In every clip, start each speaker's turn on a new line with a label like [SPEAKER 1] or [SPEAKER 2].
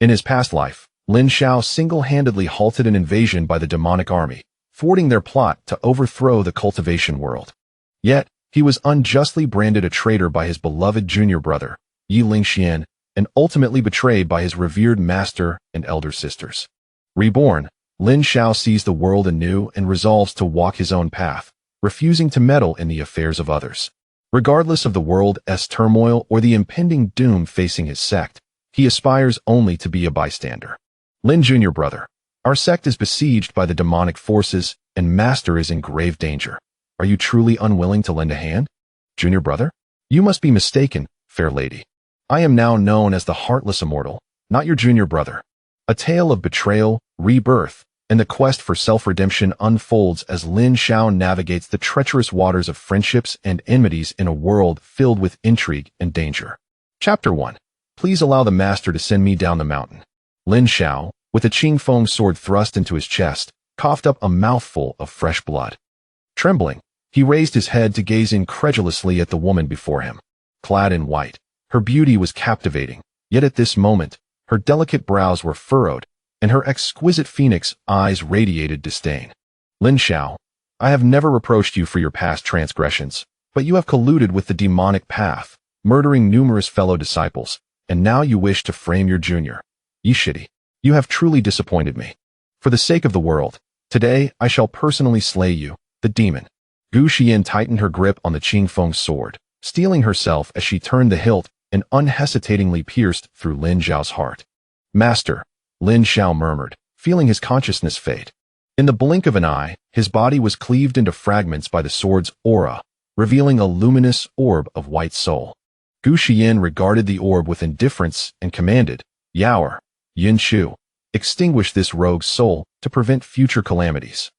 [SPEAKER 1] In his past life, Lin Xiao single-handedly halted an invasion by the demonic army, thwarting their plot to overthrow the cultivation world. Yet, he was unjustly branded a traitor by his beloved junior brother, Yi Lingxian, and ultimately betrayed by his revered master and elder sisters. Reborn, Lin Xiao sees the world anew and resolves to walk his own path, refusing to meddle in the affairs of others. Regardless of the world's turmoil or the impending doom facing his sect, he aspires only to be a bystander. Lin Junior Brother, our sect is besieged by the demonic forces, and Master is in grave danger. Are you truly unwilling to lend a hand? Junior Brother? You must be mistaken, fair lady. I am now known as the Heartless Immortal, not your junior brother. A tale of betrayal, rebirth, and the quest for self-redemption unfolds as Lin Xiao navigates the treacherous waters of friendships and enmities in a world filled with intrigue and danger. Chapter 1. Please allow the master to send me down the mountain. Lin Xiao, with a Qingfeng sword thrust into his chest, coughed up a mouthful of fresh blood. Trembling, he raised his head to gaze incredulously at the woman before him. Clad in white, her beauty was captivating, yet at this moment, her delicate brows were furrowed, and her exquisite phoenix eyes radiated disdain. Lin Xiao, I have never reproached you for your past transgressions, but you have colluded with the demonic path, murdering numerous fellow disciples, and now you wish to frame your junior. Yishidi, you have truly disappointed me. For the sake of the world, today I shall personally slay you, the demon. Gu Xian tightened her grip on the Qingfeng sword, steeling herself as she turned the hilt and unhesitatingly pierced through Lin Xiao's heart. Master, Lin Xiao murmured, feeling his consciousness fade. In the blink of an eye, his body was cleaved into fragments by the sword's aura, revealing a luminous orb of white soul. Gu Xian regarded the orb with indifference and commanded, Yaoer, Yin Shu, extinguish this rogue's soul to prevent future calamities.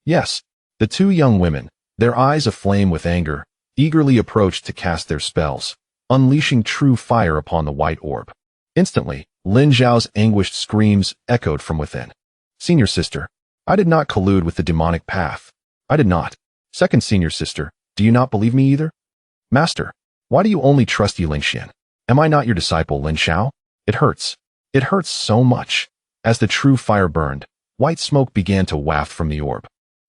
[SPEAKER 1] Yes, the two young women, their eyes aflame with anger, eagerly approached to cast their spells, unleashing true fire upon the white orb. Instantly, Lin Xiao's anguished screams echoed from within. Senior sister, I did not collude with the demonic path. I did not. Second senior sister, do you not believe me either? Master, why do you only trust Yi Lingxian? Am I not your disciple, Lin Xiao? It hurts. It hurts so much. As the true fire burned, white smoke began to waft from the orb.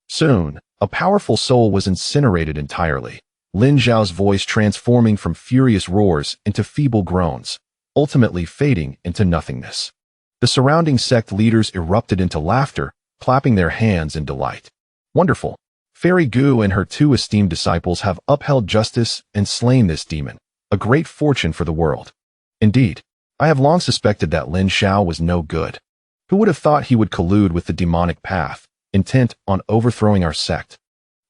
[SPEAKER 1] Soon, a powerful soul was incinerated entirely, Lin Xiao's voice transforming from furious roars into feeble groans, ultimately fading into nothingness. The surrounding sect leaders erupted into laughter, clapping their hands in delight. Wonderful! Fairy Gu and her two esteemed disciples have upheld justice and slain this demon, a great fortune for the world. Indeed, I have long suspected that Lin Xiao was no good. Who would have thought he would collude with the demonic path, intent on overthrowing our sect?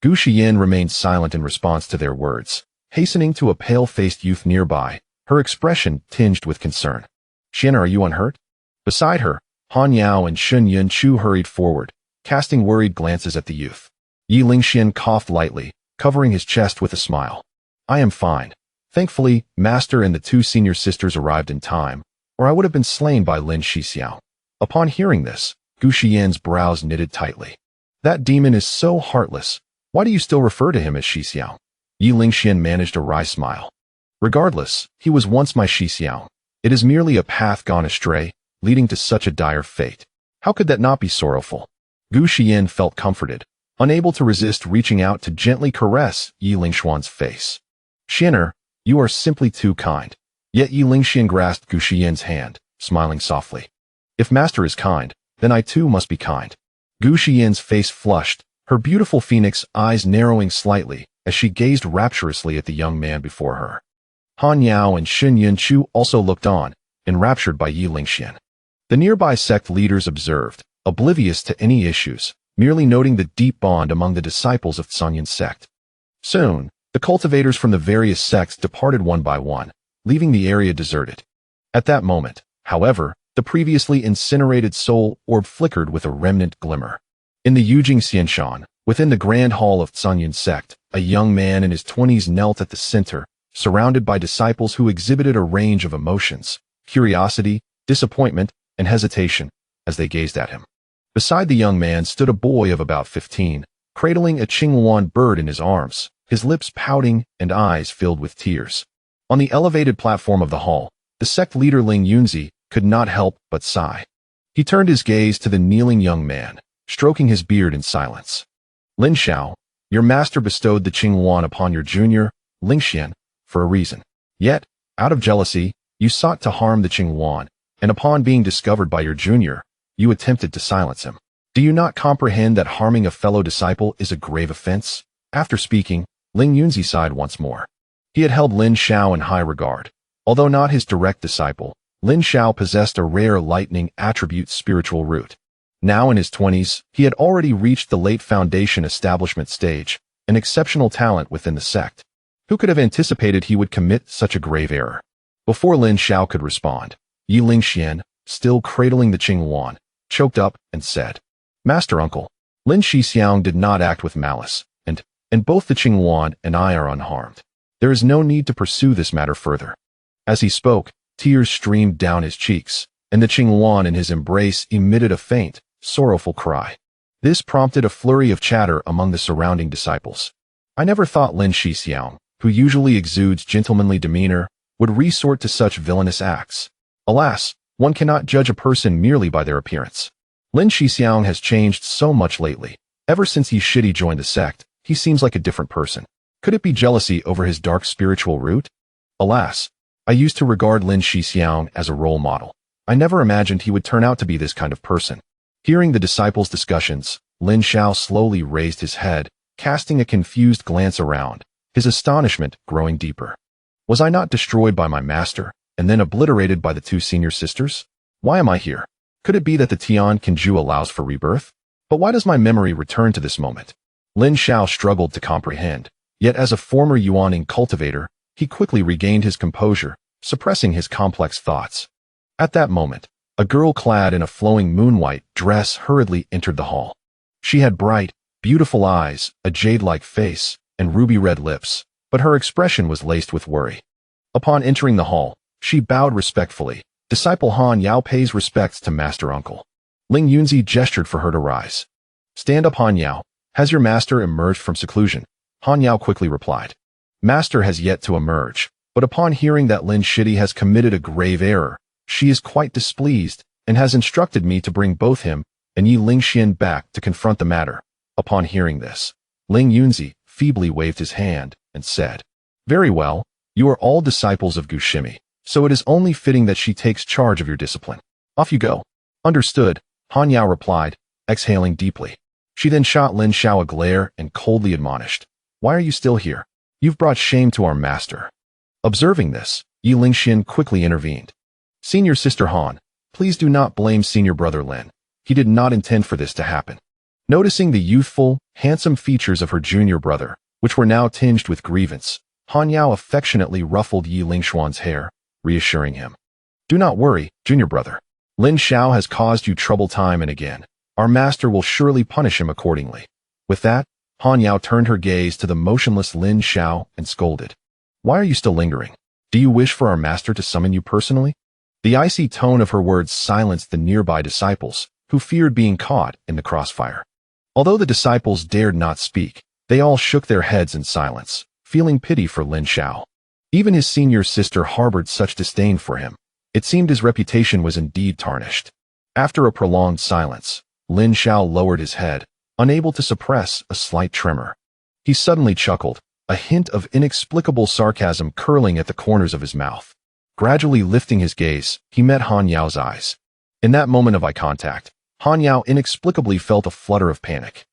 [SPEAKER 1] Gu Xian remained silent in response to their words, hastening to a pale-faced youth nearby, her expression tinged with concern. Xian, are you unhurt? Beside her, Han Yao and Shun Yun Chu hurried forward, casting worried glances at the youth. Yi Lingxian coughed lightly, covering his chest with a smile. I am fine. Thankfully, Master and the two senior sisters arrived in time, or I would have been slain by Lin Shixiao. Upon hearing this, Gu Xian's brows knitted tightly. That demon is so heartless. Why do you still refer to him as Shixiao? Yi Lingxian managed a wry smile. Regardless, he was once my Shixiao. It is merely a path gone astray, leading to such a dire fate. How could that not be sorrowful? Gu Xian felt comforted, unable to resist reaching out to gently caress Yi Lingxian's face. Xianer, you are simply too kind. Yet Yi Lingxian grasped Gu Xian's hand, smiling softly. If Master is kind, then I too must be kind. Gu Xian's face flushed, her beautiful phoenix eyes narrowing slightly as she gazed rapturously at the young man before her. Han Yao and Shun Yun Chu also looked on, enraptured by Yi Lingxian. The nearby sect leaders observed, oblivious to any issues, merely noting the deep bond among the disciples of Zhongyun's sect. Soon, the cultivators from the various sects departed one by one, leaving the area deserted. At that moment, however, the previously incinerated soul orb flickered with a remnant glimmer. In the Yujing Xianshan, within the grand hall of Zhongyun's sect, a young man in his 20s knelt at the center, surrounded by disciples who exhibited a range of emotions, curiosity, disappointment, and hesitation, as they gazed at him. Beside the young man stood a boy of about 15, cradling a Qingluan bird in his arms, his lips pouting and eyes filled with tears. On the elevated platform of the hall, the sect leader Ling Yunzi, could not help but sigh. He turned his gaze to the kneeling young man, stroking his beard in silence. Lin Xiao, your master bestowed the Qingyuan upon your junior, Lingxian, for a reason. Yet, out of jealousy, you sought to harm the Qingyuan, and upon being discovered by your junior, you attempted to silence him. Do you not comprehend that harming a fellow disciple is a grave offense? After speaking, Ling Yunzi sighed once more. He had held Lin Xiao in high regard. Although not his direct disciple, Lin Xiao possessed a rare lightning attribute spiritual root. Now in his 20s, he had already reached the late foundation establishment stage, an exceptional talent within the sect. Who could have anticipated he would commit such a grave error? Before Lin Xiao could respond, Yi Lingxian, still cradling the Qingyuan, choked up and said, Master Uncle, Lin Shixiang did not act with malice, and both the Qingyuan and I are unharmed. There is no need to pursue this matter further. As he spoke, tears streamed down his cheeks, and the Qingyuan in his embrace emitted a faint, sorrowful cry. This prompted a flurry of chatter among the surrounding disciples. I never thought Lin Shixiang, who usually exudes gentlemanly demeanor, would resort to such villainous acts. Alas, one cannot judge a person merely by their appearance. Lin Shixiang has changed so much lately. Ever since he joined the sect, he seems like a different person. Could it be jealousy over his dark spiritual root? Alas, I used to regard Lin Shixiang as a role model. I never imagined he would turn out to be this kind of person. Hearing the disciples' discussions, Lin Xiao slowly raised his head, casting a confused glance around, his astonishment growing deeper. Was I not destroyed by my master, and then obliterated by the two senior sisters? Why am I here? Could it be that the Tian Kanju allows for rebirth? But why does my memory return to this moment? Lin Xiao struggled to comprehend, yet as a former Yuaning cultivator, he quickly regained his composure, suppressing his complex thoughts. At that moment, a girl clad in a flowing moon-white dress hurriedly entered the hall. She had bright, beautiful eyes, a jade-like face, and ruby-red lips, but her expression was laced with worry. Upon entering the hall, she bowed respectfully. Disciple Han Yao pays respects to Master Uncle. Ling Yunzi gestured for her to rise. Stand up, Han Yao. Has your master emerged from seclusion? Han Yao quickly replied. Master has yet to emerge, but upon hearing that Lin Shidi has committed a grave error, she is quite displeased and has instructed me to bring both him and Yi Lingxian back to confront the matter. Upon hearing this, Ling Yunzi feebly waved his hand and said, Very well, you are all disciples of Gushimi, so it is only fitting that she takes charge of your discipline. Off you go. Understood, Han Yao replied, exhaling deeply. She then shot Lin Xiao a glare and coldly admonished, Why are you still here? You've brought shame to our master. Observing this, Yi Lingxian quickly intervened. Senior sister Han, please do not blame senior brother Lin. He did not intend for this to happen. Noticing the youthful, handsome features of her junior brother, which were now tinged with grievance, Han Yao affectionately ruffled Yi Lingxuan's hair, reassuring him. Do not worry, junior brother. Lin Xiao has caused you trouble time and again. Our master will surely punish him accordingly. With that, Han Yao turned her gaze to the motionless Lin Xiao and scolded. Why are you still lingering? Do you wish for our master to summon you personally? The icy tone of her words silenced the nearby disciples, who feared being caught in the crossfire. Although the disciples dared not speak, they all shook their heads in silence, feeling pity for Lin Xiao. Even his senior sister harbored such disdain for him. It seemed his reputation was indeed tarnished. After a prolonged silence, Lin Xiao lowered his head, unable to suppress a slight tremor. He suddenly chuckled, a hint of inexplicable sarcasm curling at the corners of his mouth. Gradually lifting his gaze, he met Han Yao's eyes. In that moment of eye contact, Han Yao inexplicably felt a flutter of panic.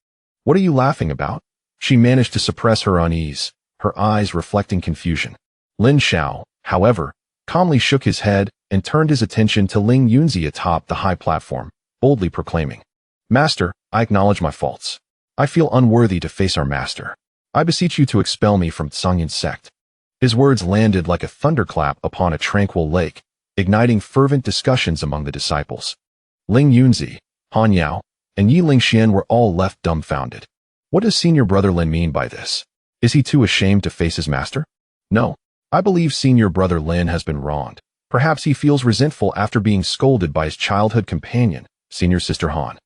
[SPEAKER 1] What are you laughing about? She managed to suppress her unease, her eyes reflecting confusion. Lin Xiao, however, calmly shook his head and turned his attention to Ling Yunzi atop the high platform, boldly proclaiming, Master, I acknowledge my faults. I feel unworthy to face our master. I beseech you to expel me from Tsangyan's sect. His words landed like a thunderclap upon a tranquil lake, igniting fervent discussions among the disciples. Ling Yunzi, Han Yao, and Yi Lingxian were all left dumbfounded. What does senior brother Lin mean by this? Is he too ashamed to face his master? No. I believe senior brother Lin has been wronged. Perhaps he feels resentful after being scolded by his childhood companion, senior sister Han.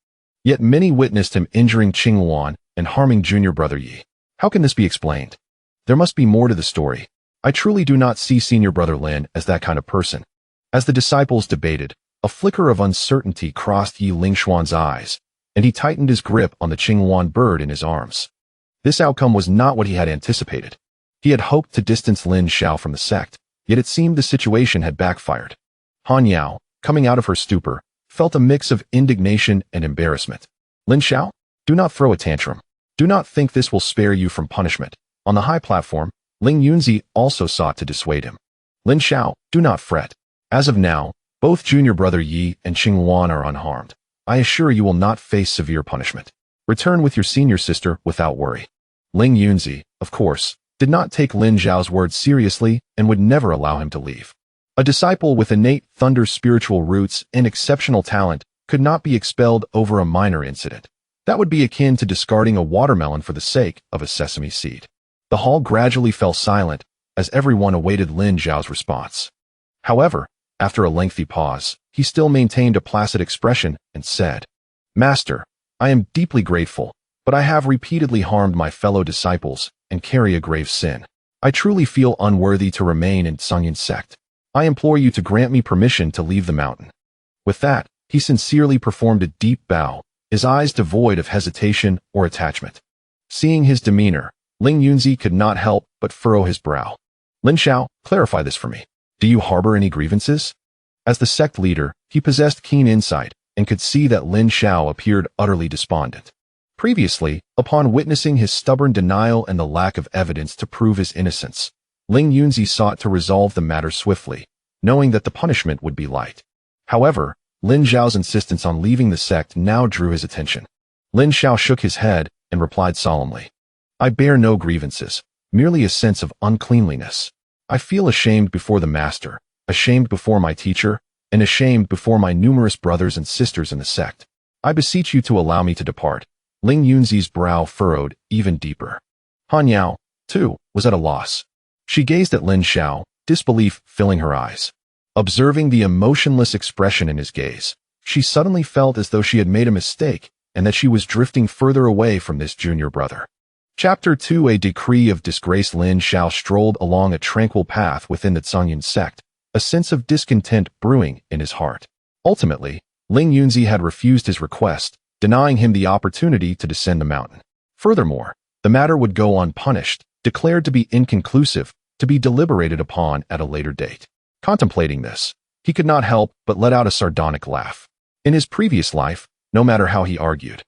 [SPEAKER 1] Yet many witnessed him injuring Qingyuan and harming junior brother Yi. How can this be explained? There must be more to the story. I truly do not see senior brother Lin as that kind of person. As the disciples debated, a flicker of uncertainty crossed Yi Lingshuan's eyes, and he tightened his grip on the Qingyuan bird in his arms. This outcome was not what he had anticipated. He had hoped to distance Lin Xiao from the sect, yet it seemed the situation had backfired. Han Yao, coming out of her stupor, felt a mix of indignation and embarrassment. Lin Xiao, do not throw a tantrum. Do not think this will spare you from punishment. On the high platform, Ling Yunzi also sought to dissuade him. Lin Xiao, do not fret. As of now, both junior brother Yi and Qingyuan are unharmed. I assure you will not face severe punishment. Return with your senior sister without worry. Ling Yunzi, of course, did not take Lin Zhao's words seriously and would never allow him to leave. A disciple with innate thunder spiritual roots and exceptional talent could not be expelled over a minor incident. That would be akin to discarding a watermelon for the sake of a sesame seed. The hall gradually fell silent as everyone awaited Lin Zhao's response. However, after a lengthy pause, he still maintained a placid expression and said, Master, I am deeply grateful, but I have repeatedly harmed my fellow disciples and carry a grave sin. I truly feel unworthy to remain in Songyun's sect. I implore you to grant me permission to leave the mountain. With that, he sincerely performed a deep bow, his eyes devoid of hesitation or attachment. Seeing his demeanor, Ling Yunzi could not help but furrow his brow. Lin Xiao, clarify this for me. Do you harbor any grievances? As the sect leader, he possessed keen insight and could see that Lin Xiao appeared utterly despondent. Previously, upon witnessing his stubborn denial and the lack of evidence to prove his innocence, Ling Yunzi sought to resolve the matter swiftly, knowing that the punishment would be light. However, Lin Zhao's insistence on leaving the sect now drew his attention. Lin Xiao shook his head and replied solemnly, I bear no grievances, merely a sense of uncleanliness. I feel ashamed before the master, ashamed before my teacher, and ashamed before my numerous brothers and sisters in the sect. I beseech you to allow me to depart. Ling Yunzi's brow furrowed even deeper. Han Yao, too, was at a loss. She gazed at Lin Xiao, disbelief filling her eyes. Observing the emotionless expression in his gaze, she suddenly felt as though she had made a mistake and that she was drifting further away from this junior brother. Chapter 2 A decree of disgrace. Lin Xiao strolled along a tranquil path within the Songyun sect, a sense of discontent brewing in his heart. Ultimately, Ling Yunzi had refused his request, denying him the opportunity to descend the mountain. Furthermore, the matter would go unpunished, declared to be inconclusive, to be deliberated upon at a later date. Contemplating this, he could not help but let out a sardonic laugh. In his previous life, no matter how he argued,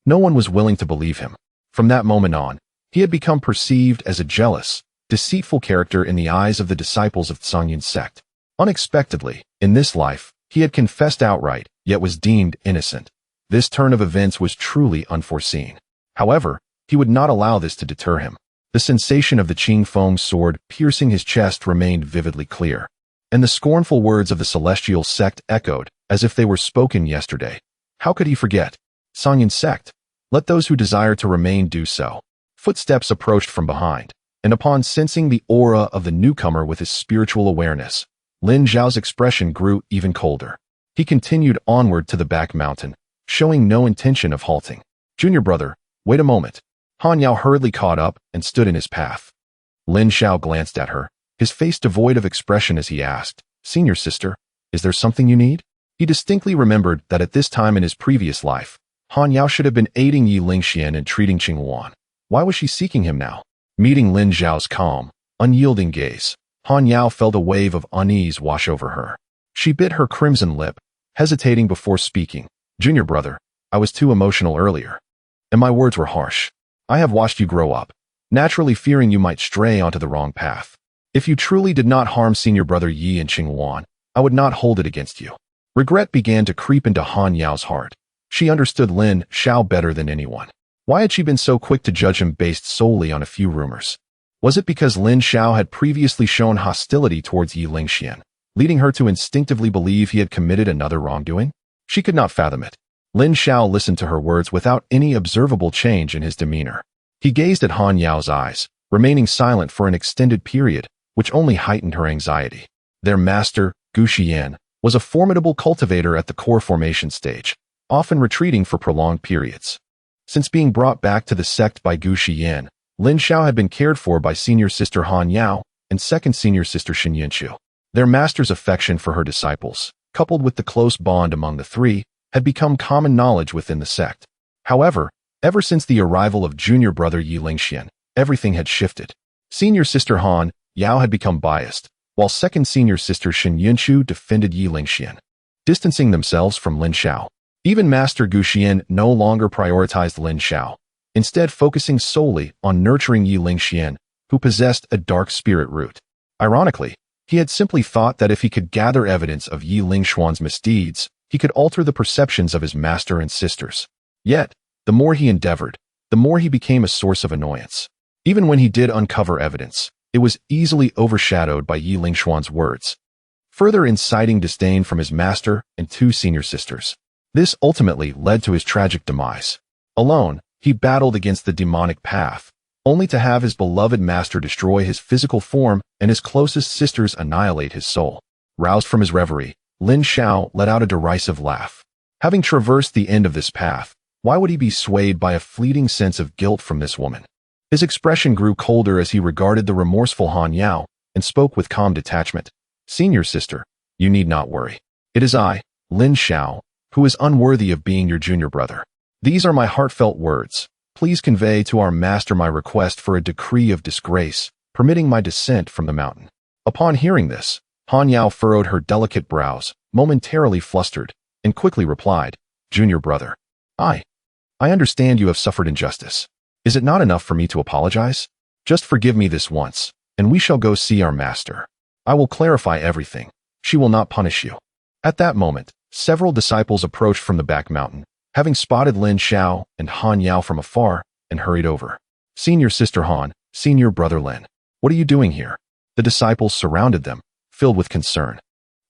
[SPEAKER 1] no one was willing to believe him. From that moment on, he had become perceived as a jealous, deceitful character in the eyes of the disciples of Songyun's sect. Unexpectedly, in this life, he had confessed outright, yet was deemed innocent. This turn of events was truly unforeseen. However, he would not allow this to deter him. The sensation of the Qing Feng sword piercing his chest remained vividly clear, and the scornful words of the celestial sect echoed as if they were spoken yesterday. How could he forget? Songyun sect, let those who desire to remain do so. Footsteps approached from behind, and upon sensing the aura of the newcomer with his spiritual awareness, Lin Zhao's expression grew even colder. He continued onward to the back mountain, showing no intention of halting. Junior brother, wait a moment. Han Yao hurriedly caught up and stood in his path. Lin Xiao glanced at her, his face devoid of expression as he asked, Senior sister, is there something you need? He distinctly remembered that at this time in his previous life, Han Yao should have been aiding Yi Lingxian and treating Qingyuan. Why was she seeking him now? Meeting Lin Zhao's calm, unyielding gaze, Han Yao felt a wave of unease wash over her. She bit her crimson lip, hesitating before speaking. Junior brother, I was too emotional earlier, and my words were harsh. I have watched you grow up, naturally fearing you might stray onto the wrong path. If you truly did not harm senior brother Yi and Qingyuan, I would not hold it against you. Regret began to creep into Han Yao's heart. She understood Lin Xiao better than anyone. Why had she been so quick to judge him based solely on a few rumors? Was it because Lin Xiao had previously shown hostility towards Yi Lingxian, leading her to instinctively believe he had committed another wrongdoing? She could not fathom it. Lin Xiao listened to her words without any observable change in his demeanor. He gazed at Han Yao's eyes, remaining silent for an extended period, which only heightened her anxiety. Their master, Gu Xian, was a formidable cultivator at the core formation stage, often retreating for prolonged periods. Since being brought back to the sect by Gu Xian, Lin Xiao had been cared for by senior sister Han Yao and second senior sister Shen Yunqiu. Their master's affection for her disciples, coupled with the close bond among the three, had become common knowledge within the sect. However, ever since the arrival of junior brother Yi Lingxian, everything had shifted. Senior sister Han Yao had become biased, while second senior sister Shen Yunchu defended Yi Lingxian, distancing themselves from Lin Xiao. Even Master Gu Xian no longer prioritized Lin Xiao, instead focusing solely on nurturing Yi Lingxian, who possessed a dark spirit root. Ironically, he had simply thought that if he could gather evidence of Yi Lingshuan's misdeeds, he could alter the perceptions of his master and sisters. Yet, the more he endeavored, the more he became a source of annoyance. Even when he did uncover evidence, it was easily overshadowed by Yi Lingshuan's words, further inciting disdain from his master and two senior sisters. This ultimately led to his tragic demise. Alone, he battled against the demonic path, only to have his beloved master destroy his physical form and his closest sisters annihilate his soul. Roused from his reverie, Lin Xiao let out a derisive laugh. Having traversed the end of this path, why would he be swayed by a fleeting sense of guilt from this woman? His expression grew colder as he regarded the remorseful Han Yao and spoke with calm detachment. Senior sister, you need not worry. It is I, Lin Xiao, who is unworthy of being your junior brother. These are my heartfelt words. Please convey to our master my request for a decree of disgrace, permitting my descent from the mountain. Upon hearing this, Han Yao furrowed her delicate brows, momentarily flustered, and quickly replied, Junior brother, I understand you have suffered injustice. Is it not enough for me to apologize? Just forgive me this once, and we shall go see our master. I will clarify everything. She will not punish you. At that moment, several disciples approached from the back mountain, having spotted Lin Xiao and Han Yao from afar, and hurried over. Senior sister Han, senior brother Lin, what are you doing here? The disciples surrounded them, filled with concern.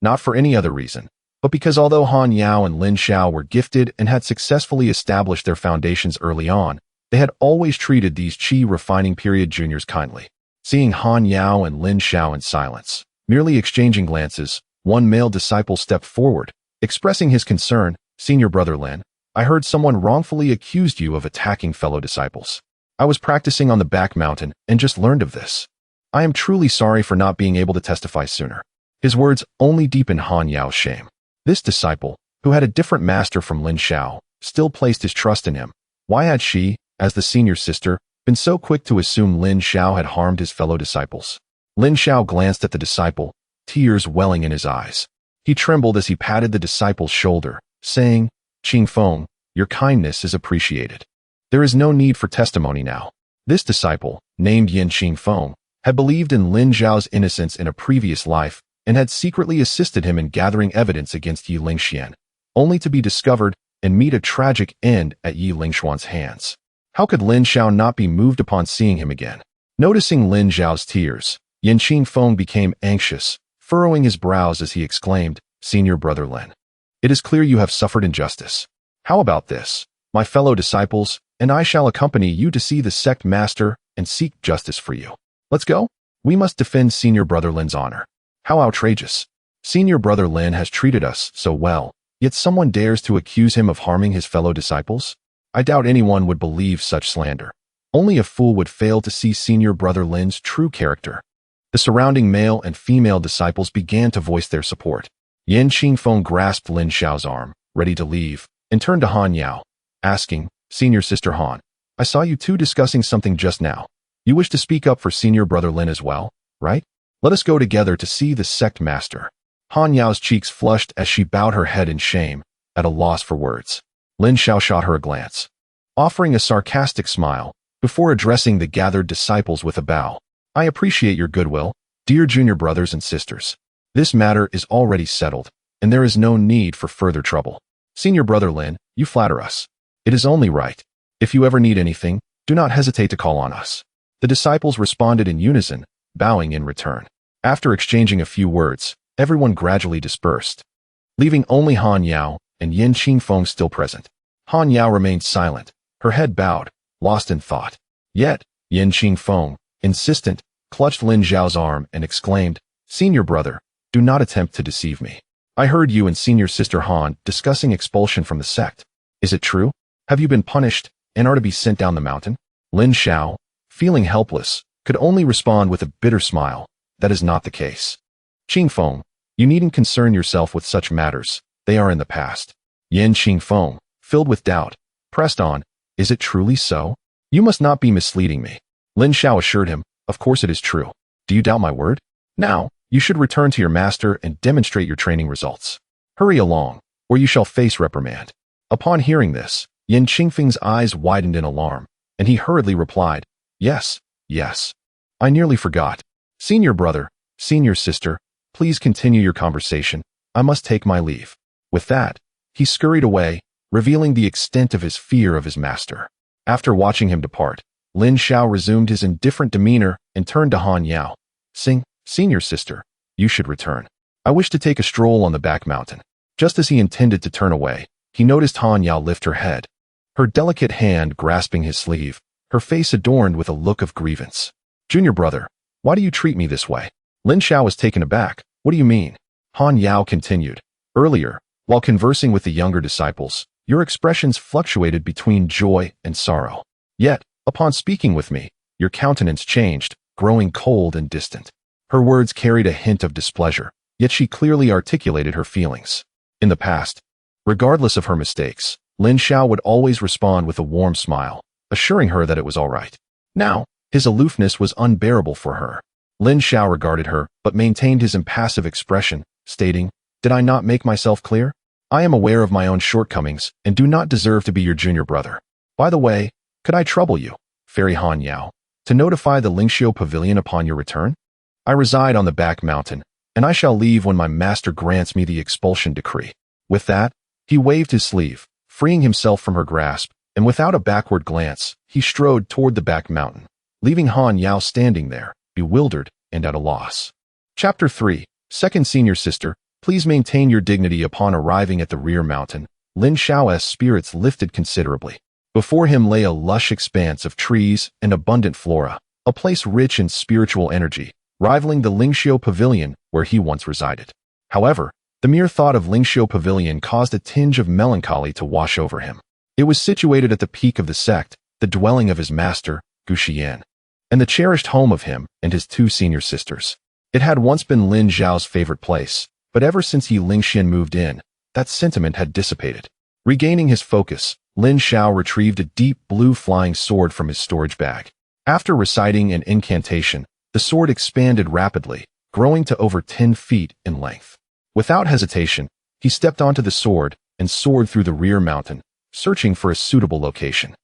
[SPEAKER 1] Not for any other reason, but because although Han Yao and Lin Xiao were gifted and had successfully established their foundations early on, they had always treated these Qi refining period juniors kindly. Seeing Han Yao and Lin Xiao in silence, merely exchanging glances, one male disciple stepped forward, expressing his concern. Senior brother Lin, I heard someone wrongfully accused you of attacking fellow disciples. I was practicing on the back mountain and just learned of this. I am truly sorry for not being able to testify sooner. His words only deepened Han Yao's shame. This disciple, who had a different master from Lin Xiao, still placed his trust in him. Why had she, as the senior sister, been so quick to assume Lin Xiao had harmed his fellow disciples? Lin Xiao glanced at the disciple, tears welling in his eyes. He trembled as he patted the disciple's shoulder, saying, Qingfeng, your kindness is appreciated. There is no need for testimony now. This disciple, named Yin Qingfeng, had believed in Lin Xiao's innocence in a previous life and had secretly assisted him in gathering evidence against Yi Lingxian, only to be discovered and meet a tragic end at Yi Lingshuan's hands. How could Lin Xiao not be moved upon seeing him again? Noticing Lin Xiao's tears, Yin Qingfeng became anxious, furrowing his brows as he exclaimed, Senior brother Lin, it is clear you have suffered injustice. How about this? My fellow disciples and I shall accompany you to see the sect master and seek justice for you. Let's go? We must defend senior brother Lin's honor. How outrageous. Senior brother Lin has treated us so well, yet someone dares to accuse him of harming his fellow disciples? I doubt anyone would believe such slander. Only a fool would fail to see senior brother Lin's true character. The surrounding male and female disciples began to voice their support. Yin Qingfeng grasped Lin Xiao's arm, ready to leave, and turned to Han Yao, asking, Senior sister Han, I saw you two discussing something just now. You wish to speak up for senior brother Lin as well, right? Let us go together to see the sect master. Han Yao's cheeks flushed as she bowed her head in shame, at a loss for words. Lin Xiao shot her a glance, offering a sarcastic smile, before addressing the gathered disciples with a bow. I appreciate your goodwill, dear junior brothers and sisters. This matter is already settled, and there is no need for further trouble. Senior brother Lin, you flatter us. It is only right. If you ever need anything, do not hesitate to call on us. The disciples responded in unison, bowing in return. After exchanging a few words, everyone gradually dispersed, leaving only Han Yao and Yin Qingfeng still present. Han Yao remained silent, her head bowed, lost in thought. Yet, Yin Qingfeng, insistent, clutched Lin Xiao's arm and exclaimed, Senior brother, do not attempt to deceive me. I heard you and senior sister Han discussing expulsion from the sect. Is it true? Have you been punished and are to be sent down the mountain? Lin Xiao, feeling helpless, could only respond with a bitter smile. That is not the case. Qingfeng, you needn't concern yourself with such matters. They are in the past. Yan Qingfeng, filled with doubt, pressed on, is it truly so? You must not be misleading me. Lin Xiao assured him, of course it is true. Do you doubt my word? Now, you should return to your master and demonstrate your training results. Hurry along, or you shall face reprimand. Upon hearing this, Yan Qingfeng's eyes widened in alarm, and he hurriedly replied, yes, yes. I nearly forgot. Senior brother, senior sister, please continue your conversation. I must take my leave. With that, he scurried away, revealing the extent of his fear of his master. After watching him depart, Lin Xiao resumed his indifferent demeanor and turned to Han Yao. Senior sister, you should return. I wish to take a stroll on the back mountain. Just as he intended to turn away, he noticed Han Yao lift her head, her delicate hand grasping his sleeve, her face adorned with a look of grievance. Junior brother, why do you treat me this way? Lin Xiao was taken aback. What do you mean? Han Yao continued. Earlier, while conversing with the younger disciples, your expressions fluctuated between joy and sorrow. Yet, upon speaking with me, your countenance changed, growing cold and distant. Her words carried a hint of displeasure, yet she clearly articulated her feelings. In the past, regardless of her mistakes, Lin Xiao would always respond with a warm smile, assuring her that it was all right. Now, his aloofness was unbearable for her. Lin Xiao regarded her, but maintained his impassive expression, stating, did I not make myself clear? I am aware of my own shortcomings and do not deserve to be your junior brother. By the way, could I trouble you, Fairy Han Yao, to notify the Lingxiu Pavilion upon your return? I reside on the back mountain, and I shall leave when my master grants me the expulsion decree. With that, he waved his sleeve, freeing himself from her grasp, and without a backward glance, he strode toward the back mountain, leaving Han Yao standing there, bewildered and at a loss. Chapter 3. Second Senior Sister, please maintain your dignity. Upon arriving at the rear mountain, Lin Xiao's spirits lifted considerably. Before him lay a lush expanse of trees and abundant flora, a place rich in spiritual energy, rivaling the Lingxiu Pavilion where he once resided. However, the mere thought of Lingxiu Pavilion caused a tinge of melancholy to wash over him. It was situated at the peak of the sect, the dwelling of his master, Gu Xian, and the cherished home of him and his two senior sisters. It had once been Lin Zhao's favorite place, but ever since Yi Lingxian moved in, that sentiment had dissipated. Regaining his focus, Lin Xiao retrieved a deep blue flying sword from his storage bag. After reciting an incantation, the sword expanded rapidly, growing to over 10 feet in length. Without hesitation, he stepped onto the sword and soared through the rear mountain, searching for a suitable location.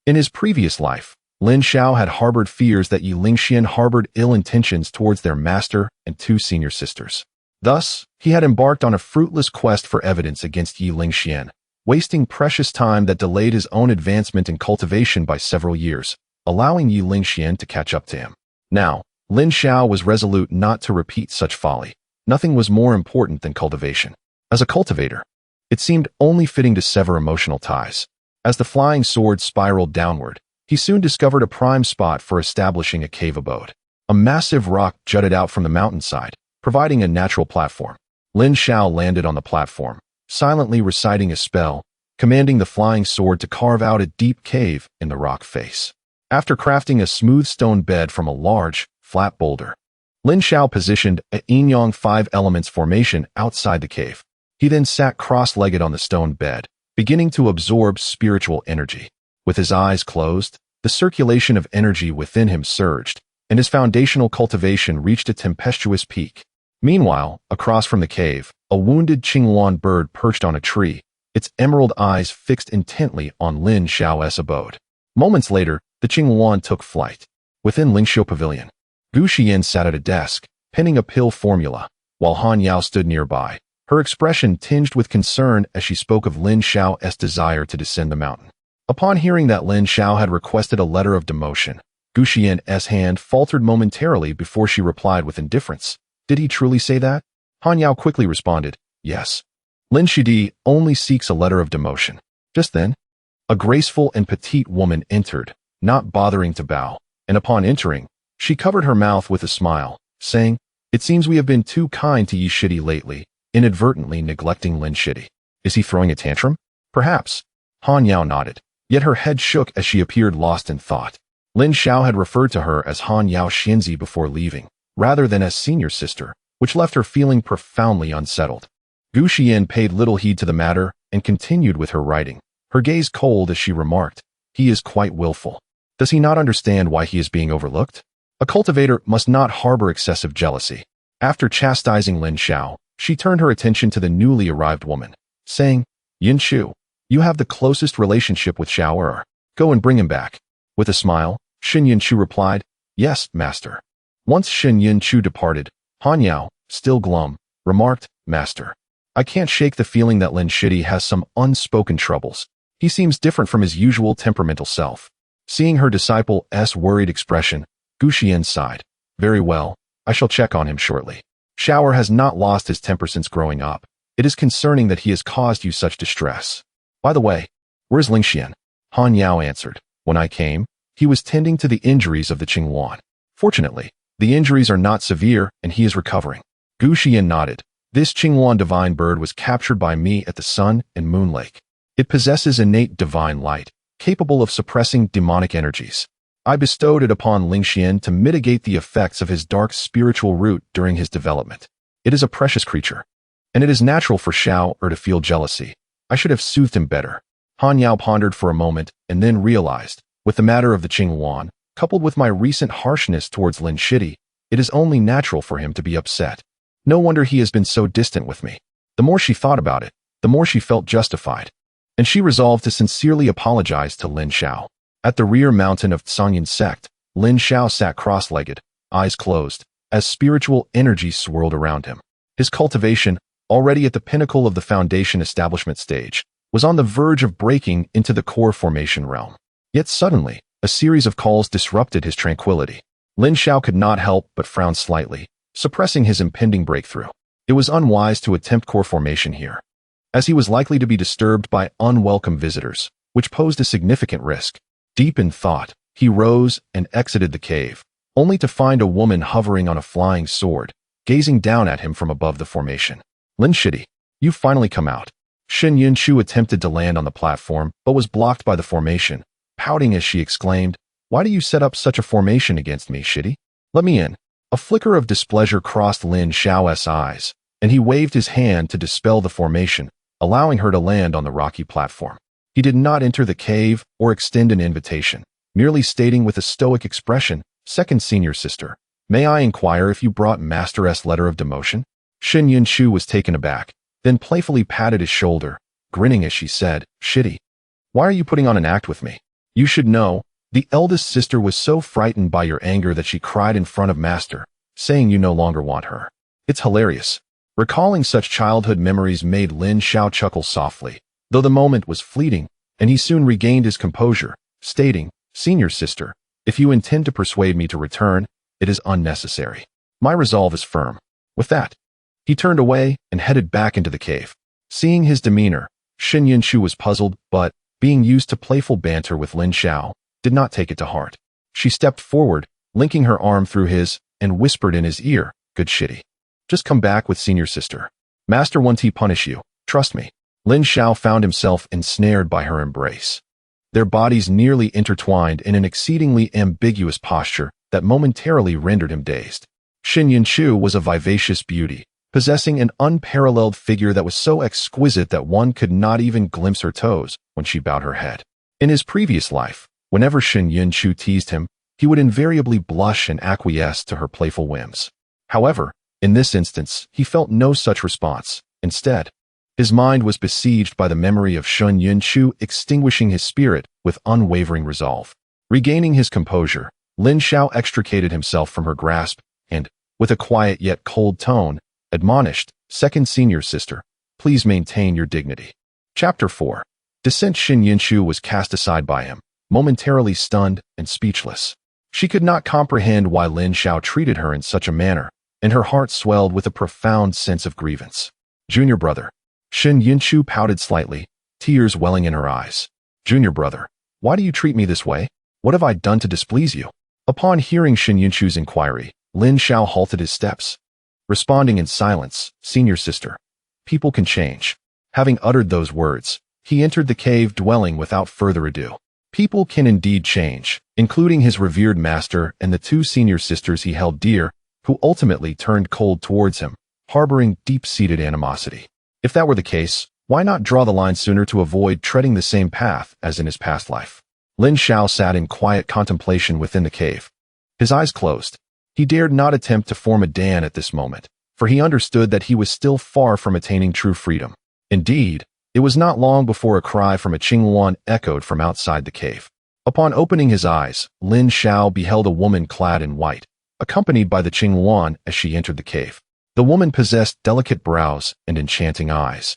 [SPEAKER 1] In his previous life, Lin Xiao had harbored fears that Yi Lingxian harbored ill intentions towards their master and two senior sisters. Thus, he had embarked on a fruitless quest for evidence against Yi Lingxian, wasting precious time that delayed his own advancement in cultivation by several years, allowing Yi Lingxian to catch up to him. Now, Lin Xiao was resolute not to repeat such folly. Nothing was more important than cultivation. As a cultivator, it seemed only fitting to sever emotional ties. As the flying sword spiraled downward, he soon discovered a prime spot for establishing a cave abode. A massive rock jutted out from the mountainside, providing a natural platform. Lin Xiao landed on the platform, silently reciting a spell, commanding the flying sword to carve out a deep cave in the rock face. After crafting a smooth stone bed from a large, flat boulder, Lin Xiao positioned a yin-yang 5 elements formation outside the cave. He then sat cross-legged on the stone bed, beginning to absorb spiritual energy. With his eyes closed, the circulation of energy within him surged, and his foundational cultivation reached a tempestuous peak. Meanwhile, across from the cave, a wounded Qingluan bird perched on a tree, its emerald eyes fixed intently on Lin Xiao's abode. Moments later, the Qingluan took flight. Within Lingxiu Pavilion, Gu Xian sat at a desk, penning a pill formula, while Han Yao stood nearby, her expression tinged with concern as she spoke of Lin Xiao's desire to descend the mountain. Upon hearing that Lin Xiao had requested a letter of demotion, Gu Xian's hand faltered momentarily before she replied with indifference. Did he truly say that? Han Yao quickly responded, yes. Lin Shidi only seeks a letter of demotion. Just then, a graceful and petite woman entered, not bothering to bow, and upon entering, she covered her mouth with a smile, saying, it seems we have been too kind to Yi Shidi lately, inadvertently neglecting Lin Shidi. Is he throwing a tantrum? Perhaps. Han Yao nodded, yet her head shook as she appeared lost in thought. Lin Xiao had referred to her as Han Yao Xianzi before leaving, rather than as senior sister, which left her feeling profoundly unsettled. Gu Xian paid little heed to the matter and continued with her writing, her gaze cold as she remarked, "He is quite willful. Does he not understand why he is being overlooked? A cultivator must not harbor excessive jealousy." After chastising Lin Xiao, she turned her attention to the newly arrived woman, saying, "Yin Chu, you have the closest relationship with Xiao Er. Go and bring him back." With a smile, Shin Yin Chu replied, "Yes, master." Once Shin Yin Chu departed, Han Yao, still glum, remarked, "Master, I can't shake the feeling that Lin Shidi has some unspoken troubles. He seems different from his usual temperamental self." Seeing her disciple's worried expression, Gu Xian sighed. "Very well, I shall check on him shortly. Xiao Er has not lost his temper since growing up. It is concerning that he has caused you such distress. By the way, where's Ling Xian?" Han Yao answered, "When I came, he was tending to the injuries of the Qingwan. Fortunately, the injuries are not severe and he is recovering." Gu Xian nodded. "This Qingwan divine bird was captured by me at the Sun and Moon Lake. It possesses innate divine light, capable of suppressing demonic energies. I bestowed it upon Ling Xian to mitigate the effects of his dark spiritual root during his development. It is a precious creature, and it is natural for Xiao Er to feel jealousy. I should have soothed him better." Han Yao pondered for a moment and then realized, with the matter of the Qingwan, coupled with my recent harshness towards Lin Shidi, it is only natural for him to be upset. No wonder he has been so distant with me. The more she thought about it, the more she felt justified, and she resolved to sincerely apologize to Lin Xiao. At the rear mountain of Tsangyan sect, Lin Xiao sat cross-legged, eyes closed, as spiritual energy swirled around him. His cultivation, already at the pinnacle of the foundation establishment stage, was on the verge of breaking into the core formation realm. Yet suddenly, a series of calls disrupted his tranquility. Lin Xiao could not help but frown slightly, suppressing his impending breakthrough. It was unwise to attempt core formation here, as he was likely to be disturbed by unwelcome visitors, which posed a significant risk. Deep in thought, he rose and exited the cave, only to find a woman hovering on a flying sword, gazing down at him from above the formation. "Lin Shidi, you've finally come out." Shin Yin Chu attempted to land on the platform, but was blocked by the formation, pouting as she exclaimed, "Why do you set up such a formation against me, Shidi? Let me in." A flicker of displeasure crossed Lin Xiao's eyes, and he waved his hand to dispel the formation, allowing her to land on the rocky platform. He did not enter the cave or extend an invitation, merely stating with a stoic expression, "Second senior sister, may I inquire if you brought Master's letter of demotion?" Shin Yin Chu was taken aback, then playfully patted his shoulder, grinning as she said, "Shidi, why are you putting on an act with me? You should know, the eldest sister was so frightened by your anger that she cried in front of Master, saying you no longer want her." It's hilarious. Recalling such childhood memories made Lin Xiao chuckle softly, though the moment was fleeting, and he soon regained his composure, stating, "Senior sister, if you intend to persuade me to return, it is unnecessary. My resolve is firm." With that, he turned away and headed back into the cave. Seeing his demeanor, Shin Yin Chu was puzzled, but, being used to playful banter with Lin Xiao, did not take it to heart. She stepped forward, linking her arm through his, and whispered in his ear, "Good Shidi. Just come back with senior sister. Master won't punish you, trust me." Lin Xiao found himself ensnared by her embrace. Their bodies nearly intertwined in an exceedingly ambiguous posture that momentarily rendered him dazed. Shin Yin Chu was a vivacious beauty, possessing an unparalleled figure that was so exquisite that one could not even glimpse her toes when she bowed her head. In his previous life, whenever Shin Yin Chu teased him, he would invariably blush and acquiesce to her playful whims. However, in this instance, he felt no such response. Instead, his mind was besieged by the memory of Shin Yin Chu extinguishing his spirit with unwavering resolve. Regaining his composure, Lin Xiao extricated himself from her grasp and, with a quiet yet cold tone, admonished, "Second senior sister, please maintain your dignity." Chapter 4. Descent. Shin Yin Chu was cast aside by him, momentarily stunned and speechless. She could not comprehend why Lin Xiao treated her in such a manner, and her heart swelled with a profound sense of grievance. "Junior brother." Shin Yin Chu pouted slightly, tears welling in her eyes. "Junior brother, why do you treat me this way? What have I done to displease you?" Upon hearing Shin Yin Chu's inquiry, Lin Xiao halted his steps, responding in silence, "Senior sister, people can change." Having uttered those words, he entered the cave dwelling without further ado. People can indeed change, including his revered master and the two senior sisters he held dear, who ultimately turned cold towards him, harboring deep-seated animosity. If that were the case, why not draw the line sooner to avoid treading the same path as in his past life? Lin Xiao sat in quiet contemplation within the cave. His eyes closed. He dared not attempt to form a Dan at this moment, for he understood that he was still far from attaining true freedom. Indeed, it was not long before a cry from a Qinghuan echoed from outside the cave. Upon opening his eyes, Lin Xiao beheld a woman clad in white, accompanied by the Qinghuan as she entered the cave. The woman possessed delicate brows and enchanting eyes,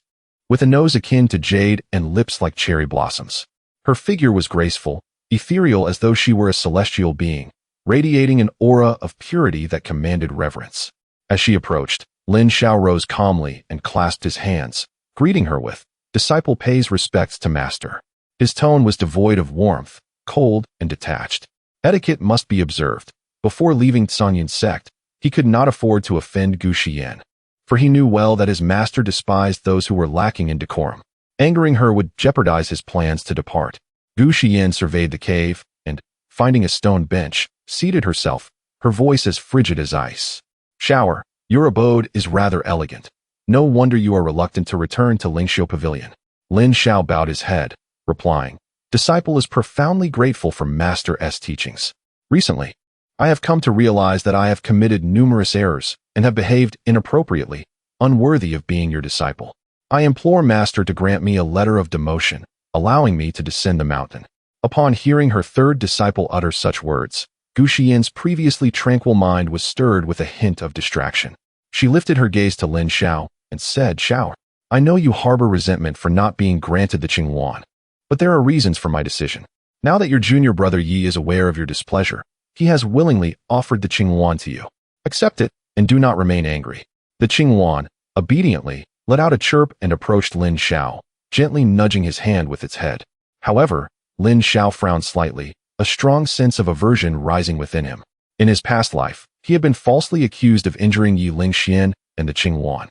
[SPEAKER 1] with a nose akin to jade and lips like cherry blossoms. Her figure was graceful, ethereal as though she were a celestial being, radiating an aura of purity that commanded reverence. As she approached, Lin Xiao rose calmly and clasped his hands, greeting her with, "Disciple pays respects to master." His tone was devoid of warmth, cold and detached. Etiquette must be observed. Before leaving Canyin sect, he could not afford to offend Gu Xian, for he knew well that his master despised those who were lacking in decorum. Angering her would jeopardize his plans to depart. Gu Xian surveyed the cave and, finding a stone bench, seated herself, her voice as frigid as ice. "Shower, your abode is rather elegant. No wonder you are reluctant to return to Lingxiu Pavilion." Lin Xiao bowed his head, replying, "Disciple is profoundly grateful for Master S teachings. Recently, I have come to realize that I have committed numerous errors and have behaved inappropriately, unworthy of being your disciple. I implore Master to grant me a letter of demotion, allowing me to descend the mountain." Upon hearing her third disciple utter such words, Gu Xian's previously tranquil mind was stirred with a hint of distraction. She lifted her gaze to Lin Xiao and said, "Xiao, I know you harbor resentment for not being granted the Qinghuan, but there are reasons for my decision. Now that your junior brother Yi is aware of your displeasure, he has willingly offered the Qinghuan to you. Accept it and do not remain angry." The Qinghuan, obediently, let out a chirp and approached Lin Xiao, gently nudging his hand with its head. However, Lin Xiao frowned slightly, a strong sense of aversion rising within him. In his past life, he had been falsely accused of injuring Yi Lingxian and the Qinghuan,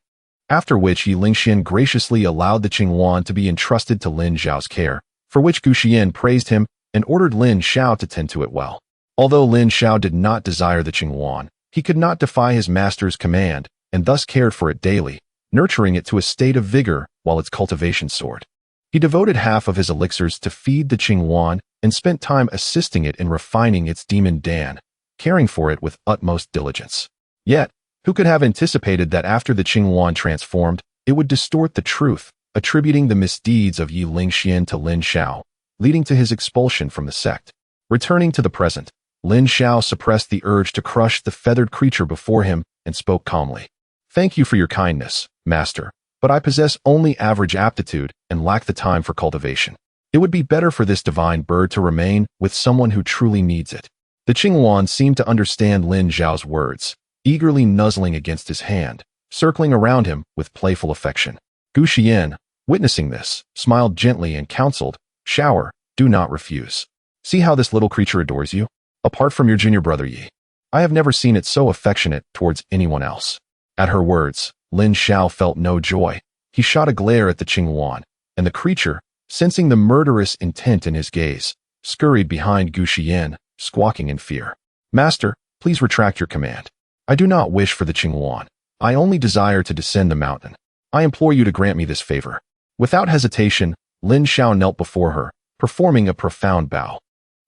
[SPEAKER 1] after which Yi Lingxian graciously allowed the Qinghuan to be entrusted to Lin Xiao's care, for which Gu Xian praised him and ordered Lin Xiao to tend to it well. Although Lin Xiao did not desire the Qinghuan, he could not defy his master's command and thus cared for it daily, nurturing it to a state of vigor while its cultivation soared. He devoted half of his elixirs to feed the Qinghuan and spent time assisting it in refining its demon Dan, caring for it with utmost diligence. Yet, who could have anticipated that after the Qinghuan transformed, it would distort the truth, attributing the misdeeds of Yi Lingxian to Lin Xiao, leading to his expulsion from the sect. Returning to the present, Lin Xiao suppressed the urge to crush the feathered creature before him and spoke calmly. "Thank you for your kindness, Master, but I possess only average aptitude and lack the time for cultivation. It would be better for this divine bird to remain with someone who truly needs it." The Qinghuan seemed to understand Lin Xiao's words, eagerly nuzzling against his hand, circling around him with playful affection. Gu Xian, witnessing this, smiled gently and counseled, "Shower, do not refuse. See how this little creature adores you? Apart from your junior brother Yi, I have never seen it so affectionate towards anyone else." At her words, Lin Xiao felt no joy. He shot a glare at the Qinghuan, and the creature, sensing the murderous intent in his gaze, scurried behind Gu Xian, squawking in fear. "Master, please retract your command. I do not wish for the Qinghuan. I only desire to descend the mountain. I implore you to grant me this favor." Without hesitation, Lin Xiao knelt before her, performing a profound bow.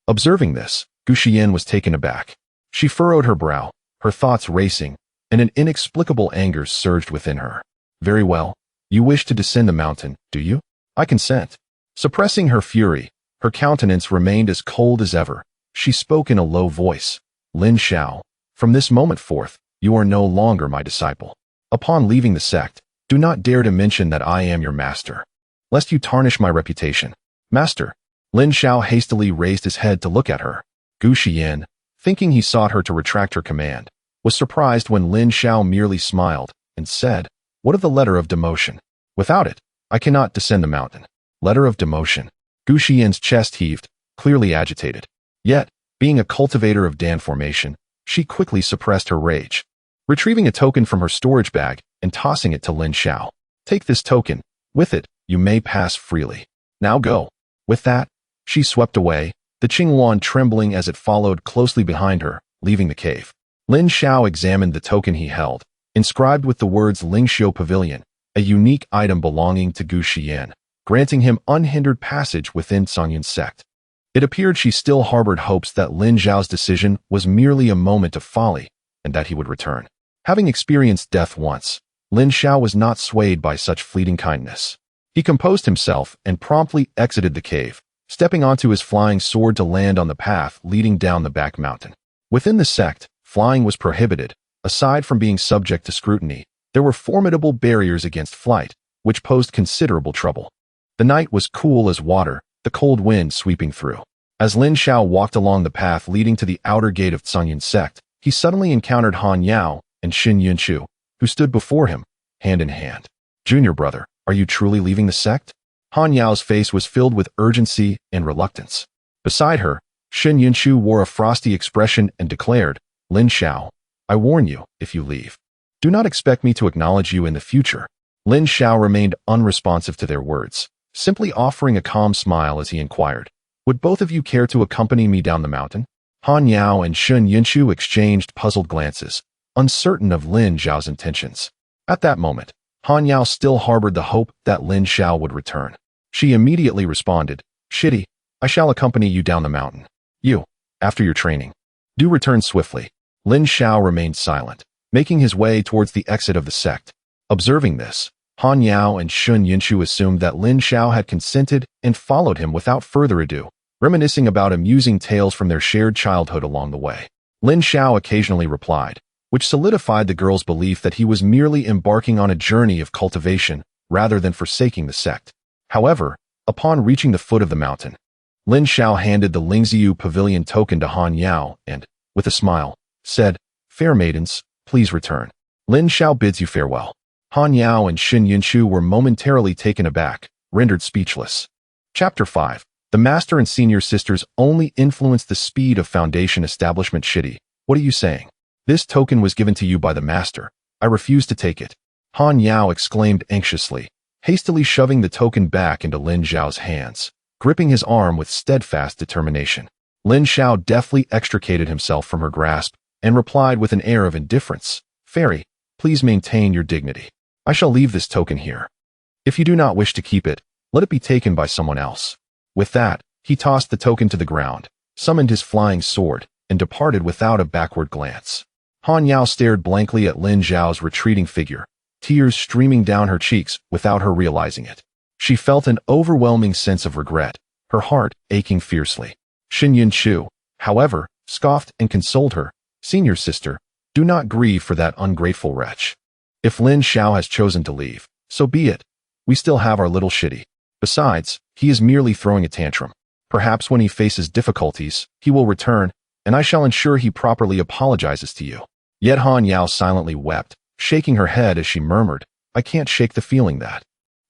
[SPEAKER 1] Observing this, Gu Xian was taken aback. She furrowed her brow, her thoughts racing, and an inexplicable anger surged within her. "Very well. You wish to descend the mountain, do you? I consent." Suppressing her fury, her countenance remained as cold as ever. She spoke in a low voice. "Lin Xiao, from this moment forth, you are no longer my disciple. Upon leaving the sect, do not dare to mention that I am your master, lest you tarnish my reputation." "Master." Lin Xiao hastily raised his head to look at her. Gu Xian, thinking he sought her to retract her command, was surprised when Lin Xiao merely smiled and said, "What of the letter of demotion? Without it, I cannot descend the mountain." Letter of demotion. Gu Xian's chest heaved, clearly agitated. Yet, being a cultivator of Dan formation, she quickly suppressed her rage. Retrieving a token from her storage bag and tossing it to Lin Xiao. "Take this token. With it, you may pass freely. Now go." With that, she swept away, the Qinghuan trembling as it followed closely behind her, leaving the cave. Lin Xiao examined the token he held, inscribed with the words Lingxiu Pavilion, a unique item belonging to Gu Xiyan, granting him unhindered passage within Songyun's sect. It appeared she still harbored hopes that Lin Xiao's decision was merely a moment of folly, and that he would return. Having experienced death once, Lin Xiao was not swayed by such fleeting kindness. He composed himself and promptly exited the cave, stepping onto his flying sword to land on the path leading down the back mountain. Within the sect, flying was prohibited. Aside from being subject to scrutiny, there were formidable barriers against flight, which posed considerable trouble. The night was cool as water, the cold wind sweeping through. As Lin Xiao walked along the path leading to the outer gate of Songyun's sect, he suddenly encountered Han Yao and Xin Yunchu, who stood before him, hand in hand. "Junior brother, are you truly leaving the sect?" Han Yao's face was filled with urgency and reluctance. Beside her, Xin Yunchu wore a frosty expression and declared, "Lin Xiao, I warn you, if you leave, do not expect me to acknowledge you in the future." Lin Xiao remained unresponsive to their words, simply offering a calm smile as he inquired, "Would both of you care to accompany me down the mountain?" Han Yao and Xin Yunchu exchanged puzzled glances, uncertain of Lin Xiao's intentions. At that moment, Han Yao still harbored the hope that Lin Xiao would return. She immediately responded, "Shitty, I shall accompany you down the mountain. You, after your training, do return swiftly." Lin Xiao remained silent, making his way towards the exit of the sect. Observing this, Han Yao and Xin Yunchu assumed that Lin Xiao had consented and followed him without further ado, reminiscing about amusing tales from their shared childhood along the way. Lin Xiao occasionally replied, which solidified the girl's belief that he was merely embarking on a journey of cultivation rather than forsaking the sect. However, upon reaching the foot of the mountain, Lin Xiao handed the Lingxiu Pavilion token to Han Yao and, with a smile, said, "Fair maidens, please return. Lin Xiao bids you farewell." Han Yao and Xin Yunchu were momentarily taken aback, rendered speechless. Chapter 5. The Master and Senior Sisters only influenced the speed of Foundation establishment. Shitty, what are you saying? This token was given to you by the Master. I refuse to take it. Han Yao exclaimed anxiously, hastily shoving the token back into Lin Xiao's hands, gripping his arm with steadfast determination. Lin Xiao deftly extricated himself from her grasp and replied with an air of indifference, "Fairy, please maintain your dignity. I shall leave this token here. If you do not wish to keep it, let it be taken by someone else." With that, he tossed the token to the ground, summoned his flying sword, and departed without a backward glance. Han Yao stared blankly at Lin Xiao's retreating figure, tears streaming down her cheeks without her realizing it. She felt an overwhelming sense of regret, her heart aching fiercely. Xin Yunchu, however, scoffed and consoled her, "Senior sister, do not grieve for that ungrateful wretch. If Lin Xiao has chosen to leave, so be it. We still have our little Shitty. Besides, he is merely throwing a tantrum. Perhaps when he faces difficulties, he will return, and I shall ensure he properly apologizes to you." Yet Han Yao silently wept, shaking her head as she murmured, "I can't shake the feeling that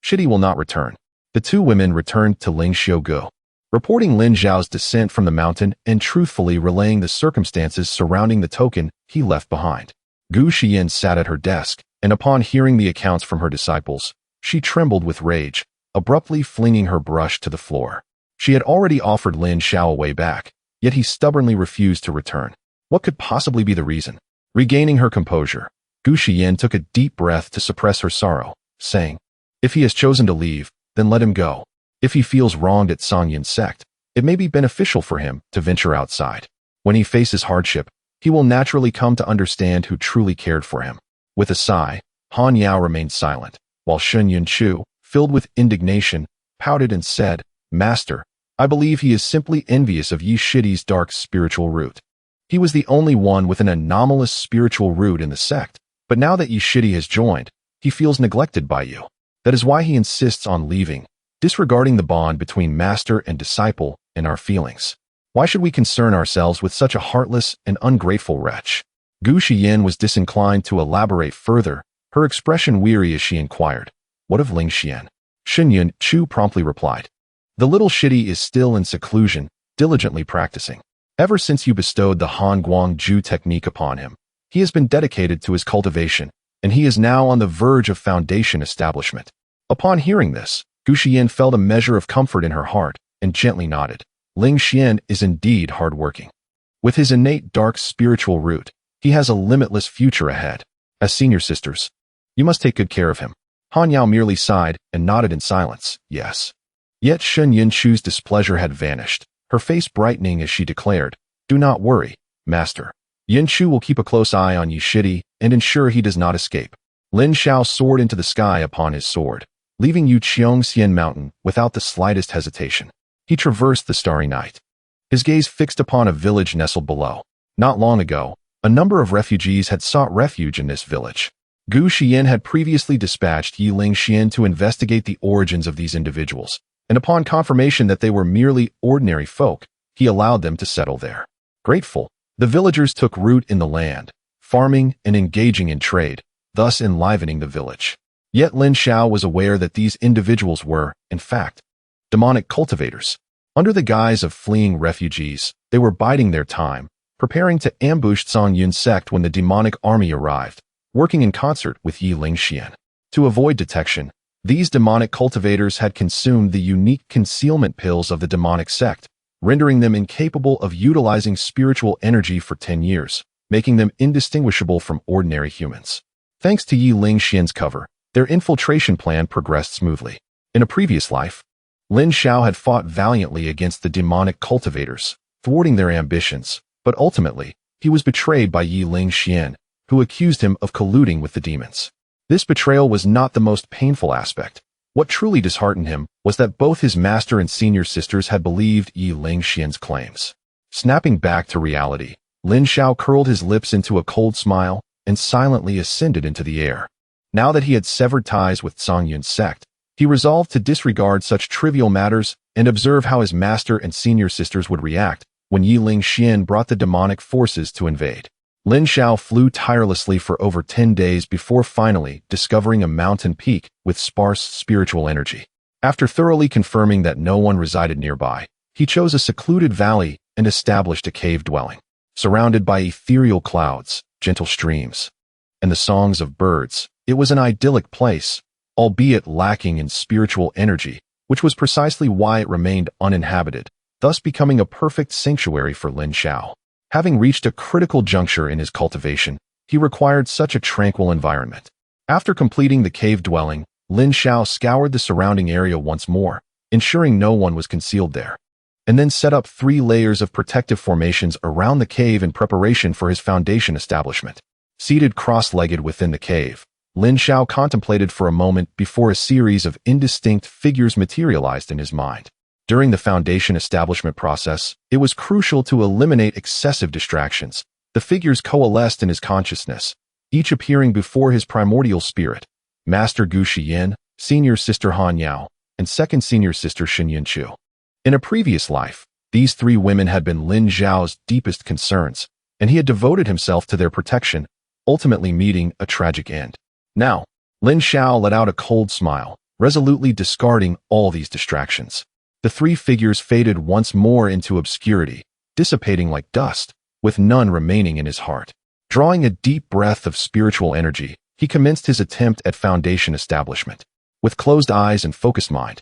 [SPEAKER 1] Shitty will not return." The two women returned to Lingxiu, reporting Lin Xiao's descent from the mountain and truthfully relaying the circumstances surrounding the token he left behind. Gu Xiyan sat at her desk, and upon hearing the accounts from her disciples, she trembled with rage, abruptly flinging her brush to the floor. She had already offered Lin Xiao a way back, yet he stubbornly refused to return. What could possibly be the reason? Regaining her composure, Gu Xiyan took a deep breath to suppress her sorrow, saying, "If he has chosen to leave, then let him go. If he feels wronged at Songyun's sect, it may be beneficial for him to venture outside. When he faces hardship, he will naturally come to understand who truly cared for him." With a sigh, Han Yao remained silent, while Xin Yunchu, filled with indignation, pouted and said, "Master, I believe he is simply envious of Yi Shitty's dark spiritual root. He was the only one with an anomalous spiritual root in the sect, but now that Yi Shitty has joined, he feels neglected by you. That is why he insists on leaving, disregarding the bond between master and disciple and our feelings. Why should we concern ourselves with such a heartless and ungrateful wretch?" Gu Xiyan was disinclined to elaborate further, her expression weary as she inquired, "What of Ling Xian?" Xin Yunchu promptly replied, "The little Shitty is still in seclusion, diligently practicing. Ever since you bestowed the Han Guang Ju technique upon him, he has been dedicated to his cultivation, and he is now on the verge of Foundation establishment." Upon hearing this, Gu Xiyan felt a measure of comfort in her heart and gently nodded. Ling Xian is indeed hardworking. With his innate dark spiritual root, he He has a limitless future ahead. As senior sisters, you must take good care of him. Han Yao merely sighed and nodded in silence, yes. Yet Shun Yunchu's displeasure had vanished, her face brightening as she declared, do not worry, master. Yunchu will keep a close eye on Yi Shidi and ensure he does not escape. Lin Shao soared into the sky upon his sword, leaving Yu Xian Mountain without the slightest hesitation. He traversed the starry night, his gaze fixed upon a village nestled below. Not long ago, a number of refugees had sought refuge in this village. Gu Xian had previously dispatched Yi Lingxian to investigate the origins of these individuals, and upon confirmation that they were merely ordinary folk, he allowed them to settle there. Grateful, the villagers took root in the land, farming and engaging in trade, thus enlivening the village. Yet Lin Shao was aware that these individuals were, in fact, demonic cultivators. Under the guise of fleeing refugees, they were biding their time, preparing to ambush Zhang Yun's sect when the demonic army arrived, working in concert with Yi Lingxian. To avoid detection, these demonic cultivators had consumed the unique concealment pills of the demonic sect, rendering them incapable of utilizing spiritual energy for 10 years, making them indistinguishable from ordinary humans. Thanks to Yi Lingxian's cover, their infiltration plan progressed smoothly. In a previous life, Lin Shao had fought valiantly against the demonic cultivators, thwarting their ambitions, but ultimately, he was betrayed by Yi Lingxian, who accused him of colluding with the demons. This betrayal was not the most painful aspect. What truly disheartened him was that both his master and senior sisters had believed Yi Lingxian's claims. Snapping back to reality, Lin Shao curled his lips into a cold smile and silently ascended into the air. Now that he had severed ties with Zhang Yun's sect, he resolved to disregard such trivial matters and observe how his master and senior sisters would react when Yi Lingxian brought the demonic forces to invade. Lin Shao flew tirelessly for over 10 days before finally discovering a mountain peak with sparse spiritual energy. After thoroughly confirming that no one resided nearby, he chose a secluded valley and established a cave dwelling. Surrounded by ethereal clouds, gentle streams, and the songs of birds, it was an idyllic place, albeit lacking in spiritual energy, which was precisely why it remained uninhabited, thus becoming a perfect sanctuary for Lin Shao. Having reached a critical juncture in his cultivation, he required such a tranquil environment. After completing the cave dwelling, Lin Shao scoured the surrounding area once more, ensuring no one was concealed there, and then set up 3 layers of protective formations around the cave in preparation for his foundation establishment. Seated cross-legged within the cave, Lin Shao contemplated for a moment before a series of indistinct figures materialized in his mind. During the foundation establishment process, it was crucial to eliminate excessive distractions. The figures coalesced in his consciousness, each appearing before his primordial spirit: Master Gu Xian, Senior Sister Han Yao, and Second Senior Sister Shun Yunchu. In a previous life, these 3 women had been Lin Zhao's deepest concerns, and he had devoted himself to their protection, ultimately meeting a tragic end. Now, Lin Shao let out a cold smile, resolutely discarding all these distractions. The 3 figures faded once more into obscurity, dissipating like dust, with none remaining in his heart. Drawing a deep breath of spiritual energy, he commenced his attempt at foundation establishment. With closed eyes and focused mind,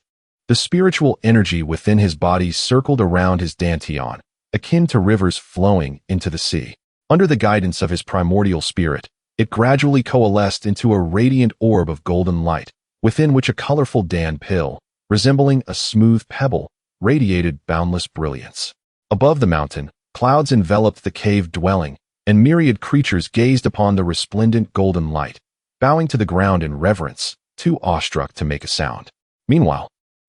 [SPEAKER 1] the spiritual energy within his body circled around his dantian, akin to rivers flowing into the sea. Under the guidance of his primordial spirit, it gradually coalesced into a radiant orb of golden light, within which a colorful Dan pill, resembling a smooth pebble, radiated boundless brilliance. Above the mountain, clouds enveloped the cave dwelling, and myriad creatures gazed upon the resplendent golden light, bowing to the ground in reverence, too awestruck to make a sound. Meanwhile,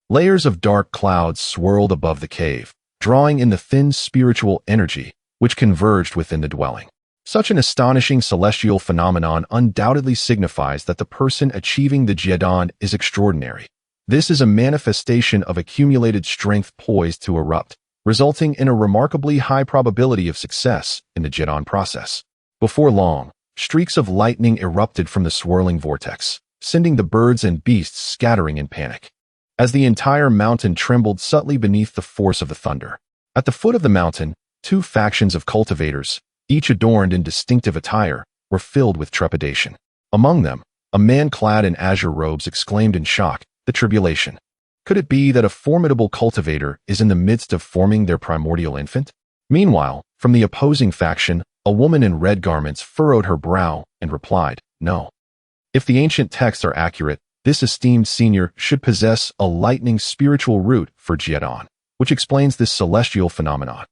[SPEAKER 1] layers of dark clouds swirled above the cave, drawing in the thin spiritual energy which converged within the dwelling. Such an astonishing celestial phenomenon undoubtedly signifies that the person achieving the Jiedan is extraordinary. This is a manifestation of accumulated strength poised to erupt, resulting in a remarkably high probability of success in the Jiedan process. Before long, streaks of lightning erupted from the swirling vortex, sending the birds and beasts scattering in panic, as the entire mountain trembled subtly beneath the force of the thunder. At the foot of the mountain, 2 factions of cultivators, each adorned in distinctive attire, were filled with trepidation. Among them, a man clad in azure robes exclaimed in shock, "The tribulation! Could it be that a formidable cultivator is in the midst of forming their primordial infant?" Meanwhile, from the opposing faction, A woman in red garments furrowed her brow and replied, "No. If the ancient texts are accurate, this esteemed senior should possess a lightning spiritual root for Jiedon, which explains this celestial phenomenon.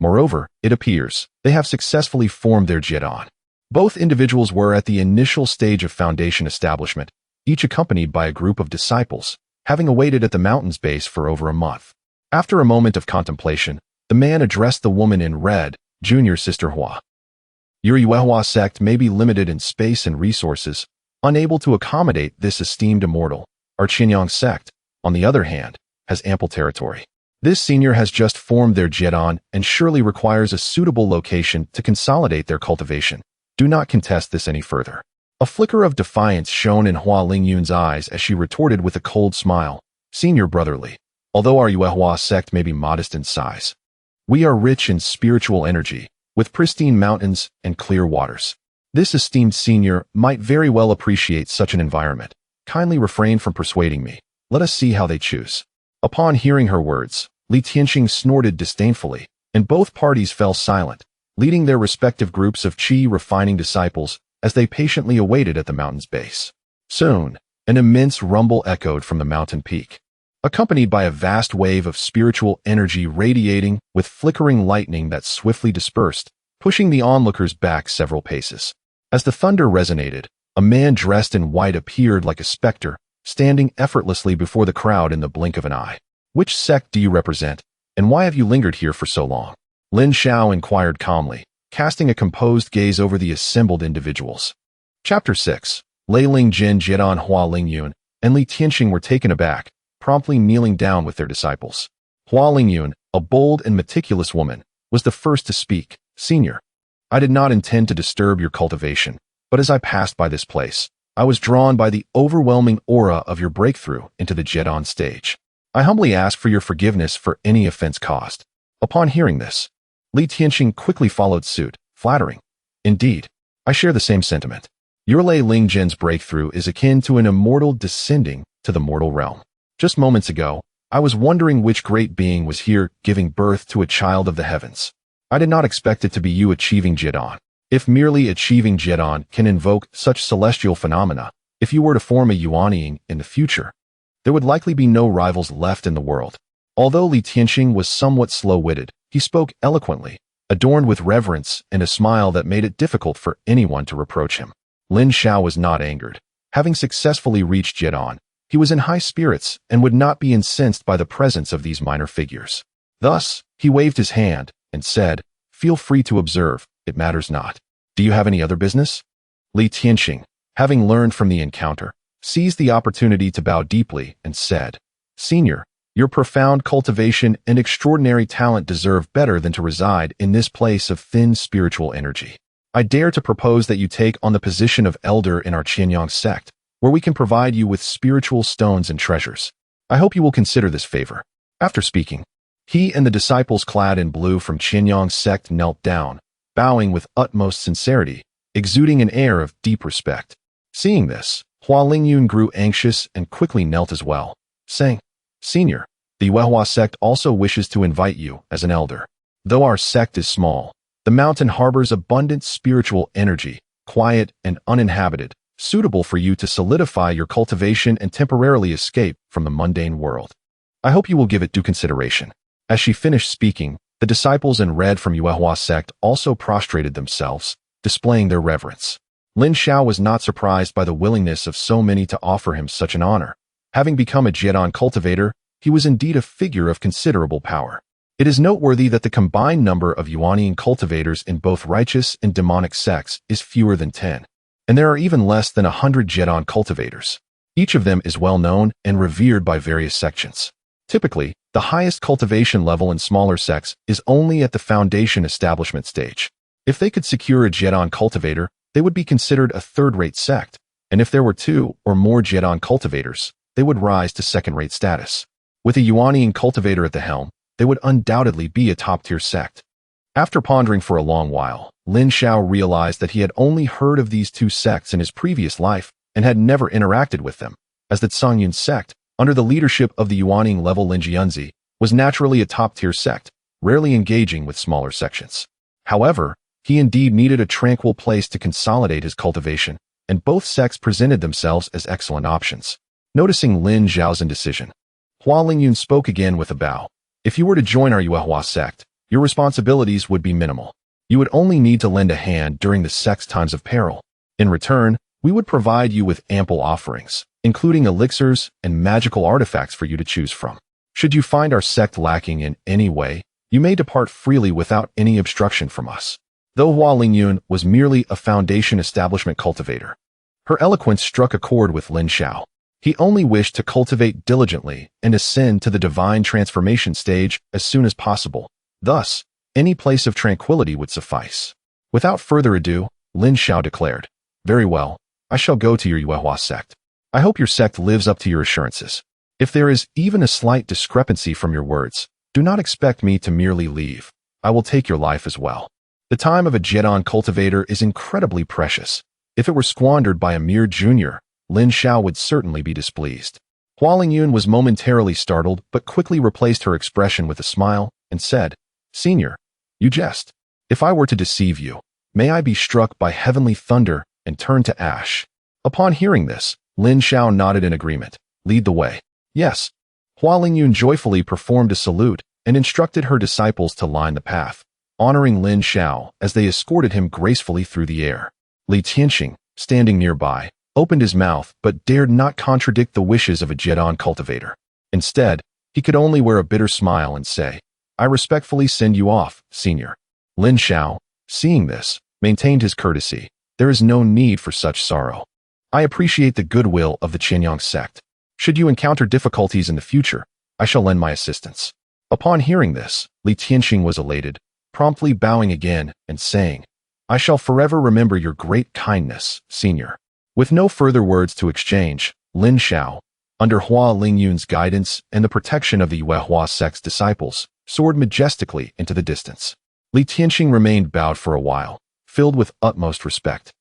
[SPEAKER 1] Moreover, it appears they have successfully formed their Jiedon." Both individuals were at the initial stage of foundation establishment, each accompanied by a group of disciples, having awaited at the mountain's base for over a month. After a moment of contemplation, the man addressed the woman in red, "Junior Sister Hua. Your Yuehua sect may be limited in space and resources, unable to accommodate this esteemed immortal. Our Qinyang sect, on the other hand, has ample territory. This senior has just formed their Jiedon and surely requires a suitable location to consolidate their cultivation. Do not contest this any further." A flicker of defiance shone in Hua Lingyun's eyes as she retorted with a cold smile, "Senior brotherly, although our Yuehua sect may be modest in size, we are rich in spiritual energy, with pristine mountains and clear waters. This esteemed senior might very well appreciate such an environment. Kindly refrain from persuading me. Let us see how they choose." Upon hearing her words, Li Tianqing snorted disdainfully, and both parties fell silent, leading their respective groups of qi refining disciples as they patiently awaited at the mountain's base. Soon, an immense rumble echoed from the mountain peak, accompanied by a vast wave of spiritual energy radiating with flickering lightning that swiftly dispersed, pushing the onlookers back several paces. As the thunder resonated, a man dressed in white appeared like a specter, standing effortlessly before the crowd in the blink of an eye. "Which sect do you represent, and why have you lingered here for so long?" Lin Xiao inquired calmly, casting a composed gaze over the assembled individuals. Chapter 6. Lei Lingjin, Jiedon Hua Lingyun, and Li Tianqing were taken aback, promptly kneeling down with their disciples. Hua Lingyun, a bold and meticulous woman, was the first to speak. "Senior, I did not intend to disturb your cultivation, but as I passed by this place, I was drawn by the overwhelming aura of your breakthrough into the Jiedon stage. I humbly ask for your forgiveness for any offense caused." Upon hearing this, Li Tianqing quickly followed suit, flattering, "Indeed, I share the same sentiment. Your Lei Lingjin's breakthrough is akin to an immortal descending to the mortal realm. Just moments ago, I was wondering which great being was here giving birth to a child of the heavens. I did not expect it to be you achieving Jiedon. If merely achieving Jiedon can invoke such celestial phenomena, if you were to form a Yuanying in the future, there would likely be no rivals left in the world." Although Li Tianqing was somewhat slow-witted, he spoke eloquently, adorned with reverence and a smile that made it difficult for anyone to reproach him. Lin Xiao was not angered. Having successfully reached Jiedon, he was in high spirits and would not be incensed by the presence of these minor figures. Thus, he waved his hand and said, "Feel free to observe, it matters not. Do you have any other business?" Li Tianqing, having learned from the encounter, seized the opportunity to bow deeply and said, "Senior, your profound cultivation and extraordinary talent deserve better than to reside in this place of thin spiritual energy. I dare to propose that you take on the position of elder in our Qinyang sect, where we can provide you with spiritual stones and treasures. I hope you will consider this favor." After speaking, he and the disciples clad in blue from Qinyang sect knelt down, bowing with utmost sincerity, exuding an air of deep respect. Seeing this, Hua Lingyun grew anxious and quickly knelt as well, saying, "Senior, the Yuehua sect also wishes to invite you as an elder. Though our sect is small, the mountain harbors abundant spiritual energy, quiet and uninhabited, suitable for you to solidify your cultivation and temporarily escape from the mundane world. I hope you will give it due consideration." As she finished speaking, the disciples in red from Yuehua sect also prostrated themselves, displaying their reverence. Lin Xiao was not surprised by the willingness of so many to offer him such an honor. Having become a Jiedon cultivator, he was indeed a figure of considerable power. It is noteworthy that the combined number of Yuanying cultivators in both righteous and demonic sects is fewer than 10, and there are even less than 100 Jiedon cultivators. Each of them is well known and revered by various sections. Typically, the highest cultivation level in smaller sects is only at the foundation establishment stage. If they could secure a Jiedon cultivator, they would be considered a third-rate sect, and if there were 2 or more Jiedon cultivators, they would rise to second-rate status. With a Yuanying cultivator at the helm, they would undoubtedly be a top-tier sect. After pondering for a long while, Lin Xiao realized that he had only heard of these 2 sects in his previous life and had never interacted with them, as the Songyun sect, under the leadership of the Yuanying level Linjianzi, was naturally a top-tier sect, rarely engaging with smaller sections. However, He indeed needed a tranquil place to consolidate his cultivation, and both sects presented themselves as excellent options. Noticing Lin Zhao's indecision, Hua Lingyun spoke again with a bow. If you were to join our Yuehua sect, your responsibilities would be minimal. You would only need to lend a hand during the sect's times of peril. In return, we would provide you with ample offerings, including elixirs and magical artifacts for you to choose from. Should you find our sect lacking in any way, you may depart freely without any obstruction from us. Though Hua Lingyun was merely a foundation establishment cultivator, her eloquence struck a chord with Lin Zhao. He only wished to cultivate diligently and ascend to the divine transformation stage as soon as possible. Thus, any place of tranquility would suffice. Without further ado, Lin Zhao declared, "Very well, I shall go to your Yuehua sect. I hope your sect lives up to your assurances. If there is even a slight discrepancy from your words, do not expect me to merely leave. I will take your life as well. The time of a Jedon cultivator is incredibly precious. If it were squandered by a mere junior, Lin Zhao would certainly be displeased." Hua Lingyun was momentarily startled but quickly replaced her expression with a smile and said, "Senior, you jest. If I were to deceive you, may I be struck by heavenly thunder and turn to ash." Upon hearing this, Lin Zhao nodded in agreement. "Lead the way." "Yes." Hua Lingyun joyfully performed a salute and instructed her disciples to line the path, honoring Lin Zhao as they escorted him gracefully through the air. Li Tianxing, standing nearby, opened his mouth but dared not contradict the wishes of a Jedon cultivator. Instead, he could only wear a bitter smile and say, "I respectfully send you off, senior." Lin Zhao, seeing this, maintained his courtesy. "There is no need for such sorrow. I appreciate the goodwill of the Qianyang sect. Should you encounter difficulties in the future, I shall lend my assistance." Upon hearing this, Li Tianxing was elated, promptly bowing again and saying, "I shall forever remember your great kindness, senior." With no further words to exchange, Lin Zhao, under Hua Lingyun's guidance and the protection of the Yuehua sect's disciples, soared majestically into the distance. Li Tianxing remained bowed for a while, filled with utmost respect,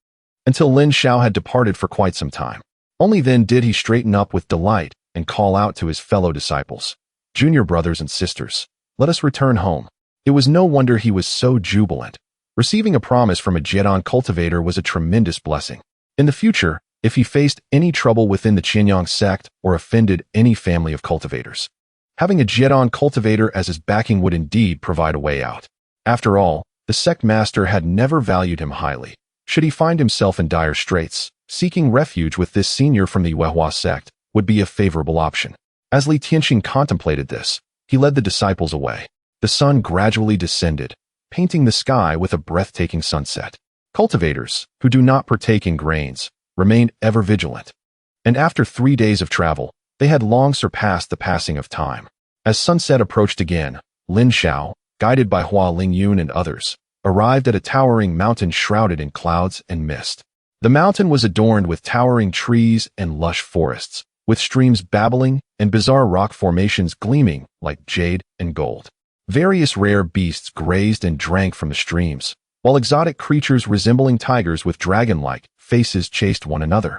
[SPEAKER 1] until Lin Zhao had departed for quite some time. Only then did he straighten up with delight and call out to his fellow disciples, "Junior brothers and sisters, let us return home." It was no wonder he was so jubilant. Receiving a promise from a Jedon cultivator was a tremendous blessing. In the future, if he faced any trouble within the Qianyang sect or offended any family of cultivators, having a Jedon cultivator as his backing would indeed provide a way out. After all, the sect master had never valued him highly. Should he find himself in dire straits, seeking refuge with this senior from the Yuehua sect would be a favorable option. As Li Tianxing contemplated this, he led the disciples away. The sun gradually descended, painting the sky with a breathtaking sunset. Cultivators, who do not partake in grains, remained ever vigilant. And after 3 days of travel, they had long surpassed the passing of time. As sunset approached again, Lin Zhao, guided by Hua Lingyun and others, arrived at a towering mountain shrouded in clouds and mist. The mountain was adorned with towering trees and lush forests, with streams babbling and bizarre rock formations gleaming like jade and gold. Various rare beasts grazed and drank from the streams, while exotic creatures resembling tigers with dragon-like faces chased one another,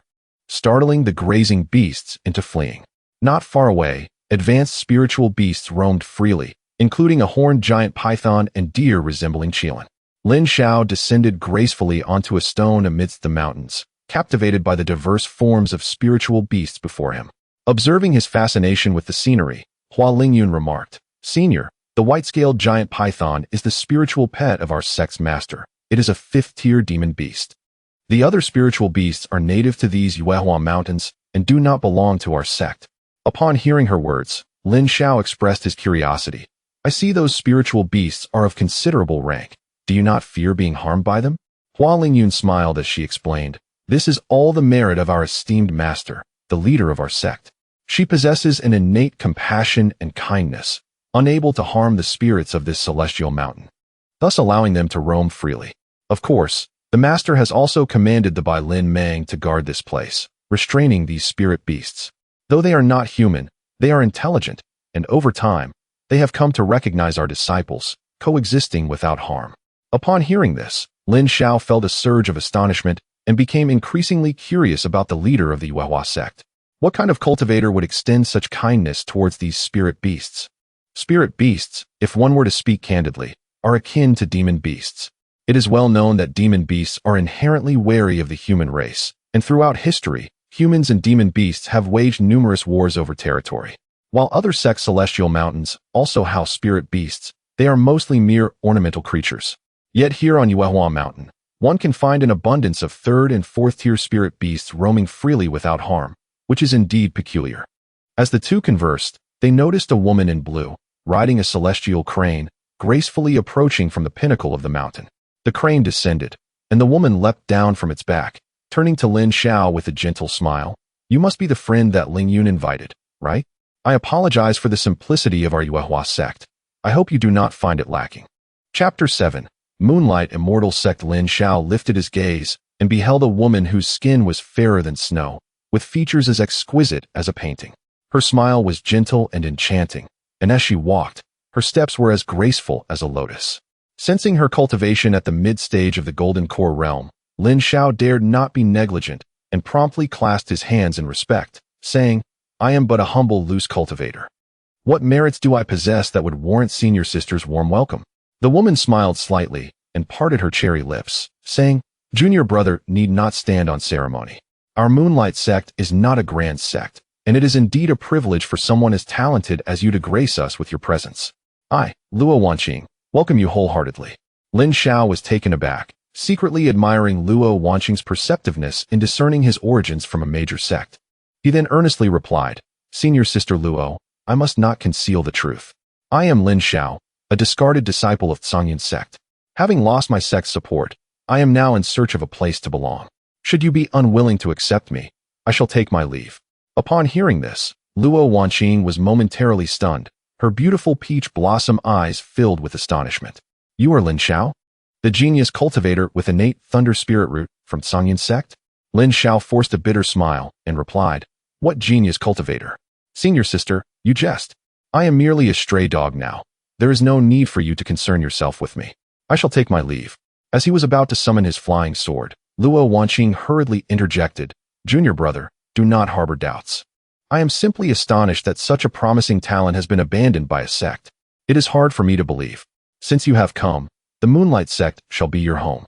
[SPEAKER 1] startling the grazing beasts into fleeing. Not far away, advanced spiritual beasts roamed freely, including a horned giant python and deer resembling Qilin. Lin Zhao descended gracefully onto a stone amidst the mountains, captivated by the diverse forms of spiritual beasts before him. Observing his fascination with the scenery, Hua Lingyun remarked, "Senior, the white-scaled giant python is the spiritual pet of our sect's master. It is a 5th-tier demon beast. The other spiritual beasts are native to these Yuehua mountains and do not belong to our sect." Upon hearing her words, Lin Zhao expressed his curiosity. "I see those spiritual beasts are of considerable rank. Do you not fear being harmed by them?" Hua Lingyun smiled as she explained, "This is all the merit of our esteemed master, the leader of our sect. She possesses an innate compassion and kindness, unable to harm the spirits of this celestial mountain, thus allowing them to roam freely. Of course, the master has also commanded the Bai Lin Mang to guard this place, restraining these spirit beasts. Though they are not human, they are intelligent, and over time, they have come to recognize our disciples, coexisting without harm." Upon hearing this, Lin Zhao felt a surge of astonishment and became increasingly curious about the leader of the Yuehua sect. What kind of cultivator would extend such kindness towards these spirit beasts? Spirit beasts, if one were to speak candidly, are akin to demon beasts. It is well known that demon beasts are inherently wary of the human race, and throughout history, humans and demon beasts have waged numerous wars over territory. While other sects' celestial mountains also house spirit beasts, they are mostly mere ornamental creatures. Yet here on Yuehua Mountain, one can find an abundance of third and fourth-tier spirit beasts roaming freely without harm, which is indeed peculiar. As the two conversed, they noticed a woman in blue, riding a celestial crane, gracefully approaching from the pinnacle of the mountain. The crane descended, and the woman leapt down from its back, turning to Lin Xiao with a gentle smile. "You must be the friend that Ling Yun invited, right? I apologize for the simplicity of our Yuehua sect. I hope you do not find it lacking." Chapter 7. Moonlight Immortal Sect. Lin Xiao lifted his gaze and beheld a woman whose skin was fairer than snow, with features as exquisite as a painting. Her smile was gentle and enchanting, and as she walked, her steps were as graceful as a lotus. Sensing her cultivation at the mid-stage of the Golden Core realm, Lin Xiao dared not be negligent and promptly clasped his hands in respect, saying, "I am but a humble loose cultivator. What merits do I possess that would warrant senior sister's warm welcome?" The woman smiled slightly and parted her cherry lips, saying, "Junior brother need not stand on ceremony. Our Moonlight sect is not a grand sect, and it is indeed a privilege for someone as talented as you to grace us with your presence. I, Luo Wanqing, welcome you wholeheartedly." Lin Xiao was taken aback, secretly admiring Luo Wanqing's perceptiveness in discerning his origins from a major sect. He then earnestly replied, "Senior sister Luo, I must not conceal the truth. I am Lin Xiao, a discarded disciple of Zhongyun sect. Having lost my sect's support, I am now in search of a place to belong. Should you be unwilling to accept me, I shall take my leave." Upon hearing this, Luo Wanqing was momentarily stunned, her beautiful peach blossom eyes filled with astonishment. "You are Lin Xiao? The genius cultivator with innate thunder spirit root from Zhongyun sect?" Lin Xiao forced a bitter smile and replied, "What genius cultivator? Senior sister, you jest. I am merely a stray dog now. There is no need for you to concern yourself with me. I shall take my leave." As he was about to summon his flying sword, Luo Wanqing hurriedly interjected, "Junior brother, do not harbor doubts. I am simply astonished that such a promising talent has been abandoned by a sect. It is hard for me to believe. Since you have come, the Moonlight sect shall be your home."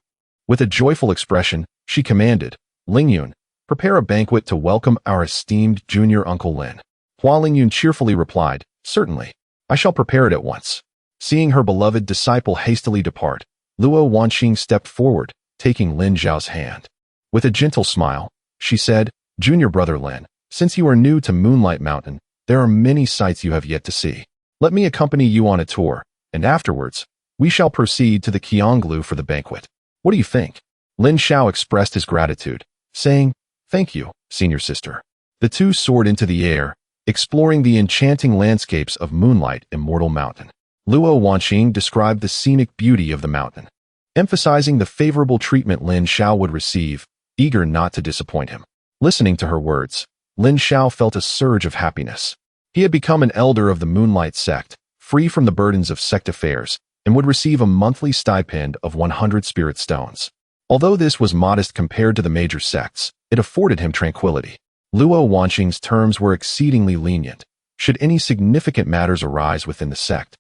[SPEAKER 1] With a joyful expression, she commanded, "Ling Yun, prepare a banquet to welcome our esteemed junior uncle Lin." Hua Ling Yun cheerfully replied, "Certainly. I shall prepare it at once." Seeing her beloved disciple hastily depart, Luo Wanqing stepped forward, taking Lin Xiao's hand. With a gentle smile, she said, "Junior brother Lin, since you are new to Moonlight Mountain, there are many sights you have yet to see. Let me accompany you on a tour, and afterwards, we shall proceed to the Qianglu for the banquet. What do you think?" Lin Xiao expressed his gratitude, saying, "Thank you, senior sister." The two soared into the air, exploring the enchanting landscapes of Moonlight Immortal Mountain. Luo Wanqing described the scenic beauty of the mountain, emphasizing the favorable treatment Lin Xiao would receive, eager not to disappoint him. Listening to her words, Lin Xiao felt a surge of happiness. He had become an elder of the Moonlight sect, free from the burdens of sect affairs, and would receive a monthly stipend of 100 spirit stones. Although this was modest compared to the major sects, it afforded him tranquility. Luo Wanqing's terms were exceedingly lenient. Should any significant matters arise within the sect,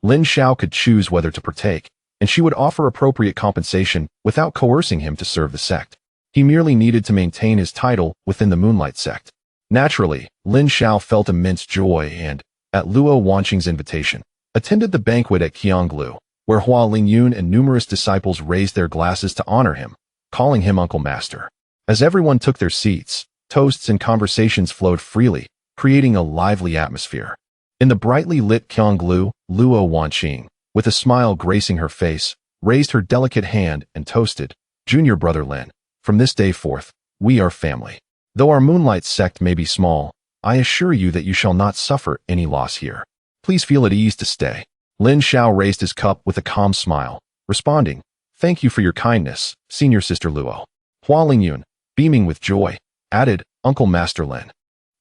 [SPEAKER 1] Lin Xiao could choose whether to partake, and she would offer appropriate compensation without coercing him to serve the sect. He merely needed to maintain his title within the Moonlight sect. Naturally, Lin Xiao felt immense joy and, at Luo Wanqing's invitation, attended the banquet at Qianglu, where Hua Lingyun and numerous disciples raised their glasses to honor him, calling him Uncle Master. As everyone took their seats, toasts and conversations flowed freely, creating a lively atmosphere. In the brightly lit Qianglu, Luo Wanqing, with a smile gracing her face, raised her delicate hand and toasted, "Junior brother Lin, from this day forth, we are family. Though our Moonlight sect may be small, I assure you that you shall not suffer any loss here. Please feel at ease to stay." Lin Xiao raised his cup with a calm smile, responding, "Thank you for your kindness, senior sister Luo." Hua Lingyun, beaming with joy, added, "Uncle Master Lin.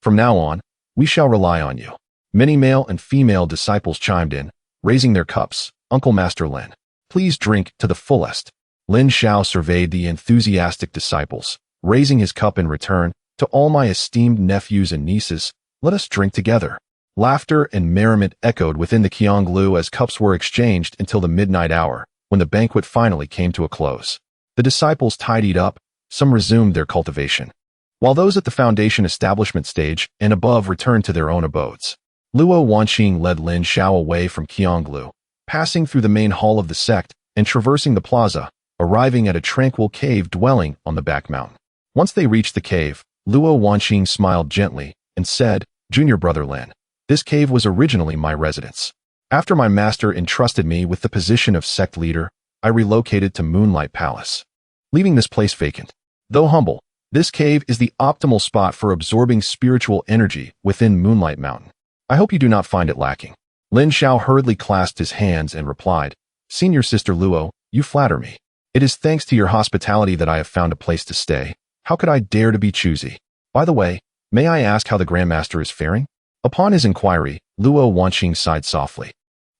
[SPEAKER 1] From now on, we shall rely on you." Many male and female disciples chimed in, raising their cups, "Uncle Master Lin, please drink to the fullest." Lin Xiao surveyed the enthusiastic disciples, raising his cup in return, "To all my esteemed nephews and nieces, let us drink together." Laughter and merriment echoed within the Qianglu as cups were exchanged until the midnight hour, when the banquet finally came to a close. The disciples tidied up, some resumed their cultivation, while those at the foundation establishment stage and above returned to their own abodes. Luo Wanqing led Lin Xiao away from Qianglu, passing through the main hall of the sect and traversing the plaza, arriving at a tranquil cave dwelling on the back mountain. Once they reached the cave, Luo Wanqing smiled gently and said, "Junior brother Lin, this cave was originally my residence. After my master entrusted me with the position of sect leader, I relocated to Moonlight Palace, leaving this place vacant. Though humble, this cave is the optimal spot for absorbing spiritual energy within Moonlight Mountain. I hope you do not find it lacking." Lin Xiao hurriedly clasped his hands and replied, "Senior Sister Luo, you flatter me. It is thanks to your hospitality that I have found a place to stay. How could I dare to be choosy? By the way, may I ask how the Grandmaster is faring?" Upon his inquiry, Luo Wanqing sighed softly.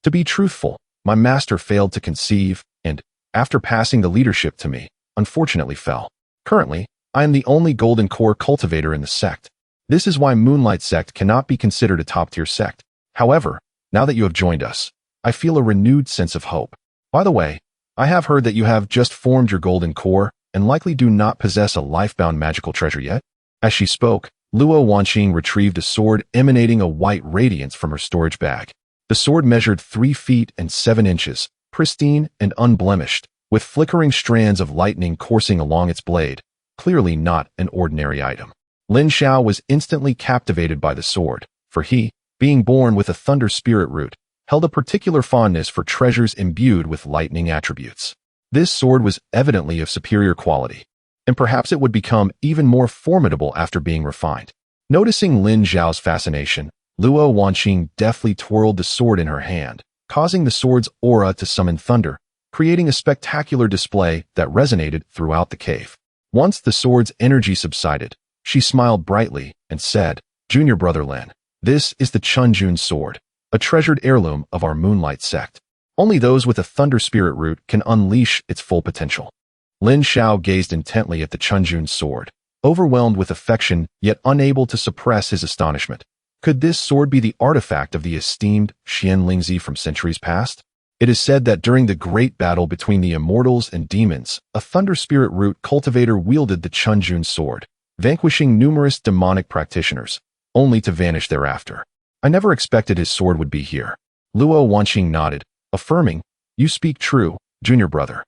[SPEAKER 1] "To be truthful, my master failed to conceive and, after passing the leadership to me, unfortunately fell. Currently, I am the only golden core cultivator in the sect. This is why Moonlight Sect cannot be considered a top-tier sect. However, now that you have joined us, I feel a renewed sense of hope. By the way, I have heard that you have just formed your golden core and likely do not possess a life-bound magical treasure yet." As she spoke, Luo Wanqing retrieved a sword emanating a white radiance from her storage bag. The sword measured 3 feet and 7 inches, pristine and unblemished, with flickering strands of lightning coursing along its blade, clearly not an ordinary item. Lin Xiao was instantly captivated by the sword, for he, being born with a thunder spirit root, held a particular fondness for treasures imbued with lightning attributes. This sword was evidently of superior quality, and perhaps it would become even more formidable after being refined. Noticing Lin Xiao's fascination, Luo Wanqing deftly twirled the sword in her hand, causing the sword's aura to summon thunder, creating a spectacular display that resonated throughout the cave. Once the sword's energy subsided, she smiled brightly and said, "Junior brother Lin, this is the Chunjun sword, a treasured heirloom of our Moonlight sect. Only those with a thunder spirit root can unleash its full potential." Lin Xiao gazed intently at the Chunjun sword, overwhelmed with affection yet unable to suppress his astonishment. Could this sword be the artifact of the esteemed Xianlingzi from centuries past? It is said that during the great battle between the immortals and demons, a thunder spirit root cultivator wielded the Chunjun sword, vanquishing numerous demonic practitioners, only to vanish thereafter. I never expected his sword would be here. Luo Wanqing nodded, affirming, "You speak true, junior brother.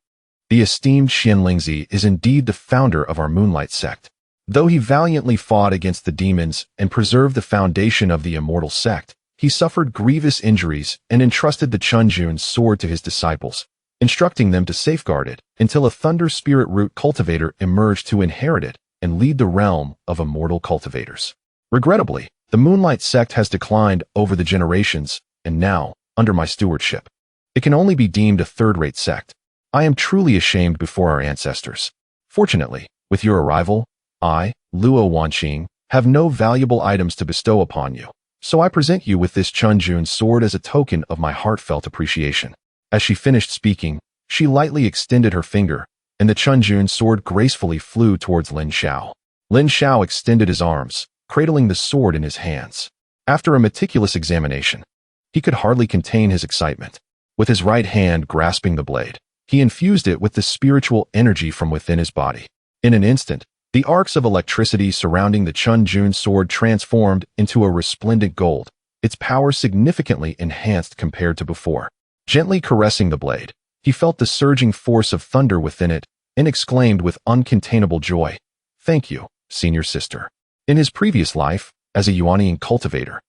[SPEAKER 1] The esteemed Xianlingzi is indeed the founder of our Moonlight sect. Though he valiantly fought against the demons and preserved the foundation of the immortal sect, he suffered grievous injuries and entrusted the Chunjun sword to his disciples, instructing them to safeguard it until a thunder spirit root cultivator emerged to inherit it and lead the realm of immortal cultivators. Regrettably, the Moonlight sect has declined over the generations, and now, under my stewardship, it can only be deemed a third-rate sect. I am truly ashamed before our ancestors. Fortunately, with your arrival, I, Luo Wanqing, have no valuable items to bestow upon you, so I present you with this Chunjun sword as a token of my heartfelt appreciation." As she finished speaking, she lightly extended her finger, and the Chunjun sword gracefully flew towards Lin Xiao. Lin Xiao extended his arms, cradling the sword in his hands. After a meticulous examination, he could hardly contain his excitement. With his right hand grasping the blade, he infused it with the spiritual energy from within his body. In an instant, the arcs of electricity surrounding the Chunjun sword transformed into a resplendent gold, its power significantly enhanced compared to before. Gently caressing the blade, he felt the surging force of thunder within it and exclaimed with uncontainable joy, "Thank you, senior sister." In his previous life, as a Yuanian cultivator,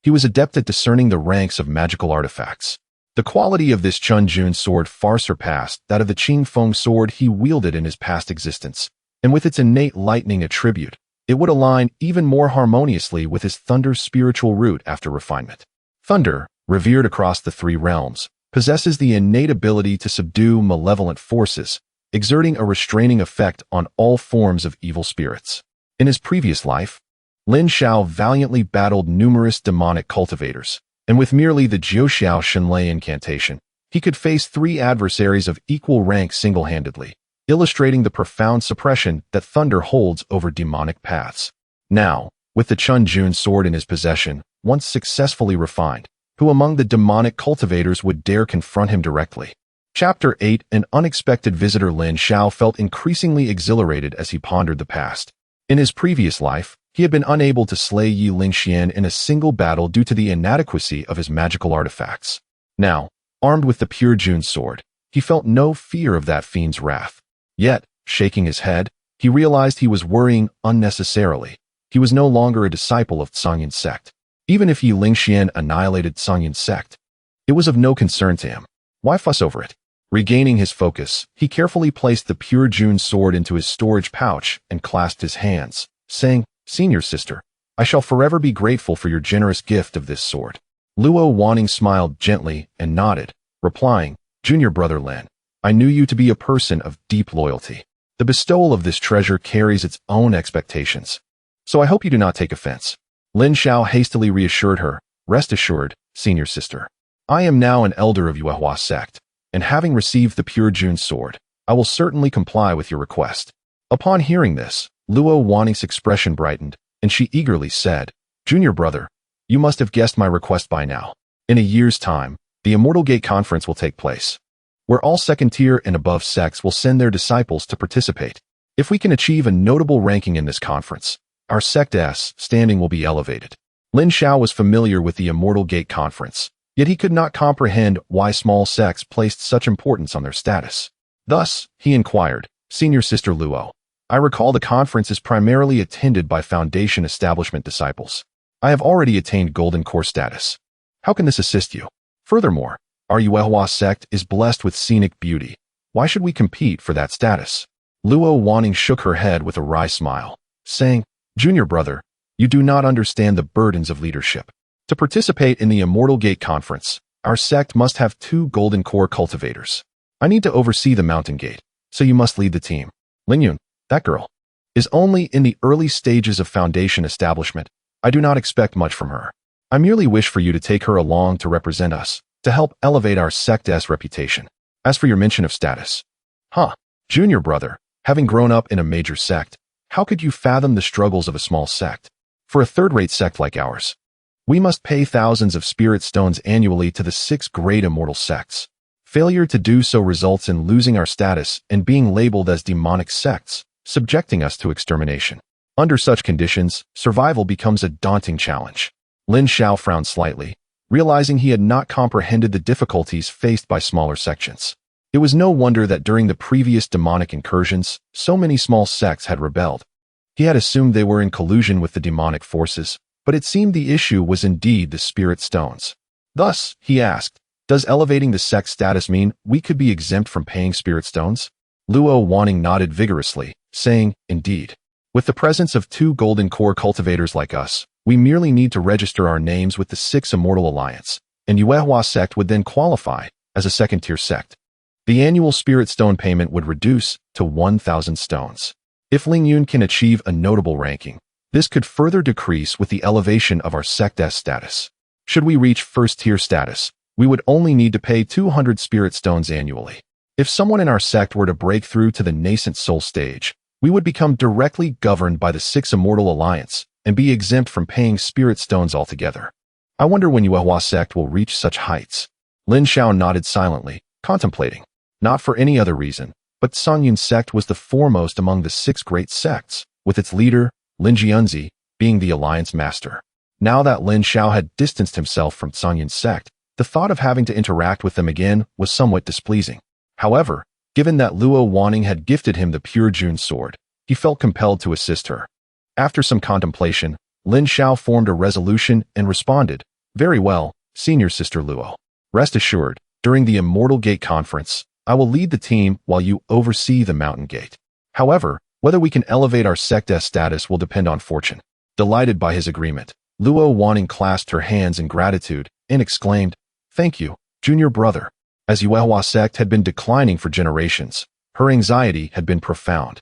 [SPEAKER 1] he was adept at discerning the ranks of magical artifacts. The quality of this Chunjun sword far surpassed that of the Qingfeng sword he wielded in his past existence, and with its innate lightning attribute, it would align even more harmoniously with his thunder spiritual root after refinement. Thunder, revered across the 3 realms, possesses the innate ability to subdue malevolent forces, exerting a restraining effect on all forms of evil spirits. In his previous life, Lin Xiao valiantly battled numerous demonic cultivators, and with merely the Jiuxiao Shenlei incantation, he could face 3 adversaries of equal rank single-handedly, illustrating the profound suppression that thunder holds over demonic paths. Now, with the Chunjun sword in his possession, once successfully refined, who among the demonic cultivators would dare confront him directly? Chapter 8. An unexpected visitor. Lin Xiao felt increasingly exhilarated as he pondered the past. In his previous life, he had been unable to slay Yi Lingxian in a single battle due to the inadequacy of his magical artifacts. Now, armed with the pure June sword, he felt no fear of that fiend's wrath. Yet, shaking his head, he realized he was worrying unnecessarily. He was no longer a disciple of Songyun's sect. Even if Yi Lingxian annihilated Songyun's sect, it was of no concern to him. Why fuss over it? Regaining his focus, he carefully placed the pure June sword into his storage pouch and clasped his hands, saying, "Senior sister, I shall forever be grateful for your generous gift of this sword." Luo Wanning smiled gently and nodded, replying, "Junior brother Lin, I knew you to be a person of deep loyalty. The bestowal of this treasure carries its own expectations, so I hope you do not take offense." Lin Xiao hastily reassured her, "Rest assured, senior sister. I am now an elder of Yuehua sect, and having received the pure June sword, I will certainly comply with your request." Upon hearing this, Luo Wanning's expression brightened, and she eagerly said, "Junior brother, you must have guessed my request by now. In a year's time, the Immortal Gate Conference will take place, where all second-tier and above sects will send their disciples to participate. If we can achieve a notable ranking in this conference, our sect's standing will be elevated." Lin Xiao was familiar with the Immortal Gate Conference, yet he could not comprehend why small sects placed such importance on their status. Thus, he inquired, "Senior Sister Luo, I recall the conference is primarily attended by Foundation Establishment disciples. I have already attained Golden Core status. How can this assist you? Furthermore, our Yuehua sect is blessed with scenic beauty. Why should we compete for that status?" Luo Wanning shook her head with a wry smile, saying, "Junior brother, you do not understand the burdens of leadership. To participate in the Immortal Gate Conference, our sect must have 2 Golden Core cultivators. I need to oversee the Mountain Gate, so you must lead the team. Lingyun, that girl, is only in the early stages of Foundation establishment. I do not expect much from her. I merely wish for you to take her along to represent us, to help elevate our sect's reputation. As for your mention of status, junior brother, having grown up in a major sect, how could you fathom the struggles of a small sect? For a third-rate sect like ours, we must pay thousands of spirit stones annually to the 6 great immortal sects. Failure to do so results in losing our status and being labeled as demonic sects, subjecting us to extermination. Under such conditions, survival becomes a daunting challenge." Lin Xiao frowned slightly, realizing he had not comprehended the difficulties faced by smaller sections. It was no wonder that during the previous demonic incursions, so many small sects had rebelled. He had assumed they were in collusion with the demonic forces, but it seemed the issue was indeed the spirit stones. Thus, he asked, "Does elevating the sect status mean we could be exempt from paying spirit stones?" Luo Wanning nodded vigorously, saying, "Indeed. With the presence of 2 Golden Core cultivators like us, we merely need to register our names with the 6 Immortal Alliance, and Yuehua sect would then qualify as a second-tier sect. The annual spirit stone payment would reduce to 1,000 stones. If Lingyun can achieve a notable ranking, this could further decrease with the elevation of our sect's status. Should we reach first-tier status, we would only need to pay 200 spirit stones annually. If someone in our sect were to break through to the nascent soul stage, we would become directly governed by the 6 Immortal Alliance and be exempt from paying spirit stones altogether. I wonder when Yuehua sect will reach such heights." Lin Xiao nodded silently, contemplating. Not for any other reason, but Songyun's sect was the foremost among the 6 great sects, with its leader, Lin Jianzi, being the alliance master. Now that Lin Xiao had distanced himself from Songyun's sect, the thought of having to interact with them again was somewhat displeasing. However, given that Luo Wanning had gifted him the pure June sword, he felt compelled to assist her. After some contemplation, Lin Xiao formed a resolution and responded, "Very well, senior sister Luo. Rest assured, during the Immortal Gate Conference, I will lead the team while you oversee the Mountain Gate. However, whether we can elevate our sect's status will depend on fortune." Delighted by his agreement, Luo Wanning clasped her hands in gratitude and exclaimed, "Thank you, junior brother." As Yuehua sect had been declining for generations, her anxiety had been profound.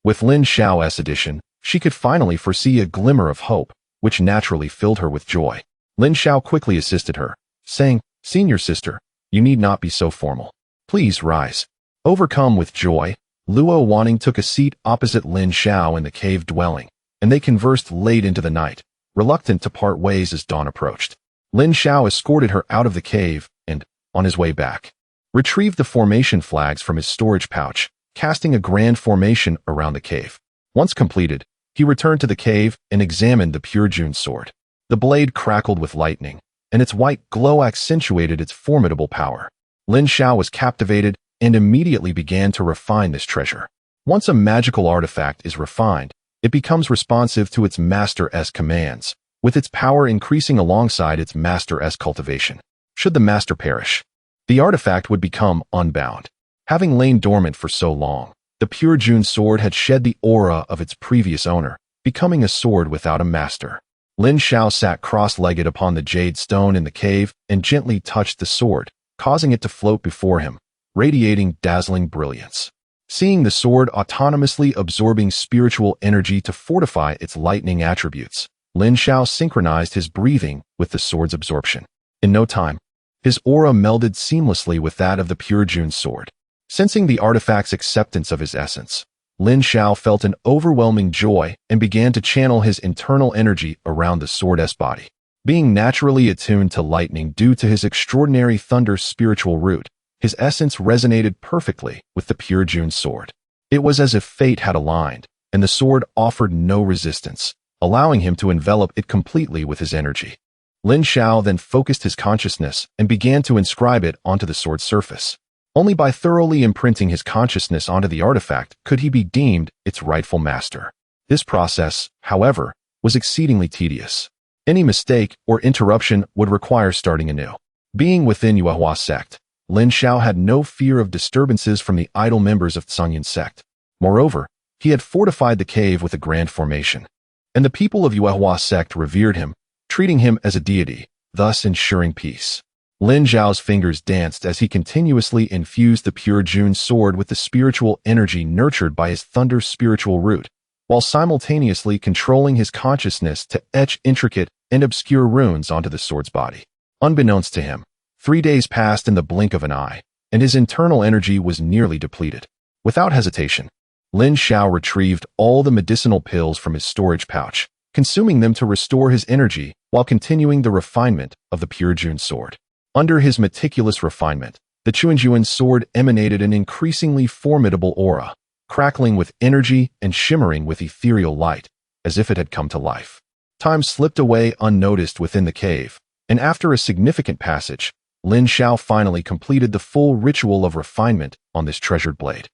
[SPEAKER 1] With Lin Xiao's addition, she could finally foresee a glimmer of hope, which naturally filled her with joy. Lin Xiao quickly assisted her, saying, "Senior sister, you need not be so formal. Please rise." Overcome with joy, Luo Wanning took a seat opposite Lin Xiao in the cave dwelling, and they conversed late into the night, reluctant to part ways as dawn approached. Lin Xiao escorted her out of the cave and, on his way back, retrieved the formation flags from his storage pouch, casting a grand formation around the cave. Once completed, he returned to the cave and examined the pure June sword. The blade crackled with lightning, and its white glow accentuated its formidable power. Lin Xiao was captivated and immediately began to refine this treasure. Once a magical artifact is refined, it becomes responsive to its master's commands, with its power increasing alongside its master's cultivation. Should the master perish, the artifact would become unbound. Having lain dormant for so long, the pure June sword had shed the aura of its previous owner, becoming a sword without a master. Lin Xiao sat cross-legged upon the jade stone in the cave and gently touched the sword, causing it to float before him, radiating dazzling brilliance. Seeing the sword autonomously absorbing spiritual energy to fortify its lightning attributes, Lin Xiao synchronized his breathing with the sword's absorption. In no time, his aura melded seamlessly with that of the pure June sword. Sensing the artifact's acceptance of his essence, Lin Xiao felt an overwhelming joy and began to channel his internal energy around the sword's body. Being naturally attuned to lightning due to his extraordinary thunder spiritual root, his essence resonated perfectly with the pure June sword. It was as if fate had aligned, and the sword offered no resistance, allowing him to envelop it completely with his energy. Lin Xiao then focused his consciousness and began to inscribe it onto the sword's surface. Only by thoroughly imprinting his consciousness onto the artifact could he be deemed its rightful master. This process, however, was exceedingly tedious. Any mistake or interruption would require starting anew. Being within Yuehua sect, Lin Xiao had no fear of disturbances from the idle members of Tsungyun sect. Moreover, he had fortified the cave with a grand formation, and the people of Yuehua sect revered him, treating him as a deity, thus ensuring peace. Lin Xiao's fingers danced as he continuously infused the pure June sword with the spiritual energy nurtured by his thunder spiritual root, while simultaneously controlling his consciousness to etch intricate and obscure runes onto the sword's body. Unbeknownst to him, 3 days passed in the blink of an eye, and his internal energy was nearly depleted. Without hesitation, Lin Xiao retrieved all the medicinal pills from his storage pouch, consuming them to restore his energy while continuing the refinement of the pure June sword. Under his meticulous refinement, the Chuanjuan sword emanated an increasingly formidable aura, crackling with energy and shimmering with ethereal light, as if it had come to life. Time slipped away unnoticed within the cave, and after a significant passage, Lin Xiao finally completed the full ritual of refinement on this treasured blade.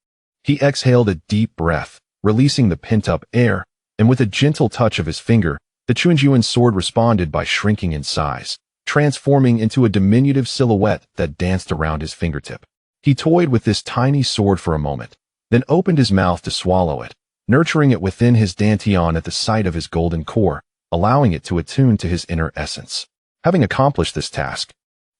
[SPEAKER 1] He exhaled a deep breath, releasing the pent-up air, and with a gentle touch of his finger, the Chuanjuan sword responded by shrinking in size, transforming into a diminutive silhouette that danced around his fingertip. He toyed with this tiny sword for a moment, then opened his mouth to swallow it, nurturing it within his dantian at the sight of his golden core, allowing it to attune to his inner essence. Having accomplished this task,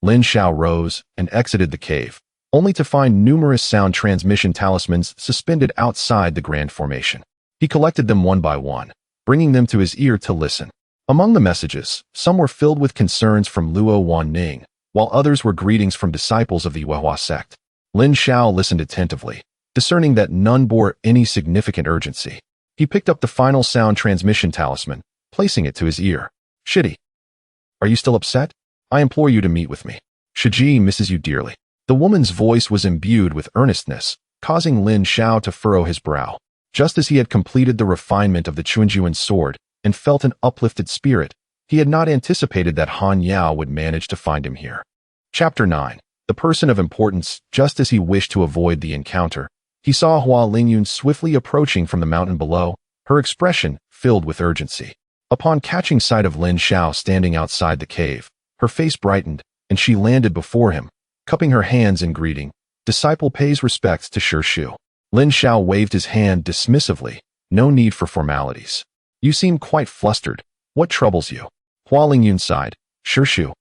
[SPEAKER 1] Lin Xiao rose and exited the cave, only to find numerous sound transmission talismans suspended outside the grand formation. He collected them one by one, bringing them to his ear to listen. Among the messages, some were filled with concerns from Luo Wanning, while others were greetings from disciples of the Yuehua sect. Lin Xiao listened attentively, discerning that none bore any significant urgency. He picked up the final sound transmission talisman, placing it to his ear. "Shitty. Are you still upset? I implore you to meet with me. Shiji misses you dearly." The woman's voice was imbued with earnestness, causing Lin Xiao to furrow his brow. Just as he had completed the refinement of the Chuanjuan sword and felt an uplifted spirit, he had not anticipated that Han Yao would manage to find him here. Chapter 9. The person of importance. Just as he wished to avoid the encounter, he saw Hua Lingyun swiftly approaching from the mountain below, her expression filled with urgency. Upon catching sight of Lin Xiao standing outside the cave, her face brightened, and she landed before him, cupping her hands in greeting. "Disciple pays respects to Shi Shu." Lin Xiao waved his hand dismissively. "No need for formalities. You seem quite flustered. What troubles you?" Hua Lingyun sighed. "Shi Shu,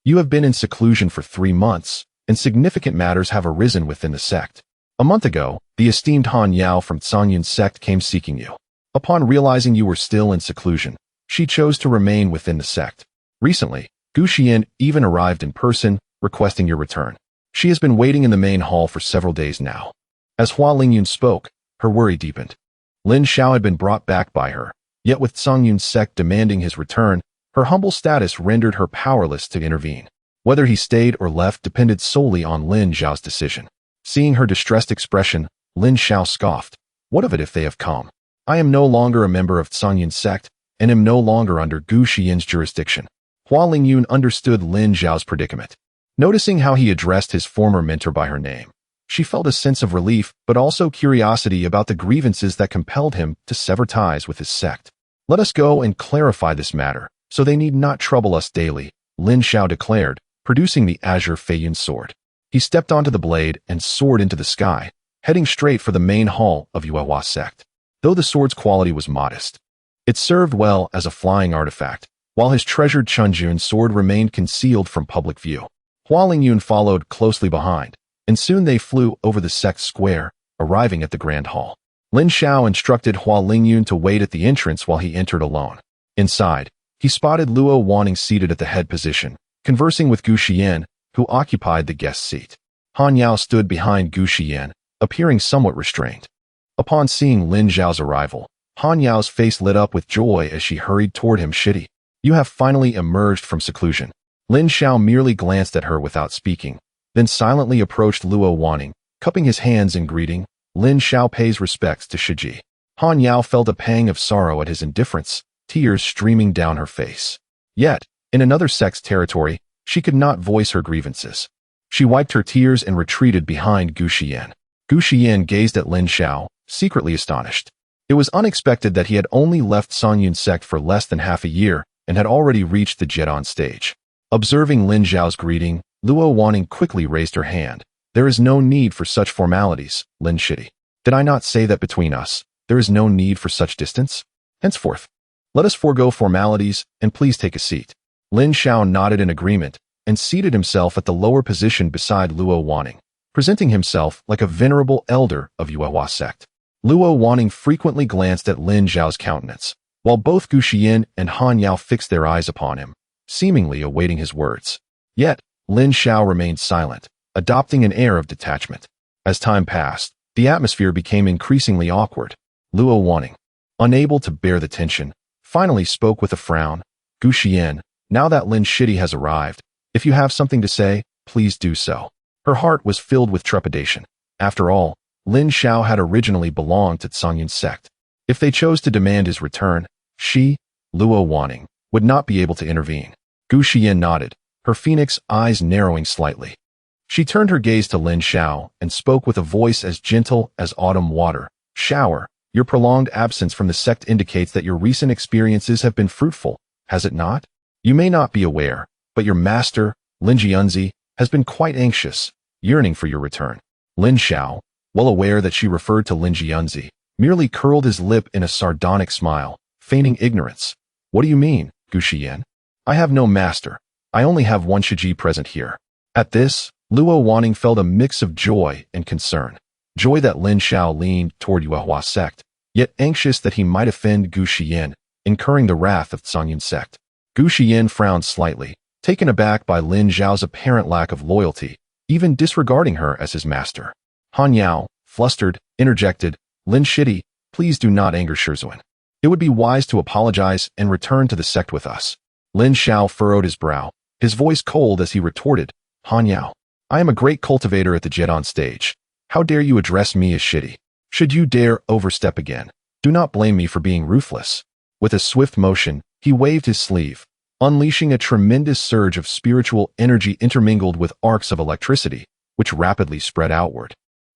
[SPEAKER 1] you have been in seclusion for 3 months, and significant matters have arisen within the sect. A month ago, the esteemed Han Yao from Tsungyun sect came seeking you. Upon realizing you were still in seclusion, she chose to remain within the sect. Recently, Gu Xian even arrived in person, requesting your return. She has been waiting in the main hall for several days now." As Hua Lingyun spoke, her worry deepened. Lin Xiao had been brought back by her, yet with Tsungyun sect demanding his return, her humble status rendered her powerless to intervene. Whether he stayed or left depended solely on Lin Zhao's decision. Seeing her distressed expression, Lin Zhao scoffed. What of it if they have come? I am no longer a member of Cangyun's sect, and am no longer under Gu Xian's jurisdiction. Hua Lingyun understood Lin Zhao's predicament. Noticing how he addressed his former mentor by her name, she felt a sense of relief but also curiosity about the grievances that compelled him to sever ties with his sect. Let us go and clarify this matter, so they need not trouble us daily, Lin Zhao declared, producing the azure Feiyun sword. He stepped onto the blade and soared into the sky, heading straight for the main hall of Yuehua sect. Though the sword's quality was modest, it served well as a flying artifact, while his treasured Chunjun sword remained concealed from public view. Hua Lingyun followed closely behind, and soon they flew over the sect square, arriving at the grand hall. Lin Zhao instructed Hua Lingyun to wait at the entrance while he entered alone. Inside, he spotted Luo Wanning seated at the head position, conversing with Gu Xian, who occupied the guest seat. Han Yao stood behind Gu Xian, appearing somewhat restrained. Upon seeing Lin Zhao's arrival, Han Yao's face lit up with joy as she hurried toward him. Shitty, you have finally emerged from seclusion. Lin Zhao merely glanced at her without speaking, then silently approached Luo Wanning, cupping his hands in greeting. Lin Zhao pays respects to Shiji. Han Yao felt a pang of sorrow at his indifference, tears streaming down her face. Yet, in another sect's territory, she could not voice her grievances. She wiped her tears and retreated behind Gu Xian. Gu Xian gazed at Lin Zhao, secretly astonished. It was unexpected that he had only left Cangyun's sect for less than half a year and had already reached the Jedon stage. Observing Lin Zhao's greeting, Luo Wanning quickly raised her hand. There is no need for such formalities, Lin Shitty. Did I not say that between us, there is no need for such distance? Henceforth, let us forego formalities and please take a seat. Lin Zhao nodded in agreement and seated himself at the lower position beside Luo Wanning, presenting himself like a venerable elder of Yuehua sect. Luo Wanning frequently glanced at Lin Zhao's countenance, while both Gu Xian and Han Yao fixed their eyes upon him, seemingly awaiting his words. Yet, Lin Zhao remained silent, adopting an air of detachment. As time passed, the atmosphere became increasingly awkward. Luo Wanning, unable to bear the tension, finally spoke with a frown. Gu Xian, now that Lin Shitty has arrived, if you have something to say, please do so. Her heart was filled with trepidation. After all, Lin Zhao had originally belonged to Cangyun's sect. If they chose to demand his return, she, Luo Wanning, would not be able to intervene. Gu Xian nodded, her phoenix eyes narrowing slightly. She turned her gaze to Lin Zhao and spoke with a voice as gentle as autumn water. Shower, your prolonged absence from the sect indicates that your recent experiences have been fruitful, has it not? You may not be aware, but your master, Lin Jianzi, has been quite anxious, yearning for your return. Lin Zhao, well aware that she referred to Lin Jianzi, merely curled his lip in a sardonic smile, feigning ignorance. What do you mean, Gu Xian? I have no master. I only have one Shiji present here. At this, Luo Wanning felt a mix of joy and concern. Joy that Lin Zhao leaned toward Yuehua sect, yet anxious that he might offend Gu Xian, incurring the wrath of Cangyun's sect. Gu Xian frowned slightly, taken aback by Lin Zhao's apparent lack of loyalty, even disregarding her as his master. Han Yao, flustered, interjected, Lin Shitty, please do not anger Shizuan. It would be wise to apologize and return to the sect with us. Lin Zhao furrowed his brow, his voice cold as he retorted, Han Yao, I am a great cultivator at the Jedon stage. How dare you address me as Shitty? Should you dare overstep again, do not blame me for being ruthless. With a swift motion, he waved his sleeve, unleashing a tremendous surge of spiritual energy intermingled with arcs of electricity, which rapidly spread outward,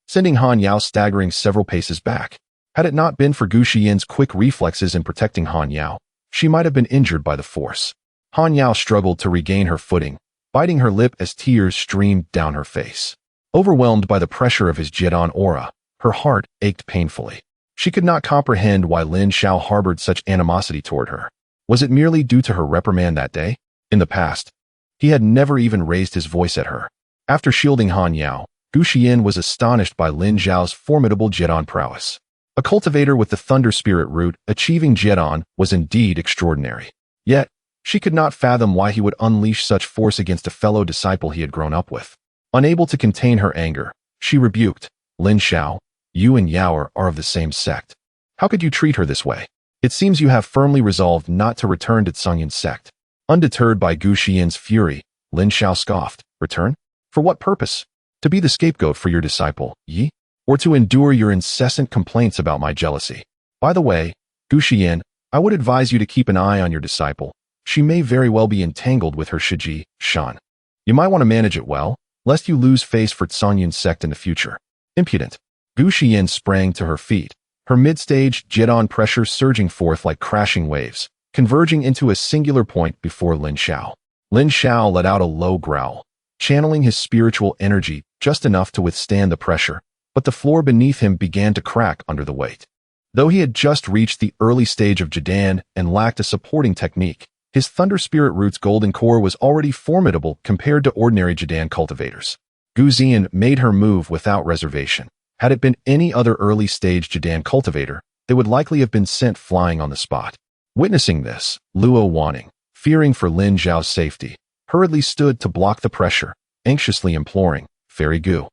[SPEAKER 1] sending Han Yao staggering several paces back. Had it not been for Gu Xian's quick reflexes in protecting Han Yao, she might have been injured by the force. Han Yao struggled to regain her footing, biting her lip as tears streamed down her face. Overwhelmed by the pressure of his Jedon aura, her heart ached painfully. She could not comprehend why Lin Zhao harbored such animosity toward her. Was it merely due to her reprimand that day? In the past, he had never even raised his voice at her. After shielding Han Yao, Gu Xian was astonished by Lin Zhao's formidable Jedon prowess. A cultivator with the Thunder Spirit root achieving Jedon was indeed extraordinary. Yet, she could not fathom why he would unleash such force against a fellow disciple he had grown up with. Unable to contain her anger, she rebuked, Lin Zhao, you and Yao are of the same sect. How could you treat her this way? It seems you have firmly resolved not to return to Cangyun's sect. Undeterred by Gu Xian's fury, Lin Xiao scoffed. Return? For what purpose? To be the scapegoat for your disciple, Yi? Or to endure your incessant complaints about my jealousy? By the way, Gu Xian, I would advise you to keep an eye on your disciple. She may very well be entangled with her Shiji, Shan. You might want to manage it well, lest you lose face for Zhongyun's sect in the future. Impudent. Gu Xian sprang to her feet, her mid-stage Jidon pressure surging forth like crashing waves, converging into a singular point before Lin Xiao. Lin Xiao let out a low growl, channeling his spiritual energy just enough to withstand the pressure, but the floor beneath him began to crack under the weight. Though he had just reached the early stage of Jidan and lacked a supporting technique, his Thunder Spirit Root's golden core was already formidable compared to ordinary Jidan cultivators. Gu Xian made her move without reservation. Had it been any other early-stage Jidan cultivator, they would likely have been sent flying on the spot. Witnessing this, Luo Wanning, fearing for Lin Xiao's safety, hurriedly stood to block the pressure, anxiously imploring, Fairy Gu.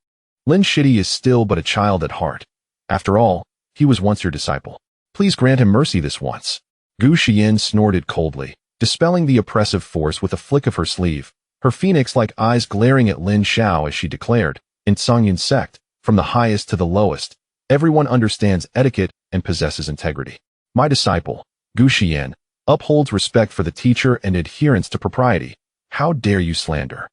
[SPEAKER 1] Lin Shidi is still but a child at heart. After all, he was once your disciple. Please grant him mercy this once. Gu Xian snorted coldly, dispelling the oppressive force with a flick of her sleeve, her phoenix-like eyes glaring at Lin Xiao as she declared, in Zhongyun's sect, from the highest to the lowest, everyone understands etiquette and possesses integrity. My disciple, Gu Xian, upholds respect for the teacher and adherence to propriety. How dare you slander?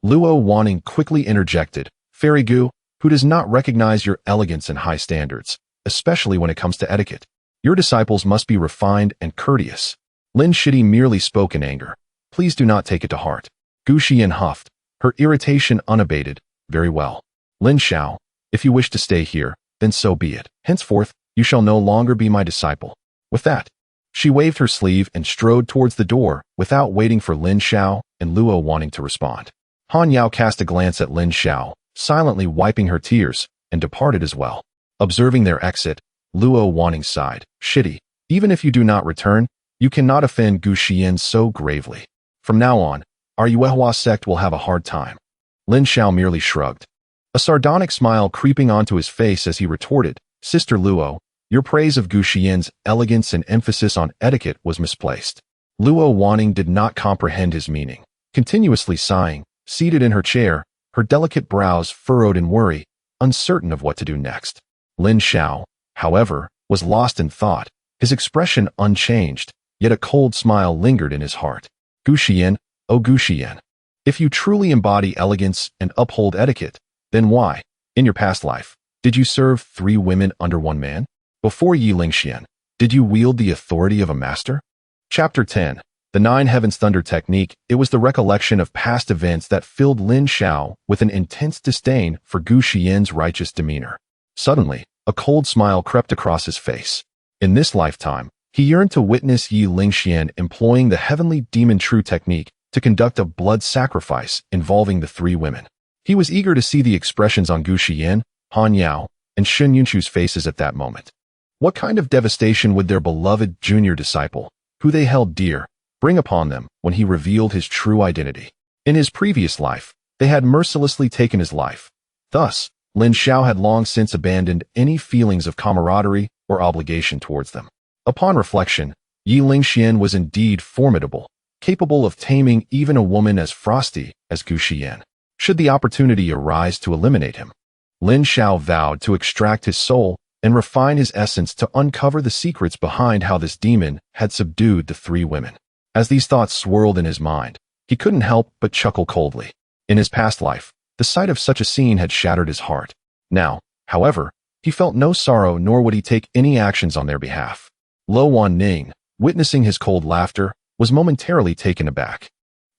[SPEAKER 1] Luo Wanning quickly interjected, Fairy Gu, who does not recognize your elegance and high standards, especially when it comes to etiquette. Your disciples must be refined and courteous. Lin Shidi merely spoke in anger. Please do not take it to heart. Gu Xian huffed, her irritation unabated. Very well. Lin Xiao, if you wish to stay here, then so be it. Henceforth, you shall no longer be my disciple. With that, she waved her sleeve and strode towards the door without waiting for Lin Xiao and Luo Wanning to respond. Han Yao cast a glance at Lin Xiao, silently wiping her tears, and departed as well. Observing their exit, Luo Wanning sighed. Shidi, even if you do not return, you cannot offend Gu Xian so gravely. From now on, our Yuehua sect will have a hard time. Lin Xiao merely shrugged, a sardonic smile creeping onto his face as he retorted, Sister Luo, your praise of Gu Xian's elegance and emphasis on etiquette was misplaced. Luo Wanning did not comprehend his meaning. Continuously sighing, seated in her chair, her delicate brows furrowed in worry, uncertain of what to do next. Lin Xiao, however, was lost in thought, his expression unchanged, yet a cold smile lingered in his heart. Gu Xian, oh Gu Xian, if you truly embody elegance and uphold etiquette, then why, in your past life, did you serve 3 women under one man? Before Yi Lingxian, did you wield the authority of a master? Chapter 10. The 9 Heavens Thunder Technique. It was the recollection of past events that filled Lin Xiao with an intense disdain for Gu Xian's righteous demeanor. Suddenly, a cold smile crept across his face. In this lifetime, he yearned to witness Yi Lingxian employing the heavenly demon true technique to conduct a blood sacrifice involving the 3 women. He was eager to see the expressions on Gu Xian, Han Yao, and Shun Yunchu's faces at that moment. What kind of devastation would their beloved junior disciple, who they held dear, bring upon them when he revealed his true identity? In his previous life, they had mercilessly taken his life. Thus, Lin Xiao had long since abandoned any feelings of camaraderie or obligation towards them. Upon reflection, Yi Lingxian was indeed formidable, capable of taming even a woman as frosty as Gu Xian, should the opportunity arise to eliminate him. Lin Xiao vowed to extract his soul and refine his essence to uncover the secrets behind how this demon had subdued the 3 women. As these thoughts swirled in his mind, he couldn't help but chuckle coldly. In his past life, the sight of such a scene had shattered his heart. Now, however, he felt no sorrow nor would he take any actions on their behalf. Lo Wan Ning, witnessing his cold laughter, was momentarily taken aback.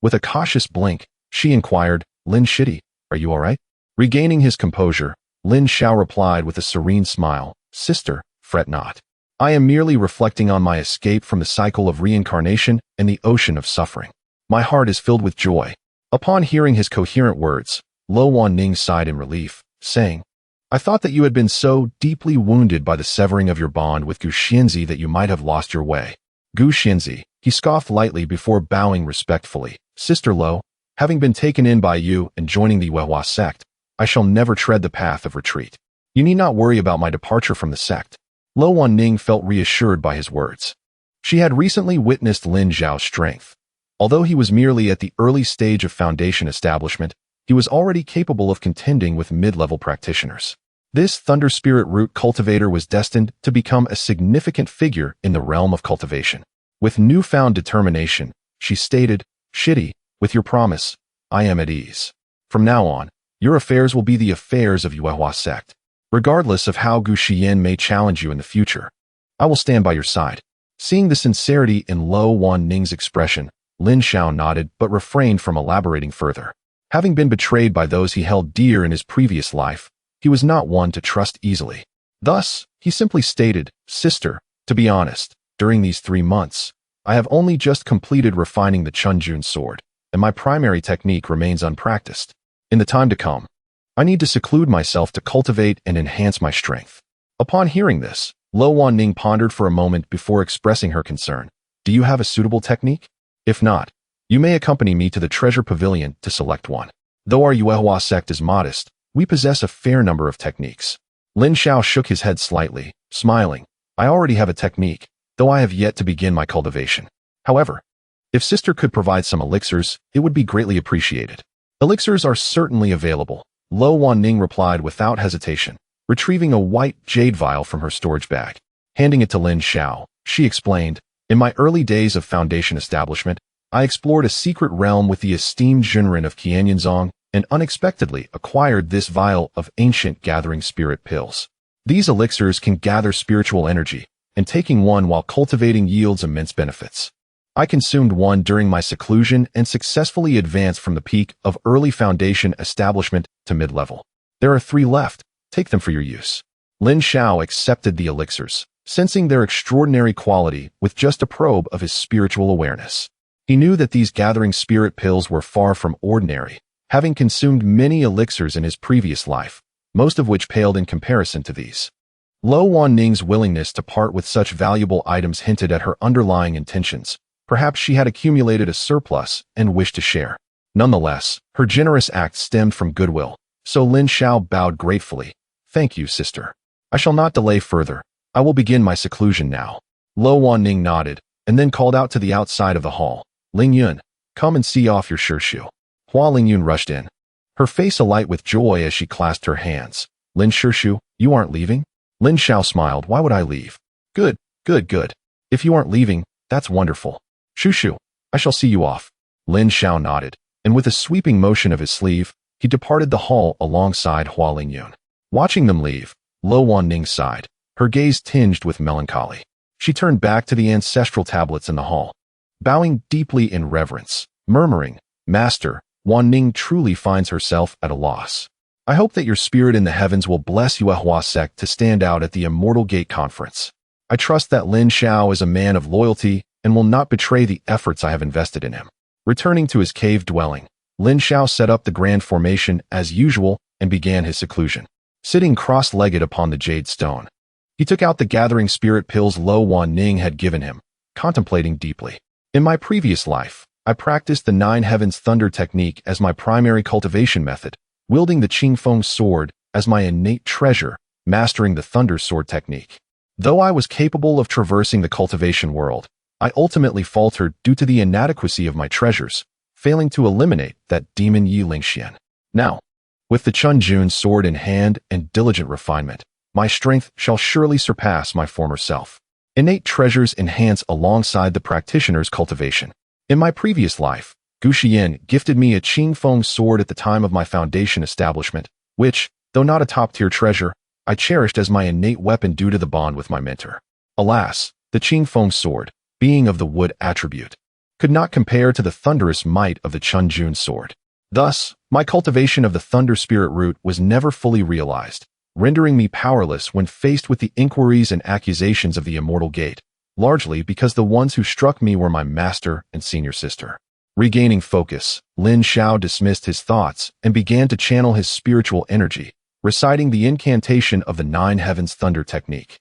[SPEAKER 1] With a cautious blink, she inquired, Lin Shidi, are you all right? Regaining his composure, Lin Xiao replied with a serene smile, Sister, fret not. I am merely reflecting on my escape from the cycle of reincarnation and the ocean of suffering. My heart is filled with joy. Upon hearing his coherent words, Lo Wan Ning sighed in relief, saying, I thought that you had been so deeply wounded by the severing of your bond with Gu Xianzi that you might have lost your way. Gu Xianzi, he scoffed lightly before bowing respectfully. Sister Lo, having been taken in by you and joining the Yuehua sect, I shall never tread the path of retreat. You need not worry about my departure from the sect. Lo Wan Ning felt reassured by his words. She had recently witnessed Lin Zhao's strength. Although he was merely at the early stage of foundation establishment, he was already capable of contending with mid-level practitioners. This Thunder Spirit Root cultivator was destined to become a significant figure in the realm of cultivation. With newfound determination, she stated, "Shitty, with your promise, I am at ease. From now on, your affairs will be the affairs of Yuehua sect. Regardless of how Gu Xian may challenge you in the future, I will stand by your side." Seeing the sincerity in Lo Wan Ning's expression, Lin Xiao nodded but refrained from elaborating further. Having been betrayed by those he held dear in his previous life, he was not one to trust easily. Thus, he simply stated, "Sister, to be honest, during these 3 months, I have only just completed refining the Chunjun sword, and my primary technique remains unpracticed. In the time to come, I need to seclude myself to cultivate and enhance my strength." Upon hearing this, Lo Wan Ning pondered for a moment before expressing her concern. "Do you have a suitable technique? If not, you may accompany me to the treasure pavilion to select one. Though our Yuehua sect is modest, we possess a fair number of techniques." Lin Xiao shook his head slightly, smiling. "I already have a technique, though I have yet to begin my cultivation. However, if sister could provide some elixirs, it would be greatly appreciated." "Elixirs are certainly available," Lo Wan Ning replied without hesitation, retrieving a white jade vial from her storage bag. Handing it to Lin Xiao, she explained, "In my early days of foundation establishment, I explored a secret realm with the esteemed Junren of Qianyanzong and unexpectedly acquired this vial of ancient gathering spirit pills. These elixirs can gather spiritual energy, and taking one while cultivating yields immense benefits. I consumed one during my seclusion and successfully advanced from the peak of early foundation establishment to mid-level. There are 3 left. Take them for your use." Lin Xiao accepted the elixirs, sensing their extraordinary quality with just a probe of his spiritual awareness. He knew that these gathering spirit pills were far from ordinary, having consumed many elixirs in his previous life, most of which paled in comparison to these. Lo Wan Ning's willingness to part with such valuable items hinted at her underlying intentions. Perhaps she had accumulated a surplus and wished to share. Nonetheless, her generous act stemmed from goodwill, so Lin Xiao bowed gratefully. "Thank you, sister. I shall not delay further. I will begin my seclusion now." Lo Wan Ning nodded, and then called out to the outside of the hall, "Ling Yun, come and see off your shirshu." Hua Lingyun rushed in, her face alight with joy as she clasped her hands. "Lin Shirshu, you aren't leaving?" Lin Xiao smiled. "Why would I leave?" Good. If you aren't leaving, that's wonderful. Shushu, I shall see you off." Lin Xiao nodded, and with a sweeping motion of his sleeve, he departed the hall alongside Hua Lingyun. Watching them leave, Lo Wan Ning sighed, her gaze tinged with melancholy. She turned back to the ancestral tablets in the hall, bowing deeply in reverence, murmuring, "Master, Wan Ning truly finds herself at a loss. I hope that your spirit in the heavens will bless Yuehua sect to stand out at the Immortal Gate Conference. I trust that Lin Xiao is a man of loyalty and will not betray the efforts I have invested in him." Returning to his cave dwelling, Lin Xiao set up the grand formation as usual and began his seclusion. Sitting cross-legged upon the jade stone, he took out the gathering spirit pills Lo Wan Ning had given him, contemplating deeply. "In my previous life, I practiced the 9 Heavens Thunder technique as my primary cultivation method, wielding the Qingfeng sword as my innate treasure, mastering the Thunder Sword technique. Though I was capable of traversing the cultivation world, I ultimately faltered due to the inadequacy of my treasures, failing to eliminate that demon Yi Lingxian. Now, with the Chunjun sword in hand and diligent refinement, my strength shall surely surpass my former self. Innate treasures enhance alongside the practitioner's cultivation. In my previous life, Gu Xian gifted me a Qingfeng sword at the time of my foundation establishment, which, though not a top-tier treasure, I cherished as my innate weapon due to the bond with my mentor. Alas, the Qingfeng sword, being of the wood attribute, could not compare to the thunderous might of the Chunjun sword. Thus, my cultivation of the Thunder Spirit root was never fully realized, rendering me powerless when faced with the inquiries and accusations of the Immortal Gate, largely because the ones who struck me were my master and senior sister. Regaining focus, Lin Xiao dismissed his thoughts and began to channel his spiritual energy, reciting the incantation of the 9 Heavens Thunder technique,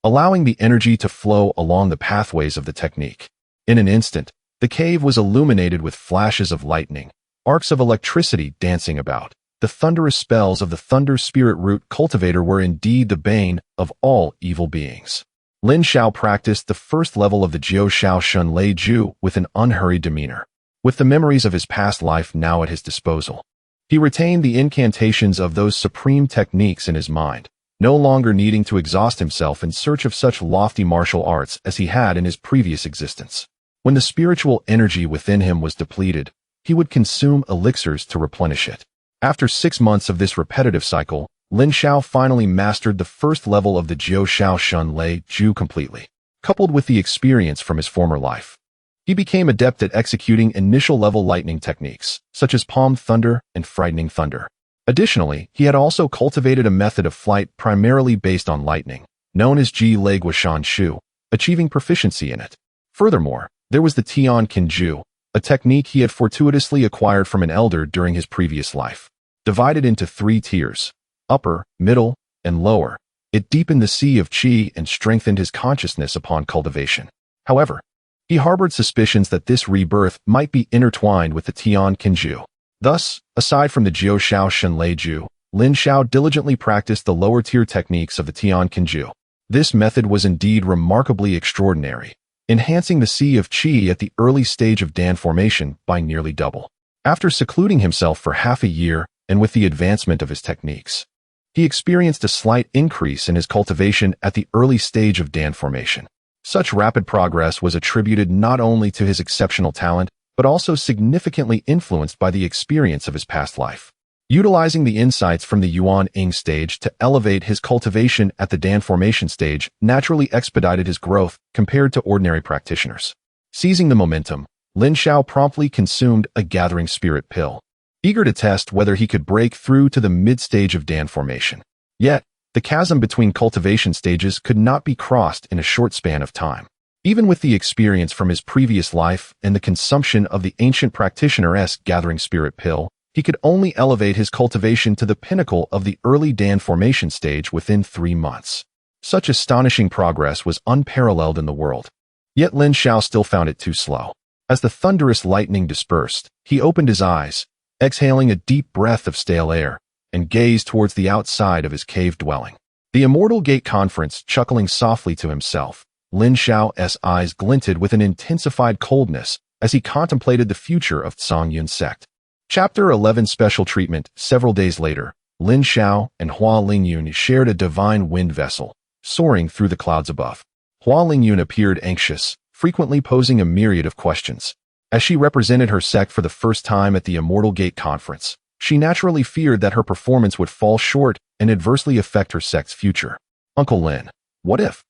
[SPEAKER 1] allowing the energy to flow along the pathways of the technique. In an instant, the cave was illuminated with flashes of lightning, arcs of electricity dancing about. The thunderous spells of the Thunder Spirit Root cultivator were indeed the bane of all evil beings. Lin Xiao practiced the first level of the Jiu Shao Shun Lei Ju with an unhurried demeanor, with the memories of his past life now at his disposal. He retained the incantations of those supreme techniques in his mind, no longer needing to exhaust himself in search of such lofty martial arts as he had in his previous existence. When the spiritual energy within him was depleted, he would consume elixirs to replenish it. After 6 months of this repetitive cycle, Lin Xiao finally mastered the first level of the Jiu Shao Shun Lei Ju completely. Coupled with the experience from his former life, he became adept at executing initial-level lightning techniques, such as Palm Thunder and Frightening Thunder. Additionally, he had also cultivated a method of flight primarily based on lightning, known as Ji Lei Guoshan Shu, achieving proficiency in it. Furthermore, there was the Tian Kinju, a technique he had fortuitously acquired from an elder during his previous life. Divided into 3 tiers, upper, middle, and lower, it deepened the sea of qi and strengthened his consciousness upon cultivation. However, he harbored suspicions that this rebirth might be intertwined with the Tian Kinju. Thus, aside from the Jiu Shao Shun Lei Ju, Lin Xiao diligently practiced the lower-tier techniques of the Tian Kinju. This method was indeed remarkably extraordinary, enhancing the sea of qi at the early stage of Dan formation by nearly double. After secluding himself for half a year, and with the advancement of his techniques, he experienced a slight increase in his cultivation at the early stage of Dan formation. Such rapid progress was attributed not only to his exceptional talent, but also significantly influenced by the experience of his past life. Utilizing the insights from the Yuan Ying stage to elevate his cultivation at the Dan formation stage naturally expedited his growth compared to ordinary practitioners. Seizing the momentum, Lin Xiao promptly consumed a gathering spirit pill, eager to test whether he could break through to the mid-stage of Dan formation. Yet, the chasm between cultivation stages could not be crossed in a short span of time. Even with the experience from his previous life and the consumption of the ancient practitioner-esque gathering spirit pill, he could only elevate his cultivation to the pinnacle of the early Dan formation stage within 3 months. Such astonishing progress was unparalleled in the world. Yet Lin Xiao still found it too slow. As the thunderous lightning dispersed, he opened his eyes, exhaling a deep breath of stale air, and gazed towards the outside of his cave dwelling. The Immortal Gate Conference, chuckling softly to himself, Lin Xiao's eyes glinted with an intensified coldness as he contemplated the future of Songyun sect. Chapter 11 Special Treatment. Several days later, Lin Xiao and Hua Lingyun shared a divine wind vessel, soaring through the clouds above. Hua Lingyun appeared anxious, frequently posing a myriad of questions. As she represented her sect for the first time at the Immortal Gate Conference, she naturally feared that her performance would fall short and adversely affect her sect's future. Uncle Lin, what if?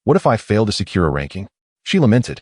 [SPEAKER 1] What if I fail to secure a ranking? She lamented.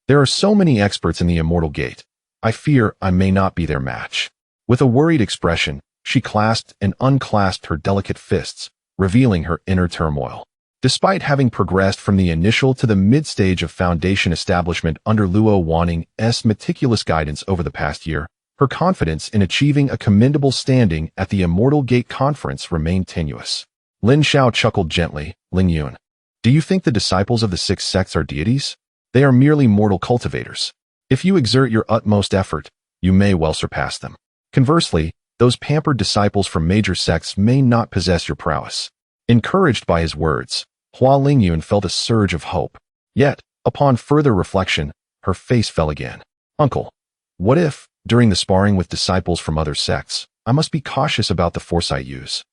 [SPEAKER 1] There are so many experts in the Immortal Gate. I fear I may not be their match. With a worried expression, she clasped and unclasped her delicate fists, revealing her inner turmoil. Despite having progressed from the initial to the mid-stage of foundation establishment under Luo Wanning's meticulous guidance over the past year, her confidence in achieving a commendable standing at the Immortal Gate Conference remained tenuous. Lin Xiao chuckled gently. Lingyun, do you think the disciples of the 6 sects are deities? They are merely mortal cultivators. If you exert your utmost effort, you may well surpass them. Conversely, those pampered disciples from major sects may not possess your prowess. Encouraged by his words, Hua Lingyun felt a surge of hope. Yet, upon further reflection, her face fell again. Uncle, what if, during the sparring with disciples from other sects, I must be cautious about the force I use?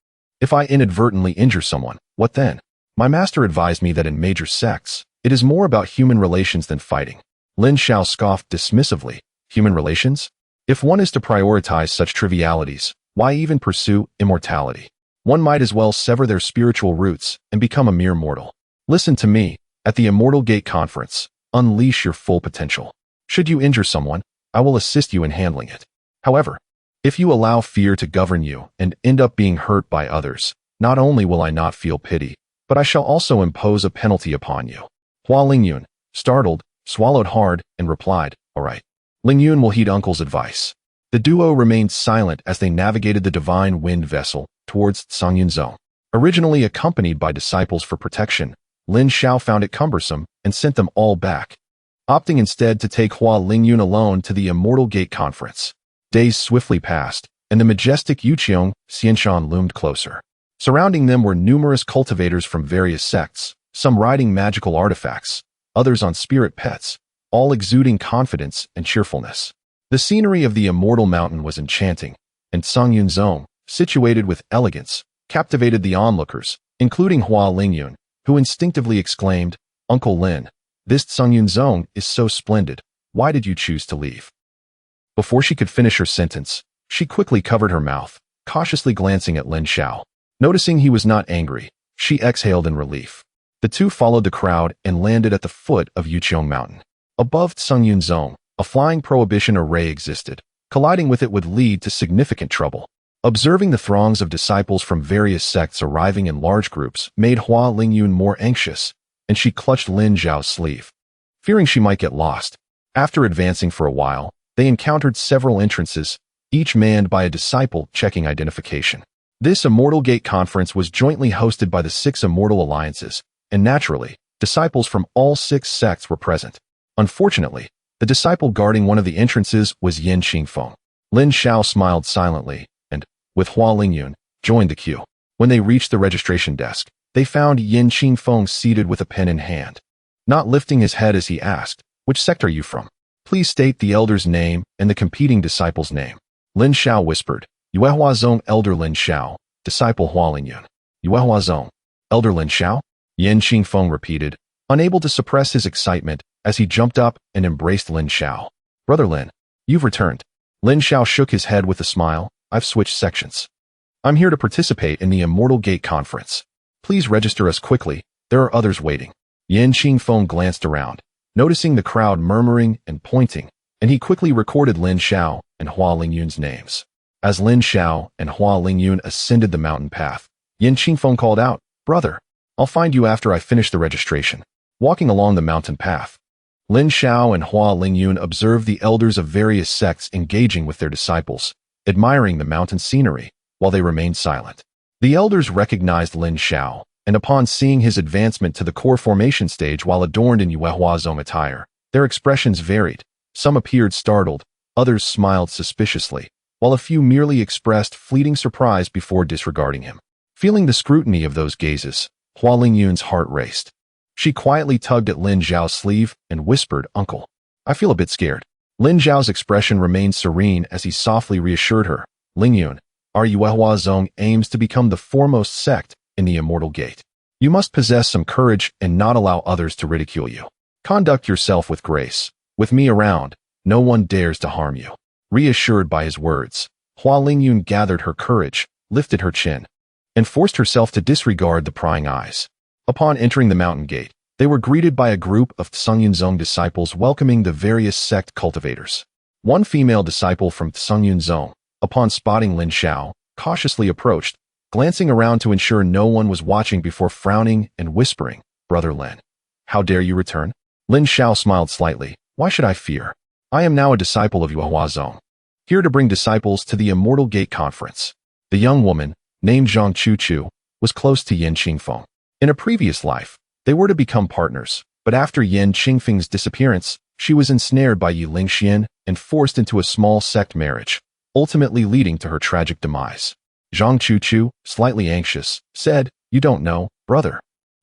[SPEAKER 1] If I inadvertently injure someone, what then? My master advised me that in major sects, it is more about human relations than fighting. Lin Xiao scoffed dismissively. Human relations? If one is to prioritize such trivialities, why even pursue immortality? One might as well sever their spiritual roots and become a mere mortal. Listen to me. At the Immortal Gate Conference, unleash your full potential. Should you injure someone, I will assist you in handling it. However, if you allow fear to govern you and end up being hurt by others, not only will I not feel pity, but I shall also impose a penalty upon you. Hua Lingyun, startled, swallowed hard, and replied, all right. Lingyun will heed Uncle's advice. The duo remained silent as they navigated the divine wind vessel towards Songyun Zone. Originally accompanied by disciples for protection, Lin Xiao found it cumbersome and sent them all back, opting instead to take Hua Lingyun alone to the Immortal Gate Conference. Days swiftly passed, and the majestic Yuqiong Xianshan loomed closer. Surrounding them were numerous cultivators from various sects, some riding magical artifacts, others on spirit pets, all exuding confidence and cheerfulness. The scenery of the immortal mountain was enchanting, and Sung Yunzong, situated with elegance, captivated the onlookers, including Hua Lingyun, who instinctively exclaimed, "Uncle Lin, this Sung Yunzong is so splendid. Why did you choose to leave?" Before she could finish her sentence, she quickly covered her mouth, cautiously glancing at Lin Xiao. Noticing he was not angry, she exhaled in relief. The two followed the crowd and landed at the foot of Yuqiong Mountain. Above Sung Yunzong, a flying prohibition array existed. Colliding with it would lead to significant trouble. Observing the throngs of disciples from various sects arriving in large groups made Hua Lingyun more anxious, and she clutched Lin Zhao's sleeve, fearing she might get lost. After advancing for a while, they encountered several entrances, each manned by a disciple checking identification. This Immortal Gate conference was jointly hosted by the 6 Immortal Alliances, and naturally, disciples from all 6 sects were present. Unfortunately, the disciple guarding one of the entrances was Yin Qingfeng. Lin Xiao smiled silently and, with Hua Lingyun, joined the queue. When they reached the registration desk, they found Yin Qingfeng seated with a pen in hand. Not lifting his head as he asked, "Which sect are you from? Please state the elder's name and the competing disciple's name." Lin Xiao whispered, "Yuehua Zong, Elder Lin Xiao, Disciple Hua Lingyun." "Yuehua Zong, Elder Lin Xiao?" Yin Qingfeng repeated, unable to suppress his excitement as he jumped up and embraced Lin Xiao. "Brother Lin, you've returned." Lin Xiao shook his head with a smile. "I've switched sections. I'm here to participate in the Immortal Gate Conference. Please register us quickly. There are others waiting." Yin Qingfeng glanced around, noticing the crowd murmuring and pointing, and he quickly recorded Lin Xiao and Hua Lingyun's names. As Lin Xiao and Hua Lingyun ascended the mountain path, Yin Qingfeng called out, "Brother, I'll find you after I finish the registration." Walking along the mountain path, Lin Xiao and Hua Lingyun observed the elders of various sects engaging with their disciples, admiring the mountain scenery, while they remained silent. The elders recognized Lin Xiao, and upon seeing his advancement to the core formation stage while adorned in Yuehua Zong attire, their expressions varied. Some appeared startled, others smiled suspiciously, while a few merely expressed fleeting surprise before disregarding him. Feeling the scrutiny of those gazes, Hua Lingyun's heart raced. She quietly tugged at Lin Zhao's sleeve and whispered, "Uncle, I feel a bit scared." Lin Zhao's expression remained serene as he softly reassured her, "Lingyun, our Yuehua Zong aims to become the foremost sect in the Immortal Gate. You must possess some courage and not allow others to ridicule you. Conduct yourself with grace. With me around, no one dares to harm you." Reassured by his words, Hua Lingyun gathered her courage, lifted her chin, and forced herself to disregard the prying eyes. Upon entering the mountain gate, they were greeted by a group of Sung Yunzong disciples welcoming the various sect cultivators. One female disciple from Sung Yunzong, upon spotting Lin Xiao, cautiously approached, glancing around to ensure no one was watching before frowning and whispering, "Brother Lin, how dare you return?" Lin Xiao smiled slightly. "Why should I fear? I am now a disciple of Yuehua Zong, here to bring disciples to the Immortal Gate Conference." The young woman, named Zhang Chuchu, was close to Yin Qingfeng. In a previous life, they were to become partners, but after Yin Qingfeng's disappearance, she was ensnared by Yi Lingxian and forced into a small sect marriage, ultimately leading to her tragic demise. Zhang Chuchu, slightly anxious, said, "You don't know, brother.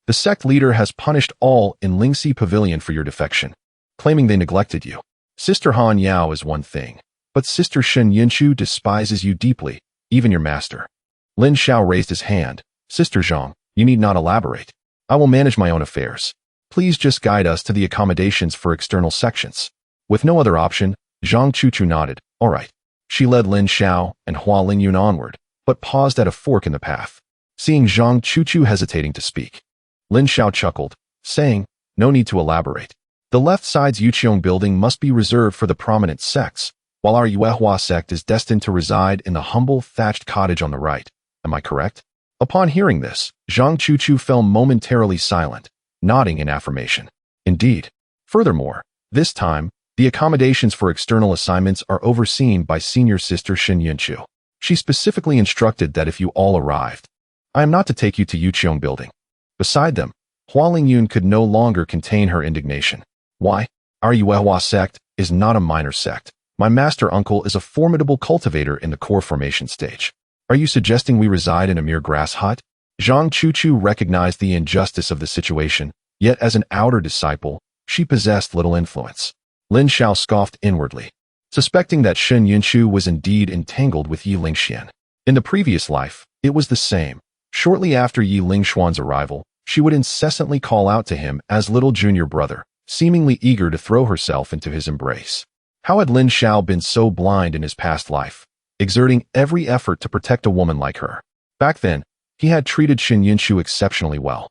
[SPEAKER 1] The sect leader has punished all in Lingxi Pavilion for your defection, claiming they neglected you. Sister Han Yao is one thing, but Sister Shen Yunchu despises you deeply, even your master." Lin Xiao raised his hand. "Sister Zhang, you need not elaborate. I will manage my own affairs. Please just guide us to the accommodations for external sections." With no other option, Zhang Chuchu nodded. "All right." She led Lin Xiao and Hua Lingyun onward, but paused at a fork in the path. Seeing Zhang Chuchu hesitating to speak, Lin Xiao chuckled, saying, "No need to elaborate. The left side's Yuqiong building must be reserved for the prominent sects, while our Yuehua sect is destined to reside in the humble thatched cottage on the right. Am I correct?" Upon hearing this, Zhang Chuchu fell momentarily silent, nodding in affirmation. "Indeed. Furthermore, this time, the accommodations for external assignments are overseen by senior sister Shen Yunchu. She specifically instructed that if you all arrived, I am not to take you to Yuqiong building." Beside them, Hua Lingyun could no longer contain her indignation. "Why? Our Yuehua sect is not a minor sect. My master uncle is a formidable cultivator in the core formation stage. Are you suggesting we reside in a mere grass hut?" Zhang Chuchu recognized the injustice of the situation, yet as an outer disciple, she possessed little influence. Lin Xiao scoffed inwardly. suspecting that Shen Yunchu was indeed entangled with Yi Lingxian. In the previous life, it was the same. Shortly after Yi Lingshuan's arrival, she would incessantly call out to him as little junior brother, seemingly eager to throw herself into his embrace. How had Lin Xiao been so blind in his past life, exerting every effort to protect a woman like her? Back then, he had treated Shen Yunchu exceptionally well,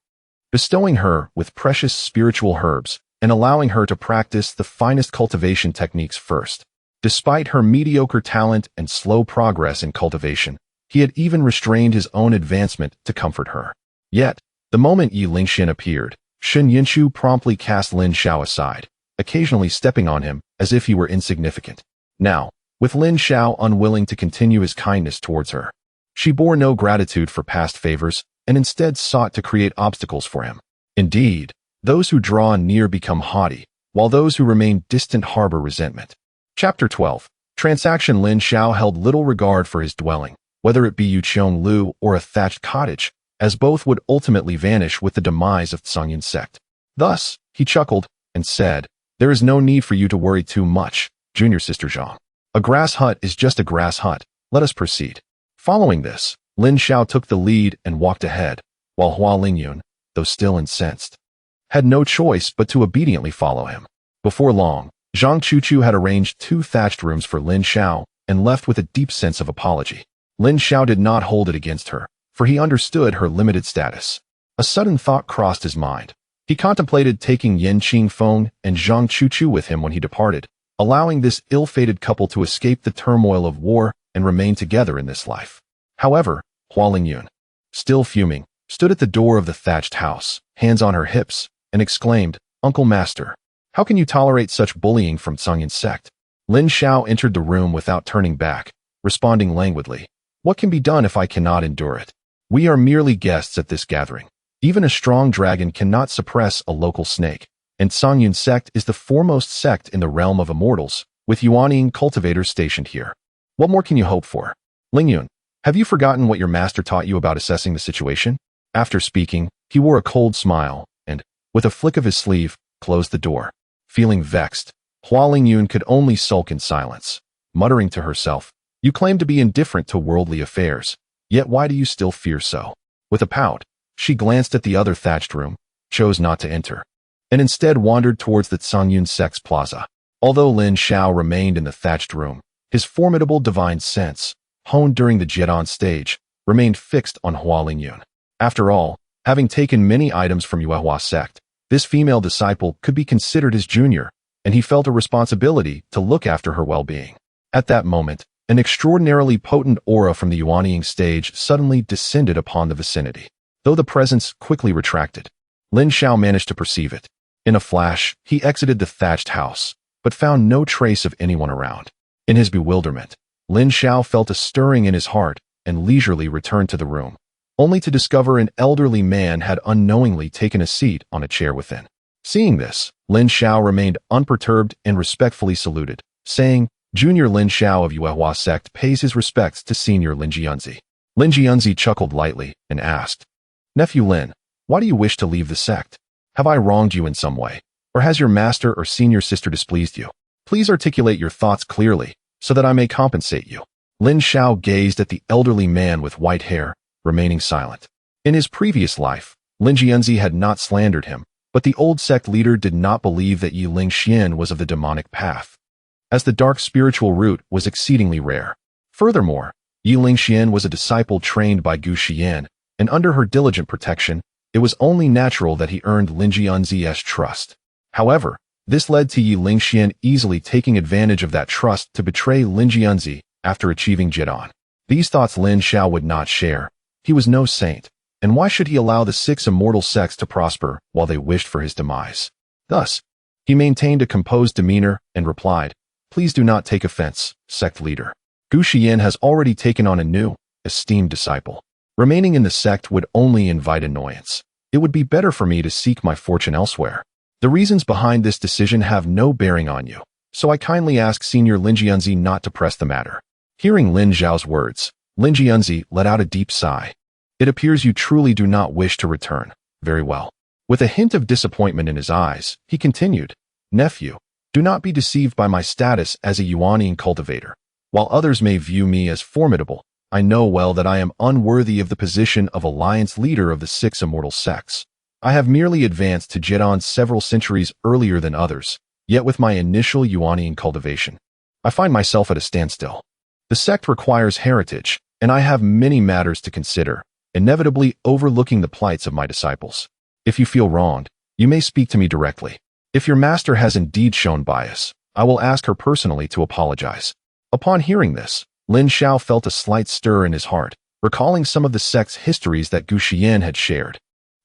[SPEAKER 1] bestowing her with precious spiritual herbs and allowing her to practice the finest cultivation techniques first. Despite her mediocre talent and slow progress in cultivation, he had even restrained his own advancement to comfort her. Yet, the moment Yi Lingxian appeared, Shen Yunchu promptly cast Lin Xiao aside, occasionally stepping on him as if he were insignificant. Now, with Lin Xiao unwilling to continue his kindness towards her, she bore no gratitude for past favors and instead sought to create obstacles for him. Indeed, those who draw near become haughty, while those who remain distant harbor resentment. Chapter 12. Transaction. Lin Xiao held little regard for his dwelling, whether it be Yuqiong Lu or a thatched cottage, as both would ultimately vanish with the demise of Songyun's sect. Thus, he chuckled and said, "There is no need for you to worry too much, junior sister Zhang. A grass hut is just a grass hut. Let us proceed." Following this, Lin Xiao took the lead and walked ahead, while Hua Lingyun, though still incensed, had no choice but to obediently follow him. Before long, Zhang Chuchu had arranged 2 thatched rooms for Lin Xiao and left with a deep sense of apology. Lin Xiao did not hold it against her, for he understood her limited status. A sudden thought crossed his mind. He contemplated taking Yen Qingfeng and Zhang Chuchu with him when he departed, allowing this ill-fated couple to escape the turmoil of war and remain together in this life. However, Hua Lingyun, still fuming, stood at the door of the thatched house, hands on her hips, and exclaimed, "Uncle Master, how can you tolerate such bullying from Songyun's sect?" Lin Xiao entered the room without turning back, responding languidly, "What can be done if I cannot endure it? We are merely guests at this gathering. Even a strong dragon cannot suppress a local snake, and Songyun's sect is the foremost sect in the realm of immortals, with Yuanying cultivators stationed here. What more can you hope for? Lingyun, have you forgotten what your master taught you about assessing the situation?" After speaking, he wore a cold smile and, with a flick of his sleeve, closed the door. Feeling vexed, Hua Lingyun could only sulk in silence, muttering to herself, "You claim to be indifferent to worldly affairs, yet why do you still fear so?" With a pout, she glanced at the other thatched room, chose not to enter, and instead wandered towards the Songyun sect's plaza. Although Lin Xiao remained in the thatched room, his formidable divine sense, honed during the Jidan stage, remained fixed on Hua Lingyun. After all, having taken many items from Yuehua sect, this female disciple could be considered his junior, and he felt a responsibility to look after her well-being. At that moment, an extraordinarily potent aura from the Yuanying stage suddenly descended upon the vicinity. Though the presence quickly retracted, Lin Xiao managed to perceive it. In a flash, he exited the thatched house, but found no trace of anyone around. In his bewilderment, Lin Xiao felt a stirring in his heart and leisurely returned to the room, only to discover an elderly man had unknowingly taken a seat on a chair within. Seeing this, Lin Xiao remained unperturbed and respectfully saluted, saying, "Junior Lin Xiao of Yuehua sect pays his respects to Senior Lin Jianzi." Lin Jianzi chuckled lightly and asked, "Nephew Lin, why do you wish to leave the sect? Have I wronged you in some way, or has your master or senior sister displeased you? Please articulate your thoughts clearly, so that I may compensate you." Lin Xiao gazed at the elderly man with white hair, remaining silent. In his previous life, Lin Jianzi had not slandered him, but the old sect leader did not believe that Yi Lingxian was of the demonic path, as the dark spiritual root was exceedingly rare. Furthermore, Yi Lingxian was a disciple trained by Gu Xian, and under her diligent protection, it was only natural that he earned Lin Jianzi's trust. However, this led to Yi Lingxian easily taking advantage of that trust to betray Lin Jianzi after achieving Jidan. These thoughts Lin Xiao would not share. He was no saint, and why should he allow the 6 immortal sects to prosper while they wished for his demise? Thus, he maintained a composed demeanor and replied, "Please do not take offense, sect leader. Gu Xian has already taken on a new, esteemed disciple. Remaining in the sect would only invite annoyance. It would be better for me to seek my fortune elsewhere. The reasons behind this decision have no bearing on you, so I kindly ask Senior Lin Jianzi not to press the matter." Hearing Lin Zhao's words, Lin Jianzi let out a deep sigh. "It appears you truly do not wish to return. Very well." With a hint of disappointment in his eyes, he continued, "Nephew, Do not be deceived by my status as a Yuanian cultivator. While others may view me as formidable, I know well that I am unworthy of the position of alliance leader of the 6 immortal sects. I have merely advanced to Jedon several centuries earlier than others, yet with my initial Yuanian cultivation, I find myself at a standstill. The sect requires heritage, and I have many matters to consider, inevitably overlooking the plights of my disciples. If you feel wronged, you may speak to me directly. If your master has indeed shown bias, I will ask her personally to apologize. Upon hearing this, Lin Xiao felt a slight stir in his heart, recalling some of the sect's histories that Gu Xian had shared.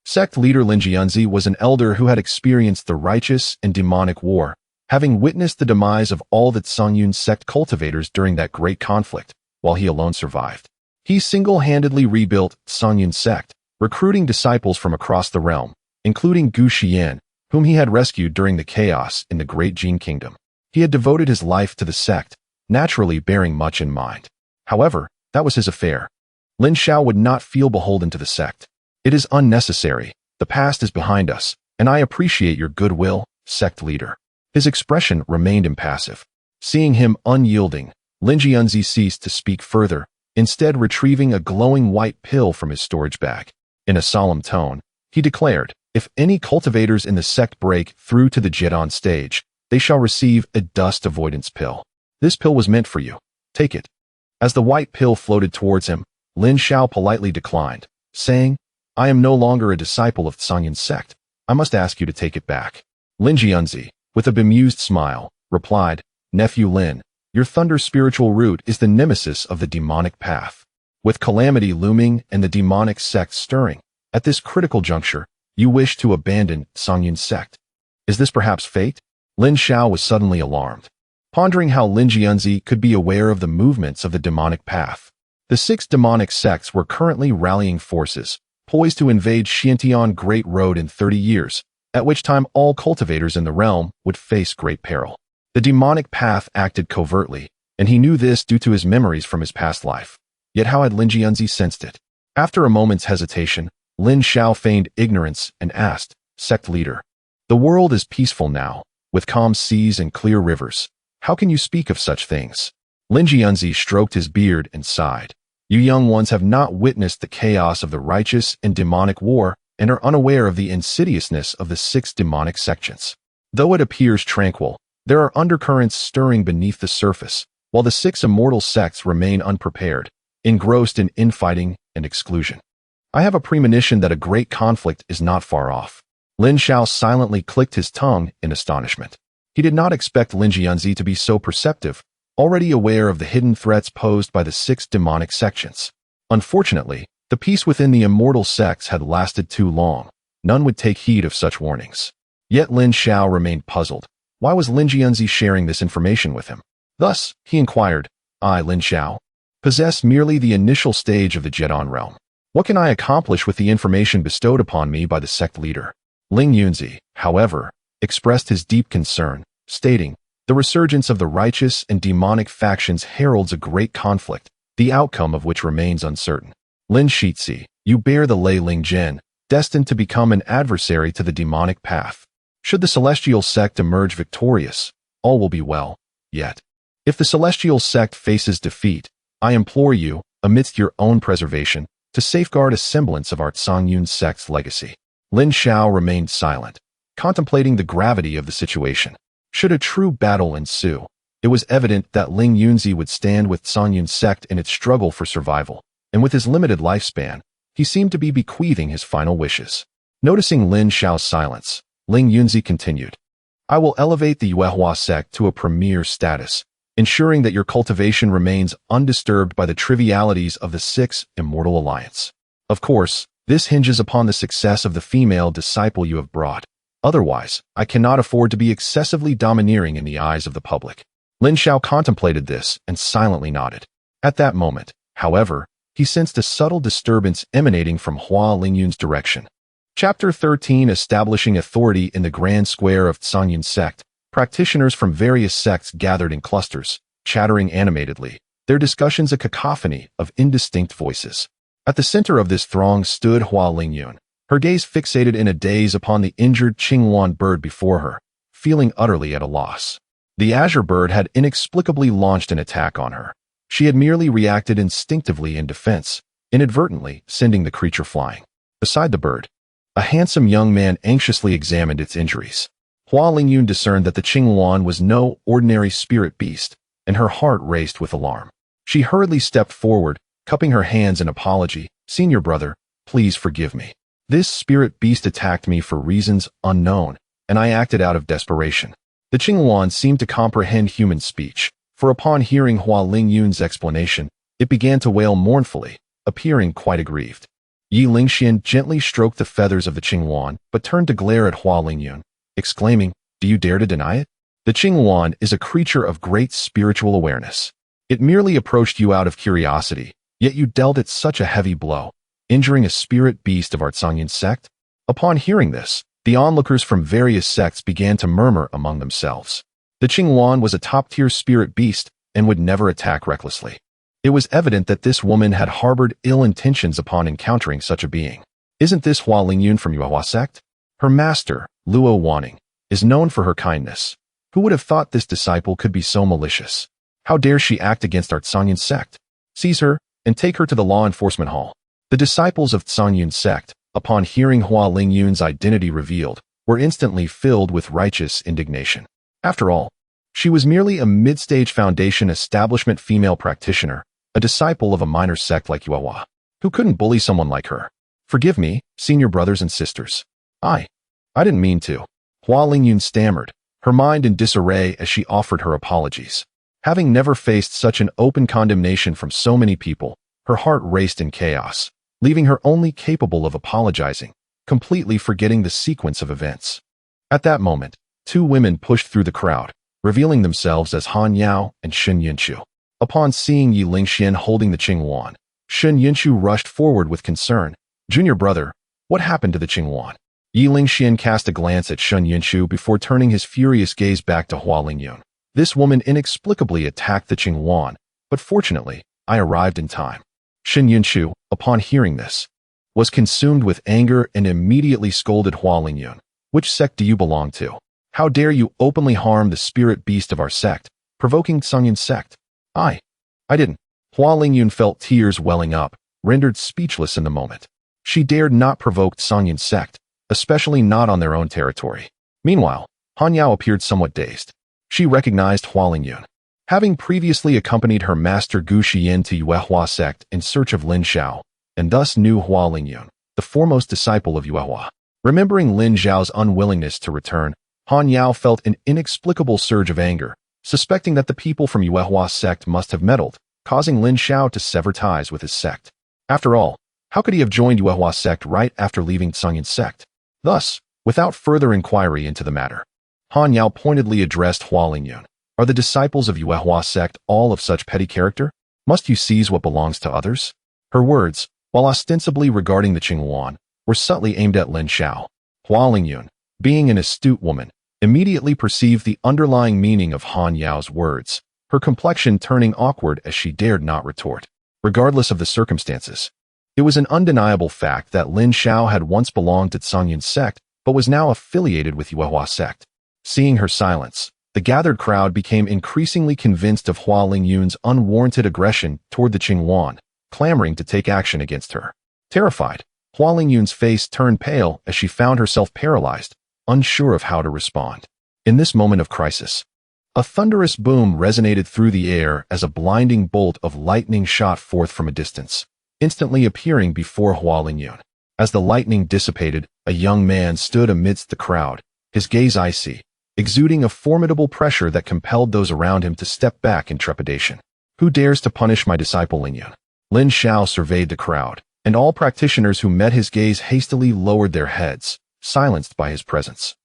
[SPEAKER 1] Sect leader Lin Jianzi was an elder who had experienced the righteous and demonic war, having witnessed the demise of all the Songyun sect cultivators during that great conflict, while he alone survived. He single-handedly rebuilt Songyun sect, recruiting disciples from across the realm, including Gu Xian, whom he had rescued during the chaos in the Great Jin Kingdom. He had devoted his life to the sect, naturally bearing much in mind. However, that was his affair. Lin Xiao would not feel beholden to the sect. It is unnecessary. The past is behind us, and I appreciate your goodwill, sect leader. His expression remained impassive. Seeing him unyielding, Lin Jianzi ceased to speak further, instead retrieving a glowing white pill from his storage bag. In a solemn tone, he declared, if any cultivators in the sect break through to the Jedon stage, they shall receive a dust avoidance pill. This pill was meant for you. Take it. As the white pill floated towards him, Lin Xiao politely declined, saying, I am no longer a disciple of Songyun sect. I must ask you to take it back. Lin Jianzi, with a bemused smile, replied, Nephew Lin, your thunder spiritual root is the nemesis of the demonic path. With calamity looming and the demonic sect stirring, at this critical juncture, you wish to abandon Songyun sect. Is this perhaps fate? Lin Xiao was suddenly alarmed, pondering how Lin Jianzi could be aware of the movements of the demonic path. The 6 demonic sects were currently rallying forces, poised to invade Xiantian Great Road in 30 years, at which time all cultivators in the realm would face great peril. The demonic path acted covertly, and he knew this due to his memories from his past life. Yet how had Lin Jianzi sensed it? After a moment's hesitation, Lin Xiao feigned ignorance and asked, Sect leader, the world is peaceful now, with calm seas and clear rivers. How can you speak of such things? Lin Jianzi stroked his beard and sighed. You young ones have not witnessed the chaos of the righteous and demonic war and are unaware of the insidiousness of the 6 demonic sections. Though it appears tranquil, there are undercurrents stirring beneath the surface, while the 6 immortal sects remain unprepared, engrossed in infighting and exclusion. I have a premonition that a great conflict is not far off. Lin Xiao silently clicked his tongue in astonishment. He did not expect Lin Jianzi to be so perceptive, already aware of the hidden threats posed by the 6 demonic sections. Unfortunately, the peace within the immortal sects had lasted too long. None would take heed of such warnings. Yet Lin Xiao remained puzzled. Why was Lin Jianzi sharing this information with him? Thus, he inquired, I, Lin Xiao, possess merely the initial stage of the Jedon realm. What can I accomplish with the information bestowed upon me by the sect leader? Ling Yunzi, however, expressed his deep concern, stating, the resurgence of the righteous and demonic factions heralds a great conflict, the outcome of which remains uncertain. Lin Shizi, you bear the Lei Ling Zhen, destined to become an adversary to the demonic path. Should the celestial sect emerge victorious, all will be well. Yet, if the celestial sect faces defeat, I implore you, amidst your own preservation, to safeguard a semblance of our Songyun sect's legacy. Lin Xiao remained silent, contemplating the gravity of the situation. Should a true battle ensue, it was evident that Ling Yunzi would stand with Songyun sect in its struggle for survival, and with his limited lifespan, he seemed to be bequeathing his final wishes. Noticing Lin Xiao's silence, Ling Yunzi continued, I will elevate the Yuehua sect to a premier status, ensuring that your cultivation remains undisturbed by the trivialities of the 6 immortal alliance. Of course, this hinges upon the success of the female disciple you have brought. Otherwise, I cannot afford to be excessively domineering in the eyes of the public. Lin Xiao contemplated this and silently nodded. At that moment, however, he sensed a subtle disturbance emanating from Hua Lingyun's direction. Chapter 13 Establishing Authority in the Grand Square of Songyun Sect. Practitioners from various sects gathered in clusters, chattering animatedly, their discussions a cacophony of indistinct voices. At the center of this throng stood Hua Lingyun, her gaze fixated in a daze upon the injured Qingwan bird before her, feeling utterly at a loss. The azure bird had inexplicably launched an attack on her. She had merely reacted instinctively in defense, inadvertently sending the creature flying. Beside the bird, a handsome young man anxiously examined its injuries. Hua Lingyun discerned that the Qingluan was no ordinary spirit beast, and her heart raced with alarm. She hurriedly stepped forward, cupping her hands in apology. "Senior brother, please forgive me. This spirit beast attacked me for reasons unknown, and I acted out of desperation." The Qingluan seemed to comprehend human speech, for upon hearing Hua Lingyun's explanation, it began to wail mournfully, appearing quite aggrieved. Yi Lingxian gently stroked the feathers of the Qingluan, but turned to glare at Hua Lingyun, exclaiming, "Do you dare to deny it? The Qingluan is a creature of great spiritual awareness. It merely approached you out of curiosity, yet you dealt it such a heavy blow, injuring a spirit beast of our Tsangyan sect." Upon hearing this, the onlookers from various sects began to murmur among themselves. The Qingluan was a top-tier spirit beast and would never attack recklessly. It was evident that this woman had harbored ill intentions upon encountering such a being. "Isn't this Hua Lingyun from Yuehua sect? Her master, Luo Wanning, is known for her kindness. Who would have thought this disciple could be so malicious? How dare she act against our Tsangyan sect? Seize her and take her to the law enforcement hall." The disciples of Tsangyan sect, upon hearing Hua Lingyun's identity revealed, were instantly filled with righteous indignation. After all, she was merely a mid-stage foundation establishment female practitioner, a disciple of a minor sect like Yuehua. Who couldn't bully someone like her? "Forgive me, senior brothers and sisters. I didn't mean to." Hua Lingyun stammered, her mind in disarray as she offered her apologies. Having never faced such an open condemnation from so many people, her heart raced in chaos, leaving her only capable of apologizing, completely forgetting the sequence of events. At that moment, two women pushed through the crowd, revealing themselves as Han Yao and Shen Yunchu. Upon seeing Yi Lingxian holding the Qingluan, Shen Yunchu rushed forward with concern. "Junior brother, what happened to the Qingluan?" Yi Lingxian cast a glance at Shen Yunchu before turning his furious gaze back to Hua Lingyun. "This woman inexplicably attacked the Qingluan, but fortunately, I arrived in time." Shen Yunchu, upon hearing this, was consumed with anger and immediately scolded Hua Lingyun. "Which sect do you belong to? How dare you openly harm the spirit beast of our sect, provoking Tsangyan sect?" I didn't." Hua Lingyun felt tears welling up, rendered speechless in the moment. She dared not provoke Tsangyan sect, especially not on their own territory. Meanwhile, Han Yao appeared somewhat dazed. She recognized Hua Lingyun, having previously accompanied her master Gu Xian to Yuehua sect in search of Lin Xiao, and thus knew Hua Lingyun, the foremost disciple of Yuehua. Remembering Lin Xiao's unwillingness to return, Han Yao felt an inexplicable surge of anger, suspecting that the people from Yuehua sect must have meddled, causing Lin Xiao to sever ties with his sect. After all, how could he have joined Yuehua sect right after leaving Tsangyan sect? Thus, without further inquiry into the matter, Han Yao pointedly addressed Hua Lingyun. "Are the disciples of Yuehua sect all of such petty character? Must you seize what belongs to others?" Her words, while ostensibly regarding the Qingluan, were subtly aimed at Lin Xiao. Hua Lingyun, being an astute woman, immediately perceived the underlying meaning of Han Yao's words, her complexion turning awkward as she dared not retort. Regardless of the circumstances, it was an undeniable fact that Lin Xiao had once belonged to Tsangyan sect, but was now affiliated with Yuehua sect. Seeing her silence, the gathered crowd became increasingly convinced of Hua Lingyun's unwarranted aggression toward the Qingluan, clamoring to take action against her. Terrified, Hua Lingyun's face turned pale as she found herself paralyzed, unsure of how to respond. In this moment of crisis, a thunderous boom resonated through the air as a blinding bolt of lightning shot forth from a distance, instantly appearing before Hua Lingyun. As the lightning dissipated, a young man stood amidst the crowd, his gaze icy, exuding a formidable pressure that compelled those around him to step back in trepidation. "Who dares to punish my disciple Lingyun?" Lin Xiao surveyed the crowd, and all practitioners who met his gaze hastily lowered their heads, silenced by his presence.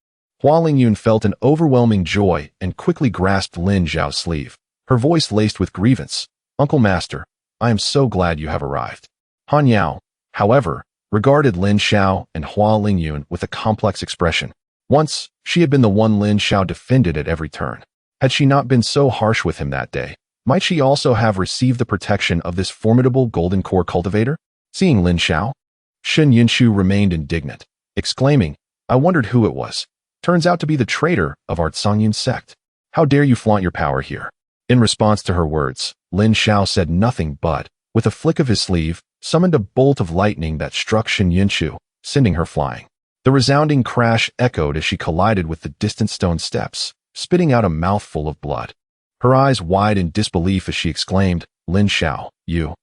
[SPEAKER 1] Hua Lingyun felt an overwhelming joy and quickly grasped Lin Xiao's sleeve, her voice laced with grievance. "Uncle Master, I am so glad you have arrived." Han Yao, however, regarded Lin Xiao and Hua Lingyun with a complex expression. Once, she had been the one Lin Xiao defended at every turn. Had she not been so harsh with him that day, might she also have received the protection of this formidable golden core cultivator? Seeing Lin Xiao, Shen Yunchu remained indignant, exclaiming, "I wondered who it was. turns out to be the traitor of our Songyun sect. How dare you flaunt your power here? In response to her words, Lin Xiao said nothing but, with a flick of his sleeve, summoned a bolt of lightning that struck Shen Yunshu, sending her flying. The resounding crash echoed as she collided with the distant stone steps, spitting out a mouthful of blood. Her eyes wide in disbelief as she exclaimed, Lin Xiao, you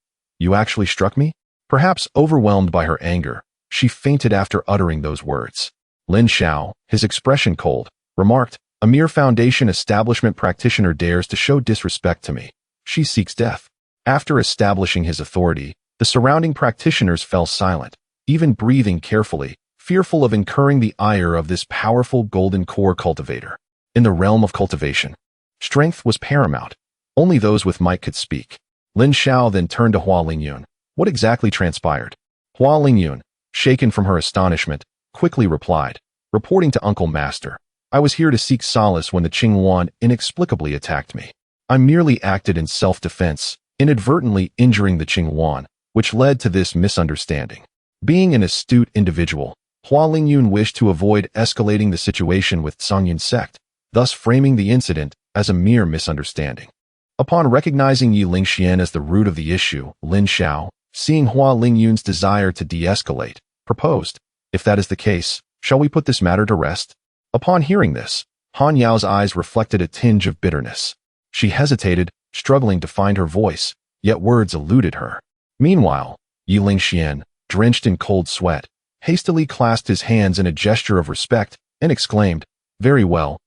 [SPEAKER 1] actually struck me? Perhaps overwhelmed by her anger, she fainted after uttering those words. Lin Xiao, his expression cold, remarked, a mere foundation establishment practitioner dares to show disrespect to me. She seeks death. After establishing his authority, the surrounding practitioners fell silent, even breathing carefully, fearful of incurring the ire of this powerful golden core cultivator. In the realm of cultivation, strength was paramount. Only those with might could speak. Lin Xiao then turned to Hua Lingyun. What exactly transpired? Hua Lingyun, shaken from her astonishment, quickly replied, reporting to Uncle Master. I was here to seek solace when the Qingwan inexplicably attacked me. I merely acted in self-defense, inadvertently injuring the Qingwan, which led to this misunderstanding. Being an astute individual, Hua Lingyun wished to avoid escalating the situation with Songyun sect, thus framing the incident as a mere misunderstanding. Upon recognizing Yi Lingxian as the root of the issue, Lin Xiao, seeing Hua Lingyun's desire to de-escalate, proposed, if that is the case, shall we put this matter to rest? Upon hearing this, Han Yao's eyes reflected a tinge of bitterness. She hesitated, struggling to find her voice, yet words eluded her. Meanwhile, Yi Lingxian, drenched in cold sweat, hastily clasped his hands in a gesture of respect and exclaimed, very well,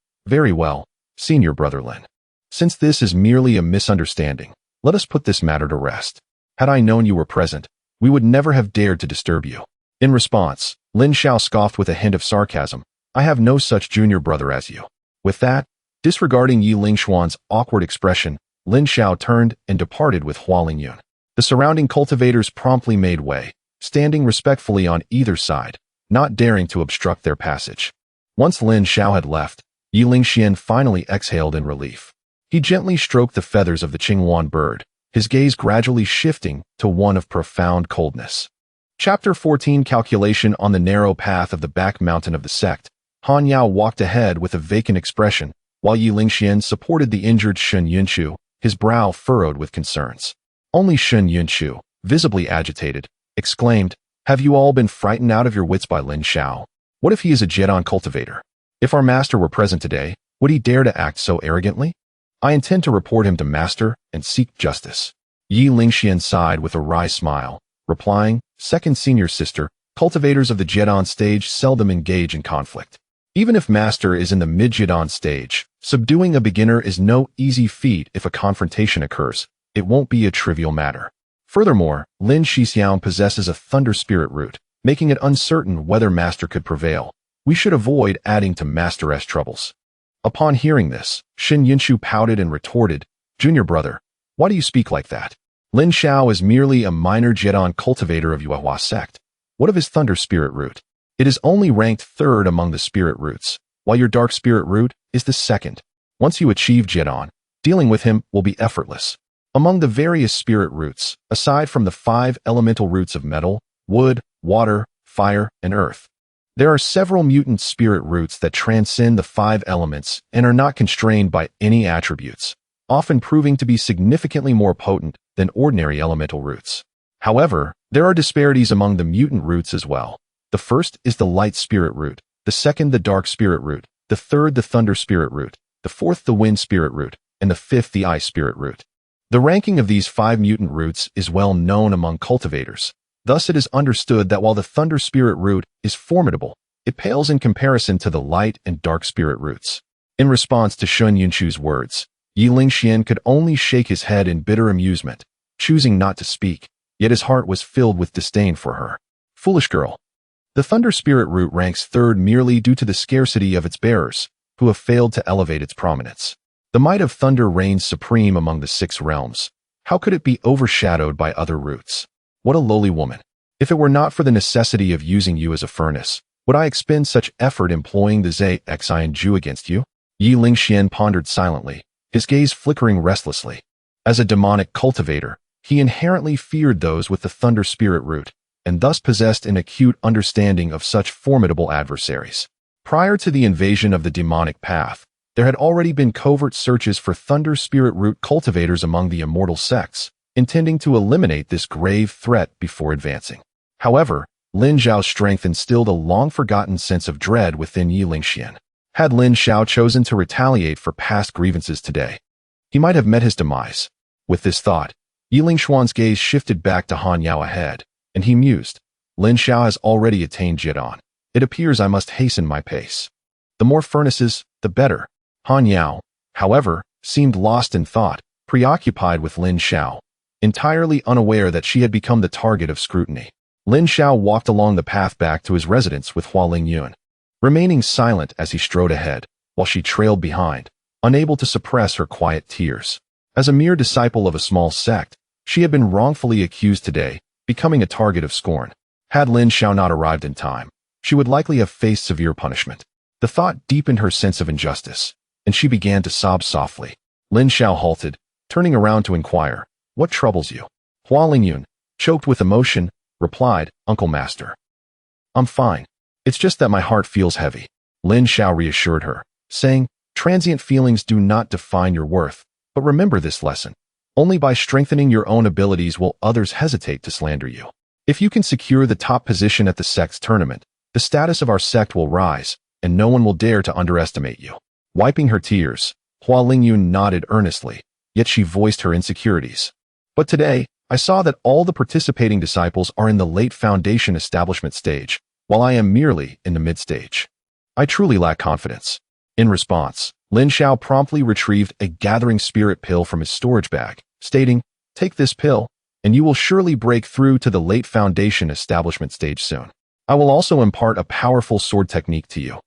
[SPEAKER 1] senior brother Lin. Since this is merely a misunderstanding, let us put this matter to rest. Had I known you were present, we would never have dared to disturb you. In response, Lin Xiao scoffed with a hint of sarcasm, I have no such junior brother as you. With that, disregarding Yi Lingxuan's awkward expression, Lin Xiao turned and departed with Hua Lingyun. The surrounding cultivators promptly made way, standing respectfully on either side, not daring to obstruct their passage. Once Lin Xiao had left, Yi Lingxian finally exhaled in relief. He gently stroked the feathers of the Qingwan bird, his gaze gradually shifting to one of profound coldness. Chapter 14 Calculation on the narrow path of the back mountain of the sect. Han Yao walked ahead with a vacant expression, while Yi Lingxian supported the injured Shen Yunshu, his brow furrowed with concerns. Only Shen Yunshu, visibly agitated, exclaimed, have you all been frightened out of your wits by Lin Xiao? What if he is a Jedon cultivator? If our master were present today, would he dare to act so arrogantly? I intend to report him to master and seek justice. Yi Lingxian sighed with a wry smile, replying, second senior sister, cultivators of the Jedon stage seldom engage in conflict. Even if master is in the mid-Jedon stage, subduing a beginner is no easy feat. If a confrontation occurs, it won't be a trivial matter. Furthermore, Lin Shixiang possesses a thunder spirit root, making it uncertain whether master could prevail. We should avoid adding to master's troubles. Upon hearing this, Shen Yunshu pouted and retorted, junior brother, why do you speak like that? Lin Xiao is merely a minor Jedon cultivator of Yuehua sect. What of his thunder spirit root? It is only ranked third among the spirit roots, while your dark spirit root is the second. Once you achieve Jedon, dealing with him will be effortless. Among the various spirit roots, aside from the 5 elemental roots of metal, wood, water, fire, and earth, there are several mutant spirit roots that transcend the 5 elements and are not constrained by any attributes, often proving to be significantly more potent than ordinary elemental roots. However, there are disparities among the mutant roots as well. The first is the light spirit root, the second the dark spirit root, the third the thunder spirit root, the fourth the wind spirit root, and the fifth the ice spirit root. The ranking of these 5 mutant roots is well known among cultivators. Thus it is understood that while the thunder spirit root is formidable, it pales in comparison to the light and dark spirit roots. In response to Shen Yunshu's words, Yi Lingxian could only shake his head in bitter amusement, choosing not to speak, yet his heart was filled with disdain for her. Foolish girl. The thunder spirit root ranks third merely due to the scarcity of its bearers, who have failed to elevate its prominence. The might of thunder reigns supreme among the 6 realms. How could it be overshadowed by other roots? What a lowly woman. If it were not for the necessity of using you as a furnace, would I expend such effort employing the Xianju against you? Yi Lingxian pondered silently, his gaze flickering restlessly. As a demonic cultivator, he inherently feared those with the thunder spirit root, and thus possessed an acute understanding of such formidable adversaries. Prior to the invasion of the demonic path, there had already been covert searches for thunder spirit root cultivators among the immortal sects, intending to eliminate this grave threat before advancing. However, Lin Zhao's strength instilled a long-forgotten sense of dread within Yi Lingxian. Had Lin Zhao chosen to retaliate for past grievances today, he might have met his demise. With this thought, Yi Lingxuan's gaze shifted back to Han Yao ahead, and he mused, Lin Zhao has already attained Jiedan. It appears I must hasten my pace. The more furnaces, the better. Han Yao, however, seemed lost in thought, preoccupied with Lin Zhao, entirely unaware that she had become the target of scrutiny. Lin Zhao walked along the path back to his residence with Hua Lingyun, remaining silent as he strode ahead, while she trailed behind, unable to suppress her quiet tears. As a mere disciple of a small sect, she had been wrongfully accused today, becoming a target of scorn. Had Lin Zhao not arrived in time, she would likely have faced severe punishment. The thought deepened her sense of injustice, and she began to sob softly. Lin Zhao halted, turning around to inquire, what troubles you? Hua Lingyun, choked with emotion, replied, Uncle Master. I'm fine. It's just that my heart feels heavy. Lin Zhao reassured her, saying, transient feelings do not define your worth, but remember this lesson. Only by strengthening your own abilities will others hesitate to slander you. If you can secure the top position at the sect's tournament, the status of our sect will rise, and no one will dare to underestimate you. Wiping her tears, Hua Lingyun nodded earnestly, yet she voiced her insecurities. But today, I saw that all the participating disciples are in the late foundation establishment stage, while I am merely in the mid-stage. I truly lack confidence. In response, Lin Zhao promptly retrieved a gathering spirit pill from his storage bag, stating, take this pill, and you will surely break through to the late foundation establishment stage soon. I will also impart a powerful sword technique to you.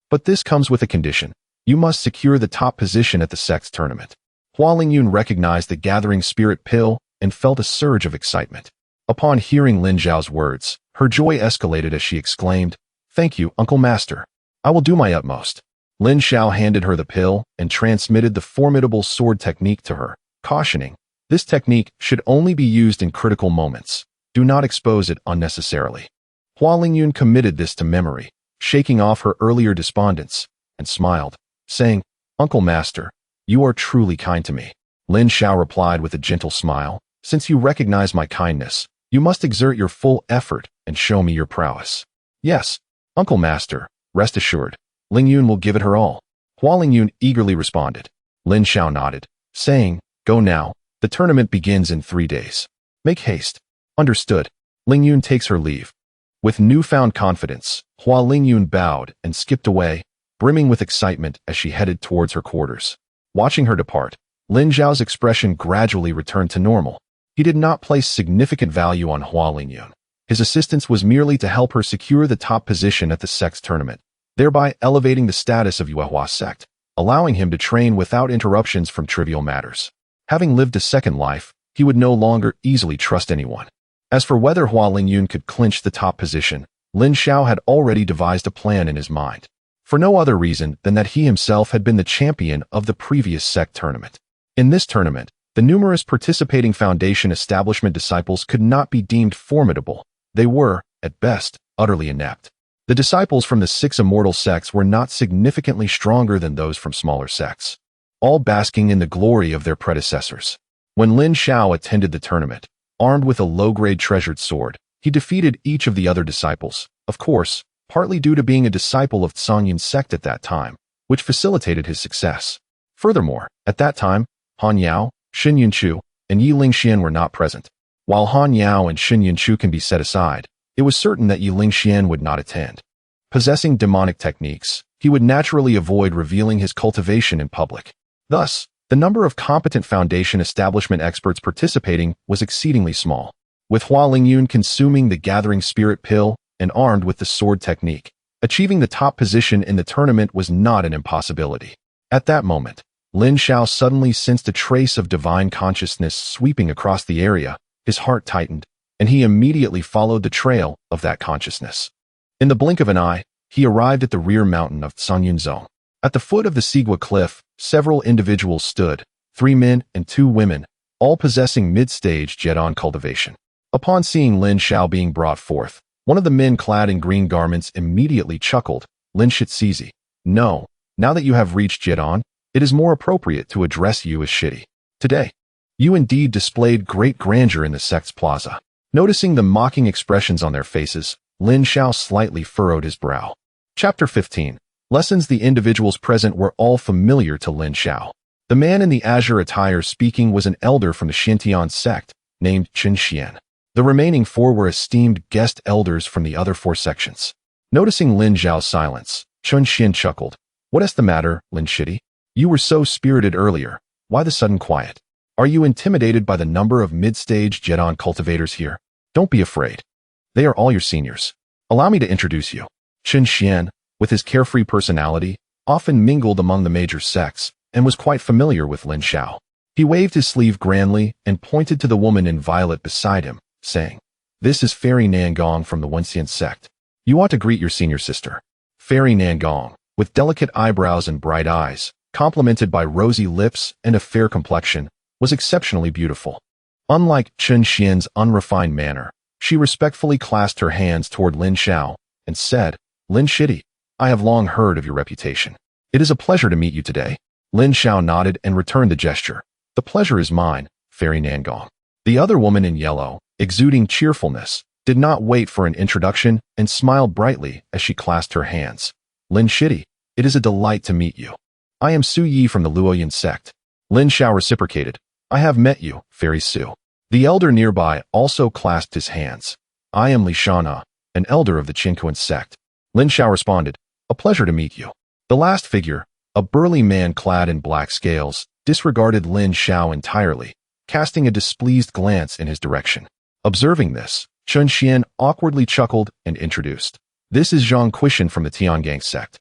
[SPEAKER 1] But this comes with a condition. You must secure the top position at the sect's tournament. Hua Lingyun recognized the gathering spirit pill and felt a surge of excitement. Upon hearing Lin Zhao's words, her joy escalated as she exclaimed, thank you, Uncle Master. I will do my utmost. Lin Zhao handed her the pill and transmitted the formidable sword technique to her, cautioning, this technique should only be used in critical moments. Do not expose it unnecessarily. Hua Lingyun committed this to memory, shaking off her earlier despondence, and smiled, saying, Uncle Master, you are truly kind to me. Lin Zhao replied with a gentle smile, since you recognize my kindness, you must exert your full effort and show me your prowess. Yes, Uncle Master, rest assured, Lingyun will give it her all. Hua Lingyun eagerly responded. Lin Zhao nodded, saying, go now, the tournament begins in 3 days. Make haste. Understood. Lingyun takes her leave. With newfound confidence, Hua Lingyun bowed and skipped away, brimming with excitement as she headed towards her quarters. Watching her depart, Lin Zhao's expression gradually returned to normal. He did not place significant value on Hua Lingyun. His assistance was merely to help her secure the top position at the sect's tournament, thereby elevating the status of Yuehua's sect, allowing him to train without interruptions from trivial matters. Having lived a second life, he would no longer easily trust anyone. As for whether Hua Lingyun could clinch the top position, Lin Zhao had already devised a plan in his mind, for no other reason than that he himself had been the champion of the previous sect tournament. In this tournament, the numerous participating foundation establishment disciples could not be deemed formidable. They were, at best, utterly inept. The disciples from the 6 immortal sects were not significantly stronger than those from smaller sects, all basking in the glory of their predecessors. When Lin Zhao attended the tournament, armed with a low-grade treasured sword, he defeated each of the other disciples, of course, partly due to being a disciple of Zhongyun's sect at that time, which facilitated his success. Furthermore, at that time, Han Yao, Xin Yunchu, and Yi Lingxian were not present. While Han Yao and Xin Yunchu can be set aside, it was certain that Yi Lingxian would not attend. Possessing demonic techniques, he would naturally avoid revealing his cultivation in public. Thus, the number of competent foundation establishment experts participating was exceedingly small. With Hua Lingyun consuming the gathering spirit pill and armed with the sword technique, achieving the top position in the tournament was not an impossibility. At that moment, Lin Zhao suddenly sensed a trace of divine consciousness sweeping across the area. His heart tightened, and he immediately followed the trail of that consciousness. In the blink of an eye, he arrived at the rear mountain of Zhongyunzong. At the foot of the Sigua cliff, several individuals stood, 3 men and 2 women, all possessing mid-stage Jiedan cultivation. Upon seeing Lin Zhao being brought forth, one of the men clad in green garments immediately chuckled, Lin Shizi. No, now that you have reached Jidan, it is more appropriate to address you as Shitty. Today, you indeed displayed great grandeur in the sect's plaza. Noticing the mocking expressions on their faces, Lin Xiao slightly furrowed his brow. Chapter 15. Lessons. The individuals present were all familiar to Lin Xiao. The man in the azure attire speaking was an elder from the Xintian sect, named Chen Xian. The remaining four were esteemed guest elders from the other four sections. Noticing Lin Xiao's silence, Chen Xian chuckled. What is the matter, Lin Shitty? You were so spirited earlier. Why the sudden quiet? Are you intimidated by the number of mid-stage Jidan cultivators here? Don't be afraid. They are all your seniors. Allow me to introduce you. Chen Xian, with his carefree personality, often mingled among the major sects and was quite familiar with Lin Xiao. He waved his sleeve grandly and pointed to the woman in violet beside him, saying, "This is Fairy Nangong from the Wenxian sect. You ought to greet your senior sister." Fairy Nangong, with delicate eyebrows and bright eyes, complemented by rosy lips and a fair complexion, was exceptionally beautiful. Unlike Chen Xian's unrefined manner, she respectfully clasped her hands toward Lin Xiao and said, "Lin Shitty, I have long heard of your reputation. It is a pleasure to meet you today." Lin Xiao nodded and returned the gesture. "The pleasure is mine, Fairy Nangong." The other woman in yellow, exuding cheerfulness, did not wait for an introduction and smiled brightly as she clasped her hands. "Lin Shitty, it is a delight to meet you. I am Su Yi from the Luoyan sect." Lin Xiao reciprocated. "I have met you, Fairy Su." The elder nearby also clasped his hands. "I am Li Shana, an elder of the Qinquan sect." Lin Xiao responded, "A pleasure to meet you." The last figure, a burly man clad in black scales, disregarded Lin Xiao entirely, casting a displeased glance in his direction. Observing this, Chen Xian awkwardly chuckled and introduced, "This is Zhang Quishan from the Tiangang sect.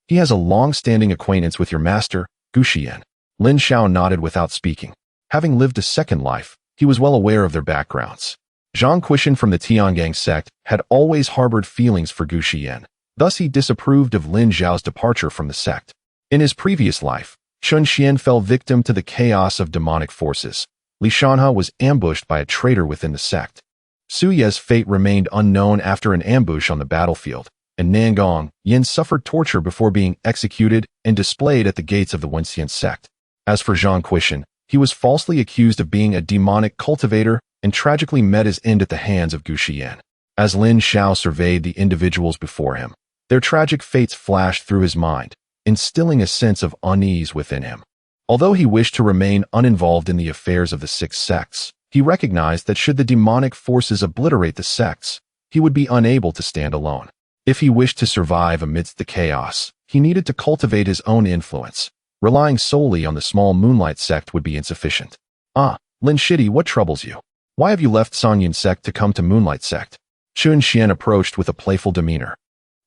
[SPEAKER 1] He has a long-standing acquaintance with your master, Gu Xian." Lin Xiao nodded without speaking. Having lived a second life, he was well aware of their backgrounds. Zhang Quishan from the Tiangang sect had always harbored feelings for Gu Xian, thus he disapproved of Lin Xiao's departure from the sect. In his previous life, Chen Xian fell victim to the chaos of demonic forces. Li Shanha was ambushed by a traitor within the sect. Su Ye's fate remained unknown after an ambush on the battlefield, and Nangong Yin suffered torture before being executed and displayed at the gates of the Wenxian sect. As for Zhang Quishan, he was falsely accused of being a demonic cultivator and tragically met his end at the hands of Gu Xian. As Lin Xiao surveyed the individuals before him, their tragic fates flashed through his mind, instilling a sense of unease within him. Although he wished to remain uninvolved in the affairs of the six sects, he recognized that should the demonic forces obliterate the sects, he would be unable to stand alone. If he wished to survive amidst the chaos, he needed to cultivate his own influence. Relying solely on the small Moonlight sect would be insufficient. "Ah, Lin Shitty, what troubles you? Why have you left Sanyan sect to come to Moonlight sect?" Chen Xian approached with a playful demeanor,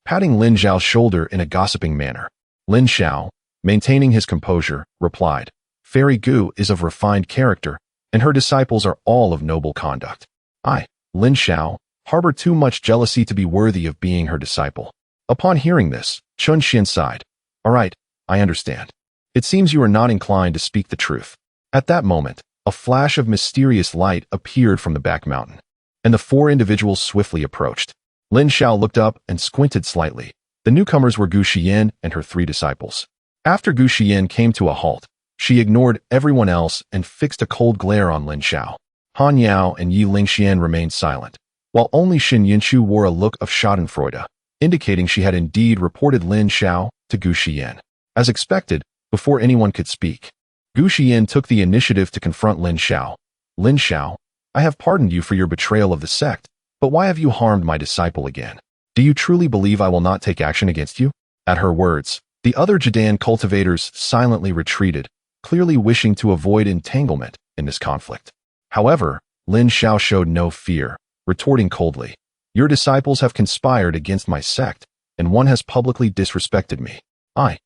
[SPEAKER 1] patting Lin Xiao's shoulder in a gossiping manner. Lin Xiao, maintaining his composure, replied, "Fairy Gu is of refined character, and her disciples are all of noble conduct. I, Lin Xiao, harbor too much jealousy to be worthy of being her disciple." Upon hearing this, Chen Xian sighed. "All right, I understand. It seems you are not inclined to speak the truth." At that moment, a flash of mysterious light appeared from the back mountain, and the four individuals swiftly approached. Lin Xiao looked up and squinted slightly. The newcomers were Gu Xian and her three disciples. After Gu Xian came to a halt, she ignored everyone else and fixed a cold glare on Lin Xiao. Han Yao and Yi Lingxian remained silent, while only Xin Yunchu wore a look of schadenfreude, indicating she had indeed reported Lin Xiao to Gu Xian. As expected, before anyone could speak, Gu Xian took the initiative to confront Lin Xiao. "Lin Xiao, I have pardoned you for your betrayal of the sect, but why have you harmed my disciple again? Do you truly believe I will not take action against you?" At her words, the other Jidan cultivators silently retreated, clearly wishing to avoid entanglement in this conflict. However, Lin Xiao showed no fear, retorting coldly, "Your disciples have conspired against my sect, and one has publicly disrespected me. I,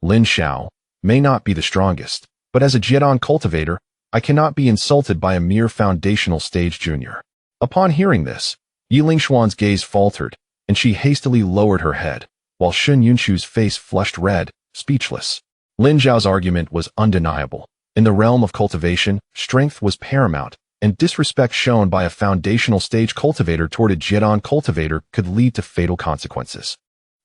[SPEAKER 1] Lin Xiao, may not be the strongest, but as a Jidan cultivator, I cannot be insulted by a mere foundational stage junior." Upon hearing this, Yi Lingshuan's gaze faltered, and she hastily lowered her head, while Shun Yunchu's face flushed red, speechless. Lin Zhao's argument was undeniable. In the realm of cultivation, strength was paramount, and disrespect shown by a foundational stage cultivator toward a Jidan cultivator could lead to fatal consequences.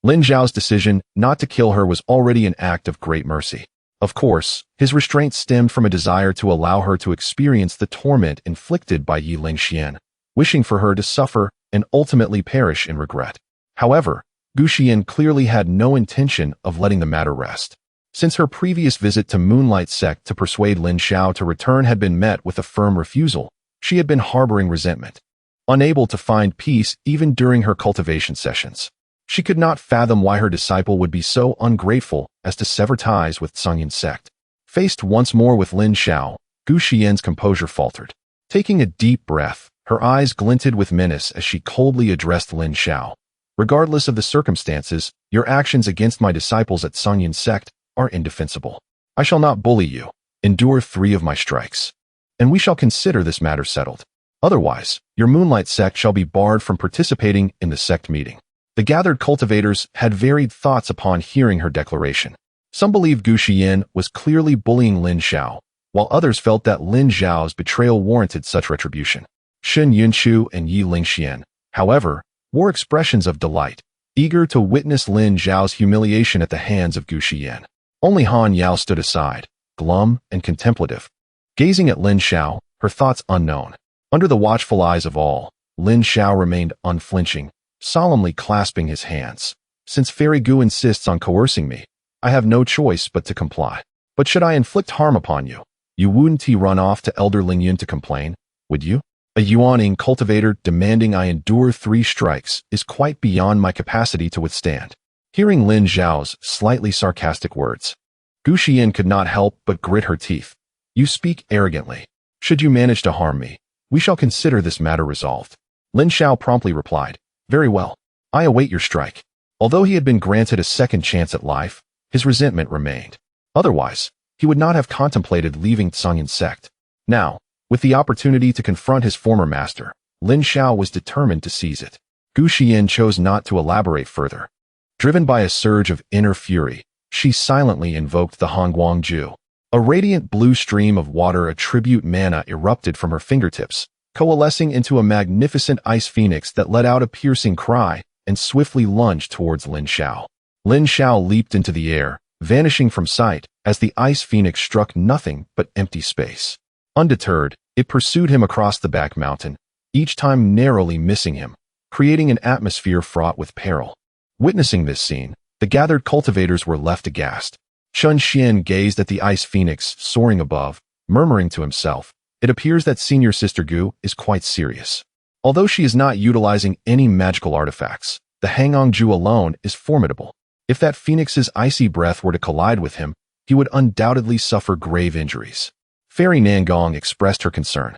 [SPEAKER 1] Lin Zhao's decision not to kill her was already an act of great mercy. Of course, his restraint stemmed from a desire to allow her to experience the torment inflicted by Yi Lingxian, wishing for her to suffer and ultimately perish in regret. However, Gu Xian clearly had no intention of letting the matter rest. Since her previous visit to Moonlight Sect to persuade Lin Xiao to return had been met with a firm refusal, she had been harboring resentment. Unable to find peace even during her cultivation sessions, she could not fathom why her disciple would be so ungrateful as to sever ties with Songyin's sect. Faced once more with Lin Xiao, Gu Xian's composure faltered. Taking a deep breath, her eyes glinted with menace as she coldly addressed Lin Xiao. Regardless of the circumstances, your actions against my disciples at Songyin's sect are indefensible. I shall not bully you. Endure 3 of my strikes, and we shall consider this matter settled. Otherwise, your Moonlight sect shall be barred from participating in the sect meeting. The gathered cultivators had varied thoughts upon hearing her declaration. Some believed Gu Xian was clearly bullying Lin Xiao, while others felt that Lin Zhao's betrayal warranted such retribution. Shen Yunchu and Yi Lingxian, however, wore expressions of delight, eager to witness Lin Zhao's humiliation at the hands of Gu Xian. Only Han Yao stood aside, glum and contemplative, gazing at Lin Xiao, her thoughts unknown. Under the watchful eyes of all, Lin Xiao remained unflinching, solemnly clasping his hands. Since Fairy Gu insists on coercing me, I have no choice but to comply. But should I inflict harm upon you, you wouldn't run off to Elder Ling Yun to complain, would you? A Yuaning cultivator demanding I endure 3 strikes is quite beyond my capacity to withstand. Hearing Lin Zhao's slightly sarcastic words, Gu Xian could not help but grit her teeth. You speak arrogantly. Should you manage to harm me, we shall consider this matter resolved. Lin Xiao promptly replied, very well. I await your strike. Although he had been granted a second chance at life, his resentment remained. Otherwise, he would not have contemplated leaving Songyin's sect. Now, with the opportunity to confront his former master, Lin Xiao was determined to seize it. Gu Xian chose not to elaborate further. Driven by a surge of inner fury, she silently invoked the Hongguang Ju. A radiant blue stream of water attribute mana erupted from her fingertips, coalescing into a magnificent ice phoenix that let out a piercing cry and swiftly lunged towards Lin Xiao. Lin Xiao leaped into the air, vanishing from sight as the ice phoenix struck nothing but empty space. Undeterred, it pursued him across the back mountain, each time narrowly missing him, creating an atmosphere fraught with peril. Witnessing this scene, the gathered cultivators were left aghast. Chun Xian gazed at the ice phoenix soaring above, murmuring to himself, it appears that Senior Sister Gu is quite serious. Although she is not utilizing any magical artifacts, the Hangong Ju alone is formidable. If that phoenix's icy breath were to collide with him, he would undoubtedly suffer grave injuries. Fairy Nangong expressed her concern.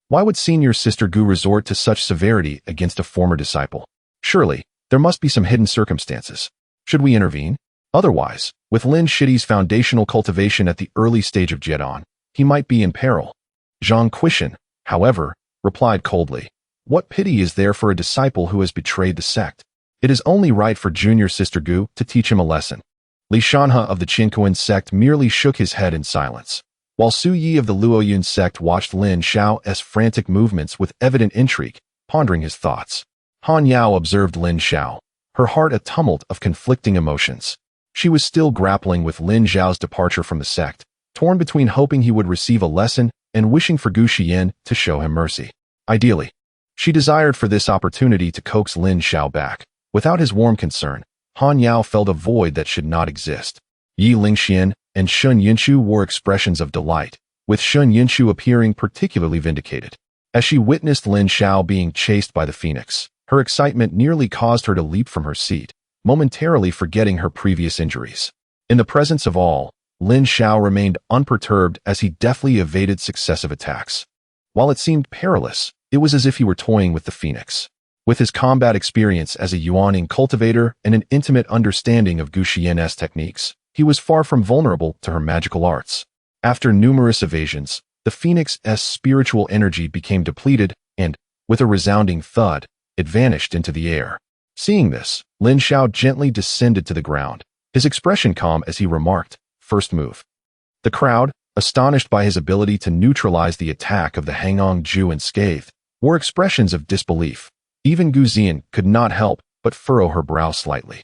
[SPEAKER 1] Why would Senior Sister Gu resort to such severity against a former disciple? Surely, there must be some hidden circumstances. Should we intervene? Otherwise, with Lin Shidi's foundational cultivation at the early stage of Jedon, he might be in peril. Zhang Quishan, however, replied coldly, what pity is there for a disciple who has betrayed the sect? It is only right for Junior Sister Gu to teach him a lesson. Li Shanhe of the Qinkuan sect merely shook his head in silence, while Su Yi of the Luoyun sect watched Lin Xiao's frantic movements with evident intrigue, pondering his thoughts. Han Yao observed Lin Xiao, her heart a tumult of conflicting emotions. She was still grappling with Lin Zhao's departure from the sect, torn between hoping he would receive a lesson and wishing for Gu Xian to show him mercy. Ideally, she desired for this opportunity to coax Lin Xiao back. Without his warm concern, Han Yao felt a void that should not exist. Yi Lingxian and Shun Yunchu wore expressions of delight, with Shun Yunchu appearing particularly vindicated. As she witnessed Lin Xiao being chased by the phoenix, her excitement nearly caused her to leap from her seat, momentarily forgetting her previous injuries. In the presence of all, Lin Xiao remained unperturbed as he deftly evaded successive attacks. While it seemed perilous, it was as if he were toying with the phoenix. With his combat experience as a Yuaning cultivator and an intimate understanding of Gu Xian's techniques, he was far from vulnerable to her magical arts. After numerous evasions, the phoenix's spiritual energy became depleted and, with a resounding thud, it vanished into the air. Seeing this, Lin Xiao gently descended to the ground, his expression calm as he remarked, first move. The crowd, astonished by his ability to neutralize the attack of the Hangong Ju unscathed, wore expressions of disbelief. Even Gu Zian could not help but furrow her brow slightly.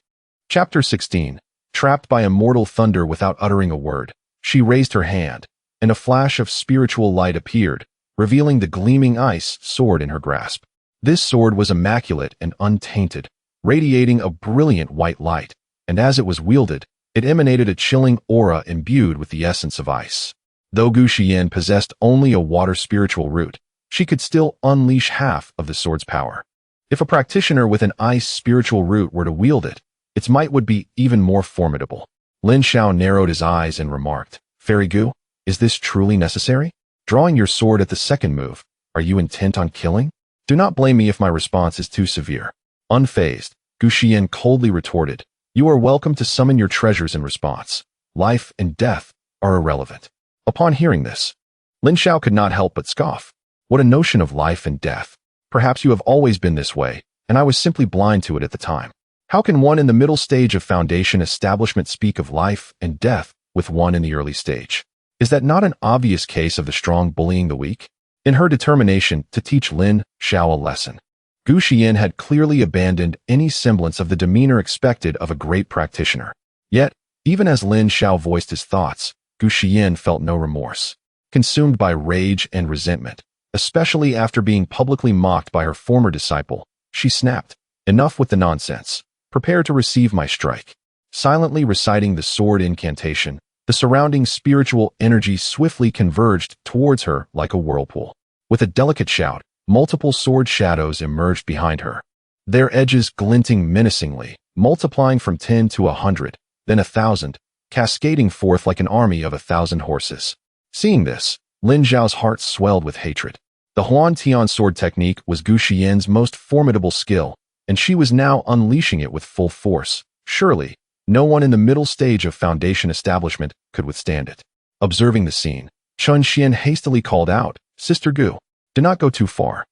[SPEAKER 1] Chapter 16. Trapped by immortal thunder without uttering a word, she raised her hand, and a flash of spiritual light appeared, revealing the gleaming ice sword in her grasp. This sword was immaculate and untainted, radiating a brilliant white light, and as it was wielded, it emanated a chilling aura imbued with the essence of ice. Though Gu Xian possessed only a water spiritual root, she could still unleash half of the sword's power. If a practitioner with an ice spiritual root were to wield it, its might would be even more formidable. Lin Xiao narrowed his eyes and remarked, "Fairy Gu, is this truly necessary? Drawing your sword at the second move, are you intent on killing? Do not blame me if my response is too severe." Unfazed, Gu Xian coldly retorted, "You are welcome to summon your treasures in response. Life and death are irrelevant." Upon hearing this, Lin Xiao could not help but scoff. What a notion of life and death. Perhaps you have always been this way, and I was simply blind to it at the time. How can one in the middle stage of foundation establishment speak of life and death with one in the early stage? Is that not an obvious case of the strong bullying the weak? In her determination to teach Lin Xiao a lesson, Gu Xian had clearly abandoned any semblance of the demeanor expected of a great practitioner. Yet, even as Lin Xiao voiced his thoughts, Gu Xian felt no remorse. Consumed by rage and resentment, especially after being publicly mocked by her former disciple, she snapped, "Enough with the nonsense. Prepare to receive my strike." Silently reciting the sword incantation, the surrounding spiritual energy swiftly converged towards her like a whirlpool. With a delicate shout, multiple sword shadows emerged behind her, their edges glinting menacingly, multiplying from 10 to 100, then 1,000, cascading forth like an army of 1,000 horses. Seeing this, Lin Xiao's heart swelled with hatred. The Huan Tian sword technique was Gu Xian's most formidable skill, and she was now unleashing it with full force. Surely, no one in the middle stage of foundation establishment could withstand it. Observing the scene, Chun Xian hastily called out, "Sister Gu, do not go too far.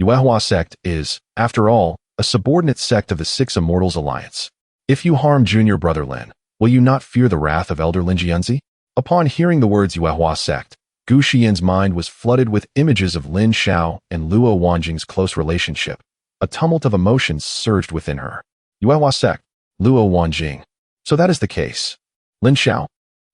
[SPEAKER 1] Yuehua sect is, after all, a subordinate sect of the Six Immortals Alliance. If you harm junior brother Lin, will you not fear the wrath of elder Lin Jianzi?" Upon hearing the words Yuehua sect, Gu Xian's mind was flooded with images of Lin Xiao and Luo Wanjing's close relationship. A tumult of emotions surged within her. Yuehua sect, Luo Wanjing. So that is the case. Lin Xiao,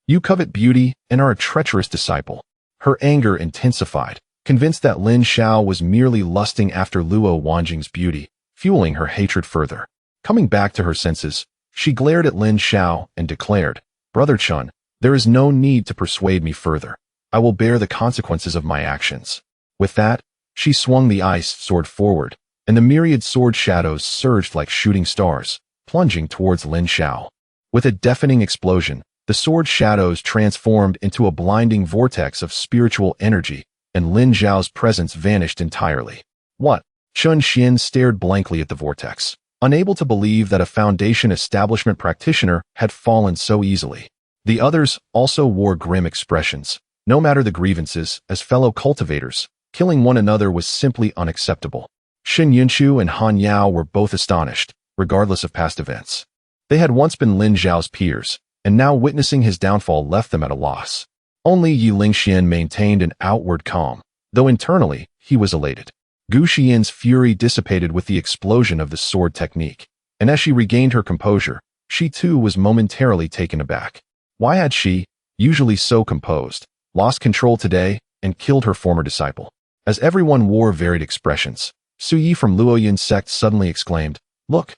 [SPEAKER 1] you covet beauty and are a treacherous disciple. Her anger intensified, convinced that Lin Xiao was merely lusting after Luo Wanjing's beauty, fueling her hatred further. Coming back to her senses, she glared at Lin Xiao and declared, "Brother Chun, there is no need to persuade me further. I will bear the consequences of my actions." With that, she swung the ice sword forward, and the myriad sword shadows surged like shooting stars, plunging towards Lin Xiao. With a deafening explosion, the sword shadows transformed into a blinding vortex of spiritual energy, and Lin Xiao's presence vanished entirely. What? Chun Xian stared blankly at the vortex, unable to believe that a foundation establishment practitioner had fallen so easily. The others also wore grim expressions. No matter the grievances, as fellow cultivators, killing one another was simply unacceptable. Xin Yunchu and Han Yao were both astonished, regardless of past events. They had once been Lin Xiao's peers, and now witnessing his downfall left them at a loss. Only Yi Lingxian maintained an outward calm, though internally he was elated. Gu Xian's fury dissipated with the explosion of the sword technique, and as she regained her composure, she too was momentarily taken aback. Why had she, usually so composed, lost control today and killed her former disciple? As everyone wore varied expressions, Su Yi from Luoyin's sect suddenly exclaimed, "Look!"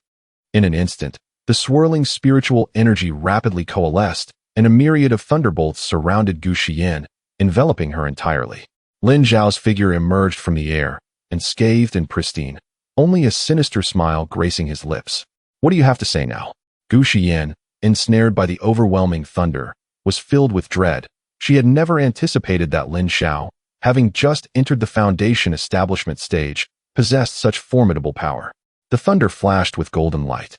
[SPEAKER 1] In an instant, the swirling spiritual energy rapidly coalesced, and a myriad of thunderbolts surrounded Gu Xian, enveloping her entirely. Lin Zhao's figure emerged from the air, unscathed and pristine, only a sinister smile gracing his lips. "What do you have to say now?" Gu Xian, ensnared by the overwhelming thunder, was filled with dread. She had never anticipated that Lin Xiao, having just entered the foundation establishment stage, possessed such formidable power. The thunder flashed with golden light.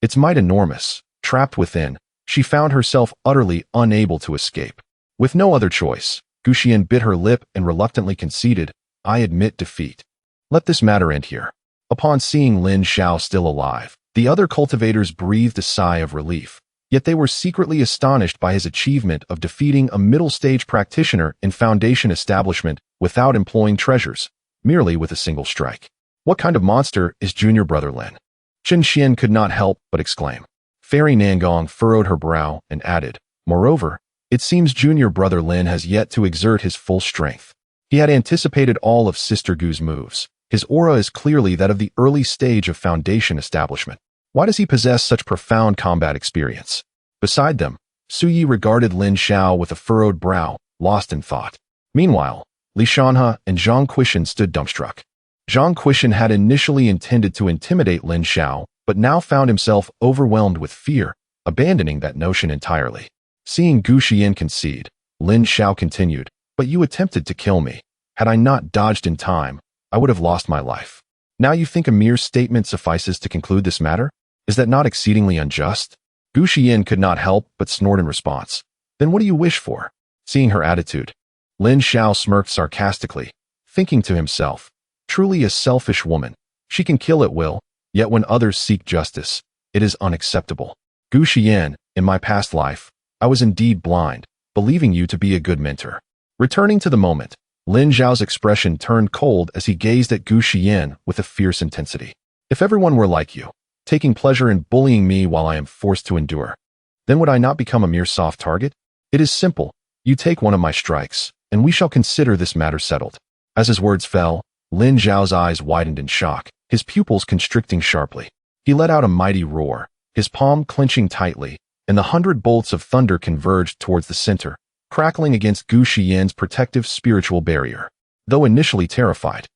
[SPEAKER 1] Its might enormous, trapped within, she found herself utterly unable to escape. With no other choice, Gu Xian bit her lip and reluctantly conceded, "I admit defeat. Let this matter end here." Upon seeing Lin Xiao still alive, the other cultivators breathed a sigh of relief, yet they were secretly astonished by his achievement of defeating a middle-stage practitioner in foundation establishment without employing treasures, merely with a single strike. What kind of monster is junior brother Lin? Chen Xian could not help but exclaim. Fairy Nangong furrowed her brow and added, "Moreover, it seems junior brother Lin has yet to exert his full strength. He had anticipated all of Sister Gu's moves. His aura is clearly that of the early stage of Foundation establishment. Why does he possess such profound combat experience?" Beside them, Su Yi regarded Lin Xiao with a furrowed brow, lost in thought. Meanwhile, Li Shanhe and Zhang Quishan stood dumbstruck. Zhang Quishan had initially intended to intimidate Lin Xiao, but now found himself overwhelmed with fear, abandoning that notion entirely. Seeing Gu Xian concede, Lin Xiao continued, "But you attempted to kill me. Had I not dodged in time, I would have lost my life. Now you think a mere statement suffices to conclude this matter? Is that not exceedingly unjust?" Gu Xian could not help but snort in response. "Then what do you wish for?" Seeing her attitude, Lin Xiao smirked sarcastically, thinking to himself, "Truly a selfish woman. She can kill at will, yet when others seek justice, it is unacceptable. Gu Xian, in my past life, I was indeed blind, believing you to be a good mentor." Returning to the moment, Lin Zhao's expression turned cold as he gazed at Gu Xian with a fierce intensity. "If everyone were like you, taking pleasure in bullying me while I am forced to endure, then would I not become a mere soft target? It is simple. You take one of my strikes, and we shall consider this matter settled." As his words fell, Lin Zhao's eyes widened in shock, his pupils constricting sharply. He let out a mighty roar, his palm clenching tightly, and the 100 bolts of thunder converged towards the center, crackling against Gu Xian's protective spiritual barrier. Though initially terrified,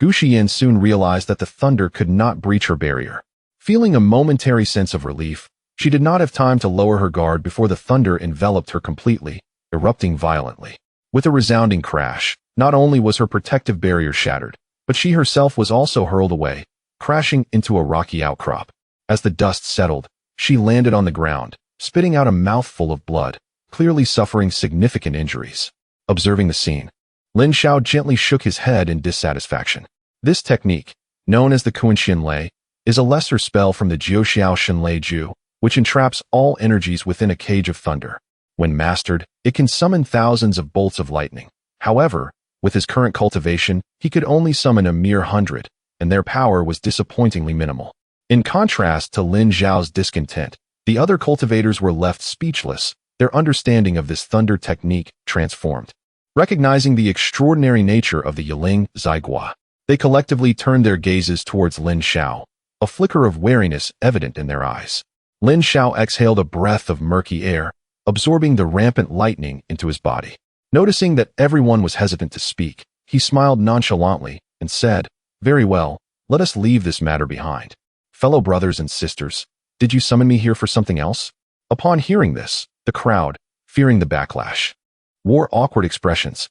[SPEAKER 1] Gu Xian soon realized that the thunder could not breach her barrier. Feeling a momentary sense of relief, she did not have time to lower her guard before the thunder enveloped her completely, erupting violently. With a resounding crash, not only was her protective barrier shattered, but she herself was also hurled away, crashing into a rocky outcrop. As the dust settled, she landed on the ground, spitting out a mouthful of blood, clearly suffering significant injuries. Observing the scene, Lin Xiao gently shook his head in dissatisfaction. This technique, known as the Kunshin Lei, is a lesser spell from the Jiuxiao Shenlei Ju, which entraps all energies within a cage of thunder. When mastered, it can summon thousands of bolts of lightning. However, with his current cultivation, he could only summon a mere 100, and their power was disappointingly minimal. In contrast to Lin Zhao's discontent, the other cultivators were left speechless, their understanding of this thunder technique transformed. Recognizing the extraordinary nature of the Yiling Zhaigua, they collectively turned their gazes towards Lin Xiao, a flicker of wariness evident in their eyes. Lin Xiao exhaled a breath of murky air, absorbing the rampant lightning into his body. Noticing that everyone was hesitant to speak, he smiled nonchalantly and said, "Very well, let us leave this matter behind. Fellow brothers and sisters, did you summon me here for something else?" Upon hearing this, the crowd, fearing the backlash, wore awkward expressions.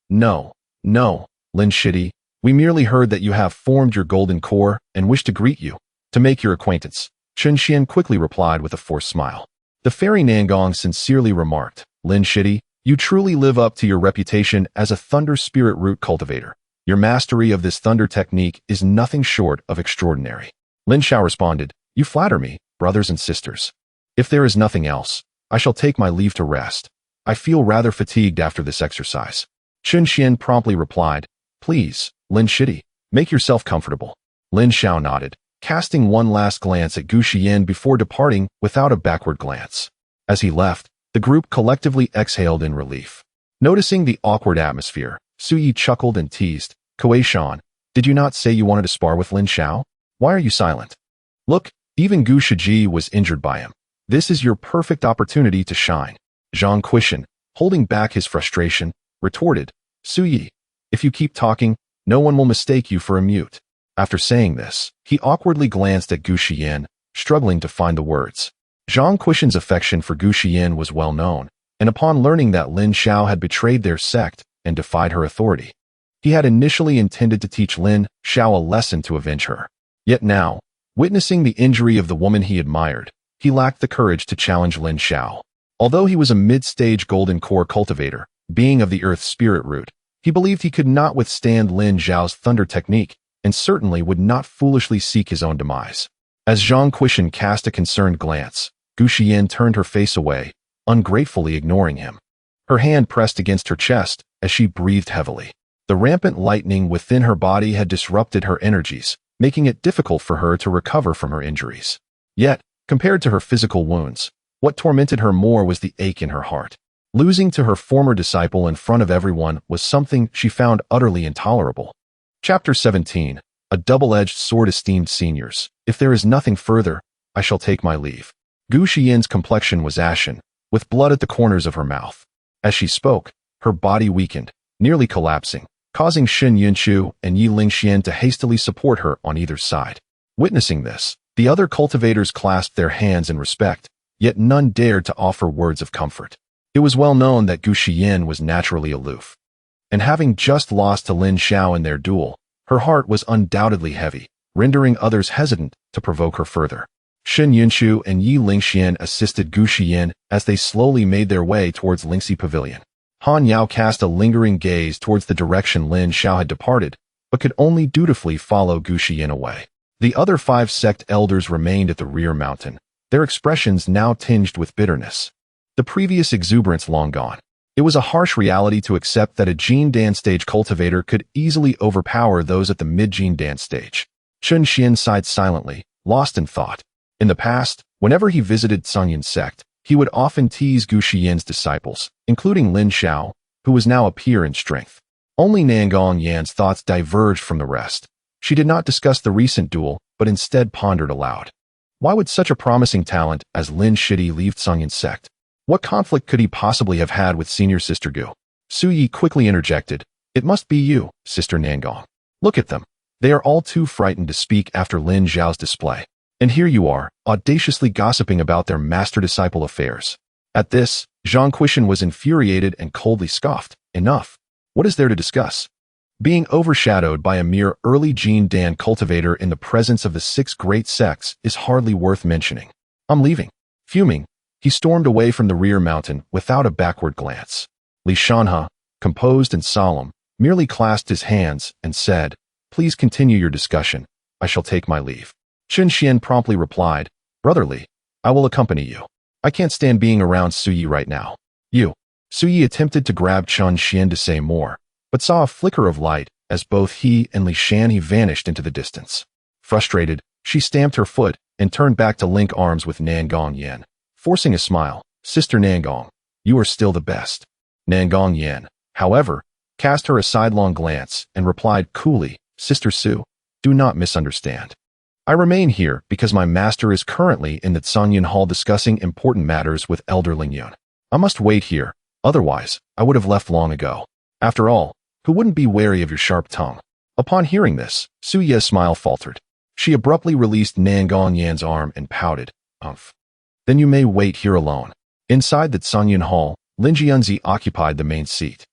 [SPEAKER 1] No, Lin Shidi, we merely heard that you have formed your golden core and wish to greet you, to make your acquaintance," Chen Xian quickly replied with a forced smile. The fairy Nangong sincerely remarked, "Lin Shidi, you truly live up to your reputation as a thunder spirit root cultivator. Your mastery of this thunder technique is nothing short of extraordinary." Lin Xiao responded, "You flatter me, brothers and sisters. If there is nothing else, I shall take my leave to rest. I feel rather fatigued after this exercise." Chen Xian promptly replied, "Please, Lin Shidi, make yourself comfortable." Lin Xiao nodded, casting one last glance at Gu Xian before departing without a backward glance. As he left, the group collectively exhaled in relief. Noticing the awkward atmosphere, Su Yi chuckled and teased, "Kuei Shan, did you not say you wanted to spar with Lin Xiao? Why are you silent? Look, even Gu Shiji was injured by him. This is your perfect opportunity to shine." Zhang Quishan, holding back his frustration, retorted, "Su Yi, if you keep talking, no one will mistake you for a mute." After saying this, he awkwardly glanced at Gu Xian, struggling to find the words. Zhang Quishan's affection for Gu Xian was well known, and upon learning that Lin Xiao had betrayed their sect and defied her authority, he had initially intended to teach Lin Xiao a lesson to avenge her. Yet now, witnessing the injury of the woman he admired, he lacked the courage to challenge Lin Xiao. Although he was a mid-stage golden core cultivator, being of the earth spirit root, he believed he could not withstand Lin Xiao's thunder technique, and certainly would not foolishly seek his own demise. As Zhang Quishan cast a concerned glance, Gu Xian turned her face away, ungratefully ignoring him. Her hand pressed against her chest as she breathed heavily. The rampant lightning within her body had disrupted her energies, making it difficult for her to recover from her injuries. Yet, Compared to her physical wounds, what tormented her more was the ache in her heart. Losing to her former disciple in front of everyone was something she found utterly intolerable. Chapter 17. A double-edged sword. Esteemed seniors, if there is nothing further, I shall take my leave. Gu Xian's complexion was ashen, with blood at the corners of her mouth. As she spoke, her body weakened, nearly collapsing, causing Shen Yunchu and Yi Lingxian to hastily support her on either side. Witnessing this, the other cultivators clasped their hands in respect, yet none dared to offer words of comfort. It was well known that Gu Xian was naturally aloof. And having just lost to Lin Xiao in their duel, her heart was undoubtedly heavy, rendering others hesitant to provoke her further. Shen Yunchu and Yi Lingxian assisted Gu Xian as they slowly made their way towards Lingxi Pavilion. Han Yao cast a lingering gaze towards the direction Lin Xiao had departed, but could only dutifully follow Gu Xian away. The other 5 sect elders remained at the rear mountain, their expressions now tinged with bitterness. The previous exuberance long gone. It was a harsh reality to accept that a Jin Dan stage cultivator could easily overpower those at the mid-Jin Dan stage. Chun Xian sighed silently, lost in thought. In the past, whenever he visited Sunyan sect, he would often tease Gu Xian's disciples, including Lin Xiao, who was now a peer in strength. Only Nangong Yan's thoughts diverged from the rest. She did not discuss the recent duel, but instead pondered aloud. Why would such a promising talent as Lin Shidi leave Sunyan sect? What conflict could he possibly have had with senior sister Gu? Su Yi quickly interjected, "It must be you, Sister Nangong. Look at them. They are all too frightened to speak after Lin Zhao's display. And here you are, audaciously gossiping about their master-disciple affairs." At this, Zhang Quishan was infuriated and coldly scoffed. "Enough. What is there to discuss?" Being overshadowed by a mere early Jin Dan cultivator in the presence of the 6 great sects is hardly worth mentioning. "I'm leaving." Fuming, he stormed away from the rear mountain without a backward glance. Li Shanhe, composed and solemn, merely clasped his hands and said, "Please continue your discussion. I shall take my leave." Chun Xian promptly replied, "Brother Li, I will accompany you. I can't stand being around Su Yi right now." "You." Su Yi attempted to grab Chun Xian to say more, but saw a flicker of light as both he and Li Shanhe vanished into the distance. Frustrated, she stamped her foot and turned back to link arms with Nangong Yan. Forcing a smile, "Sister Nangong, you are still the best." Nangong Yan, however, cast her a sidelong glance and replied coolly, "Sister Su, do not misunderstand. I remain here because my master is currently in the Sanyan Hall discussing important matters with Elder Ling Yun. I must wait here, otherwise I would have left long ago. After all, who wouldn't be wary of your sharp tongue?" Upon hearing this, Su Ye's smile faltered. She abruptly released Nangong Yan's arm and pouted, "Umph. Then you may wait here alone." Inside the Sanyan Hall, Lin Jianzi occupied the main seat,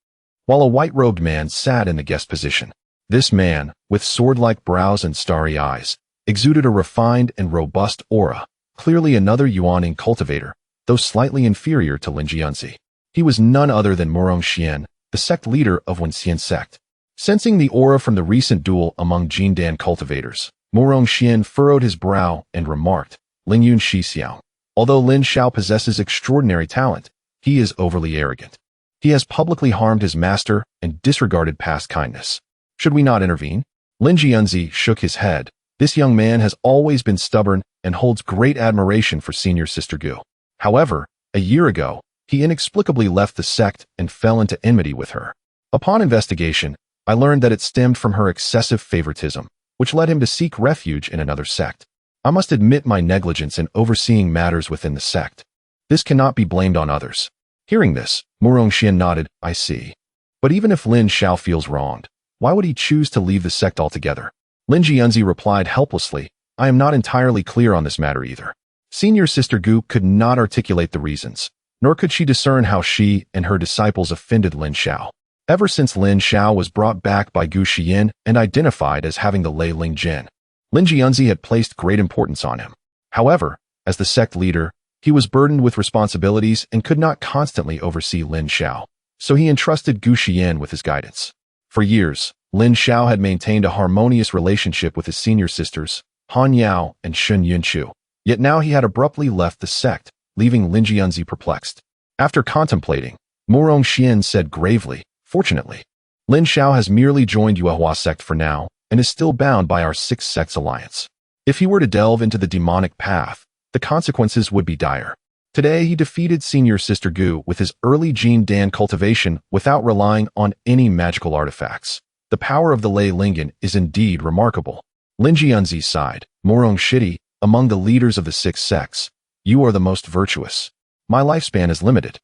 [SPEAKER 1] while a white-robed man sat in the guest position. This man, with sword-like brows and starry eyes, exuded a refined and robust aura, clearly another Yuaning cultivator, though slightly inferior to Lin Jianzi. He was none other than Murong Xian, the sect leader of Wenxian sect. Sensing the aura from the recent duel among Jin Dan cultivators, Murong Xian furrowed his brow and remarked, "Ling Yun Shixiao. Although Lin Xiao possesses extraordinary talent, he is overly arrogant. He has publicly harmed his master and disregarded past kindness. Should we not intervene?" Lin Jianzi shook his head. This young man has always been stubborn and holds great admiration for senior sister Gu. However, a year ago, he inexplicably left the sect and fell into enmity with her. Upon investigation, I learned that it stemmed from her excessive favoritism, which led him to seek refuge in another sect. I must admit my negligence in overseeing matters within the sect. This cannot be blamed on others. Hearing this, Murong Xian nodded, "I see. But even if Lin Xiao feels wronged, why would he choose to leave the sect altogether?" Lin Jianzi replied helplessly, "I am not entirely clear on this matter either." Senior sister Gu could not articulate the reasons, nor could she discern how she and her disciples offended Lin Xiao. Ever since Lin Xiao was brought back by Gu Xian and identified as having the Lei Ling Jin, Lin Jianzi had placed great importance on him. However, as the sect leader, he was burdened with responsibilities and could not constantly oversee Lin Xiao, so he entrusted Gu Xian with his guidance. For years, Lin Xiao had maintained a harmonious relationship with his senior sisters, Han Yao and Shen Yunchu, yet now he had abruptly left the sect, leaving Lin Jianzi perplexed. After contemplating, Murong Xian said gravely, "Fortunately, Lin Xiao has merely joined Yuehua sect for now and is still bound by our 6 sects alliance. If he were to delve into the demonic path, the consequences would be dire. Today, he defeated Senior Sister Gu with his early Jin Dan cultivation without relying on any magical artifacts. The power of the Lei Lingen is indeed remarkable. Lin Jianzi sighed. Morong Shidi, among the leaders of the 6 sects, you are the most virtuous. My lifespan is limited,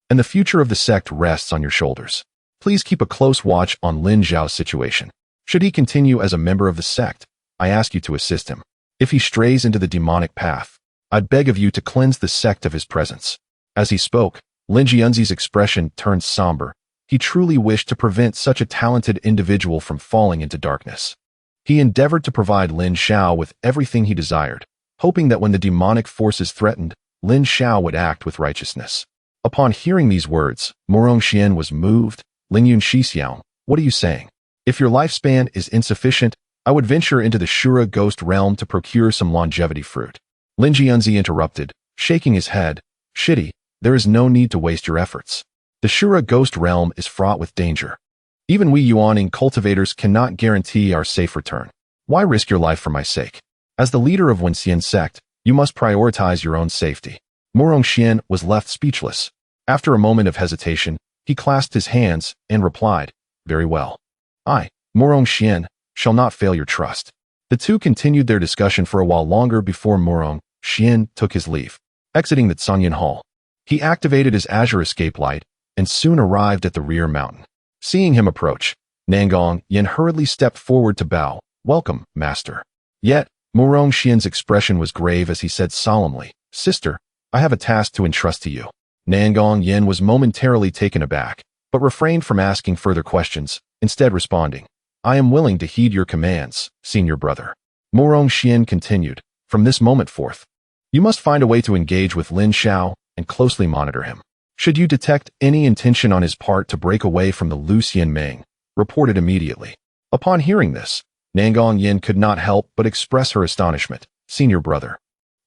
[SPEAKER 1] and the future of the sect rests on your shoulders. Please keep a close watch on Lin Zhao's situation. Should he continue as a member of the sect, I ask you to assist him. If he strays into the demonic path, I'd beg of you to cleanse the sect of his presence. As he spoke, Lin Jianzi's expression turned somber. He truly wished to prevent such a talented individual from falling into darkness. He endeavored to provide Lin Xiao with everything he desired, hoping that when the demonic forces threatened, Lin Xiao would act with righteousness. Upon hearing these words, Morong Xian was moved. Lingyun Shixiao, what are you saying? If your lifespan is insufficient, I would venture into the Shura ghost realm to procure some longevity fruit. Lin Jianzi interrupted, shaking his head. Shidi, there is no need to waste your efforts. The Shura ghost realm is fraught with danger. Even we Yuaning cultivators cannot guarantee our safe return. Why risk your life for my sake? As the leader of Wenxian sect, you must prioritize your own safety. Morong Xian was left speechless. After a moment of hesitation, he clasped his hands and replied, very well. I, Morong Xian, shall not fail your trust. The two continued their discussion for a while longer before Morong Xian took his leave. Exiting the Tsanyan Hall, he activated his azure escape light and soon arrived at the rear mountain. Seeing him approach, Nangong Yen hurriedly stepped forward to bow. Welcome, master. Yet, Morong Xian's expression was grave as he said solemnly, Sister, I have a task to entrust to you. Nangong Yen was momentarily taken aback, but refrained from asking further questions, instead responding, I am willing to heed your commands, senior brother. Morong Xian continued, from this moment forth, you must find a way to engage with Lin Xiao and closely monitor him. Should you detect any intention on his part to break away from the Lucian Meng, report it immediately. Upon hearing this, Nangong Yen could not help but express her astonishment. Senior brother.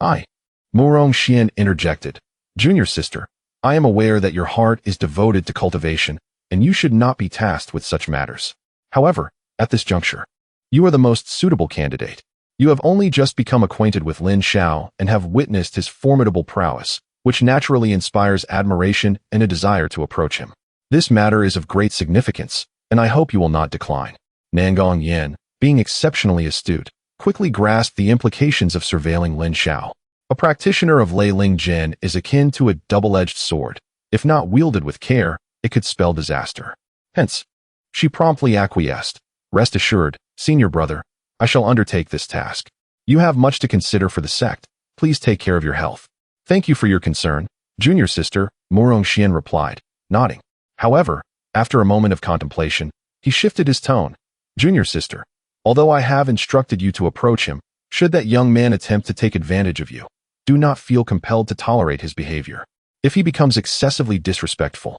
[SPEAKER 1] Morong Xian interjected. Junior sister, I am aware that your heart is devoted to cultivation, and you should not be tasked with such matters. However, at this juncture, you are the most suitable candidate. You have only just become acquainted with Lin Xiao and have witnessed his formidable prowess, which naturally inspires admiration and a desire to approach him. This matter is of great significance, and I hope you will not decline. Nangong Yen, being exceptionally astute, quickly grasped the implications of surveilling Lin Xiao. A practitioner of Lei Ling Jin is akin to a double-edged sword. If not wielded with care, it could spell disaster. Hence, she promptly acquiesced. Rest assured, senior brother, I shall undertake this task. You have much to consider for the sect. Please take care of your health. Thank you for your concern, junior sister, Morong Xian replied, nodding. However, after a moment of contemplation, he shifted his tone. Junior sister, although I have instructed you to approach him, should that young man attempt to take advantage of you, do not feel compelled to tolerate his behavior. If he becomes excessively disrespectful,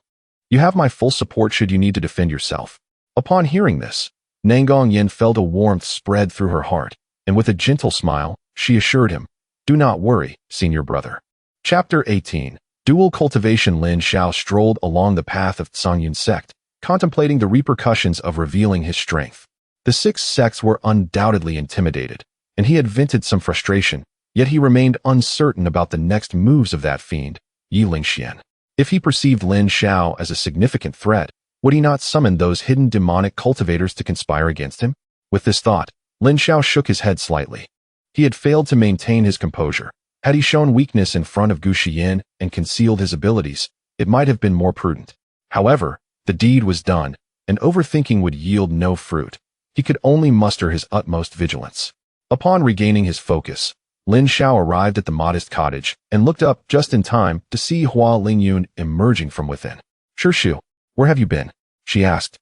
[SPEAKER 1] you have my full support should you need to defend yourself. Upon hearing this, Nangong Yen felt a warmth spread through her heart, and with a gentle smile, she assured him, do not worry, senior brother. Chapter 18. Dual Cultivation. Lin Xiao strolled along the path of Tsangyun sect, contemplating the repercussions of revealing his strength. The 6 sects were undoubtedly intimidated, and he had vented some frustration, yet he remained uncertain about the next moves of that fiend, Yi Lingxian. If he perceived Lin Xiao as a significant threat, would he not summon those hidden demonic cultivators to conspire against him? With this thought, Lin Xiao shook his head slightly. He had failed to maintain his composure. Had he shown weakness in front of Gu Shiyin and concealed his abilities, it might have been more prudent. However, the deed was done, and overthinking would yield no fruit. He could only muster his utmost vigilance. Upon regaining his focus, Lin Xiao arrived at the modest cottage and looked up just in time to see Hua Lingyun emerging from within. Shu, where have you been? She asked,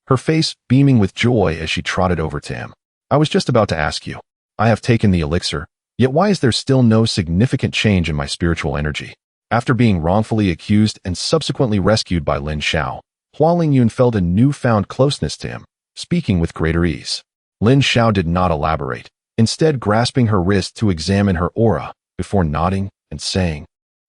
[SPEAKER 1] her face beaming with joy as she trotted over to him. I was just about to ask you. I have taken the elixir, yet why is there still no significant change in my spiritual energy? After being wrongfully accused and subsequently rescued by Lin Xiao, Hua Lingyun felt a newfound closeness to him, speaking with greater ease. Lin Xiao did not elaborate, instead grasping her wrist to examine her aura, before nodding and saying,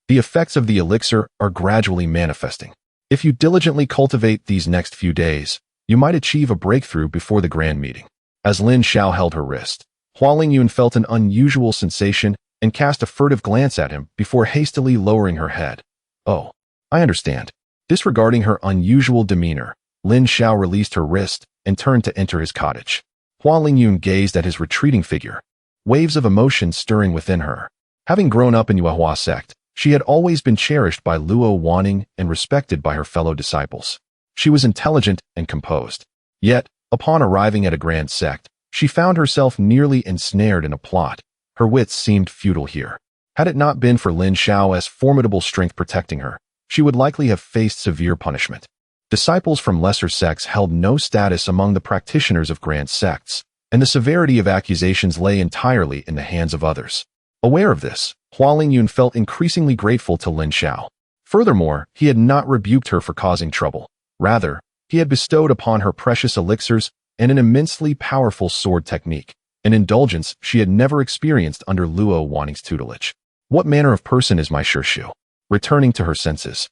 [SPEAKER 1] the effects of the elixir are gradually manifesting. If you diligently cultivate these next few days, you might achieve a breakthrough before the grand meeting. As Lin Xiao held her wrist, Hua Lingyun felt an unusual sensation and cast a furtive glance at him before hastily lowering her head. "Oh, I understand." Disregarding her unusual demeanor, Lin Xiao released her wrist and turned to enter his cottage. Hua Lingyun gazed at his retreating figure, waves of emotion stirring within her. Having grown up in Yuehua sect, she had always been cherished by Luo Wanning and respected by her fellow disciples. She was intelligent and composed. Yet, upon arriving at a grand sect, she found herself nearly ensnared in a plot. Her wits seemed futile here. Had it not been for Lin Xiao's formidable strength protecting her, she would likely have faced severe punishment. Disciples from lesser sects held no status among the practitioners of grand sects, and the severity of accusations lay entirely in the hands of others. Aware of this, Hua Lingyun felt increasingly grateful to Lin Xiao. Furthermore, he had not rebuked her for causing trouble. Rather, he had bestowed upon her precious elixirs and an immensely powerful sword technique, an indulgence she had never experienced under Luo Wanning's tutelage. What manner of person is my Shu? Returning to her senses,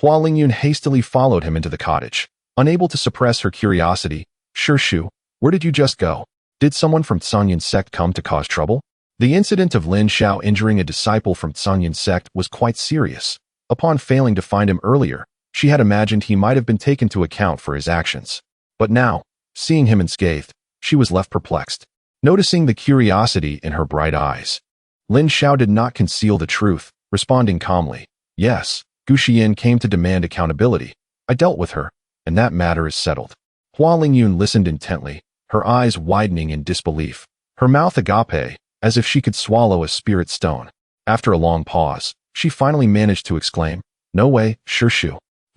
[SPEAKER 1] Hua Lingyun hastily followed him into the cottage. Unable to suppress her curiosity, "Shu, where did you just go? Did someone from Tsanyan sect come to cause trouble?" The incident of Lin Xiao injuring a disciple from Tsanyan sect was quite serious. Upon failing to find him earlier, she had imagined he might have been taken to account for his actions. But now, seeing him unscathed, she was left perplexed. Noticing the curiosity in her bright eyes, Lin Xiao did not conceal the truth, responding calmly, "Yes, Gu Xian came to demand accountability. I dealt with her, and that matter is settled." Hua Lingyun listened intently, her eyes widening in disbelief, her mouth agape, as if she could swallow a spirit stone. After a long pause, she finally managed to exclaim, "No way, Shu.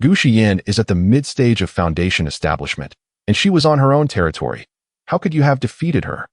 [SPEAKER 1] Gu Xian is at the mid-stage of foundation establishment, and she was on her own territory. How could you have defeated her?"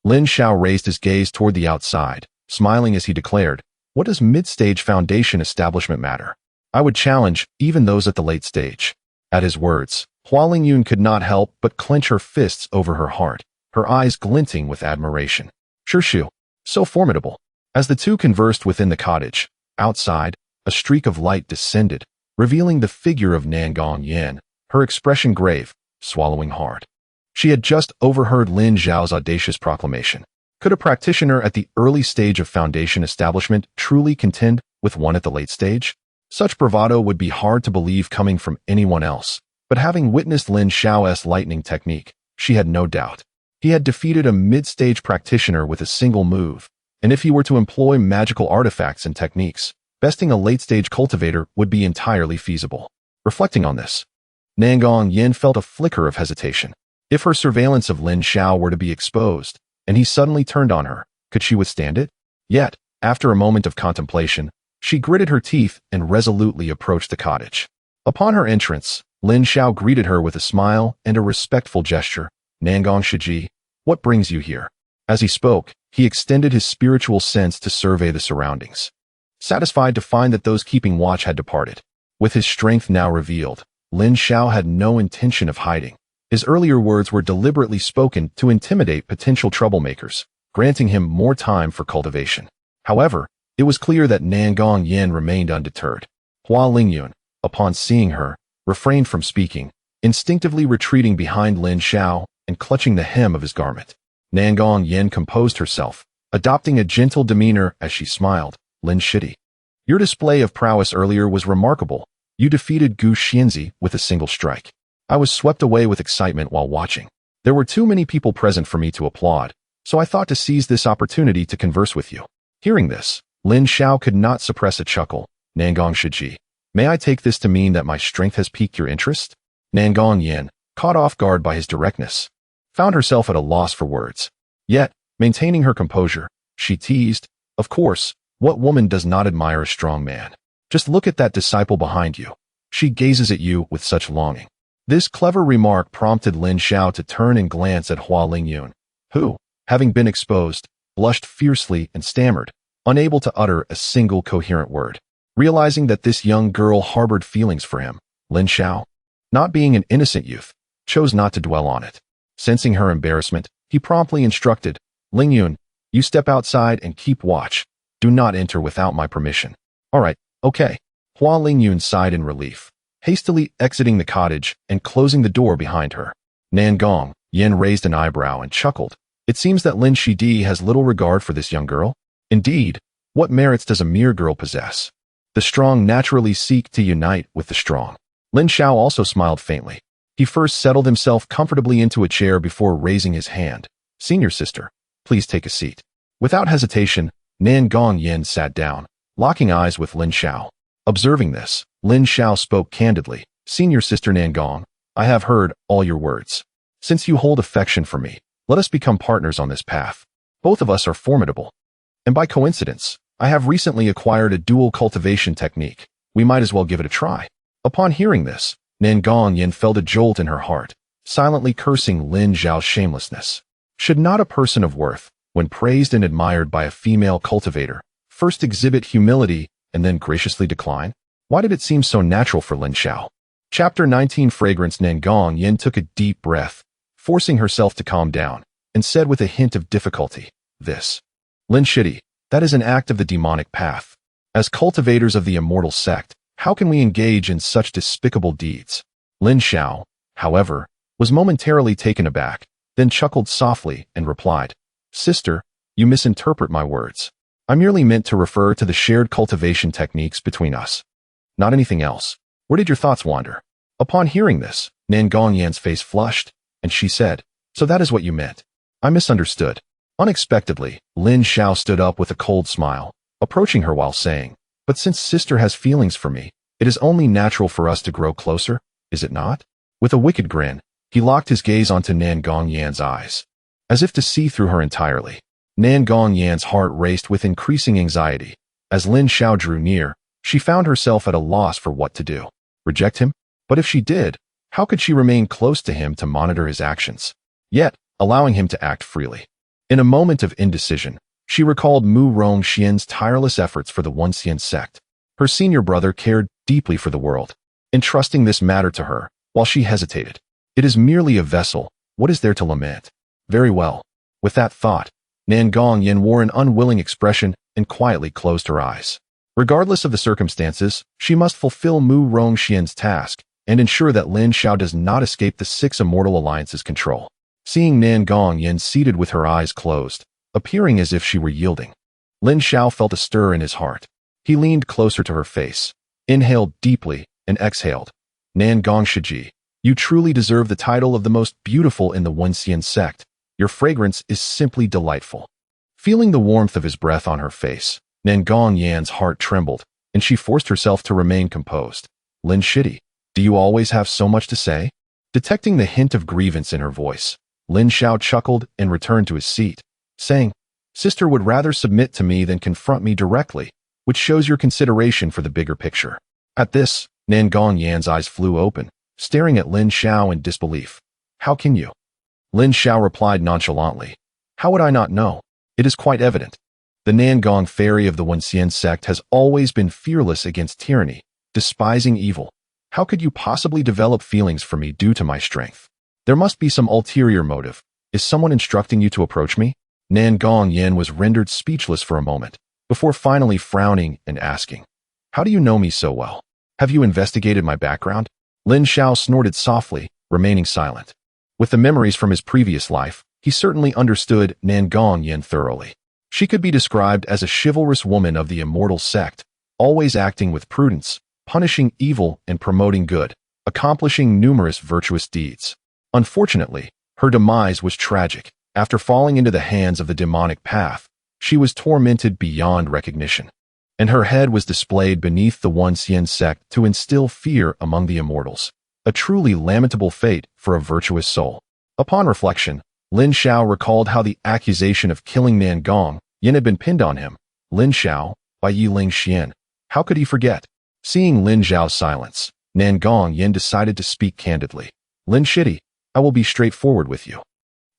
[SPEAKER 1] Lin Xiao raised his gaze toward the outside, smiling as he declared, "What does mid-stage foundation establishment matter? I would challenge even those at the late stage." At his words, Hua Lingyun could not help but clench her fists over her heart, her eyes glinting with admiration. "Shu, so formidable." As the two conversed within the cottage, outside, a streak of light descended, revealing the figure of Nangong Yin, her expression grave, swallowing hard. She had just overheard Lin Xiao's audacious proclamation. Could a practitioner at the early stage of foundation establishment truly contend with one at the late stage? Such bravado would be hard to believe coming from anyone else, but having witnessed Lin Xiao's lightning technique, she had no doubt. He had defeated a mid-stage practitioner with a single move, and if he were to employ magical artifacts and techniques, besting a late-stage cultivator would be entirely feasible. Reflecting on this, Nangong Yin felt a flicker of hesitation. If her surveillance of Lin Xiao were to be exposed, and he suddenly turned on her, could she withstand it? Yet, after a moment of contemplation, she gritted her teeth and resolutely approached the cottage. Upon her entrance, Lin Xiao greeted her with a smile and a respectful gesture. "Nangong Shiji, what brings you here?" As he spoke, he extended his spiritual sense to survey the surroundings. Satisfied to find that those keeping watch had departed, with his strength now revealed, Lin Xiao had no intention of hiding. His earlier words were deliberately spoken to intimidate potential troublemakers, granting him more time for cultivation. However, it was clear that Nangong Yin remained undeterred. Hua Lingyun, upon seeing her, refrained from speaking, instinctively retreating behind Lin Xiao and clutching the hem of his garment. Nangong Yin composed herself, adopting a gentle demeanor as she smiled. "Lin Shidi, your display of prowess earlier was remarkable. You defeated Gu Xianzi with a single strike. I was swept away with excitement while watching. There were too many people present for me to applaud, so I thought to seize this opportunity to converse with you." Hearing this, Lin Xiao could not suppress a chuckle. "Nangong Shiji, may I take this to mean that my strength has piqued your interest?" Nangong Yin, caught off guard by his directness, found herself at a loss for words. Yet, maintaining her composure, she teased, "Of course, what woman does not admire a strong man? Just look at that disciple behind you. She gazes at you with such longing." This clever remark prompted Lin Xiao to turn and glance at Hua Lingyun, who, having been exposed, blushed fiercely and stammered, unable to utter a single coherent word. Realizing that this young girl harbored feelings for him, Lin Xiao, not being an innocent youth, chose not to dwell on it. Sensing her embarrassment, he promptly instructed, "Lingyun, you step outside and keep watch. Do not enter without my permission." "All right, okay." Hua Lingyun sighed in relief, hastily exiting the cottage and closing the door behind her. Nangong Yin raised an eyebrow and chuckled. It seems that Lin Shidi has little regard for this young girl. Indeed, What merits does a mere girl possess? The strong naturally seek to unite with the strong. Lin Xiao also smiled faintly. He first settled himself comfortably into a chair before raising his hand. Senior sister, please take a seat. Without hesitation, Nan Gongyin sat down, locking eyes with Lin Xiao. Observing this, Lin Xiao spoke candidly. Senior sister Nan Gong, I have heard all your words. Since you hold affection for me, let us become partners on this path. Both of us are formidable. And by coincidence, I have recently acquired a dual cultivation technique. We might as well give it a try. Upon hearing this, Nan Gongyin felt a jolt in her heart, silently cursing Lin Xiao's shamelessness. Should not a person of worth, when praised and admired by a female cultivator, first exhibit humility and then graciously decline? Why did it seem so natural for Lin Xiao? Chapter 19 Fragrance. Nan Gongyin took a deep breath, forcing herself to calm down, and said with a hint of difficulty, This, Lin Shidi, that is an act of the demonic path. As cultivators of the immortal sect, how can we engage in such despicable deeds? Lin Xiao, however, was momentarily taken aback, then chuckled softly and replied, Sister, you misinterpret my words. I merely meant to refer to the shared cultivation techniques between us. Not anything else. Where did your thoughts wander? Upon hearing this, Nan Gongyan's face flushed, and she said, So that is what you meant. I misunderstood. Unexpectedly, Lin Xiao stood up with a cold smile, approaching her while saying, But since sister has feelings for me, it is only natural for us to grow closer, is it not? With a wicked grin, he locked his gaze onto Nan Gongyan's eyes, as if to see through her entirely. Nan Gongyan's heart raced with increasing anxiety. As Lin Xiao drew near, she found herself at a loss for what to do. Reject him? But if she did, how could she remain close to him to monitor his actions, yet allowing him to act freely? In a moment of indecision, she recalled Mu Rongxian's tireless efforts for the Onxian sect. Her senior brother cared deeply for the world, entrusting this matter to her, while she hesitated. It is merely a vessel, what is there to lament? Very well. With that thought, Nan Gongyin wore an unwilling expression and quietly closed her eyes. Regardless of the circumstances, she must fulfill Mu Rongxian's task and ensure that Lin Xiao does not escape the Six Immortal Alliance's control. Seeing Nan Gongyin seated with her eyes closed, appearing as if she were yielding, Lin Xiao felt a stir in his heart. He leaned closer to her face, inhaled deeply, and exhaled. Nan Gongshiji, you truly deserve the title of the most beautiful in the Onxian sect. Your fragrance is simply delightful. Feeling the warmth of his breath on her face, Nan Gongyan's heart trembled, and she forced herself to remain composed. Lin Shidi, do you always have so much to say? Detecting the hint of grievance in her voice, Lin Xiao chuckled and returned to his seat, saying, Sister would rather submit to me than confront me directly, which shows your consideration for the bigger picture. At this, Nan Gongyan's eyes flew open, staring at Lin Xiao in disbelief. How can you? Lin Xiao replied nonchalantly. How would I not know? It is quite evident. The Nangong fairy of the Onxian sect has always been fearless against tyranny, despising evil. How could you possibly develop feelings for me due to my strength? There must be some ulterior motive. Is someone instructing you to approach me? Nan Gongyin was rendered speechless for a moment, before finally frowning and asking, How do you know me so well? Have you investigated my background? Lin Xiao snorted softly, remaining silent. With the memories from his previous life, he certainly understood Nan Gongyin thoroughly. She could be described as a chivalrous woman of the immortal sect, always acting with prudence, punishing evil and promoting good, accomplishing numerous virtuous deeds. Unfortunately, her demise was tragic. After falling into the hands of the demonic path, she was tormented beyond recognition, and her head was displayed beneath the Onxian sect to instill fear among the immortals. A truly lamentable fate for a virtuous soul. Upon reflection, Lin Xiao recalled how the accusation of killing Nan Gongyin had been pinned on him. Lin Xiao, by Yi Ling Xian. How could he forget? Seeing Lin Xiao's silence, Nan Gongyin decided to speak candidly. Lin Shidi, I will be straightforward with you.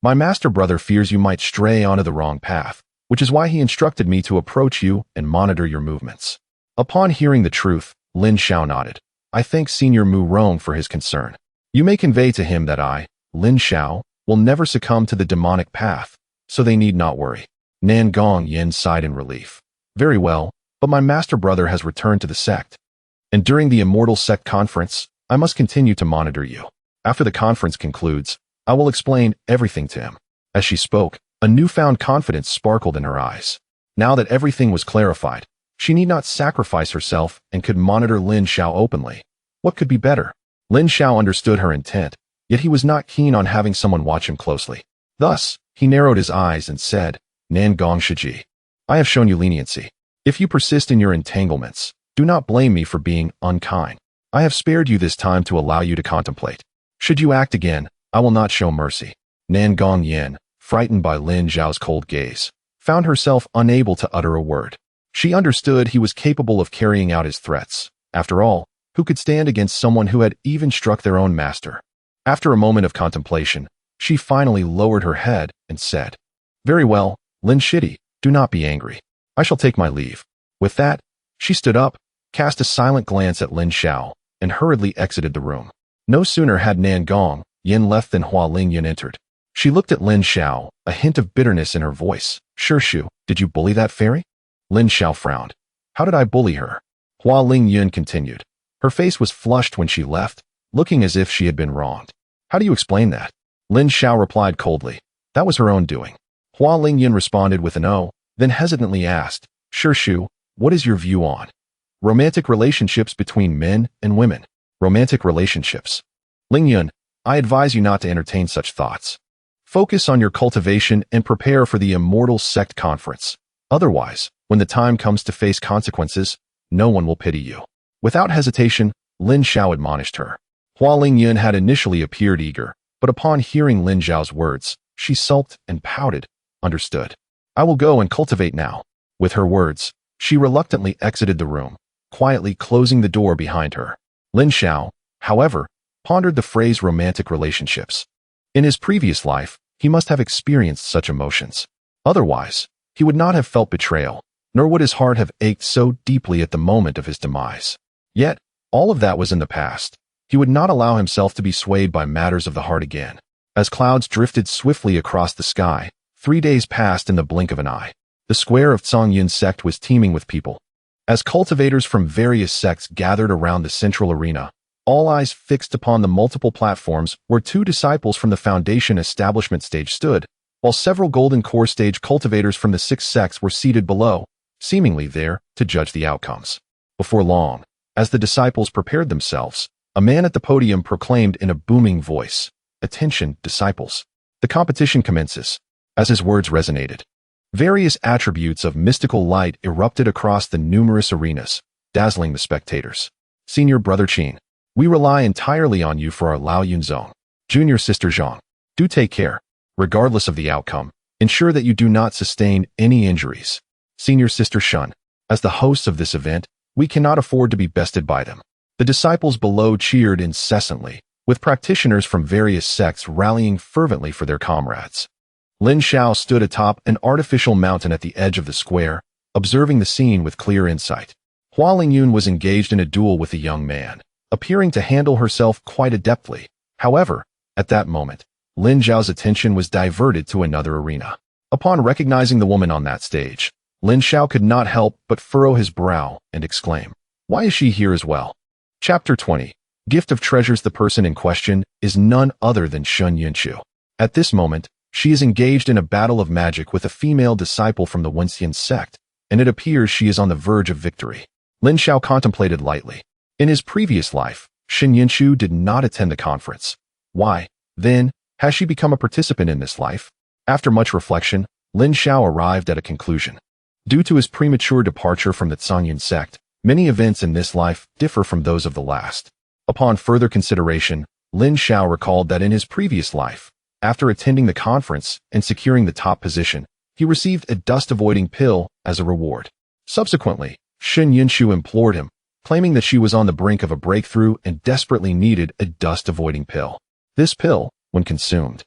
[SPEAKER 1] My master brother fears you might stray onto the wrong path, which is why he instructed me to approach you and monitor your movements. Upon hearing the truth, Lin Xiao nodded. I thank Senior Mu Rong for his concern. You may convey to him that I, Lin Xiao, will never succumb to the demonic path, so they need not worry. Nan Gongyin sighed in relief. Very well, but my master brother has returned to the sect. And during the Immortal Sect conference, I must continue to monitor you. After the conference concludes, I will explain everything to him. As she spoke, a newfound confidence sparkled in her eyes. Now that everything was clarified, she need not sacrifice herself and could monitor Lin Xiao openly. What could be better? Lin Xiao understood her intent, yet he was not keen on having someone watch him closely. Thus, he narrowed his eyes and said, Nan Gong Shiji, I have shown you leniency. If you persist in your entanglements, do not blame me for being unkind. I have spared you this time to allow you to contemplate. Should you act again, I will not show mercy. Nan Gong Yin, frightened by Lin Xiao's cold gaze, found herself unable to utter a word. She understood he was capable of carrying out his threats. After all, who could stand against someone who had even struck their own master? After a moment of contemplation, she finally lowered her head and said, Very well, Lin Shidi, do not be angry. I shall take my leave. With that, she stood up, cast a silent glance at Lin Xiao, and hurriedly exited the room. No sooner had Nan Gong Yin left than Hua Lingyan entered. She looked at Lin Xiao, a hint of bitterness in her voice. Shu, did you bully that fairy? Lin Xiao frowned. How did I bully her? Hua Lingyan continued. Her face was flushed when she left, looking as if she had been wronged. How do you explain that? Lin Xiao replied coldly. That was her own doing. Hua Lingyan responded with an O, then hesitantly asked, Shu, what is your view on romantic relationships between men and women? Romantic relationships. Lingyun, I advise you not to entertain such thoughts. Focus on your cultivation and prepare for the immortal sect conference. Otherwise, when the time comes to face consequences, no one will pity you. Without hesitation, Lin Xiao admonished her. Hua Lingyun had initially appeared eager, but upon hearing Lin Xiao's words, she sulked and pouted. Understood. I will go and cultivate now. With her words, she reluctantly exited the room, quietly closing the door behind her. Lin Xiao, however, pondered the phrase romantic relationships. In his previous life, he must have experienced such emotions. Otherwise, he would not have felt betrayal, nor would his heart have ached so deeply at the moment of his demise. Yet, all of that was in the past. He would not allow himself to be swayed by matters of the heart again. As clouds drifted swiftly across the sky, 3 days passed in the blink of an eye. The square of Zhongyun sect was teeming with people. As cultivators from various sects gathered around the central arena, all eyes fixed upon the multiple platforms where 2 disciples from the Foundation establishment stage stood, while several Golden Core stage cultivators from the 6 sects were seated below, seemingly there to judge the outcomes. Before long, as the disciples prepared themselves, a man at the podium proclaimed in a booming voice, Attention, disciples. The competition commences. As his words resonated, various attributes of mystical light erupted across the numerous arenas, dazzling the spectators. Senior Brother Qin, we rely entirely on you for our Lao Yun Zone. Junior Sister Zhang, do take care. Regardless of the outcome, ensure that you do not sustain any injuries. Senior Sister Shun, as the hosts of this event, we cannot afford to be bested by them. The disciples below cheered incessantly, with practitioners from various sects rallying fervently for their comrades. Lin Xiao stood atop an artificial mountain at the edge of the square, observing the scene with clear insight. Hua Lingyun was engaged in a duel with a young man, appearing to handle herself quite adeptly. However, at that moment, Lin Xiao's attention was diverted to another arena. Upon recognizing the woman on that stage, Lin Xiao could not help but furrow his brow and exclaim, Why is she here as well? Chapter 20. Gift of Treasures. The person in question is none other than Shun Yunchu. At this moment, she is engaged in a battle of magic with a female disciple from the Wenxian sect, and it appears she is on the verge of victory. Lin Xiao contemplated lightly. In his previous life, Shin Yunchu did not attend the conference. Why, then, has she become a participant in this life? After much reflection, Lin Xiao arrived at a conclusion. Due to his premature departure from the Zhongyun sect, many events in this life differ from those of the last. Upon further consideration, Lin Xiao recalled that in his previous life, after attending the conference and securing the top position, he received a dust-avoiding pill as a reward. Subsequently, Shin Yunchu implored him, claiming that she was on the brink of a breakthrough and desperately needed a dust-avoiding pill. This pill, when consumed,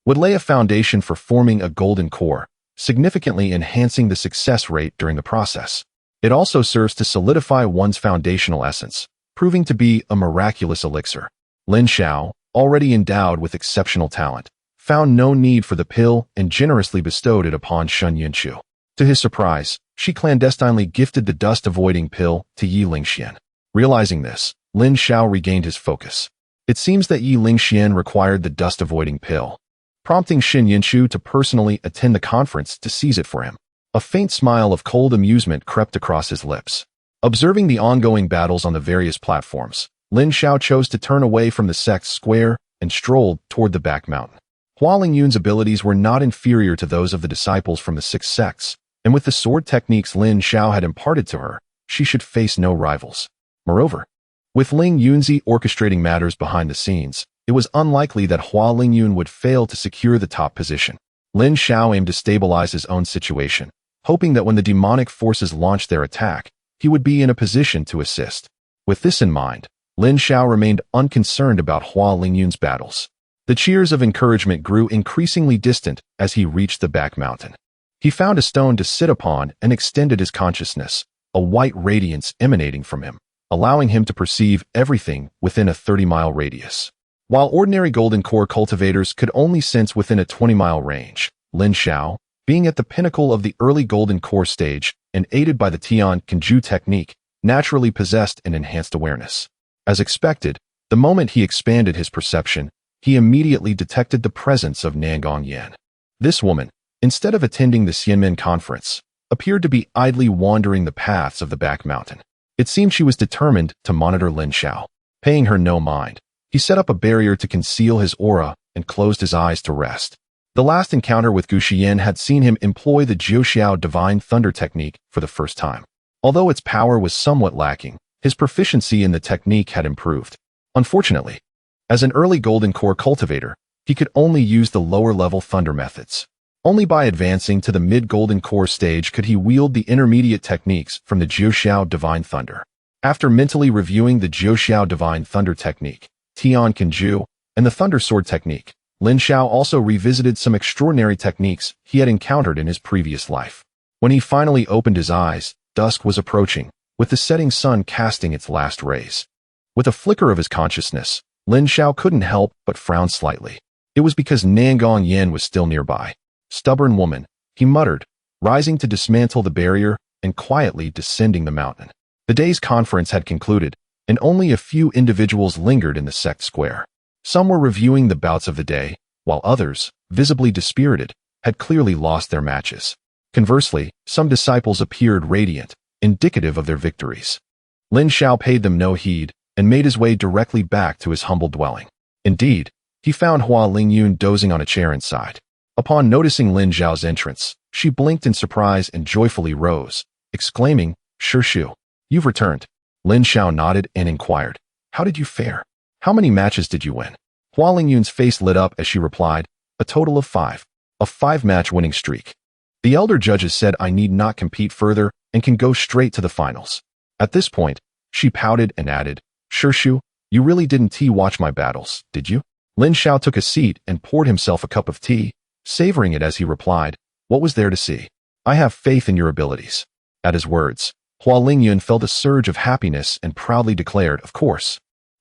[SPEAKER 1] would lay a foundation for forming a golden core, significantly enhancing the success rate during the process. It also serves to solidify one's foundational essence, proving to be a miraculous elixir. Lin Xiao, already endowed with exceptional talent, found no need for the pill and generously bestowed it upon Shun Yunchu. To his surprise, she clandestinely gifted the dust-avoiding pill to Yi Lingxian. Realizing this, Lin Xiao regained his focus. It seems that Yi Lingxian required the dust-avoiding pill, prompting Shin Yunchu to personally attend the conference to seize it for him. A faint smile of cold amusement crept across his lips. Observing the ongoing battles on the various platforms, Lin Xiao chose to turn away from the sect's square and strolled toward the back mountain. Hua Lingyun's abilities were not inferior to those of the disciples from the 6 sects, and with the sword techniques Lin Xiao had imparted to her, she should face no rivals. Moreover, with Ling Yunzi orchestrating matters behind the scenes, it was unlikely that Hua Lingyun would fail to secure the top position. Lin Xiao aimed to stabilize his own situation, hoping that when the demonic forces launched their attack, he would be in a position to assist. With this in mind, Lin Xiao remained unconcerned about Hua Lingyun's battles. The cheers of encouragement grew increasingly distant as he reached the back mountain. He found a stone to sit upon and extended his consciousness, a white radiance emanating from him, allowing him to perceive everything within a 30-mile radius. While ordinary golden core cultivators could only sense within a 20-mile range, Lin Xiao, being at the pinnacle of the early golden core stage and aided by the Tian Kanju technique, naturally possessed an enhanced awareness. As expected, the moment he expanded his perception, he immediately detected the presence of Nangong Yan. This woman, instead of attending the Xianmen conference, appeared to be idly wandering the paths of the back mountain. It seemed she was determined to monitor Lin Xiao. Paying her no mind, he set up a barrier to conceal his aura and closed his eyes to rest. The last encounter with Gu Xian had seen him employ the Jiuxiao Divine Thunder technique for the first time. Although its power was somewhat lacking, his proficiency in the technique had improved. Unfortunately, as an early golden core cultivator, he could only use the lower-level thunder methods. Only by advancing to the mid-golden core stage could he wield the intermediate techniques from the Jiuxiao Divine Thunder. After mentally reviewing the Jiuxiao Divine Thunder technique, Tian Kanju, and the Thunder Sword technique, Lin Xiao also revisited some extraordinary techniques he had encountered in his previous life. When he finally opened his eyes, dusk was approaching, with the setting sun casting its last rays. With a flicker of his consciousness, Lin Xiao couldn't help but frown slightly. It was because Nangong Yan was still nearby. Stubborn woman, he muttered, rising to dismantle the barrier and quietly descending the mountain. The day's conference had concluded, and only a few individuals lingered in the sect square. Some were reviewing the bouts of the day, while others, visibly dispirited, had clearly lost their matches. Conversely, some disciples appeared radiant, indicative of their victories. Lin Xiao paid them no heed and made his way directly back to his humble dwelling. Indeed, he found Hua Lingyun dozing on a chair inside. Upon noticing Lin Xiao's entrance, she blinked in surprise and joyfully rose, exclaiming, "Shu, you've returned." Lin Xiao nodded and inquired, "How did you fare? How many matches did you win?" Hua Lingyun's face lit up as she replied, "A total of 5. A 5-match winning streak. The elder judges said I need not compete further and can go straight to the finals." At this point, she pouted and added, "Shu, you really didn't watch my battles, did you?" Lin Xiao took a seat and poured himself a cup of tea, savoring it as he replied, "What was there to see? I have faith in your abilities." At his words, Hua Lingyun felt a surge of happiness and proudly declared, "Of course.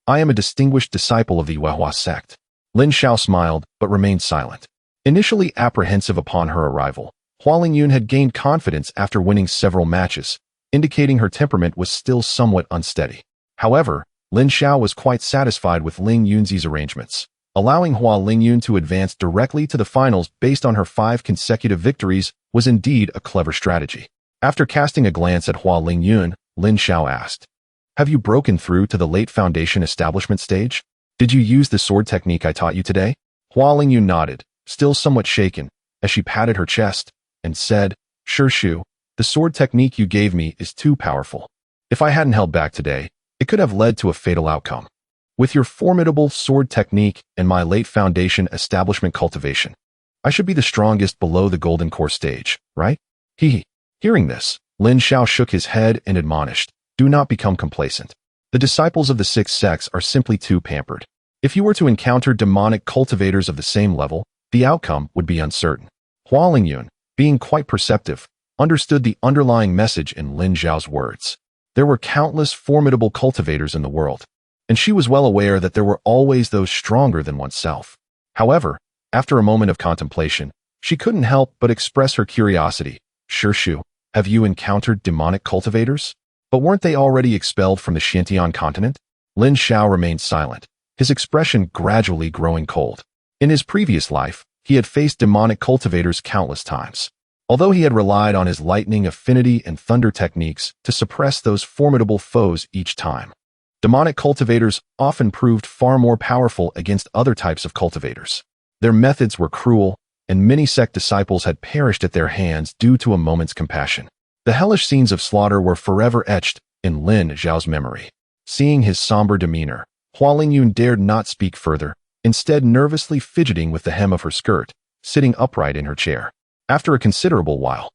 [SPEAKER 1] I am a distinguished disciple of the Yuehua sect." Lin Xiao smiled, but remained silent. Initially apprehensive upon her arrival, Hua Lingyun had gained confidence after winning several matches, indicating her temperament was still somewhat unsteady. However, Lin Xiao was quite satisfied with Ling Yunzi's arrangements. Allowing Hua Lingyun to advance directly to the finals based on her 5 consecutive victories was indeed a clever strategy. After casting a glance at Hua Lingyun, Lin Xiao asked, "Have you broken through to the late foundation establishment stage? Did you use the sword technique I taught you today?" Hua Lingyun nodded, still somewhat shaken, as she patted her chest, and said, "Shu, the sword technique you gave me is too powerful. If I hadn't held back today, it could have led to a fatal outcome. With your formidable sword technique and my late foundation establishment cultivation, I should be the strongest below the golden core stage, right?" Hearing this, Lin Xiao shook his head and admonished, "Do not become complacent. The disciples of the 6 sects are simply too pampered. If you were to encounter demonic cultivators of the same level, the outcome would be uncertain." Hua Lingyun, being quite perceptive, understood the underlying message in Lin Xiao's words. There were countless formidable cultivators in the world, and she was well aware that there were always those stronger than oneself. However, after a moment of contemplation, she couldn't help but express her curiosity. "Shu, have you encountered demonic cultivators? But weren't they already expelled from the Xiantian continent?" Lin Xiao remained silent, his expression gradually growing cold. In his previous life, he had faced demonic cultivators countless times. Although he had relied on his lightning affinity and thunder techniques to suppress those formidable foes each time, demonic cultivators often proved far more powerful against other types of cultivators. Their methods were cruel, and many sect disciples had perished at their hands due to a moment's compassion. The hellish scenes of slaughter were forever etched in Lin Zhao's memory. Seeing his somber demeanor, Hua Lingyun dared not speak further, instead nervously fidgeting with the hem of her skirt, sitting upright in her chair. After a considerable while,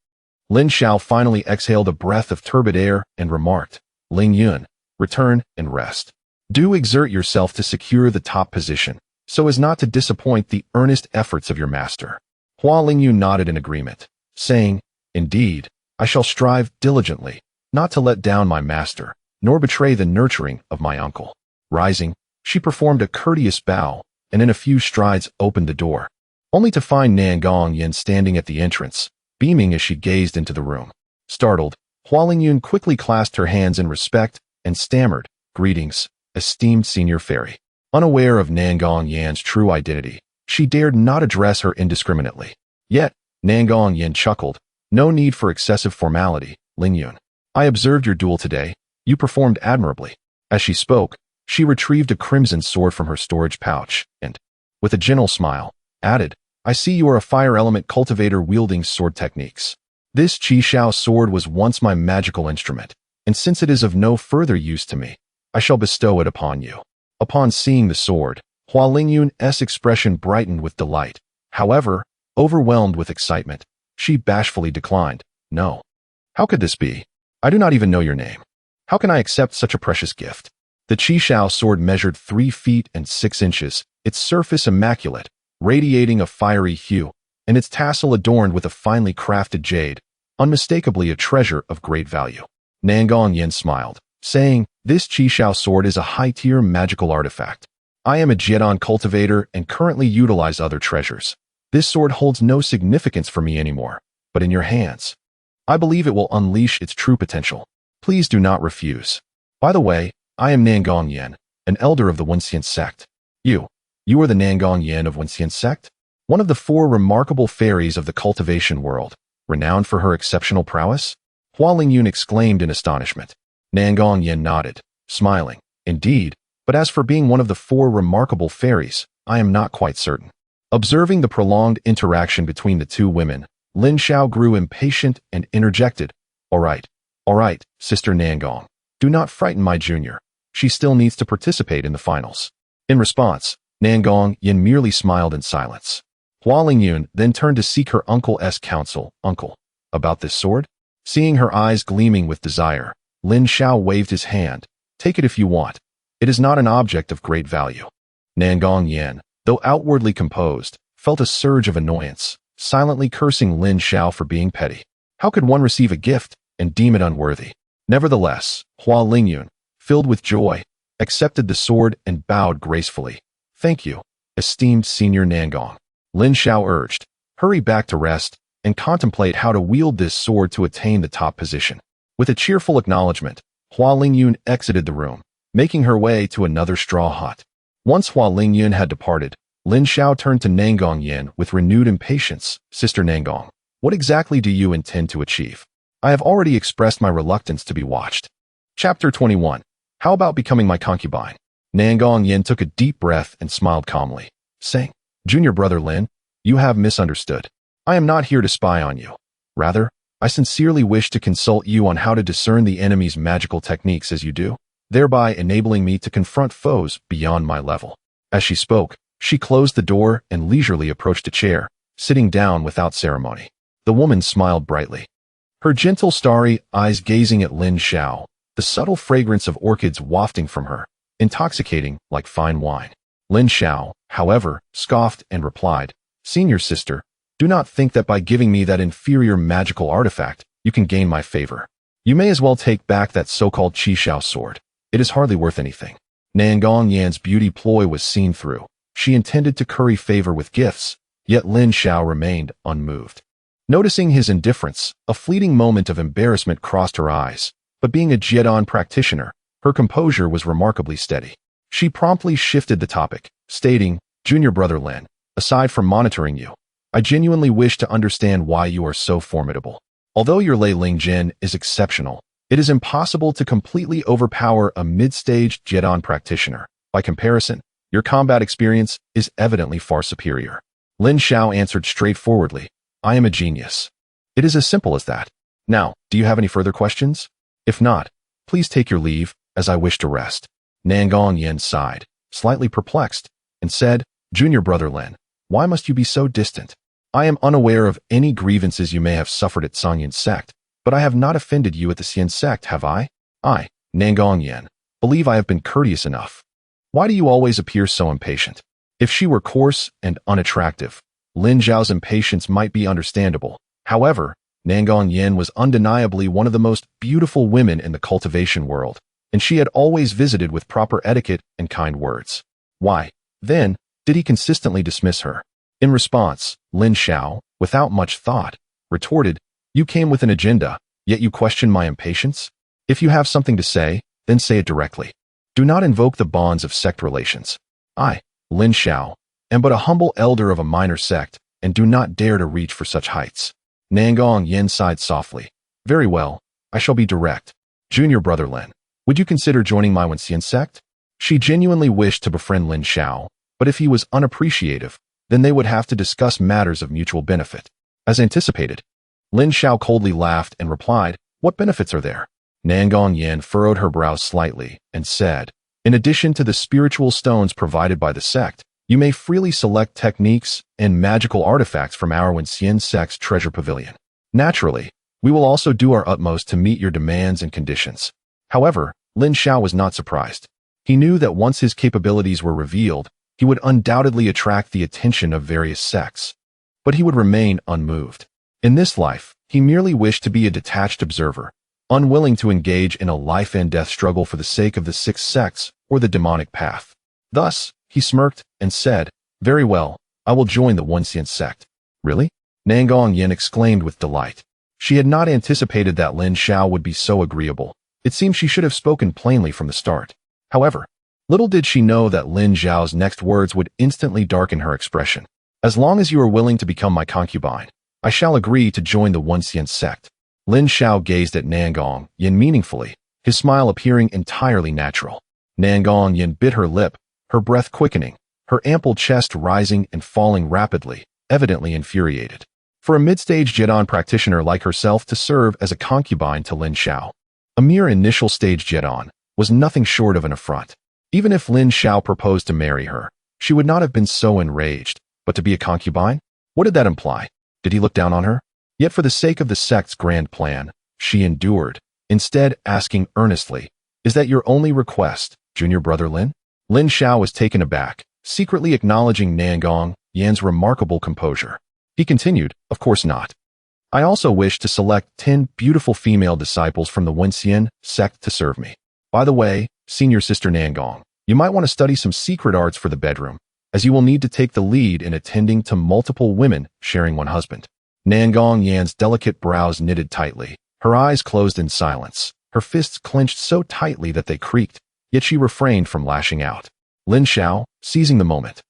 [SPEAKER 1] Lin Zhao finally exhaled a breath of turbid air and remarked, "Lingyun, return and rest. Do exert yourself to secure the top position, so as not to disappoint the earnest efforts of your master." Hua Lingyun nodded in agreement, saying, "Indeed, I shall strive diligently, not to let down my master, nor betray the nurturing of my uncle." Rising, she performed a courteous bow, and in a few strides opened the door, only to find Nangong Yin standing at the entrance, beaming as she gazed into the room. Startled, Hua Lingyun quickly clasped her hands in respect and stammered, "Greetings, esteemed senior fairy." Unaware of Nangong Yan's true identity, she dared not address her indiscriminately. Yet, Nangong Yin chuckled, "No need for excessive formality, Lingyun. I observed your duel today. You performed admirably." As she spoke, she retrieved a crimson sword from her storage pouch and, with a gentle smile, added, "I see you are a fire element cultivator wielding sword techniques. This Qi Shao sword was once my magical instrument, and since it is of no further use to me, I shall bestow it upon you." Upon seeing the sword, Hua Lingyun's expression brightened with delight. However, overwhelmed with excitement, she bashfully declined, "No. How could this be? I do not even know your name. How can I accept such a precious gift?" The Qi Shao sword measured 3 feet and 6 inches, its surface immaculate, radiating a fiery hue, and its tassel adorned with a finely crafted jade, unmistakably a treasure of great value. Nangong Yin smiled, saying, "This Qi Shao sword is a high-tier magical artifact. I am a Jiedon cultivator and currently utilize other treasures. This sword holds no significance for me anymore, but in your hands, I believe it will unleash its true potential. Please do not refuse. By the way, I am Nangong Yin, an elder of the Wenxian sect. You are the Nangong Yin of Wenxian sect? One of the 4 remarkable fairies of the cultivation world, renowned for her exceptional prowess?" Hua Lingyun exclaimed in astonishment. Nangong Yin nodded, smiling, "Indeed, but as for being one of the 4 remarkable fairies, I am not quite certain." Observing the prolonged interaction between the 2 women, Lin Zhao grew impatient and interjected, all right, Sister Nangong, do not frighten my junior. She still needs to participate in the finals." In response, Nangong Yin merely smiled in silence. Hua Lingyun then turned to seek her uncle's counsel. "Uncle, about this sword?" Seeing her eyes gleaming with desire, Lin Zhao waved his hand, "Take it if you want. It is not an object of great value." Nangong Yin, though outwardly composed, felt a surge of annoyance, silently cursing Lin Zhao for being petty. How could one receive a gift and deem it unworthy? Nevertheless, Hua Lingyun, filled with joy, accepted the sword and bowed gracefully. "Thank you, esteemed senior Nangong." Lin Zhao urged, "Hurry back to rest and contemplate how to wield this sword to attain the top position." With a cheerful acknowledgement, Hua Lingyun exited the room, making her way to another straw hut. Once Hua Lingyun had departed, Lin Zhao turned to Nangong Yin with renewed impatience. "Sister Nangong, what exactly do you intend to achieve? I have already expressed my reluctance to be watched." Chapter 21. How about becoming my concubine? Nangong Yin took a deep breath and smiled calmly, saying, "Junior brother Lin, you have misunderstood. I am not here to spy on you. Rather, I sincerely wish to consult you on how to discern the enemy's magical techniques as you do, thereby enabling me to confront foes beyond my level." As she spoke, she closed the door and leisurely approached a chair, sitting down without ceremony. The woman smiled brightly, her gentle starry eyes gazing at Lin Zhao, the subtle fragrance of orchids wafting from her, intoxicating like fine wine. Lin Zhao, however, scoffed and replied, "Senior sister, do not think that by giving me that inferior magical artifact, you can gain my favor. You may as well take back that so-called Qi Shao sword. It is hardly worth anything." Nangong Yan's beauty ploy was seen through. She intended to curry favor with gifts, yet Lin Zhao remained unmoved. Noticing his indifference, a fleeting moment of embarrassment crossed her eyes, but being a Jiedon practitioner, her composure was remarkably steady. She promptly shifted the topic, stating, "Junior brother Lin, aside from monitoring you, I genuinely wish to understand why you are so formidable. Although your Lei Ling Jin is exceptional, it is impossible to completely overpower a mid-stage Jedon practitioner. By comparison, your combat experience is evidently far superior. Lin Xiao answered straightforwardly, I am a genius. It is as simple as that. Now, do you have any further questions? If not, please take your leave, as I wish to rest. Nangong Yen sighed, slightly perplexed, and said, Junior brother Lin, why must you be so distant? I am unaware of any grievances you may have suffered at Sangyan sect, but I have not offended you at the Xian sect, have I? I, Nangong Yen, believe I have been courteous enough. Why do you always appear so impatient? If she were coarse and unattractive, Lin Zhao's impatience might be understandable. However, Nangong Yen was undeniably one of the most beautiful women in the cultivation world, and she had always visited with proper etiquette and kind words. Why, then, did he consistently dismiss her? In response, Lin Xiao, without much thought, retorted, You came with an agenda, yet you question my impatience? If you have something to say, then say it directly. Do not invoke the bonds of sect relations. I, Lin Xiao, am but a humble elder of a minor sect, and do not dare to reach for such heights. Nangong Yen sighed softly. Very well, I shall be direct. Junior brother Lin, would you consider joining my Wenxian sect? She genuinely wished to befriend Lin Xiao, but if he was unappreciative, then they would have to discuss matters of mutual benefit. As anticipated, Lin Xiao coldly laughed and replied, What benefits are there? Nangong Yen furrowed her brows slightly and said, In addition to the spiritual stones provided by the sect, you may freely select techniques and magical artifacts from our Wenxian sect's treasure pavilion. Naturally, we will also do our utmost to meet your demands and conditions. However, Lin Xiao was not surprised. He knew that once his capabilities were revealed, he would undoubtedly attract the attention of various sects. But he would remain unmoved. In this life, he merely wished to be a detached observer, unwilling to engage in a life-and-death struggle for the sake of the 6 sects or the demonic path. Thus, he smirked and said, Very well, I will join the Wenxian sect. Really? Nangong Yen exclaimed with delight. She had not anticipated that Lin Xiao would be so agreeable. It seemed she should have spoken plainly from the start. However, little did she know that Lin Zhao's next words would instantly darken her expression. As long as you are willing to become my concubine, I shall agree to join the Wenxian sect. Lin Xiao gazed at Nangong Yen meaningfully, his smile appearing entirely natural. Nangong Yen bit her lip, her breath quickening, her ample chest rising and falling rapidly, evidently infuriated. For a mid-stage Jedon practitioner like herself to serve as a concubine to Lin Xiao, a mere initial stage Jedon, was nothing short of an affront. Even if Lin Xiao proposed to marry her, she would not have been so enraged, but to be a concubine? What did that imply? Did he look down on her? Yet for the sake of the sect's grand plan, she endured, instead asking earnestly, Is that your only request, junior brother Lin? Lin Xiao was taken aback, secretly acknowledging Nangong Yan's remarkable composure. He continued, Of course not. I also wish to select 10 beautiful female disciples from the Wenxian sect to serve me. By the way, senior sister Nangong, you might want to study some secret arts for the bedroom, as you will need to take the lead in attending to multiple women sharing one husband. Nangong Yan's delicate brows knitted tightly, her eyes closed in silence, her fists clenched so tightly that they creaked, yet she refrained from lashing out. Lin Xiao, seizing the moment,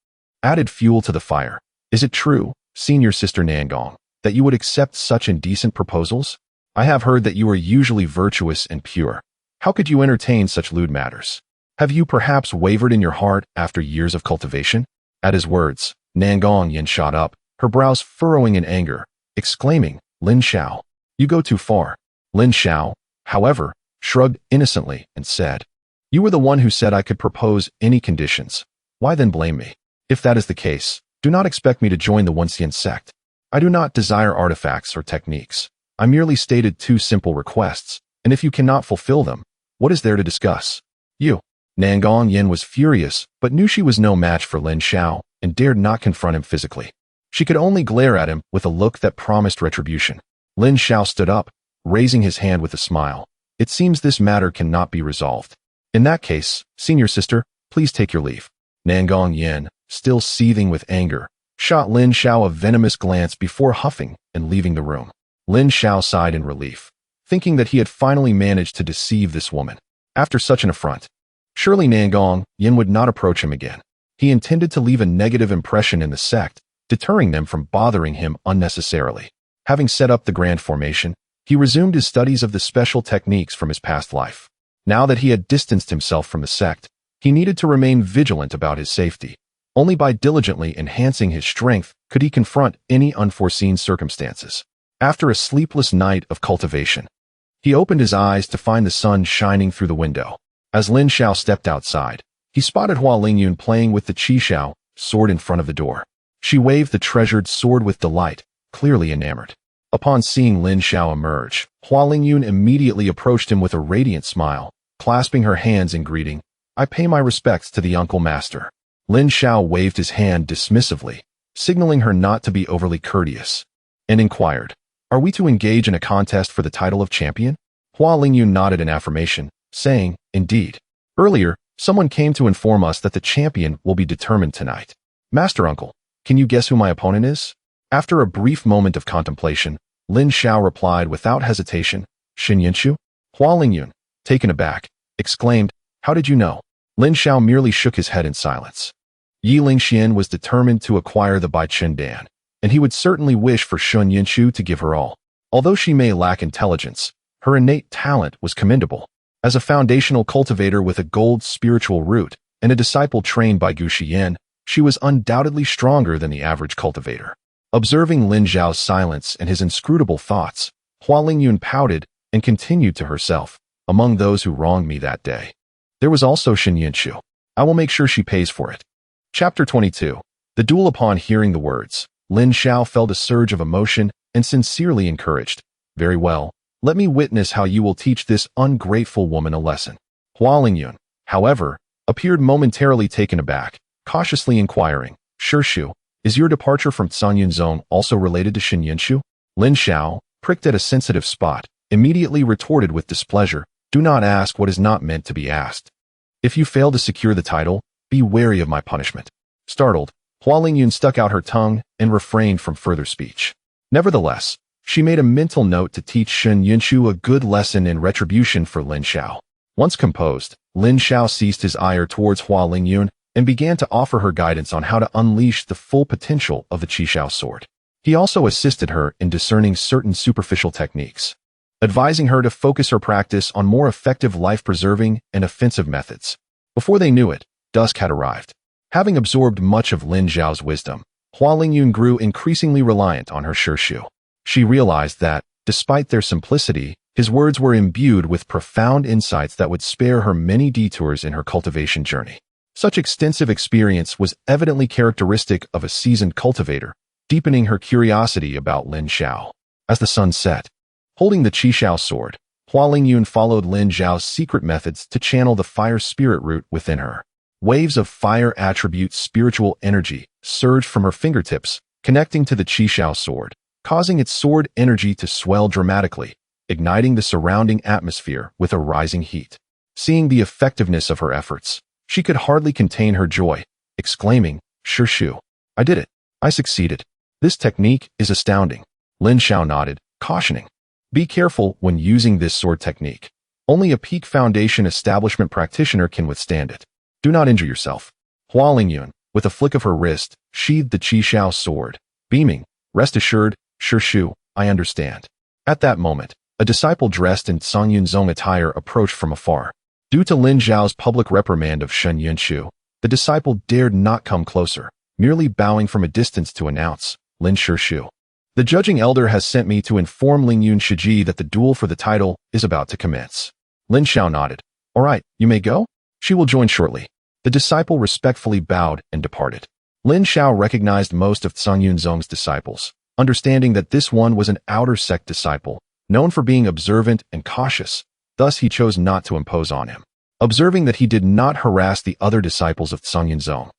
[SPEAKER 1] added fuel to the fire. Is it true, senior sister Nangong, that you would accept such indecent proposals? I have heard that you are usually virtuous and pure. How could you entertain such lewd matters? Have you perhaps wavered in your heart after years of cultivation? At his words, Nangong Yen shot up, her brows furrowing in anger, exclaiming, Lin Xiao, you go too far. Lin Xiao, however, shrugged innocently and said, You were the one who said I could propose any conditions. Why then blame me? If that is the case, do not expect me to join the Wenxian sect. I do not desire artifacts or techniques. I merely stated 2 simple requests, and if you cannot fulfill them, what is there to discuss? You. Nangong Yen was furious, but knew she was no match for Lin Xiao, and dared not confront him physically. She could only glare at him with a look that promised retribution. Lin Xiao stood up, raising his hand with a smile. It seems this matter cannot be resolved. In that case, senior sister, please take your leave. Nangong Yen, still seething with anger, shot Lin Xiao a venomous glance before huffing and leaving the room. Lin Xiao sighed in relief, thinking that he had finally managed to deceive this woman. After such an affront, surely Nangong Yen would not approach him again. He intended to leave a negative impression in the sect, deterring them from bothering him unnecessarily. Having set up the grand formation, he resumed his studies of the special techniques from his past life. Now that he had distanced himself from the sect, he needed to remain vigilant about his safety. Only by diligently enhancing his strength could he confront any unforeseen circumstances. After a sleepless night of cultivation, he opened his eyes to find the sun shining through the window. As Lin Xiao stepped outside, he spotted Hua Lingyun playing with the Qishao sword in front of the door. She waved the treasured sword with delight, clearly enamored. Upon seeing Lin Xiao emerge, Hua Lingyun immediately approached him with a radiant smile, clasping her hands in greeting. "I pay my respects to the uncle master." Lin Xiao waved his hand dismissively, signaling her not to be overly courteous, and inquired, "Are we to engage in a contest for the title of champion?" Hua Lingyun nodded in affirmation, saying, "Indeed. Earlier, someone came to inform us that the champion will be determined tonight. Master uncle, can you guess who my opponent is?" After a brief moment of contemplation, Lin Xiao replied without hesitation, "Shen Yinshu?" Hua Lingyun, taken aback, exclaimed, "How did you know?" Lin Xiao merely shook his head in silence. Yi Lingxian was determined to acquire the Bai Chen Dan, and he would certainly wish for Shen Yinshu to give her all. Although she may lack intelligence, her innate talent was commendable. As a foundational cultivator with a gold spiritual root and a disciple trained by Gu Shiyan, she was undoubtedly stronger than the average cultivator. Observing Lin Xiao's silence and his inscrutable thoughts, Hua Lingyun pouted and continued to herself, "Among those who wronged me that day, there was also Shen Yinshu. I will make sure she pays for it." Chapter 22. The duel. Upon hearing the words, Lin Xiao felt a surge of emotion and sincerely encouraged. "Very well. Let me witness how you will teach this ungrateful woman a lesson." Hua Lingyun, however, appeared momentarily taken aback, cautiously inquiring, "Shu, is your departure from Zong also related to Shen Yinshu?" Lin Xiao, pricked at a sensitive spot, immediately retorted with displeasure, "Do not ask what is not meant to be asked. If you fail to secure the title, be wary of my punishment." Startled, Hua Lingyun stuck out her tongue and refrained from further speech. Nevertheless, she made a mental note to teach Shen Yinshu a good lesson in retribution for Lin Xiao. Once composed, Lin Xiao ceased his ire towards Hua Lingyun and began to offer her guidance on how to unleash the full potential of the Qishao sword. He also assisted her in discerning certain superficial techniques, advising her to focus her practice on more effective life-preserving and offensive methods. Before they knew it, dusk had arrived. Having absorbed much of Lin Xiao's wisdom, Hua Lingyun grew increasingly reliant on her Shu. She realized that, despite their simplicity, his words were imbued with profound insights that would spare her many detours in her cultivation journey. Such extensive experience was evidently characteristic of a seasoned cultivator, deepening her curiosity about Lin Xiao. As the sun set, holding the Qishao sword, Hua Lingyun followed Lin Xiao's secret methods to channel the fire spirit root within her. Waves of fire attribute spiritual energy surged from her fingertips, connecting to the Qishao sword, causing its sword energy to swell dramatically, igniting the surrounding atmosphere with a rising heat. Seeing the effectiveness of her efforts, she could hardly contain her joy, exclaiming, "Shu, I did it. I succeeded. This technique is astounding." Lin Xiao nodded, cautioning, "Be careful when using this sword technique. Only a peak foundation establishment practitioner can withstand it. Do not injure yourself." Hua Lingyun, with a flick of her wrist, sheathed the Qishao sword, beaming, "Rest assured, Shu, I understand." At that moment, a disciple dressed in Zong attire approached from afar. Due to Lin Xiao's public reprimand of Shen Yinshu, the disciple dared not come closer, merely bowing from a distance to announce, "Lin Shu. The judging elder has sent me to inform Lingyun Shiji that the duel for the title is about to commence." Lin Xiao nodded. "All right, you may go? She will join shortly." The disciple respectfully bowed and departed. Lin Xiao recognized most of Zong's disciples, understanding that this one was an outer sect disciple, known for being observant and cautious. Thus he chose not to impose on him. Observing that he did not harass the other disciples of Zong,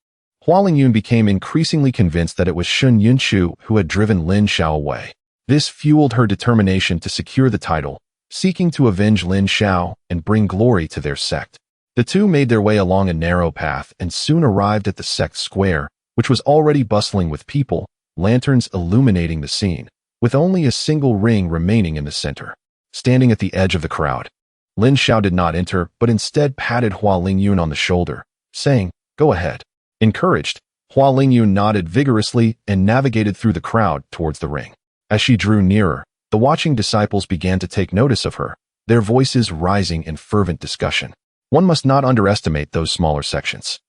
[SPEAKER 1] Hua Lingyun became increasingly convinced that it was Shen Yinshu who had driven Lin Xiao away. This fueled her determination to secure the title, seeking to avenge Lin Xiao and bring glory to their sect. The two made their way along a narrow path and soon arrived at the sect square, which was already bustling with people, lanterns illuminating the scene, with only a single ring remaining in the center. Standing at the edge of the crowd, Lin Xiao did not enter, but instead patted Hua Lingyun on the shoulder, saying, "Go ahead." Encouraged, Hua Lingyun nodded vigorously and navigated through the crowd towards the ring. As she drew nearer, the watching disciples began to take notice of her, their voices rising in fervent discussion. One must not underestimate those smaller sections.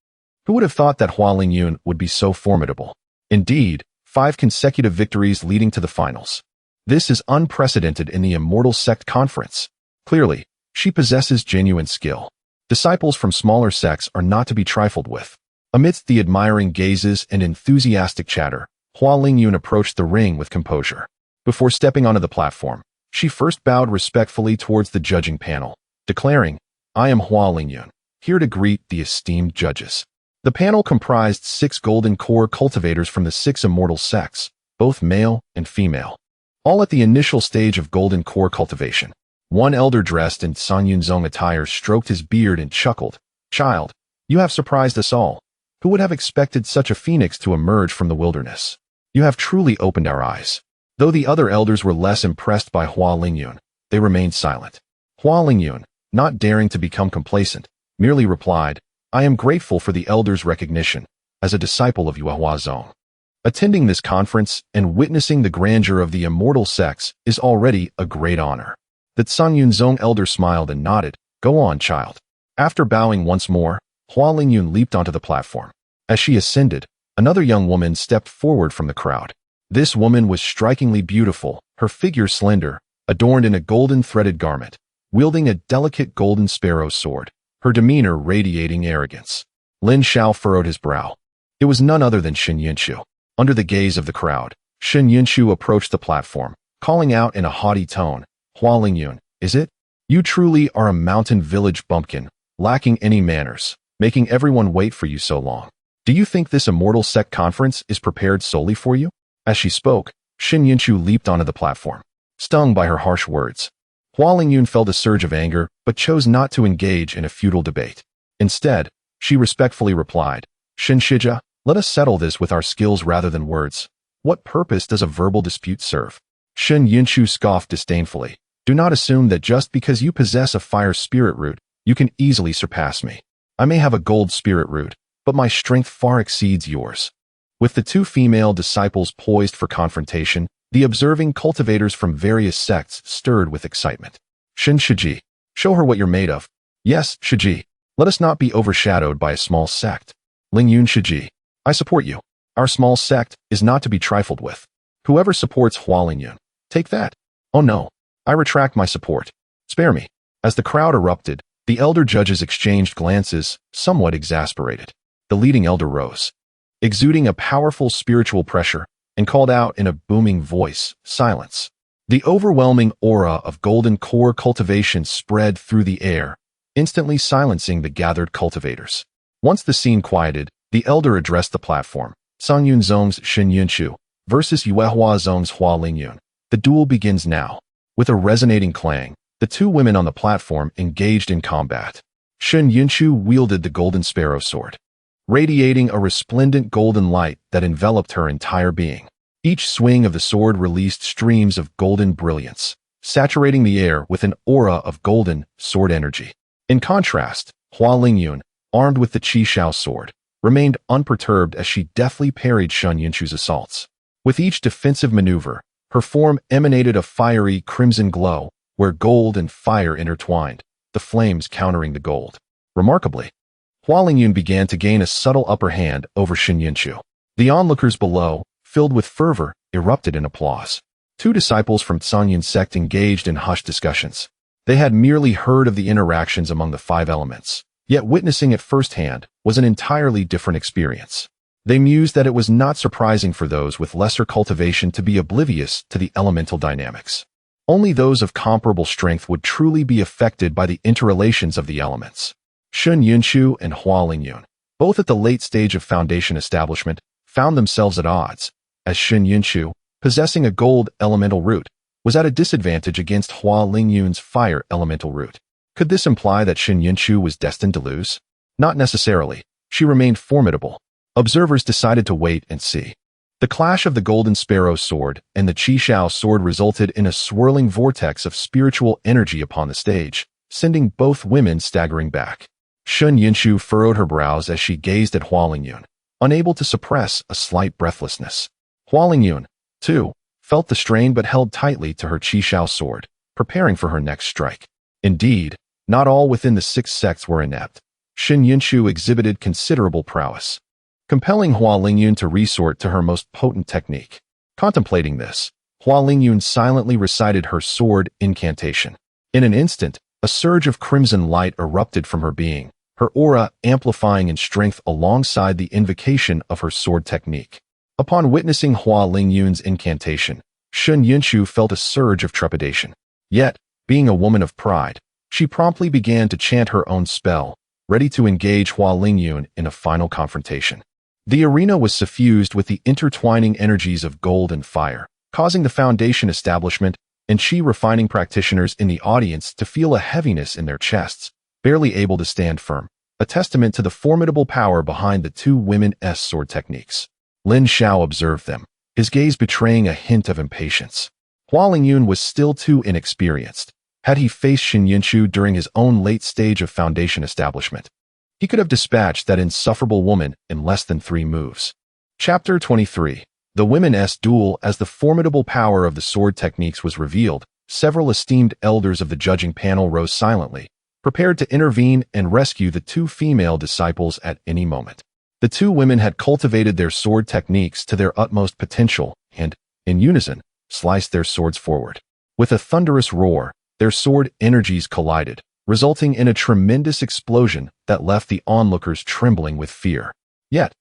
[SPEAKER 1] Who would have thought that Hua Lingyun would be so formidable? Indeed, 5 consecutive victories leading to the finals. This is unprecedented in the Immortal Sect Conference. Clearly, she possesses genuine skill. Disciples from smaller sects are not to be trifled with. Amidst the admiring gazes and enthusiastic chatter, Hua Lingyun approached the ring with composure. Before stepping onto the platform, she first bowed respectfully towards the judging panel, declaring, "I am Hua Lingyun, here to greet the esteemed judges." The panel comprised 6 golden core cultivators from the 6 immortal sects, both male and female. All at the initial stage of golden core cultivation. One elder dressed in San Yunzong attire stroked his beard and chuckled, "Child, you have surprised us all. Who would have expected such a phoenix to emerge from the wilderness? You have truly opened our eyes." Though the other elders were less impressed by Hua Lingyun, they remained silent. Hua Lingyun, not daring to become complacent, merely replied, "I am grateful for the elders' recognition as a disciple of Yuehua Zong. Attending this conference and witnessing the grandeur of the immortal sects is already a great honor." The San Yunzong elder smiled and nodded, "Go on, child." After bowing once more, Hua Lingyun leaped onto the platform. As she ascended, another young woman stepped forward from the crowd. This woman was strikingly beautiful, her figure slender, adorned in a golden threaded garment, wielding a delicate golden sparrow sword, her demeanor radiating arrogance. Lin Shao furrowed his brow. It was none other than Shen Yunshu. Under the gaze of the crowd, Shen Yunshu approached the platform, calling out in a haughty tone, "Hua Lingyun, is it? You truly are a mountain village bumpkin, lacking any manners, making everyone wait for you so long. Do you think this immortal sect conference is prepared solely for you?" As she spoke, Shen Yunshu leaped onto the platform. Stung by her harsh words, Hua Lingyun felt a surge of anger but chose not to engage in a futile debate. Instead, she respectfully replied, "Shen Shija, let us settle this with our skills rather than words. What purpose does a verbal dispute serve?" Shen Yunshu scoffed disdainfully. "Do not assume that just because you possess a fire spirit root, you can easily surpass me. I may have a gold spirit root, but my strength far exceeds yours." With the 2 female disciples poised for confrontation, the observing cultivators from various sects stirred with excitement. "Shen Shiji, show her what you're made of." "Yes, Shiji, let us not be overshadowed by a small sect." "Lingyun Shiji, I support you. Our small sect is not to be trifled with. Whoever supports Hua Lingyun, take that." "Oh no, I retract my support. Spare me." As the crowd erupted, the elder judges exchanged glances, somewhat exasperated. The leading elder rose, exuding a powerful spiritual pressure, and called out in a booming voice, "Silence." The overwhelming aura of golden core cultivation spread through the air, instantly silencing the gathered cultivators. Once the scene quieted, the elder addressed the platform, "San Yunzong's Shen Yunshu versus Yuehua Zong's Hua Lingyun. The duel begins now." With a resonating clang, the 2 women on the platform engaged in combat. Shen Yunshu wielded the golden sparrow sword, radiating a resplendent golden light that enveloped her entire being. Each swing of the sword released streams of golden brilliance, saturating the air with an aura of golden sword energy. In contrast, Hua Lingyun, armed with the Qi Shao sword, remained unperturbed as she deftly parried Shen Yunshu's assaults. With each defensive maneuver, her form emanated a fiery crimson glow, where gold and fire intertwined, the flames countering the gold. Remarkably, Hua Lingyun began to gain a subtle upper hand over Shen Yunshu. The onlookers below, filled with fervor, erupted in applause. 2 disciples from San sect engaged in hushed discussions. They had merely heard of the interactions among the 5 elements, yet witnessing it firsthand was an entirely different experience. They mused that it was not surprising for those with lesser cultivation to be oblivious to the elemental dynamics. Only those of comparable strength would truly be affected by the interrelations of the elements. Shen Yunshu and Hua Lingyun, both at the late stage of foundation establishment, found themselves at odds, as Shen Yunshu, possessing a gold elemental root, was at a disadvantage against Hua Lingyun's fire elemental root. Could this imply that Shen Yunshu was destined to lose? Not necessarily. She remained formidable. Observers decided to wait and see. The clash of the golden sparrow sword and the Qi Shao sword resulted in a swirling vortex of spiritual energy upon the stage, sending both women staggering back. Shen Yunshu furrowed her brows as she gazed at Hua Lingyun, unable to suppress a slight breathlessness. Hua Lingyun, too, felt the strain but held tightly to her Qishao sword, preparing for her next strike. Indeed, not all within the 6 sects were inept. Shen Yunshu exhibited considerable prowess, compelling Hua Lingyun to resort to her most potent technique. Contemplating this, Hua Lingyun silently recited her sword incantation. In an instant, a surge of crimson light erupted from her being, her aura amplifying in strength alongside the invocation of her sword technique. Upon witnessing Hua Lingyun's incantation, Shen Yunshu felt a surge of trepidation. Yet, being a woman of pride, she promptly began to chant her own spell, ready to engage Hua Lingyun in a final confrontation. The arena was suffused with the intertwining energies of gold and fire, causing the Foundation establishment and Qi refining practitioners in the audience to feel a heaviness in their chests, barely able to stand firm, a testament to the formidable power behind the 2 women's sword techniques. Lin Xiao observed them, his gaze betraying a hint of impatience. Hua Lingyun was still too inexperienced. Had he faced Shen Yunshu during his own late stage of Foundation establishment, he could have dispatched that insufferable woman in less than 3 moves. Chapter 23. The women's duel. As the formidable power of the sword techniques was revealed, several esteemed elders of the judging panel rose silently, prepared to intervene and rescue the 2 female disciples at any moment. The 2 women had cultivated their sword techniques to their utmost potential and, in unison, sliced their swords forward. With a thunderous roar, their sword energies collided, resulting in a tremendous explosion that left the onlookers trembling with fear. Yet,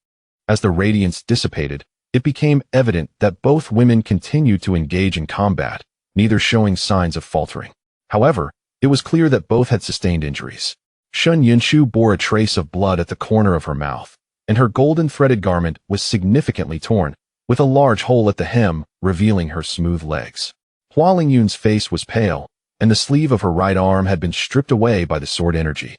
[SPEAKER 1] as the radiance dissipated, it became evident that both women continued to engage in combat, neither showing signs of faltering. However, it was clear that both had sustained injuries. Shen Yunshu bore a trace of blood at the corner of her mouth, and her golden threaded garment was significantly torn, with a large hole at the hem revealing her smooth legs. Hua Lingyun's face was pale, and the sleeve of her right arm had been stripped away by the sword energy,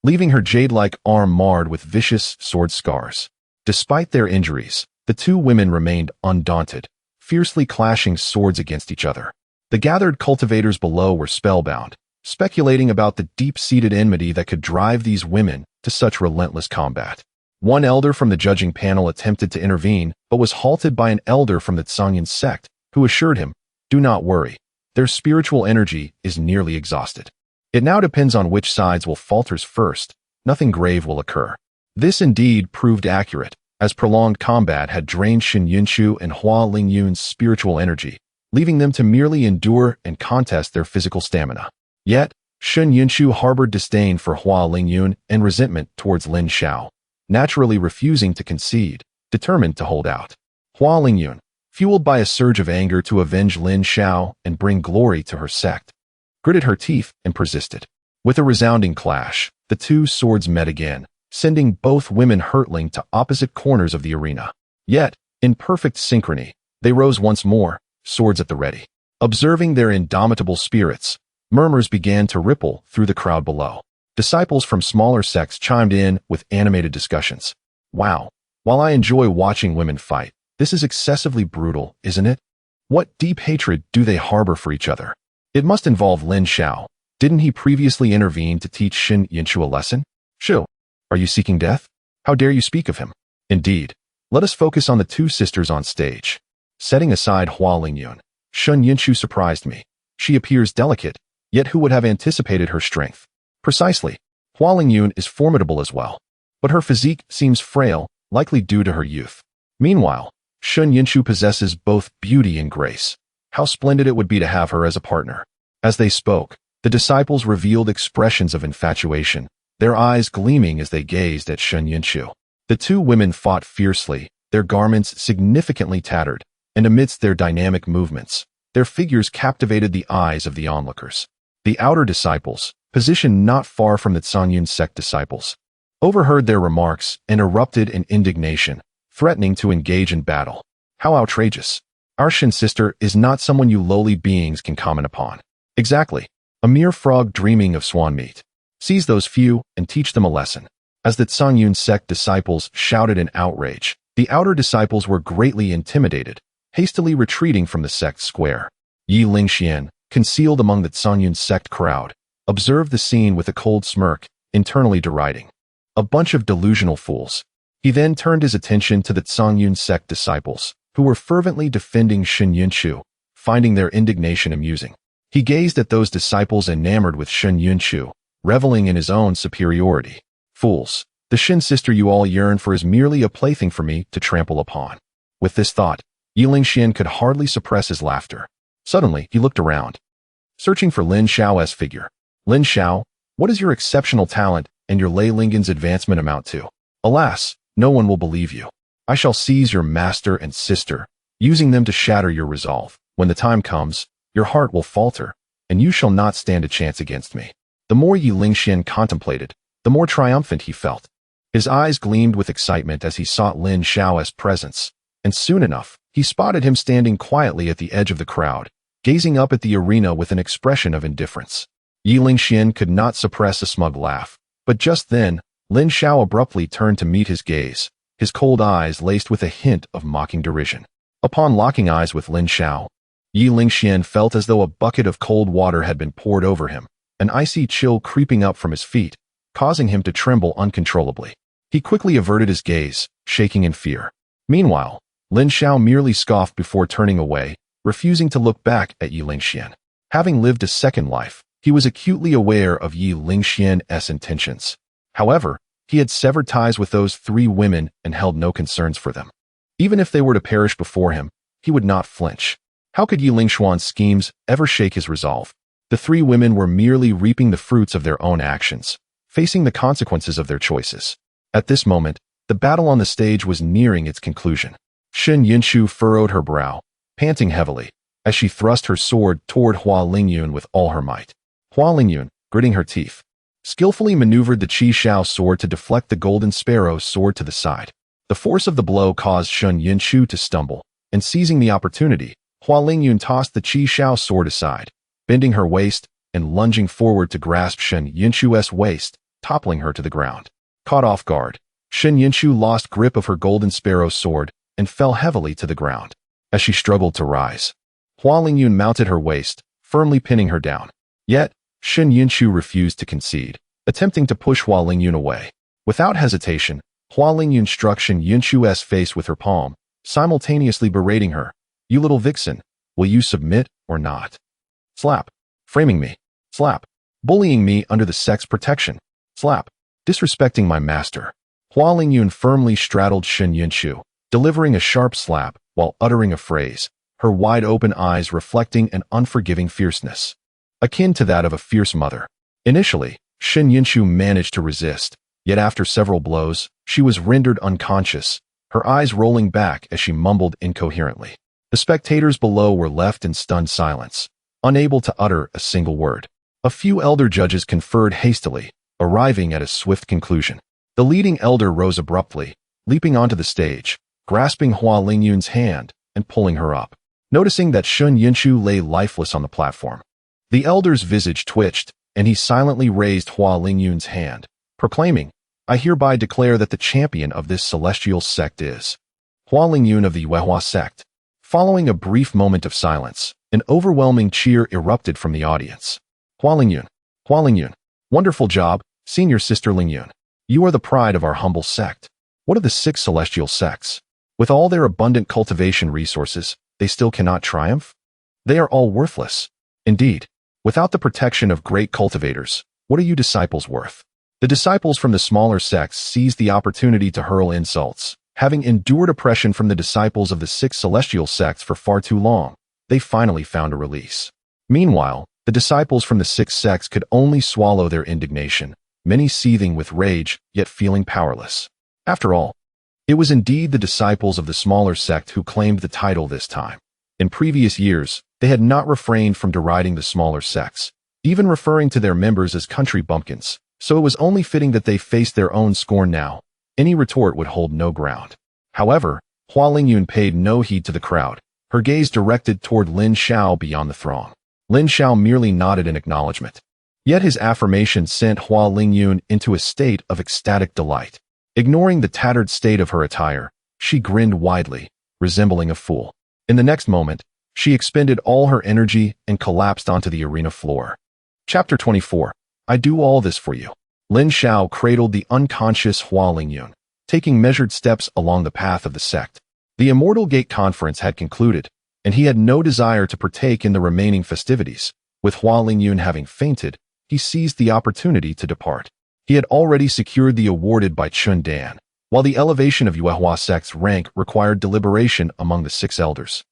[SPEAKER 1] leaving her jade-like arm marred with vicious sword scars. Despite their injuries, the 2 women remained undaunted, fiercely clashing swords against each other. The gathered cultivators below were spellbound, speculating about the deep-seated enmity that could drive these women to such relentless combat. One elder from the judging panel attempted to intervene, but was halted by an elder from the Tsangyan sect, who assured him, "Do not worry. Their spiritual energy is nearly exhausted. It now depends on which sides will falters first. Nothing grave will occur." This indeed proved accurate, as prolonged combat had drained Shen Yunshu and Hua Lingyun's spiritual energy, leaving them to merely endure and contest their physical stamina. Yet, Shen Yunshu harbored disdain for Hua Lingyun and resentment towards Lin Xiao, naturally refusing to concede, determined to hold out. Hua Lingyun, fueled by a surge of anger to avenge Lin Xiao and bring glory to her sect, gritted her teeth and persisted. With a resounding clash, the 2 swords met again, sending both women hurtling to opposite corners of the arena. Yet, in perfect synchrony, they rose once more, swords at the ready. Observing their indomitable spirits, murmurs began to ripple through the crowd below. Disciples from smaller sects chimed in with animated discussions. "Wow, while I enjoy watching women fight, this is excessively brutal, isn't it? What deep hatred do they harbor for each other? It must involve Lin Xiao. Didn't he previously intervene to teach Shen Yunshu a lesson? Shu, are you seeking death? How dare you speak of him? Indeed, let us focus on the 2 sisters on stage." Setting aside Hua Lingyun, Shen Yunshu surprised me. She appears delicate, yet who would have anticipated her strength? Precisely, Hua Lingyun is formidable as well, but her physique seems frail, likely due to her youth. Meanwhile, Shen Yunshu possesses both beauty and grace. How splendid it would be to have her as a partner. As they spoke, the disciples revealed expressions of infatuation, their eyes gleaming as they gazed at Shen Yunshu. The 2 women fought fiercely, their garments significantly tattered, and amidst their dynamic movements, their figures captivated the eyes of the onlookers. The outer disciples, positioned not far from the Tsangyan sect disciples, overheard their remarks and erupted in indignation, threatening to engage in battle. How outrageous! Our Shen sister is not someone you lowly beings can comment upon. Exactly, a mere frog dreaming of swan meat. Seize those few and teach them a lesson. As the Tsangyan sect disciples shouted in outrage, the outer disciples were greatly intimidated, hastily retreating from the sect square. Yi Lingxian, concealed among the Tsangyan sect crowd, observed the scene with a cold smirk, internally deriding. A bunch of delusional fools. He then turned his attention to the Songyun sect disciples, who were fervently defending Shen Yunshu, finding their indignation amusing. He gazed at those disciples enamored with Shen Yunshu, reveling in his own superiority. Fools! The Shen sister you all yearn for is merely a plaything for me to trample upon. With this thought, Yi Lingxian could hardly suppress his laughter. Suddenly, he looked around, searching for Lin Xiao's figure. Lin Xiao, what does your exceptional talent and your Lei Lingen's advancement amount to? Alas, no one will believe you. I shall seize your master and sister, using them to shatter your resolve. When the time comes, your heart will falter, and you shall not stand a chance against me. The more Yi Lingxian contemplated, the more triumphant he felt. His eyes gleamed with excitement as he sought Lin Xiao's presence, and soon enough, he spotted him standing quietly at the edge of the crowd, gazing up at the arena with an expression of indifference. Yi Lingxian could not suppress a smug laugh, but just then, Lin Xiao abruptly turned to meet his gaze, his cold eyes laced with a hint of mocking derision. Upon locking eyes with Lin Xiao, Yi Lingxian felt as though a bucket of cold water had been poured over him, an icy chill creeping up from his feet, causing him to tremble uncontrollably. He quickly averted his gaze, shaking in fear. Meanwhile, Lin Xiao merely scoffed before turning away, refusing to look back at Yi Lingxian. Having lived a second life, he was acutely aware of Yi Lingxian's intentions. However, he had severed ties with those three women and held no concerns for them. Even if they were to perish before him, he would not flinch. How could Yi Lingxian's schemes ever shake his resolve? The three women were merely reaping the fruits of their own actions, facing the consequences of their choices. At this moment, the battle on the stage was nearing its conclusion. Shen Yunshu furrowed her brow, panting heavily, as she thrust her sword toward Hua Lingyun with all her might. Hua Lingyun, gritting her teeth, skillfully maneuvered the Qi Shao sword to deflect the Golden Sparrow's sword to the side. The force of the blow caused Shen Yunshu to stumble, and seizing the opportunity, Hua Lingyun tossed the Qi Shao sword aside, bending her waist and lunging forward to grasp Shen Yunshu's waist, toppling her to the ground. Caught off guard, Shen Yunshu lost grip of her Golden Sparrow sword and fell heavily to the ground. As she struggled to rise, Hua Lingyun mounted her waist, firmly pinning her down. Yet, Shen Yunshu refused to concede, attempting to push Hua Lingyun away. Without hesitation, Hua Lingyun struck Shen Yunshu's face with her palm, simultaneously berating her. You little vixen, will you submit or not? Slap. Framing me. Slap. Bullying me under the sect's protection. Slap. Disrespecting my master. Hua Lingyun firmly straddled Shen Yunshu, delivering a sharp slap while uttering a phrase, her wide-open eyes reflecting an unforgiving fierceness, akin to that of a fierce mother. Initially, Shen Yunshu managed to resist, yet after several blows, she was rendered unconscious, her eyes rolling back as she mumbled incoherently. The spectators below were left in stunned silence, unable to utter a single word. A few elder judges conferred hastily, arriving at a swift conclusion. The leading elder rose abruptly, leaping onto the stage, grasping Hua Lingyun's hand and pulling her up. Noticing that Shen Yunshu lay lifeless on the platform, the elder's visage twitched, and he silently raised Hua Lingyun's hand, proclaiming, I hereby declare that the champion of this celestial sect is Hua Lingyun of the Yuehua sect. Following a brief moment of silence, an overwhelming cheer erupted from the audience. Hua Lingyun, wonderful job, senior sister Lingyun. You are the pride of our humble sect. What of the 6 celestial sects? With all their abundant cultivation resources, they still cannot triumph? They are all worthless. Indeed, without the protection of great cultivators, what are you disciples worth? The disciples from the smaller sects seized the opportunity to hurl insults. Having endured oppression from the disciples of the 6 celestial sects for far too long, they finally found a release. Meanwhile, the disciples from the 6 sects could only swallow their indignation, many seething with rage, yet feeling powerless. After all, it was indeed the disciples of the smaller sect who claimed the title this time. In previous years, they had not refrained from deriding the smaller sects, even referring to their members as country bumpkins, so it was only fitting that they faced their own scorn now. Any retort would hold no ground. However, Hua Lingyun paid no heed to the crowd, her gaze directed toward Lin Xiao beyond the throng. Lin Xiao merely nodded in acknowledgement. Yet his affirmation sent Hua Lingyun into a state of ecstatic delight. Ignoring the tattered state of her attire, she grinned widely, resembling a fool. In the next moment, she expended all her energy and collapsed onto the arena floor. Chapter 24. I do all this for you. Lin Xiao cradled the unconscious Hua Lingyun, taking measured steps along the path of the sect. The Immortal Gate Conference had concluded, and he had no desire to partake in the remaining festivities. With Hua Lingyun having fainted, he seized the opportunity to depart. He had already secured the awarded by Chun Dan, while the elevation of Yuehua sect's rank required deliberation among the 6 elders.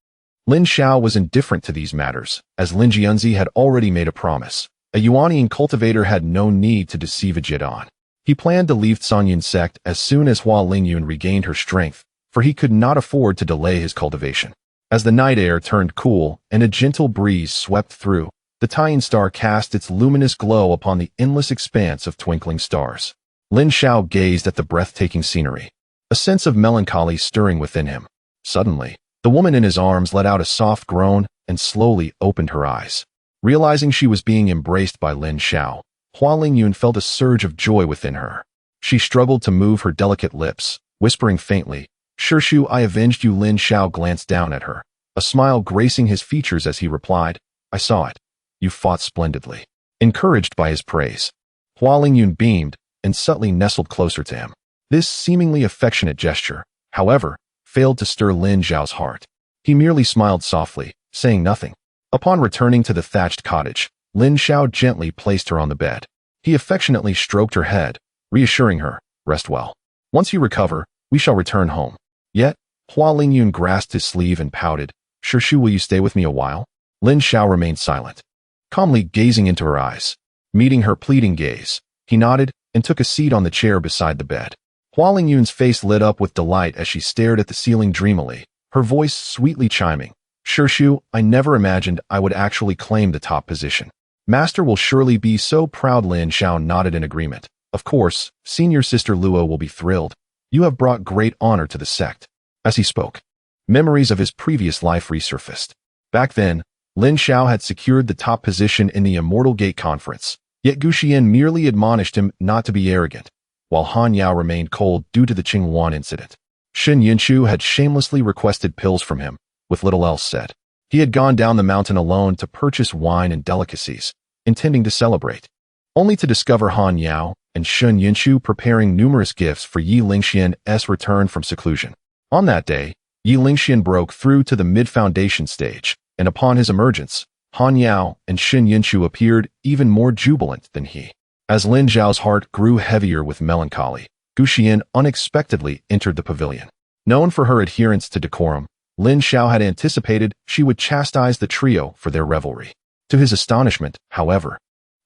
[SPEAKER 1] Lin Xiao was indifferent to these matters, as Lin Jianzi had already made a promise. A Yuanian cultivator had no need to deceive a Jidan. He planned to leave Sanyun sect as soon as Hua Lingyun regained her strength, for he could not afford to delay his cultivation. As the night air turned cool and a gentle breeze swept through, the Taiyan star cast its luminous glow upon the endless expanse of twinkling stars. Lin Xiao gazed at the breathtaking scenery, a sense of melancholy stirring within him. Suddenly, the woman in his arms let out a soft groan and slowly opened her eyes. Realizing she was being embraced by Lin Xiao, Hua Lingyun felt a surge of joy within her. She struggled to move her delicate lips, whispering faintly, "Shishu, I avenged you." Lin Xiao glanced down at her, a smile gracing his features as he replied, "I saw it. You fought splendidly." Encouraged by his praise, Hua Lingyun beamed and subtly nestled closer to him. This seemingly affectionate gesture, however, failed to stir Lin Xiao's heart. He merely smiled softly, saying nothing. Upon returning to the thatched cottage, Lin Xiao gently placed her on the bed. He affectionately stroked her head, reassuring her, "Rest well. Once you recover, we shall return home." Yet, Hua Lingyun grasped his sleeve and pouted, "Shishu, will you stay with me a while?" Lin Xiao remained silent, calmly gazing into her eyes. Meeting her pleading gaze, he nodded and took a seat on the chair beside the bed. Hua Lingyun's face lit up with delight as she stared at the ceiling dreamily, her voice sweetly chiming, "Shishu, I never imagined I would actually claim the top position. Master will surely be so proud." Lin Xiao nodded in agreement. "Of course, senior sister Luo will be thrilled. You have brought great honor to the sect." As he spoke, memories of his previous life resurfaced. Back then, Lin Xiao had secured the top position in the Immortal Gate Conference, yet Gu Xian merely admonished him not to be arrogant, while Han Yao remained cold due to the Qingwan incident. Shen Yinshu had shamelessly requested pills from him, with little else said. He had gone down the mountain alone to purchase wine and delicacies, intending to celebrate, only to discover Han Yao and Shen Yinshu preparing numerous gifts for Yi Lingxian's return from seclusion. On that day, Yi Lingxian broke through to the mid-foundation stage, and upon his emergence, Han Yao and Shen Yinshu appeared even more jubilant than he. As Lin Zhao's heart grew heavier with melancholy, Gu Xian unexpectedly entered the pavilion. Known for her adherence to decorum, Lin Xiao had anticipated she would chastise the trio for their revelry. To his astonishment, however,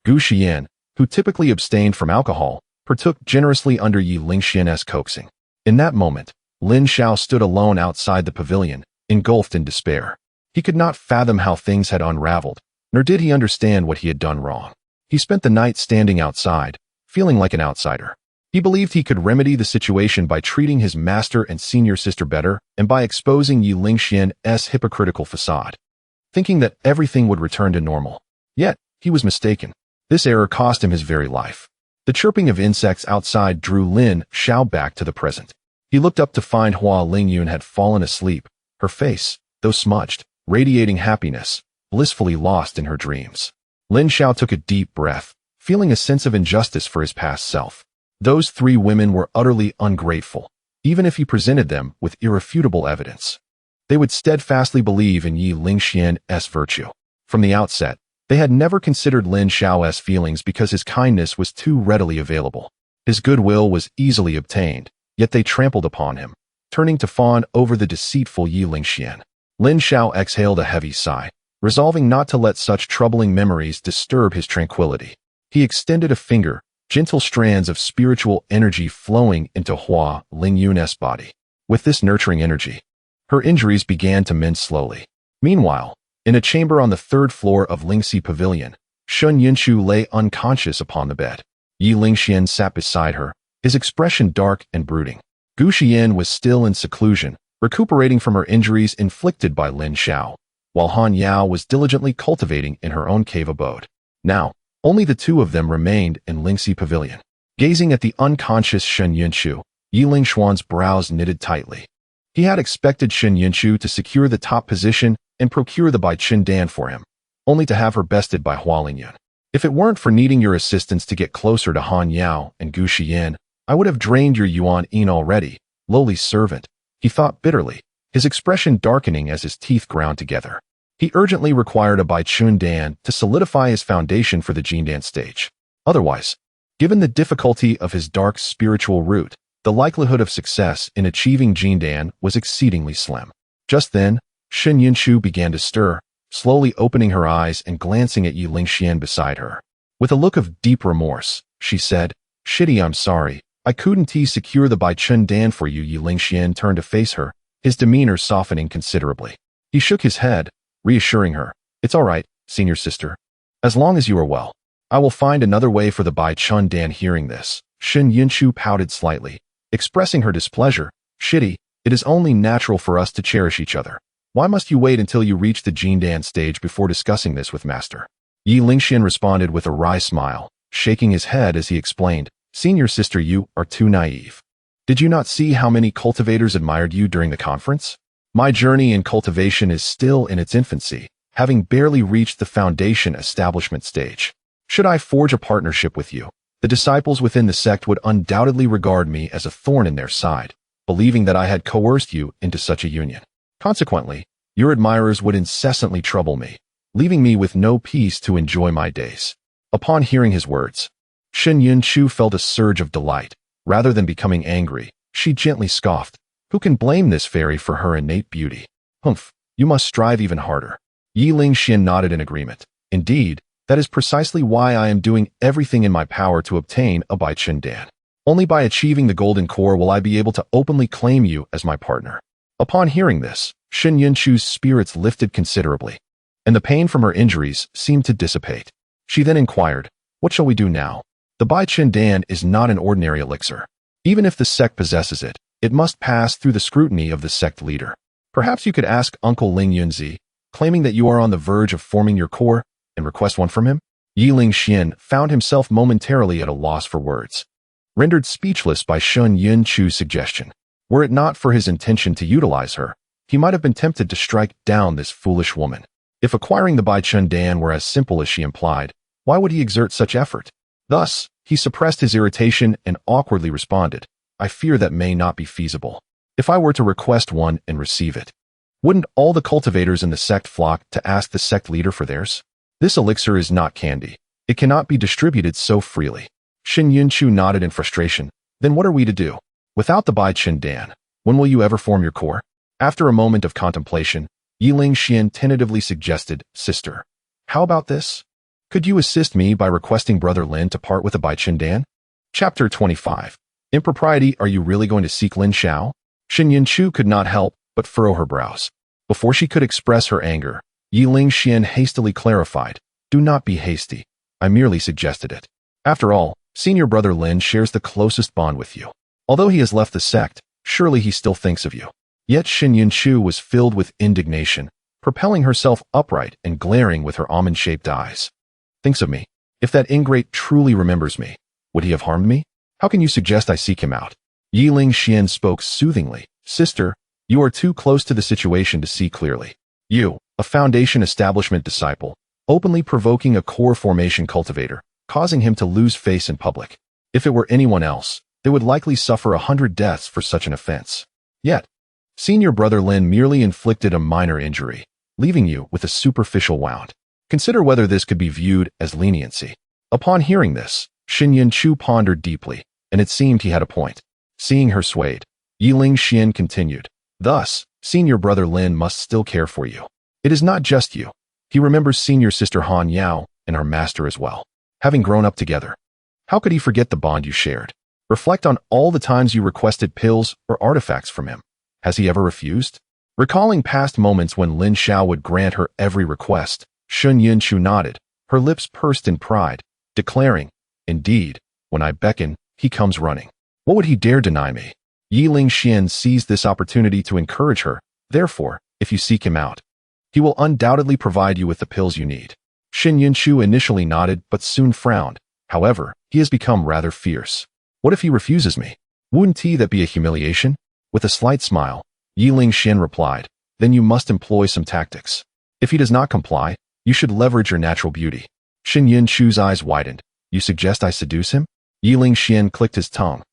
[SPEAKER 1] Gu Xian, who typically abstained from alcohol, partook generously under Yi Lingxian's coaxing. In that moment, Lin Xiao stood alone outside the pavilion, engulfed in despair. He could not fathom how things had unraveled, nor did he understand what he had done wrong. He spent the night standing outside, feeling like an outsider. He believed he could remedy the situation by treating his master and senior sister better and by exposing Yi Lingxian's hypocritical facade, thinking that everything would return to normal. Yet, he was mistaken. This error cost him his very life. The chirping of insects outside drew Lin Xiao back to the present. He looked up to find Hua Lingyun had fallen asleep, her face, though smudged, radiating happiness, blissfully lost in her dreams. Lin Xiao took a deep breath, feeling a sense of injustice for his past self. Those 3 women were utterly ungrateful, even if he presented them with irrefutable evidence. They would steadfastly believe in Yi Lingxian's virtue. From the outset, they had never considered Lin Xiao's feelings because his kindness was too readily available. His goodwill was easily obtained, yet they trampled upon him, turning to fawn over the deceitful Yi Lingxian. Lin Xiao exhaled a heavy sigh, resolving not to let such troubling memories disturb his tranquility. He extended a finger, gentle strands of spiritual energy flowing into Hua Lingyun's body. With this nurturing energy, her injuries began to mend slowly. Meanwhile, in a chamber on the 3rd floor of Lingxi Pavilion, Shen Yinshu lay unconscious upon the bed. Yi Lingxian sat beside her, his expression dark and brooding. Gu Xian was still in seclusion, recuperating from her injuries inflicted by Lin Xiao, while Han Yao was diligently cultivating in her own cave abode. Now, only the 2 of them remained in Lingxi Pavilion. Gazing at the unconscious Shen Yinshu, Yi Lingshuan's brows knitted tightly. He had expected Shen Yinshu to secure the top position and procure the Bai Qin Dan for him, only to have her bested by Hua Lingyun. If it weren't for needing your assistance to get closer to Han Yao and Gu Xian, I would have drained your yuan already, lowly servant, he thought bitterly, his expression darkening as his teeth ground together. He urgently required a Bai Chun Dan to solidify his foundation for the Jindan stage. Otherwise, given the difficulty of his dark spiritual root, the likelihood of success in achieving Jindan was exceedingly slim. Just then, Shen Yinshu began to stir, slowly opening her eyes and glancing at Yi Lingxian beside her. With a look of deep remorse, she said, "Shitty, I'm sorry. I couldn't secure the Bai Chun Dan for you." Yi Lingxian turned to face her, his demeanor softening considerably. He shook his head, reassuring her, "It's all right, senior sister. As long as you are well, I will find another way for the Bai Chun Dan." Hearing this, Shen Yinshu pouted slightly, expressing her displeasure. "Shitty, it is only natural for us to cherish each other. Why must you wait until you reach the Jindan stage before discussing this with Master?" Yi Lingxian responded with a wry smile, shaking his head as he explained, "Senior sister, you are too naive. Did you not see how many cultivators admired you during the conference? My journey in cultivation is still in its infancy, having barely reached the foundation establishment stage. Should I forge a partnership with you, the disciples within the sect would undoubtedly regard me as a thorn in their side, believing that I had coerced you into such a union. Consequently, your admirers would incessantly trouble me, leaving me with no peace to enjoy my days." Upon hearing his words, Shen Yinshu felt a surge of delight. Rather than becoming angry, she gently scoffed. Who can blame this fairy for her innate beauty? Humph, you must strive even harder. Yi Lingxian nodded in agreement. Indeed, that is precisely why I am doing everything in my power to obtain a Bai Chun Dan. Only by achieving the golden core will I be able to openly claim you as my partner. Upon hearing this, Shen Yinshu's spirits lifted considerably, and the pain from her injuries seemed to dissipate. She then inquired, "What shall we do now? The Bai Chun Dan is not an ordinary elixir. Even if the sect possesses it, it must pass through the scrutiny of the sect leader. Perhaps you could ask Uncle Ling Yunzi, claiming that you are on the verge of forming your core, and request one from him?" Yi Lingxian found himself momentarily at a loss for words, rendered speechless by Shen Yinshu's suggestion. Were it not for his intention to utilize her, he might have been tempted to strike down this foolish woman. If acquiring the Bai Chun Dan were as simple as she implied, why would he exert such effort? Thus, he suppressed his irritation and awkwardly responded, "I fear that may not be feasible. If I were to request one and receive it, wouldn't all the cultivators in the sect flock to ask the sect leader for theirs? This elixir is not candy. It cannot be distributed so freely." Shen Yinshu nodded in frustration. "Then what are we to do? Without the Bai Chun Dan, when will you ever form your core?" After a moment of contemplation, Yi Lingxian tentatively suggested, "Sister, how about this? Could you assist me by requesting Brother Lin to part with a Bai Chun Dan?" Chapter 25. Impropriety, are you really going to seek Lin Xiao? Shen Yinshu could not help but furrow her brows. Before she could express her anger, Yi Lingxian hastily clarified, "Do not be hasty. I merely suggested it. After all, Senior Brother Lin shares the closest bond with you. Although he has left the sect, surely he still thinks of you." Yet Shen Yinshu was filled with indignation, propelling herself upright and glaring with her almond-shaped eyes. "Thinks of me? If that ingrate truly remembers me, would he have harmed me? How can you suggest I seek him out?" Yi Lingxian spoke soothingly. "Sister, you are too close to the situation to see clearly. You, a foundation establishment disciple, openly provoking a core formation cultivator, causing him to lose face in public. If it were anyone else, they would likely suffer 100 deaths for such an offense. Yet, Senior Brother Lin merely inflicted a minor injury, leaving you with a superficial wound. Consider whether this could be viewed as leniency." Upon hearing this, Shen Yinshu pondered deeply, and it seemed he had a point. Seeing her swayed, Yi Lingxian continued, "Thus, Senior Brother Lin must still care for you. It is not just you. He remembers Senior Sister Han Yao and our master as well. Having grown up together, how could he forget the bond you shared? Reflect on all the times you requested pills or artifacts from him. Has he ever refused?" Recalling past moments when Lin Xiao would grant her every request, Shen Yinshu nodded, her lips pursed in pride, declaring, "Indeed, when I beckon, he comes running. What would he dare deny me?" Yi Lingxian seized this opportunity to encourage her. "Therefore, if you seek him out, he will undoubtedly provide you with the pills you need." Shen Yinshu initially nodded but soon frowned. "However, he has become rather fierce. What if he refuses me? Wouldn't that be a humiliation?" With a slight smile, Yi Lingxian replied, "Then you must employ some tactics. If he does not comply, you should leverage your natural beauty." Shen Yinshu's eyes widened. "You suggest I seduce him?" Yi Lingxian clicked his tongue.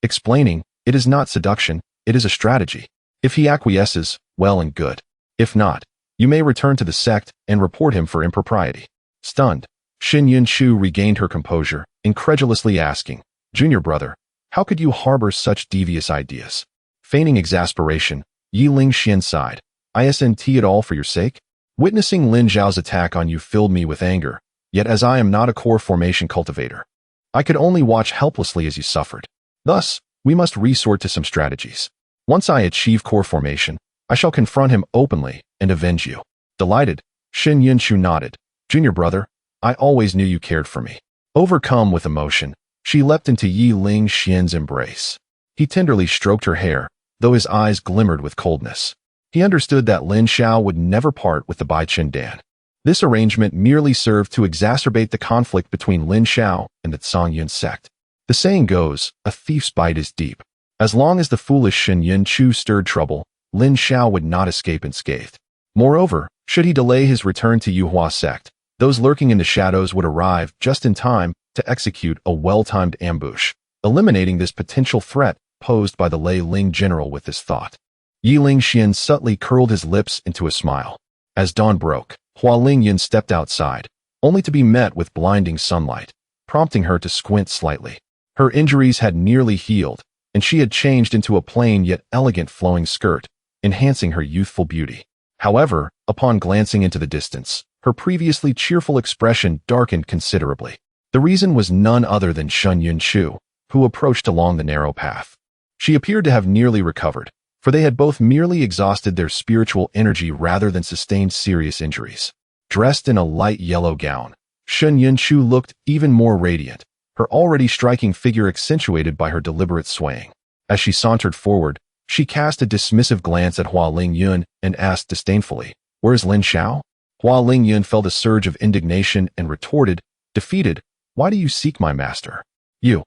[SPEAKER 1] explaining, "It is not seduction, it is a strategy. If he acquiesces, well and good. If not, you may return to the sect and report him for impropriety." Stunned, Shin Yun-chu regained her composure, incredulously asking, "Junior brother, how could you harbor such devious ideas?" Feigning exasperation, Yi Ling-xian sighed, "Isn't it all for your sake? Witnessing Lin Zhao's attack on you filled me with anger, yet as I am not a core formation cultivator, I could only watch helplessly as you suffered. Thus, we must resort to some strategies. Once I achieve core formation, I shall confront him openly and avenge you." Delighted, Shin Yun-chu nodded, "Junior brother, I always knew you cared for me." Overcome with emotion, she leapt into Yi Ling-xian's embrace. He tenderly stroked her hair, though his eyes glimmered with coldness. He understood that Lin Zhao would never part with the Bai Chen Dan. This arrangement merely served to exacerbate the conflict between Lin Zhao and the Zhongyun sect. The saying goes, "A thief's bite is deep." As long as the foolish Shin Yun-chu stirred trouble, Lin Zhao would not escape unscathed. Moreover, should he delay his return to Yuhua sect, those lurking in the shadows would arrive just in time to execute a well-timed ambush, eliminating this potential threat posed by the Lei Ling general. With this thought, Yi Ling-xian subtly curled his lips into a smile. As dawn broke, Hua Lingyun stepped outside, only to be met with blinding sunlight, prompting her to squint slightly. Her injuries had nearly healed, and she had changed into a plain yet elegant flowing skirt, enhancing her youthful beauty. However, upon glancing into the distance, her previously cheerful expression darkened considerably. The reason was none other than Shin Yun-chu, who approached along the narrow path. She appeared to have nearly recovered, for they had both merely exhausted their spiritual energy rather than sustained serious injuries. Dressed in a light yellow gown, Shin Yun-chu looked even more radiant, her already striking figure accentuated by her deliberate swaying. As she sauntered forward, she cast a dismissive glance at Hua Lingyun and asked disdainfully, "Where's Lin Zhao?" Hua Lingyun felt a surge of indignation and retorted, defeated, "Why do you seek my master? You."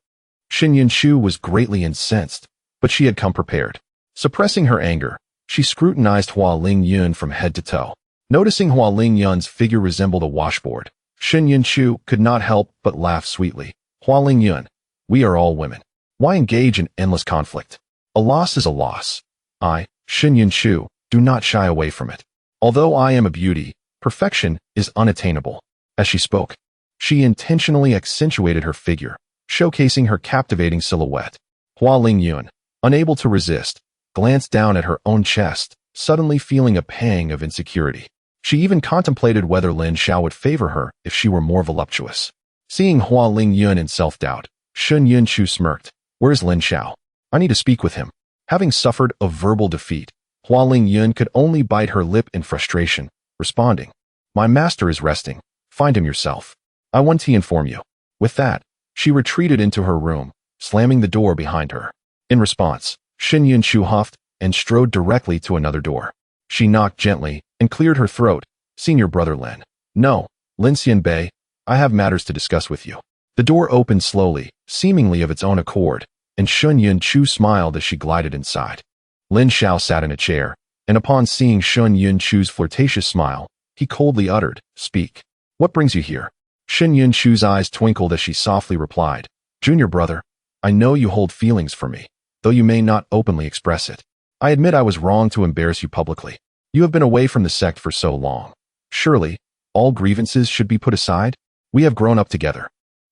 [SPEAKER 1] Shin Yun-chu was greatly incensed, but she had come prepared. Suppressing her anger, she scrutinized Hua Lingyun from head to toe. Noticing Hua Lingyun's figure resembled a washboard, Shin Yun-chu could not help but laugh sweetly. "Hua Lingyun, we are all women. Why engage in endless conflict? A loss is a loss. I, Shin Yun-chu, do not shy away from it. Although I am a beauty, perfection is unattainable." As she spoke, she intentionally accentuated her figure, showcasing her captivating silhouette. Hua Lingyun, unable to resist, glanced down at her own chest, suddenly feeling a pang of insecurity. She even contemplated whether Lin Zhao would favor her if she were more voluptuous. Seeing Hua Lingyun in self-doubt, Shin Yun-chu smirked. "Where's Lin Zhao? I need to speak with him." Having suffered a verbal defeat, Hua Lingyun could only bite her lip in frustration, responding, "My master is resting. Find him yourself. I want to inform you." With that, she retreated into her room, slamming the door behind her. In response, Shin Yun-chu huffed and strode directly to another door. She knocked gently and cleared her throat. "Senior brother Lin." "No, Lin Xianbei, I have matters to discuss with you." The door opened slowly, seemingly of its own accord, and Shin Yun-chu smiled as she glided inside. Lin Zhao sat in a chair, and upon seeing Shin Yun-chu's flirtatious smile, he coldly uttered, "Speak. What brings you here?" Shin Yun-chu's eyes twinkled as she softly replied, "Junior brother, I know you hold feelings for me, though you may not openly express it. I admit I was wrong to embarrass you publicly. You have been away from the sect for so long. Surely, all grievances should be put aside? We have grown up together.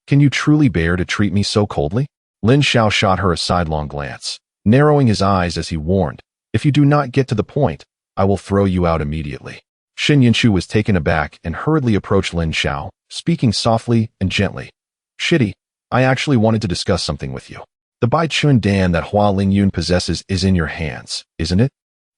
[SPEAKER 1] Can you truly bear to treat me so coldly?" Lin Zhao shot her a sidelong glance, narrowing his eyes as he warned, "If you do not get to the point, I will throw you out immediately." Shin Yun-chu was taken aback and hurriedly approached Lin Zhao, speaking softly and gently. "Shitty, I actually wanted to discuss something with you. The Bai Chun Dan that Hua Lingyun possesses is in your hands, isn't it?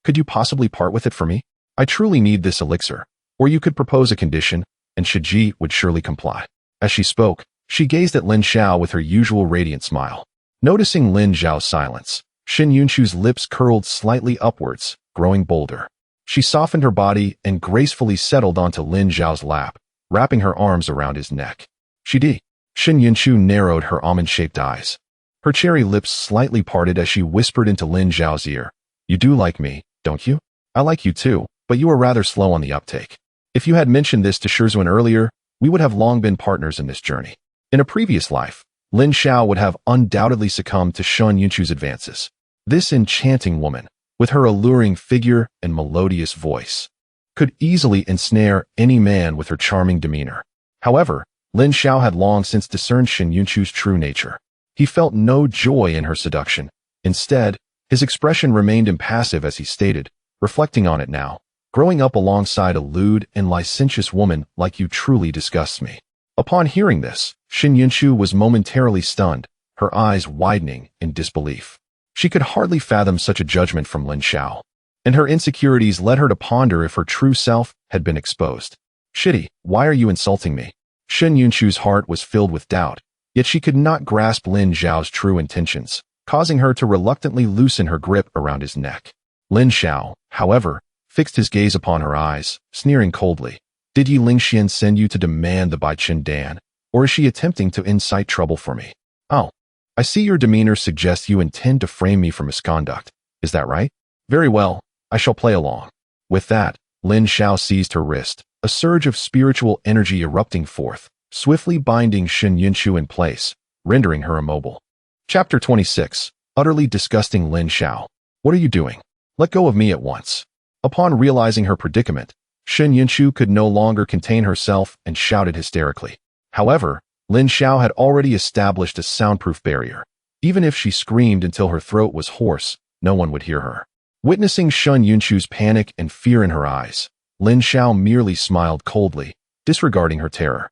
[SPEAKER 1] Could you possibly part with it for me? I truly need this elixir, or you could propose a condition, and Shiji would surely comply." As she spoke, she gazed at Lin Zhao with her usual radiant smile. Noticing Lin Zhao's silence, Shin Yun-chu's lips curled slightly upwards, growing bolder. She softened her body and gracefully settled onto Lin Zhao's lap, wrapping her arms around his neck. "Shidi." Shin Yun-chu narrowed her almond-shaped eyes. Her cherry lips slightly parted as she whispered into Lin Zhao's ear, "You do like me, don't you?" "I like you too, but you are rather slow on the uptake. If you had mentioned this to Shirzuen earlier, we would have long been partners in this journey. In a previous life, Lin Xiao would have undoubtedly succumbed to Shun Yunchu's advances. This enchanting woman, with her alluring figure and melodious voice, could easily ensnare any man with her charming demeanor. However, Lin Xiao had long since discerned Shen Yunchu's true nature. He felt no joy in her seduction. Instead, his expression remained impassive as he stated, reflecting on it now. Growing up alongside a lewd and licentious woman like you truly disgusts me. Upon hearing this, Shen Yunchu was momentarily stunned, her eyes widening in disbelief. She could hardly fathom such a judgment from Lin Xiao, and her insecurities led her to ponder if her true self had been exposed. Shitty, why are you insulting me? Shen Yunchu's heart was filled with doubt, yet she could not grasp Lin Xiao's true intentions, causing her to reluctantly loosen her grip around his neck. Lin Xiao, however, fixed his gaze upon her eyes, sneering coldly. Did Yi Lingxian send you to demand the Bai Qin Dan, or is she attempting to incite trouble for me? Oh, I see your demeanor suggests you intend to frame me for misconduct. Is that right? Very well, I shall play along. With that, Lin Xiao seized her wrist, a surge of spiritual energy erupting forth, swiftly binding Shen Yunchu in place, rendering her immobile. Chapter 26. Utterly disgusting Lin Xiao. What are you doing? Let go of me at once. Upon realizing her predicament, Shen Yunchu could no longer contain herself and shouted hysterically. However, Lin Xiao had already established a soundproof barrier. Even if she screamed until her throat was hoarse, no one would hear her. Witnessing Shen Yunchu's panic and fear in her eyes, Lin Xiao merely smiled coldly, disregarding her terror.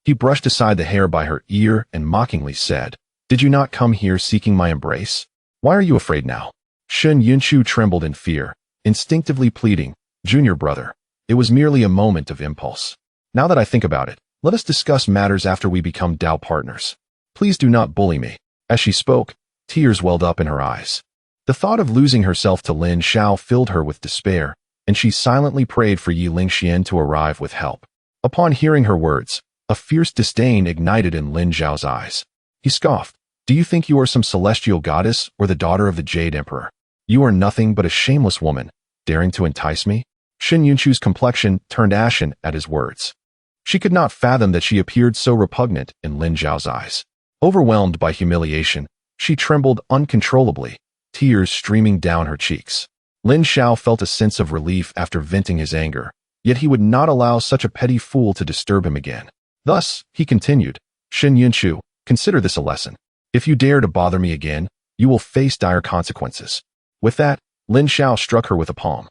[SPEAKER 1] He brushed aside the hair by her ear and mockingly said, "Did you not come here seeking my embrace? Why are you afraid now?" Shen Yunchu trembled in fear, instinctively pleading, "Junior brother, it was merely a moment of impulse. Now that I think about it, let us discuss matters after we become Dao partners. Please do not bully me." As she spoke, tears welled up in her eyes. The thought of losing herself to Lin Xiao filled her with despair, and she silently prayed for Yi Lingxian to arrive with help. Upon hearing her words, a fierce disdain ignited in Lin Xiao's eyes. He scoffed, "Do you think you are some celestial goddess or the daughter of the Jade Emperor? You are nothing but a shameless woman, daring to entice me?" Shen Yunchu's complexion turned ashen at his words. She could not fathom that she appeared so repugnant in Lin Xiao's eyes. Overwhelmed by humiliation, she trembled uncontrollably, tears streaming down her cheeks. Lin Xiao felt a sense of relief after venting his anger, yet he would not allow such a petty fool to disturb him again. Thus, he continued, "Shen Yunchu, consider this a lesson. If you dare to bother me again, you will face dire consequences." With that, Lin Xiao struck her with a palm.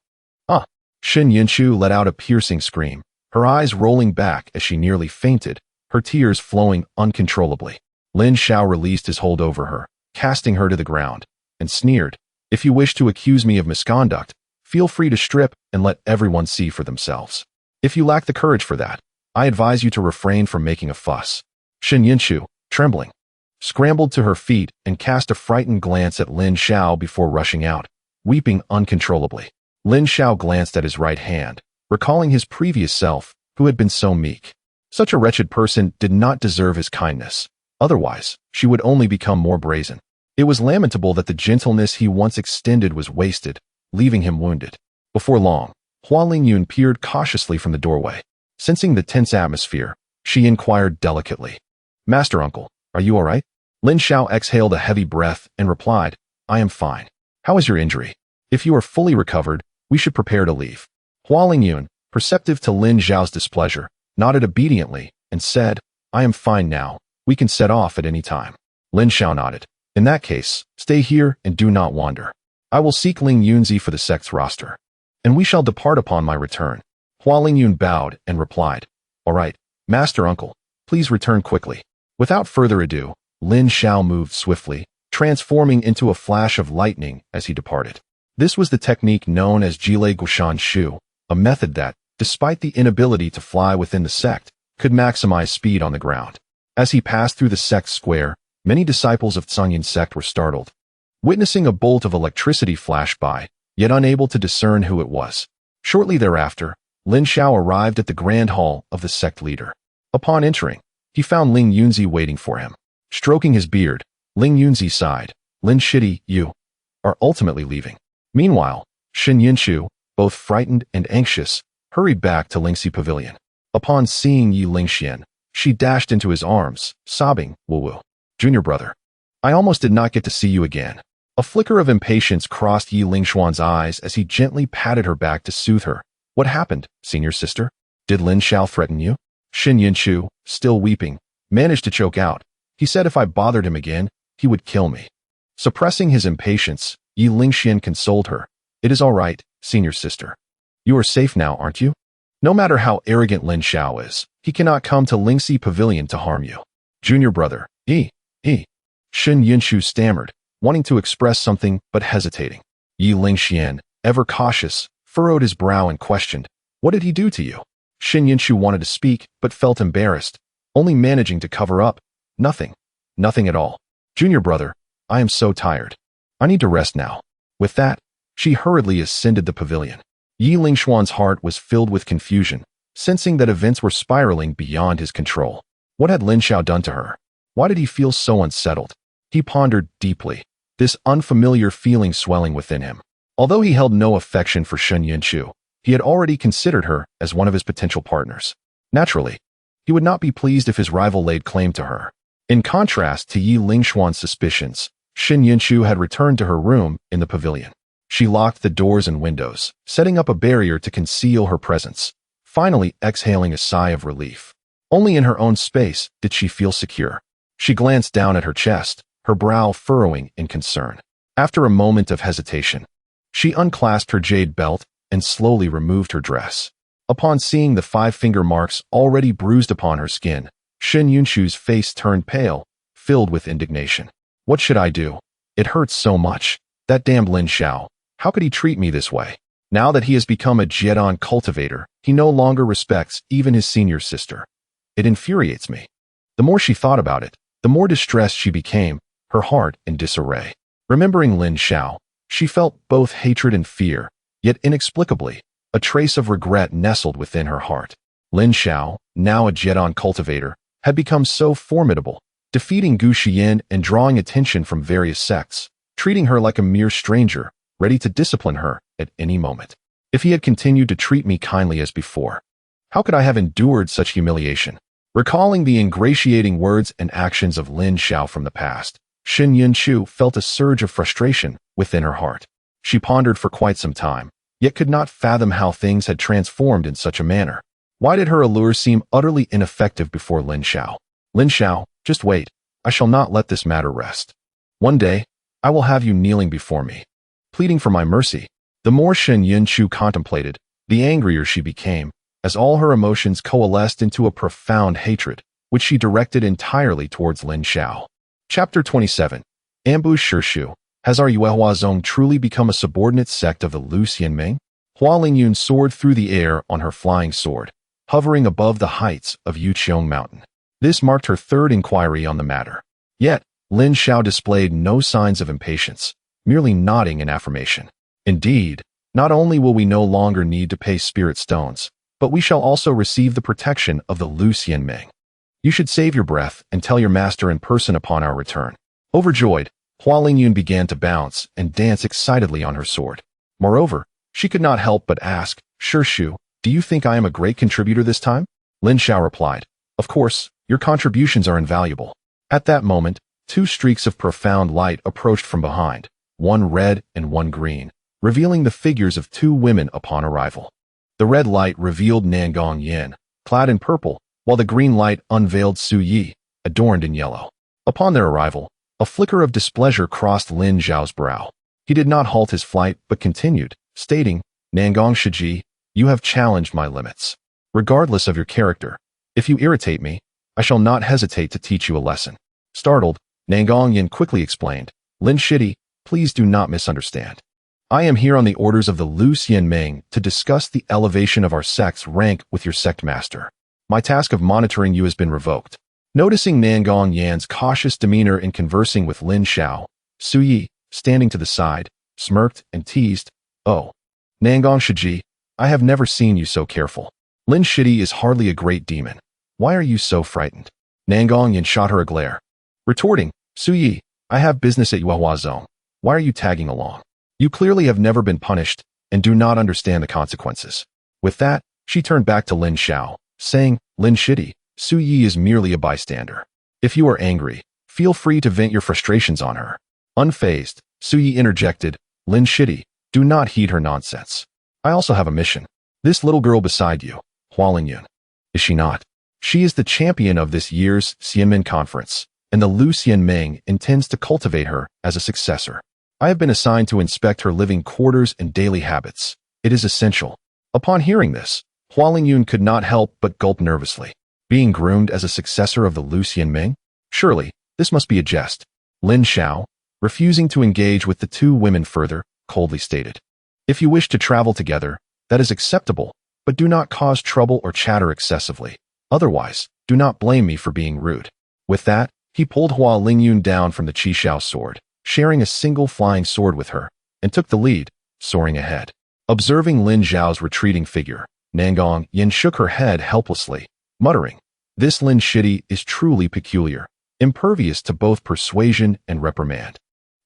[SPEAKER 1] "Ah!" Shen Yunchu let out a piercing scream, her eyes rolling back as she nearly fainted, her tears flowing uncontrollably. Lin Xiao released his hold over her, casting her to the ground, and sneered, "If you wish to accuse me of misconduct, feel free to strip and let everyone see for themselves. If you lack the courage for that, I advise you to refrain from making a fuss." Shen Yunchu, trembling, scrambled to her feet and cast a frightened glance at Lin Xiao before rushing out, weeping uncontrollably. Lin Xiao glanced at his right hand, recalling his previous self, who had been so meek. Such a wretched person did not deserve his kindness. Otherwise, she would only become more brazen. It was lamentable that the gentleness he once extended was wasted, leaving him wounded. Before long, Hua Lingyun peered cautiously from the doorway. Sensing the tense atmosphere, she inquired delicately, "Master Uncle, are you all right?" Lin Xiao exhaled a heavy breath and replied, "I am fine. How is your injury? If you are fully recovered, we should prepare to leave." Hua Lingyun, perceptive to Lin Xiao's displeasure, nodded obediently and said, "I am fine now. We can set off at any time." Lin Xiao nodded. "In that case, stay here and do not wander. I will seek Ling Yunzi for the sect's roster, and we shall depart upon my return." Hua Lingyun bowed and replied, "All right, Master Uncle, please return quickly." Without further ado, Lin Xiao moved swiftly, transforming into a flash of lightning as he departed. This was the technique known as Jile Gushan Shu, a method that, despite the inability to fly within the sect, could maximize speed on the ground. As he passed through the sect square, many disciples of Zhangyin sect were startled, witnessing a bolt of electricity flash by, yet unable to discern who it was. Shortly thereafter, Lin Xiao arrived at the grand hall of the sect leader. Upon entering, he found Ling Yunzi waiting for him. Stroking his beard, Ling Yunzi sighed, "Lin Shitty, you are ultimately leaving." Meanwhile, Shen Yunchu, both frightened and anxious, hurried back to Lingxi Pavilion. Upon seeing Yi Lingxian, she dashed into his arms, sobbing, "Woo-woo. Junior brother, I almost did not get to see you again. A flicker of impatience crossed Yi Lingshuan's eyes as he gently patted her back to soothe her. What happened, senior sister? Did Lin Xiao threaten you? Xin Yunchu, still weeping, managed to choke out. He said if I bothered him again, he would kill me. Suppressing his impatience, Yi Lingxian consoled her. It is all right, senior sister. You are safe now, aren't you? No matter how arrogant Lin Xiao is, he cannot come to Lingxi Pavilion to harm you. Junior brother, Xin Yunchu stammered, wanting to express something but hesitating. Yi Lingxian, ever cautious, furrowed his brow and questioned, what did he do to you? Xin Yunchu wanted to speak but felt embarrassed, only managing to cover up. Nothing at all. Junior brother, I am so tired. I need to rest now. With that, she hurriedly ascended the pavilion. Yi Lingshuan's heart was filled with confusion, sensing that events were spiraling beyond his control. What had Lin Xiao done to her? Why did he feel so unsettled? He pondered deeply, this unfamiliar feeling swelling within him. Although he held no affection for Xin Yunchu, he had already considered her as one of his potential partners. Naturally, he would not be pleased if his rival laid claim to her. In contrast to Yi Lingshuan's suspicions, Xin Yunchu had returned to her room in the pavilion. She locked the doors and windows, setting up a barrier to conceal her presence, finally exhaling a sigh of relief. Only in her own space did she feel secure. She glanced down at her chest, her brow furrowing in concern. After a moment of hesitation, she unclasped her jade belt and slowly removed her dress. Upon seeing the 5-finger marks already bruised upon her skin, Xin Yunchu's face turned pale, filled with indignation. What should I do? It hurts so much. That damned Lin Xiao. How could he treat me this way? Now that he has become a Jiedon cultivator, he no longer respects even his senior sister. It infuriates me. The more she thought about it, the more distressed she became, her heart in disarray. Remembering Lin Xiao, she felt both hatred and fear, yet inexplicably, a trace of regret nestled within her heart. Lin Xiao, now a Jiedon cultivator, had become so formidable, defeating Gu Xian and drawing attention from various sects, treating her like a mere stranger, ready to discipline her at any moment. If he had continued to treat me kindly as before, how could I have endured such humiliation? Recalling the ingratiating words and actions of Lin Xiao from the past, Xin Yunchu felt a surge of frustration within her heart. She pondered for quite some time, yet could not fathom how things had transformed in such a manner. Why did her allure seem utterly ineffective before Lin Xiao? Lin Xiao, just wait. I shall not let this matter rest. One day, I will have you kneeling before me, pleading for my mercy. The more Xin Yunchu contemplated, the angrier she became, as all her emotions coalesced into a profound hatred, which she directed entirely towards Lin Xiao. Chapter 27. Ambush Shirshu. Has our Yuehuazong truly become a subordinate sect of the Lu Xianming? Hua Lingyun soared through the air on her flying sword, hovering above the heights of Yuqiong Mountain. This marked her third inquiry on the matter. Yet, Lin Xiao displayed no signs of impatience, merely nodding in affirmation. Indeed, not only will we no longer need to pay spirit stones, but we shall also receive the protection of the Lu Xianming. You should save your breath and tell your master in person upon our return. Overjoyed, Hua Lingyun began to bounce and dance excitedly on her sword. Moreover, she could not help but ask, Shirshu, do you think I am a great contributor this time? Lin Xiao replied, of course, your contributions are invaluable. At that moment, 2 streaks of profound light approached from behind, one red and one green, revealing the figures of 2 women upon arrival. The red light revealed Nangong Yan, clad in purple, while the green light unveiled Su Yi, adorned in yellow. Upon their arrival, a flicker of displeasure crossed Lin Xiao's brow. He did not halt his flight, but continued, stating, Nangong Shiji, you have challenged my limits. Regardless of your character, if you irritate me, I shall not hesitate to teach you a lesson. Startled, Nangong Yan quickly explained, Lin Shidi, please do not misunderstand. I am here on the orders of the Lu Xianming to discuss the elevation of our sect's rank with your sect master. My task of monitoring you has been revoked. Noticing Nangong Yan's cautious demeanor in conversing with Lin Xiao, Su Yi, standing to the side, smirked and teased, oh, Nangong Shiji, I have never seen you so careful. Lin Shidi is hardly a great demon. Why are you so frightened? Nangong Yan shot her a glare. Retorting, Su Yi, I have business at Yuehuazong. Why are you tagging along? You clearly have never been punished and do not understand the consequences. With that, she turned back to Lin Xiao, saying, Lin Shidi, Su Yi is merely a bystander. If you are angry, Feel free to vent your frustrations on her. Unfazed, Suyi interjected, Lin Shitty, do not heed her nonsense. I also have a mission. This little girl beside you, Hua Lingyun. Is she not? She is the champion of this year's Xianmen Conference, and the Lu Xianmeng intends to cultivate her as a successor. I have been assigned to inspect her living quarters and daily habits. It is essential. Upon hearing this, Hua Lingyun could not help but gulp nervously. Being groomed as a successor of the Lu Xianmeng? Surely, this must be a jest. Lin Xiao, refusing to engage with the two women further, coldly stated. If you wish to travel together, that is acceptable, but do not cause trouble or chatter excessively. Otherwise, do not blame me for being rude. With that, he pulled Hua Lingyun down from the Qishao sword, sharing a single flying sword with her, and took the lead, soaring ahead. Observing Lin Zhao's retreating figure, Nangong Yin shook her head helplessly, muttering, "This Lin Shitty is truly peculiar, impervious to both persuasion and reprimand.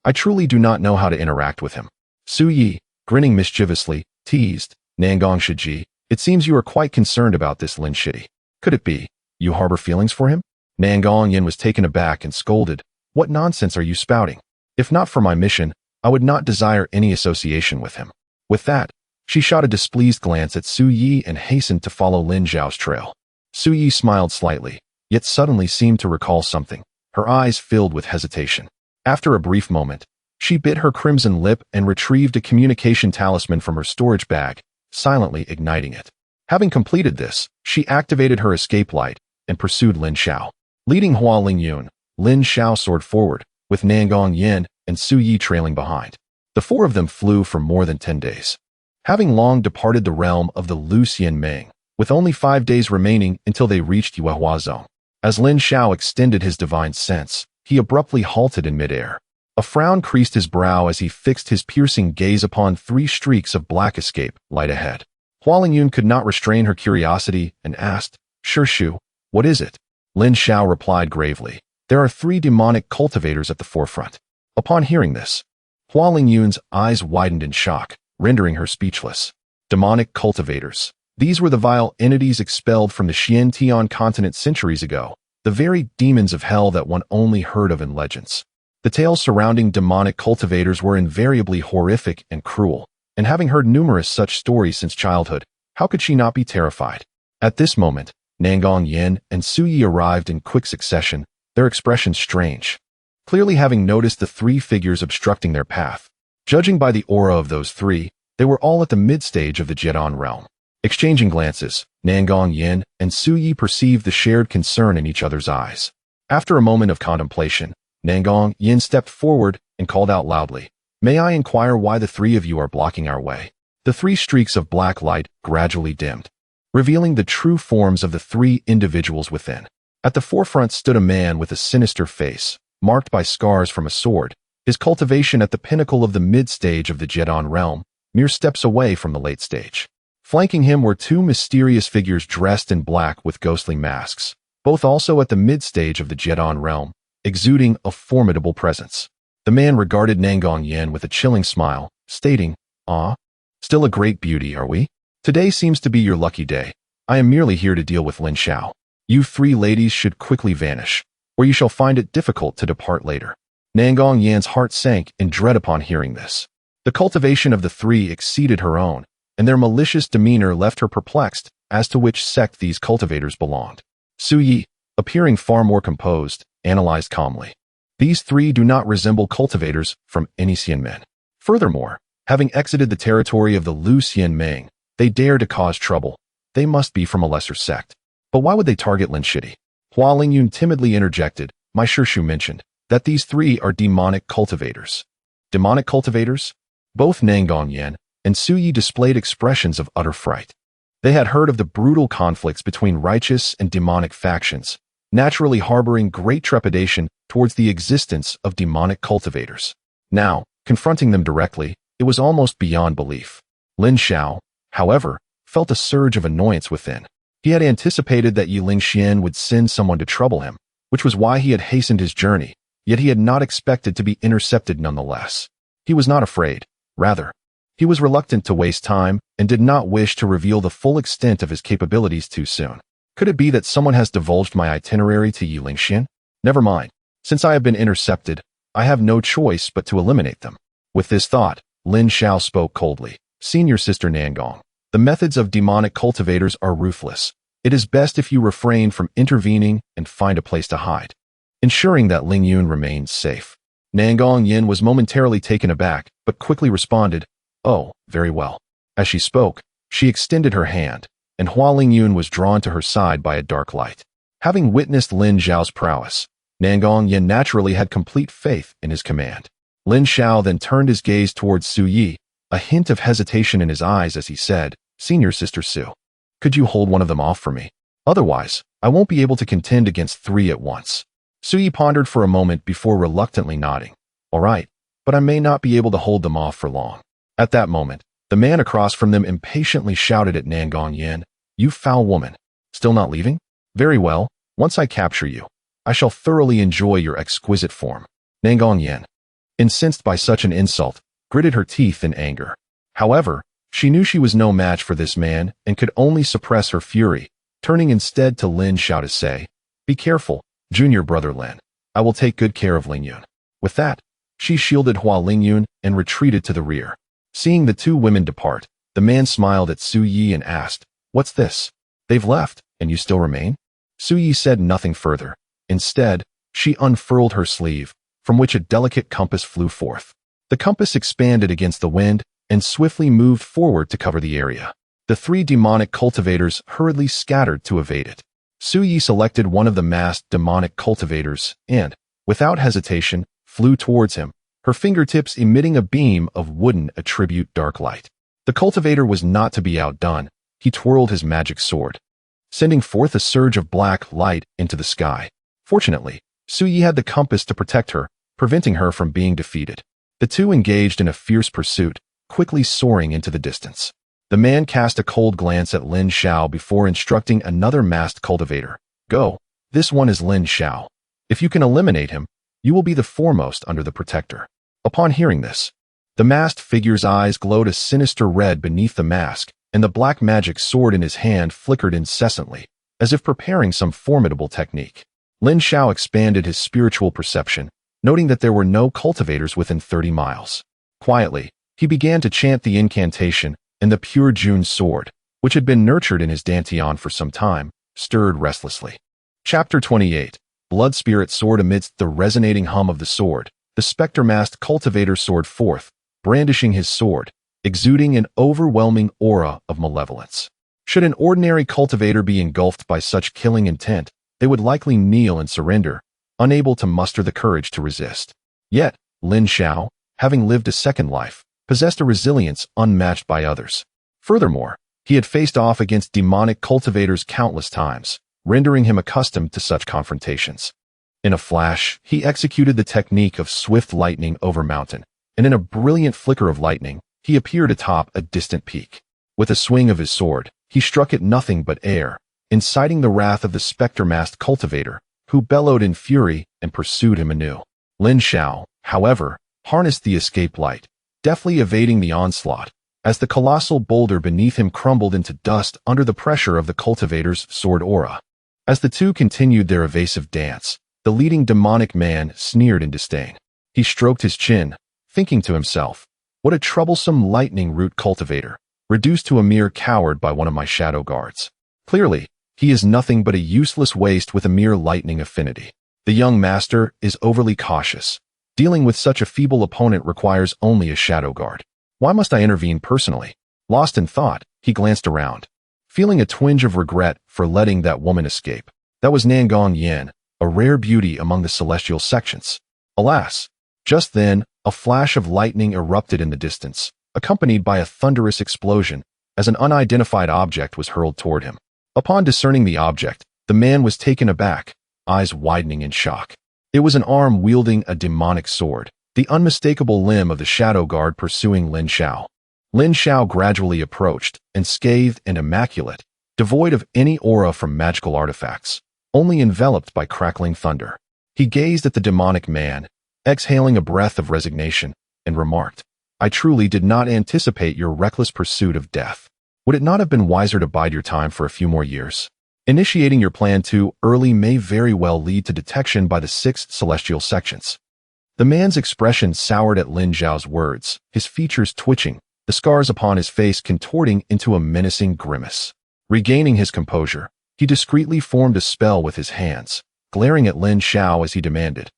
[SPEAKER 1] I truly do not know how to interact with him." Su Yi, grinning mischievously, teased, "Nangong Shiji, it seems you are quite concerned about this Lin Shitty. Could it be you harbor feelings for him?" Nangong Yin was taken aback and scolded, "What nonsense are you spouting? If not for my mission, I would not desire any association with him." With that, she shot a displeased glance at Su Yi and hastened to follow Lin Zhao's trail. Su Yi smiled slightly, yet suddenly seemed to recall something, her eyes filled with hesitation. After a brief moment, she bit her crimson lip and retrieved a communication talisman from her storage bag, silently igniting it. Having completed this, she activated her escape light and pursued Lin Xiao. Leading Hua Lingyun, Lin Xiao soared forward, with Nangong Yin and Su Yi trailing behind. The four of them flew for more than 10 days. Having long departed the realm of the Lu Xianmeng, with only 5 days remaining until they reached Yuehua Zone. As Lin Xiao extended his divine sense, he abruptly halted in midair. A frown creased his brow as he fixed his piercing gaze upon 3 streaks of black escape light ahead. Hua Lingyun could not restrain her curiosity and asked, "Shu, what is it?" Lin Xiao replied gravely, "There are 3 demonic cultivators at the forefront." Upon hearing this, Hua Lingyun's eyes widened in shock, rendering her speechless. Demonic cultivators. These were the vile entities expelled from the Xiantian continent centuries ago, the very demons of hell that one only heard of in legends. The tales surrounding demonic cultivators were invariably horrific and cruel, and having heard numerous such stories since childhood, how could she not be terrified? At this moment, Nangong Yin and Su Yi arrived in quick succession, their expressions strange. Clearly having noticed the 3 figures obstructing their path. Judging by the aura of those 3, they were all at the mid-stage of the Jedon realm. Exchanging glances, Nangong Yin and Su Yi perceived the shared concern in each other's eyes. After a moment of contemplation, Nangong Yin stepped forward and called out loudly, "May I inquire why the 3 of you are blocking our way?" The 3 streaks of black light gradually dimmed, revealing the true forms of the 3 individuals within. At the forefront stood a man with a sinister face, marked by scars from a sword, his cultivation at the pinnacle of the mid-stage of the Jedon realm, mere steps away from the late stage. Flanking him were 2 mysterious figures dressed in black with ghostly masks, both also at the mid-stage of the Jedon realm, exuding a formidable presence. The man regarded Nangong Yin with a chilling smile, stating, "Ah, still a great beauty, are we? Today seems to be your lucky day. I am merely here to deal with Lin Xiao. You 3 ladies should quickly vanish, or you shall find it difficult to depart later." Nangong Yin's heart sank in dread upon hearing this. The cultivation of the 3 exceeded her own, and their malicious demeanor left her perplexed as to which sect these cultivators belonged. Su Yi, appearing far more composed, analyzed calmly. These 3 do not resemble cultivators from any Xianmen. Furthermore, having exited the territory of the Lu Xianmeng, they dare to cause trouble. They must be from a lesser sect. But why would they target Lin Shitty? Hua Lingyun timidly interjected, "My Shu mentioned that these 3 are demonic cultivators." Demonic cultivators? Both Nangong Yin and Su Yi displayed expressions of utter fright. They had heard of the brutal conflicts between righteous and demonic factions, naturally harboring great trepidation towards the existence of demonic cultivators. Now, confronting them directly, it was almost beyond belief. Lin Xiao, however, felt a surge of annoyance within. He had anticipated that Yi Lingxian would send someone to trouble him, which was why he had hastened his journey, yet he had not expected to be intercepted nonetheless. He was not afraid. Rather, he was reluctant to waste time and did not wish to reveal the full extent of his capabilities too soon. Could it be that someone has divulged my itinerary to Yi Lingxian? Never mind. Since I have been intercepted, I have no choice but to eliminate them. With this thought, Lin Xiao spoke coldly. Senior Sister Nangong, the methods of demonic cultivators are ruthless. It is best if you refrain from intervening and find a place to hide, ensuring that Ling Yun remains safe. Nangong Yin was momentarily taken aback, but quickly responded, "Oh, very well." As she spoke, she extended her hand, and Hua Lingyun was drawn to her side by a dark light. Having witnessed Lin Xiao's prowess, Nangong Yin naturally had complete faith in his command. Lin Xiao then turned his gaze towards Su Yi, a hint of hesitation in his eyes as he said, "Senior Sister Su, could you hold one of them off for me? Otherwise, I won't be able to contend against three at once." Su Yi pondered for a moment before reluctantly nodding. "All right, but I may not be able to hold them off for long." At that moment, the man across from them impatiently shouted at Nangong Yin, "You foul woman! Still not leaving? Very well, once I capture you, I shall thoroughly enjoy your exquisite form." Nangong Yin, incensed by such an insult, gritted her teeth in anger. However, she knew she was no match for this man and could only suppress her fury, turning instead to Lin Xiao to say, "Be careful, junior brother Lin. I will take good care of Ling Yun." With that, she shielded Hua Lingyun and retreated to the rear. Seeing the two women depart, the man smiled at Su Yi and asked, "What's this? They've left, and you still remain?" Su Yi said nothing further. Instead, she unfurled her sleeve, from which a delicate compass flew forth. The compass expanded against the wind and swiftly moved forward to cover the area. The three demonic cultivators hurriedly scattered to evade it. Su Yi selected one of the masked demonic cultivators and, without hesitation, flew towards him, her fingertips emitting a beam of wooden attribute dark light. The cultivator was not to be outdone. He twirled his magic sword, sending forth a surge of black light into the sky. Fortunately, Su Yi had the compass to protect her, preventing her from being defeated. The two engaged in a fierce pursuit, quickly soaring into the distance. The man cast a cold glance at Lin Xiao before instructing another masked cultivator, "Go, this one is Lin Xiao. If you can eliminate him, you will be the foremost under the protector." Upon hearing this, the masked figure's eyes glowed a sinister red beneath the mask, and the black magic sword in his hand flickered incessantly, as if preparing some formidable technique. Lin Xiao expanded his spiritual perception, noting that there were no cultivators within 30 miles. Quietly, he began to chant the incantation, and the pure June sword, which had been nurtured in his dantian for some time, stirred restlessly. Chapter 28. Blood Spirit Sword. Amidst the resonating hum of the sword, the spectre-masked cultivator soared forth, brandishing his sword, exuding an overwhelming aura of malevolence. Should an ordinary cultivator be engulfed by such killing intent, they would likely kneel and surrender, unable to muster the courage to resist. Yet, Lin Xiao, having lived a second life, possessed a resilience unmatched by others. Furthermore, he had faced off against demonic cultivators countless times, rendering him accustomed to such confrontations. In a flash, he executed the technique of swift lightning over mountain, and in a brilliant flicker of lightning, he appeared atop a distant peak. With a swing of his sword, he struck at nothing but air, inciting the wrath of the spectre-masked cultivator, who bellowed in fury and pursued him anew. Lin Xiao, however, harnessed the escape light, deftly evading the onslaught, as the colossal boulder beneath him crumbled into dust under the pressure of the cultivator's sword aura. As the two continued their evasive dance, the leading demonic man sneered in disdain. He stroked his chin, thinking to himself, "What a troublesome lightning root cultivator, reduced to a mere coward by one of my shadow guards. Clearly, he is nothing but a useless waste with a mere lightning affinity. The young master is overly cautious. Dealing with such a feeble opponent requires only a shadow guard. Why must I intervene personally?" Lost in thought, he glanced around, feeling a twinge of regret for letting that woman escape. That was Nangong Yin, a rare beauty among the celestial sections. Alas! Just then, a flash of lightning erupted in the distance, accompanied by a thunderous explosion, as an unidentified object was hurled toward him. Upon discerning the object, the man was taken aback, eyes widening in shock. It was an arm wielding a demonic sword, the unmistakable limb of the shadow guard pursuing Lin Xiao. Lin Xiao gradually approached, unscathed and immaculate, devoid of any aura from magical artifacts, only enveloped by crackling thunder. He gazed at the demonic man, exhaling a breath of resignation, and remarked, "I truly did not anticipate your reckless pursuit of death. Would it not have been wiser to bide your time for a few more years?" Initiating your plan too early may very well lead to detection by the sixth celestial sections. The man's expression soured at Lin Zhao's words, his features twitching, the scars upon his face contorting into a menacing grimace. Regaining his composure, he discreetly formed a spell with his hands, glaring at Lin Zhao as he demanded,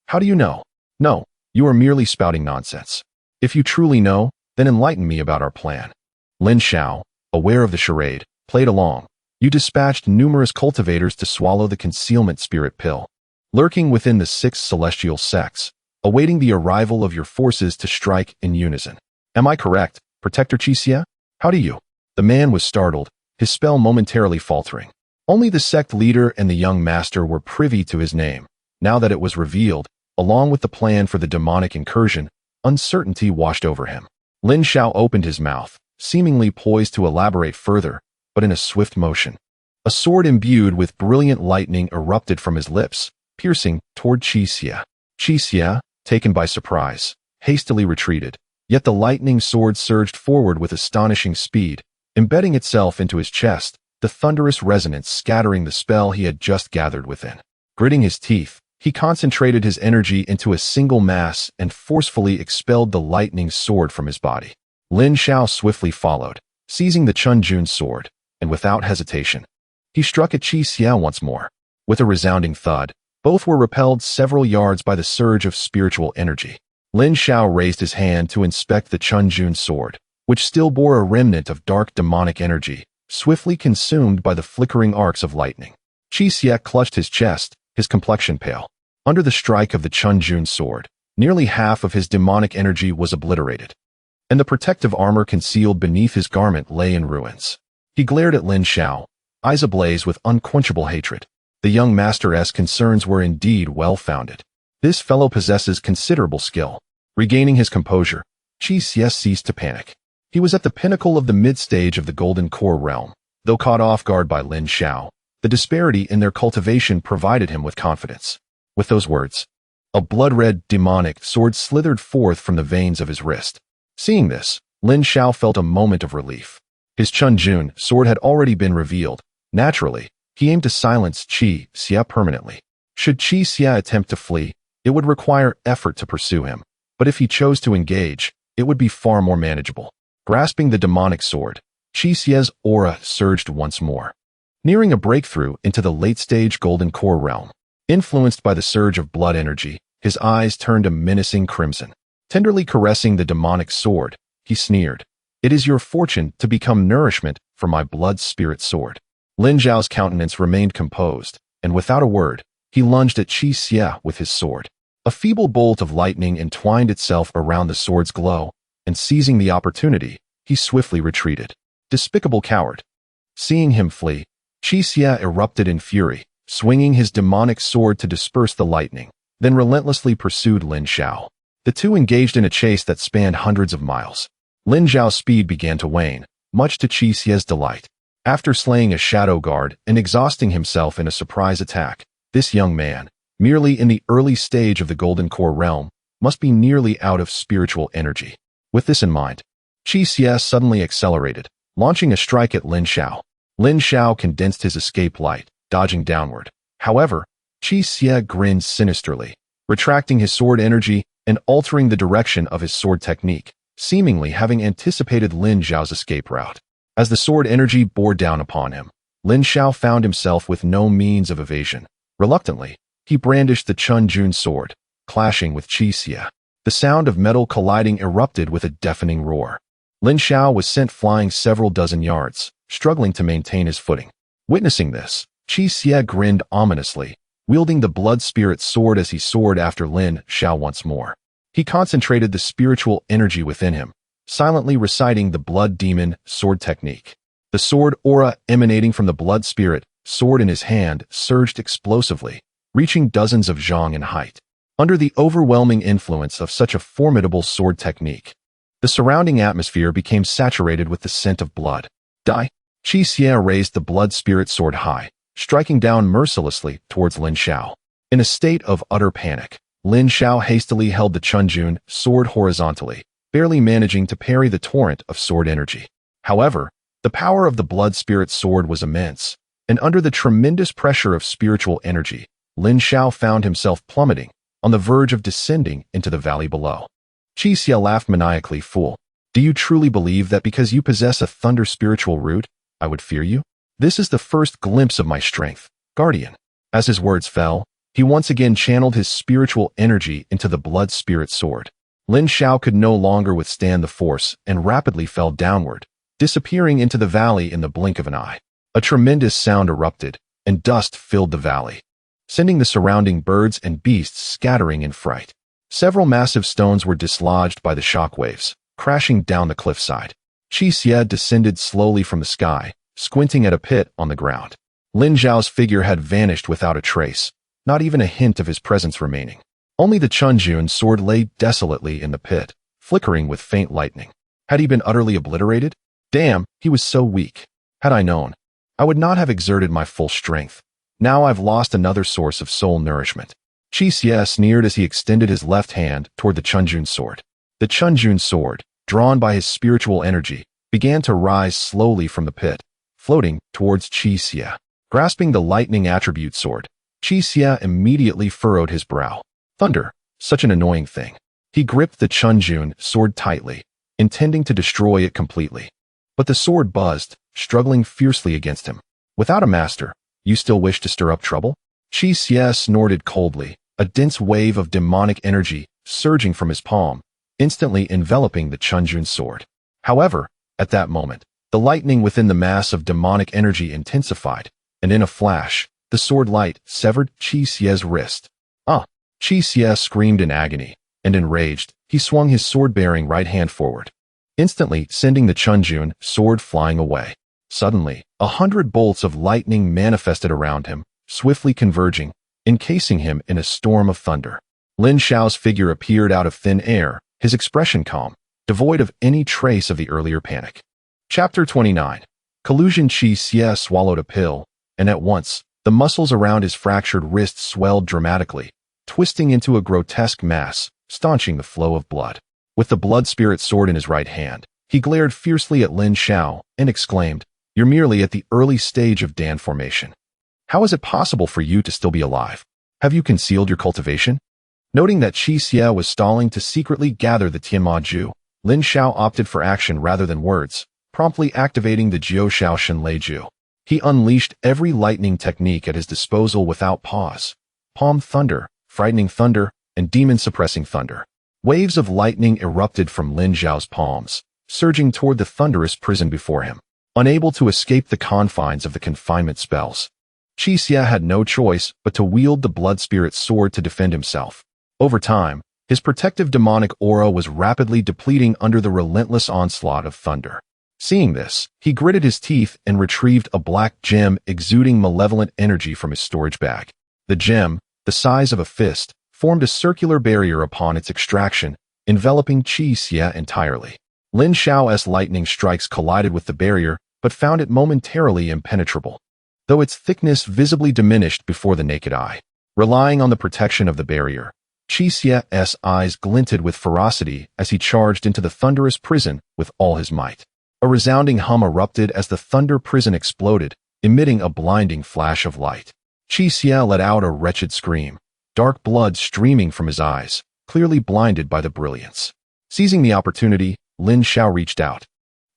[SPEAKER 1] "How do you know? No, you are merely spouting nonsense. If you truly know, then enlighten me about our plan." Lin Zhao, aware of the charade, played along. "You dispatched numerous cultivators to swallow the concealment spirit pill, lurking within the 6 celestial sects, awaiting the arrival of your forces to strike in unison. Am I correct, Protector Qixia? How do you?" The man was startled, his spell momentarily faltering. Only the sect leader and the young master were privy to his name. Now that it was revealed, along with the plan for the demonic incursion, uncertainty washed over him. Lin Zhao opened his mouth, seemingly poised to elaborate further, but in a swift motion, a sword imbued with brilliant lightning erupted from his lips, piercing toward Qixia. Qixia, taken by surprise, hastily retreated, yet the lightning sword surged forward with astonishing speed, embedding itself into his chest, the thunderous resonance scattering the spell he had just gathered within. Gritting his teeth, he concentrated his energy into a single mass and forcefully expelled the lightning sword from his body. Lin Zhao swiftly followed, seizing the Chunjun sword, and without hesitation, he struck at Qixia once more. With a resounding thud, both were repelled several yards by the surge of spiritual energy. Lin Zhao raised his hand to inspect the Chunjun sword, which still bore a remnant of dark demonic energy, swiftly consumed by the flickering arcs of lightning. Qixia clutched his chest, his complexion pale. Under the strike of the Chunjun sword, nearly half of his demonic energy was obliterated, and the protective armor concealed beneath his garment lay in ruins. He glared at Lin Zhao, eyes ablaze with unquenchable hatred. The young master's concerns were indeed well-founded. This fellow possesses considerable skill. Regaining his composure, Qixia ceased to panic. He was at the pinnacle of the mid-stage of the Golden Core realm. Though caught off guard by Lin Zhao, the disparity in their cultivation provided him with confidence. With those words, a blood-red demonic sword slithered forth from the veins of his wrist. Seeing this, Lin Zhao felt a moment of relief. His Chunjun sword had already been revealed. Naturally, he aimed to silence Qixia permanently. Should Qixia attempt to flee, it would require effort to pursue him. But if he chose to engage, it would be far more manageable. Grasping the demonic sword, Qixia's aura surged once more, nearing a breakthrough into the late-stage Golden Core realm. Influenced by the surge of blood energy, his eyes turned a menacing crimson. Tenderly caressing the demonic sword, he sneered, "It is your fortune to become nourishment for my blood-spirit sword." Lin Zhao's countenance remained composed, and without a word, he lunged at Qixia with his sword. A feeble bolt of lightning entwined itself around the sword's glow, and seizing the opportunity, he swiftly retreated. Despicable coward. Seeing him flee, Qixia erupted in fury, swinging his demonic sword to disperse the lightning, then relentlessly pursued Lin Zhao. The two engaged in a chase that spanned hundreds of miles. Lin Zhao's speed began to wane, much to Qixia's delight. After slaying a shadow guard and exhausting himself in a surprise attack, this young man, merely in the early stage of the Golden Core realm, must be nearly out of spiritual energy. With this in mind, Qixia suddenly accelerated, launching a strike at Lin Zhao. Lin Zhao condensed his escape light, dodging downward. However, Qixia grinned sinisterly, retracting his sword energy and altering the direction of his sword technique, seemingly having anticipated Lin Zhao's escape route. As the sword energy bore down upon him, Lin Zhao found himself with no means of evasion. Reluctantly, he brandished the Chunjun sword, clashing with Qixia. The sound of metal colliding erupted with a deafening roar. Lin Zhao was sent flying several dozen yards, struggling to maintain his footing. Witnessing this, Qixia grinned ominously, wielding the blood spirit sword as he soared after Lin Zhao once more. He concentrated the spiritual energy within him, silently reciting the blood demon sword technique. The sword aura emanating from the blood spirit sword in his hand surged explosively, reaching dozens of zhang in height. Under the overwhelming influence of such a formidable sword technique, the surrounding atmosphere became saturated with the scent of blood. Die! Qixia raised the blood spirit sword high, striking down mercilessly towards Lin Zhao. In a state of utter panic, Lin Zhao hastily held the Chunjun sword horizontally, barely managing to parry the torrent of sword energy. However, the power of the blood spirit sword was immense, and under the tremendous pressure of spiritual energy, Lin Xiao found himself plummeting, on the verge of descending into the valley below. Qi Xie laughed maniacally. Fool, do you truly believe that because you possess a thunder spiritual root, I would fear you? This is the first glimpse of my strength, guardian. As his words fell, he once again channeled his spiritual energy into the blood spirit sword. Lin Xiao could no longer withstand the force and rapidly fell downward, disappearing into the valley in the blink of an eye. A tremendous sound erupted, and dust filled the valley, sending the surrounding birds and beasts scattering in fright. Several massive stones were dislodged by the shockwaves, crashing down the cliffside. Qi Xie descended slowly from the sky, squinting at a pit on the ground. Lin Zhao's figure had vanished without a trace, not even a hint of his presence remaining. Only the Chunjun sword lay desolately in the pit, flickering with faint lightning. Had he been utterly obliterated? Damn, he was so weak. Had I known, I would not have exerted my full strength. Now I've lost another source of soul nourishment. Qi Xie sneered as he extended his left hand toward the Chunjun sword. The Chunjun sword, drawn by his spiritual energy, began to rise slowly from the pit, floating towards Qi Xie. Grasping the lightning attribute sword, Qi Xie immediately furrowed his brow. Thunder, such an annoying thing. He gripped the Chunjun sword tightly, intending to destroy it completely. But the sword buzzed, struggling fiercely against him. Without a master, you still wish to stir up trouble? Qi Xie snorted coldly, a dense wave of demonic energy surging from his palm, instantly enveloping the Chunjun sword. However, at that moment, the lightning within the mass of demonic energy intensified, and in a flash, the sword light severed Qi Xie's wrist. Ah! Qi Xie screamed in agony, and enraged, he swung his sword-bearing right hand forward, instantly sending the Chunjun sword flying away. Suddenly, 100 bolts of lightning manifested around him, swiftly converging, encasing him in a storm of thunder. Lin Xiao's figure appeared out of thin air, his expression calm, devoid of any trace of the earlier panic. Chapter 29. Collusion. Qi Xie swallowed a pill, and at once, the muscles around his fractured wrist swelled dramatically, twisting into a grotesque mass, staunching the flow of blood. With the blood spirit sword in his right hand, he glared fiercely at Lin Xiao and exclaimed, "You're merely at the early stage of Dan formation. How is it possible for you to still be alive? Have you concealed your cultivation?" Noting that Qi Xie was stalling to secretly gather the Tianma Ju, Lin Xiao opted for action rather than words, promptly activating the Jiu Shao Shenlei Ju. He unleashed every lightning technique at his disposal without pause. Palm thunder, frightening thunder, and demon-suppressing thunder. Waves of lightning erupted from Lin Zhao's palms, surging toward the thunderous prison before him. Unable to escape the confines of the confinement spells, Qi Xie had no choice but to wield the blood spirit sword to defend himself. Over time, his protective demonic aura was rapidly depleting under the relentless onslaught of thunder. Seeing this, he gritted his teeth and retrieved a black gem exuding malevolent energy from his storage bag. The gem, the size of a fist, formed a circular barrier upon its extraction, enveloping Qi Xie entirely. Lin Xiao's lightning strikes collided with the barrier, but found it momentarily impenetrable, though its thickness visibly diminished before the naked eye. Relying on the protection of the barrier, Qi Xie's eyes glinted with ferocity as he charged into the thunderous prison with all his might. A resounding hum erupted as the thunder prison exploded, emitting a blinding flash of light. Qi Xie let out a wretched scream, dark blood streaming from his eyes, clearly blinded by the brilliance. Seizing the opportunity, Lin Xiao reached out,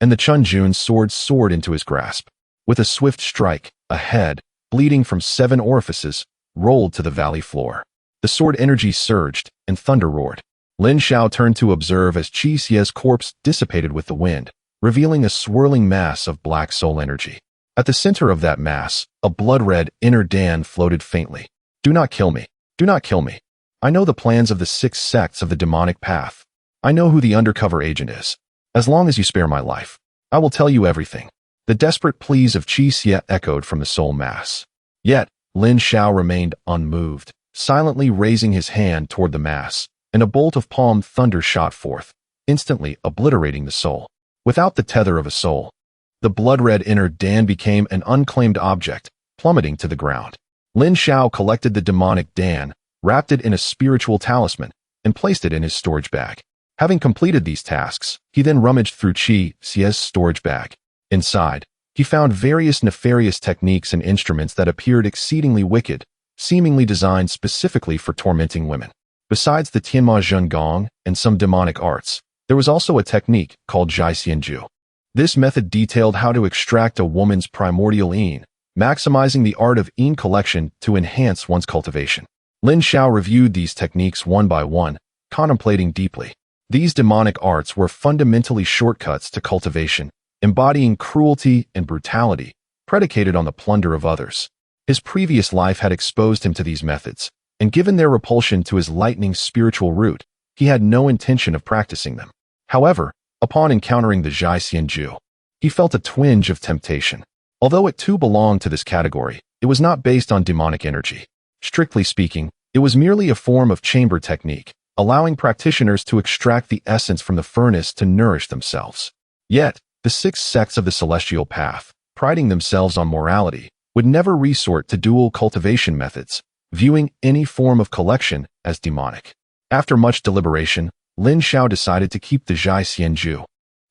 [SPEAKER 1] and the Chunjun sword soared into his grasp. With a swift strike, a head, bleeding from 7 orifices, rolled to the valley floor. The sword energy surged, and thunder roared. Lin Xiao turned to observe as Qi Xie's corpse dissipated with the wind, revealing a swirling mass of black soul energy. At the center of that mass, a blood-red inner Dan floated faintly. "Do not kill me. Do not kill me. I know the plans of the 6 sects of the demonic path. I know who the undercover agent is. As long as you spare my life, I will tell you everything." The desperate pleas of Qi Xie echoed from the soul mass. Yet, Lin Xiao remained unmoved, silently raising his hand toward the mass, and a bolt of palm thunder shot forth, instantly obliterating the soul. Without the tether of a soul, the blood-red inner Dan became an unclaimed object, plummeting to the ground. Lin Xiao collected the demonic Dan, wrapped it in a spiritual talisman, and placed it in his storage bag. Having completed these tasks, he then rummaged through Qi Xie's storage bag. Inside, He found various nefarious techniques and instruments that appeared exceedingly wicked, seemingly designed specifically for tormenting women. Besides the Tianma Zhen Gong and some demonic arts, there was also a technique called Zhai Xianju. This method detailed how to extract a woman's primordial yin, maximizing the art of yin collection to enhance one's cultivation. Lin Xiao reviewed these techniques one by one, contemplating deeply. These demonic arts were fundamentally shortcuts to cultivation, embodying cruelty and brutality, predicated on the plunder of others. His previous life had exposed him to these methods, and given their repulsion to his lightning spiritual root, he had no intention of practicing them. However, upon encountering the Zhai Xianju, he felt a twinge of temptation. Although it too belonged to this category, it was not based on demonic energy. Strictly speaking, it was merely a form of chamber technique, allowing practitioners to extract the essence from the furnace to nourish themselves. Yet, the 6 sects of the celestial path, priding themselves on morality, would never resort to dual cultivation methods, viewing any form of collection as demonic. After much deliberation, Lin Xiao decided to keep the Zhai Xianju,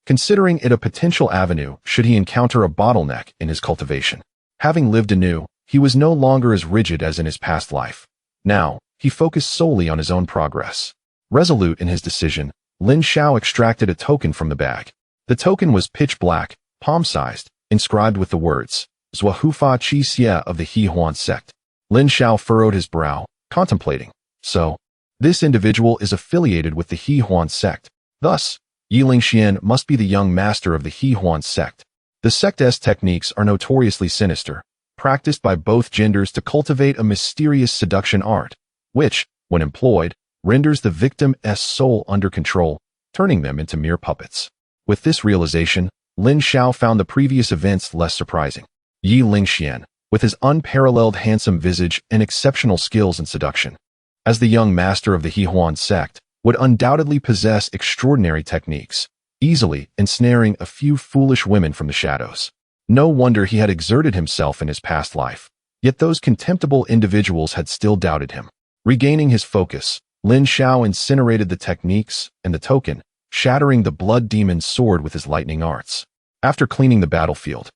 [SPEAKER 1] considering it a potential avenue should he encounter a bottleneck in his cultivation. Having lived anew, he was no longer as rigid as in his past life. Now, he focused solely on his own progress. Resolute in his decision, Lin Xiao extracted a token from the bag. The token was pitch black, palm-sized, inscribed with the words, Zhuahufa Qi Xie of the He Huan sect. Lin Xiao furrowed his brow, contemplating. So, this individual is affiliated with the He Huan sect. Thus, Yi Lingxian must be the young master of the He Huan sect. The sect's techniques are notoriously sinister, practiced by both genders to cultivate a mysterious seduction art, which, when employed, renders the victim's soul under control, turning them into mere puppets. With this realization, Lin Xiao found the previous events less surprising. Yi Lingxian, with his unparalleled handsome visage and exceptional skills in seduction, as the young master of the He Huan sect, would undoubtedly possess extraordinary techniques, easily ensnaring a few foolish women from the shadows. No wonder he had exerted himself in his past life, yet those contemptible individuals had still doubted him. Regaining his focus, Lin Xiao incinerated the techniques and the token, shattering the blood demon's sword with his lightning arts. After cleaning the battlefield,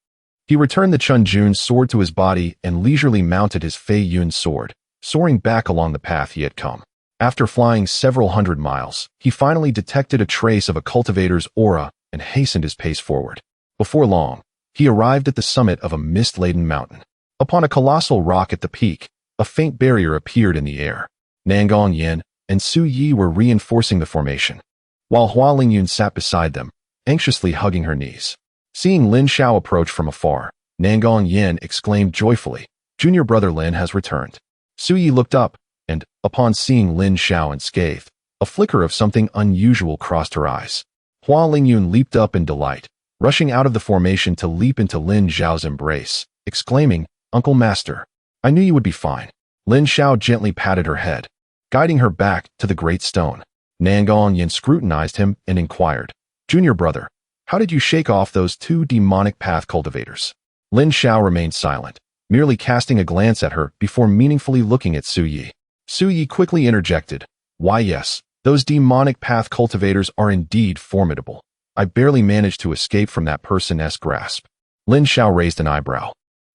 [SPEAKER 1] he returned the Chun Jun's sword to his body and leisurely mounted his Fei Yun's sword, soaring back along the path he had come. After flying several hundred miles, he finally detected a trace of a cultivator's aura and hastened his pace forward. Before long, he arrived at the summit of a mist-laden mountain. Upon a colossal rock at the peak, a faint barrier appeared in the air. Nangong Yin and Su Yi were reinforcing the formation, while Hua Lingyun sat beside them, anxiously hugging her knees. Seeing Lin Xiao approach from afar, Nangong Yin exclaimed joyfully, "Junior brother Lin has returned." Su Yi looked up, and, upon seeing Lin Xiao unscathed, a flicker of something unusual crossed her eyes. Hua Lingyun leaped up in delight, rushing out of the formation to leap into Lin Xiao's embrace, exclaiming, "Uncle Master, I knew you would be fine." Lin Xiao gently patted her head, guiding her back to the great stone. Nangong Yin scrutinized him and inquired, "Junior brother, how did you shake off those 2 demonic path cultivators?" Lin Xiao remained silent, merely casting a glance at her before meaningfully looking at Su Yi. Su Yi quickly interjected, "Why yes, those demonic path cultivators are indeed formidable. I barely managed to escape from that person's grasp." Lin Xiao raised an eyebrow.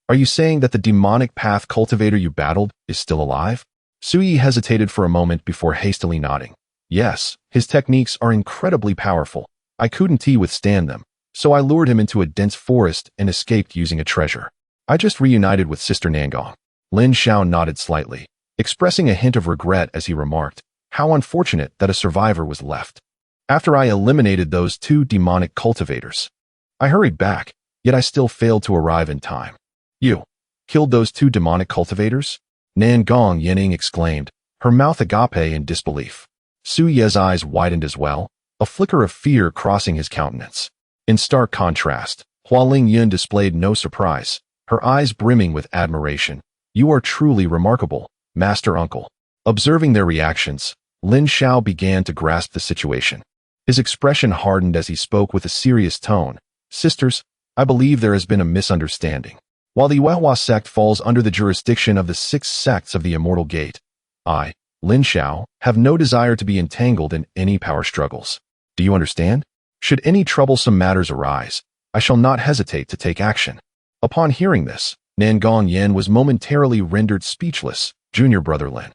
[SPEAKER 1] "Are you saying that the demonic path cultivator you battled is still alive?" Su Yi hesitated for a moment before hastily nodding. "Yes, his techniques are incredibly powerful. I couldn't withstand them, so I lured him into a dense forest and escaped using a treasure. I just reunited with Sister Nangong." Lin Xiao nodded slightly, expressing a hint of regret as he remarked, "How unfortunate that a survivor was left. After I eliminated those 2 demonic cultivators, I hurried back, yet I still failed to arrive in time." "You killed those 2 demonic cultivators?" Nangong Yining exclaimed, her mouth agape in disbelief. Su Ye's eyes widened as well, a flicker of fear crossing his countenance. In stark contrast, Hua Lingyun displayed no surprise, her eyes brimming with admiration. "You are truly remarkable, Master Uncle." Observing their reactions, Lin Xiao began to grasp the situation. His expression hardened as he spoke with a serious tone. "Sisters, I believe there has been a misunderstanding. While the Yuehua sect falls under the jurisdiction of the 6 sects of the Immortal Gate, I, Lin Xiao, have no desire to be entangled in any power struggles. Do you understand? Should any troublesome matters arise, I shall not hesitate to take action." Upon hearing this, Nangong Yen was momentarily rendered speechless. "Junior brother Lin,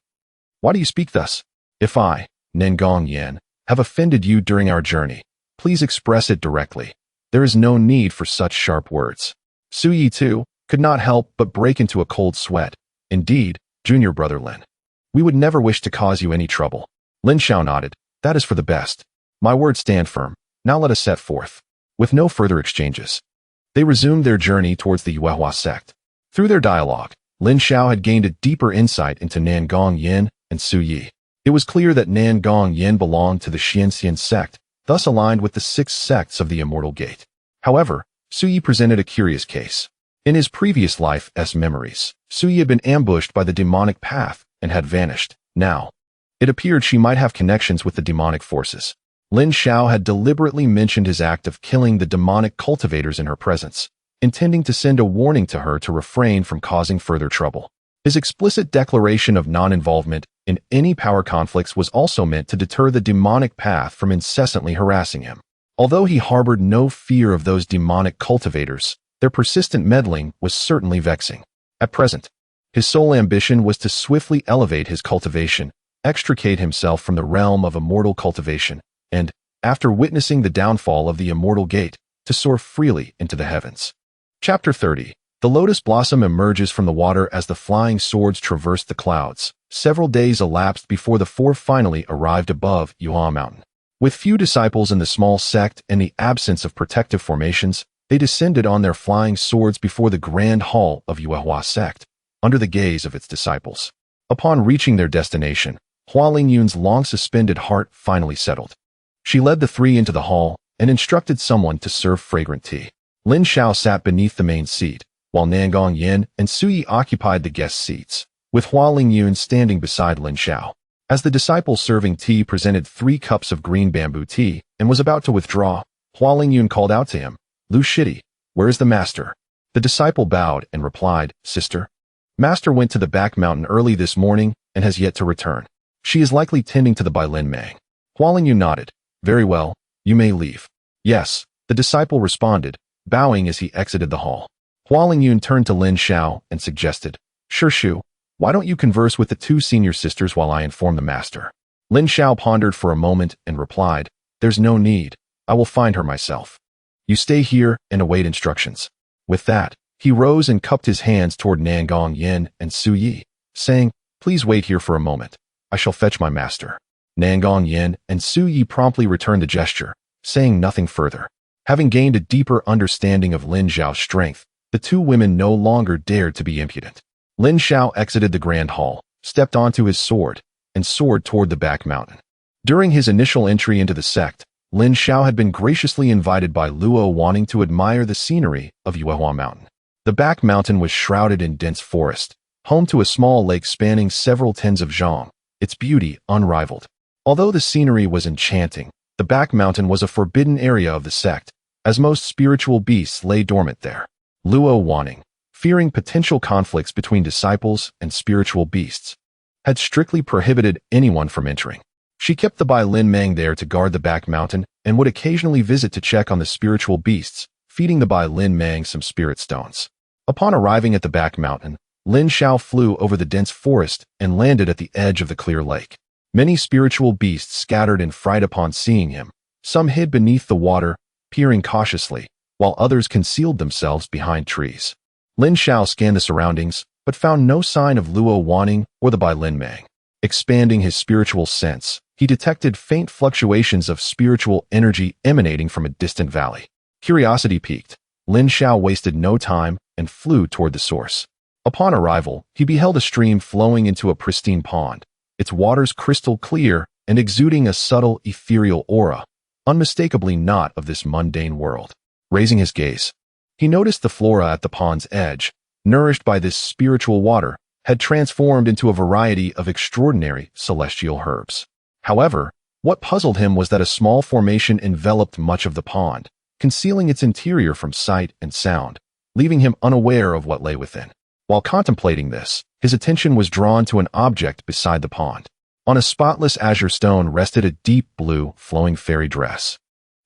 [SPEAKER 1] why do you speak thus? If I, Nangong Yen, have offended you during our journey, please express it directly. There is no need for such sharp words." Su Yi, too, could not help but break into a cold sweat. "Indeed, junior brother Lin, we would never wish to cause you any trouble." Lin Xiao nodded. "That is for the best. My words stand firm. Now let us set forth." With no further exchanges, they resumed their journey towards the Yuehua sect. Through their dialogue, Lin Xiao had gained a deeper insight into Nangong Yen and Su Yi. It was clear that Nangong Yen belonged to the Xianxian sect, thus aligned with the 6 sects of the Immortal Gate. However, Su Yi presented a curious case. In his previous life's memories, Su Yi had been ambushed by the demonic path and had vanished. Now, it appeared she might have connections with the demonic forces. Lin Xiao had deliberately mentioned his act of killing the demonic cultivators in her presence, intending to send a warning to her to refrain from causing further trouble. His explicit declaration of non-involvement in any power conflicts was also meant to deter the demonic path from incessantly harassing him. Although he harbored no fear of those demonic cultivators, their persistent meddling was certainly vexing. At present, his sole ambition was to swiftly elevate his cultivation, extricate himself from the realm of immortal cultivation, and, after witnessing the downfall of the Immortal Gate, to soar freely into the heavens. Chapter 30. The lotus blossom emerges from the water as the flying swords traverse the clouds. Several days elapsed before the 4 finally arrived above Yuehua Mountain. With few disciples in the small sect and the absence of protective formations, they descended on their flying swords before the grand hall of Yuehua sect, under the gaze of its disciples. Upon reaching their destination, Hua Lingyun's long-suspended heart finally settled. She led the 3 into the hall and instructed someone to serve fragrant tea. Lin Xiao sat beneath the main seat, while Nangong Yen and Su Yi occupied the guest seats, with Hua Lingyun standing beside Lin Xiao. As the disciple serving tea presented 3 cups of green bamboo tea and was about to withdraw, Hua Lingyun called out to him, "Lu Shidi, where is the master?" The disciple bowed and replied, "Sister, master went to the back mountain early this morning and has yet to return. She is likely tending to the Bai Lin Mang." Hua Lingyun nodded. "Very well, you may leave." "Yes," the disciple responded, bowing as he exited the hall. Hua Lingyun turned to Lin Xiao and suggested, "Shu, why don't you converse with the 2 senior sisters while I inform the master?" Lin Xiao pondered for a moment and replied, "There's no need. I will find her myself. You stay here and await instructions." With that, he rose and cupped his hands toward Nangong Yen and Su Yi, saying, "Please wait here for a moment. I shall fetch my master." Nangong Yen and Su Yi promptly returned the gesture, saying nothing further. Having gained a deeper understanding of Lin Xiao's strength, the 2 women no longer dared to be impudent. Lin Xiao exited the grand hall, stepped onto his sword, and soared toward the back mountain. During his initial entry into the sect, Lin Xiao had been graciously invited by Luo wanting to admire the scenery of Yuehua Mountain. The back mountain was shrouded in dense forest, home to a small lake spanning several tens of zhang, its beauty unrivaled. Although the scenery was enchanting, the back mountain was a forbidden area of the sect, as most spiritual beasts lay dormant there. Luo Wanning, fearing potential conflicts between disciples and spiritual beasts, had strictly prohibited anyone from entering. She kept the Bai Lin Mang there to guard the back mountain and would occasionally visit to check on the spiritual beasts, feeding the Bai Lin Mang some spirit stones. Upon arriving at the back mountain, Lin Xiao flew over the dense forest and landed at the edge of the clear lake. Many spiritual beasts scattered in fright upon seeing him. Some hid beneath the water, peering cautiously, while others concealed themselves behind trees. Lin Xiao scanned the surroundings, but found no sign of Luo Wanning or the Bai Lin Mang. Expanding his spiritual sense, he detected faint fluctuations of spiritual energy emanating from a distant valley. Curiosity piqued. Lin Xiao wasted no time and flew toward the source. Upon arrival, he beheld a stream flowing into a pristine pond, its waters crystal clear and exuding a subtle ethereal aura, unmistakably not of this mundane world. Raising his gaze, he noticed the flora at the pond's edge, nourished by this spiritual water, had transformed into a variety of extraordinary celestial herbs. However, what puzzled him was that a small formation enveloped much of the pond, concealing its interior from sight and sound, leaving him unaware of what lay within. While contemplating this, his attention was drawn to an object beside the pond. On a spotless azure stone rested a deep blue, flowing fairy dress,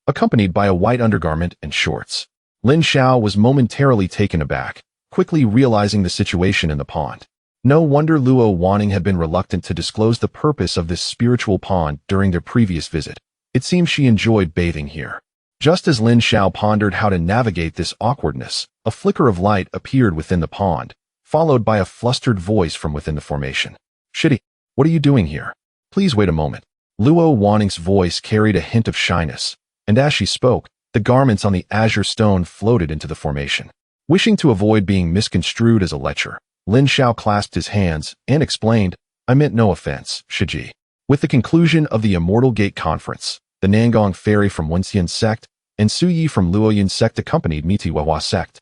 [SPEAKER 1] accompanied by a white undergarment and shorts. Lin Xiao was momentarily taken aback, quickly realizing the situation in the pond. No wonder Luo Wanning had been reluctant to disclose the purpose of this spiritual pond during their previous visit. It seems she enjoyed bathing here. Just as Lin Xiao pondered how to navigate this awkwardness, a flicker of light appeared within the pond, followed by a flustered voice from within the formation. "Shitty, what are you doing here? Please wait a moment." Luo Wanning's voice carried a hint of shyness, and as she spoke, the garments on the azure stone floated into the formation. Wishing to avoid being misconstrued as a lecher, Lin Xiao clasped his hands and explained, "I meant no offense, Shiji." With the conclusion of the Immortal Gate Conference, the Nangong Fairy from Wenxian sect and Su Yi from Luoyin sect accompanied me to Huahua sect,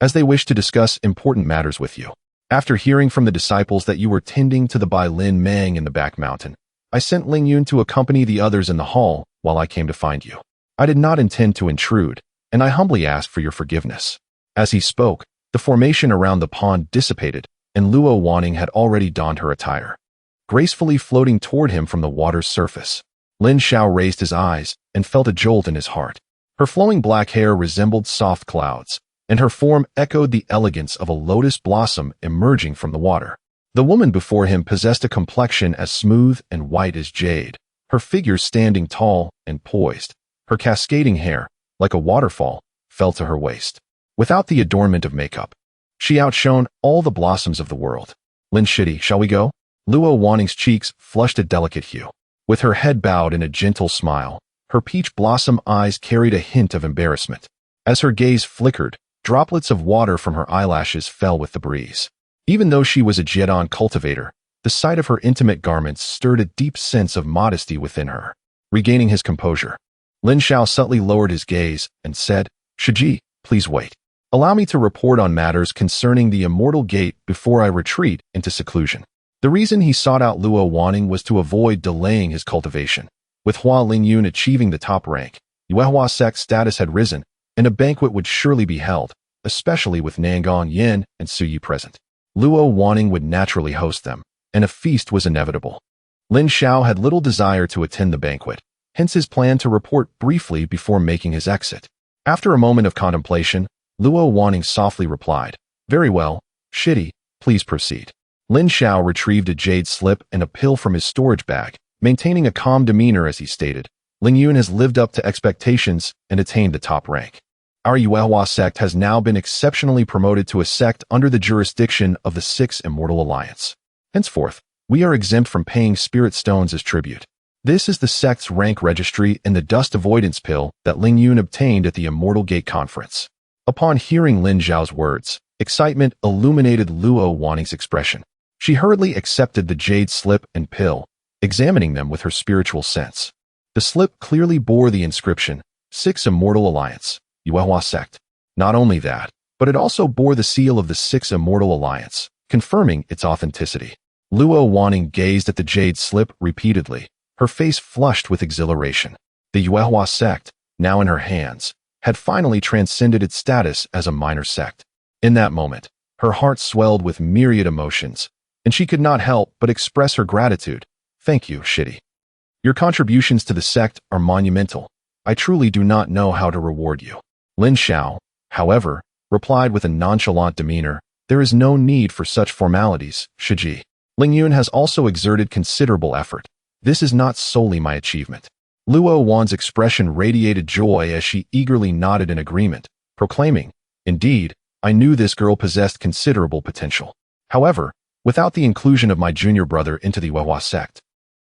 [SPEAKER 1] as they wished to discuss important matters with you. After hearing from the disciples that you were tending to the Bai Lin Mang in the back mountain, I sent Ling Yun to accompany the others in the hall while I came to find you. I did not intend to intrude, and I humbly ask for your forgiveness." As he spoke, the formation around the pond dissipated, and Luo Wanning had already donned her attire, gracefully floating toward him from the water's surface. Lin Xiao raised his eyes and felt a jolt in his heart. Her flowing black hair resembled soft clouds, and her form echoed the elegance of a lotus blossom emerging from the water. The woman before him possessed a complexion as smooth and white as jade, her figure standing tall and poised. Her cascading hair, like a waterfall, fell to her waist. Without the adornment of makeup, she outshone all the blossoms of the world. "Lin Shitty, shall we go?" Luo Wanning's cheeks flushed a delicate hue. With her head bowed in a gentle smile, her peach blossom eyes carried a hint of embarrassment. As her gaze flickered, droplets of water from her eyelashes fell with the breeze. Even though she was a Jedon cultivator, the sight of her intimate garments stirred a deep sense of modesty within her. Regaining his composure, Lin Xiao subtly lowered his gaze and said, "Shiji, please wait. Allow me to report on matters concerning the Immortal Gate before I retreat into seclusion." The reason he sought out Luo Wanning was to avoid delaying his cultivation. With Hua Lingyun achieving the top rank, Yuehua sect's status had risen, and a banquet would surely be held, especially with Nangong Yin and Su Yi present. Luo Wanning would naturally host them, and a feast was inevitable. Lin Xiao had little desire to attend the banquet, hence his plan to report briefly before making his exit. After a moment of contemplation, Luo Wanning softly replied, "Very well, Shitty, please proceed." Lin Xiao retrieved a jade slip and a pill from his storage bag, maintaining a calm demeanor as he stated, "Ling Yun has lived up to expectations and attained the top rank. Our Yuehua sect has now been exceptionally promoted to a sect under the jurisdiction of the Six Immortal Alliance. Henceforth, we are exempt from paying spirit stones as tribute. This is the sect's rank registry and the dust avoidance pill that Ling Yun obtained at the Immortal Gate Conference." Upon hearing Lin Xiao's words, excitement illuminated Luo Wanning's expression. She hurriedly accepted the jade slip and pill, examining them with her spiritual sense. The slip clearly bore the inscription, Six Immortal Alliance, Yuehua sect. Not only that, but it also bore the seal of the Six Immortal Alliance, confirming its authenticity. Luo Wanning gazed at the jade slip repeatedly, her face flushed with exhilaration. The Yuehua sect, now in her hands, had finally transcended its status as a minor sect. In that moment, her heart swelled with myriad emotions, and she could not help but express her gratitude. "Thank you, Shitty. Your contributions to the sect are monumental. I truly do not know how to reward you." Lin Xiao, however, replied with a nonchalant demeanor, "There is no need for such formalities, Shiji. Ling Yun has also exerted considerable effort. This is not solely my achievement." Luo Wan's expression radiated joy as she eagerly nodded in agreement, proclaiming, "Indeed, I knew this girl possessed considerable potential. However, without the inclusion of my junior brother into the Yuehua sect,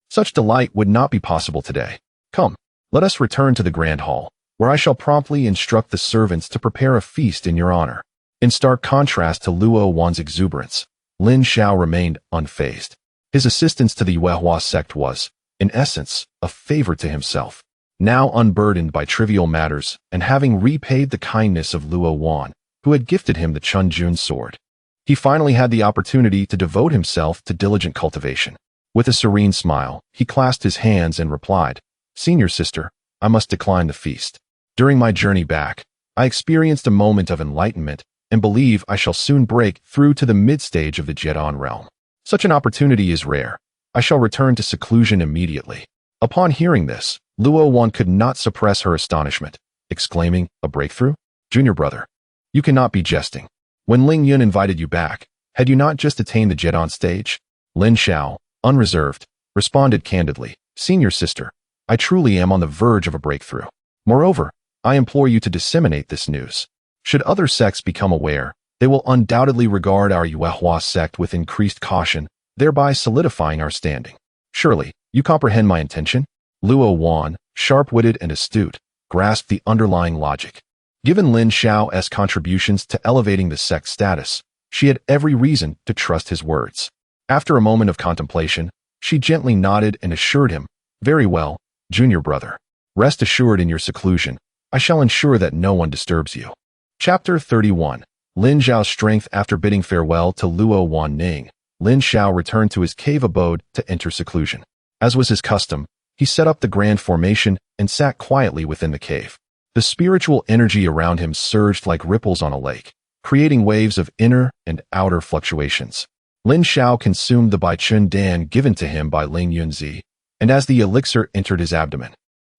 [SPEAKER 1] such delight would not be possible today. Come, let us return to the Grand Hall, where I shall promptly instruct the servants to prepare a feast in your honor." In stark contrast to Luo Wan's exuberance, Lin Xiao remained unfazed. His assistance to the Yuehua sect was, in essence, a favor to himself. Now unburdened by trivial matters and having repaid the kindness of Luo Wan, who had gifted him the Chunjun sword, he finally had the opportunity to devote himself to diligent cultivation. With a serene smile, he clasped his hands and replied, "Senior sister, I must decline the feast. During my journey back, I experienced a moment of enlightenment and believe I shall soon break through to the mid-stage of the Jedon realm. Such an opportunity is rare. I shall return to seclusion immediately." Upon hearing this, Luo Wan could not suppress her astonishment, exclaiming, "A breakthrough? Junior brother, you cannot be jesting. When Ling Yun invited you back, had you not just attained the Jedon stage? Lin Xiao, unreserved, responded candidly, Senior sister, I truly am on the verge of a breakthrough. Moreover, I implore you to disseminate this news. Should other sects become aware, they will undoubtedly regard our Yuehua sect with increased caution, thereby solidifying our standing. Surely, you comprehend my intention? Luo Wan, sharp-witted and astute, grasped the underlying logic. Given Lin Xiao's contributions to elevating the sect's status, she had every reason to trust his words. After a moment of contemplation, she gently nodded and assured him, Very well, junior brother. Rest assured in your seclusion. I shall ensure that no one disturbs you. Chapter 31. Lin Xiao's strength. After bidding farewell to Luo Wan Ning, Lin Xiao returned to his cave abode to enter seclusion. As was his custom, he set up the grand formation and sat quietly within the cave. The spiritual energy around him surged like ripples on a lake, creating waves of inner and outer fluctuations. Lin Xiao consumed the Baichun Dan given to him by Ling Yunzi, and as the elixir entered his abdomen,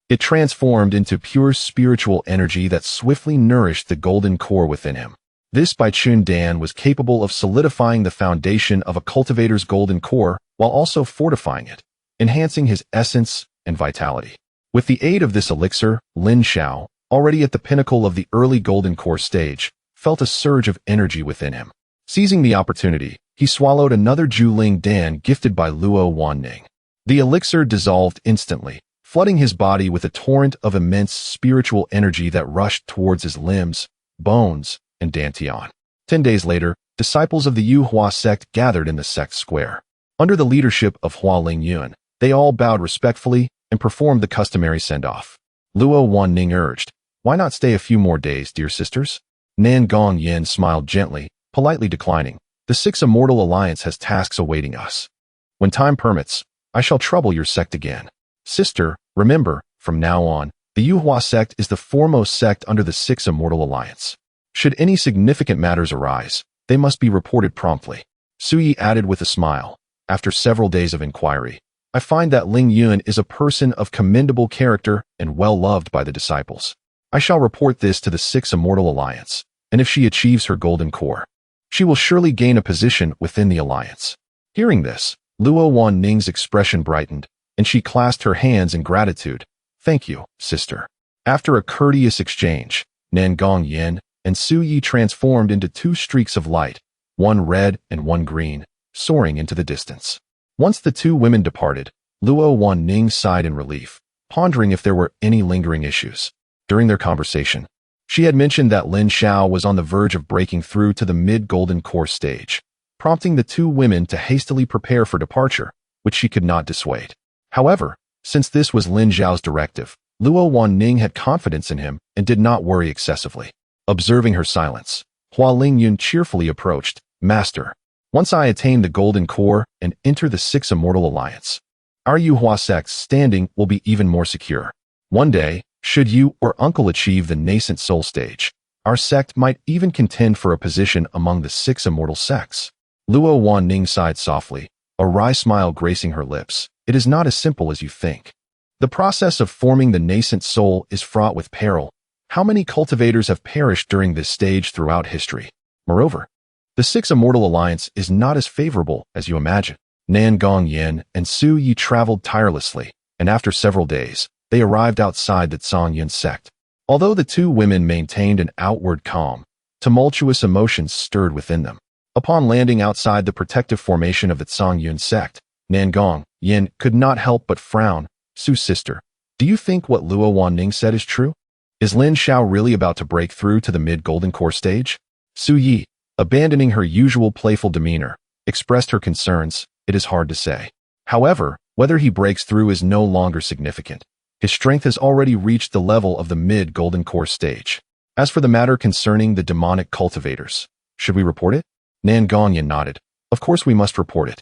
[SPEAKER 1] it transformed into pure spiritual energy that swiftly nourished the golden core within him. This Baichun Dan was capable of solidifying the foundation of a cultivator's golden core while also fortifying it, enhancing his essence and vitality. With the aid of this elixir, Lin Xiao, already at the pinnacle of the early golden core stage, felt a surge of energy within him. Seizing the opportunity, he swallowed another Juling Dan gifted by Luo Wanning. The elixir dissolved instantly, flooding his body with a torrent of immense spiritual energy that rushed towards his limbs, bones, and dantian. 10 days later, disciples of the Yuehua sect gathered in the sect square. Under the leadership of Hua Ling Yun, they all bowed respectfully and performed the customary send-off. Luo Wanning urged, Why not stay a few more days, dear sisters? Nan Gong Yin smiled gently, politely declining. The Six Immortal Alliance has tasks awaiting us. When time permits, I shall trouble your sect again. Sister, remember, from now on, the Yuehua sect is the foremost sect under the Six Immortal Alliance. Should any significant matters arise, they must be reported promptly. Su Yi added with a smile, After several days of inquiry, I find that Ling Yun is a person of commendable character and well-loved by the disciples. I shall report this to the Six Immortal Alliance, and if she achieves her golden core, she will surely gain a position within the alliance. Hearing this, Luo Wanning's expression brightened, and she clasped her hands in gratitude. Thank you, sister. After a courteous exchange, Nangong Yin and Su Yi transformed into two streaks of light, one red and one green, soaring into the distance. Once the two women departed, Luo Wanning sighed in relief, pondering if there were any lingering issues. During their conversation, she had mentioned that Lin Xiao was on the verge of breaking through to the mid-golden core stage, prompting the two women to hastily prepare for departure, which she could not dissuade. However, since this was Lin Xiao's directive, Luo Wanning had confidence in him and did not worry excessively. Observing her silence, Hua Lingyun cheerfully approached, Master, once I attain the golden core and enter the Six Immortal Alliance, our Yuehua sect's standing will be even more secure. One day, should you or uncle achieve the nascent soul stage, our sect might even contend for a position among the Six Immortal sects. Luo Wanning sighed softly, a wry smile gracing her lips. It is not as simple as you think. The process of forming the nascent soul is fraught with peril. How many cultivators have perished during this stage throughout history? Moreover, the Six Immortal Alliance is not as favorable as you imagine. Nangong Yin and Su Yi traveled tirelessly, and after several days, they arrived outside the Zhongyun sect. Although the two women maintained an outward calm, tumultuous emotions stirred within them. Upon landing outside the protective formation of the Zhongyun sect, Nangong Yin could not help but frown. Su sister, do you think what Luo Wanning said is true? Is Lin Xiao really about to break through to the mid-golden core stage? Su Yi, abandoning her usual playful demeanor, expressed her concerns. It is hard to say. However, whether he breaks through is no longer significant. His strength has already reached the level of the mid-golden core stage. As for the matter concerning the demonic cultivators, should we report it? Nangongyan nodded. Of course we must report it.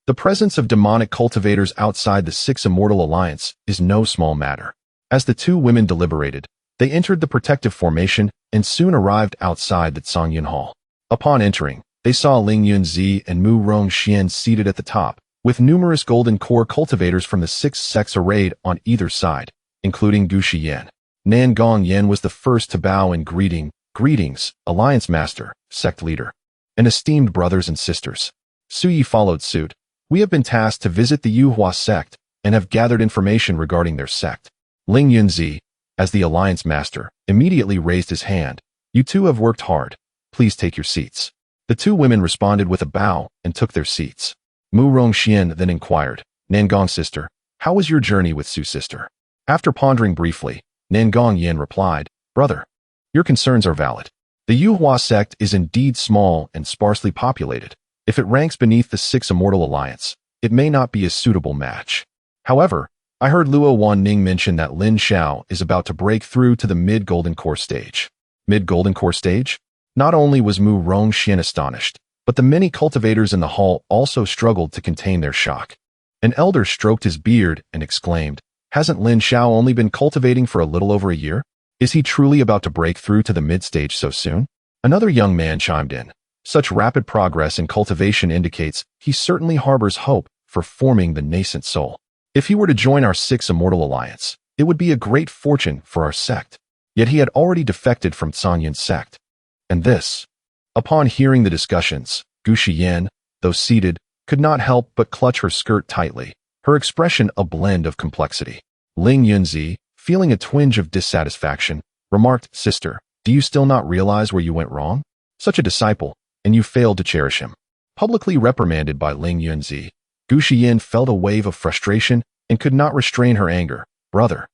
[SPEAKER 1] The presence of demonic cultivators outside the Six Immortal Alliance is no small matter. As the two women deliberated, they entered the protective formation and soon arrived outside the Zhongyun Hall. Upon entering, they saw Ling Yunzi and Mu Rongxian seated at the top, with numerous golden core cultivators from the six sects arrayed on either side, including Du Shiyan. Nangong Yen was the first to bow in greeting. "Greetings, Alliance Master, sect leader, and esteemed brothers and sisters." Suyi followed suit. "We have been tasked to visit the Yuhua sect and have gathered information regarding their sect." Ling Yunzi, as the Alliance Master, immediately raised his hand. "You two have worked hard. Please take your seats." The two women responded with a bow and took their seats. Mu Rongxian then inquired, "Nangong sister, how was your journey with Su sister?" After pondering briefly, Nangong Yin replied, "Brother, your concerns are valid. The Yuhua sect is indeed small and sparsely populated. If it ranks beneath the Six Immortal Alliance, it may not be a suitable match. However, I heard Luo Wanning mention that Lin Xiao is about to break through to the mid-Golden Core stage." Mid-Golden Core stage? Not only was Mu Rongxian astonished, but the many cultivators in the hall also struggled to contain their shock. An elder stroked his beard and exclaimed, "Hasn't Lin Xiao only been cultivating for a little over a year? Is he truly about to break through to the mid-stage so soon?" Another young man chimed in, "Such rapid progress in cultivation indicates he certainly harbors hope for forming the nascent soul. If he were to join our Six Immortal Alliance, it would be a great fortune for our sect." Yet he had already defected from Canyan's sect. And this. Upon hearing the discussions, Gu Shiyan, though seated, could not help but clutch her skirt tightly, her expression a blend of complexity. Ling Yunzi, feeling a twinge of dissatisfaction, remarked, "Sister, do you still not realize where you went wrong? Such a disciple, and you failed to cherish him." Publicly reprimanded by Ling Yunzi, Gu Shiyan felt a wave of frustration and could not restrain her anger. "Brother,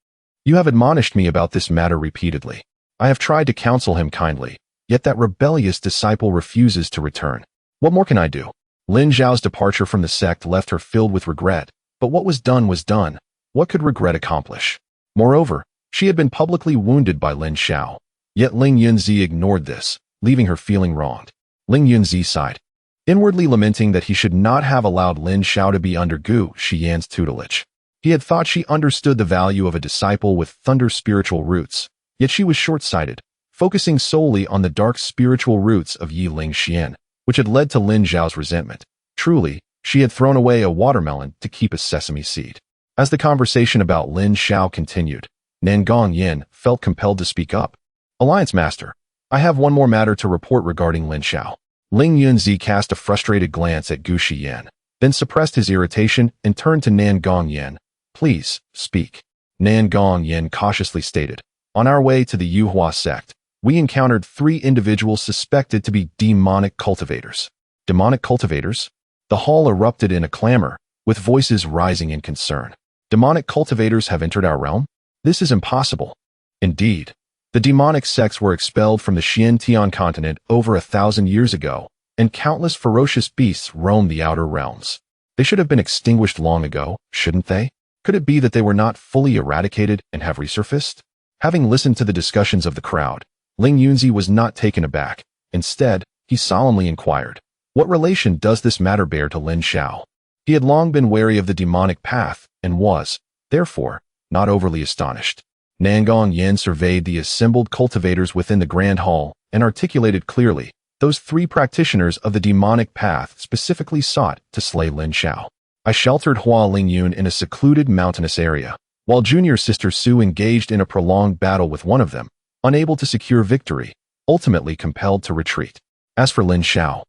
[SPEAKER 1] you have admonished me about this matter repeatedly. I have tried to counsel him kindly, yet that rebellious disciple refuses to return. What more can I do?" Lin Zhao's departure from the sect left her filled with regret, but what was done was done. What could regret accomplish? Moreover, she had been publicly wounded by Lin Xiao, yet Ling Yunzi ignored this, leaving her feeling wronged. Ling Yunzi sighed, inwardly lamenting that he should not have allowed Lin Xiao to be under Gu Shiyan's tutelage. He had thought she understood the value of a disciple with thunder spiritual roots, yet she was short-sighted, focusing solely on the dark spiritual roots of Yi Ling Xian, which had led to Lin Zhao's resentment. Truly, she had thrown away a watermelon to keep a sesame seed. As the conversation about Lin Xiao continued, Nangong Yin felt compelled to speak up. "Alliance Master, I have one more matter to report regarding Lin Xiao." Ling Yunzi cast a frustrated glance at Gu Shiyan, then suppressed his irritation and turned to Nangong Yin. "Please, speak." Nangong Yin cautiously stated, "On our way to the Yuhua sect, we encountered 3 individuals suspected to be demonic cultivators." Demonic cultivators? The hall erupted in a clamor, with voices rising in concern. Demonic cultivators have entered our realm? This is impossible. Indeed, the demonic sects were expelled from the Xiantian continent over 1,000 years ago, and countless ferocious beasts roam the outer realms. They should have been extinguished long ago, shouldn't they? Could it be that they were not fully eradicated and have resurfaced? Having listened to the discussions of the crowd, Ling Yunzi was not taken aback. Instead, he solemnly inquired, "What relation does this matter bear to Lin Xiao?" He had long been wary of the demonic path and was, therefore, not overly astonished. Nangong Yin surveyed the assembled cultivators within the grand hall and articulated clearly, "Those 3 practitioners of the demonic path specifically sought to slay Lin Xiao. I sheltered Hua Lingyun in a secluded mountainous area, while junior sister Su engaged in a prolonged battle with one of them, unable to secure victory, ultimately compelled to retreat. As for Lin Xiao,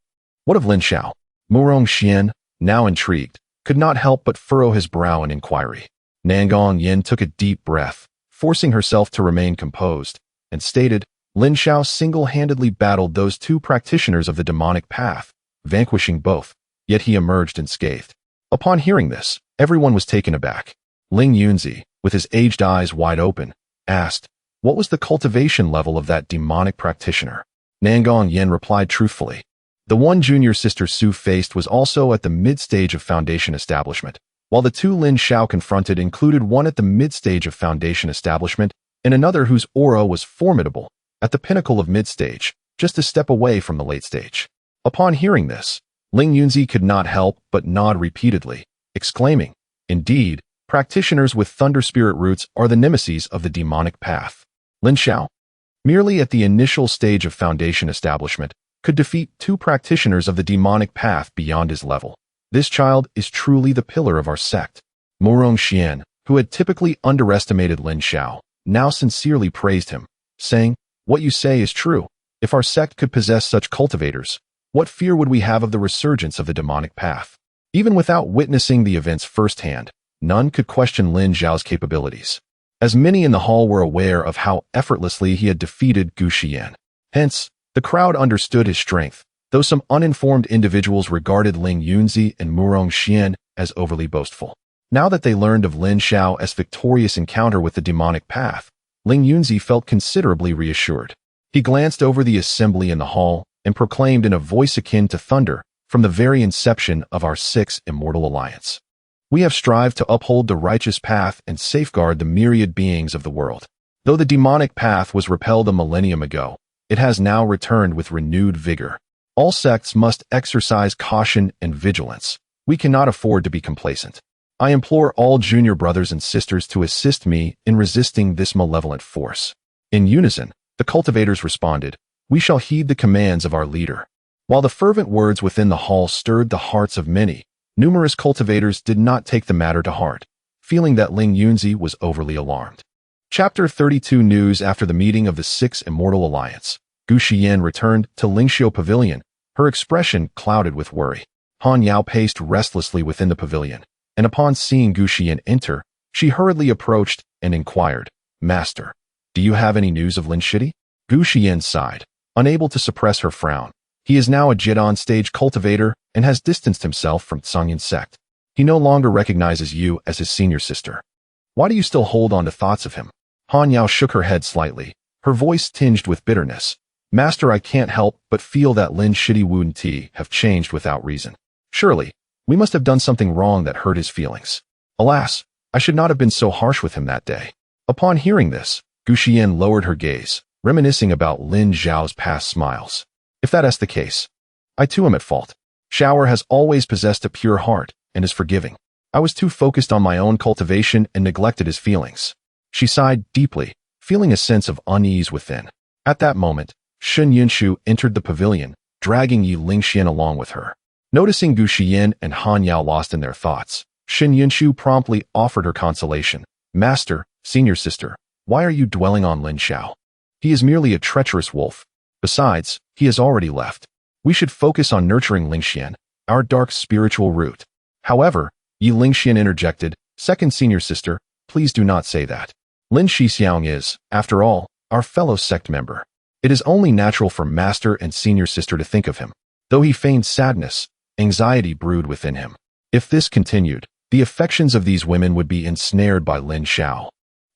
[SPEAKER 1] what of Lin Xiao?" Mu Rongxian, now intrigued, could not help but furrow his brow in inquiry. Nangong Yin took a deep breath, forcing herself to remain composed, and stated, "Lin Xiao single-handedly battled those 2 practitioners of the demonic path, vanquishing both, yet he emerged unscathed." Upon hearing this, everyone was taken aback. Ling Yunzi, with his aged eyes wide open, asked, "What was the cultivation level of that demonic practitioner?" Nangong Yin replied truthfully, "The one junior sister Su faced was also at the mid-stage of foundation establishment, while the 2 Lin Xiao confronted included one at the mid-stage of foundation establishment and another whose aura was formidable, at the pinnacle of mid-stage, just a step away from the late stage." Upon hearing this, Ling Yunzi could not help but nod repeatedly, exclaiming, "Indeed, practitioners with thunder spirit roots are the nemesis of the demonic path." Lin Xiao, merely at the initial stage of foundation establishment, could defeat 2 practitioners of the demonic path beyond his level. This child is truly the pillar of our sect. Mu Rongxian, who had typically underestimated Lin Xiao, now sincerely praised him, saying, "What you say is true. If our sect could possess such cultivators, what fear would we have of the resurgence of the demonic path? Even without witnessing the events firsthand, none could question Lin Zhao's capabilities, as many in the hall were aware of how effortlessly he had defeated Gu Xian. Hence, the crowd understood his strength, though some uninformed individuals regarded Ling Yunzi and Murong Xian as overly boastful. Now that they learned of Lin Zhao's victorious encounter with the demonic path, Ling Yunzi felt considerably reassured. He glanced over the assembly in the hall and proclaimed in a voice akin to thunder, "From the very inception of our sixth immortal alliance, we have strived to uphold the righteous path and safeguard the myriad beings of the world. Though the demonic path was repelled a millennium ago, it has now returned with renewed vigor. All sects must exercise caution and vigilance. We cannot afford to be complacent. I implore all junior brothers and sisters to assist me in resisting this malevolent force." In unison, the cultivators responded, "We shall heed the commands of our leader." While the fervent words within the hall stirred the hearts of many, numerous cultivators did not take the matter to heart, feeling that Ling Yunzi was overly alarmed. Chapter 32 News After the meeting of the Sixth Immortal Alliance, Gu Xian returned to Lingxiu Pavilion, her expression clouded with worry. Han Yao paced restlessly within the pavilion, and upon seeing Gu Xian enter, she hurriedly approached and inquired, "Master, do you have any news of Lin Shidi?" Gu Xian sighed, unable to suppress her frown. He is now a Jidon stage cultivator and has distanced himself from Tsangyan sect. He no longer recognizes you as his senior sister. Why do you still hold on to thoughts of him? Han Yao shook her head slightly, her voice tinged with bitterness. "Master, I can't help but feel that Lin Shidi Wu Ti have changed without reason. Surely, we must have done something wrong that hurt his feelings. Alas, I should not have been so harsh with him that day." Upon hearing this, Gu Xian lowered her gaze, reminiscing about Lin Zhao's past smiles. "If that is the case, I too am at fault. Xiao has always possessed a pure heart and is forgiving. I was too focused on my own cultivation and neglected his feelings." She sighed deeply, feeling a sense of unease within. At that moment, Shun Yunshu entered the pavilion, dragging Yi Lingxian along with her. Noticing Gu Xian and Han Yao lost in their thoughts, Shun Yunshu promptly offered her consolation. "Master, senior sister, why are you dwelling on Lin Xiao? He is merely a treacherous wolf. Besides, he has already left. We should focus on nurturing Lingxian, our dark spiritual root." However, Yi Lingxian interjected, "Second senior sister, please do not say that. Lin Shixiang is, after all, our fellow sect member. It is only natural for master and senior sister to think of him." Though he feigned sadness, anxiety brewed within him. If this continued, the affections of these women would be ensnared by Lin Xiao,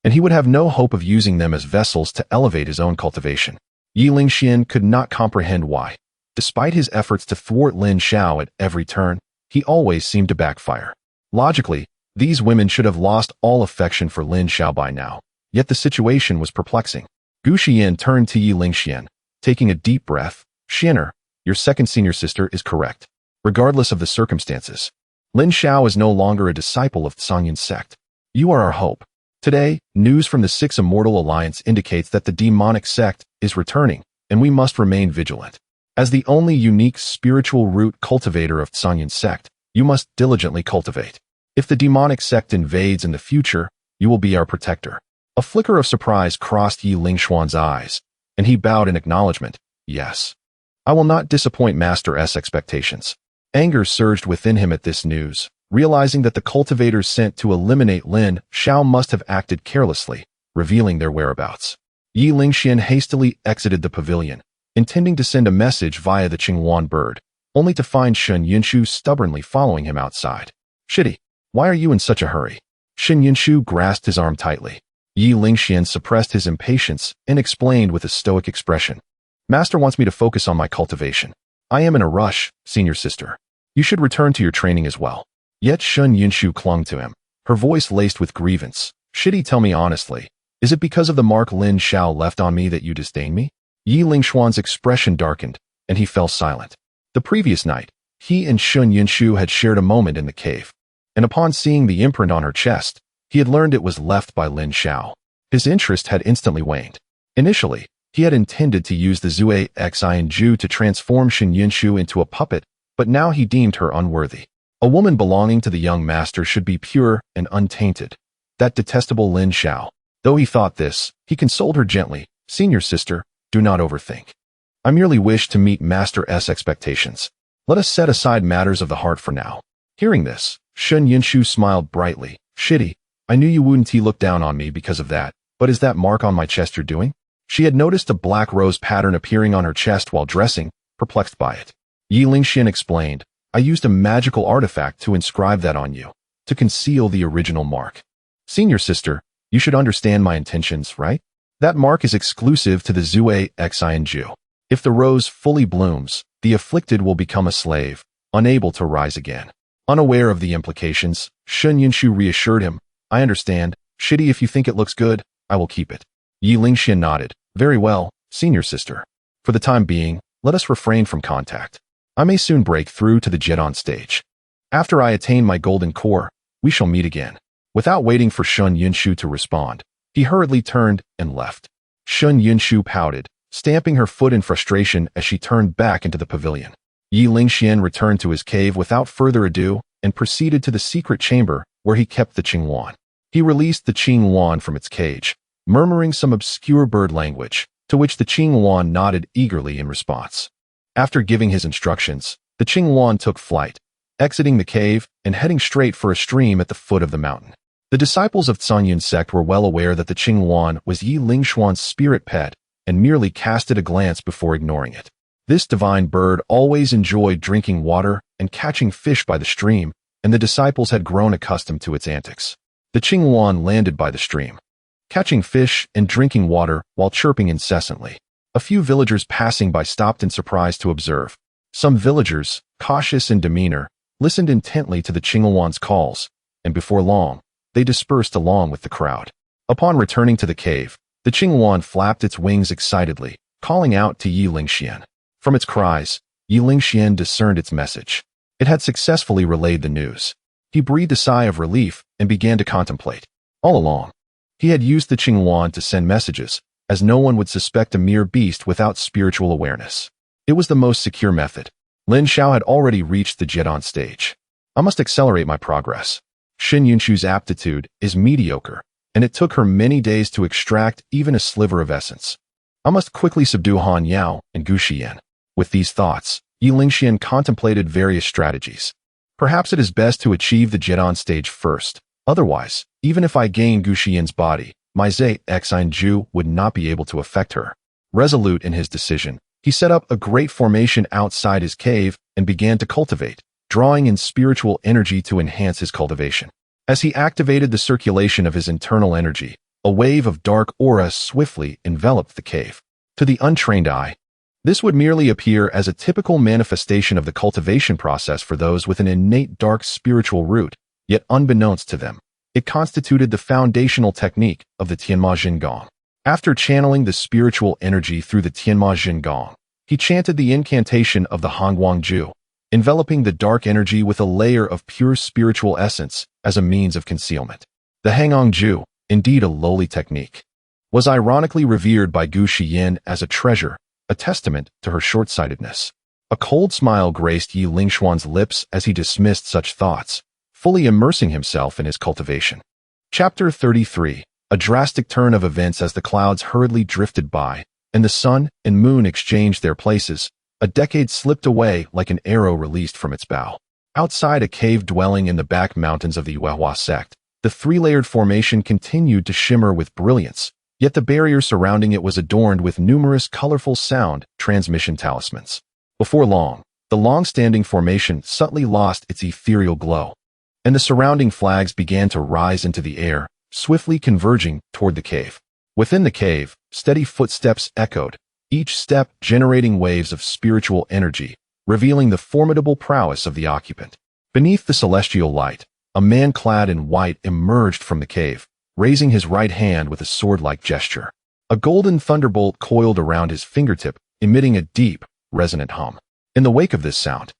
[SPEAKER 1] and he would have no hope of using them as vessels to elevate his own cultivation. Yi Lingxian could not comprehend why. Despite his efforts to thwart Lin Xiao at every turn, he always seemed to backfire. Logically, these women should have lost all affection for Lin Xiao by now, yet the situation was perplexing. Gu Xian turned to Yi Lingxian, taking a deep breath. "Xianer, your second senior sister is correct. Regardless of the circumstances, Lin Xiao is no longer a disciple of Tsangyan sect. You are our hope." Today, news from the Sixth Immortal Alliance indicates that the demonic sect is returning, and we must remain vigilant. As the only unique spiritual root cultivator of Tsangyan sect, you must diligently cultivate. If the demonic sect invades in the future, you will be our protector. A flicker of surprise crossed Yi Lingxuan's eyes, and he bowed in acknowledgement. "Yes. I will not disappoint Master S' expectations." Anger surged within him at this news, realizing that the cultivators sent to eliminate Lin Xiao must have acted carelessly, revealing their whereabouts. Yi Lingxian hastily exited the pavilion, intending to send a message via the Qinghuan bird, only to find Shun Yunshu stubbornly following him outside. "Shidi, why are you in such a hurry?" Shun Yunshu grasped his arm tightly. Yi Lingxian suppressed his impatience and explained with a stoic expression. "Master wants me to focus on my cultivation. I am in a rush, senior sister. You should return to your training as well." Yet Shun Yunshu clung to him, her voice laced with grievance. "Shidi, tell me honestly, is it because of the mark Lin Xiao left on me that you disdain me?" Yi Lingxuan's expression darkened, and he fell silent. The previous night, he and Shun Yunshu had shared a moment in the cave, and upon seeing the imprint on her chest, he had learned it was left by Lin Xiao. His interest had instantly waned. Initially, he had intended to use the Zue Xin Ju to transform Shun Yunshu into a puppet, but now he deemed her unworthy. A woman belonging to the young master should be pure and untainted. That detestable Lin Xiao. Though he thought this, he consoled her gently. "Senior sister, do not overthink. I merely wish to meet Master S' expectations. Let us set aside matters of the heart for now. Hearing this, Shun Yinshu smiled brightly. Shitty, I knew you wouldn't look down on me because of that, but is that mark on my chest you're doing? She had noticed a black rose pattern appearing on her chest while dressing, perplexed by it. Yi Lingxian explained, I used a magical artifact to inscribe that on you, to conceal the original mark. Senior sister, you should understand my intentions, right? That mark is exclusive to the Zue Xianju. If the rose fully blooms, the afflicted will become a slave, unable to rise again. Unaware of the implications, Shun Yinshu reassured him, I understand. Shitty, if you think it looks good, I will keep it. Yi Lingxian nodded. Very well, senior sister. For the time being, let us refrain from contact. I may soon break through to the Jedon stage. After I attain my golden core, we shall meet again. Without waiting for Shun Yinshu to respond, he hurriedly turned and left. Shun Yinshu pouted, stamping her foot in frustration as she turned back into the pavilion. Yi Lingxian returned to his cave without further ado and proceeded to the secret chamber where he kept the Qingyuan. He released the Qingyuan from its cage, murmuring some obscure bird language, to which the Qingyuan nodded eagerly in response. After giving his instructions, the Qingyuan took flight, exiting the cave and heading straight for a stream at the foot of the mountain. The disciples of Zhongyun sect were well aware that the Qingyuan was Yi Lingxuan's spirit pet and merely casted a glance before ignoring it. This divine bird always enjoyed drinking water and catching fish by the stream, and the disciples had grown accustomed to its antics. The Qingyuan landed by the stream, catching fish and drinking water while chirping incessantly. A few villagers passing by stopped in surprise to observe. Some villagers, cautious in demeanor, listened intently to the Qingyuan's calls, and before long, they dispersed along with the crowd. Upon returning to the cave, the Qingyuan flapped its wings excitedly, calling out to Yi Lingxian. From its cries, Yi Lingxian discerned its message. It had successfully relayed the news. He breathed a sigh of relief and began to contemplate. All along, he had used the Qingyuan to send messages, as no one would suspect a mere beast without spiritual awareness. It was the most secure method. Lin Xiao had already reached the Jedon stage. I must accelerate my progress. Shun Yinshu's aptitude is mediocre, and it took her many days to extract even a sliver of essence. I must quickly subdue Han Yao and Gu Xian. With these thoughts, Yi Lingxian contemplated various strategies. Perhaps it is best to achieve the Jedon stage first. Otherwise, even if I gain Gu Xian's body, my Zhe Xinju would not be able to affect her. Resolute in his decision, he set up a great formation outside his cave and began to cultivate, drawing in spiritual energy to enhance his cultivation. As he activated the circulation of his internal energy, a wave of dark aura swiftly enveloped the cave. To the untrained eye, this would merely appear as a typical manifestation of the cultivation process for those with an innate dark spiritual root, yet unbeknownst to them, it constituted the foundational technique of the Tianma Jingong. After channeling the spiritual energy through the Tianma Jingong, he chanted the incantation of the Hongguangju, enveloping the dark energy with a layer of pure spiritual essence as a means of concealment. The Hangongju, indeed a lowly technique, was ironically revered by Gu Xian as a treasure, a testament to her short-sightedness. A cold smile graced Yi Lingxuan's lips as he dismissed such thoughts, fully immersing himself in his cultivation. Chapter 33. A drastic turn of events as the clouds hurriedly drifted by, and the sun and moon exchanged their places. A decade slipped away like an arrow released from its bow. Outside a cave dwelling in the back mountains of the Yuehua sect, the three-layered formation continued to shimmer with brilliance, yet the barrier surrounding it was adorned with numerous colorful sound transmission talismans. Before long, the long-standing formation subtly lost its ethereal glow, and the surrounding flags began to rise into the air, swiftly converging toward the cave. Within the cave, steady footsteps echoed, each step generating waves of spiritual energy, revealing the formidable prowess of the occupant. Beneath the celestial light, a man clad in white emerged from the cave, raising his right hand with a sword-like gesture. A golden thunderbolt coiled around his fingertip, emitting a deep, resonant hum. In the wake of this sound,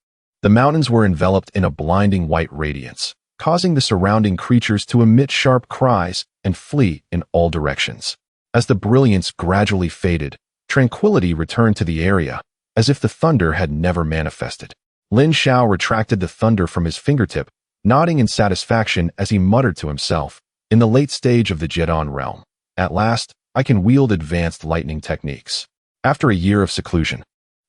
[SPEAKER 1] the mountains were enveloped in a blinding white radiance, causing the surrounding creatures to emit sharp cries and flee in all directions. As the brilliance gradually faded, tranquility returned to the area, as if the thunder had never manifested. Lin Xiao retracted the thunder from his fingertip, nodding in satisfaction as he muttered to himself, in the late stage of the Jedon realm, at last, I can wield advanced lightning techniques. After a year of seclusion,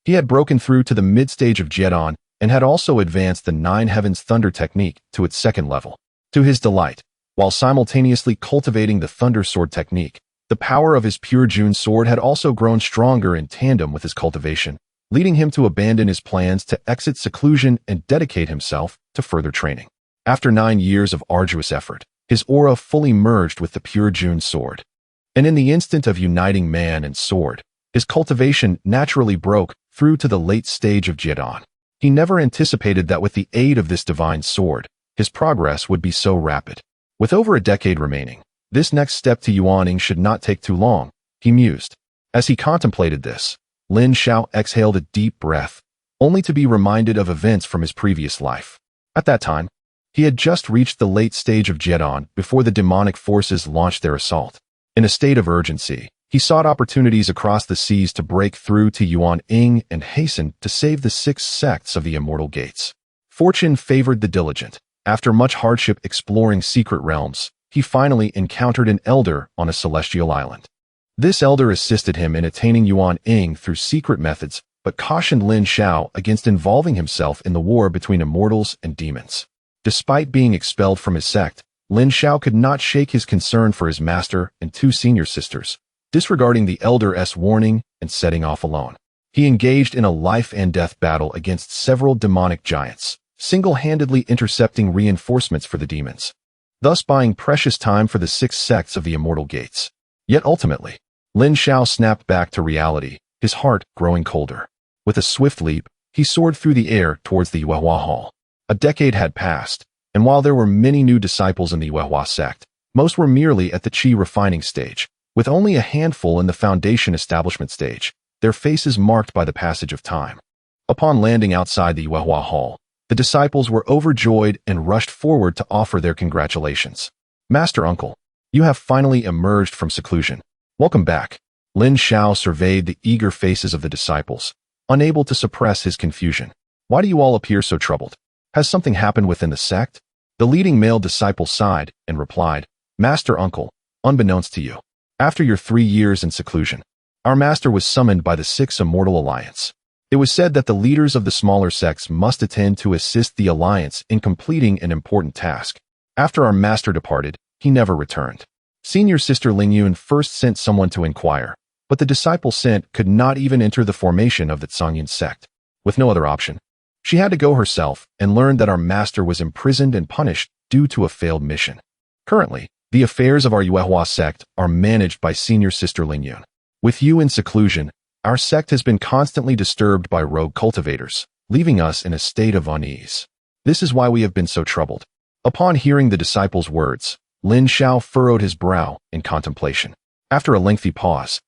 [SPEAKER 1] He had broken through to the mid-stage of Jedon and had also advanced the Nine Heavens Thunder technique to its second level. To his delight, while simultaneously cultivating the Thunder Sword technique, the power of his pure June sword had also grown stronger in tandem with his cultivation, leading him to abandon his plans to exit seclusion and dedicate himself to further training. After 9 years of arduous effort, his aura fully merged with the pure June sword. And in the instant of uniting man and sword, his cultivation naturally broke through to the late stage of Jedon. He never anticipated that with the aid of this divine sword, his progress would be so rapid. With over a decade remaining, this next step to Yuaning should not take too long, he mused. As he contemplated this, Lin Xiao exhaled a deep breath, only to be reminded of events from his previous life. At that time, he had just reached the late stage of Jedon before the demonic forces launched their assault. In a state of urgency, he sought opportunities across the seas to break through to Yuaning and hasten to save the 6 sects of the Immortal Gates. Fortune favored the diligent. After much hardship exploring secret realms, he finally encountered an elder on a celestial island. This elder assisted him in attaining Yuaning through secret methods, but cautioned Lin Xiao against involving himself in the war between immortals and demons. Despite being expelled from his sect, Lin Xiao could not shake his concern for his master and 2 senior sisters, disregarding the elder's warning and setting off alone. He engaged in a life-and-death battle against several demonic giants, single-handedly intercepting reinforcements for the demons, thus buying precious time for the 6 sects of the Immortal Gates. Yet ultimately, Lin Xiao snapped back to reality, his heart growing colder. With a swift leap, he soared through the air towards the Yuehua Hall. A decade had passed, and while there were many new disciples in the Yuehua sect, most were merely at the Qi refining stage, with only a handful in the foundation establishment stage, their faces marked by the passage of time. Upon landing outside the Yuehua Hall, the disciples were overjoyed and rushed forward to offer their congratulations. Master Uncle, you have finally emerged from seclusion. Welcome back. Lin Xiao surveyed the eager faces of the disciples, unable to suppress his confusion. Why do you all appear so troubled? Has something happened within the sect? The leading male disciple sighed and replied, Master Uncle, unbeknownst to you, after your 3 years in seclusion, our master was summoned by the 6 Immortal Alliance. It was said that the leaders of the smaller sects must attend to assist the Alliance in completing an important task. After our master departed, he never returned. Senior Sister Lingyun first sent someone to inquire, but the disciple sent could not even enter the formation of the Zhongyun sect. With no other option, she had to go herself and learned that our master was imprisoned and punished due to a failed mission. Currently, the affairs of our Yuehua sect are managed by Senior Sister Lingyun. With you in seclusion, our sect has been constantly disturbed by rogue cultivators, leaving us in a state of unease. This is why we have been so troubled. Upon hearing the disciple's words, Lin Xiao furrowed his brow in contemplation. After a lengthy pause,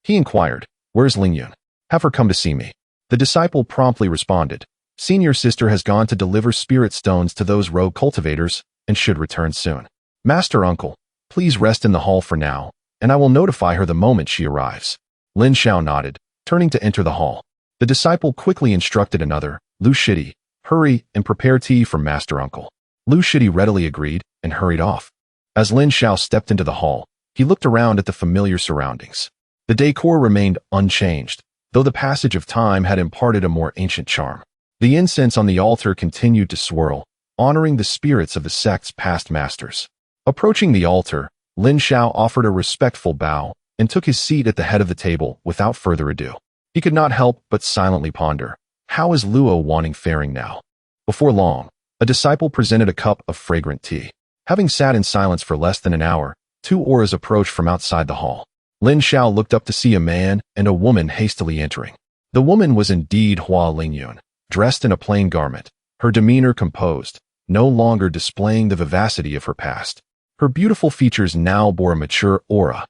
[SPEAKER 1] he inquired, Where's Lingyun? Have her come to see me. The disciple promptly responded, Senior Sister has gone to deliver spirit stones to those rogue cultivators and should return soon. Master Uncle, please rest in the hall for now, and I will notify her the moment she arrives. Lin Xiao nodded, turning to enter the hall. The disciple quickly instructed another, Lu Shidi, hurry and prepare tea for Master Uncle. Lu Shidi readily agreed and hurried off. As Lin Xiao stepped into the hall, he looked around at the familiar surroundings. The decor remained unchanged, though the passage of time had imparted a more ancient charm. The incense on the altar continued to swirl, honoring the spirits of the sect's past masters. Approaching the altar, Lin Xiao offered a respectful bow and took his seat at the head of the table without further ado. He could not help but silently ponder, how is Luo Wanning faring now? Before long, a disciple presented a cup of fragrant tea. Having sat in silence for less than an hour, 2 auras approached from outside the hall. Lin Xiao looked up to see a man and a woman hastily entering. The woman was indeed Hua Lingyun, dressed in a plain garment, her demeanor composed, no longer displaying the vivacity of her past. Her beautiful features now bore a mature aura.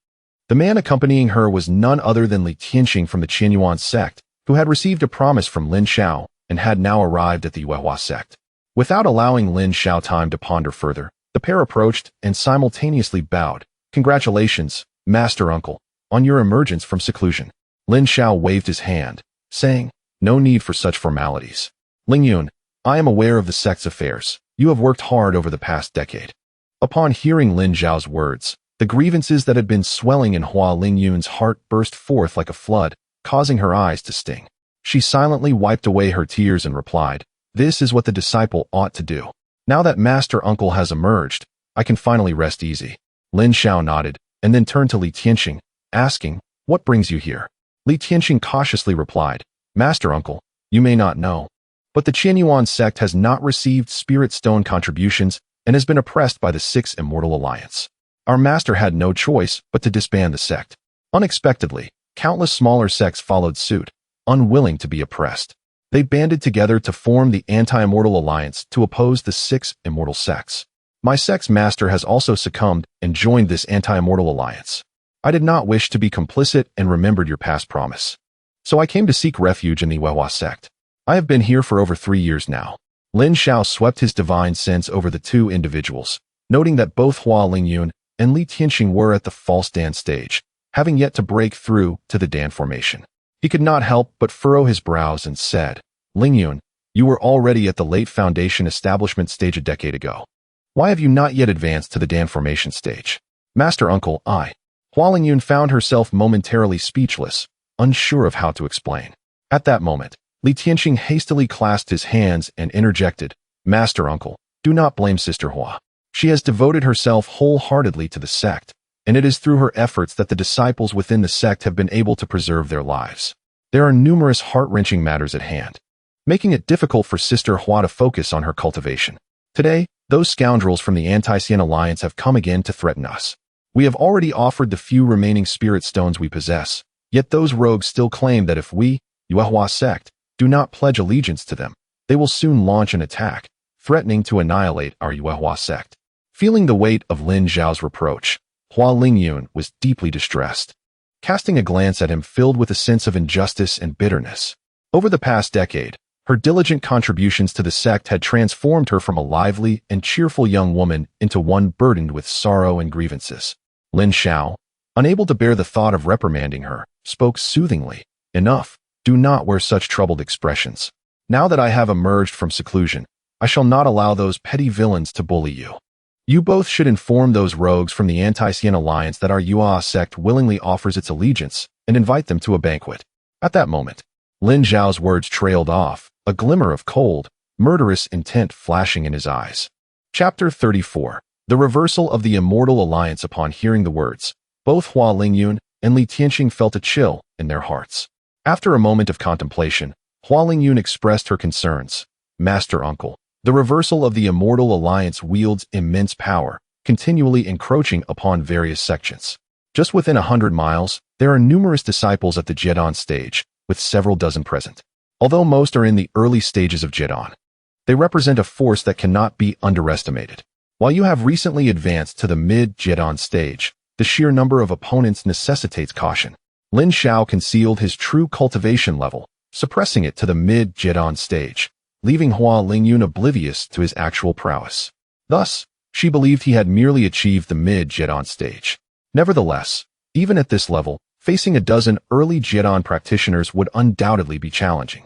[SPEAKER 1] The man accompanying her was none other than Li Tianxing from the Qianyuan sect, who had received a promise from Lin Xiao and had now arrived at the Yuehua sect. Without allowing Lin Xiao time to ponder further, the pair approached and simultaneously bowed. Congratulations, Master Uncle, on your emergence from seclusion. Lin Xiao waved his hand, saying, No need for such formalities. Lingyun, I am aware of the sect's affairs. You have worked hard over the past decade. Upon hearing Lin Xiao's words, the grievances that had been swelling in Hua Lingyun's heart burst forth like a flood, causing her eyes to sting. She silently wiped away her tears and replied, "This is what the disciple ought to do. Now that Master Uncle has emerged, I can finally rest easy." Lin Xiao nodded, and then turned to Li Tianqing, asking, "What brings you here?" Li Tianqing cautiously replied, "Master Uncle, you may not know, but the Qianyuan sect has not received spirit stone contributions and has been oppressed by the Six Immortal Alliance. Our master had no choice but to disband the sect." Unexpectedly, countless smaller sects followed suit, unwilling to be oppressed. They banded together to form the Anti-Immortal Alliance to oppose the Six Immortal Sects. My sect's master has also succumbed and joined this Anti-Immortal Alliance. I did not wish to be complicit and remembered your past promise. So I came to seek refuge in the Weihua sect. I have been here for over 3 years now. Lin Xiao swept his divine sense over the two individuals, noting that both Hua Lingyun and Li Tianqing were at the false Dan stage, having yet to break through to the Dan formation. He could not help but furrow his brows and said, "Lingyun, you were already at the late foundation establishment stage a decade ago. Why have you not yet advanced to the Dan formation stage?" "Master Uncle, Hua Lingyun found herself momentarily speechless, unsure of how to explain. At that moment, Li Tianqing hastily clasped his hands and interjected, "Master Uncle, do not blame Sister Hua. She has devoted herself wholeheartedly to the sect, and it is through her efforts that the disciples within the sect have been able to preserve their lives. There are numerous heart-wrenching matters at hand, making it difficult for Sister Hua to focus on her cultivation. Today, those scoundrels from the Anti-Xian Alliance have come again to threaten us. We have already offered the few remaining spirit stones we possess, yet those rogues still claim that if we, Weihua sect, do not pledge allegiance to them, they will soon launch an attack, threatening to annihilate our Weihua sect." Feeling the weight of Lin Zhao's reproach, Hua Lingyun was deeply distressed, casting a glance at him filled with a sense of injustice and bitterness. Over the past decade, her diligent contributions to the sect had transformed her from a lively and cheerful young woman into one burdened with sorrow and grievances. Lin Xiao, unable to bear the thought of reprimanding her, spoke soothingly, "Enough, do not wear such troubled expressions. Now that I have emerged from seclusion, I shall not allow those petty villains to bully you. You both should inform those rogues from the Anti-Xian Alliance that our Weihua sect willingly offers its allegiance and invite them to a banquet." At that moment, Lin Zhao's words trailed off, a glimmer of cold, murderous intent flashing in his eyes. Chapter 34. The Reversal of the Immortal Alliance. Upon hearing the words, both Hua Lingyun and Li Tianqing felt a chill in their hearts. After a moment of contemplation, Hua Lingyun expressed her concerns. "Master Uncle, the reversal of the Immortal Alliance wields immense power, continually encroaching upon various sections. Just within 100 miles, there are numerous disciples at the Jedan stage, with several dozen present. Although most are in the early stages of Jedan, they represent a force that cannot be underestimated. While you have recently advanced to the mid-Jedan stage, the sheer number of opponents necessitates caution." Lin Xiao concealed his true cultivation level, suppressing it to the mid-Jedan stage, leaving Hua Lingyun oblivious to his actual prowess. Thus, she believed he had merely achieved the mid-Jedan stage. Nevertheless, even at this level, facing a dozen early Jedan practitioners would undoubtedly be challenging.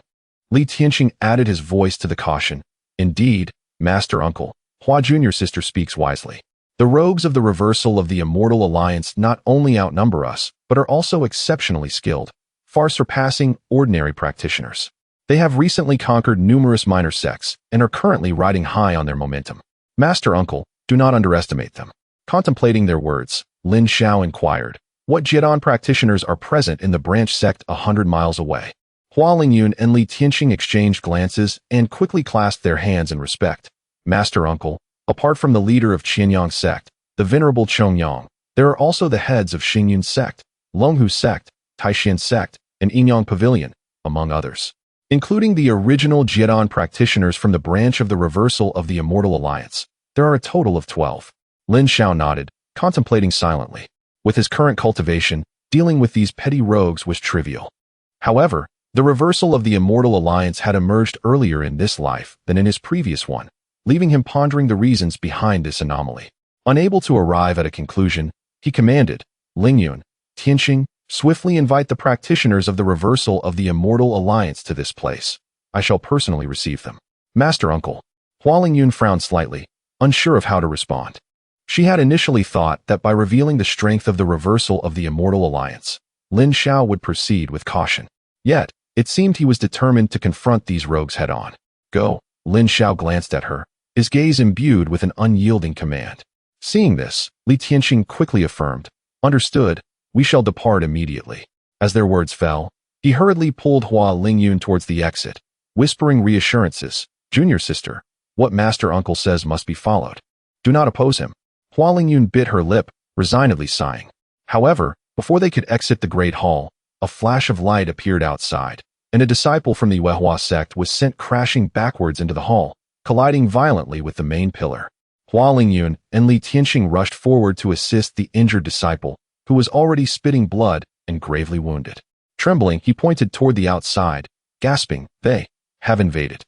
[SPEAKER 1] Li Tianqing added his voice to the caution, "Indeed, Master Uncle, Hua Junior Sister speaks wisely. The rogues of the reversal of the Immortal Alliance not only outnumber us, but are also exceptionally skilled, far surpassing ordinary practitioners. They have recently conquered numerous minor sects and are currently riding high on their momentum. Master Uncle, do not underestimate them." Contemplating their words, Lin Xiao inquired, "What Jedan practitioners are present in the branch sect 100 miles away?" Hua Lingyun and Li Tianqing exchanged glances and quickly clasped their hands in respect. "Master Uncle, apart from the leader of Qianyang sect, the venerable Chongyang, there are also the heads of Xingyun sect, Longhu sect, Taishan sect, and Yinyang Pavilion, among others. Including the original Jedan practitioners from the branch of the reversal of the Immortal Alliance, there are a total of 12. Lin Xiao nodded, contemplating silently. With his current cultivation, dealing with these petty rogues was trivial. However, the reversal of the Immortal Alliance had emerged earlier in this life than in his previous one, leaving him pondering the reasons behind this anomaly. Unable to arrive at a conclusion, he commanded, "Lingyun, Tianqing, swiftly invite the practitioners of the reversal of the Immortal Alliance to this place. I shall personally receive them." "Master Uncle." Hua Lingyun frowned slightly, unsure of how to respond. She had initially thought that by revealing the strength of the reversal of the Immortal Alliance, Lin Xiao would proceed with caution. Yet, It seemed he was determined to confront these rogues head-on. Go, Lin Xiao glanced at her, his gaze imbued with an unyielding command. Seeing this, Li Tianqing quickly affirmed, Understood, we shall depart immediately. As their words fell, he hurriedly pulled Hua Lingyun towards the exit, whispering reassurances, Junior sister, what master uncle says must be followed. Do not oppose him. Hua Lingyun bit her lip, resignedly sighing. However, before they could exit the great hall, a flash of light appeared outside, and a disciple from the Yuehua sect was sent crashing backwards into the hall, colliding violently with the main pillar. Hua Lingyun and Li Tianqing rushed forward to assist the injured disciple, who was already spitting blood and gravely wounded. Trembling, he pointed toward the outside, gasping, They have invaded.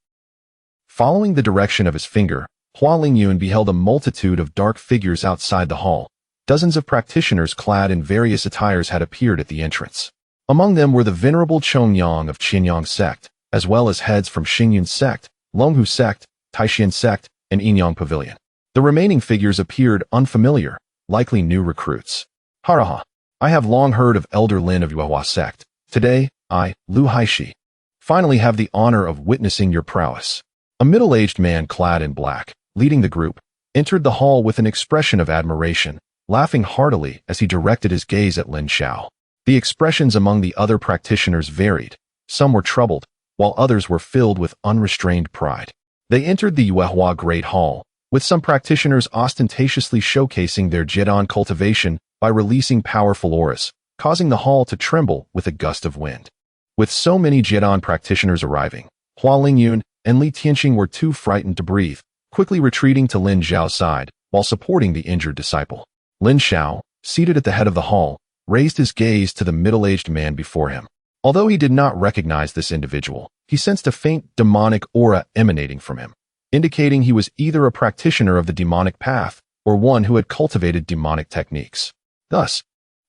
[SPEAKER 1] Following the direction of his finger, Hua Lingyun beheld a multitude of dark figures outside the hall. Dozens of practitioners clad in various attires had appeared at the entrance. Among them were the venerable Chongyang of Qinyang sect, as well as heads from Xingyun sect, Longhu sect, Taishan sect, and Yinyang Pavilion. The remaining figures appeared unfamiliar, likely new recruits. Haraha, I have long heard of Elder Lin of Yuehua sect. Today, I, Lu Haishi, finally have the honor of witnessing your prowess. A middle-aged man clad in black, leading the group, entered the hall with an expression of admiration, laughing heartily as he directed his gaze at Lin Xiao. The expressions among the other practitioners varied. Some were troubled, while others were filled with unrestrained pride. They entered the Yuehua Great Hall, with some practitioners ostentatiously showcasing their Jidan cultivation by releasing powerful auras, causing the hall to tremble with a gust of wind. With so many Jidan practitioners arriving, Hua Lingyun and Li Tianqing were too frightened to breathe, quickly retreating to Lin Xiao's side while supporting the injured disciple. Lin Xiao, seated at the head of the hall, raised his gaze to the middle-aged man before him. Although he did not recognize this individual, he sensed a faint demonic aura emanating from him, indicating he was either a practitioner of the demonic path or one who had cultivated demonic techniques. Thus,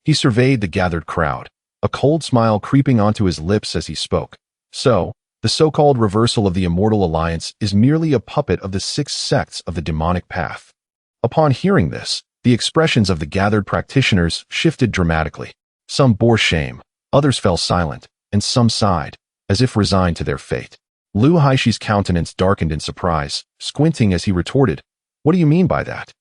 [SPEAKER 1] he surveyed the gathered crowd, a cold smile creeping onto his lips as he spoke. So, the so-called reversal of the Immortal Alliance is merely a puppet of the 6 sects of the demonic path. Upon hearing this, the expressions of the gathered practitioners shifted dramatically. Some bore shame, others fell silent, and some sighed, as if resigned to their fate. Lu Haishi's countenance darkened in surprise, squinting as he retorted, What do you mean by that?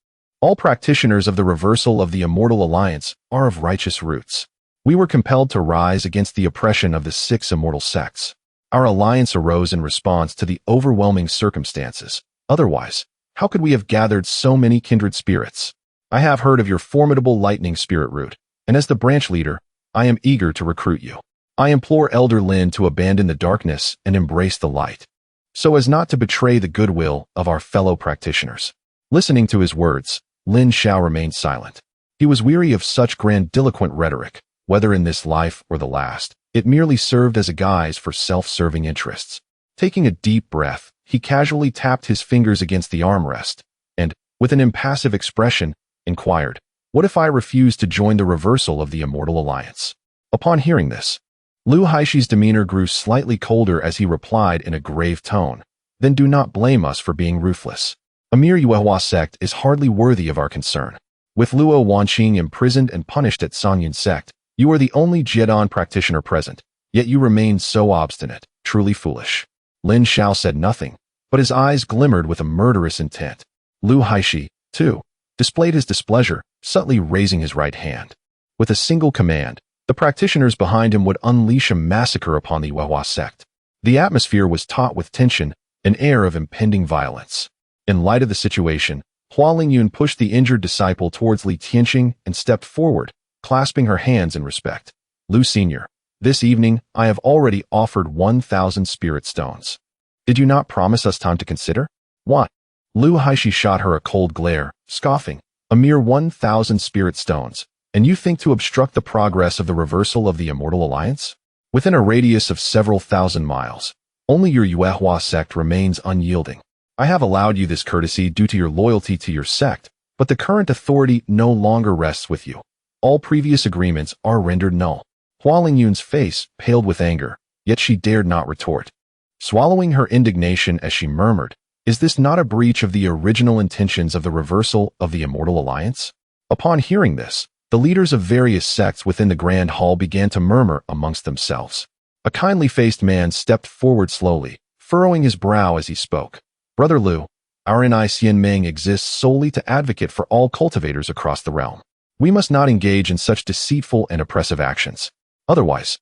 [SPEAKER 1] All practitioners of the reversal of the Immortal Alliance are of righteous roots. We were compelled to rise against the oppression of the 6 immortal sects. Our alliance arose in response to the overwhelming circumstances. Otherwise, how could we have gathered so many kindred spirits? I have heard of your formidable lightning spirit root, and as the branch leader, I am eager to recruit you. I implore Elder Lin to abandon the darkness and embrace the light, so as not to betray the goodwill of our fellow practitioners. Listening to his words, Lin Xiao remained silent. He was weary of such grandiloquent rhetoric, whether in this life or the last. It merely served as a guise for self-serving interests. Taking a deep breath, he casually tapped his fingers against the armrest, and, with an impassive expression, inquired, What if I refuse to join the reversal of the Immortal Alliance? Upon hearing this, Lu Haishi's demeanor grew slightly colder as he replied in a grave tone, Then do not blame us for being ruthless. A mere Yuehua sect is hardly worthy of our concern. With Luo Wanqing imprisoned and punished at Sanyun sect, you are the only Jidan practitioner present, yet you remain so obstinate, truly foolish. Lin Xiao said nothing, but his eyes glimmered with a murderous intent. Lu Haishi, too, displayed his displeasure, subtly raising his right hand. With a single command, the practitioners behind him would unleash a massacre upon the Yuehua sect. The atmosphere was taut with tension, an air of impending violence. In light of the situation, Hua Lingyun pushed the injured disciple towards Li Tianqing and stepped forward, clasping her hands in respect. Lu Senior, this evening I have already offered 1,000 spirit stones. Did you not promise us time to consider? What? Lu Haishi shot her a cold glare, scoffing. A mere 1,000 spirit stones, and you think to obstruct the progress of the reversal of the Immortal Alliance? Within a radius of several thousand miles, only your Yuehua sect remains unyielding. I have allowed you this courtesy due to your loyalty to your sect, but the current authority no longer rests with you. All previous agreements are rendered null. Hua Lingyun's face paled with anger, yet she dared not retort. Swallowing her indignation as she murmured, Is this not a breach of the original intentions of the reversal of the Immortal Alliance? Upon hearing this, the leaders of various sects within the Grand Hall began to murmur amongst themselves. A kindly-faced man stepped forward slowly, furrowing his brow as he spoke. Brother Liu, our Nicene Ming exists solely to advocate for all cultivators across the realm. We must not engage in such deceitful and oppressive actions. Otherwise,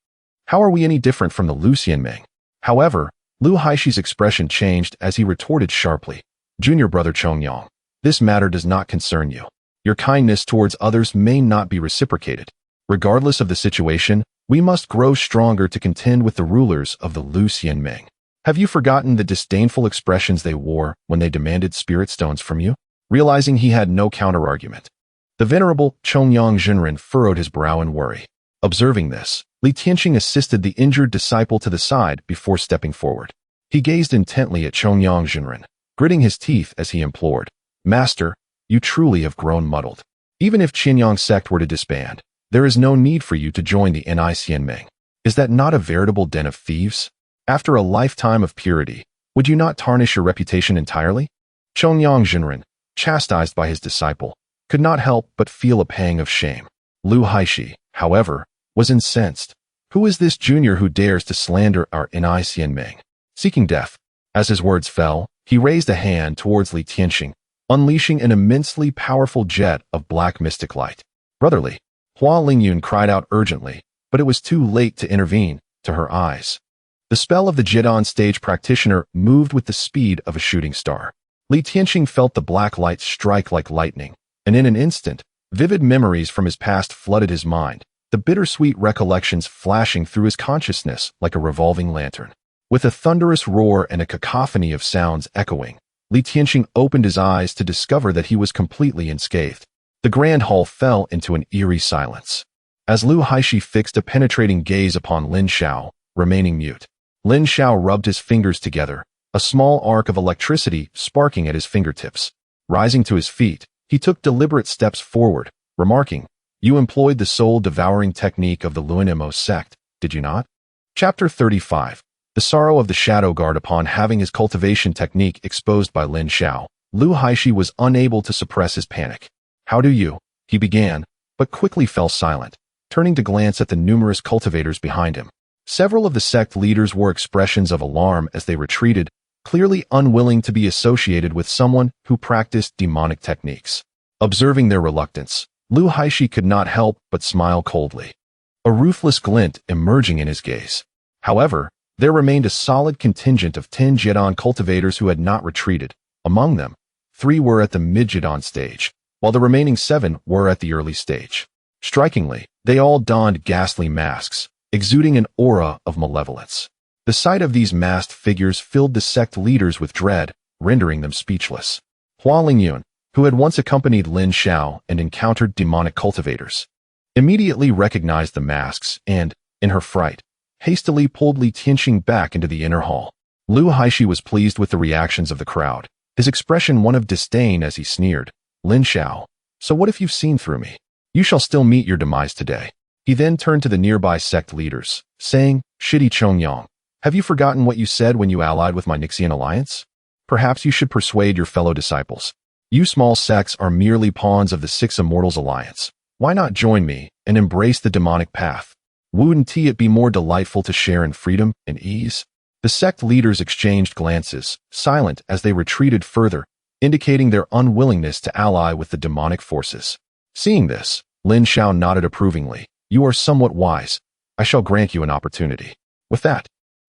[SPEAKER 1] how are we any different from the Lucian Ming? However, Lu Haishi's expression changed as he retorted sharply. Junior brother Chongyang, this matter does not concern you. Your kindness towards others may not be reciprocated. Regardless of the situation, we must grow stronger to contend with the rulers of the Lucian Ming. Have you forgotten the disdainful expressions they wore when they demanded spirit stones from you? Realizing he had no counterargument, the venerable Chongyang Jinren furrowed his brow in worry. Observing this, Li Tianqing assisted the injured disciple to the side before stepping forward. He gazed intently at Chongyang Jinren, gritting his teeth as he implored, Master, you truly have grown muddled. Even if Qianyang's sect were to disband, there is no need for you to join the Nicene Ming. Is that not a veritable den of thieves? After a lifetime of purity, would you not tarnish your reputation entirely? Chongyang Jinren, chastised by his disciple, could not help but feel a pang of shame. Lu Haishi, however, was incensed. Who is this junior who dares to slander our Nicene Ming? Seeking death. As his words fell, he raised a hand towards Li Tianqing, unleashing an immensely powerful jet of black mystic light. Brotherly, Hua Lingyun cried out urgently, but it was too late to intervene, to her eyes. The spell of the Jidon stage practitioner moved with the speed of a shooting star. Li Tianqing felt the black light strike like lightning, and in an instant, vivid memories from his past flooded his mind, the bittersweet recollections flashing through his consciousness like a revolving lantern. With a thunderous roar and a cacophony of sounds echoing, Li Tianqing opened his eyes to discover that he was completely unscathed. The grand hall fell into an eerie silence. As Lu Haishi fixed a penetrating gaze upon Lin Xiao, remaining mute, Lin Xiao rubbed his fingers together, a small arc of electricity sparking at his fingertips. Rising to his feet, he took deliberate steps forward, remarking, You employed the soul-devouring technique of the Luanimo sect, did you not? Chapter 35. The sorrow of the Shadow Guard upon having his cultivation technique exposed by Lin Xiao, Lu Haishi was unable to suppress his panic. How do you? He began, but quickly fell silent, turning to glance at the numerous cultivators behind him. Several of the sect leaders wore expressions of alarm as they retreated, clearly unwilling to be associated with someone who practiced demonic techniques. Observing their reluctance, Lu Haishi could not help but smile coldly, a ruthless glint emerging in his gaze. However, there remained a solid contingent of 10 Jidon cultivators who had not retreated. Among them, 3 were at the mid-Jidon stage, while the remaining 7 were at the early stage. Strikingly, they all donned ghastly masks, exuding an aura of malevolence. The sight of these masked figures filled the sect leaders with dread, rendering them speechless. Hua Lingyun, who had once accompanied Lin Xiao and encountered demonic cultivators, immediately recognized the masks and, in her fright, hastily pulled Li Tianqing back into the inner hall. Lu Haishi was pleased with the reactions of the crowd, his expression one of disdain as he sneered, Lin Xiao, so what if you've seen through me? You shall still meet your demise today. He then turned to the nearby sect leaders, saying, Shitty Chongyang, have you forgotten what you said when you allied with my Nixian alliance? Perhaps you should persuade your fellow disciples. You small sects are merely pawns of the Six Immortals Alliance. Why not join me and embrace the demonic path? Wouldn't it be more delightful to share in freedom and ease? The sect leaders exchanged glances, silent as they retreated further, indicating their unwillingness to ally with the demonic forces. Seeing this, Lin Xiao nodded approvingly. You are somewhat wise. I shall grant you an opportunity. With that,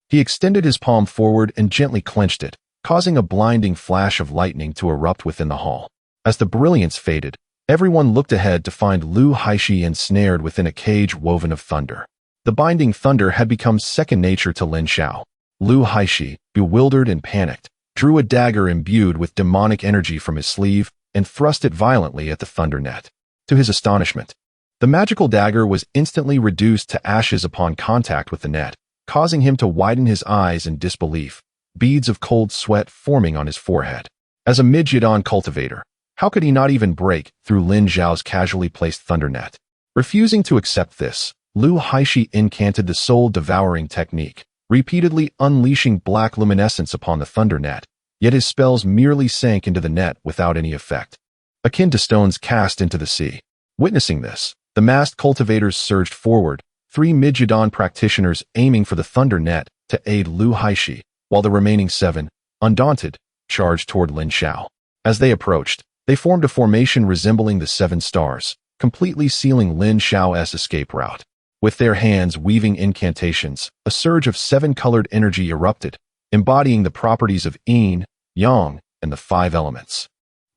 [SPEAKER 1] he extended his palm forward and gently clenched it, causing a blinding flash of lightning to erupt within the hall. As the brilliance faded, everyone looked ahead to find Lu Haishi ensnared within a cage woven of thunder. The binding thunder had become second nature to Lin Xiao. Lu Haishi, bewildered and panicked, drew a dagger imbued with demonic energy from his sleeve and thrust it violently at the thunder net. To his astonishment, the magical dagger was instantly reduced to ashes upon contact with the net, causing him to widen his eyes in disbelief, beads of cold sweat forming on his forehead. As a mid-Jidon cultivator, how could he not even break through Lin Xiao's casually placed thunder net? Refusing to accept this, Lu Haishi incanted the soul-devouring technique, repeatedly unleashing black luminescence upon the thunder net, yet his spells merely sank into the net without any effect, akin to stones cast into the sea. Witnessing this, the masked cultivators surged forward, 3 mid-Jidan practitioners aiming for the thunder net to aid Lu Haishi, while the remaining 7, undaunted, charged toward Lin Xiao. As they approached, they formed a formation resembling the 7 stars, completely sealing Lin Xiao's escape route. With their hands weaving incantations, a surge of 7-colored energy erupted, embodying the properties of yin, yang, and the 5 elements.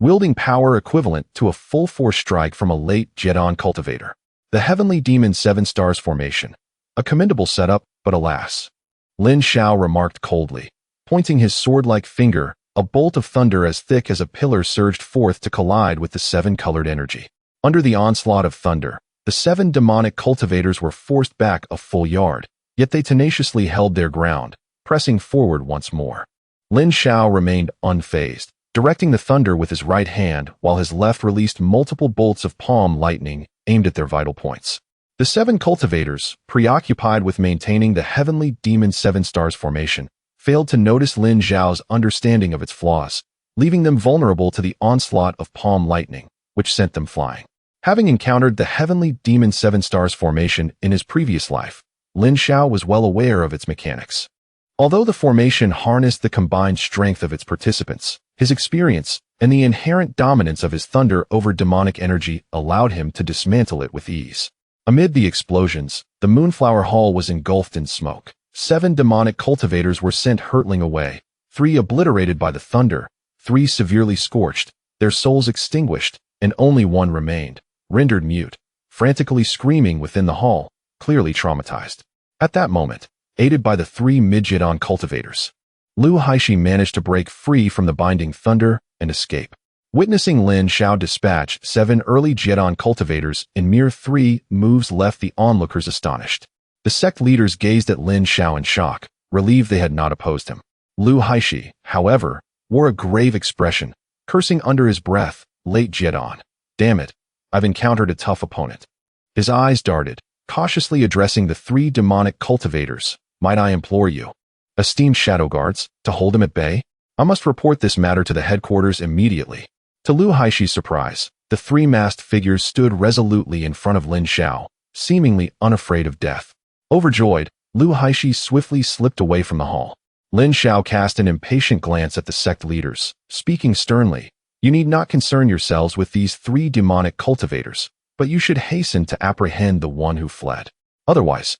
[SPEAKER 1] Wielding power equivalent to a full-force strike from a late Jidan cultivator. The Heavenly Demon 7 Stars formation. A commendable setup, but alas. Lin Xiao remarked coldly. Pointing his sword-like finger, a bolt of thunder as thick as a pillar surged forth to collide with the 7-colored energy. Under the onslaught of thunder, the 7 demonic cultivators were forced back a full yard, yet they tenaciously held their ground, pressing forward once more. Lin Xiao remained unfazed, directing the thunder with his right hand while his left released multiple bolts of palm lightning aimed at their vital points. The 7 cultivators, preoccupied with maintaining the Heavenly Demon 7 Stars formation, failed to notice Lin Xiao's understanding of its flaws, leaving them vulnerable to the onslaught of palm lightning, which sent them flying. Having encountered the Heavenly Demon 7 Stars formation in his previous life, Lin Xiao was well aware of its mechanics. Although the formation harnessed the combined strength of its participants, his experience and the inherent dominance of his thunder over demonic energy allowed him to dismantle it with ease. Amid the explosions, the Moonflower Hall was engulfed in smoke. 7 demonic cultivators were sent hurtling away, 3 obliterated by the thunder, 3 severely scorched, their souls extinguished, and only 1 remained, rendered mute, frantically screaming within the hall, clearly traumatized. At that moment, aided by the 3 mid-Jidan cultivators, Lu Haishi managed to break free from the binding thunder and escape. Witnessing Lin Xiao dispatch 7 early Jidan cultivators in mere 3 moves left the onlookers astonished. The sect leaders gazed at Lin Xiao in shock, relieved they had not opposed him. Lu Haishi, however, wore a grave expression, cursing under his breath, late Jidan. Damn it, I've encountered a tough opponent. His eyes darted, cautiously addressing the 3 demonic cultivators. Might I implore you, esteemed shadow guards, to hold him at bay? I must report this matter to the headquarters immediately. To Lu Haishi's surprise, the 3 masked figures stood resolutely in front of Lin Xiao, seemingly unafraid of death. Overjoyed, Lu Haishi swiftly slipped away from the hall. Lin Xiao cast an impatient glance at the sect leaders, speaking sternly. You need not concern yourselves with these 3 demonic cultivators, but you should hasten to apprehend the one who fled. Otherwise,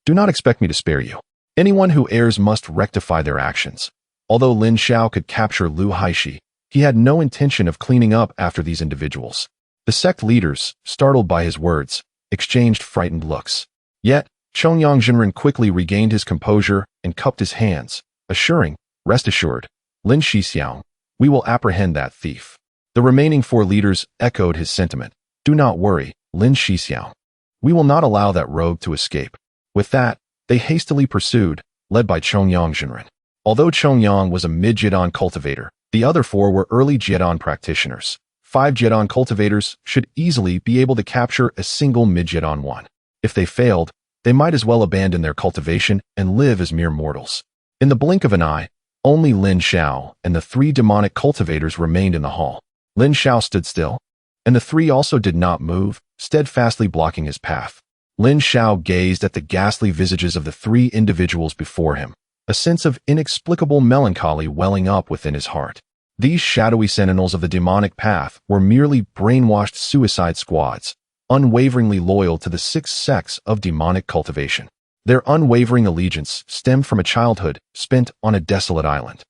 [SPEAKER 1] do not expect me to spare you. Anyone who errs must rectify their actions. Although Lin Xiao could capture Lu Haishi, he had no intention of cleaning up after these individuals. The sect leaders, startled by his words, exchanged frightened looks. Yet, Chongyang Jinren quickly regained his composure and cupped his hands, assuring, rest assured, Lin Shixiang, we will apprehend that thief. The remaining 4 leaders echoed his sentiment. Do not worry, Lin Shixiang. We will not allow that rogue to escape. With that, they hastily pursued, led by Chongyang Jinren. Although Chongyang was a mid-Jidan cultivator, the other 4 were early Jidan practitioners. 5 Jidan cultivators should easily be able to capture a single mid-Jidan one. If they failed, they might as well abandon their cultivation and live as mere mortals. In the blink of an eye, only Lin Xiao and the 3 demonic cultivators remained in the hall. Lin Xiao stood still, and the 3 also did not move, steadfastly blocking his path. Lin Xiao gazed at the ghastly visages of the 3 individuals before him, a sense of inexplicable melancholy welling up within his heart. These shadowy sentinels of the demonic path were merely brainwashed suicide squads, unwaveringly loyal to the 6 sects of demonic cultivation. Their unwavering allegiance stemmed from a childhood spent on a desolate island,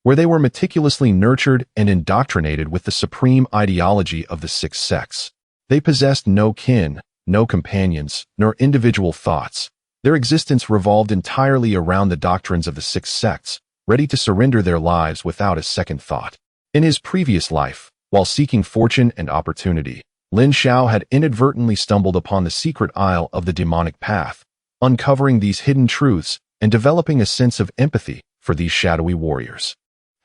[SPEAKER 1] where they were meticulously nurtured and indoctrinated with the supreme ideology of the 6 sects. They possessed no kin, no companions, nor individual thoughts. Their existence revolved entirely around the doctrines of the 6 sects, ready to surrender their lives without a second thought. In his previous life, while seeking fortune and opportunity, Lin Xiao had inadvertently stumbled upon the secret aisle of the demonic path, uncovering these hidden truths and developing a sense of empathy for these shadowy warriors.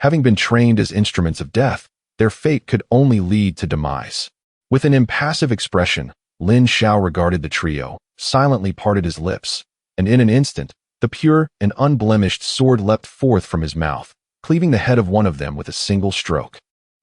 [SPEAKER 1] Having been trained as instruments of death, their fate could only lead to demise. With an impassive expression, Lin Xiao regarded the trio, silently parted his lips, and in an instant, the pure and unblemished sword leapt forth from his mouth, cleaving the head of one of them with a single stroke.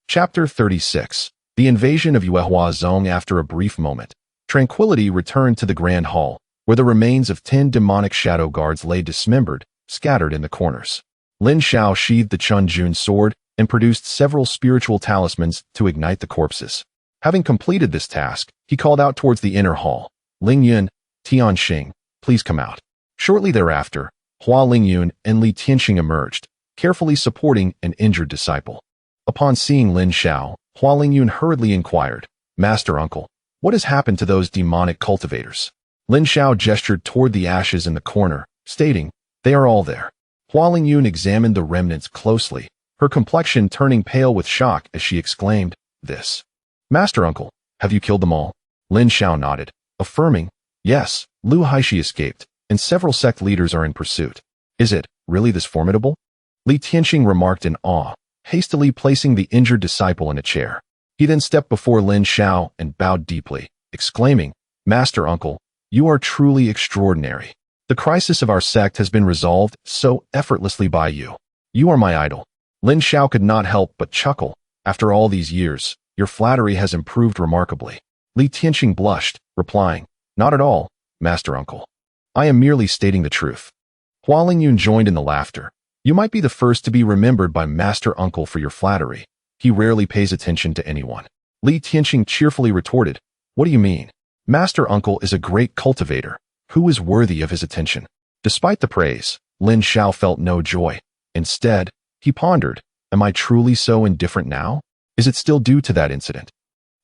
[SPEAKER 1] Chapter 36. The invasion of Yuehua Zong. After a brief moment, tranquility returned to the Grand Hall, where the remains of 10 demonic shadow guards lay dismembered, scattered in the corners. Lin Xiao sheathed the Chun Jun sword and produced several spiritual talismans to ignite the corpses. Having completed this task, he called out towards the inner hall, "Ling Yun, Tian Xing, please come out." Shortly thereafter, Hua Lingyun and Li Tianxing emerged, carefully supporting an injured disciple. Upon seeing Lin Xiao, Hua Lingyun hurriedly inquired, "Master Uncle, what has happened to those demonic cultivators?" Lin Xiao gestured toward the ashes in the corner, stating, "They are all there." Hua Lingyun examined the remnants closely, her complexion turning pale with shock as she exclaimed, "This. Master Uncle, have you killed them all?" Lin Xiao nodded, affirming, "Yes, Lu Haishi escaped, and several sect leaders are in pursuit." "Is it really this formidable?" Li Tianxing remarked in awe, hastily placing the injured disciple in a chair. He then stepped before Lin Xiao and bowed deeply, exclaiming, "Master Uncle, you are truly extraordinary. The crisis of our sect has been resolved so effortlessly by you. You are my idol." Lin Xiao could not help but chuckle. "After all these years, your flattery has improved remarkably." Li Tianxing blushed, replying, "Not at all, Master Uncle. I am merely stating the truth." Hua Lingyun joined in the laughter. "You might be the first to be remembered by Master Uncle for your flattery. He rarely pays attention to anyone." Li Tianxing cheerfully retorted, "What do you mean? Master Uncle is a great cultivator. Who is worthy of his attention?" Despite the praise, Lin Xiao felt no joy. Instead, he pondered, "Am I truly so indifferent now? Is it still due to that incident?"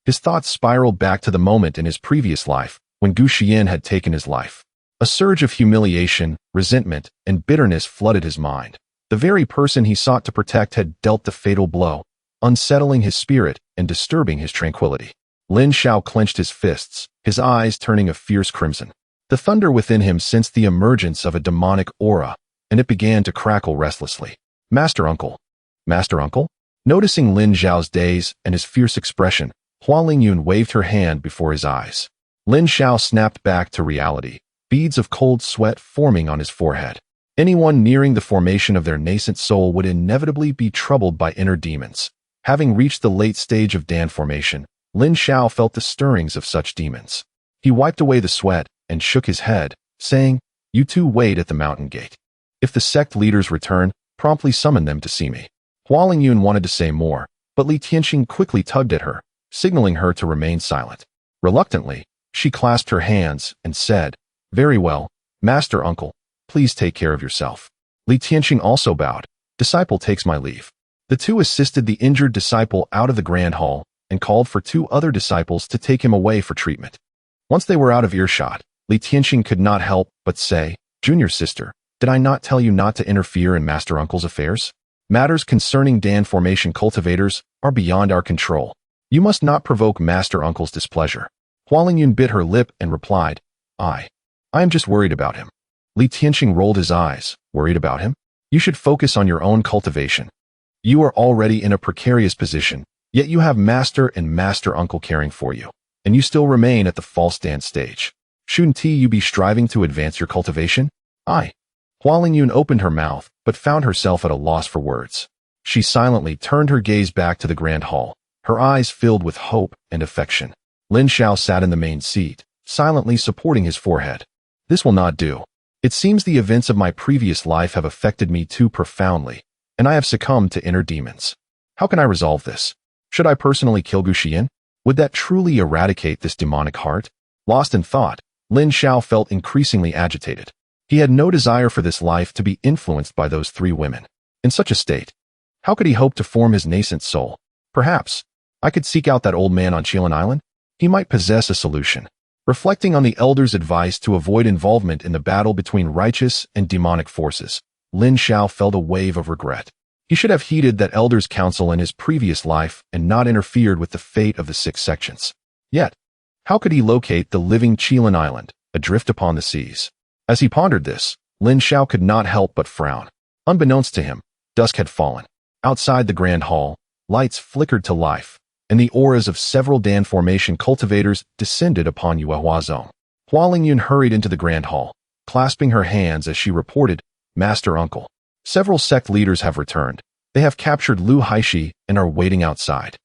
[SPEAKER 1] His thoughts spiraled back to the moment in his previous life, when Gu Xian had taken his life. A surge of humiliation, resentment, and bitterness flooded his mind. The very person he sought to protect had dealt the fatal blow, unsettling his spirit and disturbing his tranquility. Lin Xiao clenched his fists, his eyes turning a fierce crimson. The thunder within him sensed the emergence of a demonic aura, and it began to crackle restlessly. "Master Uncle! Master Uncle?" Noticing Lin Xiao's daze and his fierce expression, Hua Lingyun waved her hand before his eyes. Lin Xiao snapped back to reality, beads of cold sweat forming on his forehead. Anyone nearing the formation of their nascent soul would inevitably be troubled by inner demons. Having reached the late stage of Dan formation, Lin Xiao felt the stirrings of such demons. He wiped away the sweat and shook his head, saying, "You two wait at the mountain gate. If the sect leaders return, promptly summon them to see me." Hua Lingyun wanted to say more, but Li Tianxing quickly tugged at her, signaling her to remain silent. Reluctantly, she clasped her hands and said, "Very well, Master Uncle, please take care of yourself." Li Tianxing also bowed. "Disciple takes my leave." The two assisted the injured disciple out of the grand hall and called for 2 other disciples to take him away for treatment. Once they were out of earshot, Li Tianxing could not help but say, "Junior sister, did I not tell you not to interfere in Master Uncle's affairs? Matters concerning Dan formation cultivators are beyond our control. You must not provoke Master Uncle's displeasure." Hua Lingyun bit her lip and replied, I am just worried about him." Li Tianxing rolled his eyes. "Worried about him? You should focus on your own cultivation. You are already in a precarious position, yet you have Master and Master Uncle caring for you, and you still remain at the false dance stage. Shouldn't you be striving to advance your cultivation?" Hua Lingyun opened her mouth, but found herself at a loss for words. She silently turned her gaze back to the grand hall, her eyes filled with hope and affection. Lin Xiao sat in the main seat, silently supporting his forehead. "This will not do. It seems the events of my previous life have affected me too profoundly, and I have succumbed to inner demons. How can I resolve this? Should I personally kill Gu Xian? Would that truly eradicate this demonic heart?" Lost in thought, Lin Xiao felt increasingly agitated. He had no desire for this life to be influenced by those 3 women. In such a state, how could he hope to form his nascent soul? Perhaps I could seek out that old man on Qilin Island? He might possess a solution. Reflecting on the elder's advice to avoid involvement in the battle between righteous and demonic forces, Lin Xiao felt a wave of regret. He should have heeded that elder's counsel in his previous life and not interfered with the fate of the 6 sections. Yet, how could he locate the living Qilin Island, adrift upon the seas? As he pondered this, Lin Xiao could not help but frown. Unbeknownst to him, dusk had fallen. Outside the grand hall, lights flickered to life, and the auras of several Dan formation cultivators descended upon Yuehua Zone. Hua Lingyun hurried into the grand hall, clasping her hands as she reported, "Master Uncle, several sect leaders have returned. They have captured Lu Haishi and are waiting outside."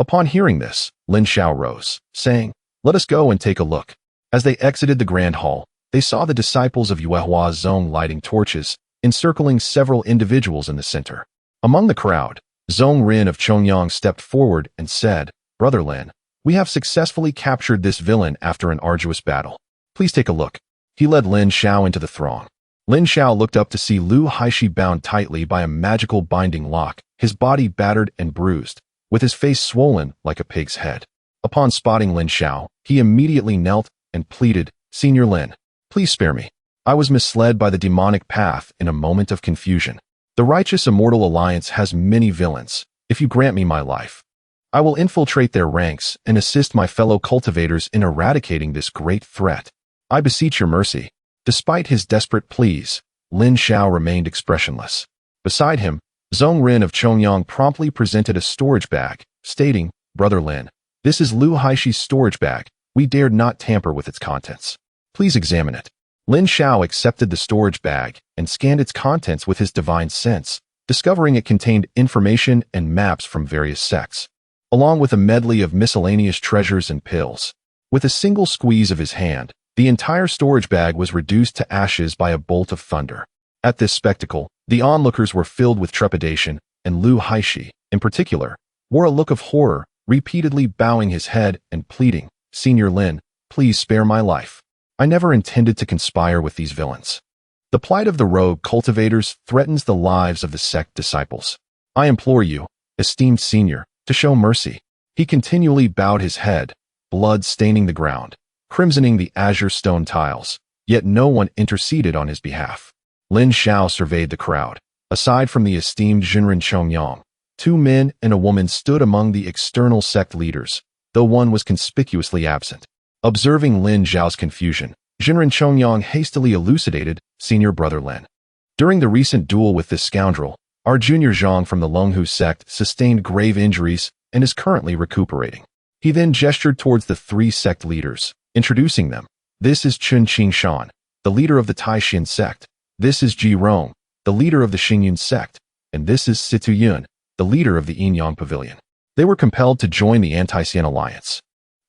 [SPEAKER 1] Upon hearing this, Lin Xiao rose, saying, "Let us go and take a look." As they exited the grand hall, They saw the disciples of Yuehua Zong lighting torches, encircling several individuals in the center. Among the crowd, Zong Rin of Chongyang stepped forward and said, "Brother Lin, we have successfully captured this villain after an arduous battle. Please take a look." He led Lin Xiao into the throng. Lin Xiao looked up to see Lu Haishi bound tightly by a magical binding lock, his body battered and bruised, with his face swollen like a pig's head. Upon spotting Lin Xiao, he immediately knelt and pleaded, "Senior Lin, please spare me. I was misled by the demonic path in a moment of confusion. The Righteous Immortal Alliance has many villains. If you grant me my life, I will infiltrate their ranks and assist my fellow cultivators in eradicating this great threat. I beseech your mercy." Despite his desperate pleas, Lin Xiao remained expressionless. Beside him, Zong Rin of Chongyang promptly presented a storage bag, stating, "Brother Lin, this is Lu Haishi's storage bag. We dared not tamper with its contents. Please examine it." Lin Xiao accepted the storage bag and scanned its contents with his divine sense, discovering it contained information and maps from various sects, along with a medley of miscellaneous treasures and pills. With a single squeeze of his hand, the entire storage bag was reduced to ashes by a bolt of thunder. At this spectacle, the onlookers were filled with trepidation, and Lu Haishi, in particular, wore a look of horror, repeatedly bowing his head and pleading, "Senior Lin, please spare my life. I never intended to conspire with these villains." The plight of the robe cultivators threatens the lives of the sect disciples. "I implore you, esteemed senior, to show mercy." He continually bowed his head, blood staining the ground, crimsoning the azure stone tiles, yet no one interceded on his behalf. Lin Xiao surveyed the crowd. Aside from the esteemed Jinren Chongyang, 2 men and a woman stood among the external sect leaders, though one was conspicuously absent. Observing Lin Xiao's confusion, Jinren Chongyang hastily elucidated, "Senior Brother Lin, during the recent duel with this scoundrel, our junior Zhang from the Longhu sect sustained grave injuries and is currently recuperating." He then gestured towards the 3 sect leaders, introducing them. "This is Chun Qingshan, the leader of the Taixin sect. This is Ji Rong, the leader of the Xingyun sect. And this is Situ Yun, the leader of the Yinyang Pavilion." They were compelled to join the Anti-Xian Alliance.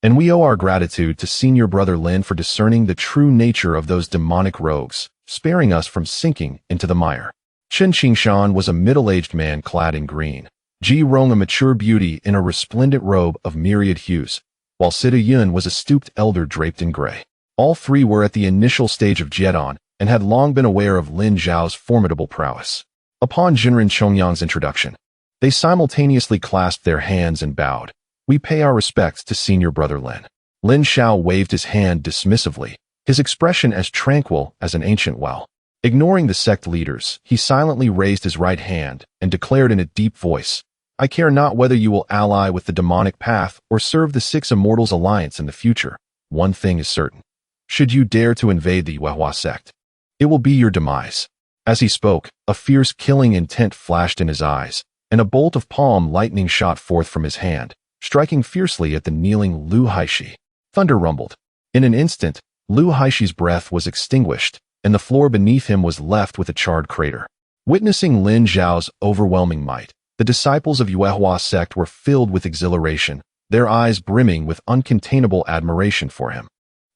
[SPEAKER 1] And we owe our gratitude to Senior Brother Lin for discerning the true nature of those demonic rogues, sparing us from sinking into the mire. Chen Qingshan was a middle-aged man clad in green, Ji Rong a mature beauty in a resplendent robe of myriad hues, while Situ Yun was a stooped elder draped in gray. All 3 were at the initial stage of Jedon and had long been aware of Lin Zhao's formidable prowess. Upon Jinren Chongyang's introduction, they simultaneously clasped their hands and bowed. "We pay our respects to Senior Brother Lin." Lin Xiao waved his hand dismissively, his expression as tranquil as an ancient well. Ignoring the sect leaders, he silently raised his right hand and declared in a deep voice, "I care not whether you will ally with the demonic path or serve the 6 Immortals Alliance in the future. One thing is certain. Should you dare to invade the Yuehua sect, it will be your demise." As he spoke, a fierce killing intent flashed in his eyes, and a bolt of palm lightning shot forth from his hand, striking fiercely at the kneeling Lu Haishi. Thunder rumbled. In an instant, Lu Haishi's breath was extinguished, and the floor beneath him was left with a charred crater. Witnessing Lin Zhao's overwhelming might, the disciples of Yuehua sect were filled with exhilaration, their eyes brimming with uncontainable admiration for him.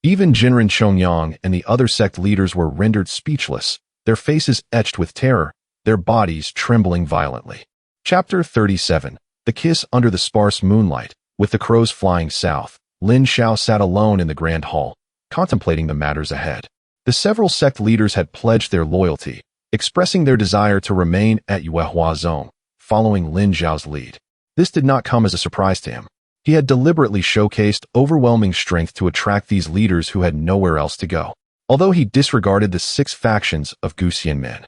[SPEAKER 1] Even Jinren Chongyang and the other sect leaders were rendered speechless, their faces etched with terror, their bodies trembling violently. Chapter 37. The Kiss Under the Sparse Moonlight. With the crows flying south, Lin Xiao sat alone in the grand hall, contemplating the matters ahead. The several sect leaders had pledged their loyalty, expressing their desire to remain at Yuehua Zone, following Lin Zhao's lead. This did not come as a surprise to him. He had deliberately showcased overwhelming strength to attract these leaders who had nowhere else to go. Although he disregarded the 6 factions of Guxian men,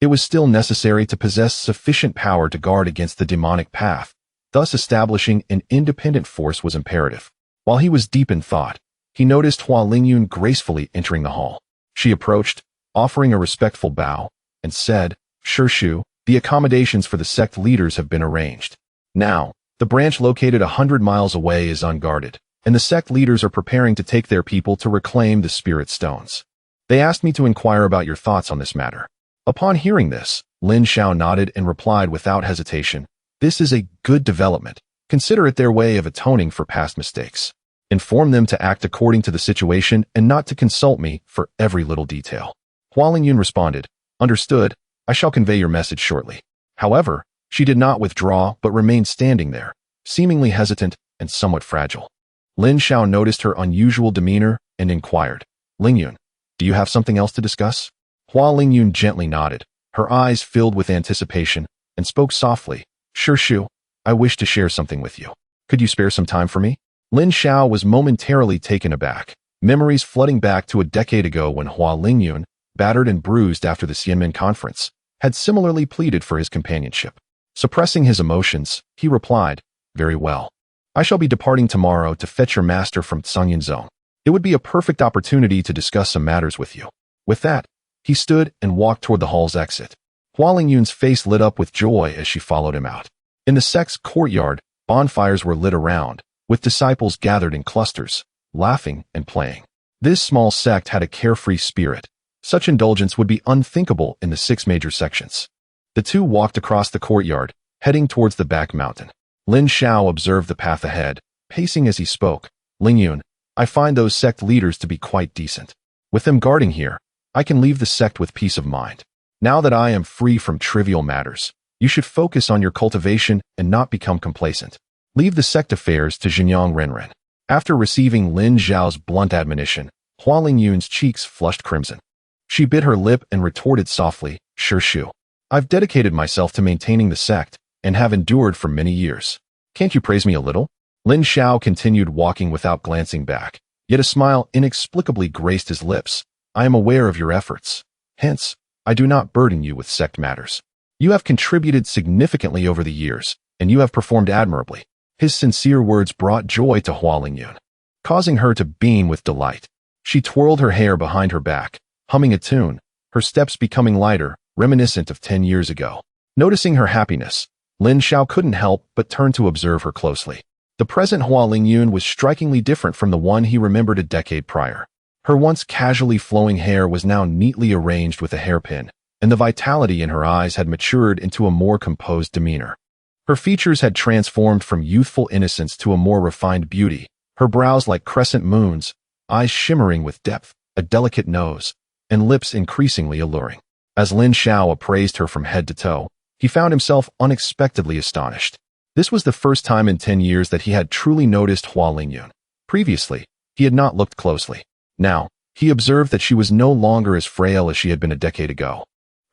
[SPEAKER 1] it was still necessary to possess sufficient power to guard against the demonic path, thus establishing an independent force was imperative. While he was deep in thought, he noticed Hua Lingyun gracefully entering the hall. She approached, offering a respectful bow, and said, "Shirshu, the accommodations for the sect leaders have been arranged. Now, the branch located 100 miles away is unguarded, and the sect leaders are preparing to take their people to reclaim the spirit stones. They asked me to inquire about your thoughts on this matter." Upon hearing this, Lin Xiao nodded and replied without hesitation, "This is a good development. Consider it their way of atoning for past mistakes." Inform them to act according to the situation and not to consult me for every little detail. Hua Lingyun responded, Understood, I shall convey your message shortly. However, she did not withdraw but remained standing there, seemingly hesitant and somewhat fragile. Lin Xiao noticed her unusual demeanor and inquired, Lingyun, do you have something else to discuss? Hua Lingyun gently nodded, her eyes filled with anticipation, and spoke softly, Sure Shu, I wish to share something with you. Could you spare some time for me? Lin Xiao was momentarily taken aback, memories flooding back to a decade ago when Hua Lingyun, battered and bruised after the Xianmen conference, had similarly pleaded for his companionship. Suppressing his emotions, he replied, Very well. I shall be departing tomorrow to fetch your master from Tsangyan Zone. It would be a perfect opportunity to discuss some matters with you. With that, he stood and walked toward the hall's exit. Hua Lingyun's face lit up with joy as she followed him out. In the sect's courtyard, bonfires were lit around, with disciples gathered in clusters, laughing and playing. This small sect had a carefree spirit. Such indulgence would be unthinkable in the 6 major sections. The two walked across the courtyard, heading towards the back mountain. Lin Xiao observed the path ahead, pacing as he spoke. Lingyun, I find those sect leaders to be quite decent. With them guarding here, I can leave the sect with peace of mind. Now that I am free from trivial matters, you should focus on your cultivation and not become complacent. Leave the sect affairs to Xinjiang Renren. After receiving Lin Xiao's blunt admonition, Hua Lingyun's cheeks flushed crimson. She bit her lip and retorted softly, Sure Shu. I've dedicated myself to maintaining the sect and have endured for many years. Can't you praise me a little? Lin Xiao continued walking without glancing back, yet a smile inexplicably graced his lips. I am aware of your efforts. Hence, I do not burden you with sect matters. You have contributed significantly over the years, and you have performed admirably. His sincere words brought joy to Hua Lingyun, causing her to beam with delight. She twirled her hair behind her back, humming a tune, her steps becoming lighter, reminiscent of 10 years ago. Noticing her happiness, Lin Xiao couldn't help but turn to observe her closely. The present Hua Lingyun was strikingly different from the one he remembered a decade prior. Her once casually flowing hair was now neatly arranged with a hairpin, and the vitality in her eyes had matured into a more composed demeanor. Her features had transformed from youthful innocence to a more refined beauty, her brows like crescent moons, eyes shimmering with depth, a delicate nose, and lips increasingly alluring. As Lin Xiao appraised her from head to toe, he found himself unexpectedly astonished. This was the first time in 10 years that he had truly noticed Hua Lingyun. Previously, he had not looked closely. Now, he observed that she was no longer as frail as she had been a decade ago.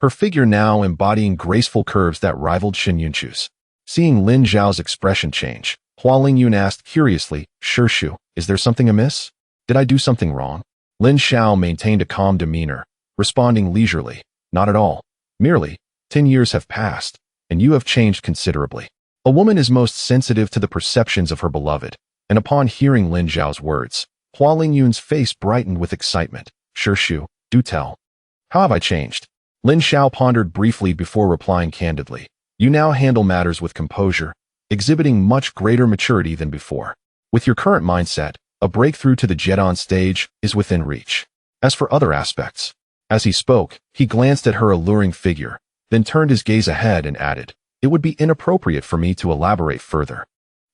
[SPEAKER 1] Her figure now embodying graceful curves that rivaled Xin Yunchu's. Seeing Lin Xiao's expression change, Hua Lingyun asked curiously, Sure Shu, is there something amiss? Did I do something wrong? Lin Xiao maintained a calm demeanor, responding leisurely, Not at all. Merely, 10 years have passed, and you have changed considerably. A woman is most sensitive to the perceptions of her beloved, and upon hearing Lin Xiao's words, Hua Lingyun's face brightened with excitement. Sure Shu, do tell. How have I changed? Lin Xiao pondered briefly before replying candidly. You now handle matters with composure, exhibiting much greater maturity than before. With your current mindset, a breakthrough to the Jedon stage is within reach. As for other aspects, as he spoke, he glanced at her alluring figure, then turned his gaze ahead and added, It would be inappropriate for me to elaborate further.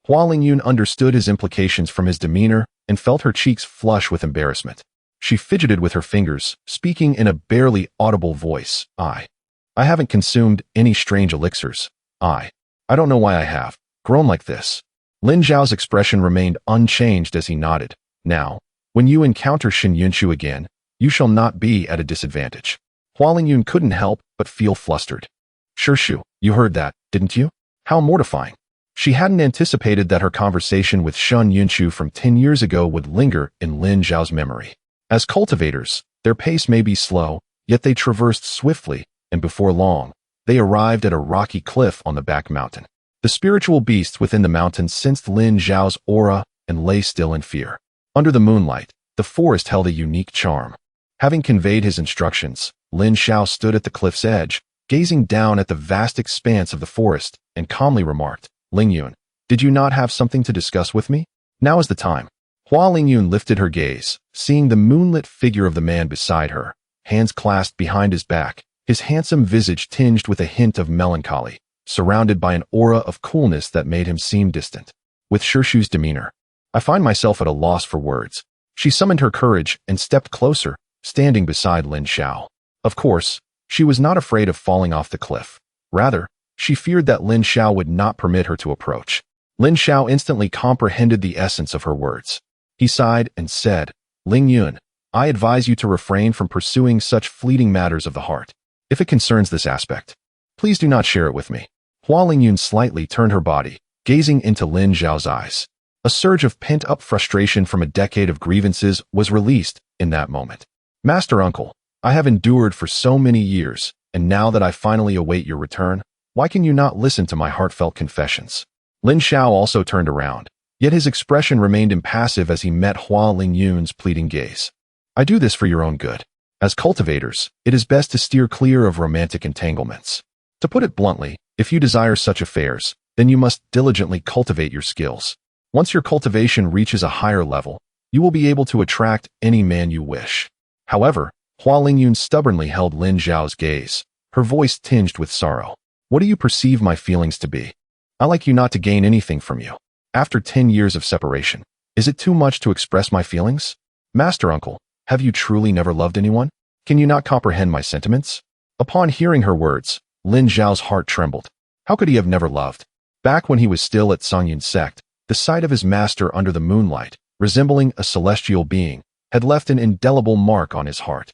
[SPEAKER 1] Hua Lingyun understood his implications from his demeanor and felt her cheeks flush with embarrassment. She fidgeted with her fingers, speaking in a barely audible voice. I haven't consumed any strange elixirs. I don't know why I have grown like this. Lin Zhao's expression remained unchanged as he nodded. Now, when you encounter Xin Yunshu again, you shall not be at a disadvantage. Hua Lingyun couldn't help but feel flustered. Sure Shu, you heard that, didn't you? How mortifying. She hadn't anticipated that her conversation with Shun Yunshu from 10 years ago would linger in Lin Zhao's memory. As cultivators, their pace may be slow, yet they traversed swiftly, and before long, they arrived at a rocky cliff on the back mountain. The spiritual beasts within the mountain sensed Lin Zhao's aura and lay still in fear. Under the moonlight, the forest held a unique charm. Having conveyed his instructions, Lin Xiao stood at the cliff's edge, gazing down at the vast expanse of the forest, and calmly remarked, Lingyun, did you not have something to discuss with me? Now is the time. Hua Lingyun lifted her gaze, seeing the moonlit figure of the man beside her, hands clasped behind his back, his handsome visage tinged with a hint of melancholy, surrounded by an aura of coolness that made him seem distant. With Shirshu's demeanor, I find myself at a loss for words. She summoned her courage and stepped closer, standing beside Lin Xiao. Of course, she was not afraid of falling off the cliff. Rather, she feared that Lin Xiao would not permit her to approach. Lin Xiao instantly comprehended the essence of her words. He sighed and said, "Ling Yun, I advise you to refrain from pursuing such fleeting matters of the heart. If it concerns this aspect, please do not share it with me." Hua Lingyun slightly turned her body, gazing into Lin Xiao's eyes. A surge of pent-up frustration from a decade of grievances was released in that moment. "Master Uncle, I have endured for so many years, and now that I finally await your return, why can you not listen to my heartfelt confessions?" Lin Xiao also turned around, yet his expression remained impassive as he met Hua Lingyun's pleading gaze. "I do this for your own good. As cultivators, it is best to steer clear of romantic entanglements. To put it bluntly, if you desire such affairs, then you must diligently cultivate your skills. Once your cultivation reaches a higher level, you will be able to attract any man you wish." However, Hua Lingyun stubbornly held Lin Xiao's gaze, her voice tinged with sorrow. "What do you perceive my feelings to be? I like you not to gain anything from you. After 10 years of separation, is it too much to express my feelings? Master Uncle, have you truly never loved anyone? Can you not comprehend my sentiments?" Upon hearing her words, Lin Xiao's heart trembled. How could he have never loved? Back when he was still at Songyun's sect, the sight of his master under the moonlight, resembling a celestial being, had left an indelible mark on his heart.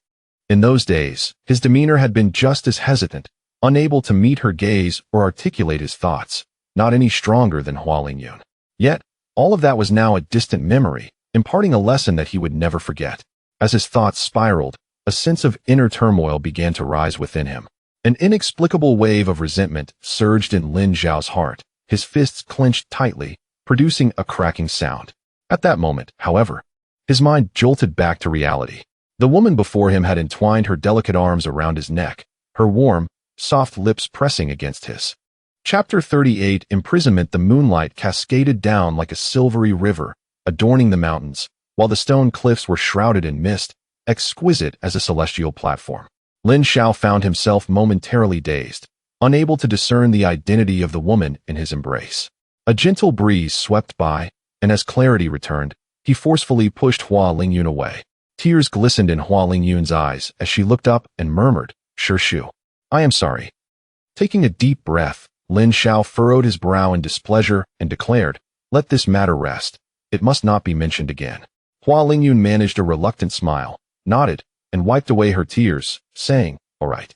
[SPEAKER 1] In those days, his demeanor had been just as hesitant, unable to meet her gaze or articulate his thoughts, not any stronger than Hua Lingyun. Yet, all of that was now a distant memory, imparting a lesson that he would never forget. As his thoughts spiraled, a sense of inner turmoil began to rise within him. An inexplicable wave of resentment surged in Lin Xiao's heart, his fists clenched tightly, producing a cracking sound. At that moment, however, his mind jolted back to reality. The woman before him had entwined her delicate arms around his neck, her warm, soft lips pressing against his. Chapter 38 Imprisonment. The moonlight cascaded down like a silvery river, adorning the mountains, while the stone cliffs were shrouded in mist, exquisite as a celestial platform. Lin Xiao found himself momentarily dazed, unable to discern the identity of the woman in his embrace. A gentle breeze swept by, and as clarity returned, he forcefully pushed Hua Lingyun away. Tears glistened in Hua Lingyun's eyes as she looked up and murmured, "Shu, I am sorry." Taking a deep breath, Lin Xiao furrowed his brow in displeasure and declared, "Let this matter rest. It must not be mentioned again." Hua Lingyun managed a reluctant smile, nodded, and wiped away her tears, saying, "All right.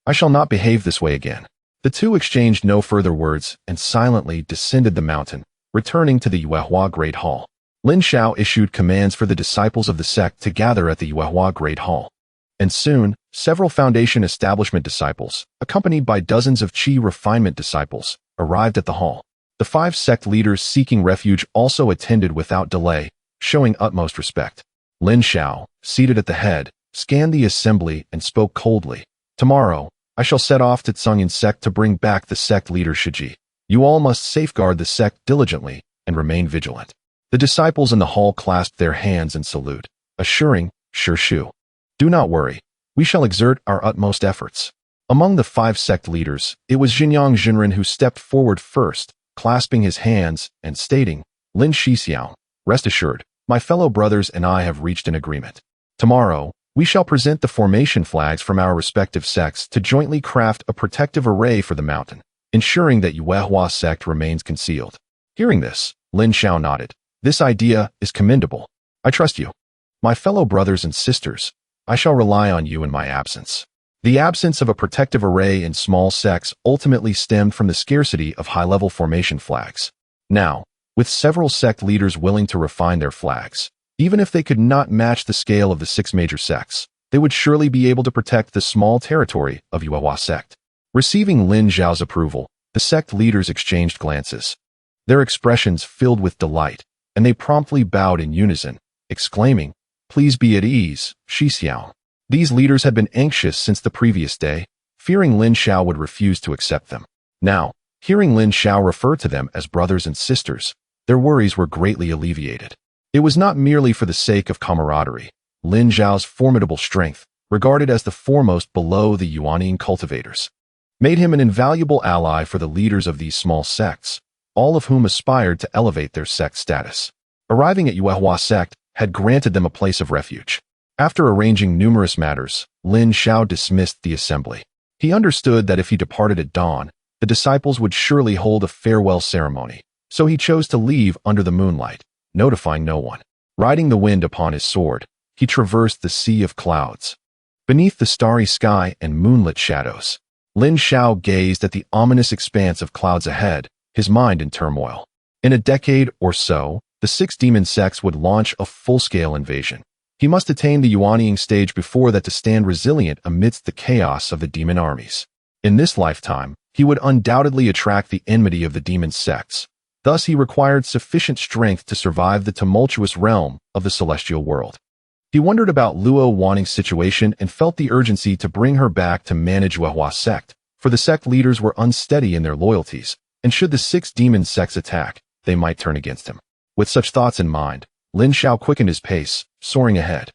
[SPEAKER 1] I shall not behave this way again." The two exchanged no further words and silently descended the mountain, returning to the Yuehua Great Hall. Lin Xiao issued commands for the disciples of the sect to gather at the Yuehua Great Hall. And soon, several Foundation Establishment disciples, accompanied by dozens of Qi Refinement disciples, arrived at the hall. The 5 sect leaders seeking refuge also attended without delay, showing utmost respect. Lin Xiao, seated at the head, scanned the assembly and spoke coldly. "Tomorrow, I shall set off to Songyun's sect to bring back the sect leader Shiji. You all must safeguard the sect diligently and remain vigilant." The disciples in the hall clasped their hands in salute, assuring Shu, "Do not worry, we shall exert our utmost efforts." Among the 5 sect leaders, it was Xinjiang Jinren who stepped forward first, clasping his hands and stating, "Lin Shixiao, rest assured, my fellow brothers and I have reached an agreement. Tomorrow, we shall present the formation flags from our respective sects to jointly craft a protective array for the mountain, ensuring that Yuehua sect remains concealed." Hearing this, Lin Xiao nodded. "This idea is commendable. I trust you. My fellow brothers and sisters, I shall rely on you in my absence." The absence of a protective array in small sects ultimately stemmed from the scarcity of high-level formation flags. Now, with several sect leaders willing to refine their flags, even if they could not match the scale of the 6 major sects, they would surely be able to protect the small territory of Yuehua sect. Receiving Lin Xiao's approval, the sect leaders exchanged glances. Their expressions filled with delight, and they promptly bowed in unison, exclaiming, "Please be at ease, Shixiao." These leaders had been anxious since the previous day, fearing Lin Xiao would refuse to accept them. Now, hearing Lin Xiao refer to them as brothers and sisters, their worries were greatly alleviated. It was not merely for the sake of camaraderie. Lin Xiao's formidable strength, regarded as the foremost below the Yuanian cultivators, made him an invaluable ally for the leaders of these small sects, all of whom aspired to elevate their sect status. arriving at Yuehua sect had granted them a place of refuge. After arranging numerous matters, Lin Xiao dismissed the assembly. He understood that if he departed at dawn, the disciples would surely hold a farewell ceremony, so he chose to leave under the moonlight, notifying no one. Riding the wind upon his sword, he traversed the sea of clouds. Beneath the starry sky and moonlit shadows, Lin Xiao gazed at the ominous expanse of clouds ahead, his mind in turmoil. In a decade or so, the 6 demon sects would launch a full-scale invasion. He must attain the Yuanying stage before that to stand resilient amidst the chaos of the demon armies. In this lifetime, he would undoubtedly attract the enmity of the demon sects. Thus, he required sufficient strength to survive the tumultuous realm of the celestial world. He wondered about Luo Waning's situation and felt the urgency to bring her back to manage Yuehua sect, for the sect leaders were unsteady in their loyalties, and should the 6 demon sects attack, they might turn against him. With such thoughts in mind, Lin Xiao quickened his pace, soaring ahead.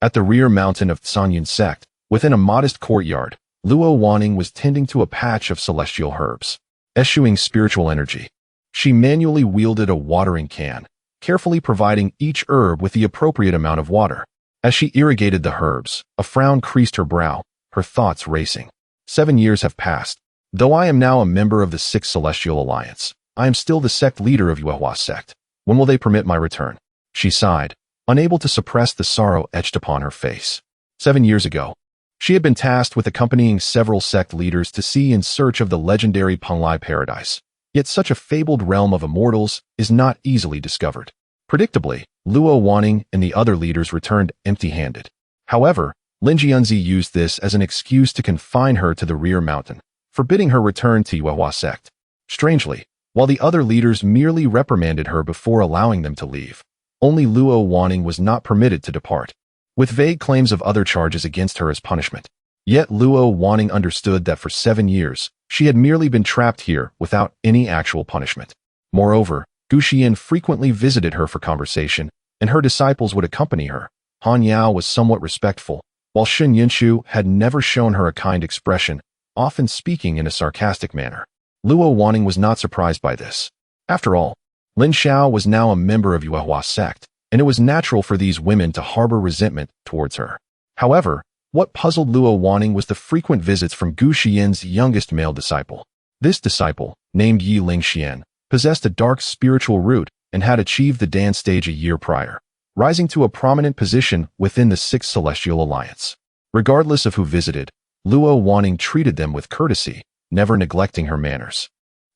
[SPEAKER 1] At the rear mountain of Sanyin sect, within a modest courtyard, Luo Waning was tending to a patch of celestial herbs, eschewing spiritual energy. She manually wielded a watering can, carefully providing each herb with the appropriate amount of water. As she irrigated the herbs, a frown creased her brow, her thoughts racing. 7 years have passed. Though I am now a member of the 6th Celestial Alliance, I am still the sect leader of Yuehua sect. When will they permit my return? She sighed, unable to suppress the sorrow etched upon her face. 7 years ago, she had been tasked with accompanying several sect leaders to sea in search of the legendary Penglai paradise. Yet such a fabled realm of immortals is not easily discovered. Predictably, Luo Waning and the other leaders returned empty-handed. However, Lin Jianzi used this as an excuse to confine her to the rear mountain, forbidding her return to Yuehua sect. Strangely, while the other leaders merely reprimanded her before allowing them to leave, only Luo Waning was not permitted to depart, with vague claims of other charges against her as punishment. Yet Luo Waning understood that for 7 years, she had merely been trapped here without any actual punishment. Moreover, Gu Xian frequently visited her for conversation, and her disciples would accompany her. Han Yao was somewhat respectful, while Shun Yinshu had never shown her a kind expression, often speaking in a sarcastic manner. Luo Waning was not surprised by this. After all, Lin Xiao was now a member of Yuehua sect, and it was natural for these women to harbor resentment towards her. However, what puzzled Luo Waning was the frequent visits from Gu Xian's youngest male disciple. This disciple, named Yi Lingxian, possessed a dark spiritual root and had achieved the Dan stage a year prior, rising to a prominent position within the 6th Celestial Alliance. Regardless of who visited, Luo Waning treated them with courtesy, never neglecting her manners.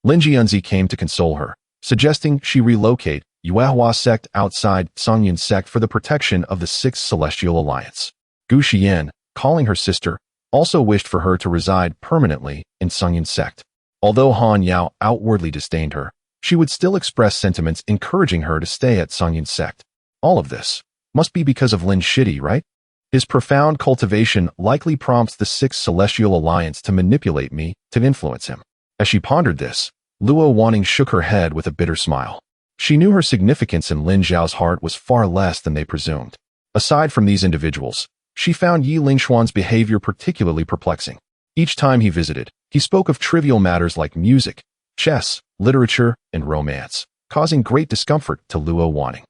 [SPEAKER 1] Lin Jianzi came to console her, suggesting she relocate Yuehua sect outside Sanyin sect for the protection of the 6th Celestial Alliance. Gu Xian, calling her sister, also wished for her to reside permanently in Sanyin sect. Although Han Yao outwardly disdained her, she would still express sentiments encouraging her to stay at Sanyin sect. All of this must be because of Lin Shidi, right? His profound cultivation likely prompts the 6th Celestial Alliance to manipulate me to influence him. As she pondered this, Luo Waning shook her head with a bitter smile. She knew her significance in Lin Zhao's heart was far less than they presumed. Aside from these individuals, she found Yi Lingshuan's behavior particularly perplexing. Each time he visited, he spoke of trivial matters like music, chess, literature, and romance, causing great discomfort to Luo Waning.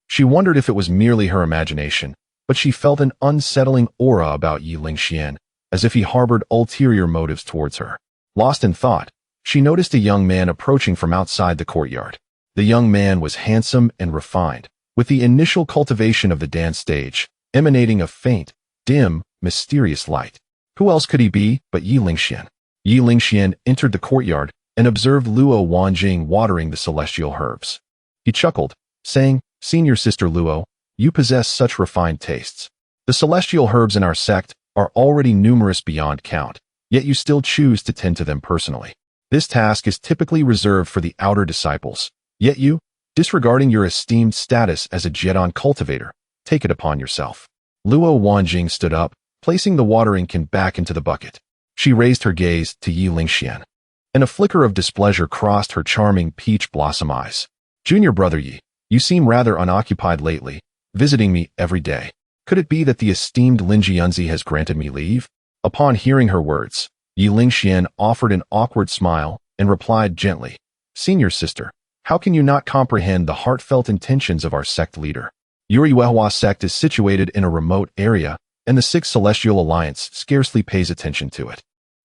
[SPEAKER 1] She wondered if it was merely her imagination, but she felt an unsettling aura about Yi Lingxian, as if he harbored ulterior motives towards her. Lost in thought, she noticed a young man approaching from outside the courtyard. The young man was handsome and refined, with the initial cultivation of the dance stage, emanating a faint, dim, mysterious light. Who else could he be but Yi Lingxian? Yi Lingxian entered the courtyard and observed Luo Wanjing watering the celestial herbs. He chuckled, saying, "Senior sister Luo, you possess such refined tastes. The celestial herbs in our sect are already numerous beyond count, yet you still choose to tend to them personally. This task is typically reserved for the outer disciples, yet you, disregarding your esteemed status as a Jedon cultivator, take it upon yourself." Luo Wanjing stood up, placing the watering can back into the bucket. She raised her gaze to Yi Lingxian, and a flicker of displeasure crossed her charming peach blossom eyes. "Junior brother Yi, you seem rather unoccupied lately, visiting me every day. Could it be that the esteemed Lin Jianzi has granted me leave?" Upon hearing her words, Yi Lingxian offered an awkward smile and replied gently, "Senior sister, How can you not comprehend the heartfelt intentions of our sect leader? Your Yuehua sect is situated in a remote area, and the Sixth Celestial Alliance scarcely pays attention to it.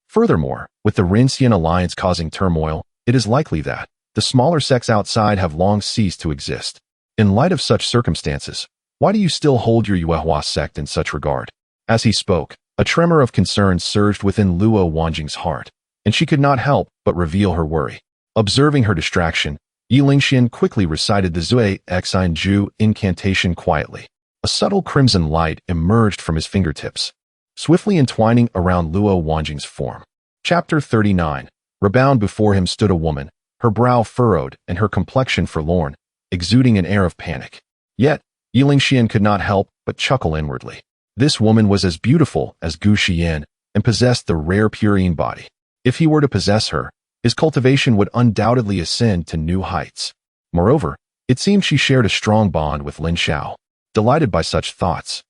[SPEAKER 1] Furthermore, with the Rinxian Alliance causing turmoil, it is likely that the smaller sects outside have long ceased to exist. In light of such circumstances, why do you still hold your Yuehua sect in such regard? As he spoke, a tremor of concern surged within Luo Wanjing's heart, and she could not help but reveal her worry. Observing her distraction, Yi Lingxian quickly recited the Zui Xine Ju incantation quietly. A subtle crimson light emerged from his fingertips, swiftly entwining around Luo Wanjing's form. Chapter 39. Rebound before him stood a woman, her brow furrowed and her complexion forlorn, exuding an air of panic. Yet, Yi Lingxian could not help but chuckle inwardly. This woman was as beautiful as Gu Xian and possessed the rare purine body. If he were to possess her, his cultivation would undoubtedly ascend to new heights. Moreover, it seemed she shared a strong bond with Lin Xiao. Delighted by such thoughts,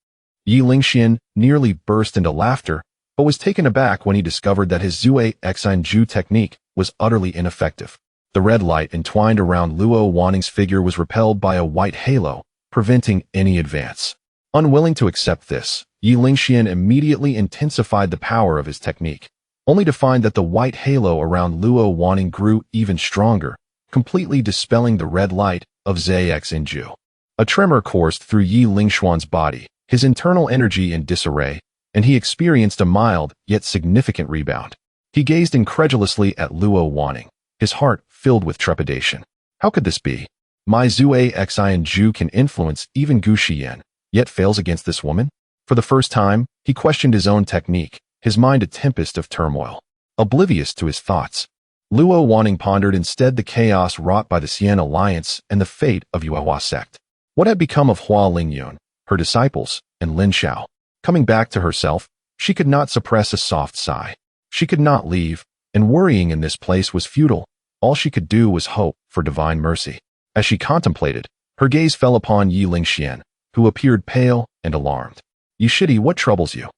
[SPEAKER 1] Yi Lingxian nearly burst into laughter, but was taken aback when he discovered that his Zui Xine Ju technique was utterly ineffective. The red light entwined around Luo Waning's figure was repelled by a white halo, preventing any advance. Unwilling to accept this, Yi Lingxian immediately intensified the power of his technique, only to find that the white halo around Luo Waning grew even stronger, completely dispelling the red light of Zui Xine Ju. A tremor coursed through Yi Lingxuan's body, his internal energy in disarray, and he experienced a mild yet significant rebound. He gazed incredulously at Luo Waning, his heart filled with trepidation. How could this be? My Zui Xine Ju can influence even Gu Xian, yet fails against this woman? For the first time, he questioned his own technique, his mind a tempest of turmoil. Oblivious to his thoughts, Luo Waning pondered instead the chaos wrought by the Xian Alliance and the fate of Yuehua sect. What had become of Hua Lingyun, her disciples, and Lin Xiao? Coming back to herself, she could not suppress a soft sigh. She could not leave, and worrying in this place was futile. All she could do was hope for divine mercy. As she contemplated, her gaze fell upon Yi Lingxian, who appeared pale and alarmed. Yishidi, what troubles you?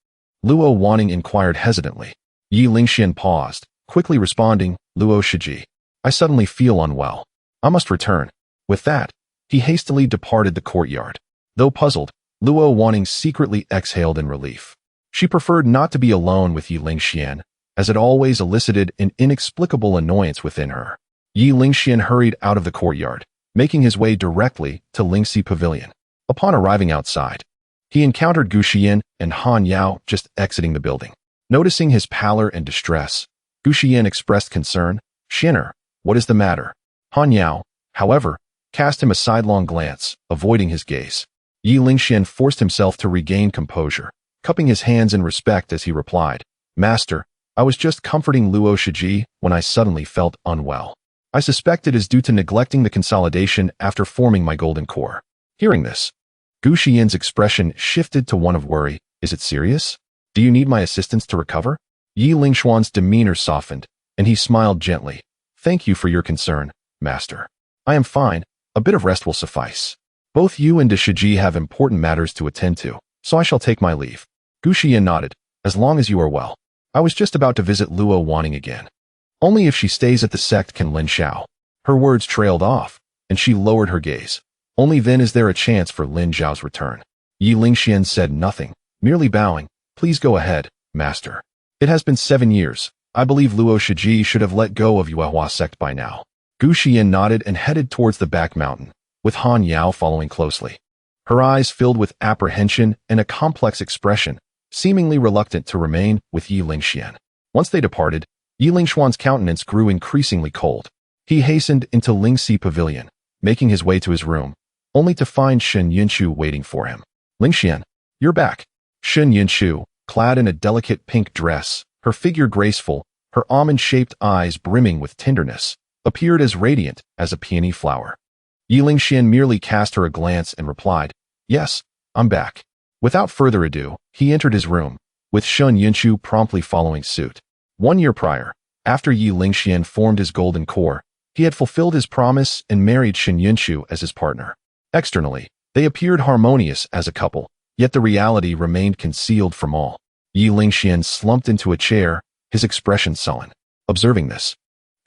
[SPEAKER 1] Luo Waning inquired hesitantly. Yi Lingxian paused, quickly responding, Luo Shiji. I suddenly feel unwell. I must return. With that, he hastily departed the courtyard. Though puzzled, Luo Waning secretly exhaled in relief. She preferred not to be alone with Yi Lingxian, as it always elicited an inexplicable annoyance within her. Yi Lingxian hurried out of the courtyard, making his way directly to Lingxi Pavilion. Upon arriving outside, he encountered Gu Xian and Han Yao just exiting the building. Noticing his pallor and distress, Gu Xian expressed concern. Xin'er, what is the matter? Han Yao, however, cast him a sidelong glance, avoiding his gaze. Yi Lingxian forced himself to regain composure, cupping his hands in respect as he replied, Master, I was just comforting Luo Shiji when I suddenly felt unwell. I suspect it is due to neglecting the consolidation after forming my golden core. Hearing this, Gu Xian's expression shifted to one of worry. Is it serious? Do you need my assistance to recover? Yi Lingxuan's demeanor softened, and he smiled gently. Thank you for your concern, Master. I am fine. A bit of rest will suffice. Both you and de Shiji have important matters to attend to, so I shall take my leave. Gu Xian nodded. As long as you are well. I was just about to visit Luo Waning again. Only if she stays at the sect can Lin Xiao. Her words trailed off, and she lowered her gaze. Only then is there a chance for Lin Xiao's return. Yi Lingxian said nothing, merely bowing. Please go ahead, Master. It has been 7 years. I believe Luo Shiji should have let go of Yuehua sect by now. Gu Xian nodded and headed towards the back mountain, with Han Yao following closely. Her eyes filled with apprehension and a complex expression, seemingly reluctant to remain with Yi Lingxian. Once they departed, Yi Lingxuan's countenance grew increasingly cold. He hastened into Lingxi Pavilion, making his way to his room, only to find Shen Yunchu waiting for him. Lingxian, you're back. Shen Yunchu, clad in a delicate pink dress, her figure graceful, her almond-shaped eyes brimming with tenderness, appeared as radiant as a peony flower. Yi Lingxian merely cast her a glance and replied, Yes, I'm back. Without further ado, he entered his room, with Shen Yunchu promptly following suit. 1 year prior, after Yi Lingxian formed his golden core, he had fulfilled his promise and married Shen Yunchu as his partner. Externally, they appeared harmonious as a couple, yet the reality remained concealed from all. Yi Lingxian slumped into a chair, his expression sullen. Observing this,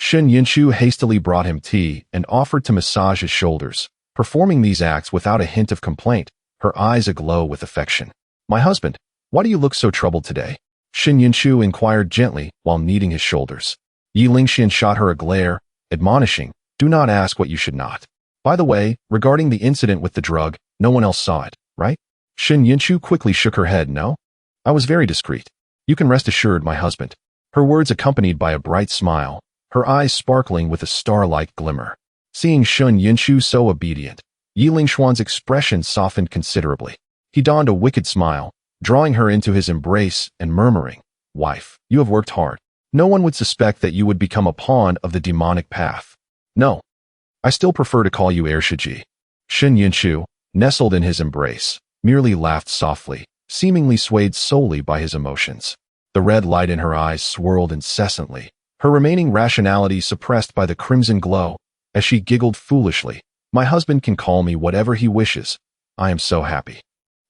[SPEAKER 1] Shen Yinchu hastily brought him tea and offered to massage his shoulders, performing these acts without a hint of complaint, her eyes aglow with affection. "My husband, why do you look so troubled today?" Shen Yinchu inquired gently while kneading his shoulders. Yi Lingxian shot her a glare, admonishing, "Do not ask what you should not. By the way, regarding the incident with the drug, no one else saw it, right?" Shen Yinchu quickly shook her head. "No. I was very discreet. You can rest assured, my husband." Her words accompanied by a bright smile, her eyes sparkling with a star-like glimmer. Seeing Shen Yinchu so obedient, Yi Lingxuan's expression softened considerably. He donned a wicked smile, drawing her into his embrace and murmuring, "Wife, you have worked hard. No one would suspect that you would become a pawn of the demonic path. No, I still prefer to call you Heir Shiji." Shen Yinchu, nestled in his embrace, merely laughed softly, seemingly swayed solely by his emotions. The red light in her eyes swirled incessantly, her remaining rationality suppressed by the crimson glow, as she giggled foolishly. "My husband can call me whatever he wishes. I am so happy."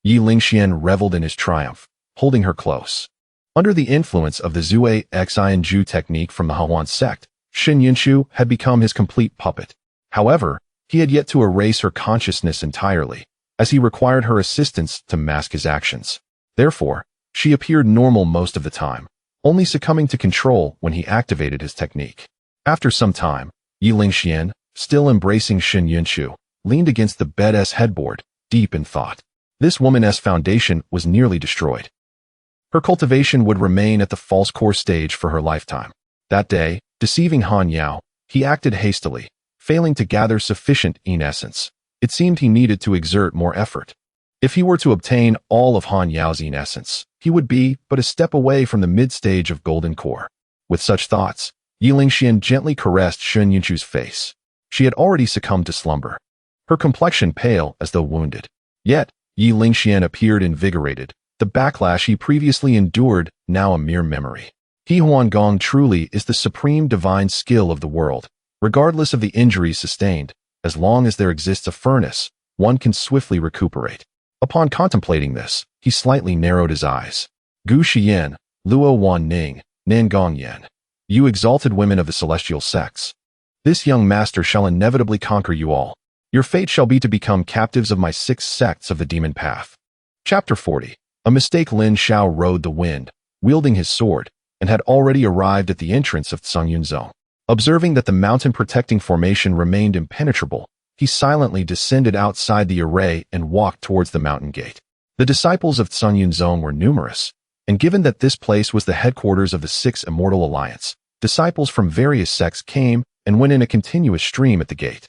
[SPEAKER 1] Yi Lingxian reveled in his triumph, holding her close. Under the influence of the Zue Xianju technique from the Hawan sect, Shen Yinchu had become his complete puppet. However, he had yet to erase her consciousness entirely, as he required her assistance to mask his actions. Therefore, she appeared normal most of the time, only succumbing to control when he activated his technique. After some time, Yi Lingxian, still embracing Shen Yinchu, leaned against the bed's headboard, deep in thought. This woman's foundation was nearly destroyed. Her cultivation would remain at the false core stage for her lifetime. That day, deceiving Han Yao, he acted hastily, failing to gather sufficient yin essence. It seemed he needed to exert more effort. If he were to obtain all of Han Yao's yin essence, he would be but a step away from the mid-stage of golden core. With such thoughts, Yi Lingxian gently caressed Shen Yinchu's face. She had already succumbed to slumber, her complexion pale as though wounded. Yet, Yi Lingxian appeared invigorated, the backlash he previously endured now a mere memory. He Huan Gong truly is the supreme divine skill of the world. Regardless of the injuries sustained, as long as there exists a furnace, one can swiftly recuperate. Upon contemplating this, he slightly narrowed his eyes. "Gu Shiyan, Luo Wan Ning, Nangong Yan. You exalted women of the celestial sects. This young master shall inevitably conquer you all. Your fate shall be to become captives of my 6 sects of the demon path." Chapter 40. A mistake. Lin Shao rode the wind, wielding his sword, and had already arrived at the entrance of Cungyunzong. Observing that the mountain-protecting formation remained impenetrable, he silently descended outside the array and walked towards the mountain gate. The disciples of Cungyunzong were numerous, and given that this place was the headquarters of the 6 Immortal Alliance, disciples from various sects came and went in a continuous stream at the gate.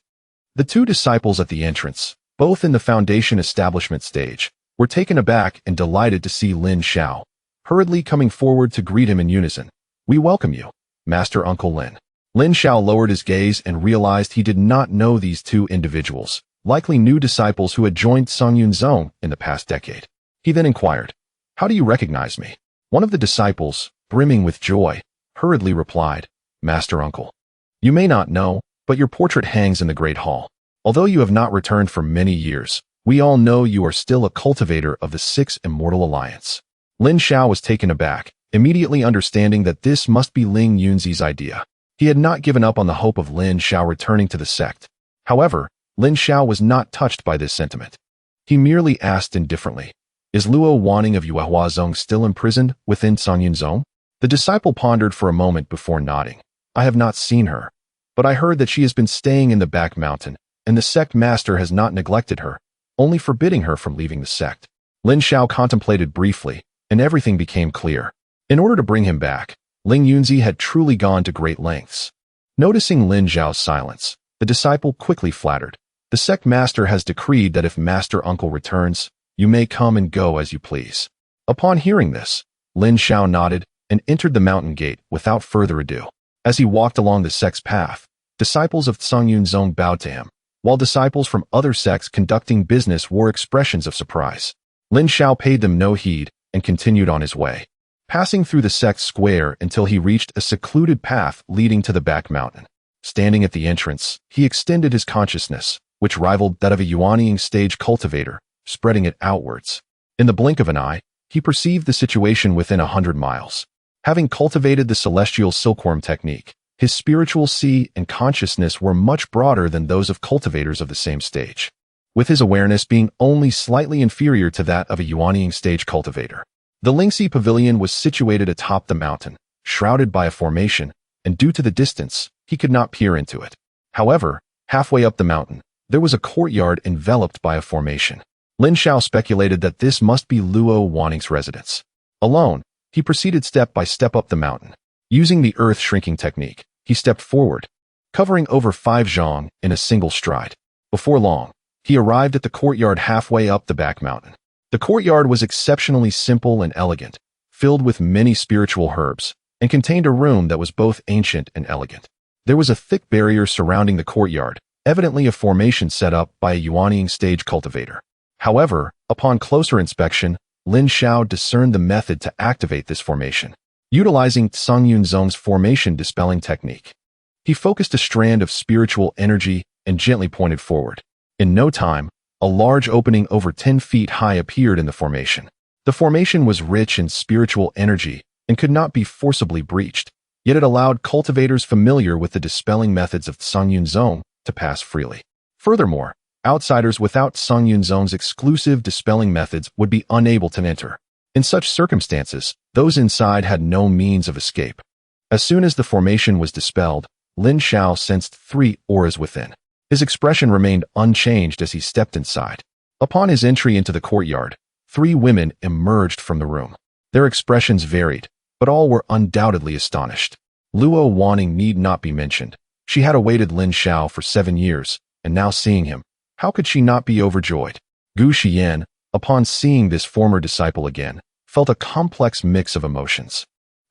[SPEAKER 1] The 2 disciples at the entrance, both in the foundation establishment stage, were taken aback and delighted to see Lin Shao, hurriedly coming forward to greet him in unison. "We welcome you, Master Uncle Lin." Lin Shao lowered his gaze and realized he did not know these 2 individuals, likely new disciples who had joined Cungyunzong in the past decade. He then inquired, "How do you recognize me?" One of the disciples, brimming with joy, hurriedly replied, "Master Uncle, you may not know, but your portrait hangs in the Great Hall. Although you have not returned for many years, we all know you are still a cultivator of the 6 Immortal Alliance." Lin Shao was taken aback, immediately understanding that this must be Ling Yunzi's idea. He had not given up on the hope of Lin Shao returning to the sect. However, Lin Shao was not touched by this sentiment. He merely asked indifferently, "Is Luo Wanning of Yuehuazong still imprisoned within Cungyunzong?" The disciple pondered for a moment before nodding. "I have not seen her, but I heard that she has been staying in the back mountain, and the sect master has not neglected her, only forbidding her from leaving the sect." Lin Shao contemplated briefly, and everything became clear. In order to bring him back, Ling Yunzi had truly gone to great lengths. Noticing Lin Zhao's silence, the disciple quickly flattered, "The sect master has decreed that if Master Uncle returns, you may come and go as you please." Upon hearing this, Lin Shao nodded and entered the mountain gate without further ado. As he walked along the sect's path, disciples of Cungyunzong bowed to him, while disciples from other sects conducting business wore expressions of surprise. Lin Shao paid them no heed and continued on his way, passing through the sect square until he reached a secluded path leading to the back mountain. Standing at the entrance, he extended his consciousness, which rivaled that of a Yuanying stage cultivator, spreading it outwards. In the blink of an eye, he perceived the situation within 100 miles. Having cultivated the celestial silkworm technique, His spiritual see and consciousness were much broader than those of cultivators of the same stage, with his awareness being only slightly inferior to that of a Yuanying stage cultivator. The Lingxi Pavilion was situated atop the mountain, shrouded by a formation, and due to the distance, he could not peer into it. However, halfway up the mountain, there was a courtyard enveloped by a formation. Lin Xiao speculated that this must be Luo Waning's residence. Alone, he proceeded step by step up the mountain. Using the earth-shrinking technique, he stepped forward, covering over 5 zhang in a single stride. Before long, he arrived at the courtyard halfway up the back mountain. The courtyard was exceptionally simple and elegant, filled with many spiritual herbs, and contained a room that was both ancient and elegant. There was a thick barrier surrounding the courtyard, evidently a formation set up by a Yuanying stage cultivator. However, upon closer inspection, Lin Xiao discerned the method to activate this formation. Utilizing Tsang Yunzong's formation dispelling technique, he focused a strand of spiritual energy and gently pointed forward. In no time, a large opening over 10 feet high appeared in the formation. The formation was rich in spiritual energy and could not be forcibly breached, yet it allowed cultivators familiar with the dispelling methods of Tsang Yunzong to pass freely. Furthermore, outsiders without Tsang Yunzong's exclusive dispelling methods would be unable to enter. In such circumstances, those inside had no means of escape. As soon as the formation was dispelled, Lin Xiao sensed 3 auras within. His expression remained unchanged as he stepped inside. Upon his entry into the courtyard, 3 women emerged from the room. Their expressions varied, but all were undoubtedly astonished. Luo Waning need not be mentioned. She had awaited Lin Xiao for 7 years, and now seeing him, how could she not be overjoyed? Gu Xiyan, upon seeing this former disciple again, felt a complex mix of emotions.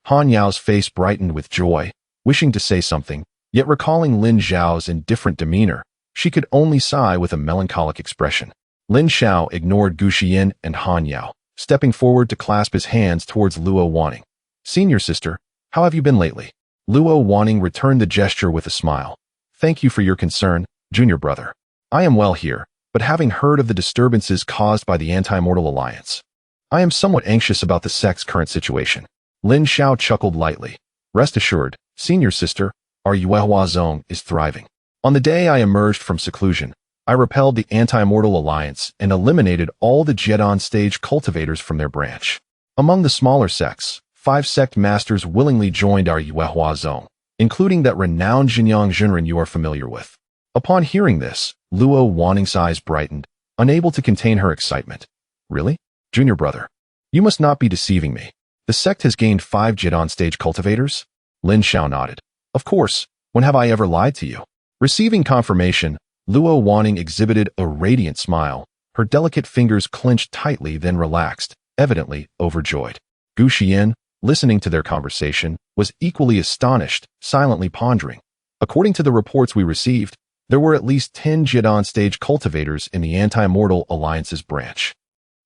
[SPEAKER 1] Han Yao's face brightened with joy, wishing to say something, yet recalling Lin Xiao's indifferent demeanor, she could only sigh with a melancholic expression. Lin Xiao ignored Gu Xiyan and Han Yao, stepping forward to clasp his hands towards Luo Waning. "Senior sister, how have you been lately?" Luo Waning returned the gesture with a smile. "Thank you for your concern, junior brother. I am well here, but having heard of the disturbances caused by the Anti-Mortal Alliance, I am somewhat anxious about the sect's current situation." Lin Xiao chuckled lightly. "Rest assured, senior sister, our Yuehua Zone is thriving. On the day I emerged from seclusion, I repelled the Anti-Mortal Alliance and eliminated all the Jedon stage cultivators from their branch. Among the smaller sects, 5 sect masters willingly joined our Yuehua Zone, including that renowned Jinyang Zhenren you are familiar with." Upon hearing this, Luo Waning's eyes brightened, unable to contain her excitement. "Really? Junior brother, you must not be deceiving me. The sect has gained 5 Jedon stage cultivators?" Lin Xiao nodded. "Of course, when have I ever lied to you?" Receiving confirmation, Luo Waning exhibited a radiant smile. Her delicate fingers clenched tightly, then relaxed, evidently overjoyed. Gu Xiyan, listening to their conversation, was equally astonished, silently pondering. According to the reports we received, there were at least 10 Jedon stage cultivators in the Anti-Mortal Alliance's branch.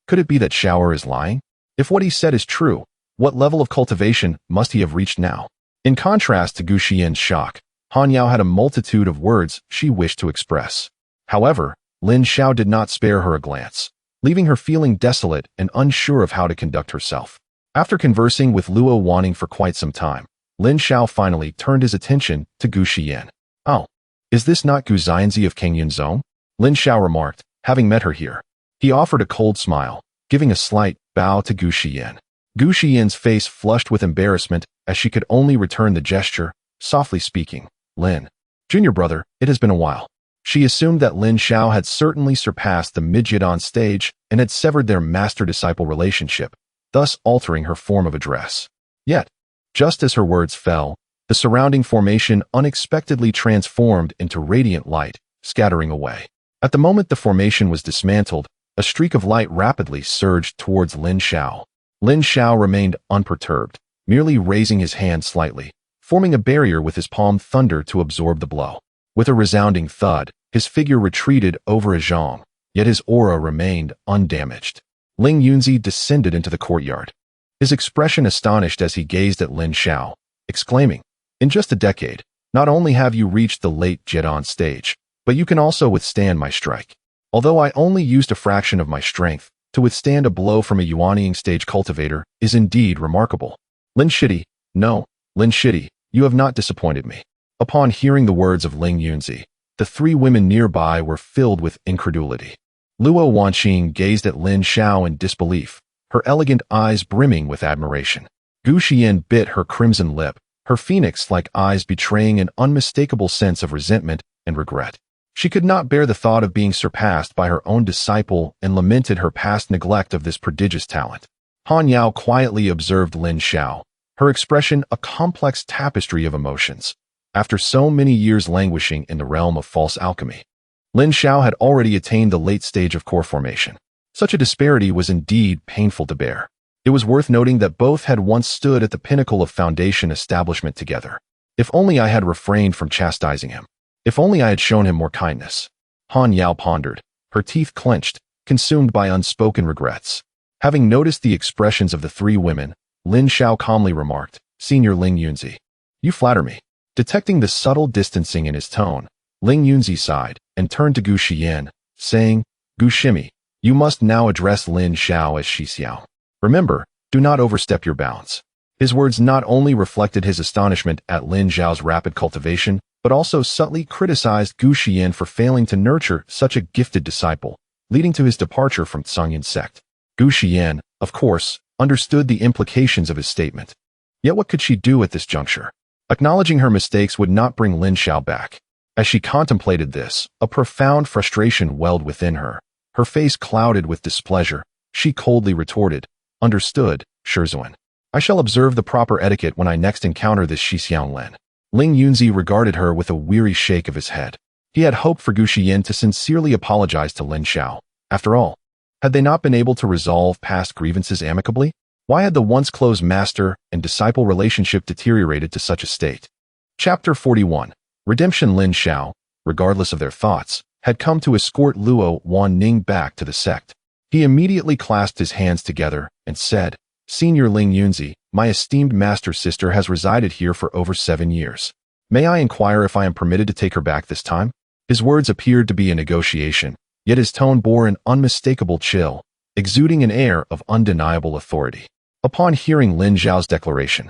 [SPEAKER 1] Could it be that Xiaoer is lying? If what he said is true, what level of cultivation must he have reached now? In contrast to Gu Xian's shock, Han Yao had a multitude of words she wished to express. However, Lin Xiao did not spare her a glance, leaving her feeling desolate and unsure of how to conduct herself. After conversing with Luo Waning for quite some time, Lin Xiao finally turned his attention to Gu Xiyan. "Oh, is this not Gu Xianzi of Kangyun Zone?" Lin Xiao remarked, having met her here. He offered a cold smile, giving a slight bow to Gu Xiyan. Gu Xiyan's face flushed with embarrassment as she could only return the gesture, softly speaking, "Lin, junior brother, it has been a while." She assumed that Lin Xiao had certainly surpassed the mid-Jedon stage and had severed their master-disciple relationship, thus altering her form of address. Yet, just as her words fell, the surrounding formation unexpectedly transformed into radiant light, scattering away. At the moment the formation was dismantled, a streak of light rapidly surged towards Lin Xiao. Lin Xiao remained unperturbed, merely raising his hand slightly, forming a barrier with his palm thunder to absorb the blow. With a resounding thud, his figure retreated over a zhang, yet his aura remained undamaged. Ling Yunzi descended into the courtyard, his expression astonished as he gazed at Lin Xiao, exclaiming, "In just a decade, not only have you reached the late Jedon stage, but you can also withstand my strike. Although I only used a fraction of my strength, to withstand a blow from a Yuanying stage cultivator is indeed remarkable." "Lin Shidi, no, Lin Shidi, you have not disappointed me. Upon hearing the words of Ling Yunzi, the three women nearby were filled with incredulity. Luo Wanqing gazed at Lin Xiao in disbelief, her elegant eyes brimming with admiration. Gu Xian bit her crimson lip, her phoenix-like eyes betraying an unmistakable sense of resentment and regret. She could not bear the thought of being surpassed by her own disciple and lamented her past neglect of this prodigious talent. Han Yao quietly observed Lin Xiao, her expression a complex tapestry of emotions. After so many years languishing in the realm of false alchemy, Lin Xiao had already attained the late stage of core formation. Such a disparity was indeed painful to bear. It was worth noting that both had once stood at the pinnacle of foundation establishment together. If only I had refrained from chastising him. If only I had shown him more kindness. Han Yao pondered, her teeth clenched, consumed by unspoken regrets. Having noticed the expressions of the three women, Lin Xiao calmly remarked, "Senior Ling Yunzi, you flatter me." Detecting the subtle distancing in his tone, Ling Yunzi sighed and turned to Gu Xian, saying, "Gu Shimi, you must now address Lin Xiao as Shi Xiao. Remember, do not overstep your bounds." His words not only reflected his astonishment at Lin Xiao's rapid cultivation, but also subtly criticized Gu Xian for failing to nurture such a gifted disciple, leading to his departure from Tsangyan sect. Gu Xian, of course, understood the implications of his statement. Yet what could she do at this juncture? Acknowledging her mistakes would not bring Lin Xiao back. As she contemplated this, a profound frustration welled within her. Her face clouded with displeasure. She coldly retorted, "Understood, Shizuan. I shall observe the proper etiquette when I next encounter this Shi Xiaolin." Ling Yunzi regarded her with a weary shake of his head. He had hoped for Gu Xian to sincerely apologize to Lin Xiao. After all, had they not been able to resolve past grievances amicably? Why had the once close master and disciple relationship deteriorated to such a state? Chapter 41. Redemption. Lin Xiao, regardless of their thoughts, had come to escort Luo Wanning back to the sect. He immediately clasped his hands together and said, "Senior Ling Yunzi, my esteemed master sister has resided here for over 7 years. May I inquire if I am permitted to take her back this time?" His words appeared to be a negotiation, yet his tone bore an unmistakable chill, exuding an air of undeniable authority. Upon hearing Lin Xiao's declaration,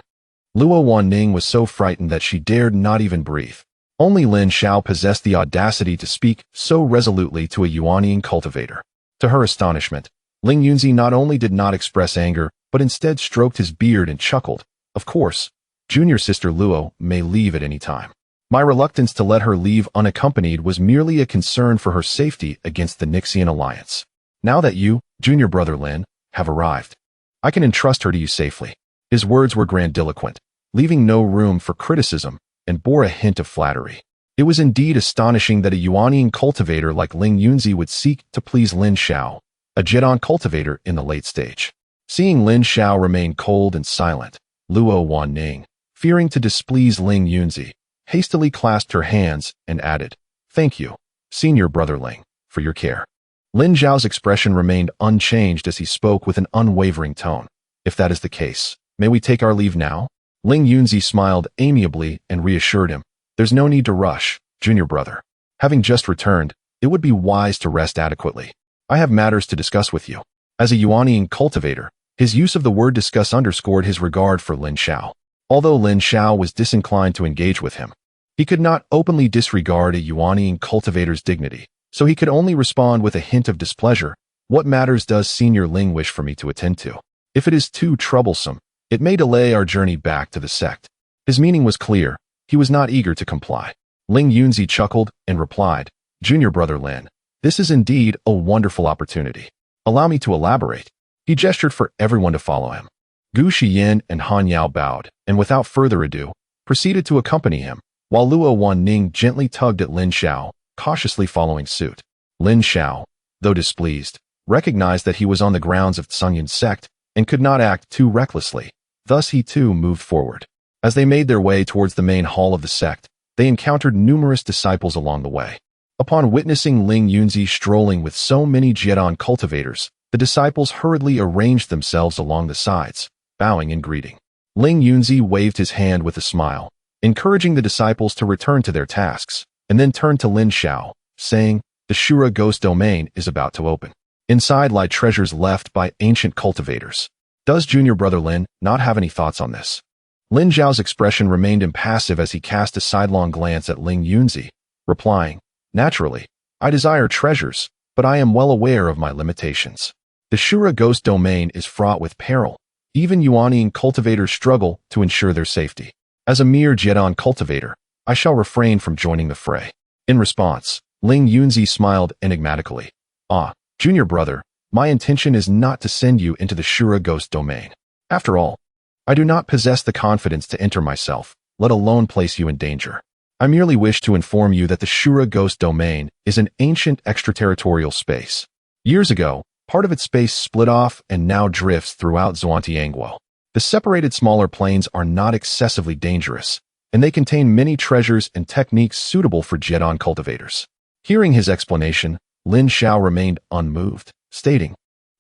[SPEAKER 1] Luo Wanning was so frightened that she dared not even breathe. Only Lin Xiao possessed the audacity to speak so resolutely to a Yuanian cultivator. To her astonishment, Ling Yunzi not only did not express anger, but instead stroked his beard and chuckled. "Of course, junior sister Luo may leave at any time. My reluctance to let her leave unaccompanied was merely a concern for her safety against the Nixian alliance. Now that you, junior brother Lin, have arrived, I can entrust her to you safely." His words were grandiloquent, leaving no room for criticism, and bore a hint of flattery. It was indeed astonishing that a Yuanian cultivator like Ling Yunzi would seek to please Lin Xiao, a Jedon cultivator in the late stage. Seeing Lin Xiao remain cold and silent, Luo Wanning, fearing to displease Ling Yunzi, hastily clasped her hands and added, "Thank you, senior brother Ling, for your care." Lin Xiao's expression remained unchanged as he spoke with an unwavering tone. "If that is the case, may we take our leave now?" Ling Yunzi smiled amiably and reassured him, "There's no need to rush, junior brother. Having just returned, it would be wise to rest adequately. I have matters to discuss with you." As a Yuanian cultivator, his use of the word discuss underscored his regard for Lin Xiao. Although Lin Xiao was disinclined to engage with him, he could not openly disregard a Yuanian cultivator's dignity, so he could only respond with a hint of displeasure. "What matters does Senior Ling wish for me to attend to? If it is too troublesome, it may delay our journey back to the sect." His meaning was clear. He was not eager to comply. Ling Yunzi chuckled and replied, "Junior brother Lin, this is indeed a wonderful opportunity. Allow me to elaborate." He gestured for everyone to follow him. Gu Xian and Han Yao bowed, and without further ado, proceeded to accompany him, while Luo Wanning gently tugged at Lin Xiao, cautiously following suit. Lin Xiao, though displeased, recognized that he was on the grounds of Tsangyan sect and could not act too recklessly. Thus he too moved forward. As they made their way towards the main hall of the sect, they encountered numerous disciples along the way. Upon witnessing Ling Yunzi strolling with so many Jedon cultivators, the disciples hurriedly arranged themselves along the sides, bowing in greeting. Ling Yunzi waved his hand with a smile, encouraging the disciples to return to their tasks, and then turned to Lin Xiao, saying, "The Shura Ghost Domain is about to open. Inside lie treasures left by ancient cultivators. Does junior brother Lin not have any thoughts on this?" Lin Zhao's expression remained impassive as he cast a sidelong glance at Ling Yunzi, replying, "Naturally, I desire treasures, but I am well aware of my limitations. The Shura ghost domain is fraught with peril. Even Yuanian cultivators struggle to ensure their safety. As a mere Jedon cultivator, I shall refrain from joining the fray." In response, Ling Yunzi smiled enigmatically. "Ah, junior brother, my intention is not to send you into the Shura ghost domain. After all, I do not possess the confidence to enter myself, let alone place you in danger. I merely wish to inform you that the Shura ghost domain is an ancient extraterritorial space. Years ago, part of its space split off and now drifts throughout Zhuangtianguo. The separated smaller planes are not excessively dangerous, and they contain many treasures and techniques suitable for Jedon cultivators." Hearing his explanation, Lin Xiao remained unmoved, stating,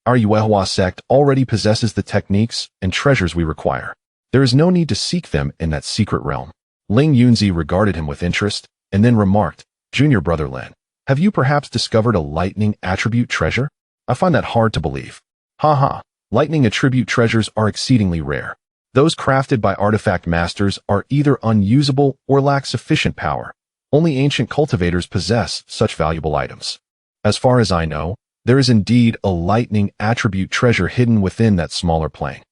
[SPEAKER 1] "Our Yuehua sect already possesses the techniques and treasures we require. There is no need to seek them in that secret realm." Ling Yunzi regarded him with interest, and then remarked, "Junior brother Lin, have you perhaps discovered a lightning attribute treasure? I find that hard to believe." "Haha, lightning attribute treasures are exceedingly rare. Those crafted by artifact masters are either unusable or lack sufficient power. Only ancient cultivators possess such valuable items. As far as I know, there is indeed a lightning attribute treasure hidden within that smaller plane.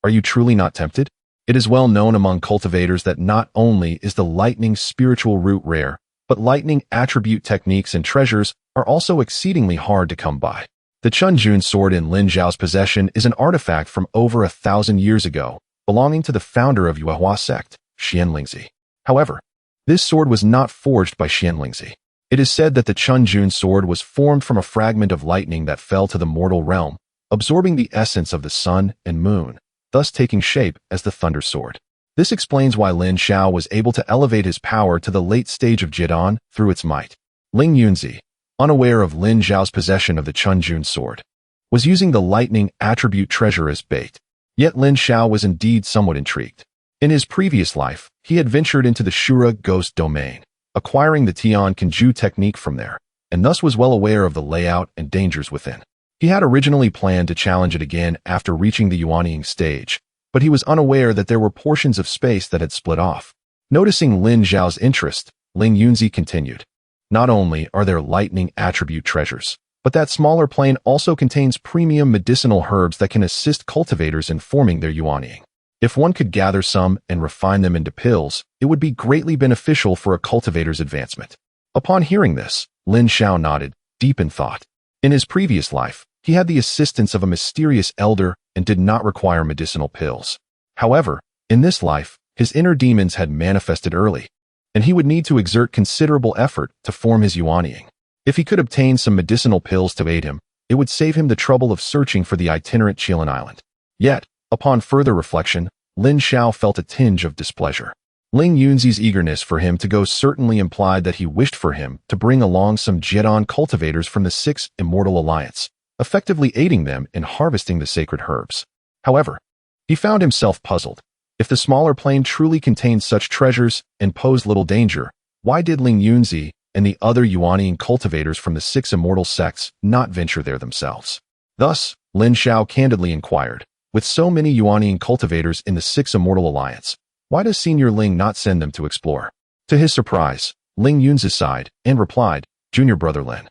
[SPEAKER 1] Are you truly not tempted? It is well known among cultivators that not only is the lightning spiritual root rare, but lightning attribute techniques and treasures are also exceedingly hard to come by. The Chunjun sword in Lin Zhao's possession is an artifact from over 1,000 years ago, belonging to the founder of Yuehua sect, Xianlingzi. However, this sword was not forged by Xianlingzi. It is said that the Chunjun sword was formed from a fragment of lightning that fell to the mortal realm, absorbing the essence of the sun and moon, thus taking shape as the Thunder Sword. This explains why Lin Xiao was able to elevate his power to the late stage of Jedon through its might. Ling Yunzi, unaware of Lin Zhao's possession of the Chunjun sword, was using the lightning attribute treasure as bait. Yet Lin Xiao was indeed somewhat intrigued. In his previous life, he had ventured into the Shura ghost domain, acquiring the Tian Kanju technique from there, and thus was well aware of the layout and dangers within. He had originally planned to challenge it again after reaching the Yuanying stage, but he was unaware that there were portions of space that had split off. Noticing Lin Zhao's interest, Ling Yunzi continued, "Not only are there lightning attribute treasures, but that smaller plane also contains premium medicinal herbs that can assist cultivators in forming their Yuanying. If one could gather some and refine them into pills, it would be greatly beneficial for a cultivator's advancement." Upon hearing this, Lin Xiao nodded, deep in thought. In his previous life, he had the assistance of a mysterious elder and did not require medicinal pills. However, in this life, his inner demons had manifested early, and he would need to exert considerable effort to form his Yuanying. If he could obtain some medicinal pills to aid him, it would save him the trouble of searching for the itinerant Qilin Island. Yet, upon further reflection, Lin Xiao felt a tinge of displeasure. Ling Yunzi's eagerness for him to go certainly implied that he wished for him to bring along some Jedon cultivators from the Six Immortal Alliance, effectively aiding them in harvesting the sacred herbs. However, he found himself puzzled. If the smaller plane truly contained such treasures and posed little danger, why did Ling Yunzi and the other Yuanying cultivators from the Six Immortal sects not venture there themselves? Thus, Lin Xiao candidly inquired, with so many Yuanying cultivators in the Six Immortal Alliance, why does Senior Ling not send them to explore? To his surprise, Ling Yunzi sighed and replied, "Junior brother Lin,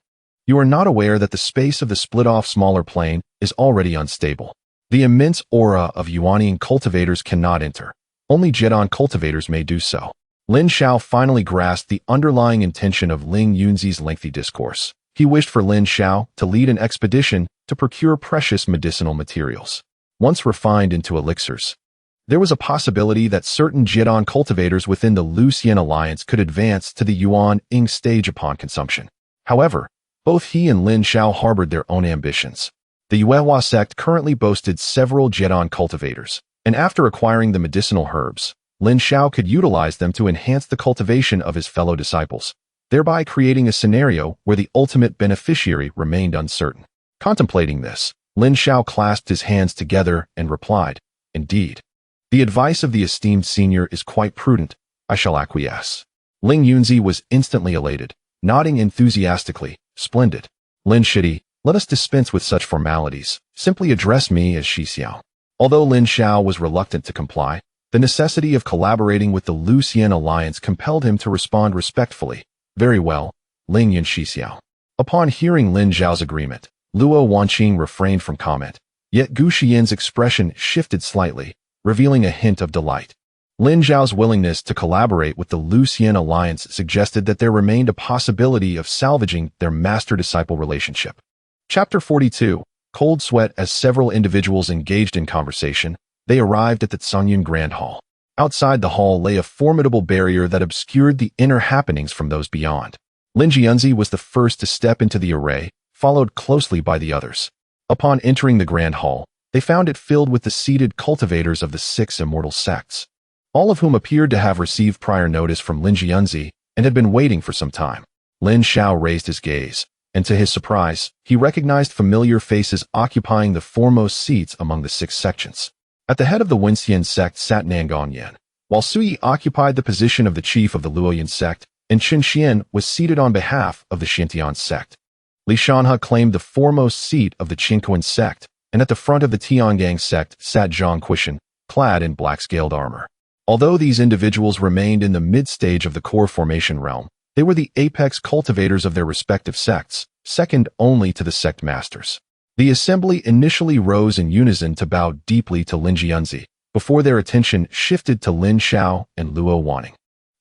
[SPEAKER 1] you are not aware that the space of the split-off smaller plane is already unstable. The immense aura of Yuanying cultivators cannot enter. Only Jedon cultivators may do so." Lin Xiao finally grasped the underlying intention of Ling Yunzi's lengthy discourse. He wished for Lin Xiao to lead an expedition to procure precious medicinal materials. Once refined into elixirs, there was a possibility that certain Jedon cultivators within the Lucian Alliance could advance to the Yuan-Ing stage upon consumption. However, both he and Lin Xiao harbored their own ambitions. The Yuehua sect currently boasted several Jedon cultivators, and after acquiring the medicinal herbs, Lin Xiao could utilize them to enhance the cultivation of his fellow disciples, thereby creating a scenario where the ultimate beneficiary remained uncertain. Contemplating this, Lin Xiao clasped his hands together and replied, "Indeed. The advice of the esteemed senior is quite prudent. I shall acquiesce." Ling Yunzi was instantly elated, nodding enthusiastically, "Splendid. Lin Shidi, let us dispense with such formalities. Simply address me as Shi Xiao." Although Lin Xiao was reluctant to comply, The necessity of collaborating with the Lucian alliance compelled him to respond respectfully. Very well, Ling Yun Shixiao. Upon hearing Lin Zhao's agreement, Luo Wanqing refrained from comment, yet Gu Xian's expression shifted slightly, revealing a hint of delight. Lin Zhao's willingness to collaborate with the Lucian alliance suggested that there remained a possibility of salvaging their master-disciple relationship. Chapter 42. Cold sweat. As several individuals engaged in conversation, they arrived at the Tsangyun Grand Hall. Outside the hall lay a formidable barrier that obscured the inner happenings from those beyond. Lin Jianzi was the first to step into the array, followed closely by the others. Upon entering the Grand Hall, they found it filled with the seated cultivators of the 6 immortal sects, all of whom appeared to have received prior notice from Lin Jianzi and had been waiting for some time. Lin Xiao raised his gaze, and to his surprise, he recognized familiar faces occupying the foremost seats among the 6 sections. At the head of the Wenxian sect sat Nangonyan, while Sui occupied the position of the chief of the Luoyan sect, and Chen Xian was seated on behalf of the Xintian sect. Li Shanhe claimed the foremost seat of the Qinquan sect, and at the front of the Tiangang sect sat Zhang Quishan, clad in black-scaled armor. Although these individuals remained in the mid-stage of the core formation realm, they were the apex cultivators of their respective sects, second only to the sect masters. The assembly initially rose in unison to bow deeply to Lin Jianzi, before their attention shifted to Lin Xiao and Luo Wanning.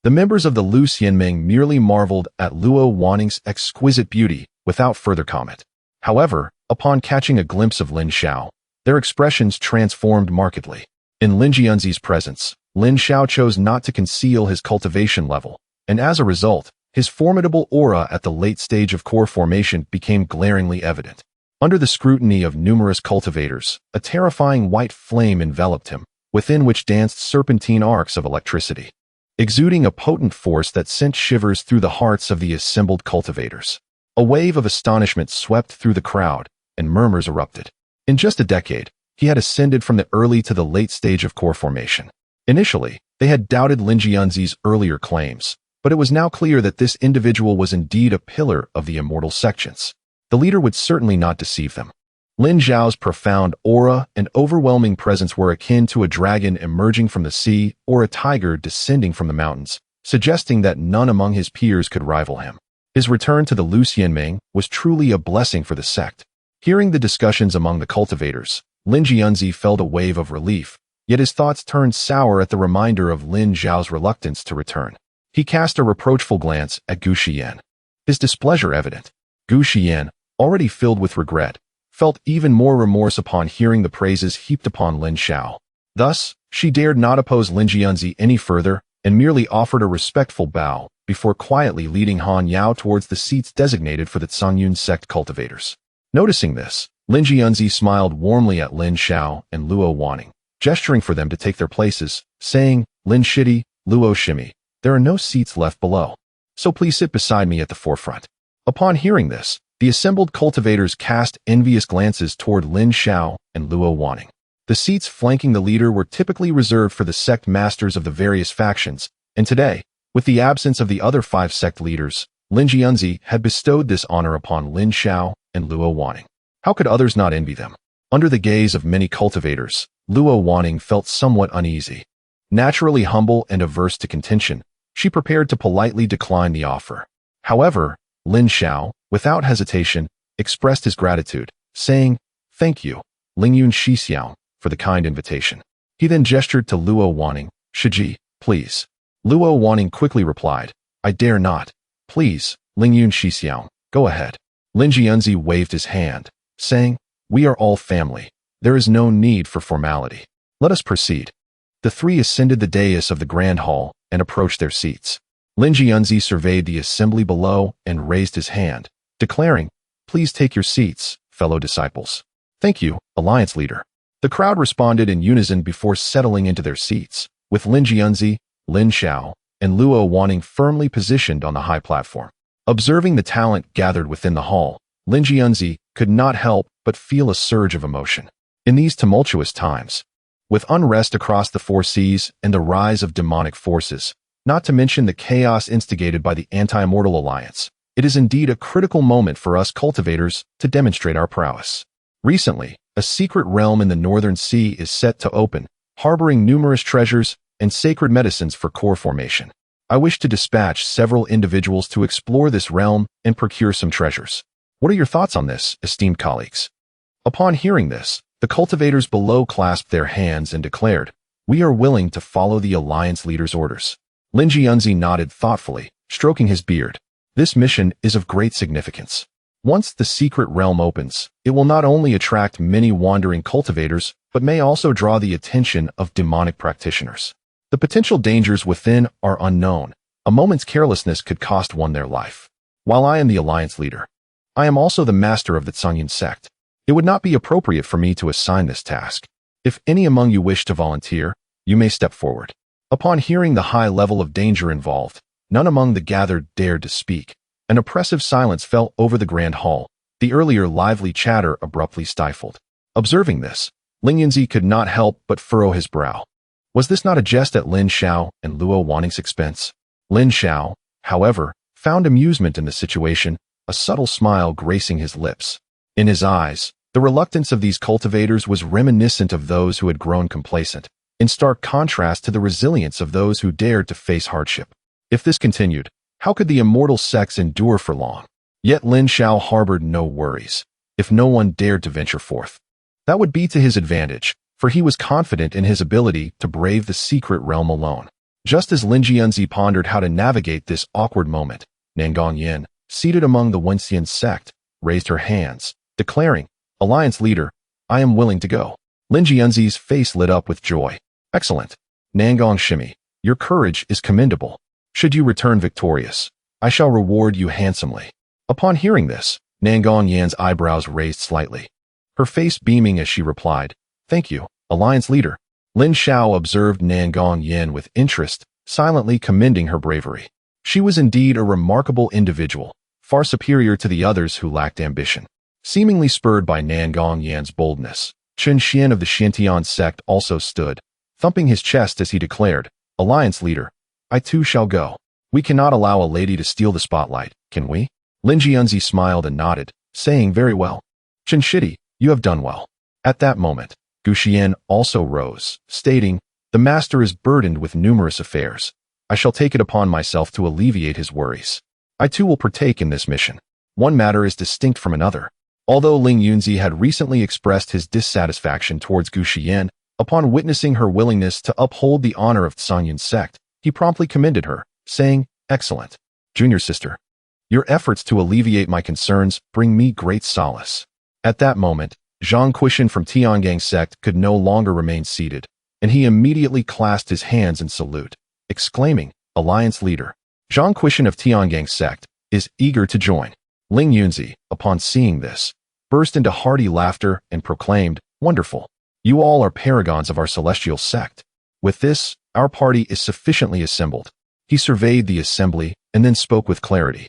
[SPEAKER 1] The members of the Lu Xianming merely marveled at Luo Wanning's exquisite beauty without further comment. However, upon catching a glimpse of Lin Xiao, their expressions transformed markedly. In Lin Jianzi's presence, Lin Xiao chose not to conceal his cultivation level, and as a result, his formidable aura at the late stage of core formation became glaringly evident. Under the scrutiny of numerous cultivators, a terrifying white flame enveloped him, within which danced serpentine arcs of electricity, exuding a potent force that sent shivers through the hearts of the assembled cultivators. A wave of astonishment swept through the crowd, and murmurs erupted. In just a decade, he had ascended from the early to the late stage of core formation. Initially, they had doubted Lin Jianzi's earlier claims, but it was now clear that this individual was indeed a pillar of the immortal sections. The leader would certainly not deceive them. Lin Zhao's profound aura and overwhelming presence were akin to a dragon emerging from the sea or a tiger descending from the mountains, suggesting that none among his peers could rival him. His return to the Lu Xianming was truly a blessing for the sect. Hearing the discussions among the cultivators, Lin Jianzi felt a wave of relief, yet his thoughts turned sour at the reminder of Lin Zhao's reluctance to return. He cast a reproachful glance at Gu Xian, his displeasure evident. Gu Xian, already filled with regret, felt even more remorse upon hearing the praises heaped upon Lin Xiao. Thus, she dared not oppose Lin Jianzi any further and merely offered a respectful bow before quietly leading Han Yao towards the seats designated for the Tsangyun sect cultivators. Noticing this, Lin Jianzi smiled warmly at Lin Xiao and Luo Wanning, gesturing for them to take their places, saying, "Lin Shidi, Luo Shimi, there are no seats left below, so please sit beside me at the forefront." Upon hearing this, the assembled cultivators cast envious glances toward Lin Xiao and Luo Wanning. The seats flanking the leader were typically reserved for the sect masters of the various factions, and today, with the absence of the other 5 sect leaders, Lin Jianzi had bestowed this honor upon Lin Xiao and Luo Wanning. How could others not envy them? Under the gaze of many cultivators, Luo Wanning felt somewhat uneasy. Naturally humble and averse to contention, she prepared to politely decline the offer. However, Lin Xiao, without hesitation, expressed his gratitude, saying, "Thank you, Ling Yun Shixiao, for the kind invitation." He then gestured to Luo Wanning, "Shiji, please." Luo Wanning quickly replied, "I dare not. Please, Ling Yun Shixiao, go ahead." Lin Jianzi waved his hand, saying, "We are all family. There is no need for formality. Let us proceed." The 3 ascended the dais of the Grand Hall and approached their seats. Lin Jianzi surveyed the assembly below and raised his hand, declaring, "Please take your seats, fellow disciples." "Thank you, Alliance Leader." The crowd responded in unison before settling into their seats, with Lin Jianzi, Lin Xiao, and Luo Wanning firmly positioned on the high platform. Observing the talent gathered within the hall, Lin Jianzi could not help but feel a surge of emotion. In these tumultuous times, with unrest across the 4 seas and the rise of demonic forces, not to mention the chaos instigated by the Anti-Immortal Alliance, it is indeed a critical moment for us cultivators to demonstrate our prowess. Recently, a secret realm in the Northern Sea is set to open, harboring numerous treasures, and sacred medicines for core formation. I wish to dispatch several individuals to explore this realm and procure some treasures. What are your thoughts on this, esteemed colleagues? Upon hearing this, the cultivators below clasped their hands and declared, "We are willing to follow the Alliance leader's orders." Lin Jianzi nodded thoughtfully, stroking his beard. This mission is of great significance. Once the secret realm opens, it will not only attract many wandering cultivators, but may also draw the attention of demonic practitioners. The potential dangers within are unknown. A moment's carelessness could cost one their life. While I am the Alliance leader, I am also the master of the Tsungyun sect. It would not be appropriate for me to assign this task. If any among you wish to volunteer, you may step forward. Upon hearing the high level of danger involved, none among the gathered dared to speak. An oppressive silence fell over the grand hall, the earlier lively chatter abruptly stifled. Observing this, Ling Yunzi could not help but furrow his brow. Was this not a jest at Lin Xiao and Luo Wanning's expense? Lin Xiao, however, found amusement in the situation, a subtle smile gracing his lips. In his eyes, the reluctance of these cultivators was reminiscent of those who had grown complacent, in stark contrast to the resilience of those who dared to face hardship. If this continued, how could the immortal sects endure for long? Yet Lin Xiao harbored no worries. If no one dared to venture forth, that would be to his advantage, for he was confident in his ability to brave the secret realm alone. Just as Lin Jianzi pondered how to navigate this awkward moment, Nangong Yin, seated among the Wenxian sect, raised her hands, declaring, "Alliance leader, I am willing to go." Lin Jianzi's face lit up with joy. "Excellent. Nangong Shimi, your courage is commendable. Should you return victorious, I shall reward you handsomely." Upon hearing this, Nangong Yan's eyebrows raised slightly, her face beaming as she replied, "Thank you, Alliance leader." Lin Xiao observed Nangong Yan with interest, silently commending her bravery. She was indeed a remarkable individual, far superior to the others who lacked ambition. Seemingly spurred by Nangong Yan's boldness, Chen Xian of the Xintian sect also stood, thumping his chest as he declared, "Alliance leader, I too shall go. We cannot allow a lady to steal the spotlight, can we?" Lin Jianzi smiled and nodded, saying, "Very well. Chen Shidi, you have done well." At that moment, Gu Xian also rose, stating, "The master is burdened with numerous affairs. I shall take it upon myself to alleviate his worries. I too will partake in this mission. One matter is distinct from another." Although Ling Yunzi had recently expressed his dissatisfaction towards Gu Xian, upon witnessing her willingness to uphold the honor of Tsungyun sect, he promptly commended her, saying, "Excellent. Junior sister, your efforts to alleviate my concerns bring me great solace." At that moment, Zhang Quishan from Tiangang sect could no longer remain seated, and he immediately clasped his hands in salute, exclaiming, "Alliance leader." Zhang Quishan of Tiangang sect is eager to join. Ling Yunzi, upon seeing this, burst into hearty laughter and proclaimed, "Wonderful. You all are paragons of our celestial sect. With this, our party is sufficiently assembled." He surveyed the assembly and then spoke with clarity.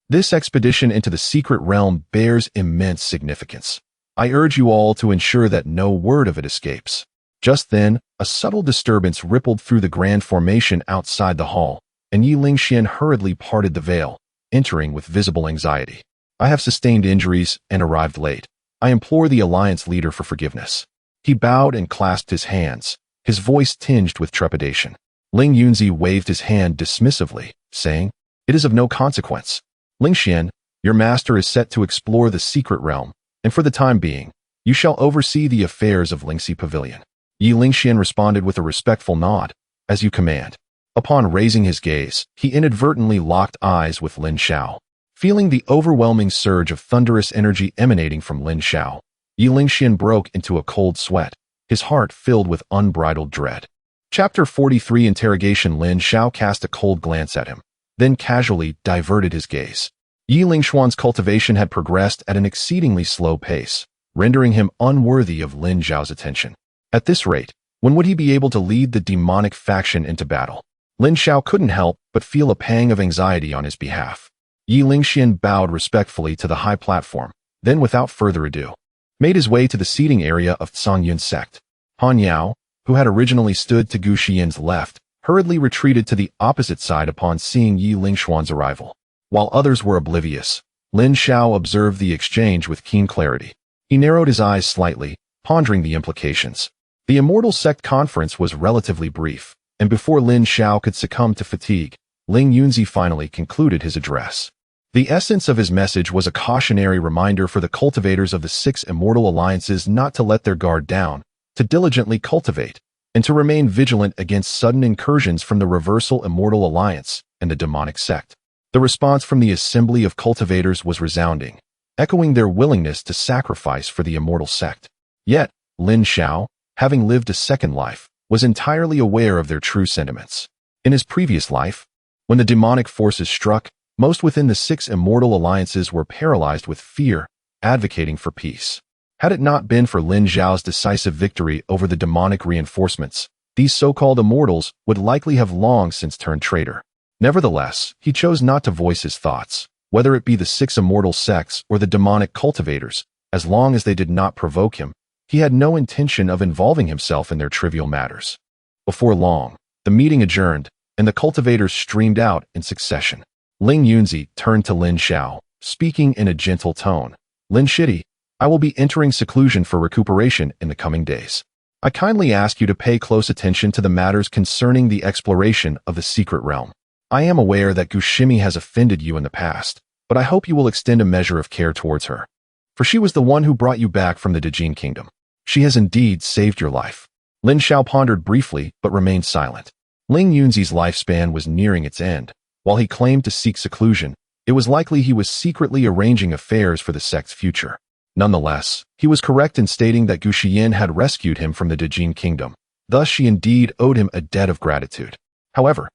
[SPEAKER 1] "This expedition into the secret realm bears immense significance. I urge you all to ensure that no word of it escapes." Just then, a subtle disturbance rippled through the grand formation outside the hall, and Yi Lingxian hurriedly parted the veil, entering with visible anxiety. "I have sustained injuries and arrived late. I implore the Alliance leader for forgiveness." He bowed and clasped his hands, his voice tinged with trepidation. Ling Yunzi waved his hand dismissively, saying, "It is of no consequence. Lingxian, your master is set to explore the secret realm, and for the time being, you shall oversee the affairs of Lingxi Pavilion." Yi Lingxian responded with a respectful nod, "As you command." Upon raising his gaze, he inadvertently locked eyes with Lin Xiao. Feeling the overwhelming surge of thunderous energy emanating from Lin Xiao, Yi Lingxian broke into a cold sweat, his heart filled with unbridled dread. Chapter 43 Interrogation. Lin Xiao cast a cold glance at him, then casually diverted his gaze. Yi Lingxuan's cultivation had progressed at an exceedingly slow pace, rendering him unworthy of Lin Zhao's attention. At this rate, when would he be able to lead the demonic faction into battle? Lin Xiao couldn't help but feel a pang of anxiety on his behalf. Yi Lingxian bowed respectfully to the high platform, then without further ado, made his way to the seating area of Tsungyun sect. Han Yao, who had originally stood to Gu Xian's left, hurriedly retreated to the opposite side upon seeing Yi Lingxuan's arrival. While others were oblivious, Lin Xiao observed the exchange with keen clarity. He narrowed his eyes slightly, pondering the implications. The Immortal Sect conference was relatively brief, and before Lin Xiao could succumb to fatigue, Ling Yunzi finally concluded his address. The essence of his message was a cautionary reminder for the cultivators of the 6 immortal alliances not to let their guard down, to diligently cultivate, and to remain vigilant against sudden incursions from the Reversal Immortal Alliance and the demonic sect. The response from the assembly of cultivators was resounding, echoing their willingness to sacrifice for the immortal sect. Yet, Lin Xiao, having lived a second life, was entirely aware of their true sentiments. In his previous life, when the demonic forces struck, most within the 6 immortal alliances were paralyzed with fear, advocating for peace. Had it not been for Lin Xiao's decisive victory over the demonic reinforcements, these so-called immortals would likely have long since turned traitor. Nevertheless, he chose not to voice his thoughts, whether it be the 6 immortal sects or the demonic cultivators, as long as they did not provoke him. He had no intention of involving himself in their trivial matters. Before long, the meeting adjourned, and the cultivators streamed out in succession. Ling Yunzi turned to Lin Xiao, speaking in a gentle tone. Lin Shidi, I will be entering seclusion for recuperation in the coming days. I kindly ask you to pay close attention to the matters concerning the exploration of the secret realm. I am aware that Gushimi has offended you in the past, but I hope you will extend a measure of care towards her. For she was the one who brought you back from the Dejin kingdom. She has indeed saved your life. Lin Xiao pondered briefly but remained silent. Ling Yunzi's lifespan was nearing its end. While he claimed to seek seclusion, it was likely he was secretly arranging affairs for the sect's future. Nonetheless, he was correct in stating that Gu Xiyin had rescued him from the Dejin kingdom. Thus she indeed owed him a debt of gratitude. However,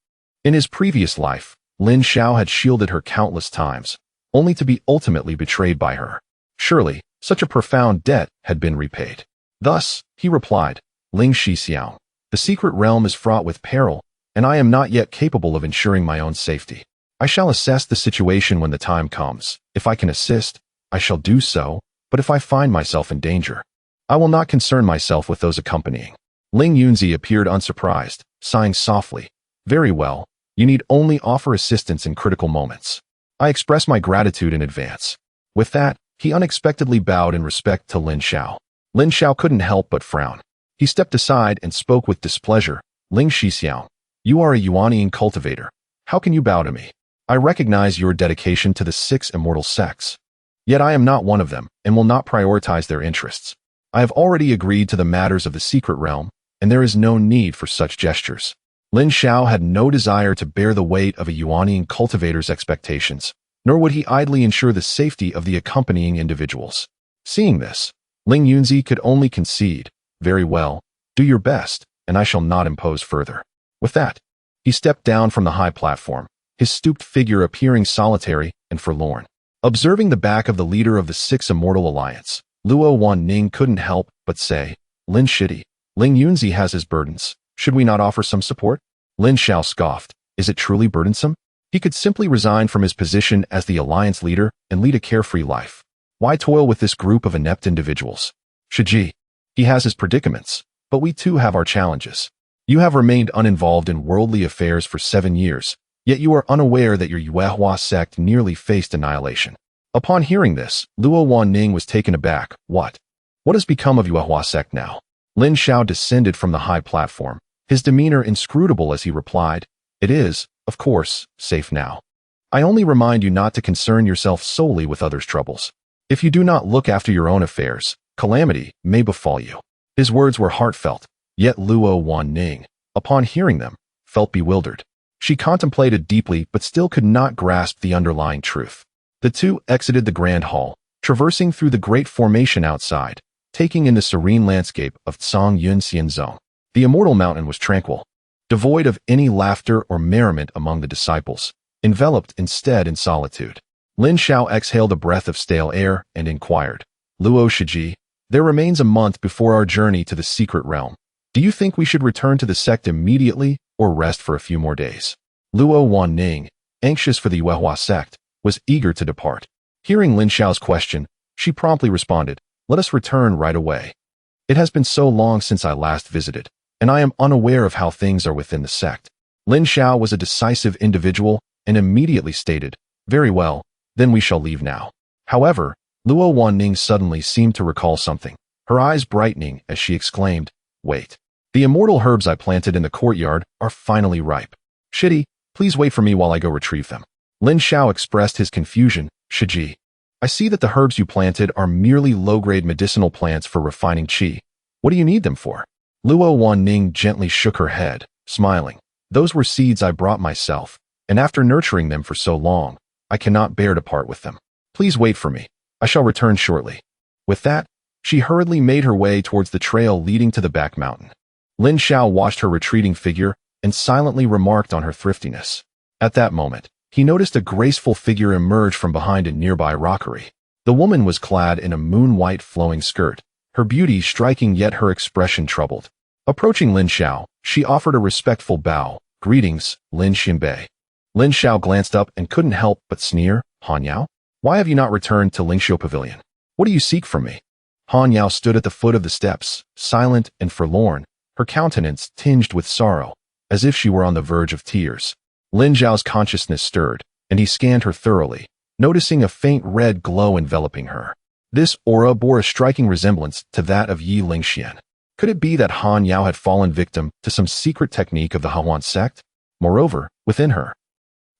[SPEAKER 1] in his previous life, Lin Xiao had shielded her countless times, only to be ultimately betrayed by her. Surely, such a profound debt had been repaid. Thus, he replied, Ling Shixiao, the secret realm is fraught with peril, and I am not yet capable of ensuring my own safety. I shall assess the situation when the time comes. If I can assist, I shall do so, but if I find myself in danger, I will not concern myself with those accompanying. Ling Yunzi appeared unsurprised, sighing softly. Very well, you need only offer assistance in critical moments. I express my gratitude in advance. With that, he unexpectedly bowed in respect to Lin Xiao. Lin Xiao couldn't help but frown. He stepped aside and spoke with displeasure. Ling Shixiao, you are a Yuanian cultivator. How can you bow to me? I recognize your dedication to the 6 immortal sects. Yet I am not one of them, and will not prioritize their interests. I have already agreed to the matters of the secret realm, and there is no need for such gestures. Lin Xiao had no desire to bear the weight of a Yuanian cultivator's expectations, nor would he idly ensure the safety of the accompanying individuals. Seeing this, Ling Yunzi could only concede, very well, do your best, and I shall not impose further. With that, he stepped down from the high platform, his stooped figure appearing solitary and forlorn. Observing the back of the leader of the 6 Immortal Alliance, Luo Wanning couldn't help but say, Lin Shidi, Ling Yunzi has his burdens. Should we not offer some support? Lin Xiao scoffed. Is it truly burdensome? He could simply resign from his position as the alliance leader and lead a carefree life. Why toil with this group of inept individuals? Shiji, he has his predicaments, but we too have our challenges. You have remained uninvolved in worldly affairs for 7 years, yet you are unaware that your Yuehua sect nearly faced annihilation. Upon hearing this, Luo Wanning was taken aback. What? What has become of Yuehua sect now? Lin Xiao descended from the high platform, his demeanor inscrutable as he replied, It is, of course, safe now. I only remind you not to concern yourself solely with others' troubles. If you do not look after your own affairs, calamity may befall you. His words were heartfelt, yet Luo Wanning, upon hearing them, felt bewildered. She contemplated deeply but still could not grasp the underlying truth. The two exited the grand hall, traversing through the great formation outside, taking in the serene landscape of Tsang Yun Xianzong. The immortal mountain was tranquil, devoid of any laughter or merriment among the disciples, enveloped instead in solitude. Lin Xiao exhaled a breath of stale air and inquired, Luo Shiji, there remains a month before our journey to the secret realm. Do you think we should return to the sect immediately or rest for a few more days? Luo Wanning, anxious for the Yuehua sect, was eager to depart. Hearing Lin Xiao's question, she promptly responded, Let us return right away. It has been so long since I last visited, and I am unaware of how things are within the sect. Lin Xiao was a decisive individual and immediately stated, Very well, then we shall leave now. However, Luo Wanning suddenly seemed to recall something, her eyes brightening as she exclaimed, Wait. The immortal herbs I planted in the courtyard are finally ripe. Shidi, please wait for me while I go retrieve them. Lin Xiao expressed his confusion. Shiji, I see that the herbs you planted are merely low-grade medicinal plants for refining qi. What do you need them for? Luo Wanning gently shook her head, smiling. Those were seeds I brought myself, and after nurturing them for so long, I cannot bear to part with them. Please wait for me. I shall return shortly. With that, she hurriedly made her way towards the trail leading to the back mountain. Lin Xiao watched her retreating figure and silently remarked on her thriftiness. At that moment, he noticed a graceful figure emerge from behind a nearby rockery. The woman was clad in a moon-white flowing skirt, her beauty striking yet her expression troubled. Approaching Lin Xiao, she offered a respectful bow. Greetings, Lin Xinbei. Lin Xiao glanced up and couldn't help but sneer. Han Yao? Why have you not returned to Lingxiu Pavilion? What do you seek from me? Han Yao stood at the foot of the steps, silent and forlorn, her countenance tinged with sorrow, as if she were on the verge of tears. Lin Zhao's consciousness stirred, and he scanned her thoroughly, noticing a faint red glow enveloping her. This aura bore a striking resemblance to that of Yi Lingxian. Could it be that Han Yao had fallen victim to some secret technique of the Hawan sect? Moreover, within her.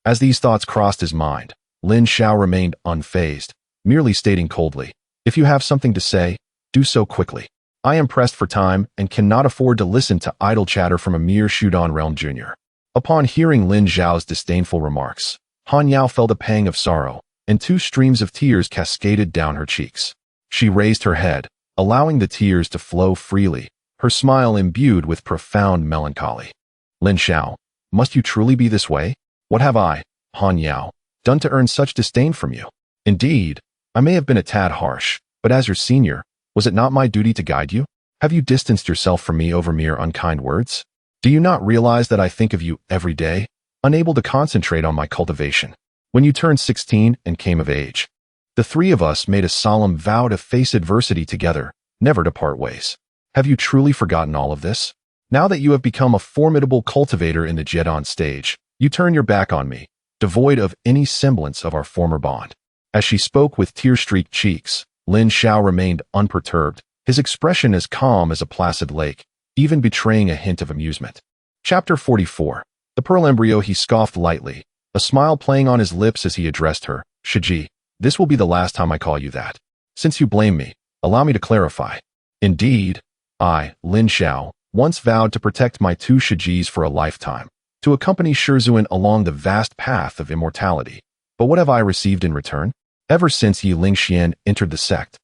[SPEAKER 1] As these thoughts crossed his mind, Lin Xiao remained unfazed, merely stating coldly, "If you have something to say, do so quickly. I am pressed for time and cannot afford to listen to idle chatter from a mere Shudan Realm Jr." Upon hearing Lin Zhao's disdainful remarks, Han Yao felt a pang of sorrow, and 2 streams of tears cascaded down her cheeks. She raised her head, allowing the tears to flow freely, her smile imbued with profound melancholy. Lin Xiao, must you truly be this way? What have I, Han Yao, done to earn such disdain from you? Indeed, I may have been a tad harsh, but as your senior, was it not my duty to guide you? Have you distanced yourself from me over mere unkind words? Do you not realize that I think of you every day, unable to concentrate on my cultivation? When you turned 16 and came of age, the 3 of us made a solemn vow to face adversity together, never to part ways. Have you truly forgotten all of this? Now that you have become a formidable cultivator in the Jedon stage, you turn your back on me, devoid of any semblance of our former bond. As she spoke with tear-streaked cheeks, Lin Xiao remained unperturbed, his expression as calm as a placid lake, even betraying a hint of amusement. Chapter 44. The pearl embryo. He scoffed lightly, a smile playing on his lips as he addressed her. Shiji, this will be the last time I call you that. Since you blame me, allow me to clarify. Indeed, I, Lin Xiao, once vowed to protect my 2 Shijis for a lifetime, to accompany Shizuan along the vast path of immortality. But what have I received in return? Ever since Yi Lingxian entered the sect,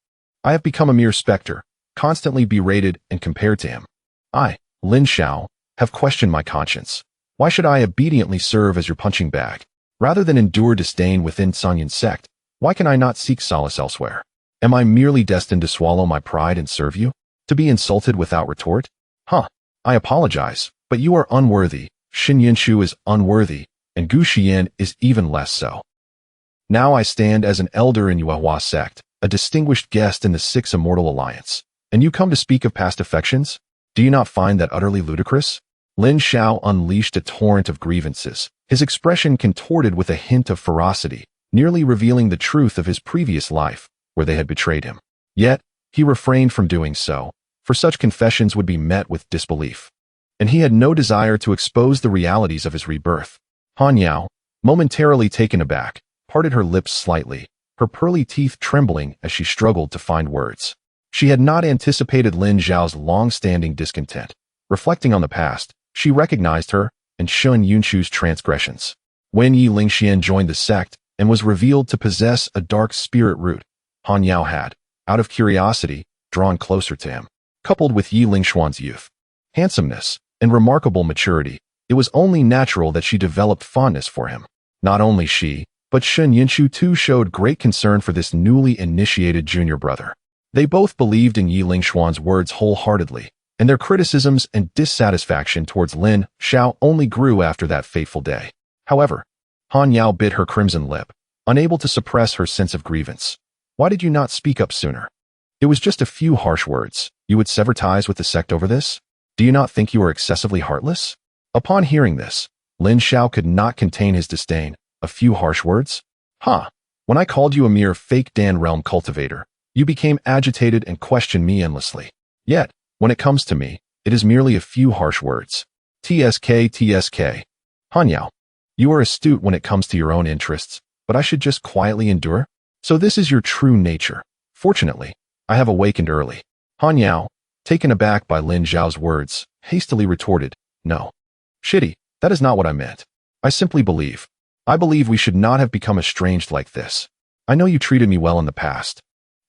[SPEAKER 1] I have become a mere specter, constantly berated and compared to him. I, Lin Xiao, have questioned my conscience. Why should I obediently serve as your punching bag? Rather than endure disdain within Sanyan sect, why can I not seek solace elsewhere? Am I merely destined to swallow my pride and serve you? To be insulted without retort? I apologize, but you are unworthy. Xin Yinshu is unworthy, and Gu Xian is even less so. Now I stand as an elder in Yuehua sect, a distinguished guest in the 6 Immortal Alliance, and you come to speak of past affections? Do you not find that utterly ludicrous? Lin Xiao unleashed a torrent of grievances, his expression contorted with a hint of ferocity, nearly revealing the truth of his previous life, where they had betrayed him. Yet, he refrained from doing so, for such confessions would be met with disbelief. And he had no desire to expose the realities of his rebirth. Han Yao, momentarily taken aback, parted her lips slightly, her pearly teeth trembling as she struggled to find words. She had not anticipated Lin Zhao's long-standing discontent. Reflecting on the past, she recognized her and Shun Yunshu's transgressions. When Yi Lingxian joined the sect and was revealed to possess a dark spirit root, Han Yao had, out of curiosity, drawn closer to him. Coupled with Yi Lingxuan's youth, handsomeness, and remarkable maturity, it was only natural that she developed fondness for him. Not only she, but Shun Yinshu too showed great concern for this newly initiated junior brother. They both believed in Yi Lingxuan's words wholeheartedly, and their criticisms and dissatisfaction towards Lin Xiao only grew after that fateful day. However, Han Yao bit her crimson lip, unable to suppress her sense of grievance. Why did you not speak up sooner? It was just a few harsh words. You would sever ties with the sect over this? Do you not think you are excessively heartless? Upon hearing this, Lin Xiao could not contain his disdain. A few harsh words? When I called you a mere fake Dan realm cultivator, you became agitated and questioned me endlessly. Yet, when it comes to me, It is merely a few harsh words. TSK, TSK. Han Yao, you are astute when it comes to your own interests, but I should just quietly endure? So this is your true nature. Fortunately, I have awakened early. Han Yao, taken aback by Lin Zhao's words, hastily retorted, no. Shitty, that is not what I meant. I simply believe. I believe we should not have become estranged like this. I know you treated me well in the past,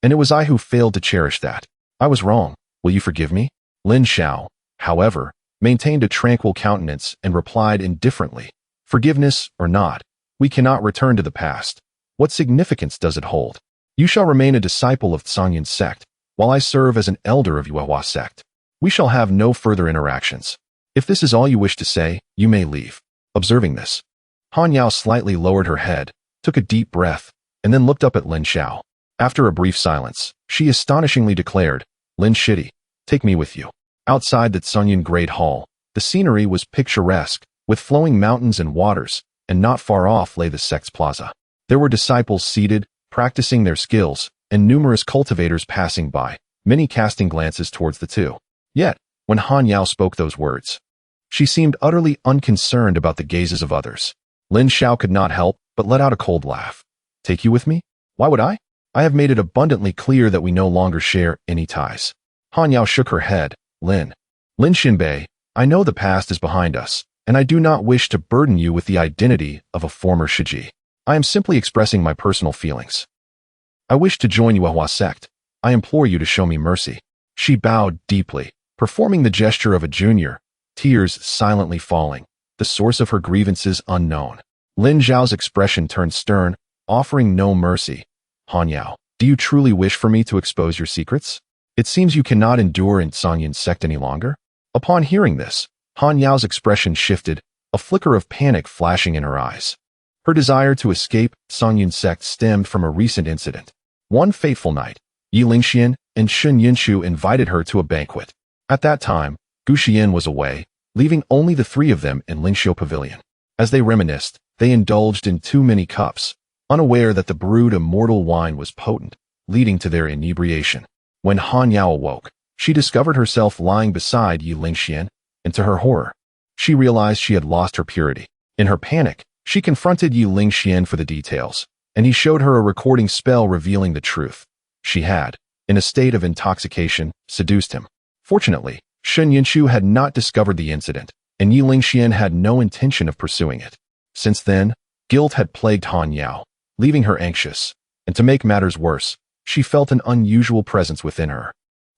[SPEAKER 1] and it was I who failed to cherish that. I was wrong. Will you forgive me? Lin Zhao, however, maintained a tranquil countenance and replied indifferently, forgiveness or not, we cannot return to the past. What significance does it hold? You shall remain a disciple of Songyun's sect, while I serve as an elder of Yuehua sect. We shall have no further interactions. If this is all you wish to say, you may leave. Observing this, Han Yao slightly lowered her head, took a deep breath, and then looked up at Lin Zhao. After a brief silence, she astonishingly declared, Lin Shitty, take me with you. Outside the Songyun Great Hall, the scenery was picturesque, with flowing mountains and waters, and not far off lay the sect's plaza. There were disciples seated, practicing their skills, and numerous cultivators passing by, many casting glances towards the two. Yet, when Han Yao spoke those words, she seemed utterly unconcerned about the gazes of others. Lin Zhao could not help but let out a cold laugh. Take you with me? Why would I? I have made it abundantly clear that we no longer share any ties. Han Yao shook her head. Lin Xinbei, I know the past is behind us, and I do not wish to burden you with the identity of a former Shiji. I am simply expressing my personal feelings. I wish to join Yuehua sect. I implore you to show me mercy. She bowed deeply, performing the gesture of a junior, tears silently falling, the source of her grievances unknown. Lin Zhao's expression turned stern, offering no mercy. Han Yao, do you truly wish for me to expose your secrets? It seems you cannot endure in Songyun's sect any longer. Upon hearing this, Han Yao's expression shifted, a flicker of panic flashing in her eyes. Her desire to escape Songyun's sect stemmed from a recent incident. One fateful night, Yi Lingxian and Shun Yinshu invited her to a banquet. At that time, Gu Xian was away, leaving only the three of them in Lingxiu Pavilion. As they reminisced, they indulged in too many cups, unaware that the brewed immortal wine was potent, leading to their inebriation. When Han Yao awoke, she discovered herself lying beside Yi Lingxian, and to her horror, she realized she had lost her purity. In her panic, she confronted Yi Lingxian for the details, and he showed her a recording spell revealing the truth. She had, in a state of intoxication, seduced him. Fortunately, Shun Yinshu had not discovered the incident, and Yi Lingxian had no intention of pursuing it. Since then, guilt had plagued Han Yao, leaving her anxious, and to make matters worse, she felt an unusual presence within her,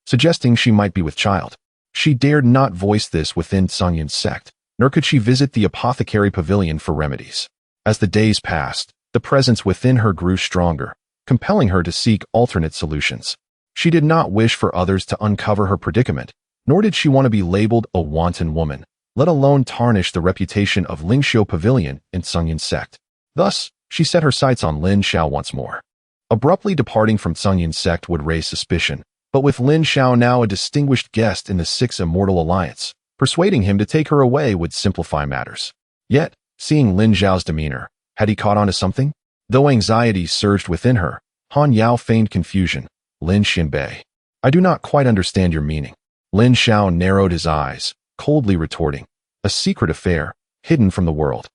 [SPEAKER 1] suggesting she might be with child. She dared not voice this within Songyun's sect, nor could she visit the apothecary pavilion for remedies. As the days passed, the presence within her grew stronger, compelling her to seek alternate solutions. She did not wish for others to uncover her predicament, nor did she want to be labeled a wanton woman, let alone tarnish the reputation of Lingxiu Pavilion in Songyun's sect. Thus, she set her sights on Lin Zhao once more. Abruptly departing from Songyun's sect would raise suspicion, but with Lin Zhao now a distinguished guest in the Six Immortal Alliance, persuading him to take her away would simplify matters. Yet, seeing Lin Zhao's demeanor, had he caught on to something? Though anxiety surged within her, Han Yao feigned confusion. Lin Xinbei, I do not quite understand your meaning. Lin Zhao narrowed his eyes, coldly retorting, a secret affair, hidden from the world.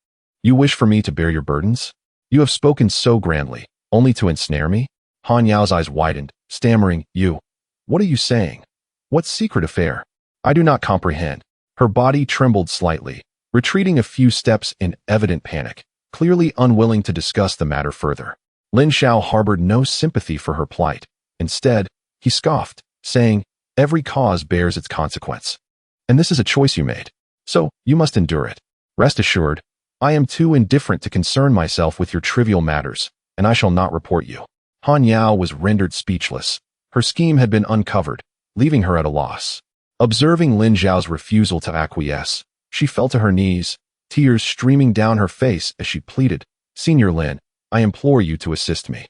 [SPEAKER 1] You wish for me to bear your burdens? You have spoken so grandly, only to ensnare me? Han Yao's eyes widened, stammering, what are you saying? What secret affair? I do not comprehend. Her body trembled slightly, retreating a few steps in evident panic, clearly unwilling to discuss the matter further. Lin Zhao harbored no sympathy for her plight. Instead, he scoffed, saying, every cause bears its consequence. And this is a choice you made. So, you must endure it. Rest assured, I am too indifferent to concern myself with your trivial matters, and I shall not report you. Han Yao was rendered speechless. Her scheme had been uncovered, leaving her at a loss. Observing Lin Zhao's refusal to acquiesce, she fell to her knees, tears streaming down her face as she pleaded, Senior Lin, I implore you to assist me.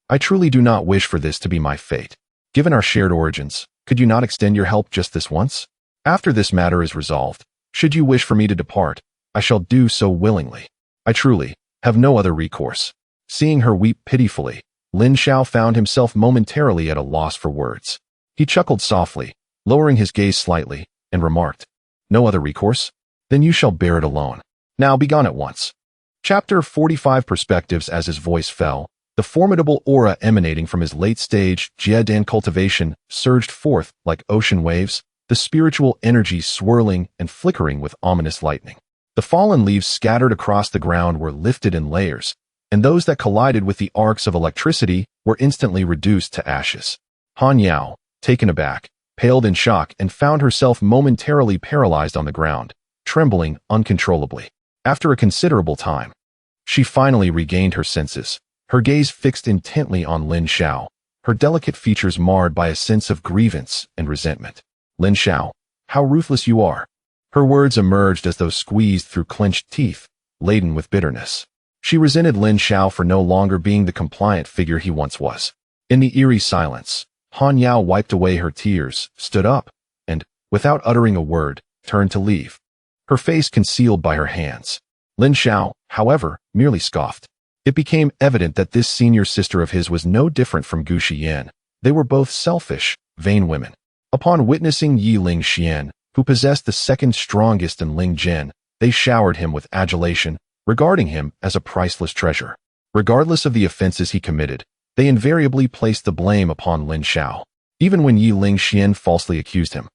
[SPEAKER 1] I truly do not wish for this to be my fate. Given our shared origins, could you not extend your help just this once? After this matter is resolved, should you wish for me to depart, I shall do so willingly. I truly have no other recourse. Seeing her weep pitifully, Lin Zhao found himself momentarily at a loss for words. He chuckled softly, lowering his gaze slightly, and and remarked, "No other recourse? Then you shall bear it alone. Now begone at once." Chapter 45 Perspectives. As his voice fell, the formidable aura emanating from his late-stage Jiedan cultivation surged forth like ocean waves, the spiritual energy swirling and flickering with ominous lightning. The fallen leaves scattered across the ground were lifted in layers, and those that collided with the arcs of electricity were instantly reduced to ashes. Han Yao, taken aback, paled in shock and found herself momentarily paralyzed on the ground, trembling uncontrollably. After a considerable time, she finally regained her senses, her gaze fixed intently on Lin Xiao, her delicate features marred by a sense of grievance and resentment. "Lin Xiao, how ruthless you are." Her words emerged as though squeezed through clenched teeth, laden with bitterness. She resented Lin Xiao for no longer being the compliant figure he once was. In the eerie silence, Han Yao wiped away her tears, stood up, and, without uttering a word, turned to leave, her face concealed by her hands. Lin Xiao, however, merely scoffed. It became evident that this senior sister of his was no different from Gu Xian. They were both selfish, vain women. Upon witnessing Yi Ling Xian, who possessed the second strongest in Ling Jin, they showered him with adulation, regarding him as a priceless treasure. Regardless of the offenses he committed, they invariably placed the blame upon Lin Xiao, even when Yi Ling Xian falsely accused him.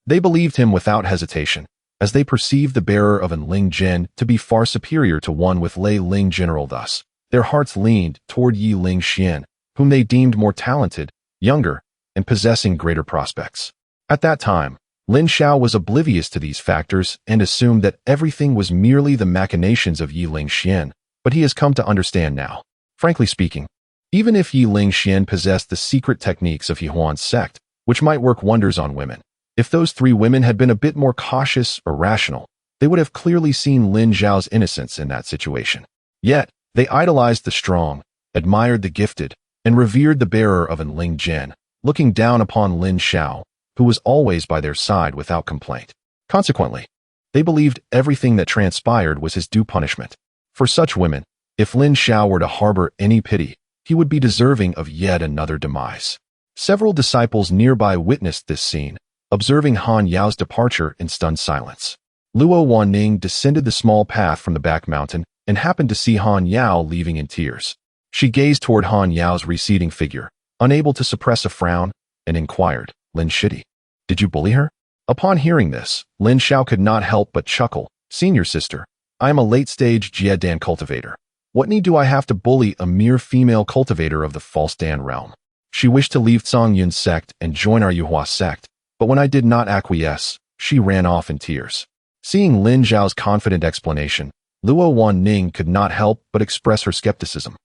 [SPEAKER 1] They believed him without hesitation, as they perceived the bearer of an Ling Jin to be far superior to one with Lei Ling General. Thus, their hearts leaned toward Yi Ling Xian, whom they deemed more talented, younger, and possessing greater prospects. At that time, Lin Xiao was oblivious to these factors and assumed that everything was merely the machinations of Yi Ling Xian, but he has come to understand now. Frankly speaking, even if Yi Ling Xian possessed the secret techniques of Huan's sect, which might work wonders on women, if those three women had been a bit more cautious or rational, they would have clearly seen Lin Xiao's innocence in that situation. Yet, they idolized the strong, admired the gifted, and revered the bearer of an Ling Jin, looking down upon Lin Xiao, who was always by their side without complaint. Consequently, they believed everything that transpired was his due punishment. For such women, if Lin Xiao were to harbor any pity, he would be deserving of yet another demise. Several disciples nearby witnessed this scene, observing Han Yao's departure in stunned silence. Luo Wanning descended the small path from the back mountain and happened to see Han Yao leaving in tears. She gazed toward Han Yao's receding figure, unable to suppress a frown, and inquired, "Lin Shidi, did you bully her?" Upon hearing this, Lin Xiao could not help but chuckle. "Senior sister, I am a late-stage Jiedan cultivator. What need do I have to bully a mere female cultivator of the false Dan realm? She wished to leave Cong Yun's sect and join our Yuhua sect, but when I did not acquiesce, she ran off in tears." Seeing Lin Xiao's confident explanation, Luo Wanning could not help but express her skepticism.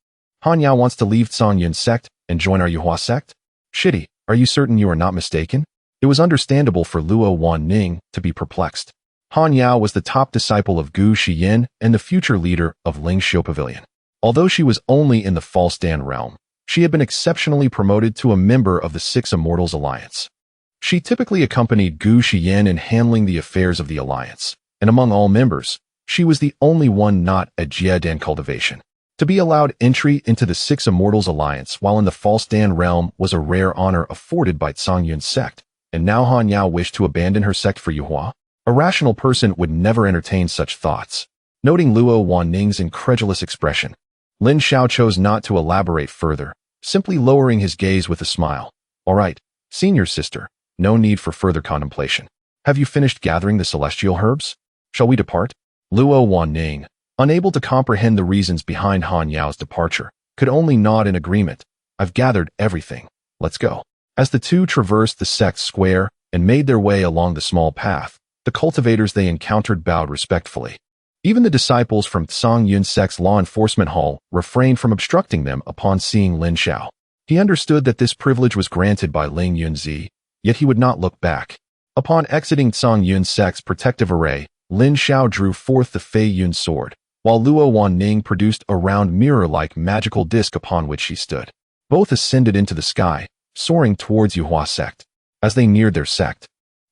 [SPEAKER 1] "Han Yao wants to leave Cong Yun's sect and join our Yuhua sect? Shidi, are you certain you are not mistaken?" It was understandable for Luo Wanning to be perplexed. Han Yao was the top disciple of Gu Xiyin and the future leader of Ling Xiu Pavilion. Although she was only in the false Dan realm, she had been exceptionally promoted to a member of the Six Immortals Alliance. She typically accompanied Gu Xiyin in handling the affairs of the alliance, and among all members, she was the only one not at Jiedan cultivation. To be allowed entry into the Six Immortals Alliance while in the false Dan realm was a rare honor afforded by Cong Yun's sect, and now Han Yao wished to abandon her sect for Yuhua? A rational person would never entertain such thoughts. Noting Luo Wanning's incredulous expression, Lin Xiao chose not to elaborate further, simply lowering his gaze with a smile. "All right, senior sister, no need for further contemplation. Have you finished gathering the celestial herbs? Shall we depart?" Luo Wanning, unable to comprehend the reasons behind Han Yao's departure, could only nod in agreement. "I've gathered everything. Let's go." As the two traversed the sect square and made their way along the small path, the cultivators they encountered bowed respectfully. Even the disciples from Cong Yun's sect's law enforcement hall refrained from obstructing them upon seeing Lin Xiao. He understood that this privilege was granted by Ling Yunzi, yet he would not look back. Upon exiting Cong Yun's sect's protective array, Lin Xiao drew forth the Fei Yun sword, while Luo Wanning produced a round mirror-like magical disc upon which she stood. Both ascended into the sky, soaring towards Yuhua sect. As they neared their sect,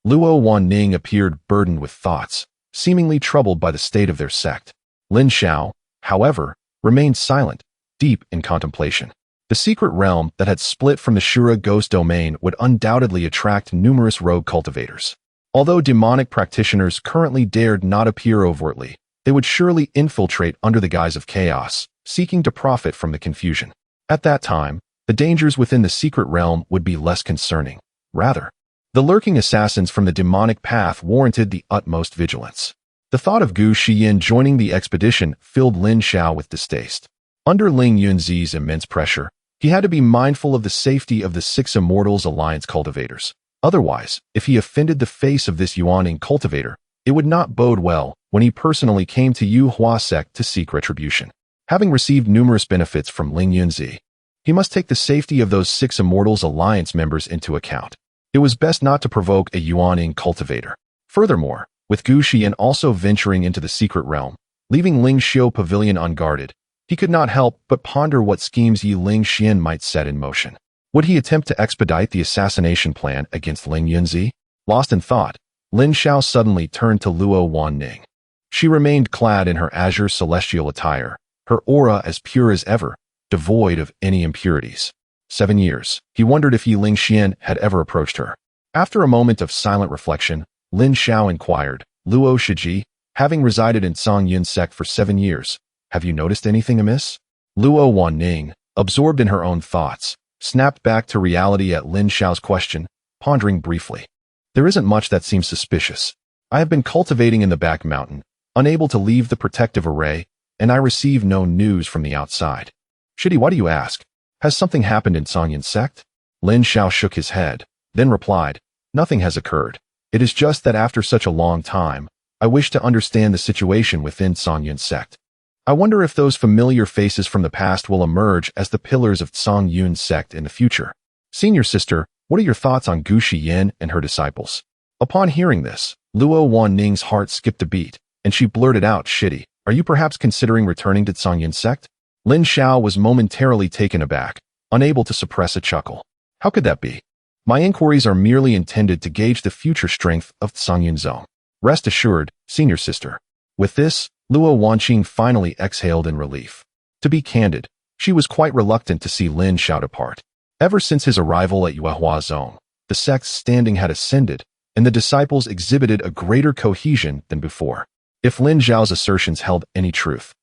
[SPEAKER 1] Luo Wanning appeared burdened with thoughts, seemingly troubled by the state of their sect. Lin Xiao, however, remained silent, deep in contemplation. The secret realm that had split from the Shura ghost domain would undoubtedly attract numerous rogue cultivators. Although demonic practitioners currently dared not appear overtly, they would surely infiltrate under the guise of chaos, seeking to profit from the confusion. At that time, the dangers within the secret realm would be less concerning. Rather, the lurking assassins from the demonic path warranted the utmost vigilance. The thought of Gu Xiyin joining the expedition filled Lin Xiao with distaste. Under Ling Yunzi's immense pressure, he had to be mindful of the safety of the Six Immortals Alliance cultivators. Otherwise, if he offended the face of this Yuaning cultivator, it would not bode well when he personally came to Yu Hua sect to seek retribution. Having received numerous benefits from Ling Yunzi, he must take the safety of those Six Immortals Alliance members into account. It was best not to provoke a Yuaning cultivator. Furthermore, with Gu Xiyan also venturing into the secret realm, leaving Ling Xiu Pavilion unguarded, he could not help but ponder what schemes Yi Ling Xian might set in motion. Would he attempt to expedite the assassination plan against Ling Yunzi? Lost in thought, Lin Xiao suddenly turned to Luo Wanning. She remained clad in her azure celestial attire, her aura as pure as ever, devoid of any impurities. 7 years. He wondered if Yi Ling Xian had ever approached her. After a moment of silent reflection, Lin Xiao inquired, Luo Shiji, having resided in Song Yun sect for 7 years, have you noticed anything amiss? Luo Wanning, absorbed in her own thoughts, snapped back to reality at Lin Xiao's question, pondering briefly. There isn't much that seems suspicious. I have been cultivating in the back mountain, unable to leave the protective array, and I receive no news from the outside. Shidi, why do you ask? Has something happened in Songyun sect? Lin Xiao shook his head, then replied, nothing has occurred. It is just that after such a long time, I wish to understand the situation within Songyun sect. I wonder if those familiar faces from the past will emerge as the pillars of Songyun sect in the future. Senior sister, what are your thoughts on Gu Xiyin and her disciples? Upon hearing this, Luo Wanning's heart skipped a beat, and she blurted out, Shidi, are you perhaps considering returning to Songyun sect? Lin Xiao was momentarily taken aback, unable to suppress a chuckle. How could that be? My inquiries are merely intended to gauge the future strength of Songyun Zone. Rest assured, senior sister. With this, Luo Wanqing finally exhaled in relief. To be candid, she was quite reluctant to see Lin Xiao depart. Ever since his arrival at Yuehua Zone, the sect's standing had ascended, and the disciples exhibited a greater cohesion than before. If Lin Xiao's assertions held any truth,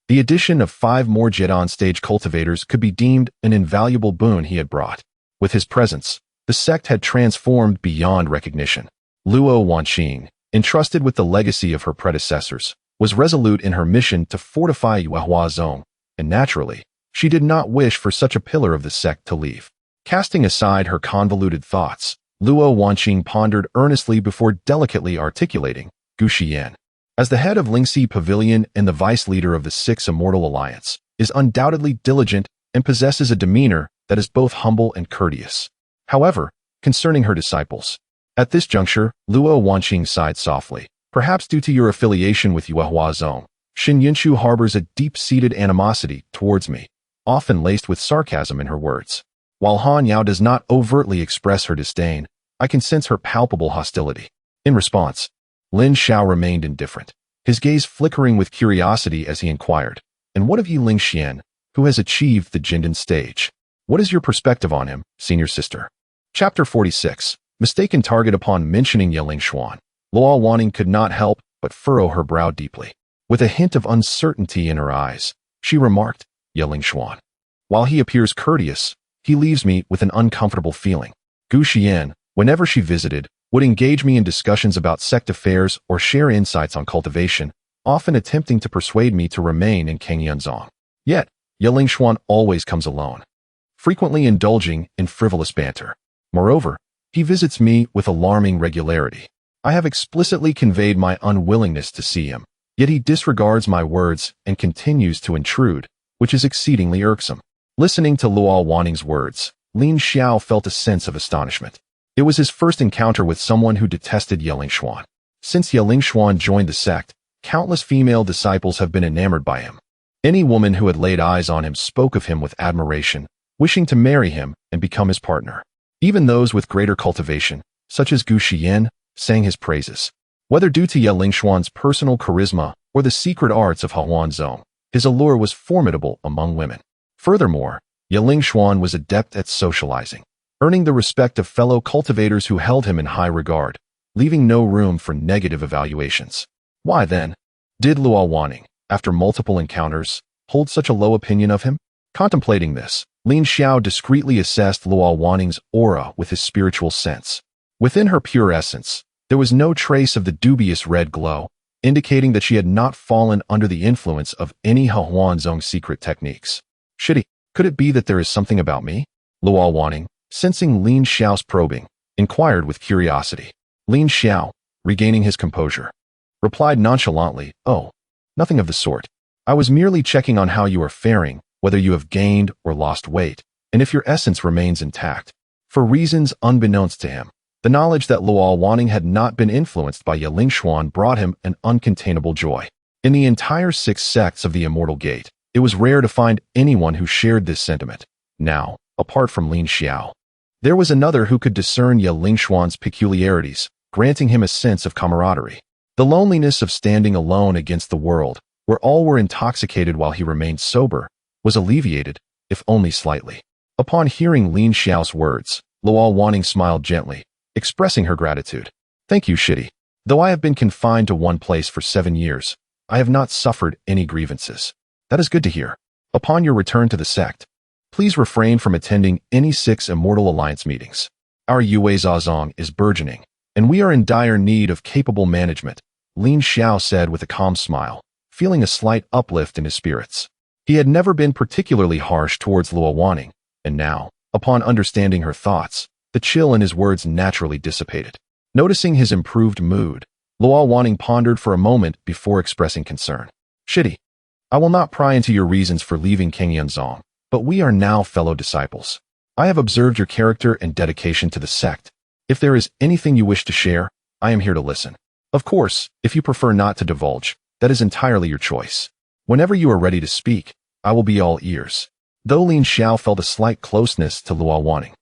[SPEAKER 1] the addition of 5 more Jedon stage cultivators could be deemed an invaluable boon he had brought. With his presence, the sect had transformed beyond recognition. Luo Wanqing, entrusted with the legacy of her predecessors, was resolute in her mission to fortify Yuehua Zone, and naturally, she did not wish for such a pillar of the sect to leave. Casting aside her convoluted thoughts, Luo Wanqing pondered earnestly before delicately articulating, Gu Xiyan, as the head of Lingxi Pavilion and the vice leader of the Six Immortal Alliance, is undoubtedly diligent and possesses a demeanor that is both humble and courteous. However, concerning her disciples, at this juncture, Luo Wanqing sighed softly. Perhaps due to your affiliation with Yuehua Zone, Xin Yunshu harbors a deep-seated animosity towards me, often laced with sarcasm in her words. While Han Yao does not overtly express her disdain, I can sense her palpable hostility. In response, Lin Xiao remained indifferent, his gaze flickering with curiosity as he inquired, and what of Yi Ling Xian, who has achieved the Jindan stage? What is your perspective on him, senior sister? Chapter 46. Mistaken target. Upon mentioning Yi Ling Xuan, Luo Wanning could not help but furrow her brow deeply. With a hint of uncertainty in her eyes, she remarked, Yi Ling Xuan. While he appears courteous, he leaves me with an uncomfortable feeling. Gu Xiyan, whenever she visited, would engage me in discussions about sect affairs or share insights on cultivation, often attempting to persuade me to remain in Kangyunzong. Yet, Yi Ling Xuan always comes alone, frequently indulging in frivolous banter. Moreover, he visits me with alarming regularity. I have explicitly conveyed my unwillingness to see him, yet he disregards my words and continues to intrude, which is exceedingly irksome. Listening to Luo Wanning's words, Lin Xiao felt a sense of astonishment. It was his first encounter with someone who detested Yi Ling Xuan. Since Yi Ling Xuan joined the sect, countless female disciples have been enamored by him. Any woman who had laid eyes on him spoke of him with admiration, wishing to marry him and become his partner. Even those with greater cultivation, such as Gu Xiyan, sang his praises. Whether due to Yi Ling Xuan's personal charisma or the secret arts of Hahuan Zone, his allure was formidable among women. Furthermore, Yi Ling Xuan was adept at socializing, earning the respect of fellow cultivators who held him in high regard. leaving no room for negative evaluations. Why then did Luo Wanning, after multiple encounters, hold such a low opinion of him? Contemplating this, Lin Xiao discreetly assessed Luo Wanning's aura with his spiritual sense. Within her pure essence, there was no trace of the dubious red glow, indicating that she had not fallen under the influence of any Huanzong secret techniques. Shitty, could it be that there is something about me? Luo Wanning, sensing Lin Xiao's probing, inquired with curiosity. Lin Xiao, regaining his composure, replied nonchalantly, "Oh, nothing of the sort. I was merely checking on how you are faring, whether you have gained or lost weight, and if your essence remains intact." For reasons unbeknownst to him, the knowledge that Luo Wanning had not been influenced by Yelingxuan brought him an uncontainable joy. In the entire 6 sects of the Immortal Gate, it was rare to find anyone who shared this sentiment. Now, apart from Lin Xiao, there was another who could discern Yelingxuan's peculiarities, granting him a sense of camaraderie. The loneliness of standing alone against the world, where all were intoxicated while he remained sober, was alleviated, if only slightly. Upon hearing Lin Xiao's words, Luo Wanning smiled gently, expressing her gratitude. "Thank you, Shitty. Though I have been confined to one place for 7 years, I have not suffered any grievances. That is good to hear. Upon your return to the sect, please refrain from attending any 6 Immortal Alliance meetings. Our Yue Zazong is burgeoning, and we are in dire need of capable management," Lin Xiao said with a calm smile, feeling a slight uplift in his spirits. He had never been particularly harsh towards Luo Wanning, and now, upon understanding her thoughts, the chill in his words naturally dissipated. Noticing his improved mood, Luo Wanning pondered for a moment before expressing concern. "Shitty, I will not pry into your reasons for leaving Kengyunzong, but we are now fellow disciples. I have observed your character and dedication to the sect. If there is anything you wish to share, I am here to listen. Of course, if you prefer not to divulge, that is entirely your choice. Whenever you are ready to speak, I will be all ears." Though Lin Xiao felt a slight closeness to Luo Wanning,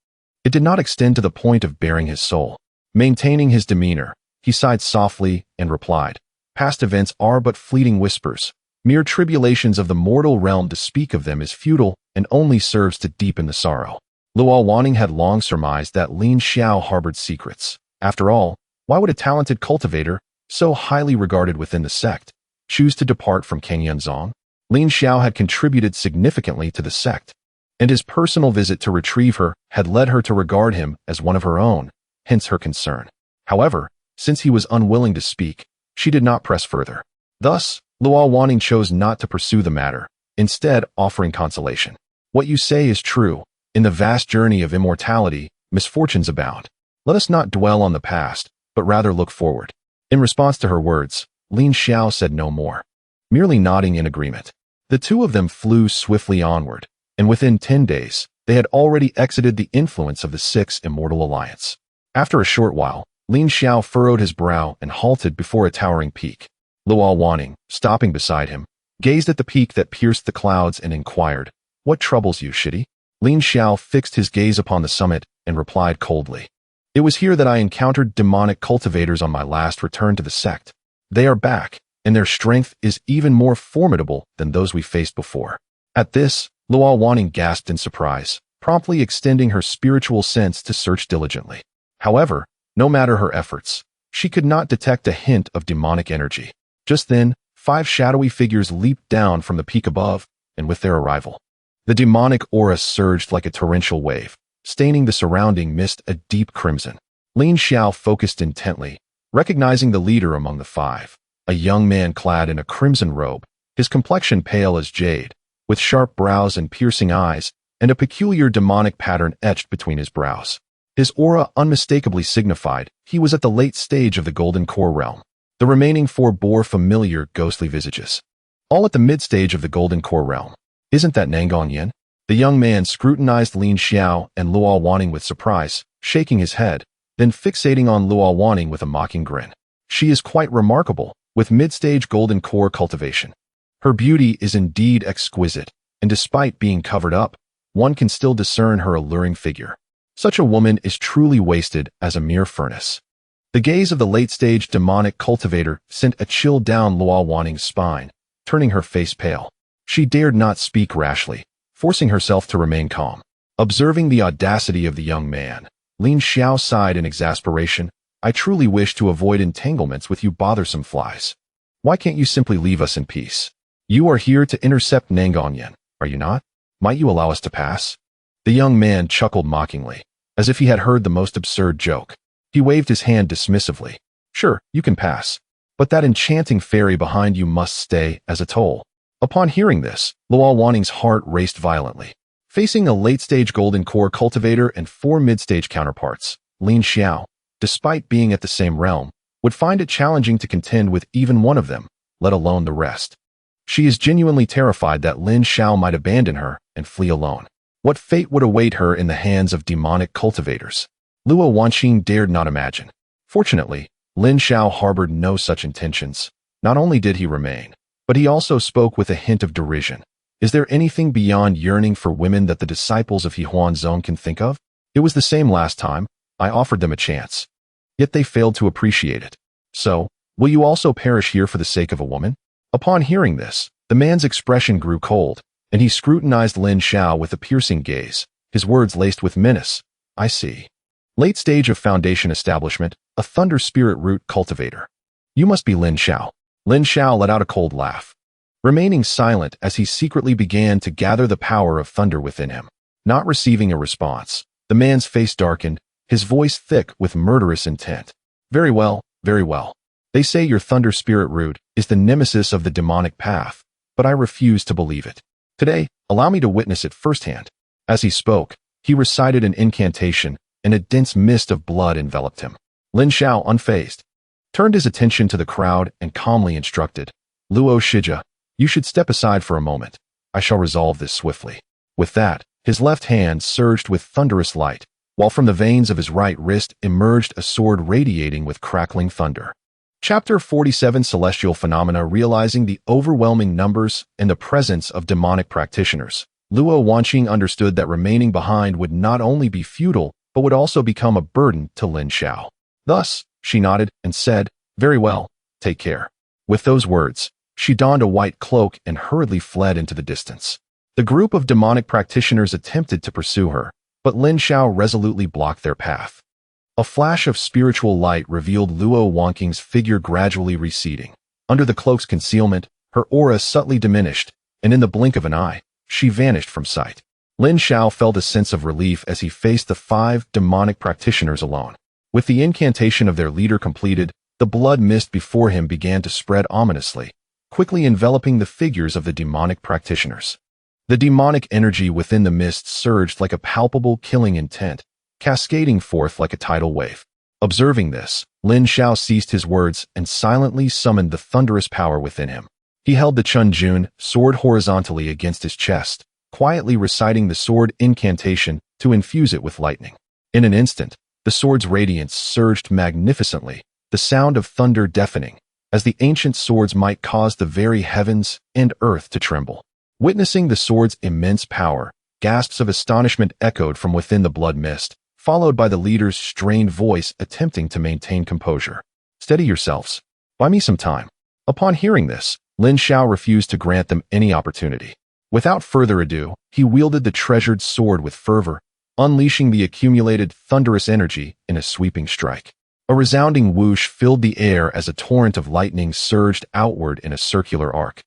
[SPEAKER 1] it did not extend to the point of baring his soul. Maintaining his demeanor, he sighed softly and replied, "Past events are but fleeting whispers. Mere tribulations of the mortal realm, to speak of them is futile and only serves to deepen the sorrow." Luo Wanning had long surmised that Lin Xiao harbored secrets. After all, why would a talented cultivator, so highly regarded within the sect, choose to depart from Kengyunzong? Lin Xiao had contributed significantly to the sect, and his personal visit to retrieve her had led her to regard him as one of her own, hence her concern. However, since he was unwilling to speak, she did not press further. Thus, Luo Wanning chose not to pursue the matter, instead offering consolation. "What you say is true. In the vast journey of immortality, misfortunes abound. Let us not dwell on the past, but rather look forward." In response to her words, Lin Xiao said no more, merely nodding in agreement. The two of them flew swiftly onward, and within 10 days, they had already exited the influence of the 6 Immortal Alliance. After a short while, Lin Xiao furrowed his brow and halted before a towering peak. Luo Wanning, stopping beside him, gazed at the peak that pierced the clouds and inquired, "What troubles you, Shitty?" Lin Xiao fixed his gaze upon the summit and replied coldly, "It was here that I encountered demonic cultivators on my last return to the sect. They are back, and their strength is even more formidable than those we faced before." At this, Luo Wanning gasped in surprise, promptly extending her spiritual sense to search diligently. However, no matter her efforts, she could not detect a hint of demonic energy. Just then, 5 shadowy figures leaped down from the peak above, and with their arrival, the demonic aura surged like a torrential wave, staining the surrounding mist a deep crimson. Lin Xiao focused intently, recognizing the leader among the 5, a young man clad in a crimson robe, his complexion pale as jade, with sharp brows and piercing eyes, and a peculiar demonic pattern etched between his brows. His aura unmistakably signified he was at the late stage of the Golden Core realm. The remaining 4 bore familiar, ghostly visages, all at the mid-stage of the Golden Core realm. "Isn't that Nangang Yin?" The young man scrutinized Lin Xiao and Luo Wanning with surprise, shaking his head, then fixating on Luo Wanning with a mocking grin. "She is quite remarkable, with mid-stage Golden Core cultivation. Her beauty is indeed exquisite, and despite being covered up, one can still discern her alluring figure. Such a woman is truly wasted as a mere furnace." The gaze of the late-stage demonic cultivator sent a chill down Luo Wanning's spine, turning her face pale. She dared not speak rashly, forcing herself to remain calm. Observing the audacity of the young man, Lin Xiao sighed in exasperation, I truly wish to avoid entanglements with you bothersome flies. Why can't you simply leave us in peace? You are here to intercept Nangonyan, are you not? Might you allow us to pass? The young man chuckled mockingly, as if he had heard the most absurd joke. He waved his hand dismissively. Sure, you can pass. But that enchanting fairy behind you must stay as a toll. Upon hearing this, Luo Wanning's heart raced violently. Facing a late-stage golden core cultivator and 4 mid-stage counterparts, Lin Xiao, despite being at the same realm, would find it challenging to contend with even one of them, let alone the rest. She is genuinely terrified that Lin Xiao might abandon her and flee alone. What fate would await her in the hands of demonic cultivators? Luo Wanqing dared not imagine. Fortunately, Lin Xiao harbored no such intentions. Not only did he remain, but he also spoke with a hint of derision. Is there anything beyond yearning for women that the disciples of He Huanzong can think of? It was the same last time. I offered them a chance. Yet they failed to appreciate it. So, will you also perish here for the sake of a woman? Upon hearing this, the man's expression grew cold, and he scrutinized Lin Xiao with a piercing gaze, his words laced with menace. I see. Late stage of foundation establishment, a thunder spirit root cultivator. You must be Lin Xiao. Lin Xiao let out a cold laugh, remaining silent as he secretly began to gather the power of thunder within him. Not receiving a response, the man's face darkened, his voice thick with murderous intent. Very well, very well. They say your thunder spirit root is the nemesis of the demonic path, but I refuse to believe it. Today, allow me to witness it firsthand. As he spoke, he recited an incantation, and a dense mist of blood enveloped him. Lin Xiao, unfazed, turned his attention to the crowd and calmly instructed, Luo Shija, you should step aside for a moment. I shall resolve this swiftly. With that, his left hand surged with thunderous light, while from the veins of his right wrist emerged a sword radiating with crackling thunder. Chapter 47 Celestial Phenomena. Realizing the overwhelming numbers and the presence of demonic practitioners, Luo Wanqing understood that remaining behind would not only be futile, but would also become a burden to Lin Xiao. Thus, she nodded and said, very well, take care. With those words, she donned a white cloak and hurriedly fled into the distance. The group of demonic practitioners attempted to pursue her, but Lin Xiao resolutely blocked their path. A flash of spiritual light revealed Luo Wanqing's figure gradually receding. Under the cloak's concealment, her aura subtly diminished, and in the blink of an eye, she vanished from sight. Lin Xiao felt a sense of relief as he faced the 5 demonic practitioners alone. With the incantation of their leader completed, the blood mist before him began to spread ominously, quickly enveloping the figures of the demonic practitioners. The demonic energy within the mist surged like a palpable killing intent, cascading forth like a tidal wave. Observing this, Lin Xiao ceased his words and silently summoned the thunderous power within him. He held the Chun Jun sword horizontally against his chest, quietly reciting the sword incantation to infuse it with lightning. In an instant, the sword's radiance surged magnificently, the sound of thunder deafening, as the ancient swords might cause the very heavens and earth to tremble. Witnessing the sword's immense power, gasps of astonishment echoed from within the blood mist, followed by the leader's strained voice attempting to maintain composure. Steady yourselves. Buy me some time. Upon hearing this, Lin Xiao refused to grant them any opportunity. Without further ado, he wielded the treasured sword with fervor, unleashing the accumulated thunderous energy in a sweeping strike. A resounding whoosh filled the air as a torrent of lightning surged outward in a circular arc,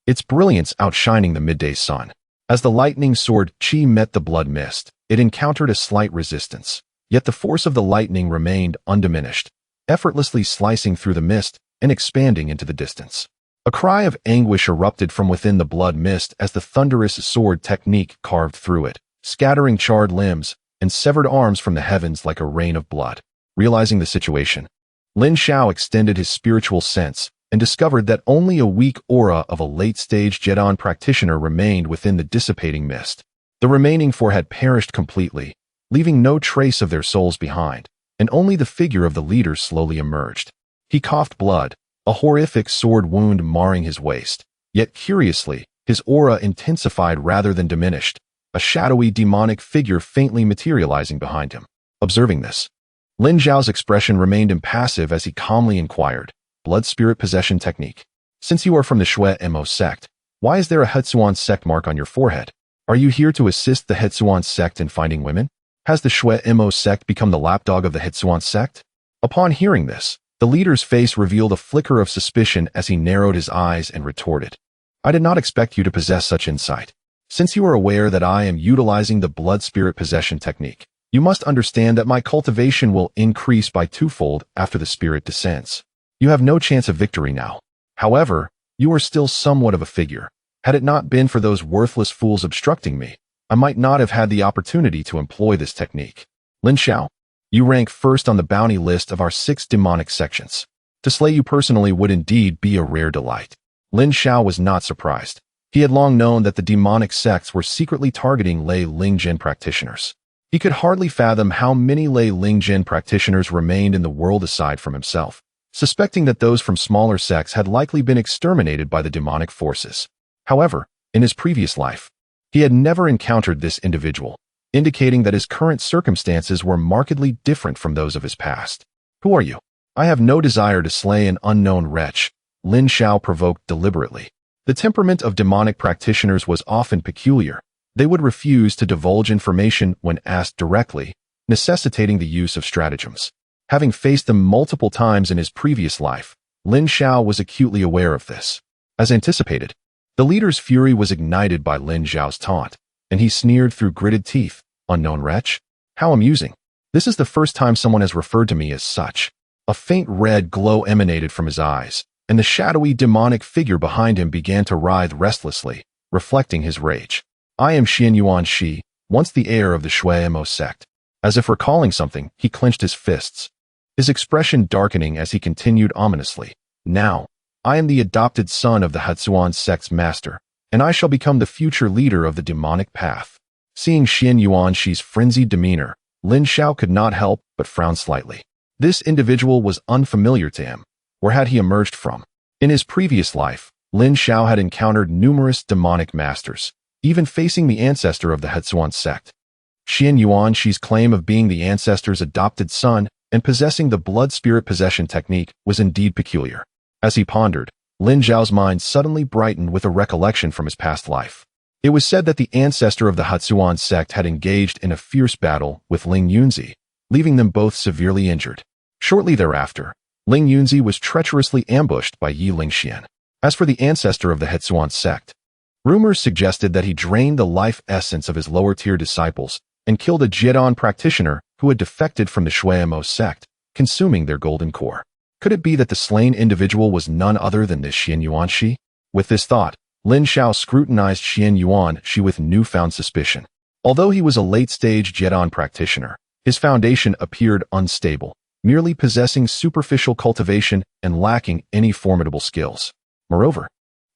[SPEAKER 1] its brilliance outshining the midday sun. As the lightning sword Qi met the blood mist, it encountered a slight resistance, yet the force of the lightning remained undiminished, effortlessly slicing through the mist and expanding into the distance. A cry of anguish erupted from within the blood mist as the thunderous sword technique carved through it, scattering charred limbs and severed arms from the heavens like a rain of blood. Realizing the situation, Lin Xiao extended his spiritual sense and discovered that only a weak aura of a late-stage Jedon practitioner remained within the dissipating mist. The remaining 4 had perished completely, leaving no trace of their souls behind, and only the figure of the leader slowly emerged. He coughed blood, a horrific sword wound marring his waist. Yet curiously, his aura intensified rather than diminished, a shadowy demonic figure faintly materializing behind him. Observing this, Lin Xiao's expression remained impassive as he calmly inquired, blood spirit possession technique. Since you are from the Shui Mo sect, why is there a Hetsuan sect mark on your forehead? Are you here to assist the Hetsuan sect in finding women? Has the Shui Mo sect become the lapdog of the Hetsuan sect? Upon hearing this, the leader's face revealed a flicker of suspicion as he narrowed his eyes and retorted, "I did not expect you to possess such insight. Since you are aware that I am utilizing the blood spirit possession technique, you must understand that my cultivation will increase by twofold after the spirit descends. You have no chance of victory now. However, you are still somewhat of a figure. Had it not been for those worthless fools obstructing me, I might not have had the opportunity to employ this technique. Lin Xiao, you rank first on the bounty list of our 6 demonic sections. To slay you personally would indeed be a rare delight." Lin Xiao was not surprised. He had long known that the demonic sects were secretly targeting Lei Lingjin practitioners. He could hardly fathom how many Lei Lingjin practitioners remained in the world aside from himself, suspecting that those from smaller sects had likely been exterminated by the demonic forces. However, in his previous life, he had never encountered this individual, indicating that his current circumstances were markedly different from those of his past. "Who are you?" "I have no desire to slay an unknown wretch," Lin Xiao provoked deliberately. The temperament of demonic practitioners was often peculiar. They would refuse to divulge information when asked directly, necessitating the use of stratagems. Having faced them multiple times in his previous life, Lin Xiao was acutely aware of this. As anticipated, the leader's fury was ignited by Lin Xiao's taunt, and he sneered through gritted teeth, "Unknown wretch? How amusing. This is the first time someone has referred to me as such." A faint red glow emanated from his eyes, and the shadowy demonic figure behind him began to writhe restlessly, reflecting his rage. "I am Xian Yuan Shi, once the heir of the Shui Mo sect." As if recalling something, he clenched his fists, his expression darkening as he continued ominously, "Now, I am the adopted son of the Hatsuan sect's master, and I shall become the future leader of the demonic path." Seeing Xian Yuan Shi's frenzied demeanor, Lin Xiao could not help but frown slightly. This individual was unfamiliar to him. Where had he emerged from? In his previous life, Lin Xiao had encountered numerous demonic masters, even facing the ancestor of the Hatsuan sect. Xian Yuan Shi's claim of being the ancestor's adopted son and possessing the blood spirit possession technique was indeed peculiar. As he pondered, Lin Xiao's mind suddenly brightened with a recollection from his past life. It was said that the ancestor of the Hatsuan sect had engaged in a fierce battle with Ling Yunzi, leaving them both severely injured. Shortly thereafter, Ling Yunzi was treacherously ambushed by Yi Lingxian. As for the ancestor of the Hatsuan sect, rumors suggested that he drained the life essence of his lower-tier disciples and killed a Jidan practitioner who had defected from the Shui Mo sect, consuming their golden core. Could it be that the slain individual was none other than this Xian Yuan Shi? With this thought, Lin Xiao scrutinized Xian Yuan Shi with newfound suspicion. Although he was a late-stage Jidan practitioner, his foundation appeared unstable, merely possessing superficial cultivation and lacking any formidable skills. Moreover,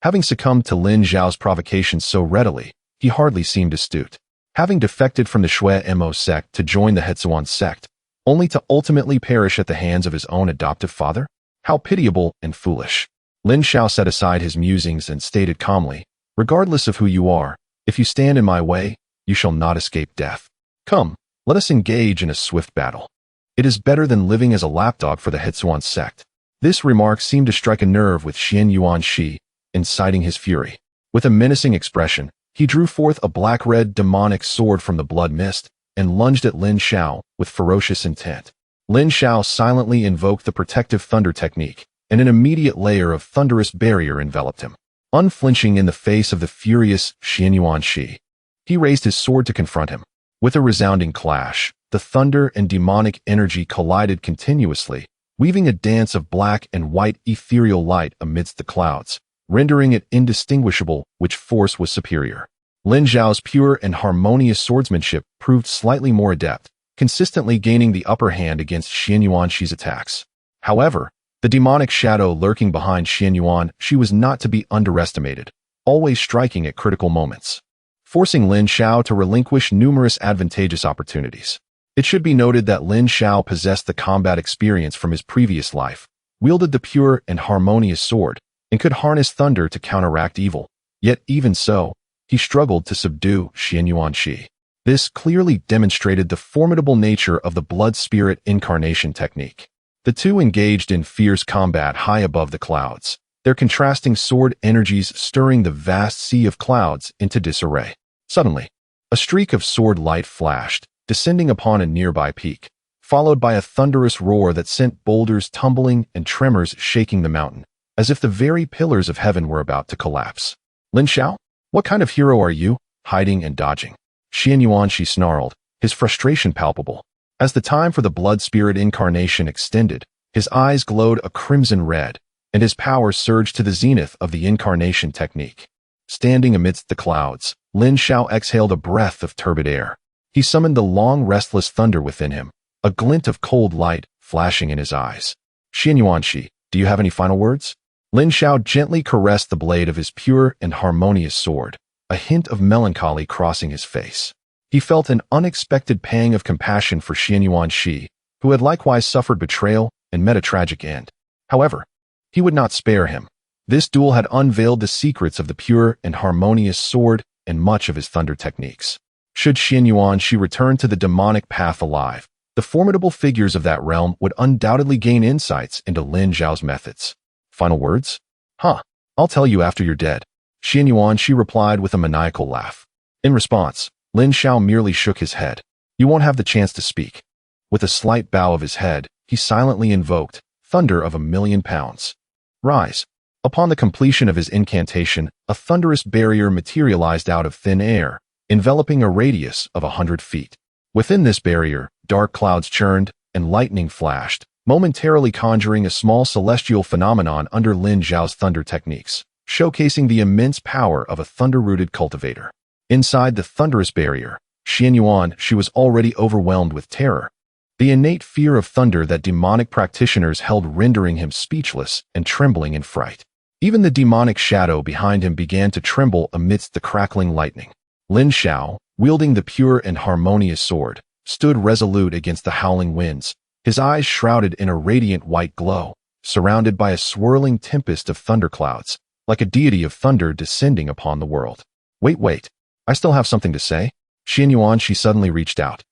[SPEAKER 1] having succumbed to Lin Xiao's provocation so readily, he hardly seemed astute. Having defected from the Shui Mo sect to join the Hatsuan sect, only to ultimately perish at the hands of his own adoptive father? How pitiable and foolish. Lin Xiao set aside his musings and stated calmly, "Regardless of who you are, if you stand in my way, you shall not escape death. Come, let us engage in a swift battle. It is better than living as a lapdog for the Hatsuan sect." This remark seemed to strike a nerve with Xian Yuan Shi, inciting his fury. With a menacing expression, he drew forth a black-red demonic sword from the blood mist and lunged at Lin Xiao with ferocious intent. Lin Xiao silently invoked the protective thunder technique, and an immediate layer of thunderous barrier enveloped him. Unflinching in the face of the furious Xian Yuan Shi, he raised his sword to confront him. With a resounding clash, the thunder and demonic energy collided continuously, weaving a dance of black and white ethereal light amidst the clouds, rendering it indistinguishable which force was superior. Lin Xiao's pure and harmonious swordsmanship proved slightly more adept, consistently gaining the upper hand against Xian Yuan Shi's attacks. However, the demonic shadow lurking behind Xian Yuan Shi was not to be underestimated, always striking at critical moments, forcing Lin Xiao to relinquish numerous advantageous opportunities. It should be noted that Lin Xiao possessed the combat experience from his previous life, wielded the pure and harmonious sword, and could harness thunder to counteract evil. Yet even so, he struggled to subdue Xian Yuan Shi. This clearly demonstrated the formidable nature of the blood spirit incarnation technique. The two engaged in fierce combat high above the clouds, their contrasting sword energies stirring the vast sea of clouds into disarray. Suddenly, a streak of sword light flashed, descending upon a nearby peak, followed by a thunderous roar that sent boulders tumbling and tremors shaking the mountain, as if the very pillars of heaven were about to collapse. Lin Xiao? What kind of hero are you, hiding and dodging? Xian Yuanshi snarled, his frustration palpable. As the time for the blood spirit incarnation extended, his eyes glowed a crimson red, and his power surged to the zenith of the incarnation technique. Standing amidst the clouds, Lin Xiao exhaled a breath of turbid air. He summoned the long restless thunder within him, a glint of cold light flashing in his eyes. Xian Yuanshi, do you have any final words? Lin Xiao gently caressed the blade of his pure and harmonious sword, a hint of melancholy crossing his face. He felt an unexpected pang of compassion for Xian Yuanshi, who had likewise suffered betrayal and met a tragic end. However, he would not spare him. This duel had unveiled the secrets of the pure and harmonious sword and much of his thunder techniques. Should Xian Yuanshi return to the demonic path alive, the formidable figures of that realm would undoubtedly gain insights into Lin Xiao's methods. Final words? I'll tell you after you're dead. Xian Yuanshi replied with a maniacal laugh. In response, Lin Xiao merely shook his head. You won't have the chance to speak. With a slight bow of his head, he silently invoked, Thunder of 1,000,000 pounds. Rise. Upon the completion of his incantation, a thunderous barrier materialized out of thin air, enveloping a radius of 100 feet. Within this barrier, dark clouds churned and lightning flashed, momentarily conjuring a small celestial phenomenon under Lin Xiao's thunder techniques, showcasing the immense power of a thunder-rooted cultivator. Inside the thunderous barrier, Xian Yuanshi was already overwhelmed with terror. The innate fear of thunder that demonic practitioners held rendering him speechless and trembling in fright. Even the demonic shadow behind him began to tremble amidst the crackling lightning. Lin Xiao, wielding the pure and harmonious sword, stood resolute against the howling winds, his eyes shrouded in a radiant white glow, surrounded by a swirling tempest of thunderclouds, like a deity of thunder descending upon the world. Wait, I still have something to say. Xian Yuanshi suddenly reached out.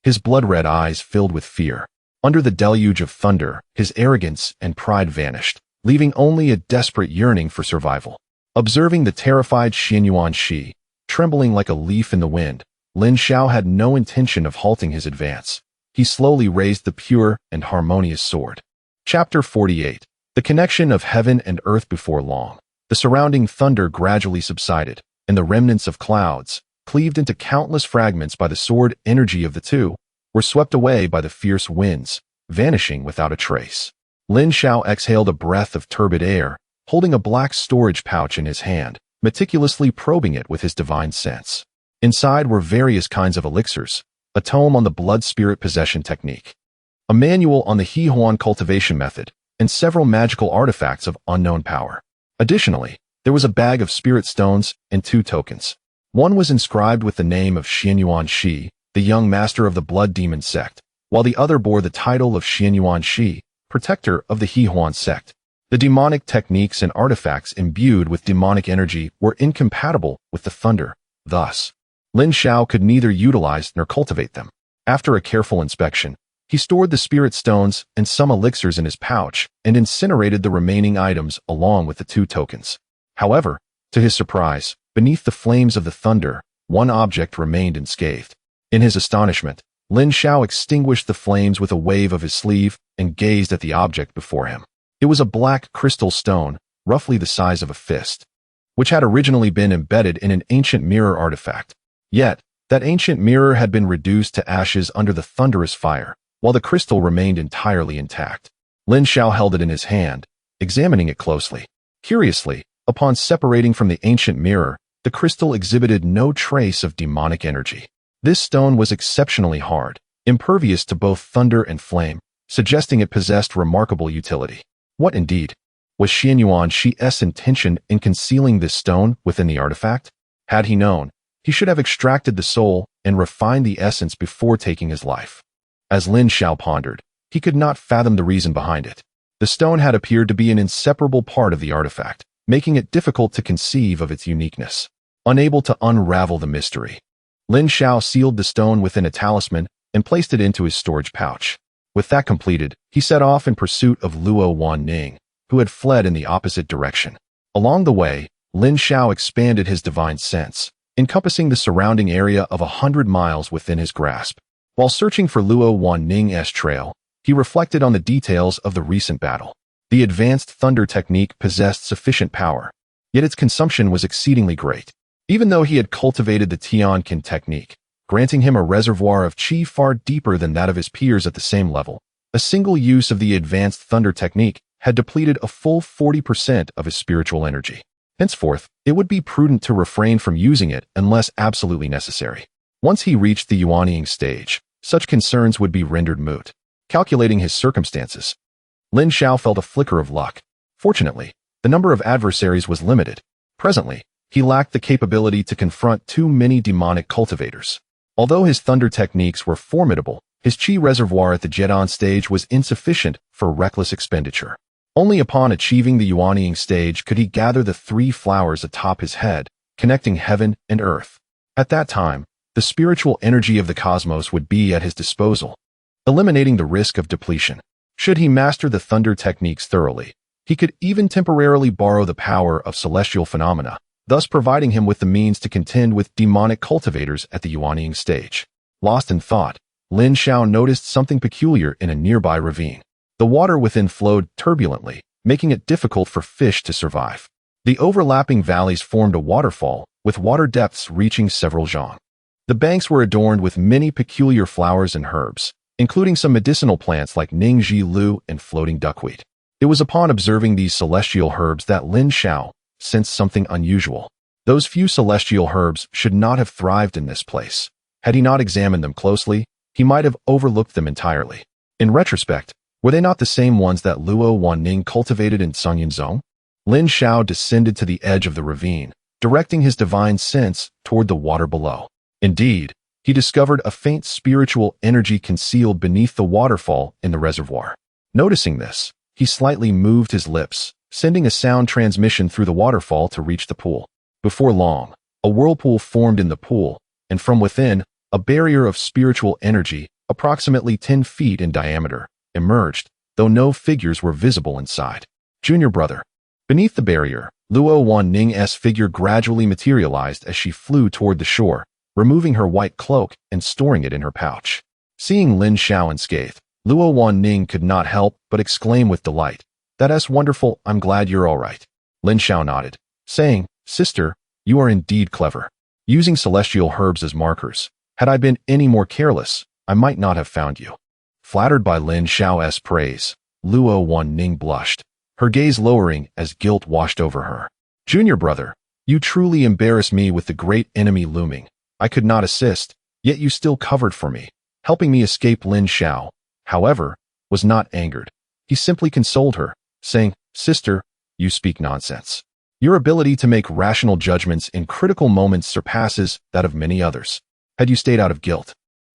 [SPEAKER 1] His blood-red eyes filled with fear. Under the deluge of thunder, his arrogance and pride vanished, leaving only a desperate yearning for survival. Observing the terrified Xian Yuanshi, trembling like a leaf in the wind, Lin Xiao had no intention of halting his advance. He slowly raised the pure and harmonious sword. Chapter 48. The connection of heaven and earth. Before long, the surrounding thunder gradually subsided, and the remnants of clouds, cleaved into countless fragments by the sword energy of the two, were swept away by the fierce winds, vanishing without a trace. Lin Xiao exhaled a breath of turbid air, holding a black storage pouch in his hand, meticulously probing it with his divine sense. Inside were various kinds of elixirs, a tome on the blood spirit possession technique, a manual on the He Huan cultivation method, and several magical artifacts of unknown power. Additionally, there was a bag of spirit stones and 2 tokens. One was inscribed with the name of Xian Yuanshi, the young master of the blood demon sect, while the other bore the title of Xian Yuanshi, protector of the He Huan sect. The demonic techniques and artifacts imbued with demonic energy were incompatible with the thunder. Thus, Lin Xiao could neither utilize nor cultivate them. After a careful inspection, he stored the spirit stones and some elixirs in his pouch and incinerated the remaining items along with the 2 tokens. However, to his surprise, beneath the flames of the thunder, one object remained unscathed. In his astonishment, Lin Xiao extinguished the flames with a wave of his sleeve and gazed at the object before him. It was a black crystal stone, roughly the size of a fist, which had originally been embedded in an ancient mirror artifact. Yet, that ancient mirror had been reduced to ashes under the thunderous fire, while the crystal remained entirely intact. Lin Xiao held it in his hand, examining it closely. Curiously, upon separating from the ancient mirror, the crystal exhibited no trace of demonic energy. This stone was exceptionally hard, impervious to both thunder and flame, suggesting it possessed remarkable utility. What indeed was Xian Yuanshi's intention in concealing this stone within the artifact? Had he known, he should have extracted the soul and refined the essence before taking his life. As Lin Xiao pondered, he could not fathom the reason behind it. The stone had appeared to be an inseparable part of the artifact, making it difficult to conceive of its uniqueness. Unable to unravel the mystery, Lin Xiao sealed the stone within a talisman and placed it into his storage pouch. With that completed, he set off in pursuit of Luo Wanning, who had fled in the opposite direction. Along the way, Lin Xiao expanded his divine sense, encompassing the surrounding area of 100 miles within his grasp. While searching for Luo Wanning's trail, he reflected on the details of the recent battle. The advanced thunder technique possessed sufficient power, yet its consumption was exceedingly great. Even though he had cultivated the Tianqin technique, granting him a reservoir of qi far deeper than that of his peers at the same level, a single use of the advanced thunder technique had depleted a full 40% of his spiritual energy. Henceforth, it would be prudent to refrain from using it unless absolutely necessary. Once he reached the Yuanying stage, such concerns would be rendered moot. Calculating his circumstances, Lin Xiao felt a flicker of luck. Fortunately, the number of adversaries was limited. Presently, he lacked the capability to confront too many demonic cultivators. Although his thunder techniques were formidable, his qi reservoir at the Jedon stage was insufficient for reckless expenditure. Only upon achieving the Yuanying stage could he gather the 3 flowers atop his head, connecting heaven and earth. At that time, the spiritual energy of the cosmos would be at his disposal, eliminating the risk of depletion. Should he master the thunder techniques thoroughly, he could even temporarily borrow the power of celestial phenomena, thus providing him with the means to contend with demonic cultivators at the Yuanying stage. Lost in thought, Lin Xiao noticed something peculiar in a nearby ravine. The water within flowed turbulently, making it difficult for fish to survive. The overlapping valleys formed a waterfall, with water depths reaching several zhang. The banks were adorned with many peculiar flowers and herbs, including some medicinal plants like Ningji Lu and floating duckweed. It was upon observing these celestial herbs that Lin Xiao sensed something unusual. Those few celestial herbs should not have thrived in this place. Had he not examined them closely, he might have overlooked them entirely. In retrospect, were they not the same ones that Luo Wanning cultivated in Songyinzong? Lin Xiao descended to the edge of the ravine, directing his divine sense toward the water below. Indeed, he discovered a faint spiritual energy concealed beneath the waterfall in the reservoir. Noticing this, he slightly moved his lips, sending a sound transmission through the waterfall to reach the pool. Before long, a whirlpool formed in the pool, and from within, a barrier of spiritual energy, approximately 10 feet in diameter, emerged, though no figures were visible inside. Junior brother. Beneath the barrier, Luo Wanning's figure gradually materialized as she flew toward the shore, removing her white cloak and storing it in her pouch. Seeing Lin Xiao unscathed, Luo Wanning could not help but exclaim with delight, "That's wonderful, I'm glad you're all right." Lin Xiao nodded, saying, "Sister, you are indeed clever. Using celestial herbs as markers, had I been any more careless, I might not have found you." Flattered by Lin Xiao's praise, Luo Wanning blushed, her gaze lowering as guilt washed over her. "Junior brother, you truly embarrass me with the great enemy looming. I could not assist, yet you still covered for me, helping me escape." Lin Xiao, however, was not angered. He simply consoled her, saying, "Sister, you speak nonsense. Your ability to make rational judgments in critical moments surpasses that of many others. Had you stayed out of guilt,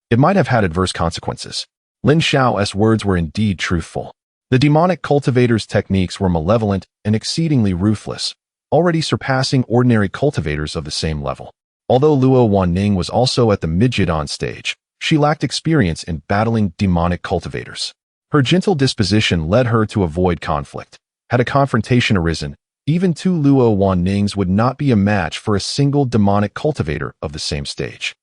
[SPEAKER 1] it might have had adverse consequences." Lin Xiao's words were indeed truthful. The demonic cultivator's techniques were malevolent and exceedingly ruthless, already surpassing ordinary cultivators of the same level. Although Luo Wanning was also at the mid-Jidon stage, she lacked experience in battling demonic cultivators. Her gentle disposition led her to avoid conflict. Had a confrontation arisen, even 2 Luo Wannings would not be a match for a single demonic cultivator of the same stage.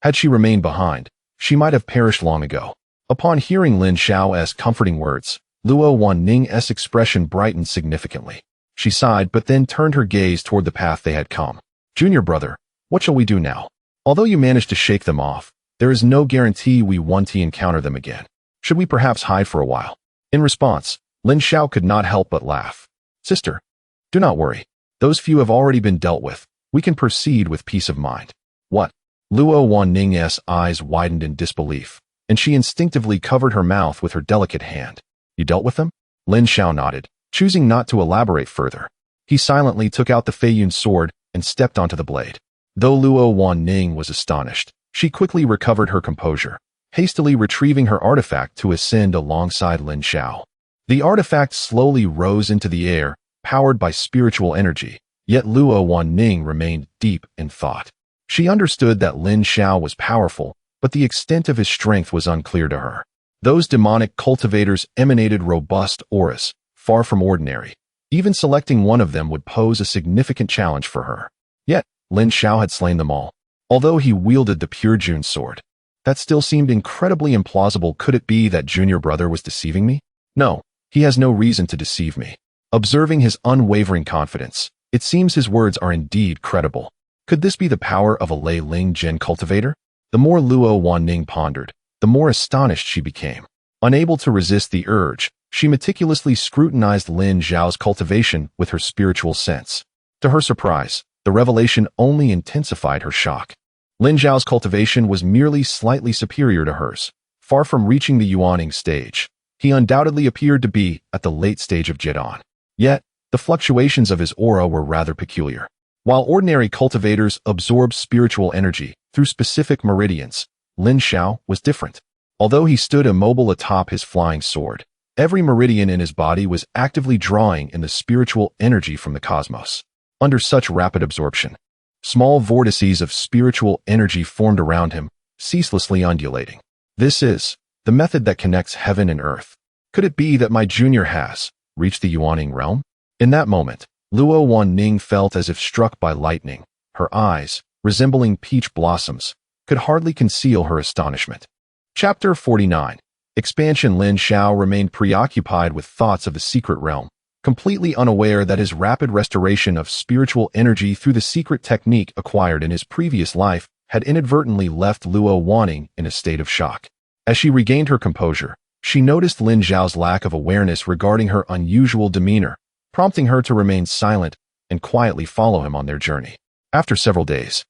[SPEAKER 1] Had she remained behind, she might have perished long ago. Upon hearing Lin Xiao's comforting words, Luo Wanning's expression brightened significantly. She sighed but then turned her gaze toward the path they had come. "Junior brother, what shall we do now? Although you managed to shake them off, there is no guarantee we won't encounter them again. Should we perhaps hide for a while?" In response, Lin Xiao could not help but laugh. "Sister, do not worry. Those few have already been dealt with. We can proceed with peace of mind." "What?" Luo Wanning's eyes widened in disbelief, and she instinctively covered her mouth with her delicate hand. "You dealt with them?" Lin Xiao nodded, choosing not to elaborate further. He silently took out the Feiyun sword and stepped onto the blade. Though Luo Wanning was astonished, she quickly recovered her composure, hastily retrieving her artifact to ascend alongside Lin Xiao. The artifact slowly rose into the air, powered by spiritual energy, yet Luo Wanning remained deep in thought. She understood that Lin Xiao was powerful, but the extent of his strength was unclear to her. Those demonic cultivators emanated robust auras, far from ordinary. Even selecting one of them would pose a significant challenge for her. Yet, Lin Xiao had slain them all, although he wielded the pure June sword. That still seemed incredibly implausible. Could it be that junior brother was deceiving me? No, he has no reason to deceive me. Observing his unwavering confidence, it seems his words are indeed credible. Could this be the power of a Lei Ling Gen cultivator? The more Luo Wanning pondered, the more astonished she became. Unable to resist the urge, she meticulously scrutinized Lin Zhao's cultivation with her spiritual sense. To her surprise, the revelation only intensified her shock. Lin Zhao's cultivation was merely slightly superior to hers. Far from reaching the Yuaning stage, he undoubtedly appeared to be at the late stage of Jidan. Yet, the fluctuations of his aura were rather peculiar. While ordinary cultivators absorb spiritual energy through specific meridians, Lin Zhao was different. Although he stood immobile atop his flying sword, every meridian in his body was actively drawing in the spiritual energy from the cosmos. Under such rapid absorption, small vortices of spiritual energy formed around him, ceaselessly undulating. This is the method that connects heaven and earth. Could it be that my junior has reached the Yuaning realm? In that moment, Luo Wanning felt as if struck by lightning. Her eyes, resembling peach blossoms, could hardly conceal her astonishment. Chapter 49. Expansion. Lin Zhao remained preoccupied with thoughts of the secret realm, completely unaware that his rapid restoration of spiritual energy through the secret technique acquired in his previous life had inadvertently left Luo Wanning in a state of shock. As she regained her composure, she noticed Lin Zhao's lack of awareness regarding her unusual demeanor, prompting her to remain silent and quietly follow him on their journey. After several days,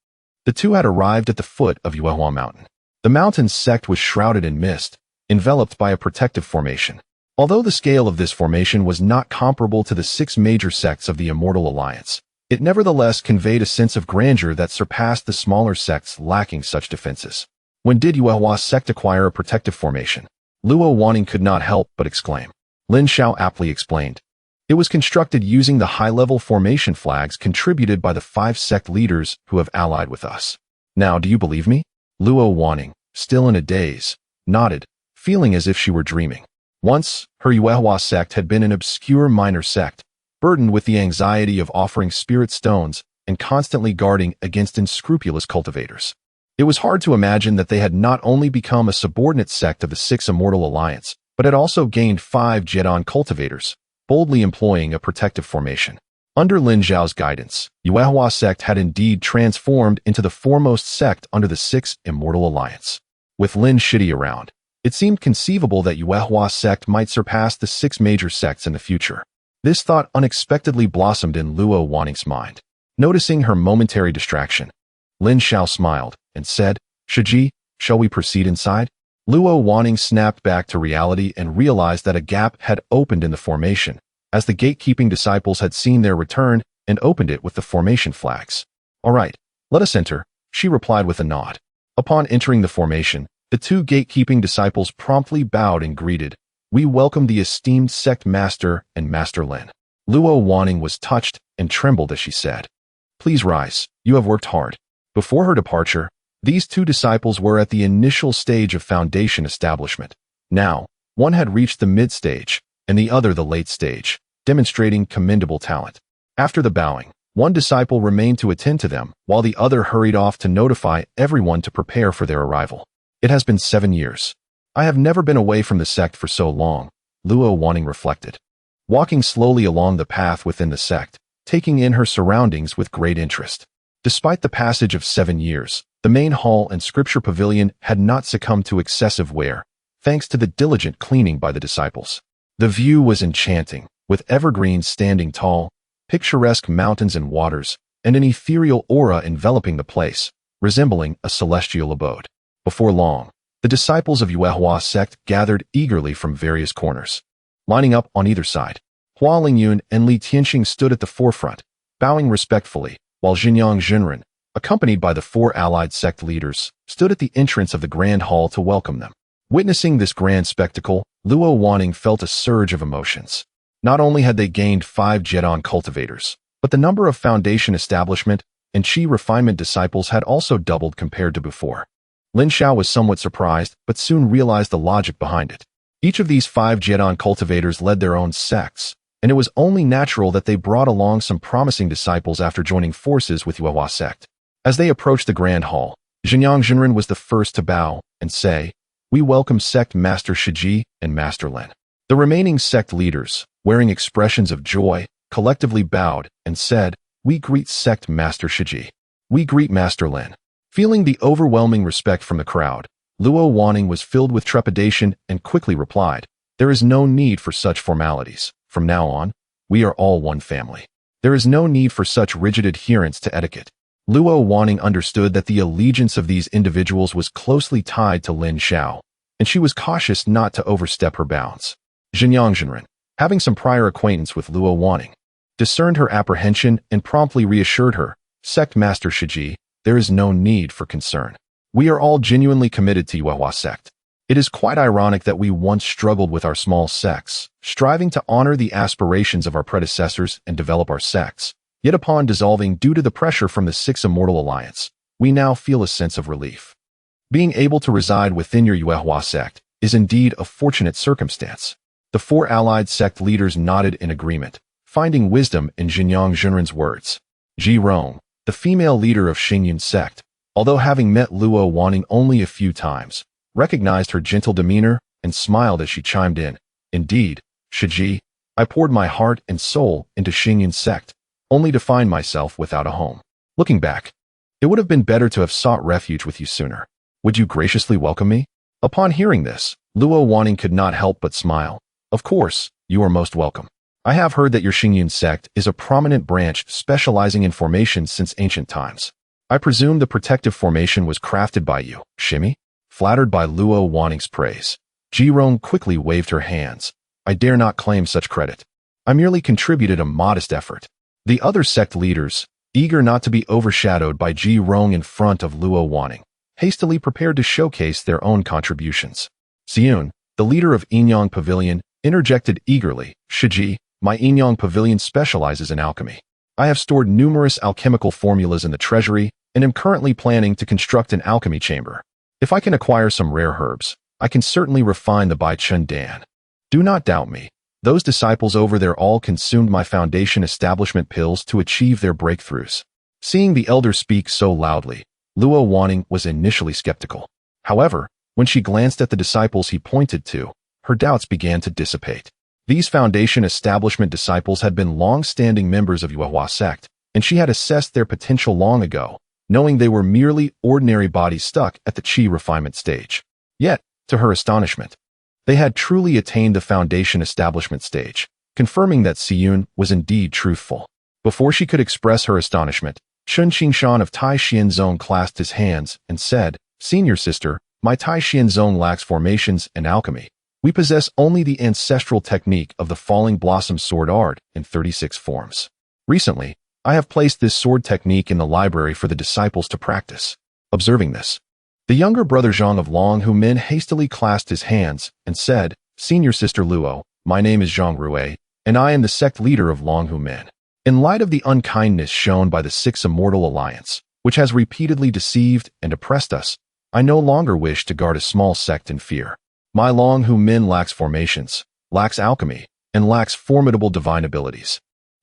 [SPEAKER 1] the two had arrived at the foot of Yuehua Mountain. The mountain's sect was shrouded in mist, enveloped by a protective formation. Although the scale of this formation was not comparable to the 6 major sects of the Immortal Alliance, it nevertheless conveyed a sense of grandeur that surpassed the smaller sects lacking such defenses. When did Yuehua sect acquire a protective formation? Luo Wanning could not help but exclaim. Lin Zhao aptly explained. It was constructed using the high-level formation flags contributed by the 5 sect leaders who have allied with us. Now, do you believe me? Luo Wanning, still in a daze, nodded, feeling as if she were dreaming. Once, her Yuehua sect had been an obscure minor sect, burdened with the anxiety of offering spirit stones and constantly guarding against unscrupulous cultivators. It was hard to imagine that they had not only become a subordinate sect of the 6 Immortal Alliance, but had also gained 5 Jidan cultivators, boldly employing a protective formation. Under Lin Zhao's guidance, Yuehua sect had indeed transformed into the foremost sect under the 6 Immortal Alliance. With Lin Shidi around, it seemed conceivable that Yuehua sect might surpass the 6 major sects in the future. This thought unexpectedly blossomed in Luo Wanning's mind. Noticing her momentary distraction, Lin Zhao smiled and said, Shiji, shall we proceed inside? Luo Wanning snapped back to reality and realized that a gap had opened in the formation, as the gatekeeping disciples had seen their return and opened it with the formation flags. All right, let us enter, she replied with a nod. Upon entering the formation, the 2 gatekeeping disciples promptly bowed and greeted, We welcome the esteemed sect master and Master Lin. Luo Wanning was touched and trembled as she said, Please rise, you have worked hard. Before her departure, these 2 disciples were at the initial stage of foundation establishment. Now, one had reached the mid-stage, and the other the late stage, demonstrating commendable talent. After the bowing, one disciple remained to attend to them, while the other hurried off to notify everyone to prepare for their arrival. It has been 7 years. I have never been away from the sect for so long, Luo Wanning reflected. Walking slowly along the path within the sect, taking in her surroundings with great interest. Despite the passage of 7 years, the main hall and scripture pavilion had not succumbed to excessive wear, thanks to the diligent cleaning by the disciples. The view was enchanting, with evergreens standing tall, picturesque mountains and waters, and an ethereal aura enveloping the place, resembling a celestial abode. Before long, the disciples of Yuehua sect gathered eagerly from various corners. Lining up on either side, Hua Lingyun and Li Tianxing stood at the forefront, bowing respectfully, while Xinjiang Zhenren, accompanied by the 4 allied sect leaders, stood at the entrance of the grand hall to welcome them. Witnessing this grand spectacle, Luo Wanning felt a surge of emotions. Not only had they gained 5 Jidan cultivators, but the number of foundation establishment and Qi refinement disciples had also doubled compared to before. Lin Zhao was somewhat surprised, but soon realized the logic behind it. Each of these 5 Jidan cultivators led their own sects, and it was only natural that they brought along some promising disciples after joining forces with Yuehua sect. As they approached the grand hall, Zhenyang Zhenren was the first to bow and say, "We welcome Sect Master Shiji and Master Lin." The remaining sect leaders, wearing expressions of joy, collectively bowed and said, "We greet Sect Master Shiji. We greet Master Lin." Feeling the overwhelming respect from the crowd, Luo Wanning was filled with trepidation and quickly replied, "There is no need for such formalities. From now on, we are all one family. There is no need for such rigid adherence to etiquette." Luo Wanning understood that the allegiance of these individuals was closely tied to Lin Xiao, and she was cautious not to overstep her bounds. Zhenyang Zhenren, having some prior acquaintance with Luo Wanning, discerned her apprehension and promptly reassured her, "Sect Master Shiji, there is no need for concern. We are all genuinely committed to Yuehua sect. It is quite ironic that we once struggled with our small sects, striving to honor the aspirations of our predecessors and develop our sects. Yet upon dissolving due to the pressure from the Six Immortal Alliance, we now feel a sense of relief. Being able to reside within your Yuehua sect is indeed a fortunate circumstance." The four allied sect leaders nodded in agreement, finding wisdom in Zhenyang Zhenren's words. Ji Rong, the female leader of Xingyun sect, although having met Luo Wanning only a few times, recognized her gentle demeanor and smiled as she chimed in, "Indeed, Shiji, I poured my heart and soul into Xingyun sect, only to find myself without a home. Looking back, it would have been better to have sought refuge with you sooner. Would you graciously welcome me?" Upon hearing this, Luo Wanning could not help but smile. "Of course, you are most welcome. I have heard that your Xingyun sect is a prominent branch specializing in formations since ancient times. I presume the protective formation was crafted by you, Shimi?" Flattered by Luo Wanning's praise, Ji Rong quickly waved her hands. "I dare not claim such credit. I merely contributed a modest effort." The other sect leaders, eager not to be overshadowed by Ji Rong in front of Luo Wanning, hastily prepared to showcase their own contributions. Xiun, the leader of Yinyang Pavilion, interjected eagerly, "Shiji, my Yinyang Pavilion specializes in alchemy. I have stored numerous alchemical formulas in the treasury and am currently planning to construct an alchemy chamber. If I can acquire some rare herbs, I can certainly refine the Bai Chun Dan. Do not doubt me. Those disciples over there all consumed my foundation establishment pills to achieve their breakthroughs." Seeing the elder speak so loudly, Luo Wanning was initially skeptical. However, when she glanced at the disciples he pointed to, her doubts began to dissipate. These foundation establishment disciples had been long-standing members of Yuehua sect, and she had assessed their potential long ago, knowing they were merely ordinary bodies stuck at the Qi refinement stage. Yet, to her astonishment, they had truly attained the foundation establishment stage, confirming that Xiun was indeed truthful. Before she could express her astonishment, Chun Qingshan of Tai Xianzong clasped his hands and said, "Senior sister, my Tai Xianzong lacks formations and alchemy. We possess only the ancestral technique of the Falling Blossom sword art in 36 forms. Recently, I have placed this sword technique in the library for the disciples to practice." Observing this, the younger brother Zhang of Long Hu Min hastily clasped his hands and said, "Senior sister Luo, my name is Zhang Rui, and I am the sect leader of Long Hu Min. In light of the unkindness shown by the Six Immortal Alliance, which has repeatedly deceived and oppressed us, I no longer wish to guard a small sect in fear. My Long Hu Min lacks formations, lacks alchemy, and lacks formidable divine abilities.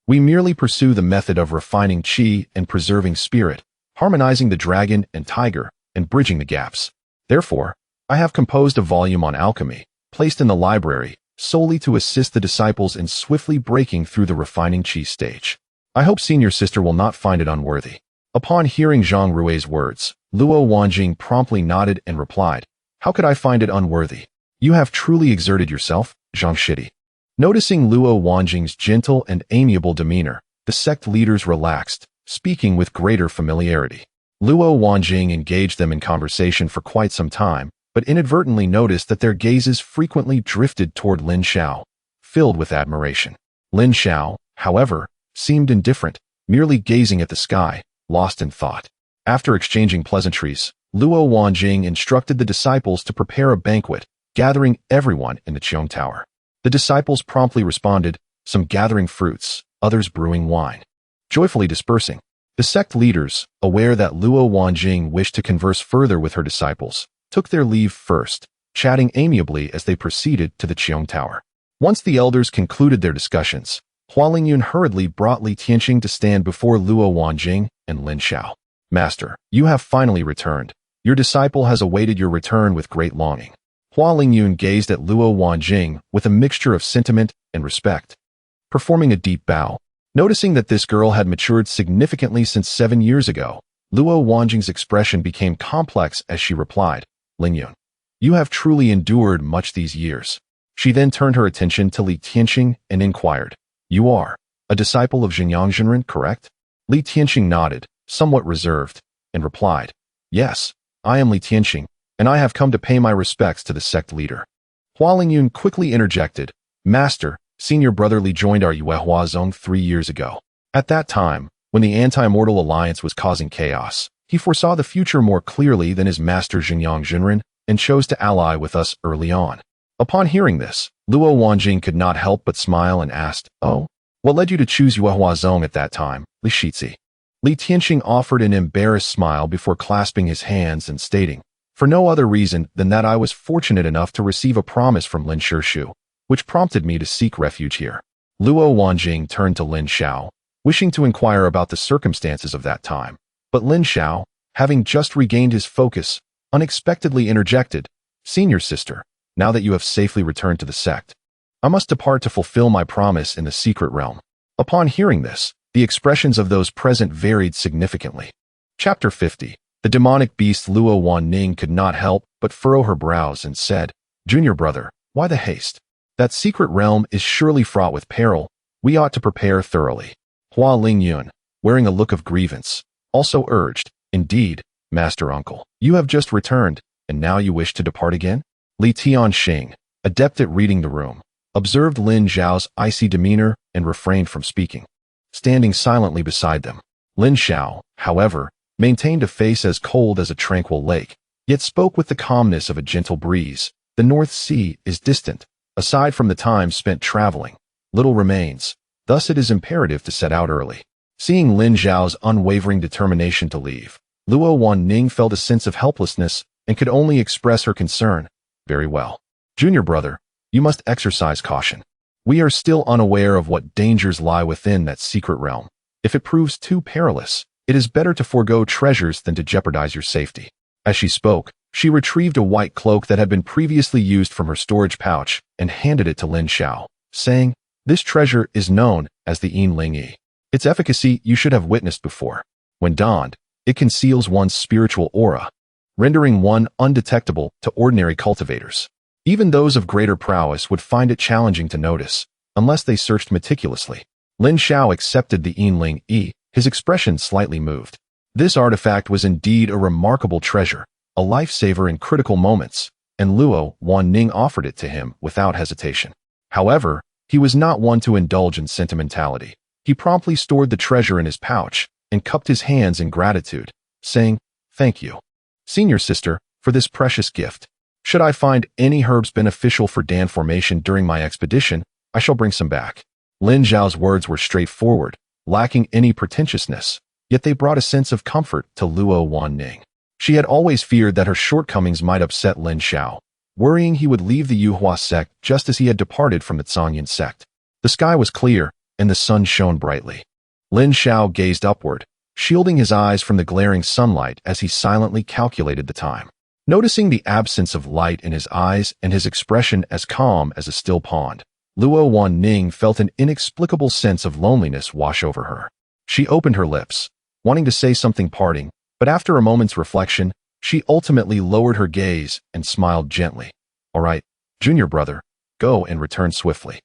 [SPEAKER 1] We merely pursue the method of refining qi and preserving spirit, harmonizing the dragon and tiger, and bridging the gaps. Therefore, I have composed a volume on alchemy, placed in the library, solely to assist the disciples in swiftly breaking through the refining qi stage. I hope senior sister will not find it unworthy." Upon hearing Zhang Rui's words, Luo Wanjing promptly nodded and replied, "How could I find it unworthy? You have truly exerted yourself, Zhang Shidi." Noticing Luo Wanjing's gentle and amiable demeanor, the sect leaders relaxed, speaking with greater familiarity. Luo Wanjing engaged them in conversation for quite some time, but inadvertently noticed that their gazes frequently drifted toward Lin Xiao, filled with admiration. Lin Xiao, however, seemed indifferent, merely gazing at the sky, lost in thought. After exchanging pleasantries, Luo Wanjing instructed the disciples to prepare a banquet, gathering everyone in the Qiong Tower. The disciples promptly responded, some gathering fruits, others brewing wine. Joyfully dispersing, the sect leaders, aware that Luo Wanjing wished to converse further with her disciples, took their leave first, chatting amiably as they proceeded to the Qiong Tower. Once the elders concluded their discussions, Hua Lingyun hurriedly brought Li Tianqing to stand before Luo Wanjing and Lin Xiao. "Master, you have finally returned. Your disciple has awaited your return with great longing. Hua Lingyun gazed at Luo Wanjing with a mixture of sentiment and respect. Performing a deep bow, noticing that this girl had matured significantly since 7 years ago, Luo Wanjing's expression became complex as she replied, Lingyun, you have truly endured much these years. She then turned her attention to Li Tianqing and inquired, you are a disciple of Zhenyang Zhenren, correct? Li Tianqing nodded, somewhat reserved, and replied, yes, I am Li Tianqing, and I have come to pay my respects to the sect leader. Hua Lingyun quickly interjected, Master, senior brother Li joined our Yuehua Zone 3 years ago. At that time, when the anti-mortal alliance was causing chaos, he foresaw the future more clearly than his master Zhenyang Zhenren and chose to ally with us early on. Upon hearing this, Luo Wanjing could not help but smile and asked, oh, what led you to choose Yuehua Zone at that time, Li Shizi? Li Tianqing offered an embarrassed smile before clasping his hands and stating, for no other reason than that I was fortunate enough to receive a promise from Lin Shishu, which prompted me to seek refuge here. Luo Wanjing turned to Lin Xiao, wishing to inquire about the circumstances of that time, but Lin Xiao, having just regained his focus, unexpectedly interjected, Senior sister, now that you have safely returned to the sect, I must depart to fulfill my promise in the secret realm. Upon hearing this, the expressions of those present varied significantly. Chapter 50. The demonic beast Luo Wanning could not help but furrow her brows and said, Junior brother, why the haste? That secret realm is surely fraught with peril. We ought to prepare thoroughly. Hua Lingyun, wearing a look of grievance, also urged, Indeed, master uncle, you have just returned, and now you wish to depart again? Li Tianxing, adept at reading the room, observed Lin Zhao's icy demeanor and refrained from speaking, standing silently beside them. Lin Xiao, however, maintained a face as cold as a tranquil lake, yet spoke with the calmness of a gentle breeze. The North Sea is distant. Aside from the time spent traveling, little remains. Thus it is imperative to set out early. Seeing Lin Zhao's unwavering determination to leave, Luo Wanning felt a sense of helplessness and could only express her concern. Very well. Junior brother, you must exercise caution. We are still unaware of what dangers lie within that secret realm. If it proves too perilous, it is better to forego treasures than to jeopardize your safety. As she spoke, she retrieved a white cloak that had been previously used from her storage pouch and handed it to Lin Xiao, saying, This treasure is known as the Yin Ling Yi. Its efficacy you should have witnessed before. When donned, it conceals one's spiritual aura, rendering one undetectable to ordinary cultivators. Even those of greater prowess would find it challenging to notice, unless they searched meticulously. Lin Xiao accepted the Yin Ling Yi, his expression slightly moved. This artifact was indeed a remarkable treasure, a lifesaver in critical moments, and Luo Wanning offered it to him without hesitation. However, he was not one to indulge in sentimentality. He promptly stored the treasure in his pouch and cupped his hands in gratitude, saying, Thank you, senior sister, for this precious gift. Should I find any herbs beneficial for Dan formation during my expedition, I shall bring some back. Lin Zhao's words were straightforward, lacking any pretentiousness, yet they brought a sense of comfort to Luo Wanning. She had always feared that her shortcomings might upset Lin Xiao, worrying he would leave the Yuehua sect just as he had departed from the Zhangyan sect. The sky was clear, and the sun shone brightly. Lin Xiao gazed upward, shielding his eyes from the glaring sunlight as he silently calculated the time. Noticing the absence of light in his eyes and his expression as calm as a still pond, Luo Wanning felt an inexplicable sense of loneliness wash over her. She opened her lips, wanting to say something parting, but after a moment's reflection, she ultimately lowered her gaze and smiled gently. All right, junior brother, go and return swiftly.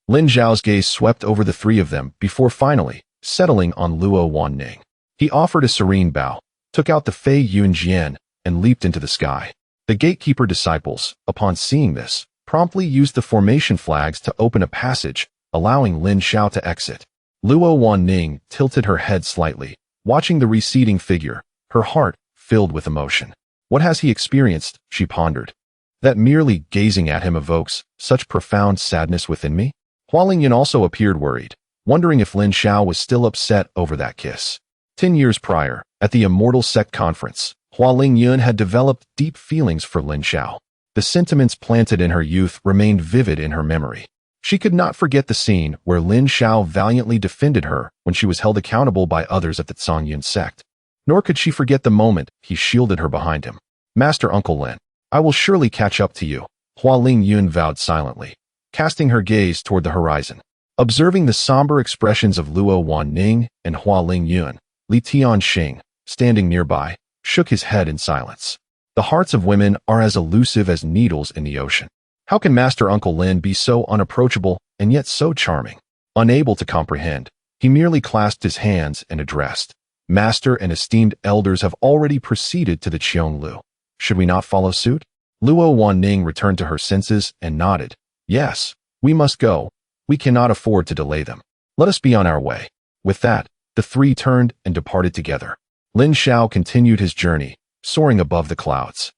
[SPEAKER 1] Lin Zhao's gaze swept over the three of them before finally settling on Luo Wanning. He offered a serene bow, took out the Fei Yunjian, and leaped into the sky. The gatekeeper disciples, upon seeing this, promptly used the formation flags to open a passage, allowing Lin Xiao to exit. Luo Wanning tilted her head slightly, watching the receding figure, her heart filled with emotion. What has he experienced, she pondered, that merely gazing at him evokes such profound sadness within me? Hua Lingyun also appeared worried, wondering if Lin Xiao was still upset over that kiss. 10 years prior, at the Immortal Sect Conference, Hua Lingyun had developed deep feelings for Lin Xiao. The sentiments planted in her youth remained vivid in her memory. She could not forget the scene where Lin Xiao valiantly defended her when she was held accountable by others at the Zhangyan sect. Nor could she forget the moment he shielded her behind him. Master Uncle Lin, I will surely catch up to you, Hua Ling Yun vowed silently, casting her gaze toward the horizon. Observing the somber expressions of Luo Wanning and Hua Ling Yun, Li Tianxing, standing nearby, shook his head in silence. The hearts of women are as elusive as needles in the ocean. How can Master Uncle Lin be so unapproachable and yet so charming? Unable to comprehend, he merely clasped his hands and addressed, Master and esteemed elders have already proceeded to the Qionglu. Should we not follow suit? Luo Wanning returned to her senses and nodded. Yes, we must go. We cannot afford to delay them. Let us be on our way. With that, the three turned and departed together. Lin Xiao continued his journey, soaring above the clouds.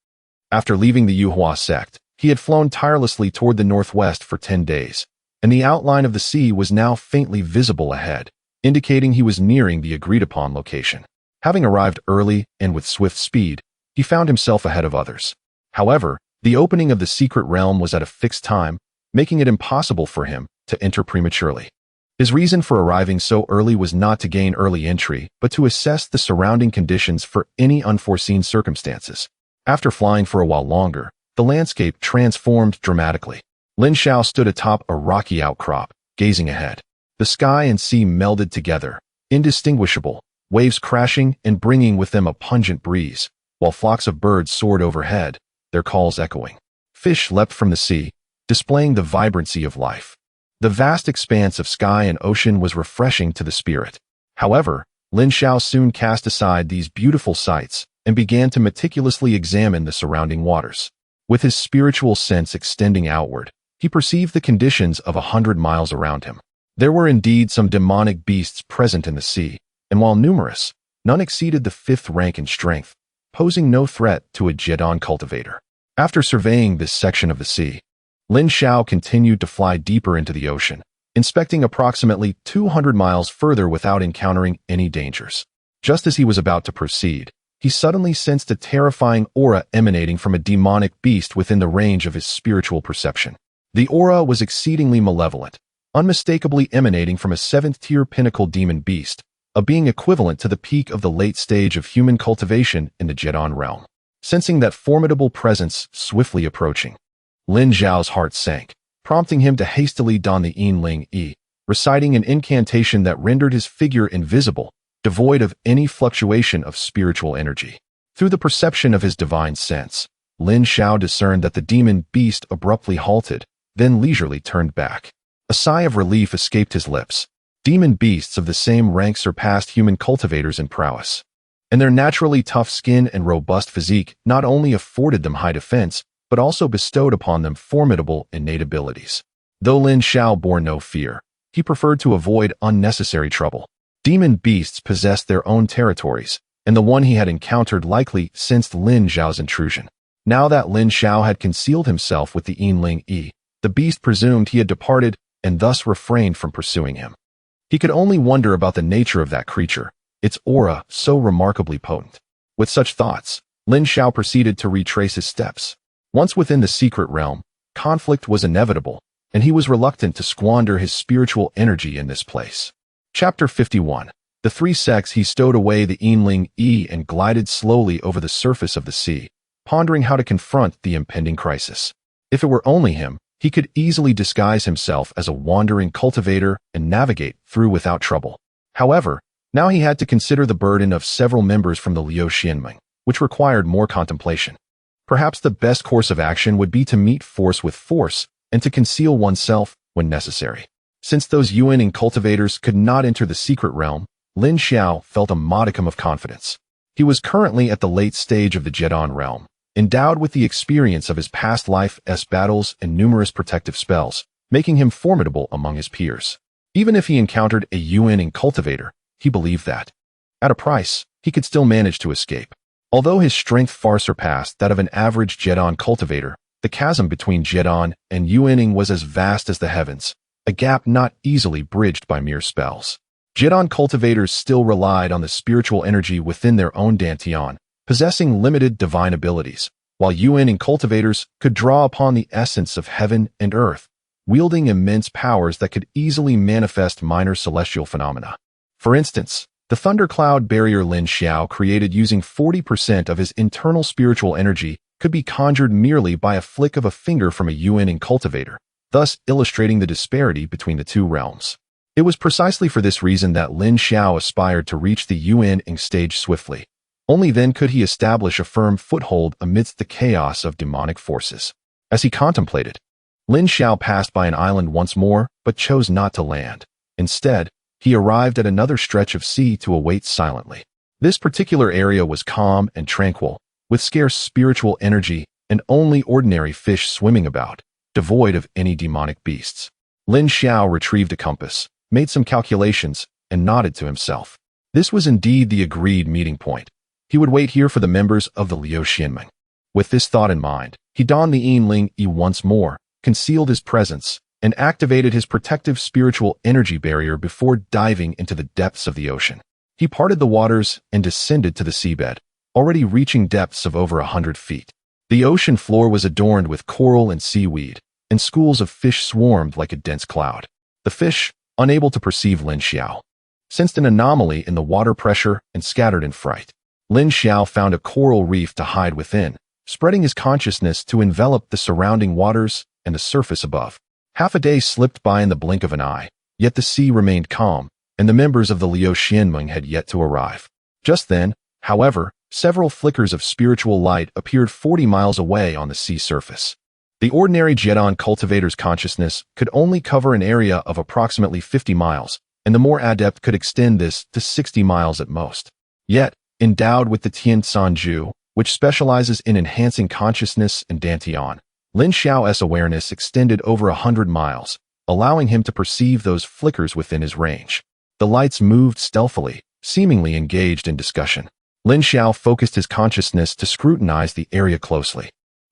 [SPEAKER 1] After leaving the Yuhua sect, he had flown tirelessly toward the northwest for 10 days, and the outline of the sea was now faintly visible ahead, indicating he was nearing the agreed-upon location. Having arrived early and with swift speed, he found himself ahead of others. However, the opening of the secret realm was at a fixed time, making it impossible for him to enter prematurely. His reason for arriving so early was not to gain early entry, but to assess the surrounding conditions for any unforeseen circumstances. After flying for a while longer, the landscape transformed dramatically. Lin Xiao stood atop a rocky outcrop, gazing ahead. The sky and sea melded together, indistinguishable, waves crashing and bringing with them a pungent breeze, while flocks of birds soared overhead, their calls echoing. Fish leapt from the sea, displaying the vibrancy of life. The vast expanse of sky and ocean was refreshing to the spirit. However, Lin Xiao soon cast aside these beautiful sights and began to meticulously examine the surrounding waters. With his spiritual sense extending outward, he perceived the conditions of 100 miles around him. There were indeed some demonic beasts present in the sea, and while numerous, none exceeded the 5th rank in strength, posing no threat to a Jedon cultivator. After surveying this section of the sea, Lin Xiao continued to fly deeper into the ocean, inspecting approximately 200 miles further without encountering any dangers. Just as he was about to proceed, he suddenly sensed a terrifying aura emanating from a demonic beast within the range of his spiritual perception. The aura was exceedingly malevolent, unmistakably emanating from a 7th-tier pinnacle demon beast, a being equivalent to the peak of the late stage of human cultivation in the Jedon realm. Sensing that formidable presence swiftly approaching, Lin Xiao's heart sank, prompting him to hastily don the Yin Ling Yi, reciting an incantation that rendered his figure invisible, devoid of any fluctuation of spiritual energy. Through the perception of his divine sense, Lin Xiao discerned that the demon beast abruptly halted, then leisurely turned back. A sigh of relief escaped his lips. Demon beasts of the same rank surpassed human cultivators in prowess, and their naturally tough skin and robust physique not only afforded them high defense, but also bestowed upon them formidable innate abilities. Though Lin Xiao bore no fear, he preferred to avoid unnecessary trouble. Demon beasts possessed their own territories, and the one he had encountered likely sensed Lin Xiao's intrusion. Now that Lin Xiao had concealed himself with the Yin Ling Yi, the beast presumed he had departed and thus refrained from pursuing him. He could only wonder about the nature of that creature, its aura so remarkably potent. With such thoughts, Lin Xiao proceeded to retrace his steps. Once within the secret realm, conflict was inevitable, and he was reluctant to squander his spiritual energy in this place. Chapter 51. The 3 sects. He stowed away the Yin Ling Yi and glided slowly over the surface of the sea, pondering how to confront the impending crisis. If it were only him, he could easily disguise himself as a wandering cultivator and navigate through without trouble. However, now he had to consider the burden of several members from the Liu Xianming, which required more contemplation. Perhaps the best course of action would be to meet force with force and to conceal oneself when necessary. Since those Yuaning cultivators could not enter the secret realm, Lin Xiao felt a modicum of confidence. He was currently at the late stage of the Jedon realm, endowed with the experience of his past life's battles and numerous protective spells, making him formidable among his peers. Even if he encountered a Yuaning cultivator, he believed that, at a price, he could still manage to escape. Although his strength far surpassed that of an average Jedon cultivator, the chasm between Jedon and Yuaning was as vast as the heavens, a gap not easily bridged by mere spells. Jedon cultivators still relied on the spiritual energy within their own dantian, possessing limited divine abilities, while Yuaning cultivators could draw upon the essence of heaven and earth, wielding immense powers that could easily manifest minor celestial phenomena. For instance, The thundercloud barrier Lin Xiao created using 40% of his internal spiritual energy could be conjured merely by a flick of a finger from a Yuan cultivator, thus illustrating the disparity between the two realms. It was precisely for this reason that Lin Xiao aspired to reach the Yuan stage swiftly. Only then could he establish a firm foothold amidst the chaos of demonic forces. As he contemplated, Lin Xiao passed by an island once more, but chose not to land. Instead, he arrived at another stretch of sea to await silently. This particular area was calm and tranquil, with scarce spiritual energy and only ordinary fish swimming about, devoid of any demonic beasts. Lin Xiao retrieved a compass, made some calculations, and nodded to himself. This was indeed the agreed meeting point. He would wait here for the members of the Liu Xianmeng. With this thought in mind, he donned the Yin Yi once more, concealed his presence, and activated his protective spiritual energy barrier before diving into the depths of the ocean. He parted the waters and descended to the seabed, already reaching depths of over 100 feet. The ocean floor was adorned with coral and seaweed, and schools of fish swarmed like a dense cloud. The fish, unable to perceive Lin Xiao, sensed an anomaly in the water pressure and scattered in fright. Lin Xiao found a coral reef to hide within, spreading his consciousness to envelop the surrounding waters and the surface above. Half a day slipped by in the blink of an eye, yet the sea remained calm, and the members of the Liu Xianmeng had yet to arrive. Just then, however, several flickers of spiritual light appeared 40 miles away on the sea surface. The ordinary Jedon cultivator's consciousness could only cover an area of approximately 50 miles, and the more adept could extend this to 60 miles at most. Yet, endowed with the Tian Sanju, which specializes in enhancing consciousness and Dantian, Lin Xiao's awareness extended over 100 miles, allowing him to perceive those flickers within his range. The lights moved stealthily, seemingly engaged in discussion. Lin Xiao focused his consciousness to scrutinize the area closely.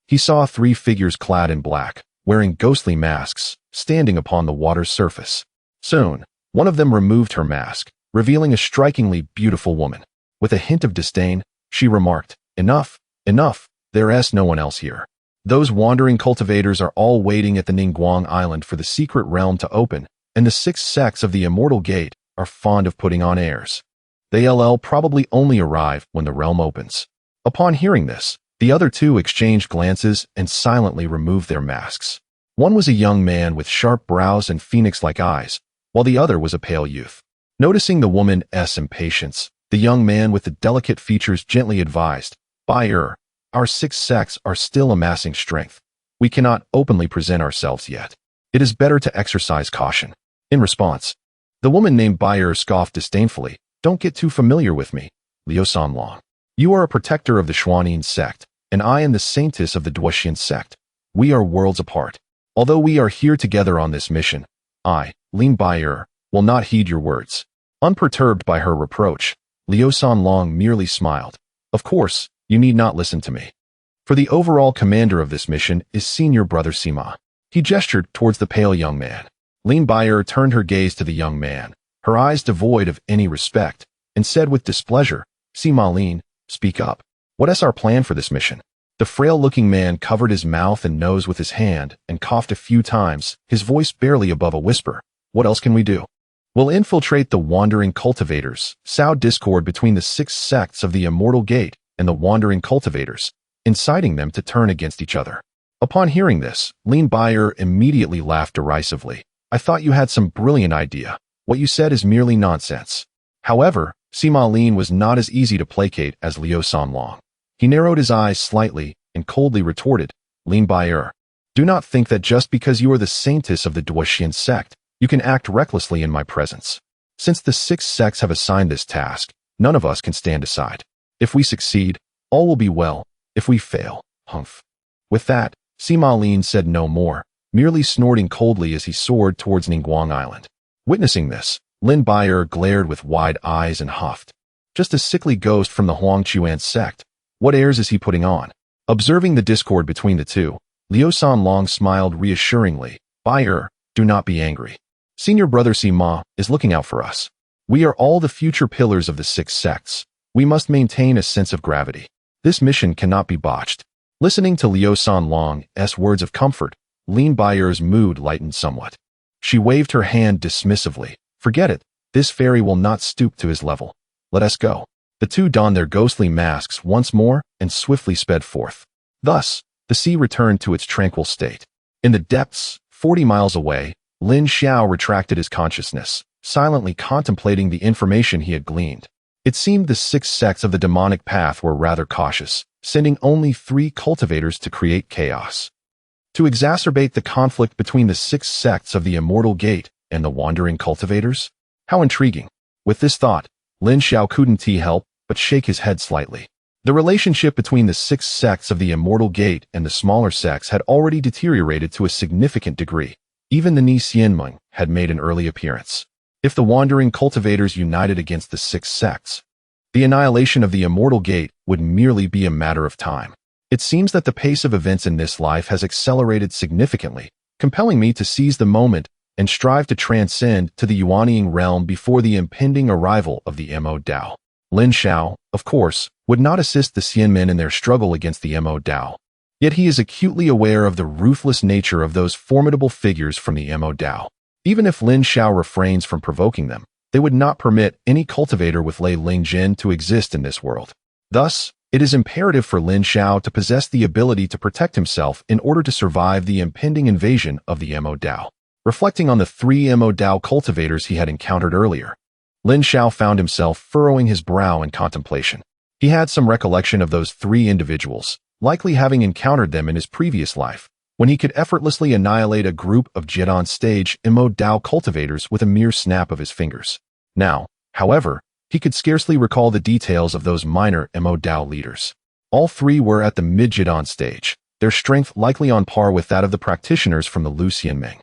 [SPEAKER 1] He saw 3 figures clad in black, wearing ghostly masks, standing upon the water's surface. Soon, one of them removed her mask, revealing a strikingly beautiful woman. With a hint of disdain, she remarked, "Enough, enough, there's no one else here. Those wandering cultivators are all waiting at the Ningguang Island for the secret realm to open, and the 6 sects of the Immortal Gate are fond of putting on airs. They'll probably only arrive when the realm opens." Upon hearing this, the other 2 exchanged glances and silently removed their masks. One was a young man with sharp brows and phoenix-like eyes, while the other was a pale youth. Noticing the woman's impatience, the young man with the delicate features gently advised, "Buyer, our 6 sects are still amassing strength. We cannot openly present ourselves yet. It is better to exercise caution." In response, the woman named Buyer scoffed disdainfully, "Don't get too familiar with me, Liu Sanlong. You are a protector of the Xuanyin sect, and I am the saintess of the Duoxian sect. We are worlds apart. Although we are here together on this mission, I, Lin Buyer, will not heed your words." Unperturbed by her reproach, Liu Sanlong merely smiled. "Of course, you need not listen to me. For the overall commander of this mission is Senior Brother Sima." He gestured towards the pale young man. Lin Buyer turned her gaze to the young man, her eyes devoid of any respect, and said with displeasure, "Sima Lin, speak up. What is our plan for this mission?" The frail-looking man covered his mouth and nose with his hand and coughed a few times, his voice barely above a whisper. "What else can we do? We'll infiltrate the wandering cultivators, sow discord between the 6 sects of the Immortal Gate and the wandering cultivators, inciting them to turn against each other." Upon hearing this, Lin Buyer immediately laughed derisively. "I thought you had some brilliant idea. What you said is merely nonsense." However, Sima Lin was not as easy to placate as Liu Sanlong. He narrowed his eyes slightly and coldly retorted, "Lin Buyer, do not think that just because you are the saintess of the Duoxian sect, you can act recklessly in my presence. Since the 6 sects have assigned this task, none of us can stand aside. If we succeed, all will be well. If we fail, humph." With that, Sima Lin said no more, merely snorting coldly as he soared towards Ningguang Island. Witnessing this, Lin Buyer glared with wide eyes and huffed. "Just a sickly ghost from the Huangchuan sect. What airs is he putting on?" Observing the discord between the two, Liu Sanlong smiled reassuringly. "Buyer, do not be angry. Senior Brother Sima is looking out for us. We are all the future pillars of the 6 sects. We must maintain a sense of gravity. This mission cannot be botched." Listening to Liu Sanlong's words of comfort, Lin Buyer's mood lightened somewhat. She waved her hand dismissively. "Forget it. This fairy will not stoop to his level. Let us go. The two donned their ghostly masks once more and swiftly sped forth. Thus, the sea returned to its tranquil state. In the depths, 40 miles away, Lin Xiao retracted his consciousness, silently contemplating the information he had gleaned. It seemed the 6 sects of the demonic path were rather cautious, sending only 3 cultivators to create chaos. To exacerbate the conflict between the 6 sects of the Immortal Gate and the wandering cultivators? How intriguing. With this thought, Lin Xiao couldn't help but shake his head slightly. The relationship between the 6 sects of the Immortal Gate and the smaller sects had already deteriorated to a significant degree. Even the Ni Xianmeng had made an early appearance. If the wandering cultivators united against the 6 sects, the annihilation of the Immortal Gate would merely be a matter of time. It seems that the pace of events in this life has accelerated significantly, compelling me to seize the moment and strive to transcend to the Yuanying realm before the impending arrival of the Mo Dao. Lin Xiao, of course, would not assist the Xianmen in their struggle against the Mo Dao. Yet he is acutely aware of the ruthless nature of those formidable figures from the Mo Dao. Even if Lin Xiao refrains from provoking them, they would not permit any cultivator with Lei Lingjin to exist in this world. Thus, it is imperative for Lin Xiao to possess the ability to protect himself in order to survive the impending invasion of the Mo Dao. Reflecting on the 3 Mo Dao cultivators he had encountered earlier, Lin Xiao found himself furrowing his brow in contemplation. He had some recollection of those 3 individuals, likely having encountered them in his previous life, when he could effortlessly annihilate a group of Jidon stage Mo Dao cultivators with a mere snap of his fingers. Now, however, he could scarcely recall the details of those minor Mo Dao leaders. All 3 were at the mid-Jidon stage, their strength likely on par with that of the practitioners from the Lu Xianmeng.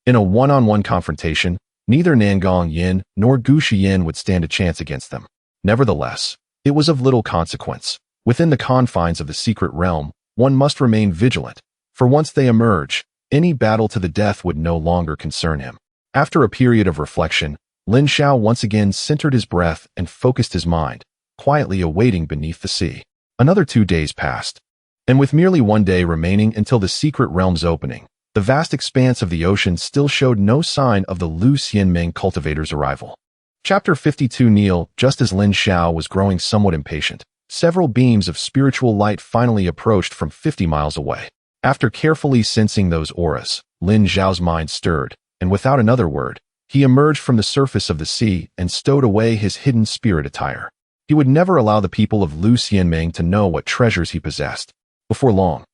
[SPEAKER 1] In a one-on-one confrontation, neither Nangong Yin nor Gu Shiyin would stand a chance against them. Nevertheless, it was of little consequence. Within the confines of the secret realm, one must remain vigilant, for once they emerge, any battle to the death would no longer concern him. After a period of reflection, Lin Xiao once again centered his breath and focused his mind, quietly awaiting beneath the sea. Another 2 days passed, and with merely 1 day remaining until the secret realm's opening, the vast expanse of the ocean still showed no sign of the Lu Xianmeng cultivator's arrival. Chapter 52 Neil. Just as Lin Xiao was growing somewhat impatient, several beams of spiritual light finally approached from 50 miles away. After carefully sensing those auras, Lin Xiao's mind stirred, and without another word, he emerged from the surface of the sea and stowed away his hidden spirit attire. He would never allow the people of Lu Xianmeng to know what treasures he possessed. Before long,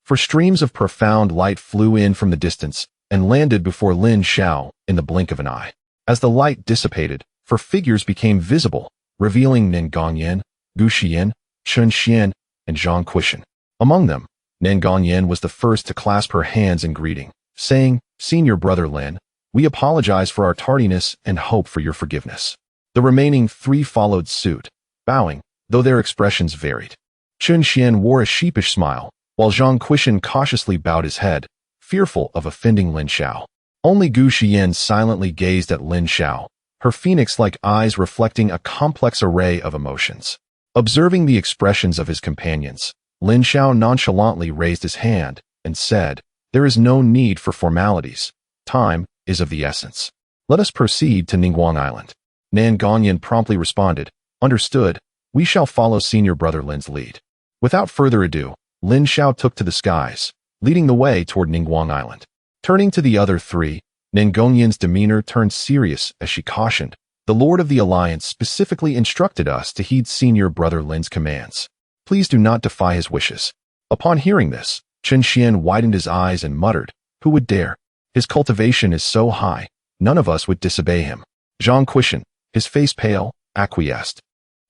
[SPEAKER 1] for streams of profound light flew in from the distance and landed before Lin Xiao in the blink of an eye. As the light dissipated, 4 figures became visible, revealing Nangong Yin, Gu Shiyin, Chun Xian, and Zhang Quishan. Among them, Nangong Yin was the first to clasp her hands in greeting, saying, "Senior brother Lin, we apologize for our tardiness and hope for your forgiveness." The remaining 3 followed suit, bowing, though their expressions varied. Chun Xian wore a sheepish smile, while Zhang Quishan cautiously bowed his head, fearful of offending Lin Xiao. Only Gu Shiyin silently gazed at Lin Xiao, her phoenix-like eyes reflecting a complex array of emotions. Observing the expressions of his companions, Lin Xiao nonchalantly raised his hand and said, "There is no need for formalities. Time is of the essence. Let us proceed to Ningguang Island." Nangong Yin promptly responded, "Understood. We shall follow Senior Brother Lin's lead." Without further ado, Lin Xiao took to the skies, leading the way toward Ningguang Island. Turning to the other 3, Nangong Yin's demeanor turned serious as she cautioned, "The Lord of the Alliance specifically instructed us to heed Senior Brother Lin's commands. Please do not defy his wishes." Upon hearing this, Chun Xian widened his eyes and muttered, "Who would dare? His cultivation is so high, none of us would disobey him." Zhang Quishan, his face pale, acquiesced.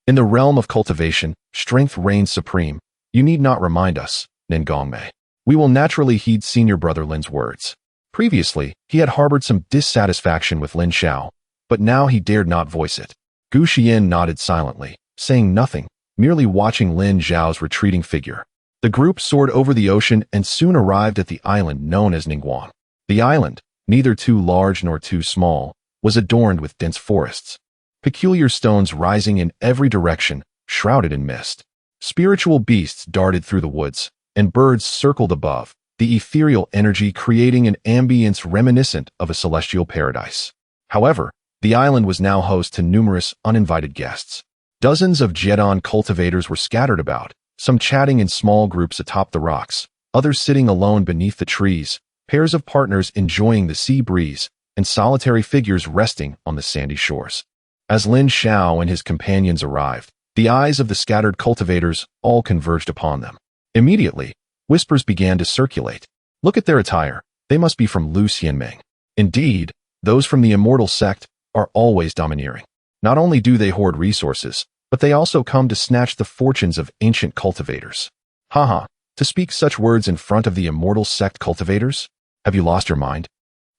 [SPEAKER 1] "In the realm of cultivation, strength reigns supreme. You need not remind us, Nangong Mei. We will naturally heed Senior Brother Lin's words." Previously, he had harbored some dissatisfaction with Lin Xiao, but now he dared not voice it. Gu Shiyin nodded silently, saying nothing, merely watching Lin Xiao's retreating figure. The group soared over the ocean and soon arrived at the island known as Ningguang. The island, neither too large nor too small, was adorned with dense forests. Peculiar stones rising in every direction, shrouded in mist. Spiritual beasts darted through the woods, and birds circled above, the ethereal energy creating an ambience reminiscent of a celestial paradise. However, the island was now host to numerous uninvited guests. Dozens of Jedon cultivators were scattered about, some chatting in small groups atop the rocks, others sitting alone beneath the trees, pairs of partners enjoying the sea breeze, and solitary figures resting on the sandy shores. As Lin Xiao and his companions arrived, the eyes of the scattered cultivators all converged upon them. Immediately, whispers began to circulate. Look at their attire. They must be from Lu Xianming. Indeed, those from the immortal sect are always domineering. Not only do they hoard resources, but they also come to snatch the fortunes of ancient cultivators. Haha, to speak such words in front of the immortal sect cultivators? Have you lost your mind?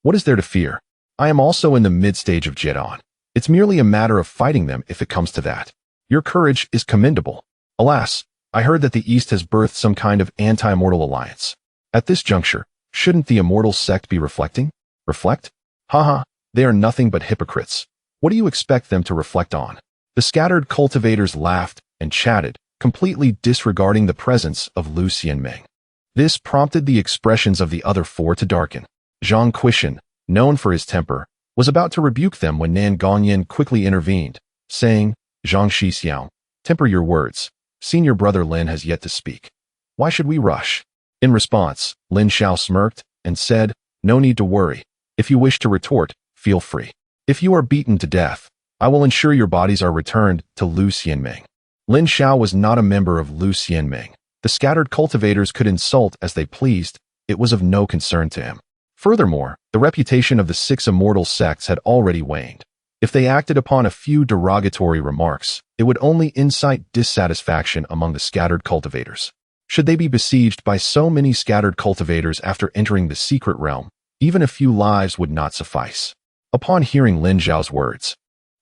[SPEAKER 1] What is there to fear? I am also in the mid-stage of Jedon. It's merely a matter of fighting them if it comes to that. Your courage is commendable. Alas, I heard that the East has birthed some kind of anti-immortal alliance. At this juncture, shouldn't the immortal sect be reflecting? Reflect? Haha, they are nothing but hypocrites. What do you expect them to reflect on? The scattered cultivators laughed and chatted, completely disregarding the presence of Lu Xianming. This prompted the expressions of the other four to darken. Zhang Quishan, known for his temper, was about to rebuke them when Nan Gongyan quickly intervened, saying, Zhang Shixiao, temper your words. Senior brother Lin has yet to speak. Why should we rush? In response, Lin Xiao smirked and said, no need to worry. If you wish to retort, feel free. If you are beaten to death, I will ensure your bodies are returned to Lu Xianming. Lin Xiao was not a member of Lu Xianming. The scattered cultivators could insult as they pleased. It was of no concern to him. Furthermore, the reputation of the 6 immortal sects had already waned. If they acted upon a few derogatory remarks, it would only incite dissatisfaction among the scattered cultivators. Should they be besieged by so many scattered cultivators after entering the secret realm, even a few lives would not suffice. Upon hearing Lin Xiao's words,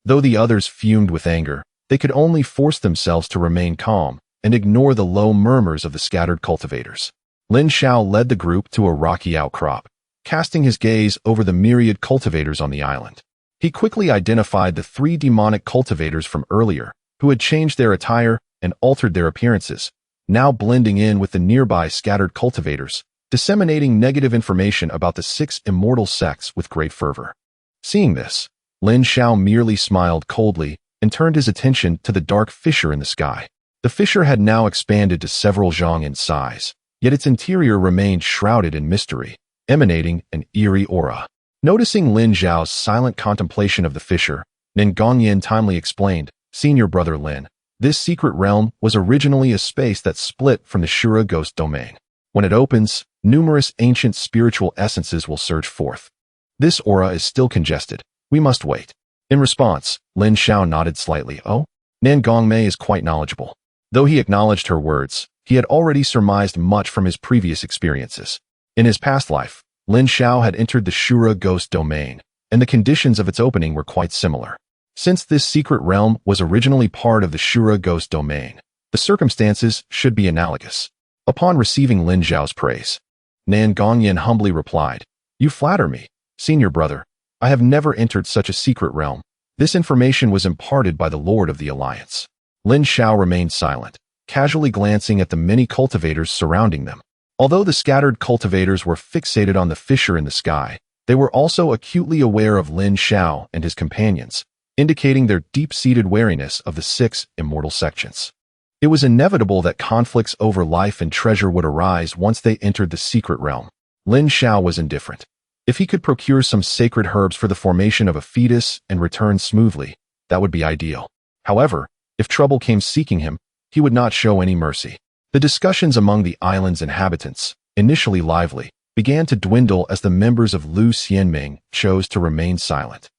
[SPEAKER 1] though the others fumed with anger, they could only force themselves to remain calm and ignore the low murmurs of the scattered cultivators. Lin Xiao led the group to a rocky outcrop, casting his gaze over the myriad cultivators on the island. He quickly identified the 3 demonic cultivators from earlier, who had changed their attire and altered their appearances, now blending in with the nearby scattered cultivators, disseminating negative information about the 6 immortal sects with great fervor. Seeing this, Lin Xiao merely smiled coldly and turned his attention to the dark fissure in the sky. The fissure had now expanded to several zhang in size, yet its interior remained shrouded in mystery, emanating an eerie aura. Noticing Lin Xiao's silent contemplation of the fissure, Nin Gongyan timely explained, Senior brother Lin, this secret realm was originally a space that split from the Shura ghost domain. When it opens, numerous ancient spiritual essences will surge forth. This aura is still congested. We must wait. In response, Lin Xiao nodded slightly. Oh, Nan Gongmei is quite knowledgeable. Though he acknowledged her words, he had already surmised much from his previous experiences. In his past life, Lin Xiao had entered the Shura ghost domain, and the conditions of its opening were quite similar. Since this secret realm was originally part of the Shura ghost domain, the circumstances should be analogous. Upon receiving Lin Xiao's praise, Nan Gongyan humbly replied, You flatter me, senior brother. I have never entered such a secret realm. This information was imparted by the Lord of the Alliance. Lin Xiao remained silent, casually glancing at the many cultivators surrounding them. Although the scattered cultivators were fixated on the fissure in the sky, they were also acutely aware of Lin Xiao and his companions, indicating their deep-seated wariness of the 6 immortal sections. It was inevitable that conflicts over life and treasure would arise once they entered the secret realm. Lin Xiao was indifferent. If he could procure some sacred herbs for the formation of a fetus and return smoothly, that would be ideal. However, if trouble came seeking him, he would not show any mercy. The discussions among the island's inhabitants, initially lively, began to dwindle as the members of Lu Xianming chose to remain silent.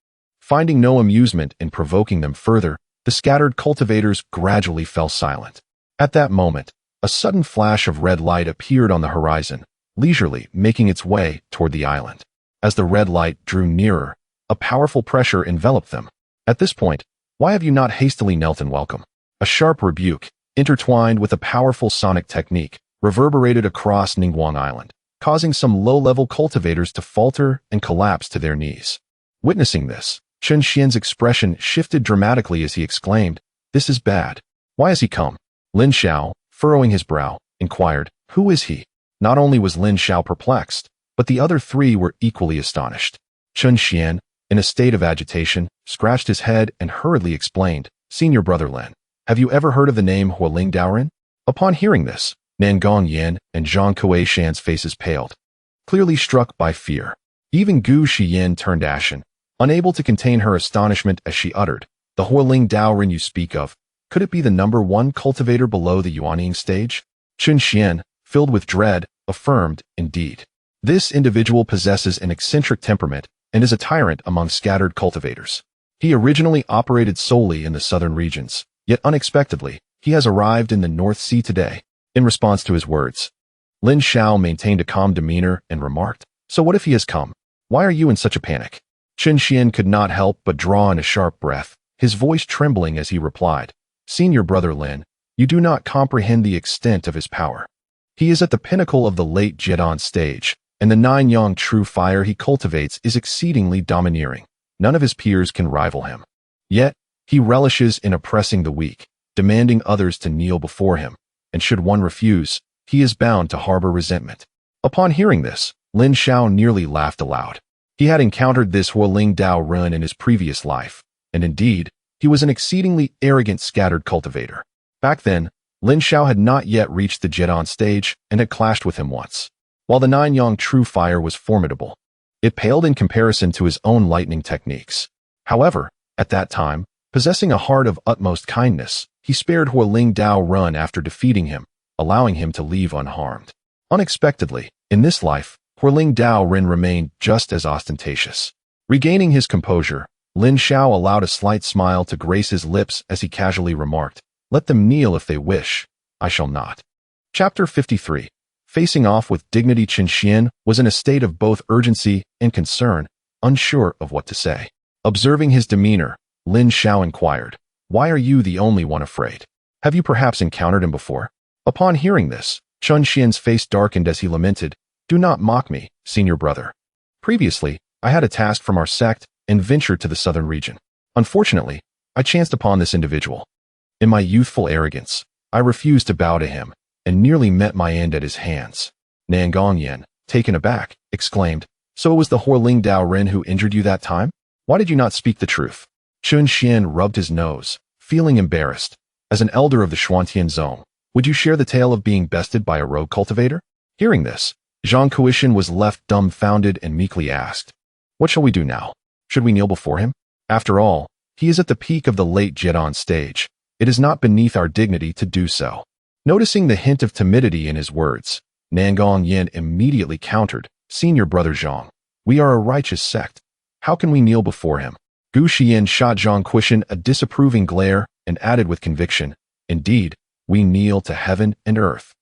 [SPEAKER 1] Finding no amusement in provoking them further, the scattered cultivators gradually fell silent. At that moment, a sudden flash of red light appeared on the horizon, leisurely making its way toward the island. As the red light drew nearer, a powerful pressure enveloped them. At this point, why have you not hastily knelt in welcome? A sharp rebuke, intertwined with a powerful sonic technique, reverberated across Ningguang Island, causing some low-level cultivators to falter and collapse to their knees. Witnessing this, Chen Xian's expression shifted dramatically as he exclaimed, This is bad. Why has he come? Lin Xiao, furrowing his brow, inquired, Who is he? Not only was Lin Xiao perplexed, but the other 3 were equally astonished. Chen Xian, in a state of agitation, scratched his head and hurriedly explained, Senior brother Lin, Have you ever heard of the name Hualing Daoren? Upon hearing this, Nangong Yan and Zhang Kuei-shan's faces paled, clearly struck by fear. Even Gu Shiyin turned ashen, unable to contain her astonishment as she uttered, "The Hualing Daoren you speak of, could it be the #1 cultivator below the Yuanying stage?" Chun Xian, filled with dread, affirmed, "Indeed. This individual possesses an eccentric temperament and is a tyrant among scattered cultivators. He originally operated solely in the southern regions, yet unexpectedly, he has arrived in the North Sea today." In response to his words, Lin Xiao maintained a calm demeanor and remarked, "So what if he has come? Why are you in such a panic?" Chun Xian could not help but draw in a sharp breath, his voice trembling as he replied, "Senior brother Lin, you do not comprehend the extent of his power. He is at the pinnacle of the late Jedon stage, and the 9-yang true fire he cultivates is exceedingly domineering. None of his peers can rival him. Yet, he relishes in oppressing the weak, demanding others to kneel before him, and should one refuse, he is bound to harbor resentment." Upon hearing this, Lin Xiao nearly laughed aloud. He had encountered this Hualing Dao Run in his previous life, and indeed, he was an exceedingly arrogant scattered cultivator. Back then, Lin Xiao had not yet reached the Jedon stage and had clashed with him once. While the 9-yang true fire was formidable, it paled in comparison to his own lightning techniques. However, at that time, possessing a heart of utmost kindness, he spared Hualing Dao Run after defeating him, allowing him to leave unharmed. Unexpectedly, in this life, Hualing Dao Ren remained just as ostentatious. Regaining his composure, Lin Xiao allowed a slight smile to grace his lips as he casually remarked, "Let them kneel if they wish. I shall not." Chapter 53. Facing off with dignity, Chun Xian was in a state of both urgency and concern, unsure of what to say. Observing his demeanor, Lin Xiao inquired, "Why are you the only one afraid? Have you perhaps encountered him before?" Upon hearing this, Chun Xian's face darkened as he lamented, "Do not mock me, senior brother. Previously, I had a task from our sect and ventured to the southern region. Unfortunately, I chanced upon this individual. In my youthful arrogance, I refused to bow to him and nearly met my end at his hands." Nangong Yan, taken aback, exclaimed, "So it was the Hualing Dao Ren who injured you that time? Why did you not speak the truth?" Chun Xian rubbed his nose, feeling embarrassed. As an elder of the Xuantian zone, would you share the tale of being bested by a rogue cultivator? Hearing this, Zhang Kuishan was left dumbfounded and meekly asked, "What shall we do now? Should we kneel before him? After all, he is at the peak of the late Jedon stage. It is not beneath our dignity to do so." Noticing the hint of timidity in his words, Nangong Yan immediately countered, "Senior brother Zhang, we are a righteous sect. How can we kneel before him?" Gu Xian shot Zhang Kuishan a disapproving glare and added with conviction, "Indeed, we kneel to heaven and earth.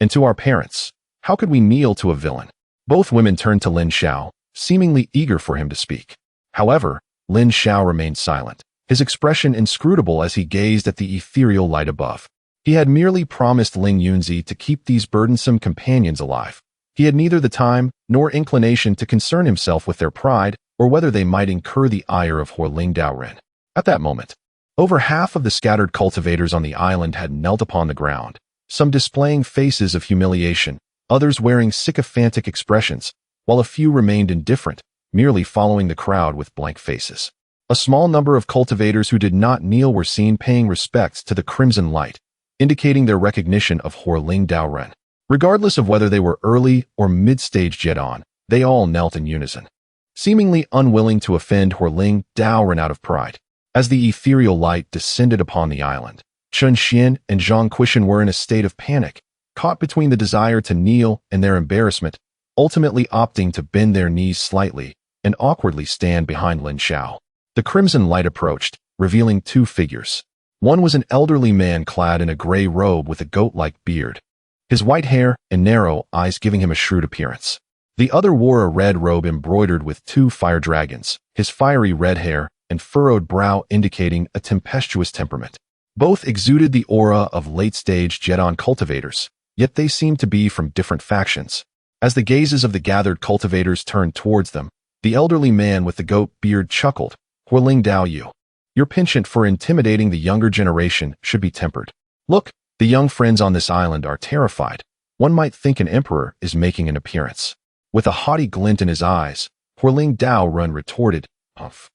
[SPEAKER 1] And to our parents. How could we kneel to a villain?" Both women turned to Lin Xiao, seemingly eager for him to speak. However, Lin Xiao remained silent, his expression inscrutable as he gazed at the ethereal light above. He had merely promised Ling Yunzi to keep these burdensome companions alive. He had neither the time nor inclination to concern himself with their pride or whether they might incur the ire of Hualing Daoren. At that moment, over half of the scattered cultivators on the island had knelt upon the ground, some displaying faces of humiliation, others wearing sycophantic expressions, while a few remained indifferent, merely following the crowd with blank faces. A small number of cultivators who did not kneel were seen paying respects to the crimson light, indicating their recognition of Hualing Daoren. Regardless of whether they were early or mid-stage Jedon, they all knelt in unison, seemingly unwilling to offend Hualing Daoren out of pride. As the ethereal light descended upon the island, Chun Xian and Zhang Kuishan were in a state of panic, caught between the desire to kneel and their embarrassment, ultimately opting to bend their knees slightly and awkwardly stand behind Lin Xiao. The crimson light approached, revealing two figures. One was an elderly man clad in a gray robe with a goat-like beard, his white hair and narrow eyes giving him a shrewd appearance. The other wore a red robe embroidered with 2 fire dragons, his fiery red hair and furrowed brow indicating a tempestuous temperament. Both exuded the aura of late-stage Jedon cultivators, yet they seemed to be from different factions. As the gazes of the gathered cultivators turned towards them, the elderly man with the goat beard chuckled, "Hualing Dao Yu, your penchant for intimidating the younger generation should be tempered. Look, the young friends on this island are terrified. One might think an emperor is making an appearance." With a haughty glint in his eyes, Hualing Dao Run retorted, "Humph.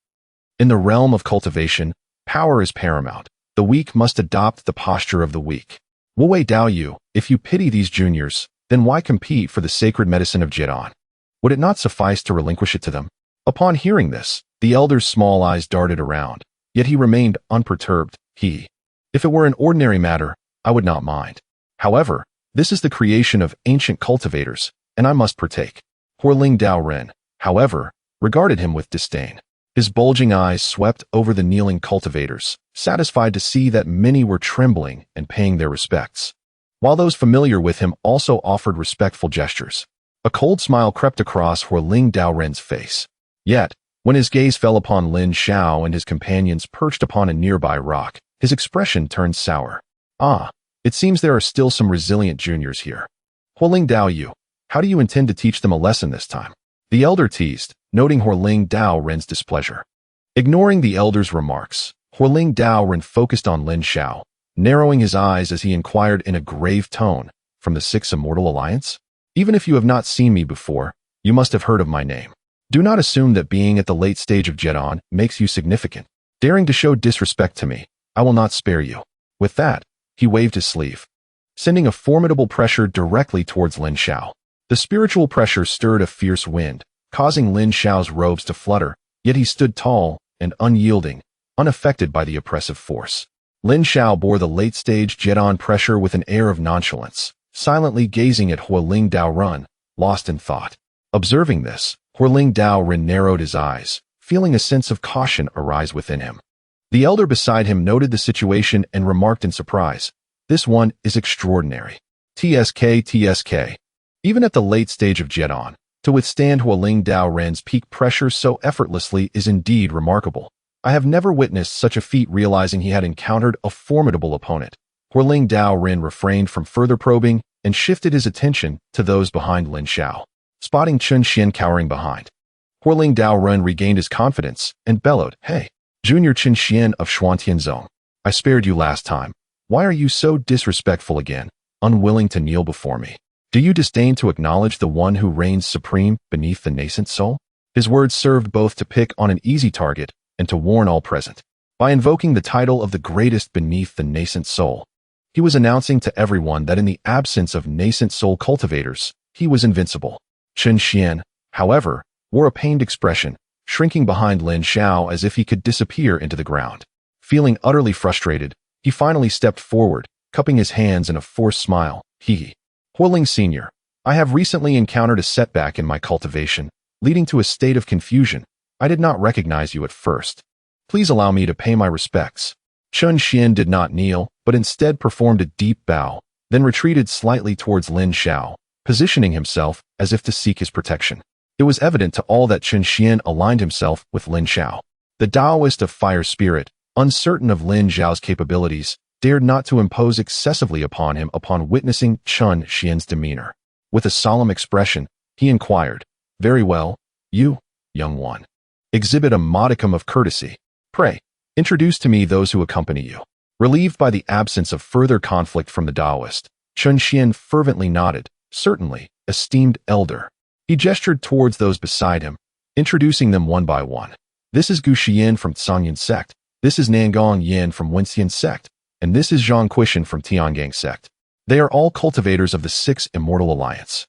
[SPEAKER 1] In the realm of cultivation, power is paramount. The weak must adopt the posture of the weak. Wu Wei Dao Yu, if you pity these juniors, then why compete for the sacred medicine of Jidan? Would it not suffice to relinquish it to them? Upon hearing this, the elder's small eyes darted around, yet he remained unperturbed. If it were an ordinary matter, I would not mind. However, this is the creation of ancient cultivators, and I must partake. Huoling Dao Ren, however, regarded him with disdain. His bulging eyes swept over the kneeling cultivators, satisfied to see that many were trembling and paying their respects, while those familiar with him also offered respectful gestures. A cold smile crept across Huoling Dao Ren's face. Yet, when his gaze fell upon Lin Xiao and his companions perched upon a nearby rock, his expression turned sour. It seems there are still some resilient juniors here. Huoling Dao Yu, how do you intend to teach them a lesson this time? The elder teased, noting Huoling Dao Ren's displeasure. Ignoring the elder's remarks, Huoling Dao Ren focused on Lin Xiao, narrowing his eyes as he inquired in a grave tone, from the Six Immortal Alliance? Even if you have not seen me before, you must have heard of my name. Do not assume that being at the late stage of Jidan makes you significant. Daring to show disrespect to me, I will not spare you. With that, he waved his sleeve, sending a formidable pressure directly towards Lin Xiao. The spiritual pressure stirred a fierce wind, causing Lin Xiao's robes to flutter, yet he stood tall and unyielding, unaffected by the oppressive force. Lin Xiao bore the late-stage Jidan pressure with an air of nonchalance, silently gazing at Huoling Dao Ren, lost in thought. Observing this, Huoling Dao Ren narrowed his eyes, feeling a sense of caution arise within him. The elder beside him noted the situation and remarked in surprise, "This one is extraordinary. TSK. Even at the late stage of Jidan, to withstand Huoling Dao Ren's peak pressure so effortlessly is indeed remarkable. I have never witnessed such a feat." Realizing he had encountered a formidable opponent, Huoling Dao Ren refrained from further probing and shifted his attention to those behind Lin Xiao. Spotting Chen Xian cowering behind, Huoling Dao Ren regained his confidence and bellowed, "Hey, Junior Chen Xian of Xuantianzong, I spared you last time. Why are you so disrespectful again, unwilling to kneel before me? Do you disdain to acknowledge the one who reigns supreme beneath the nascent soul?" His words served both to pick on an easy target and to warn all present. By invoking the title of the greatest beneath the nascent soul, he was announcing to everyone that in the absence of nascent soul cultivators, he was invincible. Chen Xian, however, wore a pained expression, shrinking behind Lin Xiao as if he could disappear into the ground. Feeling utterly frustrated, he finally stepped forward, cupping his hands in a forced smile. Huoling Senior, I have recently encountered a setback in my cultivation, leading to a state of confusion. I did not recognize you at first. Please allow me to pay my respects. Chen Xian did not kneel, but instead performed a deep bow, then retreated slightly towards Lin Xiao, positioning himself as if to seek his protection. It was evident to all that Chen Xian aligned himself with Lin Xiao. The Taoist of fire spirit, uncertain of Lin Xiao's capabilities, dared not to impose excessively upon him upon witnessing Chen Xian's demeanor. With a solemn expression, he inquired, "Very well, you, young one. Exhibit a modicum of courtesy. Pray, introduce to me those who accompany you." Relieved by the absence of further conflict from the Taoist, Chen Xian fervently nodded, "Certainly, esteemed elder." He gestured towards those beside him, introducing them one by one. "This is Gu Xian from Tsangyan sect. This is Nangong Yin from Wenxian sect. And this is Zhang Quishan from Tiangang sect. They are all cultivators of the Six Immortal Alliance."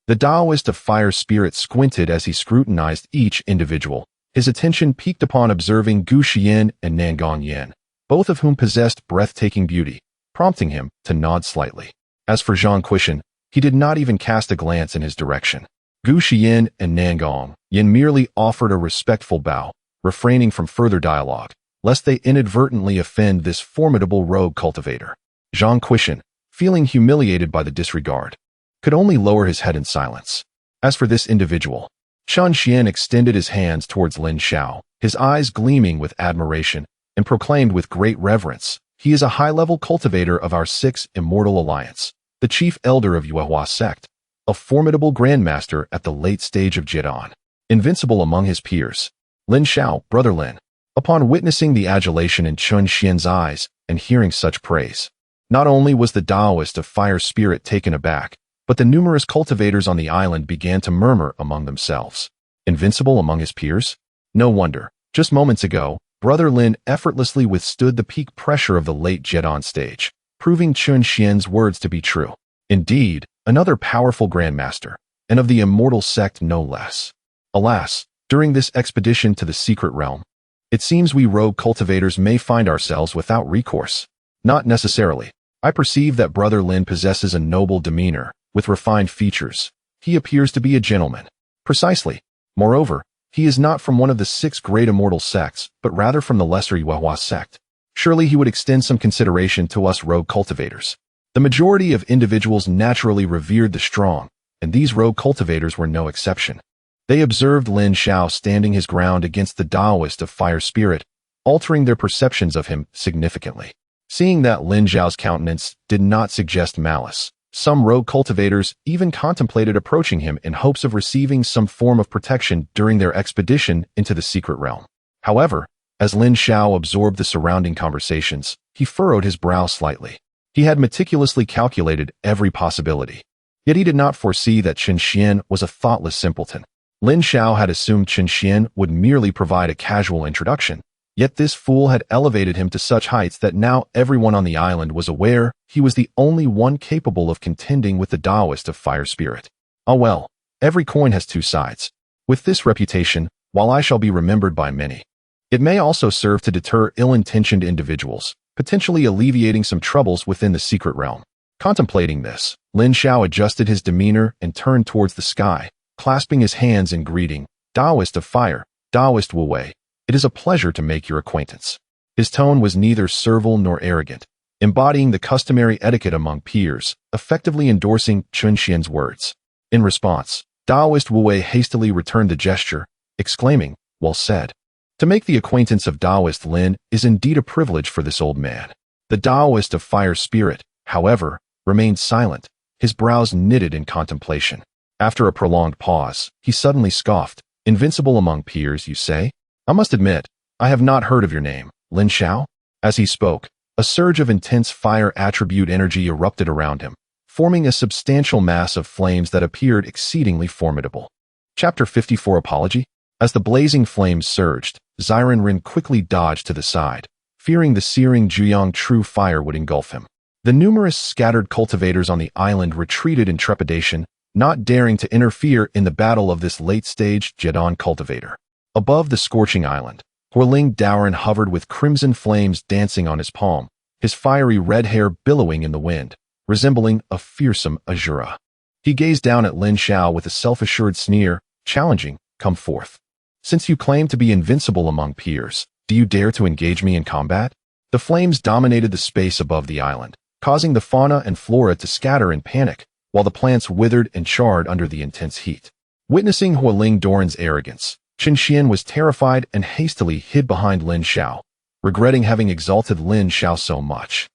[SPEAKER 1] The Taoist of fire spirit squinted as he scrutinized each individual. His attention peaked upon observing Gu Xian and Nangong Yin, both of whom possessed breathtaking beauty, prompting him to nod slightly. As for Zhang Quishan, he did not even cast a glance in his direction. Gu Xian and Nangong Yin merely offered a respectful bow, refraining from further dialogue, lest they inadvertently offend this formidable rogue cultivator. Zhang Quishan, feeling humiliated by the disregard, could only lower his head in silence. As for this individual, Chen Xian extended his hands towards Lin Xiao, his eyes gleaming with admiration, and proclaimed with great reverence, "He is a high-level cultivator of our Six Immortal Alliance, the chief elder of Yuehua sect, a formidable grandmaster at the late stage of Jidan, invincible among his peers." Lin Xiao, brother Lin. Upon witnessing the adulation in Chen Xian's eyes and hearing such praise, not only was the Taoist of fire spirit taken aback, but the numerous cultivators on the island began to murmur among themselves. Invincible among his peers? No wonder. Just moments ago, Brother Lin effortlessly withstood the peak pressure of the late Jet on stage, proving Chun Xian's words to be true. Indeed, another powerful grandmaster, and of the immortal sect no less. Alas, during this expedition to the secret realm, it seems we rogue cultivators may find ourselves without recourse. Not necessarily. I perceive that Brother Lin possesses a noble demeanor, with refined features. He appears to be a gentleman. Precisely. Moreover, he is not from one of the 6 great immortal sects, but rather from the lesser Yuehua sect. Surely he would extend some consideration to us rogue cultivators. The majority of individuals naturally revered the strong, and these rogue cultivators were no exception. They observed Lin Xiao standing his ground against the Taoist of fire spirit, altering their perceptions of him significantly. Seeing that Lin Xiao's countenance did not suggest malice, some rogue cultivators even contemplated approaching him in hopes of receiving some form of protection during their expedition into the secret realm. However, as Lin Xiao absorbed the surrounding conversations, he furrowed his brow slightly. He had meticulously calculated every possibility. Yet he did not foresee that Chun Xian was a thoughtless simpleton. Lin Xiao had assumed Chun Xian would merely provide a casual introduction, yet this fool had elevated him to such heights that now everyone on the island was aware he was the only one capable of contending with the Taoist of fire spirit. Ah well, every coin has 2 sides. With this reputation, while I shall be remembered by many, it may also serve to deter ill-intentioned individuals, potentially alleviating some troubles within the secret realm. Contemplating this, Lin Xiao adjusted his demeanor and turned towards the sky, clasping his hands in greeting. Taoist of fire, Taoist Wu Wei, it is a pleasure to make your acquaintance. His tone was neither servile nor arrogant, embodying the customary etiquette among peers, effectively endorsing Chun Xian's words. In response, Taoist Wu Wei hastily returned the gesture, exclaiming, "Well said." To make the acquaintance of Taoist Lin is indeed a privilege for this old man. The Taoist of fire spirit, however, remained silent, his brows knitted in contemplation. After a prolonged pause, he suddenly scoffed. "Invincible among peers, you say? I must admit, I have not heard of your name, Lin Xiao." As he spoke, a surge of intense fire attribute energy erupted around him, forming a substantial mass of flames that appeared exceedingly formidable. Chapter 54 Apology. As the blazing flames surged, Ziren Rin quickly dodged to the side, fearing the searing Juyang true fire would engulf him. The numerous scattered cultivators on the island retreated in trepidation, not daring to interfere in the battle of this late-stage Jedon cultivator. Above the scorching island, Huoling Daoran hovered with crimson flames dancing on his palm, his fiery red hair billowing in the wind, resembling a fearsome Azura. He gazed down at Lin Xiao with a self-assured sneer, challenging, "Come forth. Since you claim to be invincible among peers, do you dare to engage me in combat?" The flames dominated the space above the island, causing the fauna and flora to scatter in panic, while the plants withered and charred under the intense heat. Witnessing Huoling Doran's arrogance, Chun Xian was terrified and hastily hid behind Lin Xiao, regretting having exalted Lin Xiao so much.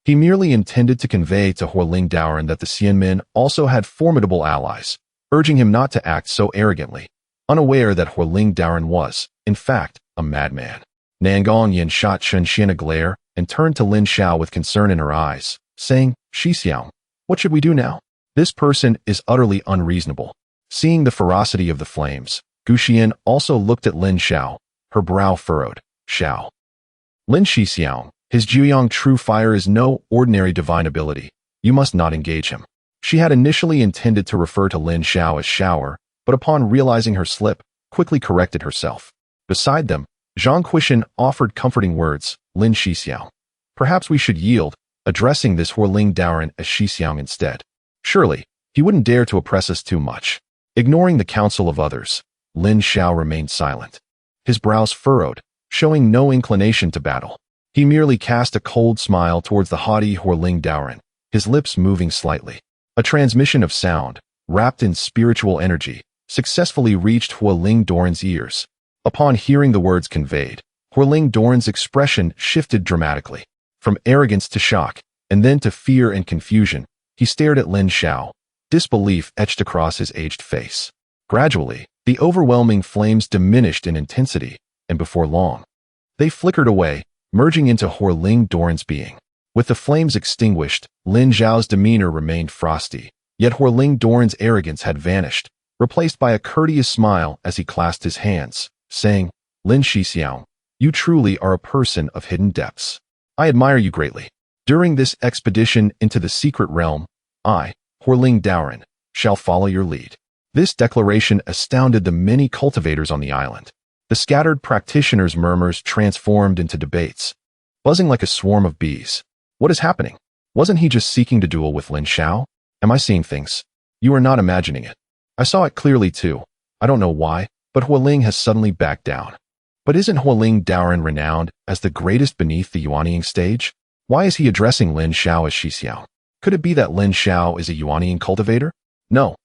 [SPEAKER 1] He merely intended to convey to Huoling Daoran that the Xianmen also had formidable allies, urging him not to act so arrogantly, unaware that Huoling Daoran was, in fact, a madman. Nangong Yin shot Chun Xian a glare and turned to Lin Xiao with concern in her eyes, saying, "Shi Xiao, what should we do now? This person is utterly unreasonable." Seeing the ferocity of the flames, Gu Xian also looked at Lin Xiao, her brow furrowed. "Xiao. Lin Shi Xiao, his Juyang true fire is no ordinary divine ability. You must not engage him." She had initially intended to refer to Lin Xiao as Shower, but upon realizing her slip, quickly corrected herself. Beside them, Zhang Quishan offered comforting words. "Lin Shi Xiao. Perhaps we should yield," addressing this Huoling Daoran as Shi Xiao instead. Surely, he wouldn't dare to oppress us too much. Ignoring the counsel of others, Lin Xiao remained silent. His brows furrowed, showing no inclination to battle. He merely cast a cold smile towards the haughty Huoling Daoran, his lips moving slightly. A transmission of sound, wrapped in spiritual energy, successfully reached Huoling Doran's ears. Upon hearing the words conveyed, Huoling Doran's expression shifted dramatically. From arrogance to shock, and then to fear and confusion, he stared at Lin Xiao, disbelief etched across his aged face. Gradually, the overwhelming flames diminished in intensity, and before long, they flickered away, merging into Huoling Doran's being. With the flames extinguished, Lin Xiao's demeanor remained frosty, yet Huoling Doran's arrogance had vanished, replaced by a courteous smile as he clasped his hands, saying, "Lin Shi Xiao, You truly are a person of hidden depths. I admire you greatly. During this expedition into the secret realm, I, Horling Dauren, shall follow your lead. This declaration astounded the many cultivators on the island. The scattered practitioners' murmurs transformed into debates, buzzing like a swarm of bees. What is happening? Wasn't he just seeking to duel with Lin Xiao? Am I seeing things? You are not imagining it. I saw it clearly too. I don't know why, but Hualing has suddenly backed down. But isn't Horling Dauren renowned as the greatest beneath the Yuanying stage? Why is he addressing Lin Xiao as Xixiao? Could it be that Lin Xiao is a Yuanying cultivator? No.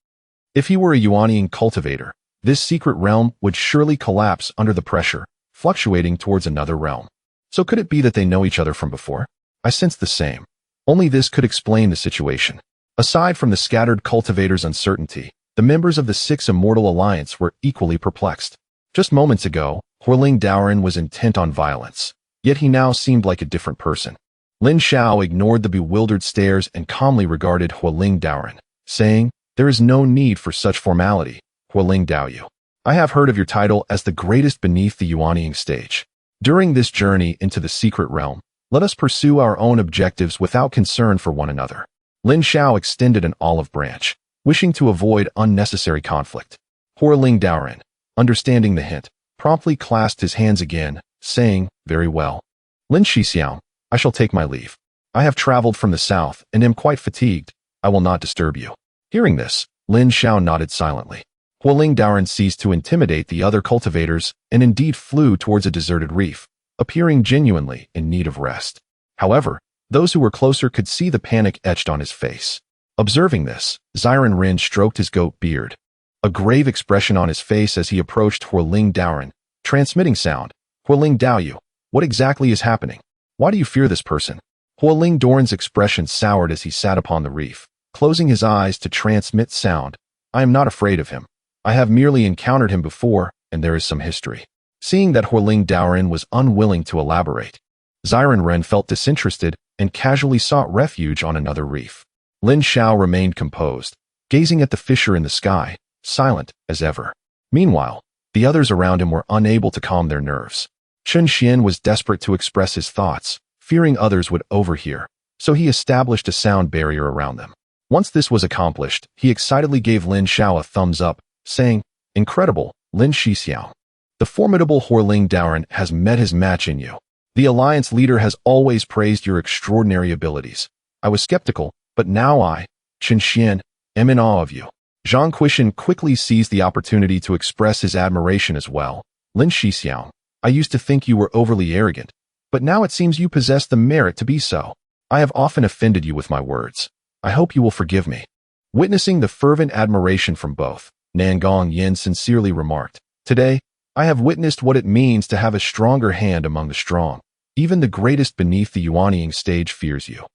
[SPEAKER 1] If he were a Yuanying cultivator, this secret realm would surely collapse under the pressure, fluctuating towards another realm. So could it be that they know each other from before? I sensed the same. Only this could explain the situation. Aside from the scattered cultivators' uncertainty, the members of the Six Immortal Alliance were equally perplexed. Just moments ago, Horling Dauren was intent on violence, yet he now seemed like a different person. Lin Xiao ignored the bewildered stares and calmly regarded Horling Dauren, saying, "There is no need for such formality, Horling Daoyu. I have heard of your title as the greatest beneath the Yuanying stage. During this journey into the secret realm, let us pursue our own objectives without concern for one another." Lin Xiao extended an olive branch, wishing to avoid unnecessary conflict. Horling Dauren, understanding the hint, promptly clasped his hands again, saying, "Very well. Lin Xixiao, I shall take my leave. I have traveled from the south and am quite fatigued. I will not disturb you." Hearing this, Lin Xiao nodded silently. Horling Dauren ceased to intimidate the other cultivators and indeed flew towards a deserted reef, appearing genuinely in need of rest. However, those who were closer could see the panic etched on his face. Observing this, Ziren Rin stroked his goat beard, a grave expression on his face as he approached Horling Dauren, transmitting sound. "Horling Daoyu, what exactly is happening? Why do you fear this person?" Horling Dauren's expression soured as he sat upon the reef, closing his eyes to transmit sound. "I am not afraid of him. I have merely encountered him before, and there is some history." Seeing that Horling Dauren was unwilling to elaborate, Ziren Ren felt disinterested and casually sought refuge on another reef. Lin Xiao remained composed, gazing at the fissure in the sky, silent as ever. Meanwhile, the others around him were unable to calm their nerves. Chen Xian was desperate to express his thoughts, fearing others would overhear, so he established a sound barrier around them. Once this was accomplished, he excitedly gave Lin Xiao a thumbs up, saying, "Incredible, Lin Xixiao. The formidable Horling Dauren has met his match in you. The alliance leader has always praised your extraordinary abilities. I was skeptical, but now I, Chen Xian, am in awe of you." Zhang Quishan quickly seized the opportunity to express his admiration as well. "Lin Xixiao, I used to think you were overly arrogant, but now it seems you possess the merit to be so. I have often offended you with my words. I hope you will forgive me." Witnessing the fervent admiration from both, Nangong Yin sincerely remarked, "Today, I have witnessed what it means to have a stronger hand among the strong. Even the greatest beneath the Yuanying stage fears you.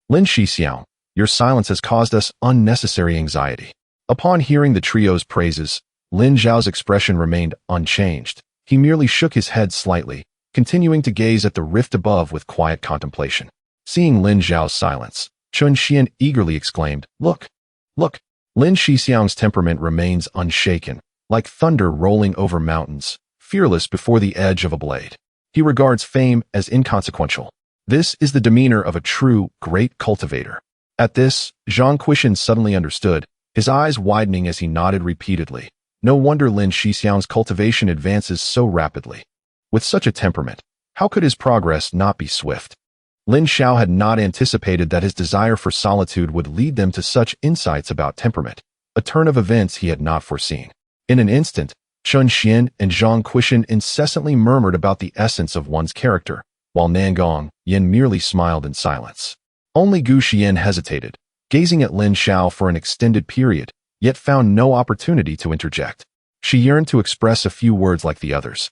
[SPEAKER 1] Lin Xixiao, your silence has caused us unnecessary anxiety." Upon hearing the trio's praises, Lin Zhao's expression remained unchanged. He merely shook his head slightly, continuing to gaze at the rift above with quiet contemplation. Seeing Lin Zhao's silence, Chun Xian eagerly exclaimed, "Look! Look!" Lin Xixiang's temperament remains unshaken, like thunder rolling over mountains, fearless before the edge of a blade. He regards fame as inconsequential. This is the demeanor of a true, great cultivator. At this, Zhang Quishan suddenly understood, his eyes widening as he nodded repeatedly. No wonder Lin Xixiang's cultivation advances so rapidly. With such a temperament, how could his progress not be swift? Lin Xiao had not anticipated that his desire for solitude would lead them to such insights about temperament, a turn of events he had not foreseen. In an instant, Chun Xian and Zhang Quishan incessantly murmured about the essence of one's character, while Nangong Yin merely smiled in silence. Only Gu Xian hesitated, gazing at Lin Xiao for an extended period, yet found no opportunity to interject. She yearned to express a few words like the others.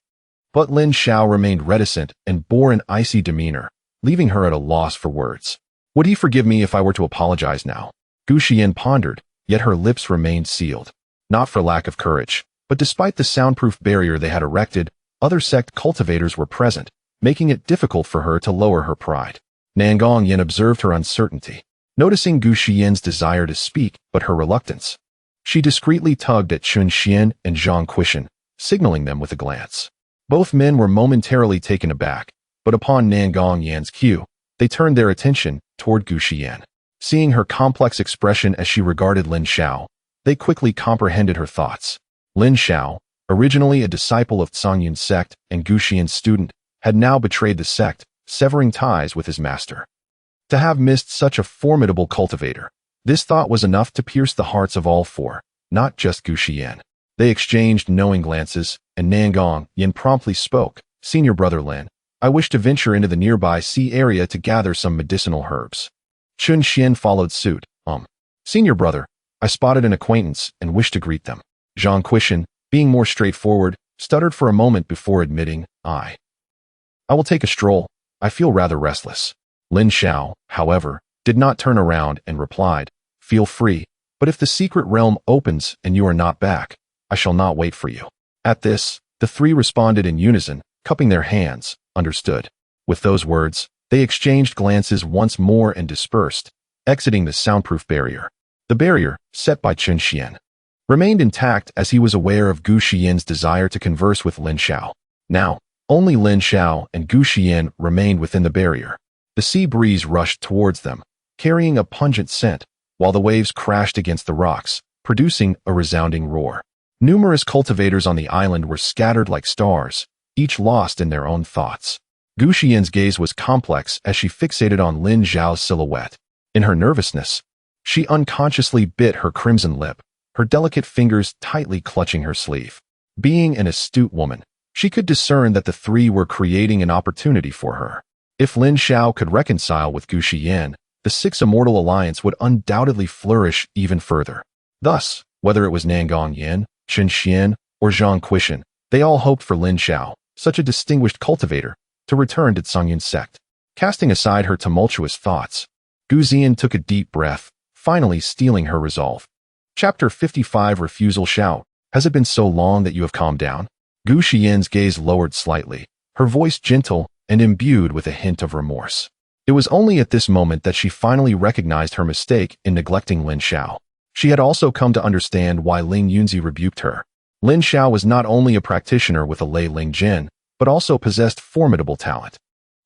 [SPEAKER 1] But Lin Xiao remained reticent and bore an icy demeanor, leaving her at a loss for words. Would he forgive me if I were to apologize now? Gu Xian pondered, yet her lips remained sealed. Not for lack of courage, but despite the soundproof barrier they had erected, other sect cultivators were present, making it difficult for her to lower her pride. Nangong Yin observed her uncertainty, noticing Gu Xian's desire to speak but her reluctance. She discreetly tugged at Chun Xian and Zhang Quishan, signaling them with a glance. Both men were momentarily taken aback, but upon Nangong Yan's cue, they turned their attention toward Gu Xian. Seeing her complex expression as she regarded Lin Xiao, they quickly comprehended her thoughts. Lin Xiao, originally a disciple of Cangyun's sect and Gu Xian's student, had now betrayed the sect, severing ties with his master. To have missed such a formidable cultivator, this thought was enough to pierce the hearts of all four, not just Gu Xian. They exchanged knowing glances, and Nangong Yan promptly spoke, "Senior brother Lin, I wish to venture into the nearby sea area to gather some medicinal herbs." Chun Xian followed suit, "Senior brother, I spotted an acquaintance and wish to greet them." Zhang Quishan, being more straightforward, stuttered for a moment before admitting, I will take a stroll. I feel rather restless." Lin Xiao, however, did not turn around and replied, "Feel free, but if the secret realm opens and you are not back, I shall not wait for you." At this, the three responded in unison, cupping their hands, understood. With those words, they exchanged glances once more and dispersed, exiting the soundproof barrier. The barrier, set by Chun Xian, remained intact as he was aware of Gu Xian's desire to converse with Lin Xiao. Now, only Lin Xiao and Gu Xian remained within the barrier. The sea breeze rushed towards them, carrying a pungent scent, while the waves crashed against the rocks, producing a resounding roar. Numerous cultivators on the island were scattered like stars, each lost in their own thoughts. Gu Xian's gaze was complex as she fixated on Lin Xiao's silhouette. In her nervousness, she unconsciously bit her crimson lip, her delicate fingers tightly clutching her sleeve. Being an astute woman, she could discern that the three were creating an opportunity for her. If Lin Xiao could reconcile with Gu Xian, the Six Immortal Alliance would undoubtedly flourish even further. Thus, whether it was Nangong Yan, Chun Xian, or Zhang Quishan, they all hoped for Lin Xiao, such a distinguished cultivator, to return to Cangyun's sect. Casting aside her tumultuous thoughts, Gu Xian took a deep breath, finally steeling her resolve. Chapter 55 Refusal Shout. Has it been so long that you have calmed down? Gu Xian's gaze lowered slightly, her voice gentle and imbued with a hint of remorse. It was only at this moment that she finally recognized her mistake in neglecting Lin Xiao. She had also come to understand why Ling Yunzi rebuked her. Lin Xiao was not only a practitioner with a Lei Ling Jin, but also possessed formidable talent.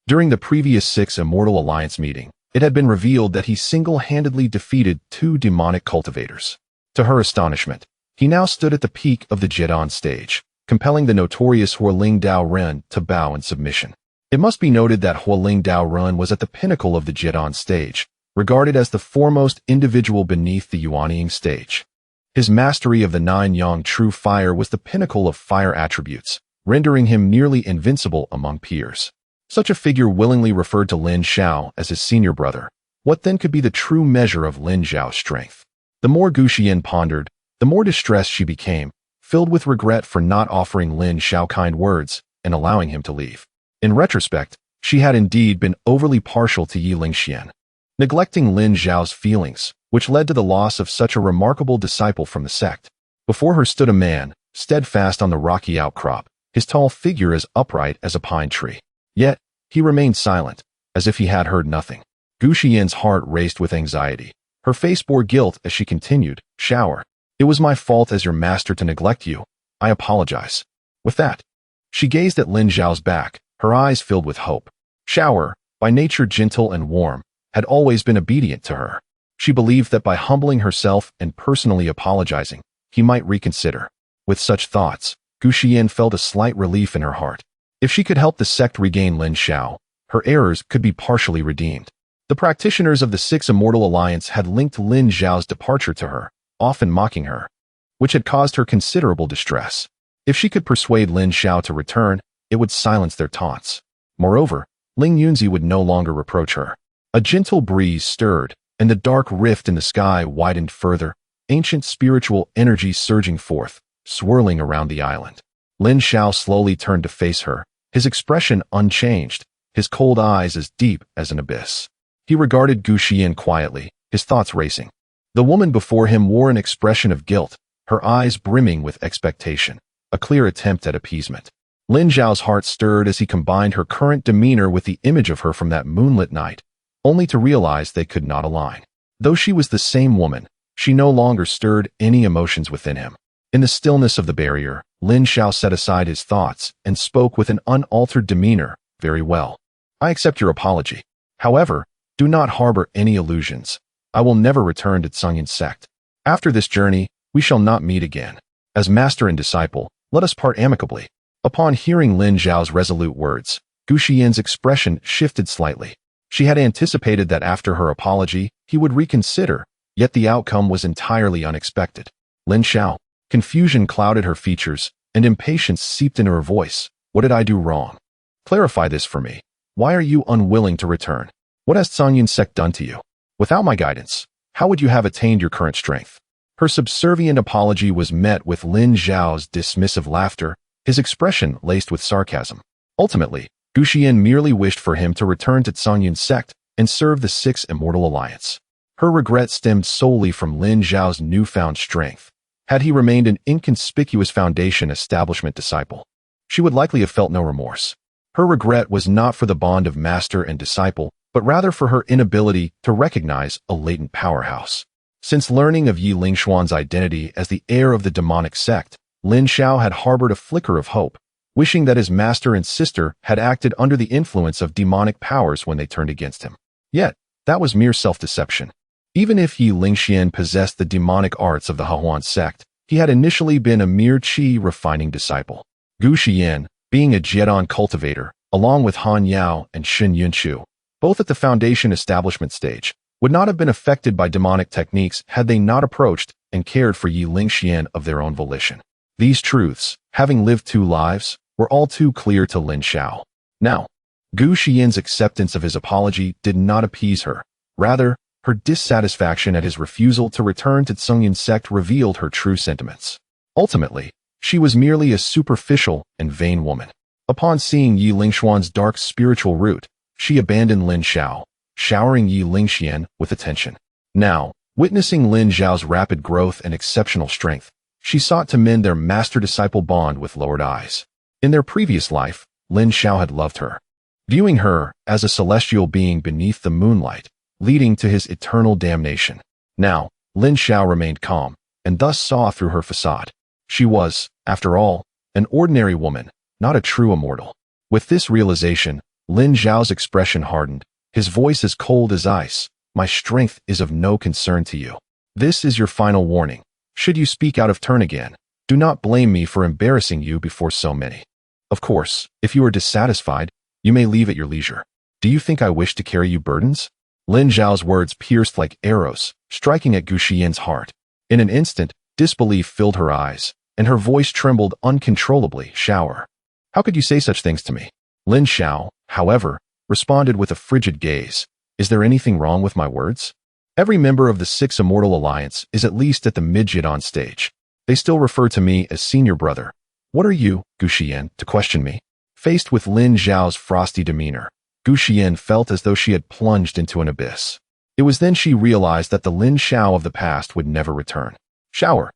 [SPEAKER 1] During the previous Six Immortal Alliance meeting, it had been revealed that he single-handedly defeated 2 demonic cultivators. To her astonishment, he now stood at the peak of the Jidan stage, compelling the notorious Huoling Dao Ren to bow in submission. It must be noted that Huoling Dao Ren was at the pinnacle of the Jidan stage, regarded as the foremost individual beneath the Yuanying stage. His mastery of the 9 Yang True Fire was the pinnacle of fire attributes, rendering him nearly invincible among peers. Such a figure willingly referred to Lin Xiao as his senior brother. What then could be the true measure of Lin Xiao's strength? The more Gu Xian pondered, the more distressed she became, filled with regret for not offering Lin Xiao kind words and allowing him to leave. In retrospect, she had indeed been overly partial to Yi Lingxian, neglecting Lin Xiao's feelings, which led to the loss of such a remarkable disciple from the sect. Before her stood a man, steadfast on the rocky outcrop, his tall figure as upright as a pine tree. Yet, he remained silent, as if he had heard nothing. Gu Xian's heart raced with anxiety. Her face bore guilt as she continued, "Shower. It was my fault as your master to neglect you. I apologize." With that, she gazed at Lin Xiao's back, her eyes filled with hope. Shower, by nature gentle and warm, had always been obedient to her. She believed that by humbling herself and personally apologizing, he might reconsider. With such thoughts, Gu Xian felt a slight relief in her heart. If she could help the sect regain Lin Xiao, her errors could be partially redeemed. The practitioners of the Six Immortal Alliance had linked Lin Xiao's departure to her, often mocking her, which had caused her considerable distress. If she could persuade Lin Xiao to return, it would silence their taunts. Moreover, Ling Yunzi would no longer reproach her. A gentle breeze stirred, and the dark rift in the sky widened further, ancient spiritual energy surging forth, swirling around the island. Lin Xiao slowly turned to face her, his expression unchanged, his cold eyes as deep as an abyss. He regarded Gu Xian quietly, his thoughts racing. The woman before him wore an expression of guilt, her eyes brimming with expectation, a clear attempt at appeasement. Lin Xiao's heart stirred as he combined her current demeanor with the image of her from that moonlit night, only to realize they could not align. Though she was the same woman, she no longer stirred any emotions within him. In the stillness of the barrier, Lin Xiao set aside his thoughts and spoke with an unaltered demeanor. Very well. I accept your apology. However, do not harbor any illusions. I will never return to Tsunyan sect. After this journey, we shall not meet again. As master and disciple, let us part amicably. Upon hearing Lin Zhao's resolute words, Gu Xian's expression shifted slightly. She had anticipated that after her apology, he would reconsider, yet the outcome was entirely unexpected. Lin Xiao. Confusion clouded her features, and impatience seeped into her voice. What did I do wrong? Clarify this for me. Why are you unwilling to return? What has Tsunyan sect done to you? Without my guidance, how would you have attained your current strength? Her subservient apology was met with Lin Zhao's dismissive laughter, his expression laced with sarcasm. Ultimately, Gu Xian merely wished for him to return to Tsunyan sect and serve the Six Immortal Alliance. Her regret stemmed solely from Lin Zhao's newfound strength. Had he remained an inconspicuous Foundation establishment disciple, she would likely have felt no remorse. Her regret was not for the bond of master and disciple, but rather for her inability to recognize a latent powerhouse. Since learning of Yi Lingxuan's identity as the heir of the demonic sect, Lin Xiao had harbored a flicker of hope, wishing that his master and sister had acted under the influence of demonic powers when they turned against him. Yet, that was mere self-deception. Even if Yi Lingxian possessed the demonic arts of the Hahuan sect, he had initially been a mere qi refining disciple. Gu Xian, being a Jiedon cultivator, along with Han Yao and Shen Yunchu, both at the Foundation establishment stage, would not have been affected by demonic techniques had they not approached and cared for Yi Lingxian of their own volition. These truths, having lived 2 lives, were all too clear to Lin Xiao. Now, Gu Xian's acceptance of his apology did not appease her. Rather, her dissatisfaction at his refusal to return to Tsunyan sect revealed her true sentiments. Ultimately, she was merely a superficial and vain woman. Upon seeing Yi Lingxuan's dark spiritual root, she abandoned Lin Xiao, showering Yi Lingxian with attention. Now, witnessing Lin Zhao's rapid growth and exceptional strength, she sought to mend their master-disciple bond with lowered eyes. In their previous life, Lin Xiao had loved her, viewing her as a celestial being beneath the moonlight, leading to his eternal damnation. Now, Lin Xiao remained calm, and thus saw through her facade. She was, after all, an ordinary woman, not a true immortal. With this realization, Lin Zhao's expression hardened, his voice as cold as ice. My strength is of no concern to you. This is your final warning. Should you speak out of turn again, do not blame me for embarrassing you before so many. Of course, if you are dissatisfied, you may leave at your leisure. Do you think I wish to carry you burdens? Lin Zhao's words pierced like arrows, striking at Gu Xian's heart. In an instant, disbelief filled her eyes, and her voice trembled uncontrollably. Shower. How could you say such things to me? Lin Xiao, however, responded with a frigid gaze. Is there anything wrong with my words? Every member of the Six Immortal Alliance is at least at the mid-Jiedon stage. They still refer to me as senior brother. What are you, Gu Xian, to question me? Faced with Lin Zhao's frosty demeanor, Gu Xian felt as though she had plunged into an abyss. It was then she realized that the Lin Xiao of the past would never return. Shower.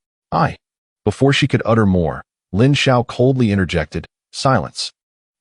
[SPEAKER 1] Before she could utter more, Lin Xiao coldly interjected, silence.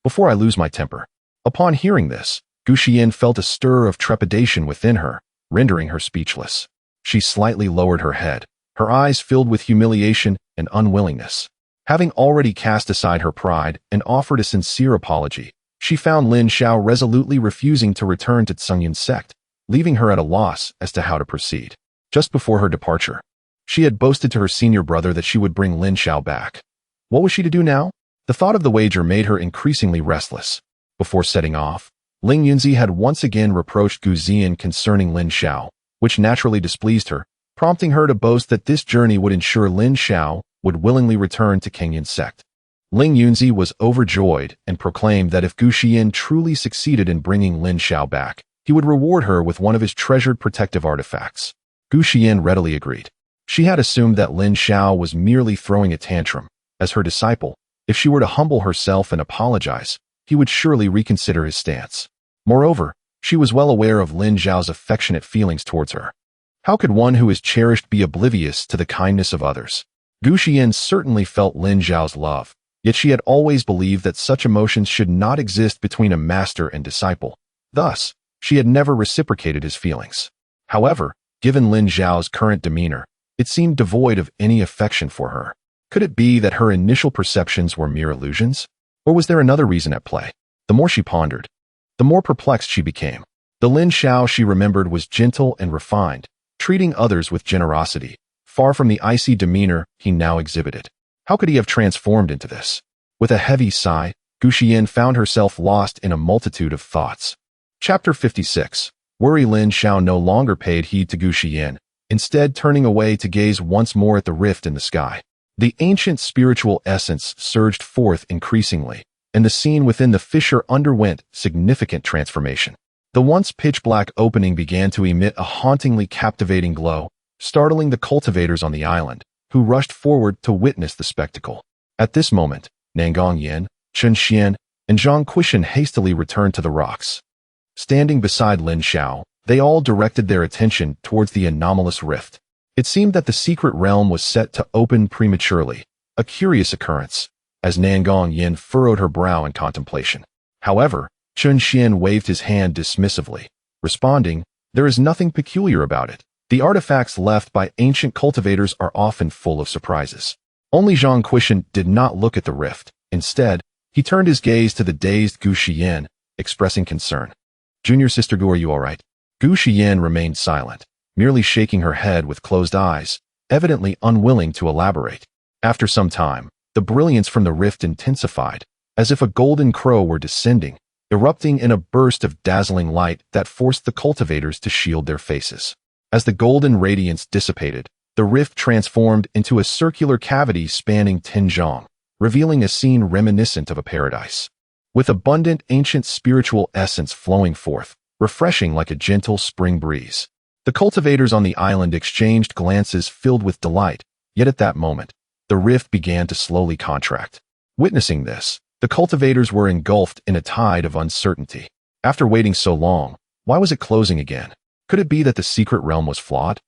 [SPEAKER 1] Before I lose my temper. Upon hearing this, Gu Xian felt a stir of trepidation within her, rendering her speechless. She slightly lowered her head, her eyes filled with humiliation and unwillingness. Having already cast aside her pride and offered a sincere apology, she found Lin Xiao resolutely refusing to return to Tsunyan sect, leaving her at a loss as to how to proceed. Just before her departure, she had boasted to her senior brother that she would bring Lin Xiao back. What was she to do now? The thought of the wager made her increasingly restless. Before setting off, Ling Yunzi had once again reproached Gu Ziyan concerning Lin Xiao, which naturally displeased her, prompting her to boast that this journey would ensure Lin Xiao would willingly return to Kenyan sect. Ling Yunzi was overjoyed and proclaimed that if Gu Xiyan truly succeeded in bringing Lin Xiao back, he would reward her with one of his treasured protective artifacts. Gu Xiyan readily agreed. She had assumed that Lin Xiao was merely throwing a tantrum. As her disciple, if she were to humble herself and apologize, he would surely reconsider his stance. Moreover, she was well aware of Lin Zhao's affectionate feelings towards her. How could one who is cherished be oblivious to the kindness of others? Gu Xian certainly felt Lin Zhao's love, yet she had always believed that such emotions should not exist between a master and disciple. Thus, she had never reciprocated his feelings. However, given Lin Zhao's current demeanor, it seemed devoid of any affection for her. Could it be that her initial perceptions were mere illusions? Or was there another reason at play? The more she pondered, the more perplexed she became. The Lin Xiao she remembered was gentle and refined, treating others with generosity, far from the icy demeanor he now exhibited. How could he have transformed into this? With a heavy sigh, Gu Xian found herself lost in a multitude of thoughts. Chapter 56. Worry. Lin Xiao no longer paid heed to Gu Xian, instead turning away to gaze once more at the rift in the sky. The ancient spiritual essence surged forth increasingly, and the scene within the fissure underwent significant transformation. The once pitch-black opening began to emit a hauntingly captivating glow, startling the cultivators on the island, who rushed forward to witness the spectacle. At this moment, Nangong Yin, Chen Xian, and Zhang Quishan hastily returned to the rocks. Standing beside Lin Xiao, they all directed their attention towards the anomalous rift. It seemed that the secret realm was set to open prematurely, a curious occurrence, as Nangong Yin furrowed her brow in contemplation. However, Chen Xian waved his hand dismissively, responding, "There is nothing peculiar about it. The artifacts left by ancient cultivators are often full of surprises." Only Zhang Quishan did not look at the rift. Instead, he turned his gaze to the dazed Gu Xian, expressing concern. "Junior sister Gu, are you all right?" Gu Xian remained silent, merely shaking her head with closed eyes, evidently unwilling to elaborate. After some time, the brilliance from the rift intensified, as if a golden crow were descending, erupting in a burst of dazzling light that forced the cultivators to shield their faces. As the golden radiance dissipated, the rift transformed into a circular cavity spanning 10 zhang, revealing a scene reminiscent of a paradise. With abundant ancient spiritual essence flowing forth, refreshing like a gentle spring breeze. The cultivators on the island exchanged glances filled with delight, yet at that moment, the rift began to slowly contract. Witnessing this, the cultivators were engulfed in a tide of uncertainty. After waiting so long, why was it closing again? Could it be that the secret realm was flawed?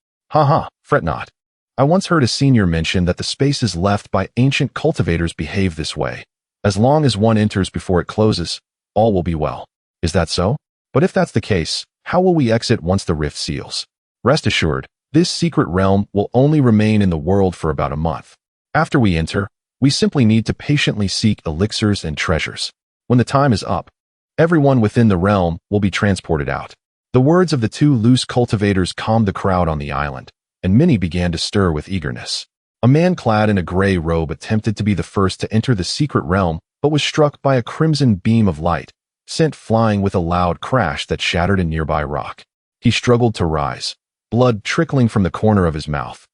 [SPEAKER 1] Fret not. I once heard a senior mention that the spaces left by ancient cultivators behave this way. As long as one enters before it closes, all will be well. Is that so? But if that's the case, how will we exit once the rift seals? Rest assured, this secret realm will only remain in the world for about a month. After we enter, we simply need to patiently seek elixirs and treasures. When the time is up, everyone within the realm will be transported out. The words of the two loose cultivators calmed the crowd on the island, and many began to stir with eagerness. A man clad in a gray robe attempted to be the first to enter the secret realm, but was struck by a crimson beam of light, sent flying with a loud crash that shattered a nearby rock. He struggled to rise, blood trickling from the corner of his mouth,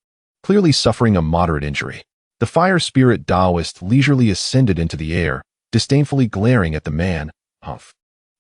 [SPEAKER 1] clearly suffering a moderate injury. The fire spirit Taoist leisurely ascended into the air, disdainfully glaring at the man. Humph.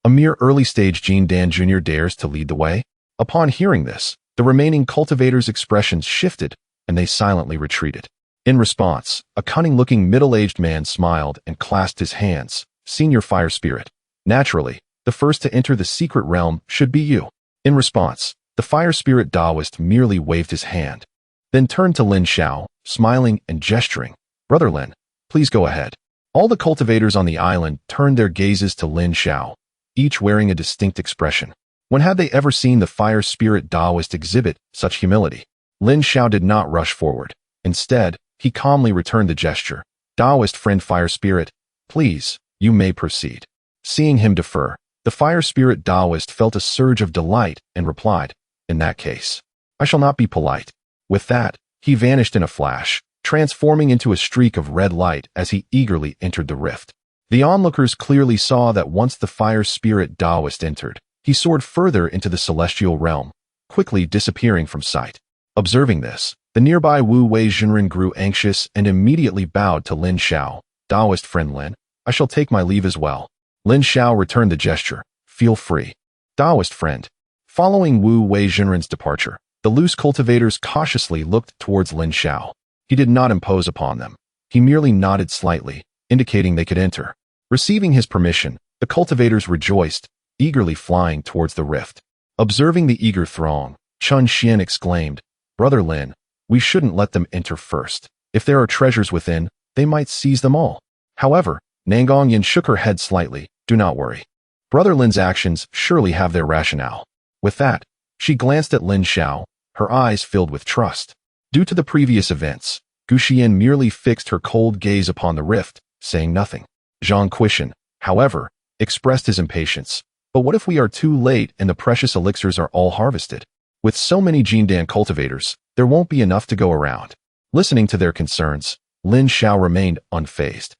[SPEAKER 1] A mere early-stage Jin Dan Jr. dares to lead the way? Upon hearing this, the remaining cultivators' expressions shifted, and they silently retreated. In response, a cunning-looking middle-aged man smiled and clasped his hands. "Senior fire spirit. Naturally, the first to enter the secret realm should be you." In response, the fire spirit Taoist merely waved his hand, then turned to Lin Xiao, smiling and gesturing. "Brother Lin, please go ahead." All the cultivators on the island turned their gazes to Lin Xiao, each wearing a distinct expression. When had they ever seen the fire spirit Taoist exhibit such humility? Lin Xiao did not rush forward. Instead, he calmly returned the gesture. "Taoist friend fire spirit, please, you may proceed." Seeing him defer, the fire spirit Taoist felt a surge of delight and replied, "In that case, I shall not be polite." With that, he vanished in a flash, transforming into a streak of red light as he eagerly entered the rift. The onlookers clearly saw that once the fire spirit Taoist entered, he soared further into the celestial realm, quickly disappearing from sight. Observing this, the nearby Wu Wei Jinren grew anxious and immediately bowed to Lin Xiao. "Taoist friend Lin, I shall take my leave as well." Lin Xiao returned the gesture. "Feel free." "Taoist friend." Following Wu Wei Jinren's departure, the loose cultivators cautiously looked towards Lin Xiao. He did not impose upon them. He merely nodded slightly, indicating they could enter. Receiving his permission, the cultivators rejoiced, eagerly flying towards the rift. Observing the eager throng, Chen Xian exclaimed, "Brother Lin, we shouldn't let them enter first. If there are treasures within, they might seize them all." However, Nangong Yin shook her head slightly. "Do not worry. Brother Lin's actions surely have their rationale." With that, she glanced at Lin Xiao, her eyes filled with trust. Due to the previous events, Guxian merely fixed her cold gaze upon the rift, saying nothing. Zhang Quishan, however, expressed his impatience. But what if we are too late and the precious elixirs are all harvested? With so many Jindan cultivators, there won't be enough to go around. Listening to their concerns, Lin Xiao remained unfazed.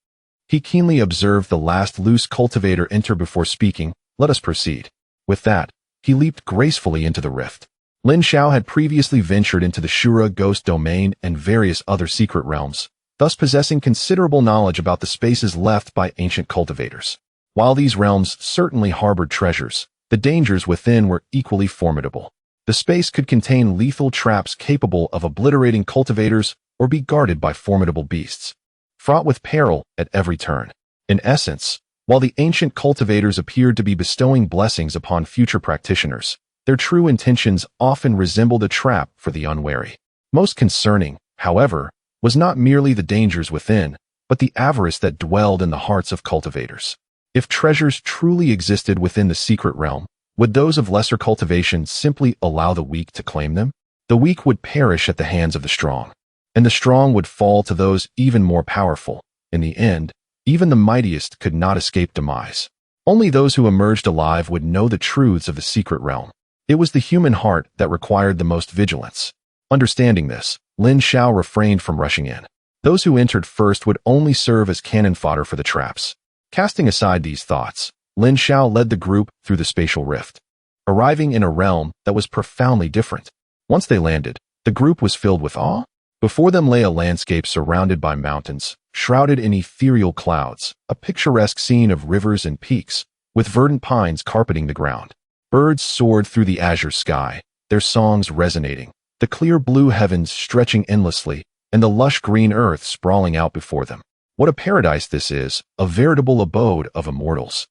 [SPEAKER 1] He keenly observed the last loose cultivator enter before speaking. Let us proceed. With that, he leaped gracefully into the rift. Lin Xiao had previously ventured into the Shura ghost domain and various other secret realms, thus possessing considerable knowledge about the spaces left by ancient cultivators. While these realms certainly harbored treasures, the dangers within were equally formidable. The space could contain lethal traps capable of obliterating cultivators or be guarded by formidable beasts, fraught with peril at every turn. In essence, while the ancient cultivators appeared to be bestowing blessings upon future practitioners, their true intentions often resembled a trap for the unwary. Most concerning, however, was not merely the dangers within, but the avarice that dwelled in the hearts of cultivators. If treasures truly existed within the secret realm, would those of lesser cultivation simply allow the weak to claim them? The weak would perish at the hands of the strong, and the strong would fall to those even more powerful. In the end, even the mightiest could not escape demise. Only those who emerged alive would know the truths of the secret realm. It was the human heart that required the most vigilance. Understanding this, Lin Xiao refrained from rushing in. Those who entered first would only serve as cannon fodder for the traps. Casting aside these thoughts, Lin Xiao led the group through the spatial rift, arriving in a realm that was profoundly different. Once they landed, the group was filled with awe. Before them lay a landscape surrounded by mountains, shrouded in ethereal clouds, a picturesque scene of rivers and peaks, with verdant pines carpeting the ground. Birds soared through the azure sky, their songs resonating, the clear blue heavens stretching endlessly, and the lush green earth sprawling out before them. What a paradise this is, a veritable abode of immortals.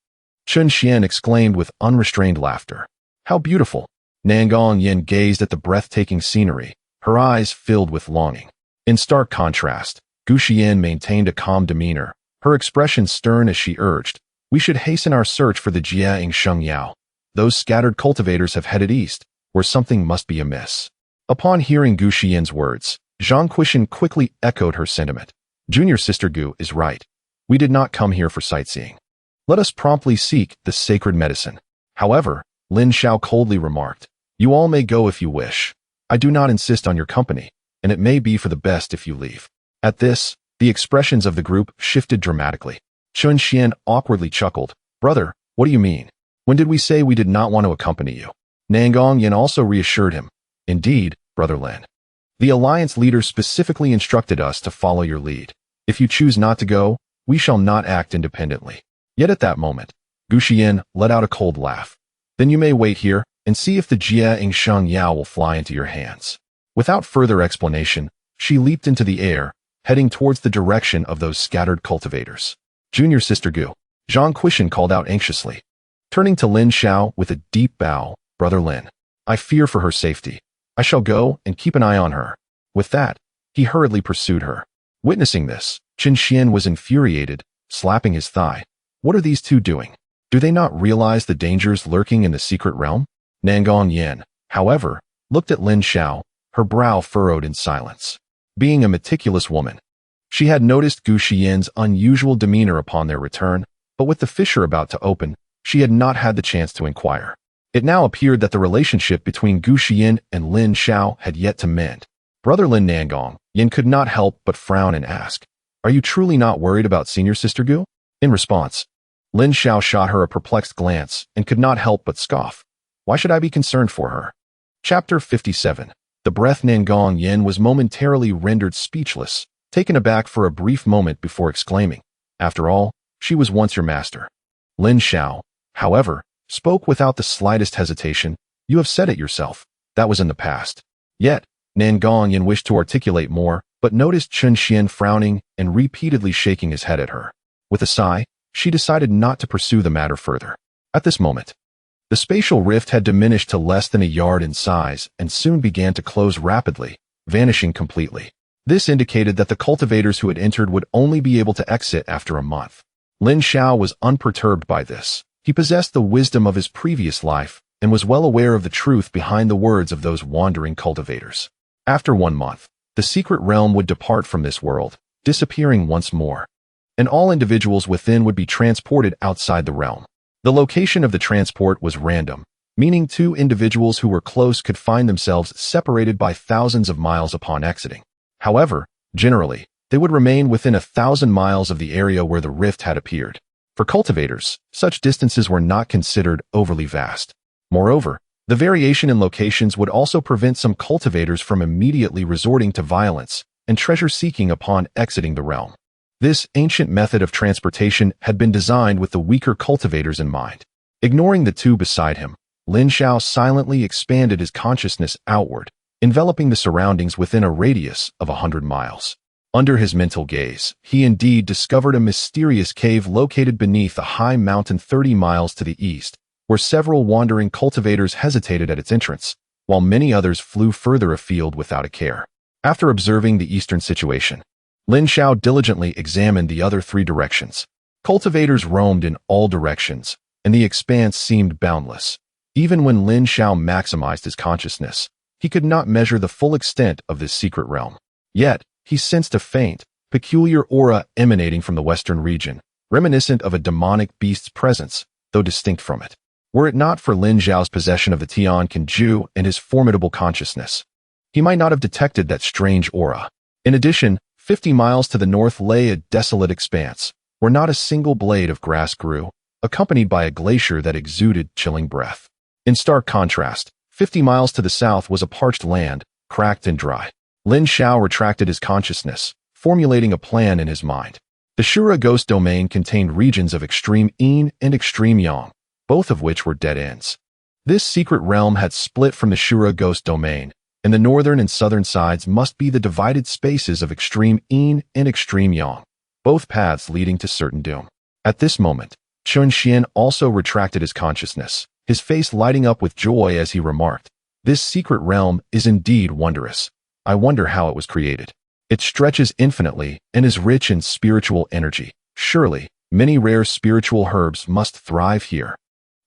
[SPEAKER 1] Chun Xian exclaimed with unrestrained laughter. How beautiful! Nangong Yin gazed at the breathtaking scenery, her eyes filled with longing. In stark contrast, Guxian maintained a calm demeanor, her expression stern as she urged, we should hasten our search for the Jia Ing Sheng Yao. Those scattered cultivators have headed east, where something must be amiss. Upon hearing Guxian's words, Zhang Quishan quickly echoed her sentiment. Junior Sister Gu is right. We did not come here for sightseeing. Let us promptly seek the sacred medicine. However, Lin Xiao coldly remarked, you all may go if you wish. I do not insist on your company, and it may be for the best if you leave. At this, the expressions of the group shifted dramatically. Chun Xian awkwardly chuckled. Brother, what do you mean? When did we say we did not want to accompany you? Nangong Yin also reassured him. Indeed, Brother Lin. The alliance leader specifically instructed us to follow your lead. If you choose not to go, we shall not act independently. Yet at that moment, Guxian let out a cold laugh. Then you may wait here and see if the Jia Ing Sheng Yao will fly into your hands. Without further explanation, she leaped into the air, heading towards the direction of those scattered cultivators. Junior Sister Gu, Zhang Quishan called out anxiously. Turning to Lin Xiao with a deep bow, Brother Lin, I fear for her safety. I shall go and keep an eye on her. With that, he hurriedly pursued her. Witnessing this, Chun Xian was infuriated, slapping his thigh. What are these two doing? Do they not realize the dangers lurking in the secret realm? Nangong Yin, however, looked at Lin Xiao, her brow furrowed in silence. Being a meticulous woman, she had noticed Guxian's unusual demeanor upon their return, but with the fissure about to open, she had not had the chance to inquire. It now appeared that the relationship between Guxian and Lin Xiao had yet to mend. Brother Lin Nangong Yin could not help but frown and ask, are you truly not worried about Senior Sister Gu? In response, Lin Xiao shot her a perplexed glance and could not help but scoff. Why should I be concerned for her? Chapter 57. The breath Nangong Yin was momentarily rendered speechless, taken aback for a brief moment before exclaiming, after all, she was once your master. Lin Xiao, however, spoke without the slightest hesitation. You have said it yourself. That was in the past. Yet, Nangong Yin wished to articulate more, but noticed Chun Xian frowning and repeatedly shaking his head at her. With a sigh, she decided not to pursue the matter further. At this moment, the spatial rift had diminished to less than a yard in size and soon began to close rapidly, vanishing completely. This indicated that the cultivators who had entered would only be able to exit after a month. Lin Xiao was unperturbed by this. He possessed the wisdom of his previous life and was well aware of the truth behind the words of those wandering cultivators. After 1 month, the secret realm would depart from this world, disappearing once more, and all individuals within would be transported outside the realm. The location of the transport was random, meaning two individuals who were close could find themselves separated by thousands of miles upon exiting. However, generally, they would remain within 1,000 miles of the area where the rift had appeared. For cultivators, such distances were not considered overly vast. Moreover, the variation in locations would also prevent some cultivators from immediately resorting to violence and treasure-seeking upon exiting the realm. This ancient method of transportation had been designed with the weaker cultivators in mind. Ignoring the two beside him, Lin Xiao silently expanded his consciousness outward, enveloping the surroundings within a radius of 100 miles. Under his mental gaze, he indeed discovered a mysterious cave located beneath a high mountain 30 miles to the east, where several wandering cultivators hesitated at its entrance, while many others flew further afield without a care. After observing the eastern situation, Lin Xiao diligently examined the other three directions. Cultivators roamed in all directions, and the expanse seemed boundless. Even when Lin Xiao maximized his consciousness, he could not measure the full extent of this secret realm. Yet, he sensed a faint, peculiar aura emanating from the western region, reminiscent of a demonic beast's presence, though distinct from it. Were it not for Lin Xiao's possession of the Tian Kanju and his formidable consciousness, he might not have detected that strange aura. In addition, 50 miles to the north lay a desolate expanse, where not a single blade of grass grew, accompanied by a glacier that exuded chilling breath. In stark contrast, 50 miles to the south was a parched land, cracked and dry. Lin Xiao retracted his consciousness, formulating a plan in his mind. The Shura Ghost Domain contained regions of extreme yin and extreme yang, both of which were dead ends. This secret realm had split from the Shura Ghost Domain, and the northern and southern sides must be the divided spaces of extreme yin and extreme yang, both paths leading to certain doom. At this moment, Chun Xian also retracted his consciousness, his face lighting up with joy as he remarked, "This secret realm is indeed wondrous. I wonder how it was created. It stretches infinitely and is rich in spiritual energy. Surely, many rare spiritual herbs must thrive here."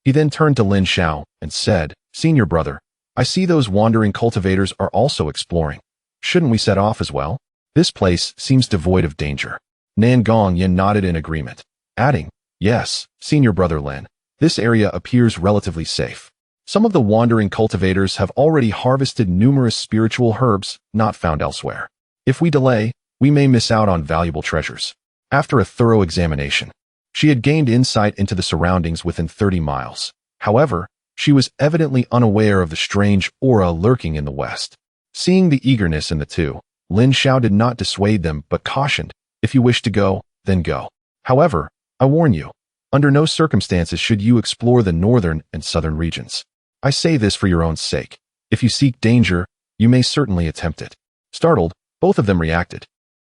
[SPEAKER 1] He then turned to Lin Xiao and said, "Senior brother, I see those wandering cultivators are also exploring. Shouldn't we set off as well? This place seems devoid of danger." Nan Gongyin nodded in agreement, adding, "Yes, Senior brother Lin, this area appears relatively safe. Some of the wandering cultivators have already harvested numerous spiritual herbs not found elsewhere. If we delay, we may miss out on valuable treasures." After a thorough examination, she had gained insight into the surroundings within 30 miles. However, she was evidently unaware of the strange aura lurking in the west. Seeing the eagerness in the two, Lin Xiao did not dissuade them but cautioned, "If you wish to go, then go. However, I warn you, under no circumstances should you explore the northern and southern regions. I say this for your own sake. If you seek danger, you may certainly attempt it." Startled, both of them reacted.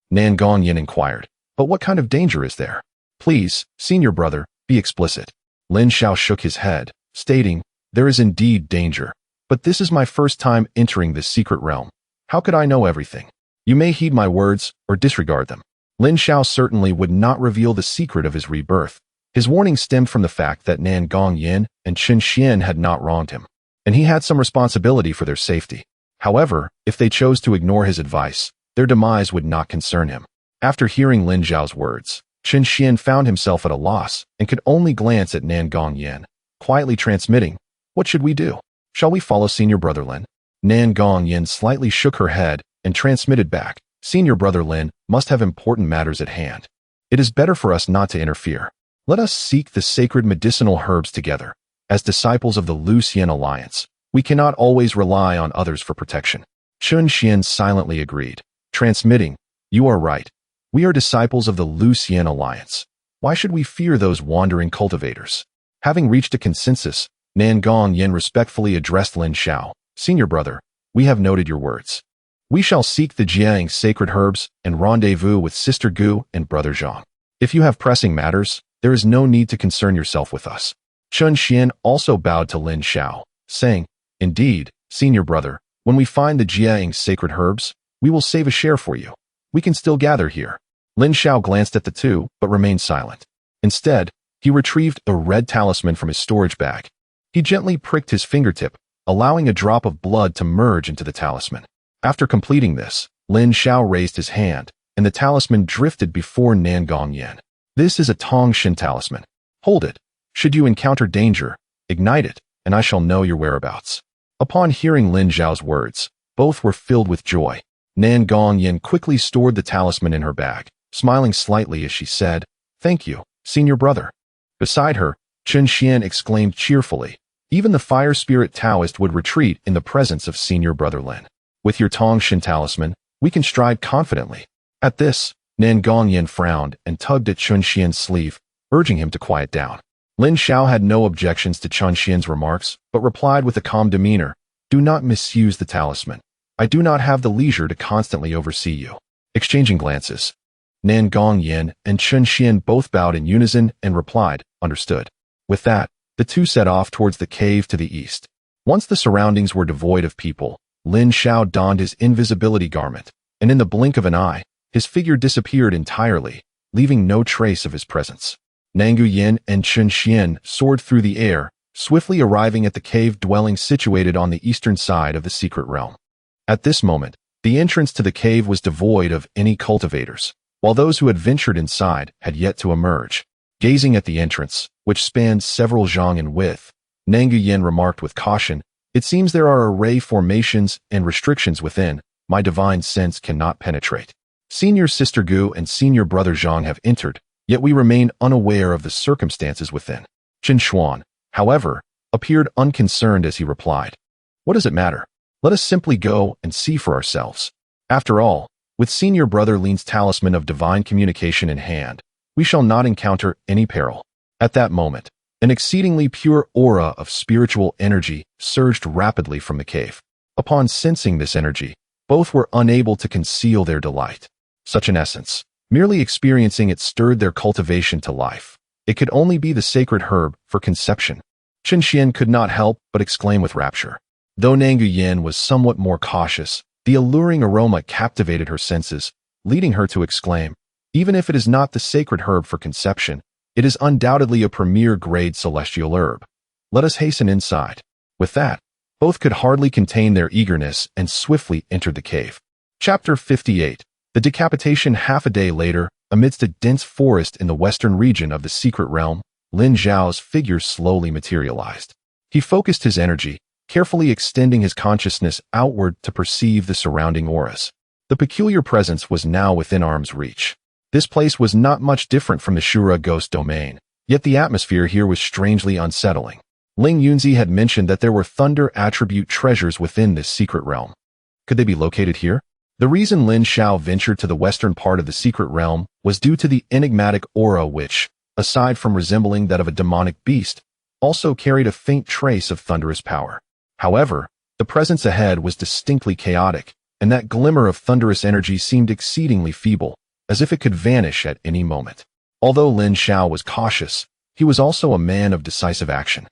[SPEAKER 1] Nan Gongyin inquired, "But what kind of danger is there? Please, senior brother, be explicit." Lin Xiao shook his head, stating, "There is indeed danger, but this is my first time entering this secret realm. How could I know everything? You may heed my words or disregard them." Lin Xiao certainly would not reveal the secret of his rebirth. His warning stemmed from the fact that Nan Gongyin and Chun Xian had not wronged him, and he had some responsibility for their safety. However, if they chose to ignore his advice, their demise would not concern him. After hearing Lin Xiao's words, Chun Xian found himself at a loss and could only glance at Nan Gongyin, quietly transmitting, "What should we do? Shall we follow Senior Brother Lin?" Nan Gongyin slightly shook her head and transmitted back, "Senior Brother Lin must have important matters at hand. It is better for us not to interfere. Let us seek the sacred medicinal herbs together. As disciples of the Lu Xian Alliance, we cannot always rely on others for protection." Chun Xian silently agreed, transmitting, "You are right. We are disciples of the Lu Xian Alliance. Why should we fear those wandering cultivators?" Having reached a consensus, Nan Gongyin respectfully addressed Lin Xiao, "Senior brother, we have noted your words. We shall seek the Jiang sacred herbs and rendezvous with Sister Gu and Brother Zhang. If you have pressing matters, there is no need to concern yourself with us." Chun Xian also bowed to Lin Xiao, saying, "Indeed, senior brother, when we find the Jiang sacred herbs, we will save a share for you. We can still gather here." Lin Xiao glanced at the two, but remained silent. Instead, he retrieved a red talisman from his storage bag. He gently pricked his fingertip, allowing a drop of blood to merge into the talisman. After completing this, Lin Xiao raised his hand, and the talisman drifted before Nan Gongyan. This is a Tongshin talisman. Hold it. Should you encounter danger, ignite it, and I shall know your whereabouts. Upon hearing Lin Xiao's words, both were filled with joy. Nan Gongyan quickly stored the talisman in her bag, smiling slightly as she said, "Thank you, senior brother." Beside her, Chen Xian exclaimed cheerfully, "Even the fire spirit Taoist would retreat in the presence of senior brother Lin. With your Tongshin talisman, we can stride confidently." At this, Nan Gongyan frowned and tugged at Chen Xian's sleeve, urging him to quiet down. Lin Xiao had no objections to Chen Xian's remarks, but replied with a calm demeanor, "Do not misuse the talisman. I do not have the leisure to constantly oversee you." Exchanging glances, Nan Gongyan and Chen Xian both bowed in unison and replied, "Understood." With that, the two set off towards the cave to the east. Once the surroundings were devoid of people, Lin Xiao donned his invisibility garment, and in the blink of an eye, his figure disappeared entirely, leaving no trace of his presence. Nangu Yin and Chen Xian soared through the air, swiftly arriving at the cave dwelling situated on the eastern side of the secret realm. At this moment, the entrance to the cave was devoid of any cultivators, while those who had ventured inside had yet to emerge. Gazing at the entrance, which spanned several zhang in width, Nangu Yin remarked with caution, "It seems there are array formations and restrictions within. My divine sense cannot penetrate. Senior Sister Gu and Senior Brother Zhang have entered, yet we remain unaware of the circumstances within." Qin Xuan, however, appeared unconcerned as he replied, "What does it matter? Let us simply go and see for ourselves. After all, with Senior Brother Lin's talisman of divine communication in hand, we shall not encounter any peril." At that moment, an exceedingly pure aura of spiritual energy surged rapidly from the cave. Upon sensing this energy, both were unable to conceal their delight. Such an essence, merely experiencing it stirred their cultivation to life. It could only be the sacred herb for conception. Chen Xian could not help but exclaim with rapture. Though Nangu Yin was somewhat more cautious, the alluring aroma captivated her senses, leading her to exclaim, "Even if it is not the sacred herb for conception, it is undoubtedly a premier-grade celestial herb. Let us hasten inside." With that, both could hardly contain their eagerness and swiftly entered the cave. Chapter 58. The decapitation. Half a day later, amidst a dense forest in the western region of the secret realm, Lin Xiao's figure slowly materialized. He focused his energy, carefully extending his consciousness outward to perceive the surrounding auras. The peculiar presence was now within arm's reach. This place was not much different from the Shura ghost domain, yet the atmosphere here was strangely unsettling. Ling Yunzi had mentioned that there were thunder attribute treasures within this secret realm. Could they be located here? The reason Lin Xiao ventured to the western part of the secret realm was due to the enigmatic aura which, aside from resembling that of a demonic beast, also carried a faint trace of thunderous power. However, the presence ahead was distinctly chaotic, and that glimmer of thunderous energy seemed exceedingly feeble, as if it could vanish at any moment. Although Lin Xiao was cautious, he was also a man of decisive action.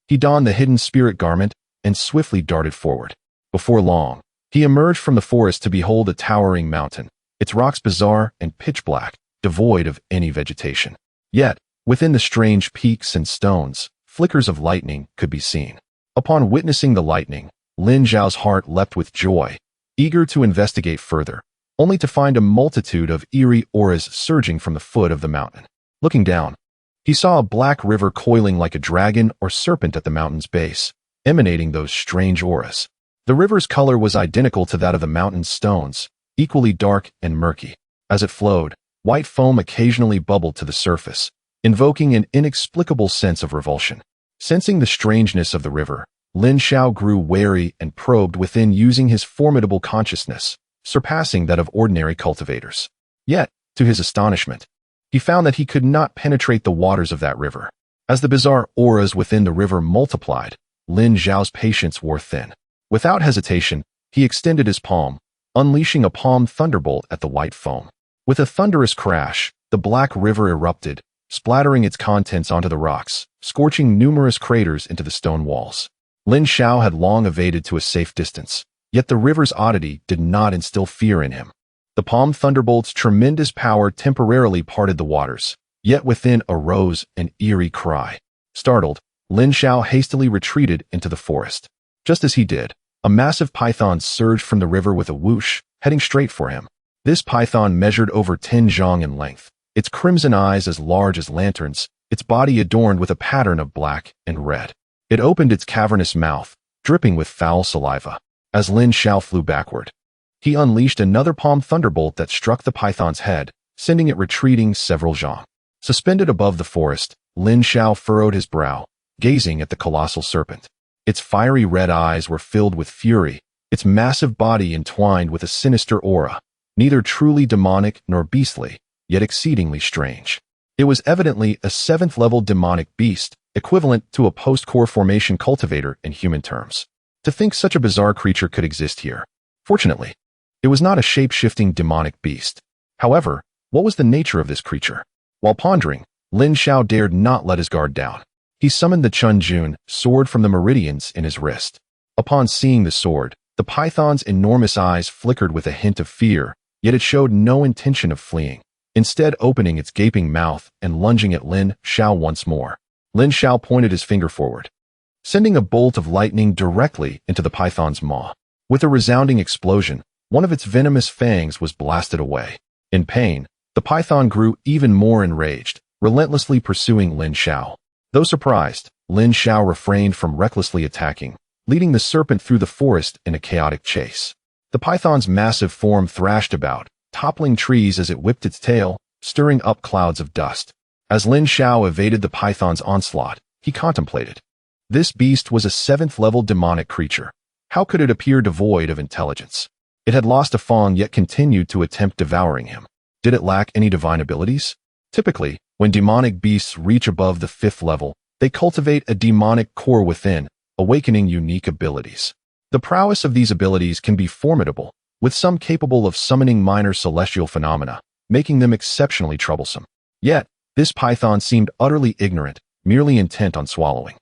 [SPEAKER 1] He donned the hidden spirit garment and swiftly darted forward. Before long, he emerged from the forest to behold a towering mountain, its rocks bizarre and pitch black, devoid of any vegetation. Yet, within the strange peaks and stones, flickers of lightning could be seen. Upon witnessing the lightning, Lin Xiao's heart leapt with joy, eager to investigate further, only to find a multitude of eerie auras surging from the foot of the mountain. Looking down, he saw a black river coiling like a dragon or serpent at the mountain's base, emanating those strange auras. The river's color was identical to that of the mountain's stones, equally dark and murky. As it flowed, white foam occasionally bubbled to the surface, invoking an inexplicable sense of revulsion. Sensing the strangeness of the river, Lin Xiao grew wary and probed within using his formidable consciousness, surpassing that of ordinary cultivators. Yet, to his astonishment, he found that he could not penetrate the waters of that river. As the bizarre auras within the river multiplied, Lin Xiao's patience wore thin. Without hesitation, he extended his palm, unleashing a palm thunderbolt at the white foam. With a thunderous crash, the black river erupted, splattering its contents onto the rocks, scorching numerous craters into the stone walls. Lin Xiao had long evaded to a safe distance, yet the river's oddity did not instill fear in him. The palm thunderbolt's tremendous power temporarily parted the waters, yet within arose an eerie cry. Startled, Lin Xiao hastily retreated into the forest. Just as he did, A massive python surged from the river with a whoosh, heading straight for him. This python measured over 10 zhang in length, its crimson eyes as large as lanterns, its body adorned with a pattern of black and red. It opened its cavernous mouth, dripping with foul saliva. As Lin Xiao flew backward, he unleashed another palm thunderbolt that struck the python's head, sending it retreating several zhang. Suspended above the forest, Lin Xiao furrowed his brow, gazing at the colossal serpent. Its fiery red eyes were filled with fury, its massive body entwined with a sinister aura, neither truly demonic nor beastly, yet exceedingly strange. It was evidently a 7th-level demonic beast, equivalent to a post-core formation cultivator in human terms. To think such a bizarre creature could exist here. Fortunately, it was not a shape-shifting demonic beast. However, what was the nature of this creature? While pondering, Lin Xiao dared not let his guard down. He summoned the Chun Jun, sword from the meridians, in his wrist. Upon seeing the sword, the python's enormous eyes flickered with a hint of fear, yet it showed no intention of fleeing, instead opening its gaping mouth and lunging at Lin Xiao once more. Lin Xiao pointed his finger forward, sending a bolt of lightning directly into the python's maw. With a resounding explosion, one of its venomous fangs was blasted away. In pain, the python grew even more enraged, relentlessly pursuing Lin Xiao. Though surprised, Lin Xiao refrained from recklessly attacking, leading the serpent through the forest in a chaotic chase. The python's massive form thrashed about, toppling trees as it whipped its tail, stirring up clouds of dust. As Lin Xiao evaded the python's onslaught, he contemplated. This beast was a 7th-level demonic creature. How could it appear devoid of intelligence? It had lost a fang yet continued to attempt devouring him. Did it lack any divine abilities? Typically, when demonic beasts reach above the 5th level, they cultivate a demonic core within, awakening unique abilities. The prowess of these abilities can be formidable, with some capable of summoning minor celestial phenomena, making them exceptionally troublesome. Yet, this python seemed utterly ignorant, merely intent on swallowing.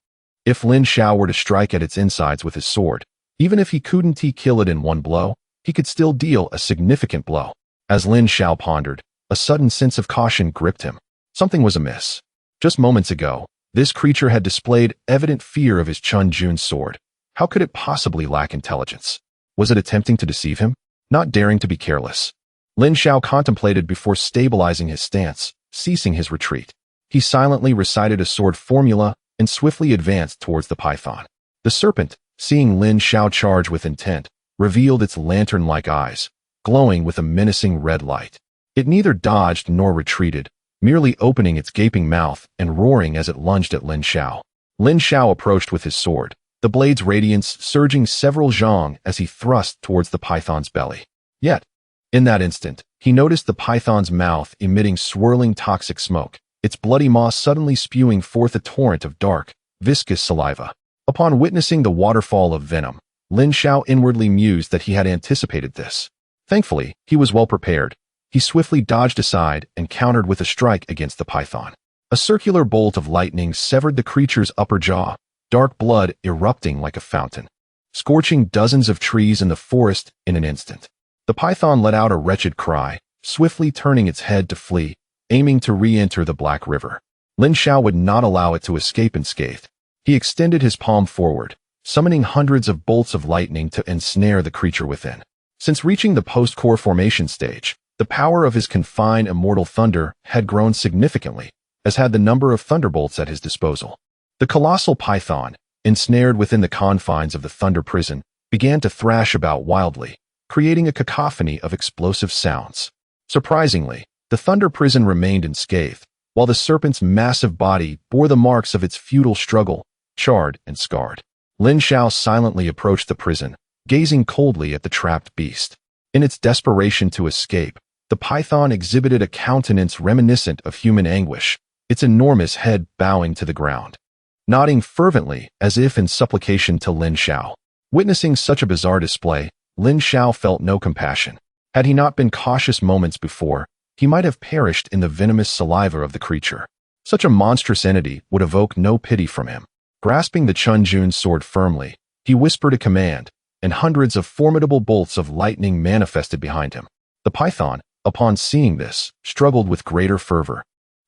[SPEAKER 1] If Lin Xiao were to strike at its insides with his sword, even if he couldn't kill it in one blow, he could still deal a significant blow. As Lin Xiao pondered, a sudden sense of caution gripped him. Something was amiss. Just moments ago, this creature had displayed evident fear of his Chun Jun sword. How could it possibly lack intelligence? Was it attempting to deceive him? Not daring to be careless. Lin Xiao contemplated before stabilizing his stance, ceasing his retreat. He silently recited a sword formula and swiftly advanced towards the python. The serpent, seeing Lin Xiao charge with intent, revealed its lantern-like eyes, glowing with a menacing red light. It neither dodged nor retreated, merely opening its gaping mouth and roaring as it lunged at Lin Xiao. Lin Xiao approached with his sword, the blade's radiance surging several zhang as he thrust towards the python's belly. Yet, in that instant, he noticed the python's mouth emitting swirling toxic smoke, its bloody maw suddenly spewing forth a torrent of dark, viscous saliva. Upon witnessing the waterfall of venom, Lin Xiao inwardly mused that he had anticipated this. Thankfully, he was well prepared. He swiftly dodged aside and countered with a strike against the python. A circular bolt of lightning severed the creature's upper jaw, dark blood erupting like a fountain, scorching dozens of trees in the forest in an instant. The python let out a wretched cry, swiftly turning its head to flee, aiming to re-enter the Black River. Lin Xiao would not allow it to escape unscathed. He extended his palm forward, summoning hundreds of bolts of lightning to ensnare the creature within. Since reaching the post-core formation stage, the power of his confined immortal thunder had grown significantly, as had the number of thunderbolts at his disposal. The colossal python, ensnared within the confines of the thunder prison, began to thrash about wildly, creating a cacophony of explosive sounds. Surprisingly, the thunder prison remained unscathed, while the serpent's massive body bore the marks of its futile struggle, charred and scarred. Lin Xiao silently approached the prison, gazing coldly at the trapped beast. In its desperation to escape, the python exhibited a countenance reminiscent of human anguish, its enormous head bowing to the ground, nodding fervently as if in supplication to Lin Xiao. Witnessing such a bizarre display, Lin Xiao felt no compassion. Had he not been cautious moments before, he might have perished in the venomous saliva of the creature. Such a monstrous entity would evoke no pity from him. Grasping the Chun Jun's sword firmly, he whispered a command, and hundreds of formidable bolts of lightning manifested behind him. The python, upon seeing this, struggled with greater fervor,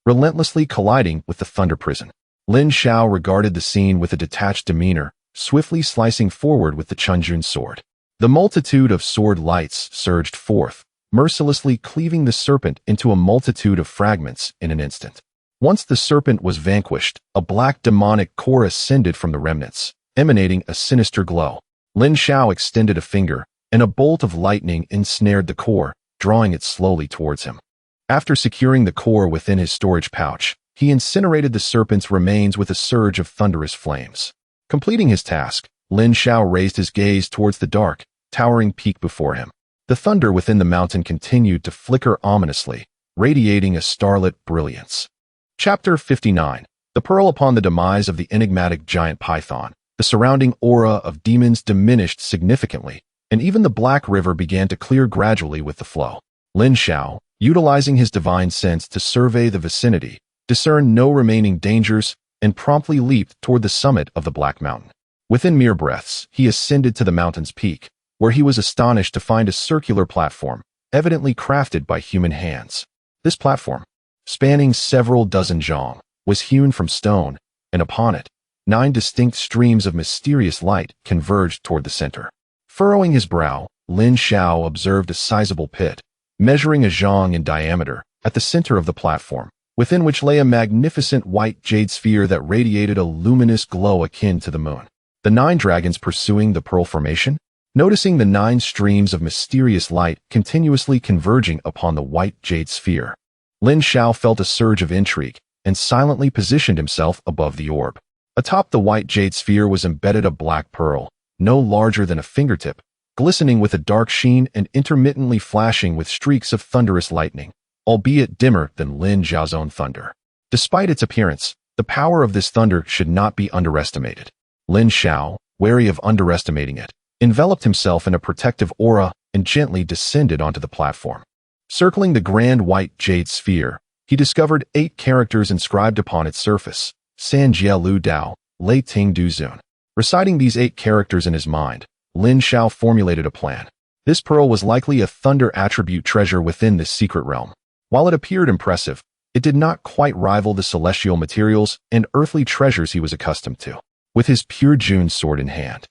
[SPEAKER 1] relentlessly colliding with the thunder prison. Lin Xiao regarded the scene with a detached demeanor, swiftly slicing forward with the Chunjun sword. The multitude of sword lights surged forth, mercilessly cleaving the serpent into a multitude of fragments in an instant. Once the serpent was vanquished, a black demonic core ascended from the remnants, emanating a sinister glow. Lin Xiao extended a finger, and a bolt of lightning ensnared the core, drawing it slowly towards him. After securing the core within his storage pouch, he incinerated the serpent's remains with a surge of thunderous flames. Completing his task, Lin Xiao raised his gaze towards the dark, towering peak before him. The thunder within the mountain continued to flicker ominously, radiating a starlit brilliance. Chapter 59. The Pearl. Upon the demise of the enigmatic giant python, the surrounding aura of demons diminished significantly, and even the Black River began to clear gradually with the flow. Lin Xiao, utilizing his divine sense to survey the vicinity, discerned no remaining dangers and promptly leaped toward the summit of the Black Mountain. Within mere breaths, he ascended to the mountain's peak, where he was astonished to find a circular platform, evidently crafted by human hands. This platform, spanning several dozen zhang, was hewn from stone, and upon it, 9 distinct streams of mysterious light converged toward the center. Furrowing his brow, Lin Xiao observed a sizable pit, measuring a zhang in diameter, at the center of the platform, within which lay a magnificent white jade sphere that radiated a luminous glow akin to the moon. The 9 dragons pursuing the pearl formation? Noticing the 9 streams of mysterious light continuously converging upon the white jade sphere, Lin Xiao felt a surge of intrigue and silently positioned himself above the orb. Atop the white jade sphere was embedded a black pearl, no larger than a fingertip, glistening with a dark sheen and intermittently flashing with streaks of thunderous lightning, albeit dimmer than Lin Xiao's own thunder. Despite its appearance, the power of this thunder should not be underestimated. Lin Xiao, wary of underestimating it, enveloped himself in a protective aura and gently descended onto the platform. Circling the grand white jade sphere, he discovered 8 characters inscribed upon its surface: San Jie Lu Dao, Lei Ting Du Zun. Reciting these 8 characters in his mind, Lin Xiao formulated a plan. This pearl was likely a thunder attribute treasure within this secret realm. While it appeared impressive, it did not quite rival the celestial materials and earthly treasures he was accustomed to. With his pure June sword in hand,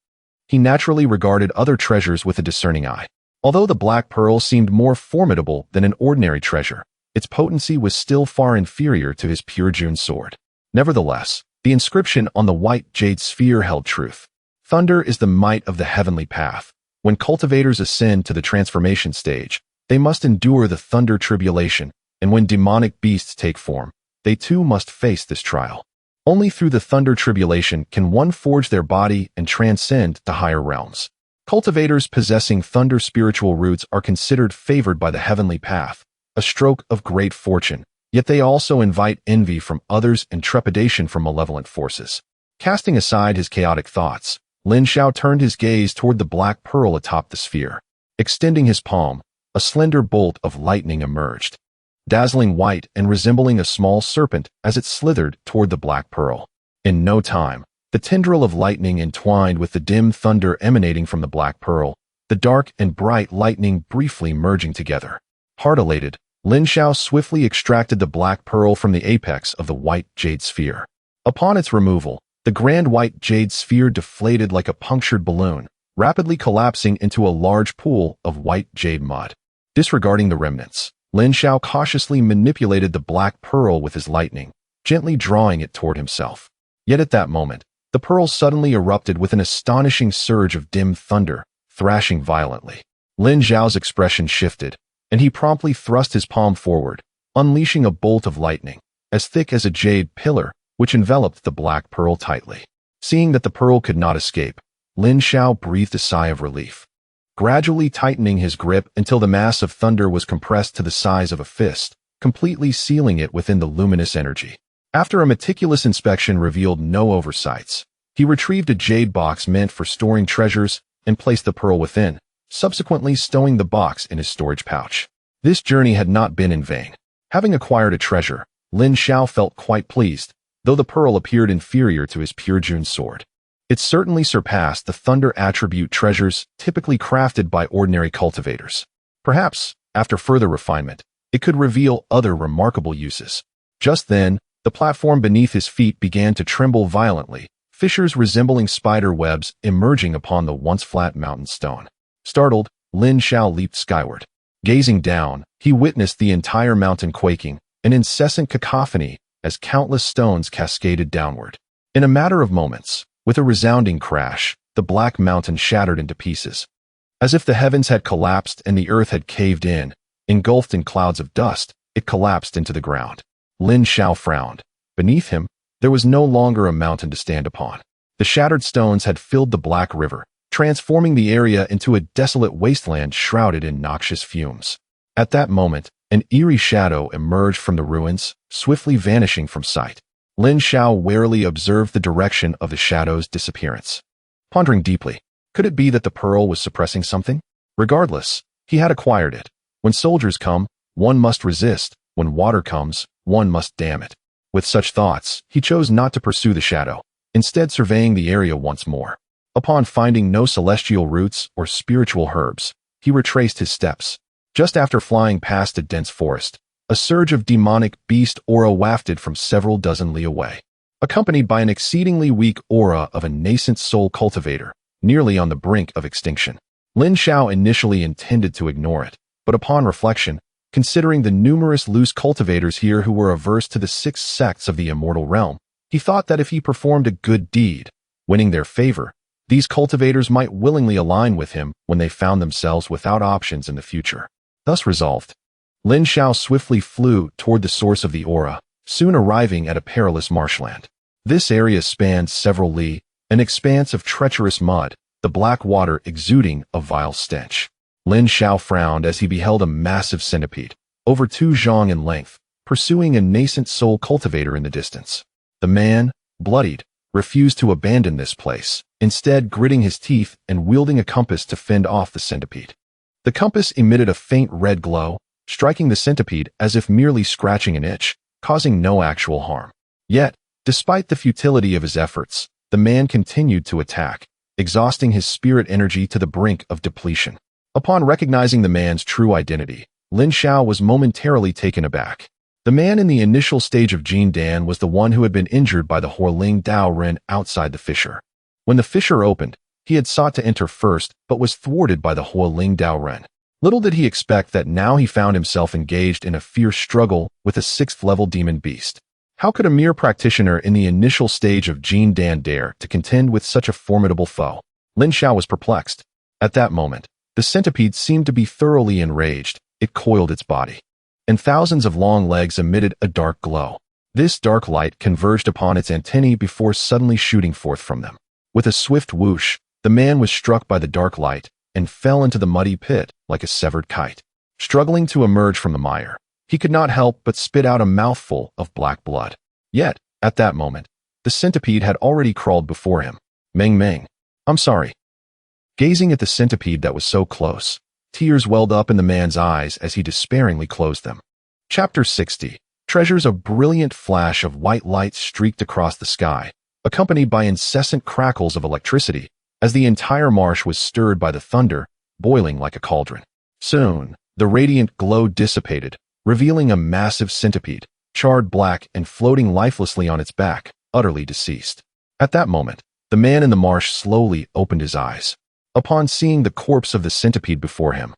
[SPEAKER 1] he naturally regarded other treasures with a discerning eye. Although the black pearl seemed more formidable than an ordinary treasure, its potency was still far inferior to his pure June sword. Nevertheless, the inscription on the white jade sphere held truth. Thunder is the might of the heavenly path. When cultivators ascend to the transformation stage, they must endure the thunder tribulation, and when demonic beasts take form, they too must face this trial. Only through the thunder tribulation can one forge their body and transcend to higher realms. Cultivators possessing thunder spiritual roots are considered favored by the heavenly path, a stroke of great fortune, yet they also invite envy from others and trepidation from malevolent forces. Casting aside his chaotic thoughts, Lin Xiao turned his gaze toward the black pearl atop the sphere. Extending his palm, a slender bolt of lightning emerged, dazzling white and resembling a small serpent as it slithered toward the black pearl. In no time, the tendril of lightning entwined with the dim thunder emanating from the black pearl, the dark and bright lightning briefly merging together. Heart-elated, Lin Xiao swiftly extracted the black pearl from the apex of the white jade sphere. Upon its removal, the grand white jade sphere deflated like a punctured balloon, rapidly collapsing into a large pool of white jade mud. Disregarding the remnants, Lin Xiao cautiously manipulated the black pearl with his lightning, gently drawing it toward himself. Yet at that moment, the pearl suddenly erupted with an astonishing surge of dim thunder, thrashing violently. Lin Xiao's expression shifted, and he promptly thrust his palm forward, unleashing a bolt of lightning, as thick as a jade pillar, which enveloped the black pearl tightly. Seeing that the pearl could not escape, Lin Xiao breathed a sigh of relief. Gradually tightening his grip until the mass of thunder was compressed to the size of a fist, completely sealing it within the luminous energy. After a meticulous inspection revealed no oversights, he retrieved a jade box meant for storing treasures and placed the pearl within, subsequently stowing the box in his storage pouch. This journey had not been in vain. Having acquired a treasure, Lin Xiao felt quite pleased, though the pearl appeared inferior to his pure June sword. It certainly surpassed the thunder attribute treasures typically crafted by ordinary cultivators. Perhaps, after further refinement, it could reveal other remarkable uses. Just then, the platform beneath his feet began to tremble violently, fissures resembling spider webs emerging upon the once flat mountain stone. Startled, Lin Xiao leaped skyward. Gazing down, he witnessed the entire mountain quaking, an incessant cacophony as countless stones cascaded downward. In a matter of moments, with a resounding crash, the black mountain shattered into pieces. As if the heavens had collapsed and the earth had caved in, engulfed in clouds of dust, it collapsed into the ground. Lin Xiao frowned. Beneath him, there was no longer a mountain to stand upon. The shattered stones had filled the Black River, transforming the area into a desolate wasteland shrouded in noxious fumes. At that moment, an eerie shadow emerged from the ruins, swiftly vanishing from sight. Lin Xiao warily observed the direction of the shadow's disappearance. Pondering deeply, could it be that the pearl was suppressing something? Regardless, he had acquired it. When soldiers come, one must resist. When water comes, one must dam it. With such thoughts, he chose not to pursue the shadow, instead surveying the area once more. Upon finding no celestial roots or spiritual herbs, he retraced his steps. Just after flying past a dense forest, a surge of demonic beast aura wafted from several dozen li away, accompanied by an exceedingly weak aura of a nascent soul cultivator, nearly on the brink of extinction. Lin Xiao initially intended to ignore it, but upon reflection, considering the numerous loose cultivators here who were averse to the 6 sects of the immortal realm, he thought that if he performed a good deed, winning their favor, these cultivators might willingly align with him when they found themselves without options in the future. Thus resolved, Lin Xiao swiftly flew toward the source of the aura, soon arriving at a perilous marshland. This area spanned several li, an expanse of treacherous mud, the black water exuding a vile stench. Lin Xiao frowned as he beheld a massive centipede, over 2 zhang in length, pursuing a nascent soul cultivator in the distance. The man, bloodied, refused to abandon this place, instead gritting his teeth and wielding a compass to fend off the centipede. The compass emitted a faint red glow, striking the centipede as if merely scratching an itch, causing no actual harm. Yet, despite the futility of his efforts, the man continued to attack, exhausting his spirit energy to the brink of depletion. Upon recognizing the man's true identity, Lin Xiao was momentarily taken aback. The man in the initial stage of Jin Dan was the one who had been injured by the Huoling Dao Ren outside the fissure. When the fissure opened, he had sought to enter first, but was thwarted by the Huoling Dao Ren. Little did he expect that now he found himself engaged in a fierce struggle with a 6th-level demon beast. How could a mere practitioner in the initial stage of Jin Dan dare to contend with such a formidable foe? Lin Xiao was perplexed. At that moment, the centipede seemed to be thoroughly enraged. It coiled its body, and thousands of long legs emitted a dark glow. This dark light converged upon its antennae before suddenly shooting forth from them. With a swift whoosh, the man was struck by the dark light and fell into the muddy pit like a severed kite. Struggling to emerge from the mire, he could not help but spit out a mouthful of black blood. Yet, at that moment, the centipede had already crawled before him. Meng Meng, I'm sorry. Gazing at the centipede that was so close, tears welled up in the man's eyes as he despairingly closed them. Chapter 60. Treasures. A brilliant flash of white light streaked across the sky, accompanied by incessant crackles of electricity, as the entire marsh was stirred by the thunder, boiling like a cauldron. Soon, the radiant glow dissipated, revealing a massive centipede, charred black and floating lifelessly on its back, utterly deceased. At that moment, the man in the marsh slowly opened his eyes. Upon seeing the corpse of the centipede before him,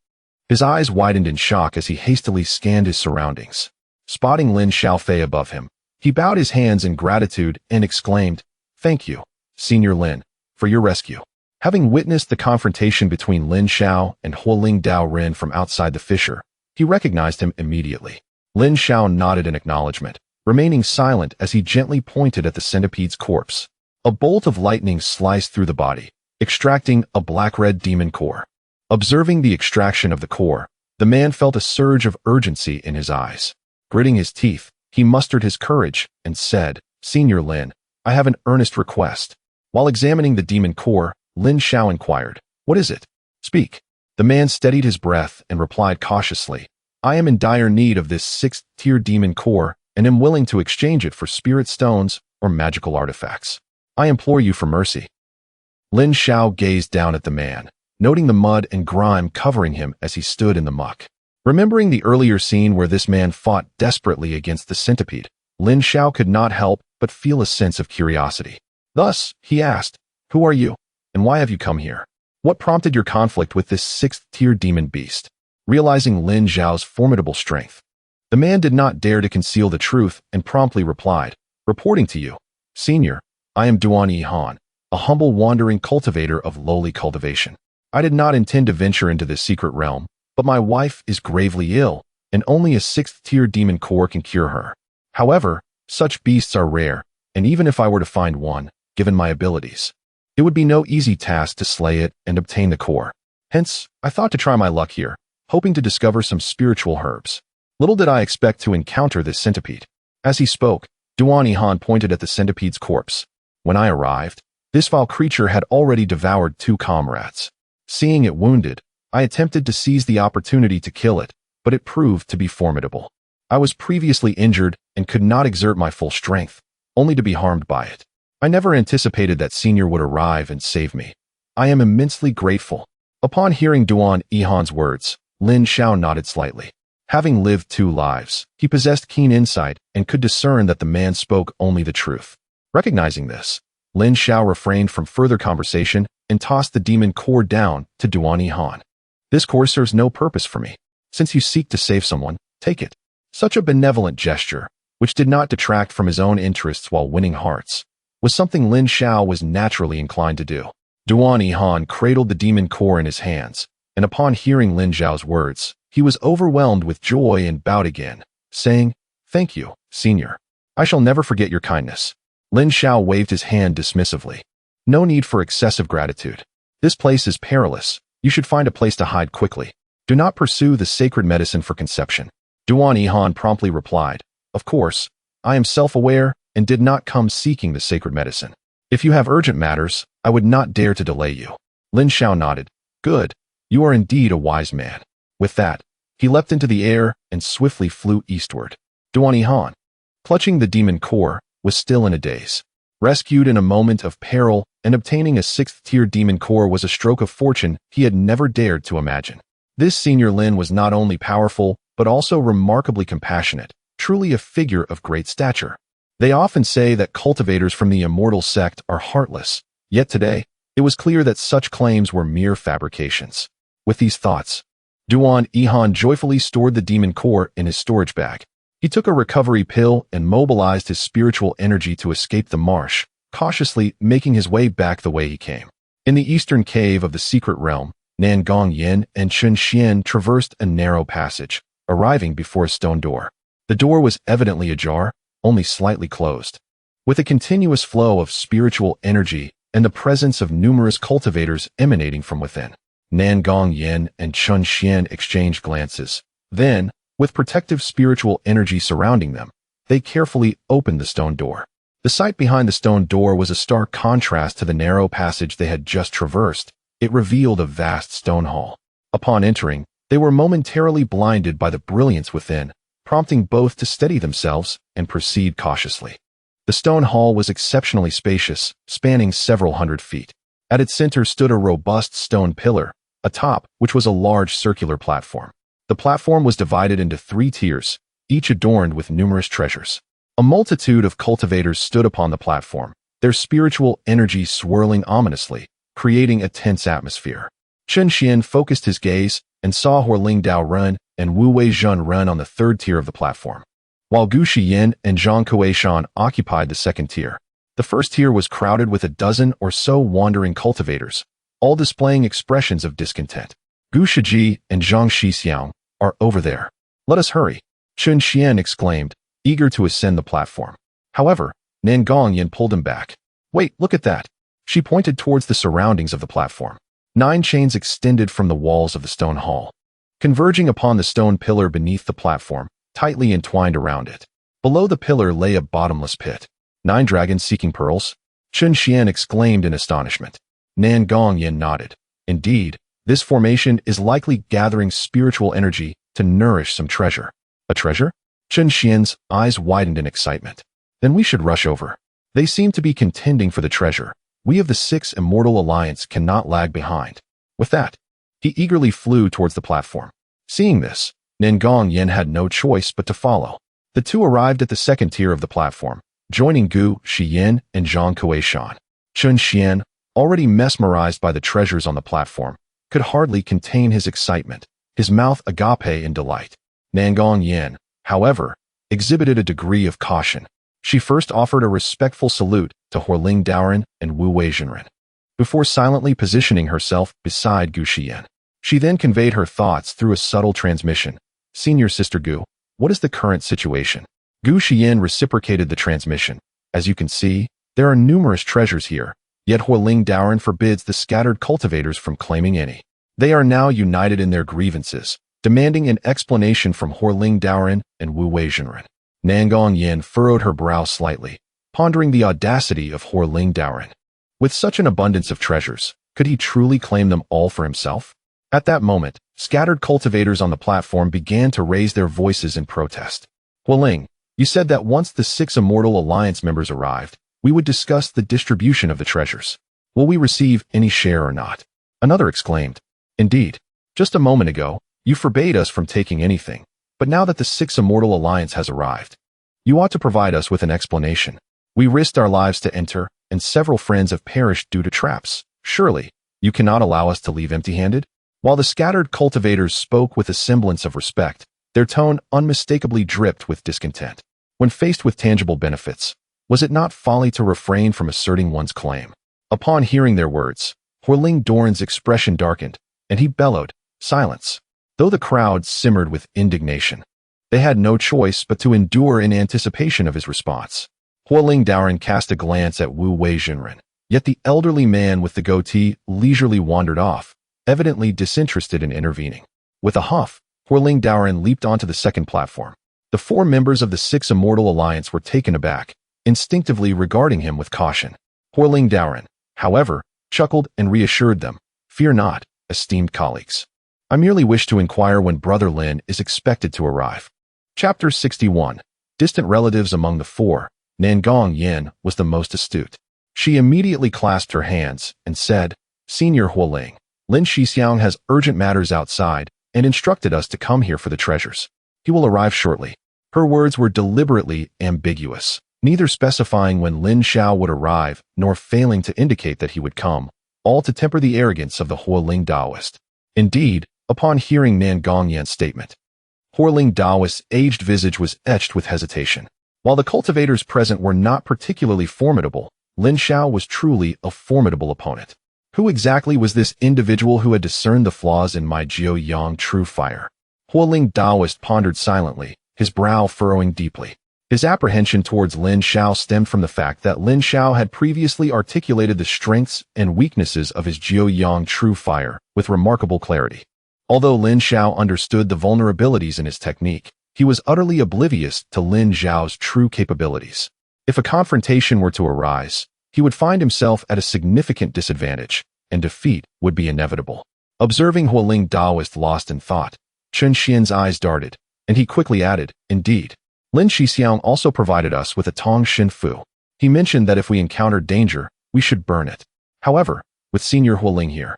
[SPEAKER 1] his eyes widened in shock as he hastily scanned his surroundings. Spotting Lin Xiaofei above him, he bowed his hands in gratitude and exclaimed, "Thank you, Senior Lin, for your rescue." Having witnessed the confrontation between Lin Xiao and Huoling Dao Ren from outside the fissure, he recognized him immediately. Lin Xiao nodded in acknowledgement, remaining silent as he gently pointed at the centipede's corpse. A bolt of lightning sliced through the body, extracting a black-red demon core. Observing the extraction of the core, the man felt a surge of urgency in his eyes. Gritting his teeth, he mustered his courage and said, "Senior Lin, I have an earnest request." While examining the demon core, Lin Xiao inquired, "What is it? Speak." The man steadied his breath and replied cautiously, "I am in dire need of this 6th-tier demon core and am willing to exchange it for spirit stones or magical artifacts. I implore you for mercy." Lin Xiao gazed down at the man, noting the mud and grime covering him as he stood in the muck. Remembering the earlier scene where this man fought desperately against the centipede, Lin Xiao could not help but feel a sense of curiosity. Thus, he asked, "Who are you, and why have you come here? What prompted your conflict with this sixth-tier demon beast?" Realizing Lin Zhao's formidable strength, the man did not dare to conceal the truth and promptly replied, "Reporting to you, Senior, I am Duan Yihan, a humble wandering cultivator of lowly cultivation. I did not intend to venture into this secret realm, but my wife is gravely ill, and only a sixth-tier demon core can cure her. However, such beasts are rare, and even if I were to find one, given my abilities, it would be no easy task to slay it and obtain the core. Hence, I thought to try my luck here, hoping to discover some spiritual herbs. Little did I expect to encounter this centipede." As he spoke, Duan Yihan pointed at the centipede's corpse. When I arrived, this vile creature had already devoured 2 comrades. Seeing it wounded, I attempted to seize the opportunity to kill it, but it proved to be formidable. I was previously injured and could not exert my full strength, only to be harmed by it. I never anticipated that Senior would arrive and save me. I am immensely grateful." Upon hearing Duan Yihan's words, Lin Zhao nodded slightly. Having lived 2 lives, he possessed keen insight and could discern that the man spoke only the truth. Recognizing this, Lin Zhao refrained from further conversation and tossed the demon core down to Duan Yihan. "This core serves no purpose for me. Since you seek to save someone, take it." Such a benevolent gesture, which did not detract from his own interests while winning hearts, was something Lin Zhao was naturally inclined to do. Duan Yihan cradled the demon core in his hands, and upon hearing Lin Zhao's words, he was overwhelmed with joy and bowed again, saying, "Thank you, Senior. I shall never forget your kindness." Lin Zhao waved his hand dismissively. "No need for excessive gratitude. This place is perilous. You should find a place to hide quickly. Do not pursue the sacred medicine for conception." Duan Yihan promptly replied, "Of course, I am self-aware and did not come seeking the sacred medicine. If you have urgent matters, I would not dare to delay you." Lin Zhao nodded. "Good. You are indeed a wise man." With that, he leapt into the air and swiftly flew eastward. Duan Yihan, clutching the demon core, was still in a daze. Rescued in a moment of peril and obtaining a 6th-tier demon core was a stroke of fortune he had never dared to imagine. This Senior Lin was not only powerful, but also remarkably compassionate, truly a figure of great stature. They often say that cultivators from the immortal sect are heartless, yet today, it was clear that such claims were mere fabrications. With these thoughts, Duan Yihan joyfully stored the demon core in his storage bag. He took a recovery pill and mobilized his spiritual energy to escape the marsh, cautiously making his way back the way he came. In the eastern cave of the secret realm, Nangong Yin and Chun Xian traversed a narrow passage, arriving before a stone door. The door was evidently ajar, only slightly closed. With a continuous flow of spiritual energy and the presence of numerous cultivators emanating from within, Nangong Yin and Chun Xian exchanged glances. Then, with protective spiritual energy surrounding them, they carefully opened the stone door. The sight behind the stone door was a stark contrast to the narrow passage they had just traversed. It revealed a vast stone hall. Upon entering, they were momentarily blinded by the brilliance within, prompting both to steady themselves and proceed cautiously. The stone hall was exceptionally spacious, spanning several hundred feet. At its center stood a robust stone pillar, atop which was a large circular platform. The platform was divided into 3 tiers, each adorned with numerous treasures. A multitude of cultivators stood upon the platform, their spiritual energy swirling ominously, creating a tense atmosphere. Chun Xian focused his gaze and saw Huoling Dao run and Wu Weizhun run on the 3rd tier of the platform, while Gu Shiyin and Zhang Kueishan occupied the 2nd tier. The 1st tier was crowded with a dozen or so wandering cultivators, all displaying expressions of discontent. "Gu Shiji and Zhang Shixiang are over there. Let us hurry," Chun Xian exclaimed, eager to ascend the platform. However, Nangong Yin pulled him back. "Wait, look at that." She pointed towards the surroundings of the platform. 9 chains extended from the walls of the stone hall, converging upon the stone pillar beneath the platform, tightly entwined around it. Below the pillar lay a bottomless pit. 9 dragons seeking pearls? Chun Xian exclaimed in astonishment. Nangong Yin nodded. Indeed, this formation is likely gathering spiritual energy to nourish some treasure. A treasure? Chun Xian's eyes widened in excitement. Then we should rush over. They seem to be contending for the treasure. We of the 6 Immortal Alliance cannot lag behind. With that, he eagerly flew towards the platform. Seeing this, Nangong Yin had no choice but to follow. The 2 arrived at the 2nd tier of the platform, joining Gu Shiyin and Zhang Kueishan. Chun Xian, already mesmerized by the treasures on the platform, could hardly contain his excitement, his mouth agape in delight. Nangong Yin, however, exhibited a degree of caution. She first offered a respectful salute to Horling Daoren and Wu Weizhenren, before silently positioning herself beside Gu Xian. She then conveyed her thoughts through a subtle transmission. Senior Sister Gu, what is the current situation? Gu Xian reciprocated the transmission. As you can see, there are numerous treasures here, yet Horling Daoren forbids the scattered cultivators from claiming any. They are now united in their grievances, demanding an explanation from Horling Daoren and Wu Weizhenren. Nangong Yin furrowed her brow slightly, pondering the audacity of Horling Daoren. With such an abundance of treasures, could he truly claim them all for himself? At that moment, scattered cultivators on the platform began to raise their voices in protest. Hualing, you said that once the 6 Immortal Alliance members arrived, we would discuss the distribution of the treasures. Will we receive any share or not? Another exclaimed. Indeed. Just a moment ago, you forbade us from taking anything, but now that the 6 Immortal Alliance has arrived, you ought to provide us with an explanation. We risked our lives to enter, and several friends have perished due to traps. Surely, you cannot allow us to leave empty-handed? While the scattered cultivators spoke with a semblance of respect, their tone unmistakably dripped with discontent. When faced with tangible benefits, was it not folly to refrain from asserting one's claim? Upon hearing their words, Horling Daoren's expression darkened, and he bellowed, silence. Though the crowd simmered with indignation, they had no choice but to endure in anticipation of his response. Horling Daoren cast a glance at Wu Weizhenren, yet the elderly man with the goatee leisurely wandered off, evidently disinterested in intervening. With a huff, Horling Daoren leaped onto the second platform. The 4 members of the 6 Immortal Alliance were taken aback, instinctively regarding him with caution. Horling Daoren, however, chuckled and reassured them. Fear not, esteemed colleagues. I merely wish to inquire when Brother Lin is expected to arrive. Chapter 61. Distant relatives among the 4. Nangong Yin was the most astute. She immediately clasped her hands and said, Senior Hualing, Lin Shixiang has urgent matters outside and instructed us to come here for the treasures. He will arrive shortly. Her words were deliberately ambiguous, neither specifying when Lin Xiao would arrive nor failing to indicate that he would come, all to temper the arrogance of the Horling Daoist. Indeed, upon hearing Nangong Yin's statement, Horling Daoist's aged visage was etched with hesitation. While the cultivators present were not particularly formidable, Lin Xiao was truly a formidable opponent. Who exactly was this individual who had discerned the flaws in my Jiao Yang true fire? Horling Daoist pondered silently, his brow furrowing deeply. His apprehension towards Lin Xiao stemmed from the fact that Lin Xiao had previously articulated the strengths and weaknesses of his Jiao Yang true fire with remarkable clarity. Although Lin Xiao understood the vulnerabilities in his technique, he was utterly oblivious to Lin Xiao's true capabilities. If a confrontation were to arise, he would find himself at a significant disadvantage, and defeat would be inevitable. Observing Horling Daoist lost in thought, Chun Xian's eyes darted, and he quickly added, Indeed. Lin Shixiang also provided us with a Tong Shin Fu. He mentioned that if we encountered danger, we should burn it. However, with Senior Hualing here,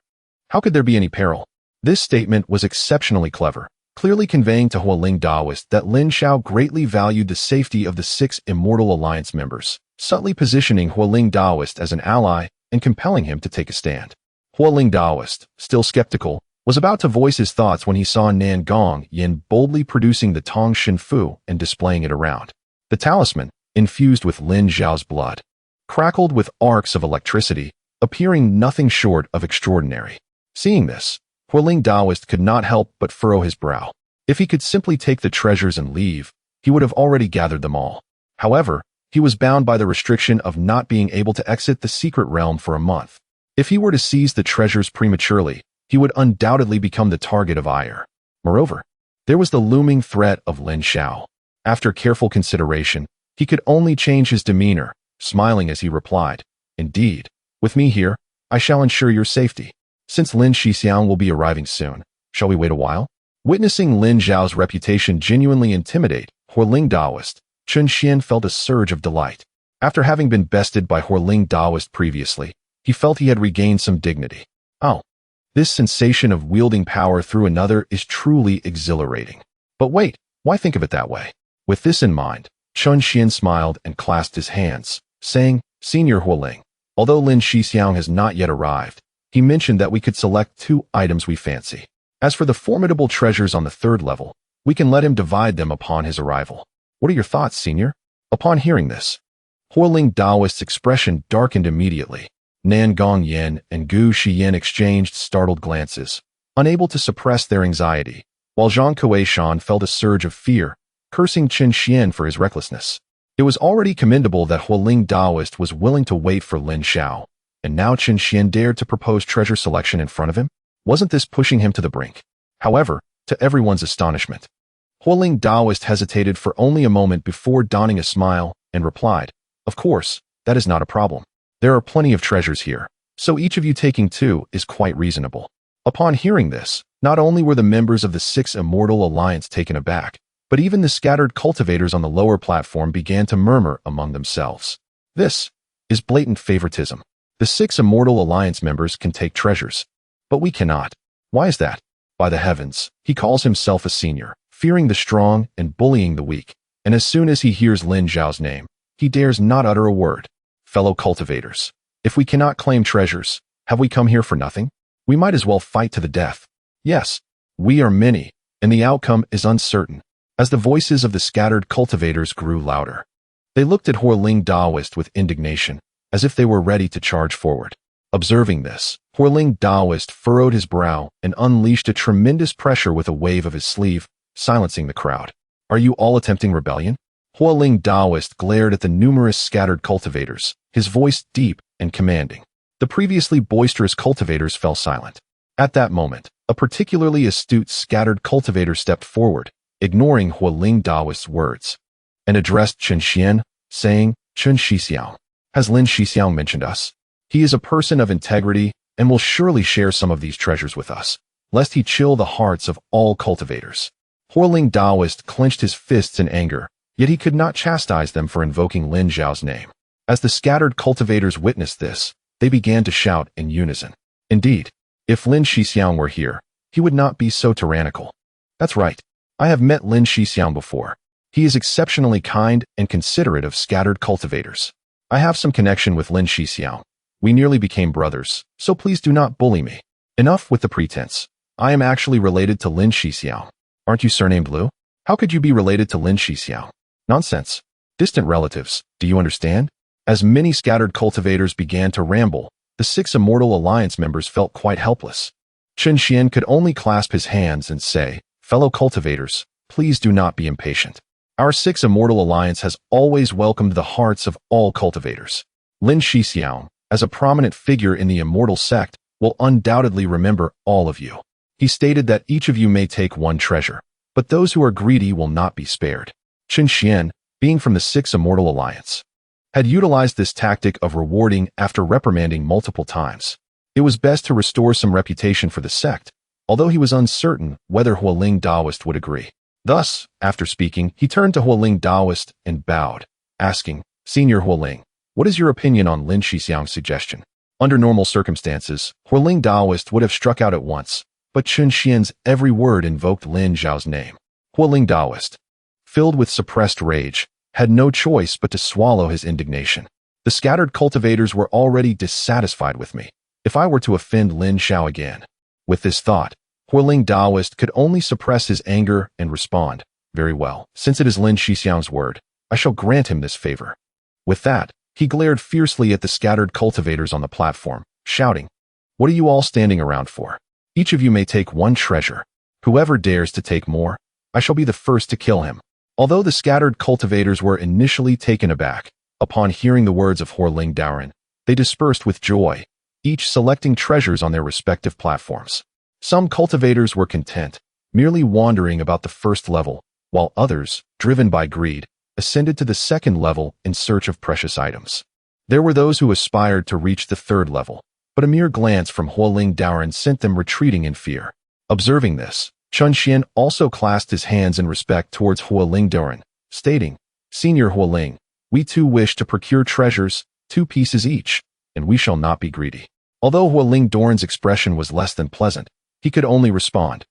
[SPEAKER 1] how could there be any peril? This statement was exceptionally clever, clearly conveying to Horling Daoist that Lin Xiao greatly valued the safety of the 6 Immortal Alliance members, subtly positioning Horling Daoist as an ally and compelling him to take a stand. Horling Daoist, still skeptical, was about to voice his thoughts when he saw Nangong Yin boldly producing the Tong Shin Fu and displaying it around. The talisman, infused with Lin Xiao's blood, crackled with arcs of electricity, appearing nothing short of extraordinary. Seeing this, Horling Daoist could not help but furrow his brow. If he could simply take the treasures and leave, he would have already gathered them all. However, he was bound by the restriction of not being able to exit the secret realm for a month. If he were to seize the treasures prematurely, he would undoubtedly become the target of ire. Moreover, there was the looming threat of Lin Xiao. After careful consideration, he could only change his demeanor, smiling as he replied, Indeed, with me here, I shall ensure your safety. Since Lin Shixiang will be arriving soon, shall we wait a while? Witnessing Lin Xiao's reputation genuinely intimidate Horling Daoist, Chun Xian felt a surge of delight. After having been bested by Horling Daoist previously, he felt he had regained some dignity. Oh, this sensation of wielding power through another is truly exhilarating. But wait, why think of it that way? With this in mind, Chun Xian smiled and clasped his hands, saying, Senior Hualing, Although Lin Shixiang has not yet arrived, he mentioned that we could select 2 items we fancy. As for the formidable treasures on the 3rd level, we can let him divide them upon his arrival. What are your thoughts, senior? Upon hearing this, Hualing Daoist's expression darkened immediately. Nan Gongyan and Gu Shiyan exchanged startled glances, unable to suppress their anxiety, while Zhang Kuei-shan felt a surge of fear, cursing Chen Xian for his recklessness. It was already commendable that Hualing Daoist was willing to wait for Lin Xiao, and now Chen Xian dared to propose treasure selection in front of him? Wasn't this pushing him to the brink? However, to everyone's astonishment, Hualing Daoist hesitated for only a moment before donning a smile and replied, "Of course, that is not a problem. There are plenty of treasures here, so each of you taking 2 is quite reasonable." Upon hearing this, not only were the members of the 6 Immortal Alliance taken aback, but even the scattered cultivators on the lower platform began to murmur among themselves. This is blatant favoritism. The 6 Immortal Alliance members can take treasures, but we cannot. Why is that? By the heavens, he calls himself a senior, fearing the strong and bullying the weak, and as soon as he hears Lin Zhao's name, he dares not utter a word. Fellow cultivators, if we cannot claim treasures, have we come here for nothing? We might as well fight to the death. Yes, we are many, and the outcome is uncertain. As the voices of the scattered cultivators grew louder, they looked at Hualing Daoist with indignation, as if they were ready to charge forward. Observing this, Hualing Daoist furrowed his brow and unleashed a tremendous pressure with a wave of his sleeve, silencing the crowd. Are you all attempting rebellion? Hualing Daoist glared at the numerous scattered cultivators, his voice deep and commanding. The previously boisterous cultivators fell silent. At that moment, a particularly astute scattered cultivator stepped forward, ignoring Hualing Daoist's words, and addressed Chen Xian, saying, "Chen Shixiang, has Lin Shixiang mentioned us? He is a person of integrity and will surely share some of these treasures with us, lest he chill the hearts of all cultivators." Hualing Daoist clenched his fists in anger, yet he could not chastise them for invoking Lin Zhao's name. As the scattered cultivators witnessed this, they began to shout in unison. Indeed, if Lin Shixiang were here, he would not be so tyrannical. That's right. I have met Lin Shixiang before. He is exceptionally kind and considerate of scattered cultivators. I have some connection with Lin Shixiang. We nearly became brothers, so please do not bully me. Enough with the pretense. I am actually related to Lin Shixiang. Aren't you surnamed Liu? How could you be related to Lin Shixiang? Nonsense. Distant relatives, do you understand? As many scattered cultivators began to ramble, the 6 Immortal Alliance members felt quite helpless. Chen Xian could only clasp his hands and say, "Fellow cultivators, please do not be impatient. Our 6 Immortal Alliance has always welcomed the hearts of all cultivators. Lin Shixiang, as a prominent figure in the Immortal sect, will undoubtedly remember all of you. He stated that each of you may take 1 treasure, but those who are greedy will not be spared." Chen Xian, being from the 6 Immortal Alliance, had utilized this tactic of rewarding after reprimanding multiple times. It was best to restore some reputation for the sect, although he was uncertain whether Hualing Daoist would agree. Thus, after speaking, he turned to Hualing Daoist and bowed, asking, "Senior Hualing, what is your opinion on Lin Shixiang's suggestion?" Under normal circumstances, Hualing Daoist would have struck out at once, but Chen Xian's every word invoked Lin Zhao's name. Hualing Daoist, filled with suppressed rage, had no choice but to swallow his indignation. The scattered cultivators were already dissatisfied with me. If I were to offend Lin Xiao again. With this thought, Hualing Daoist could only suppress his anger and respond, "Very well, since it is Lin Shixiang's word, I shall grant him this favor." With that, he glared fiercely at the scattered cultivators on the platform, shouting, "What are you all standing around for? Each of you may take 1 treasure. Whoever dares to take more, I shall be the first to kill him." Although the scattered cultivators were initially taken aback, upon hearing the words of Hualing Daoist, they dispersed with joy, each selecting treasures on their respective platforms. Some cultivators were content, merely wandering about the 1st level, while others, driven by greed, ascended to the 2nd level in search of precious items. There were those who aspired to reach the 3rd level, but a mere glance from Hualing Daoist sent them retreating in fear. Observing this, Chen Xian also clasped his hands in respect towards Hualing Daoist, stating, "Senior Hualing, we too wish to procure treasures, 2 pieces each, and we shall not be greedy." Although Hualing Daoist's expression was less than pleasant, he could only respond,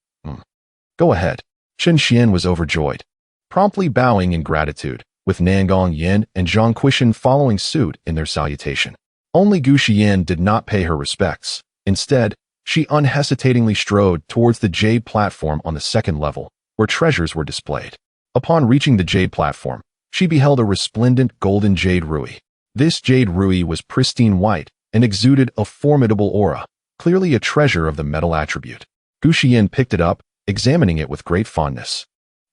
[SPEAKER 1] "Go ahead." Chen Xian was overjoyed, promptly bowing in gratitude, with Nan Gongyan and Zhang Quishan following suit in their salutation. Only Gu Xian did not pay her respects. Instead, she unhesitatingly strode towards the jade platform on the second level, where treasures were displayed. Upon reaching the jade platform, she beheld a resplendent golden jade ruby. This jade ruby was pristine white and exuded a formidable aura, clearly a treasure of the metal attribute. Gu Xian picked it up, examining it with great fondness,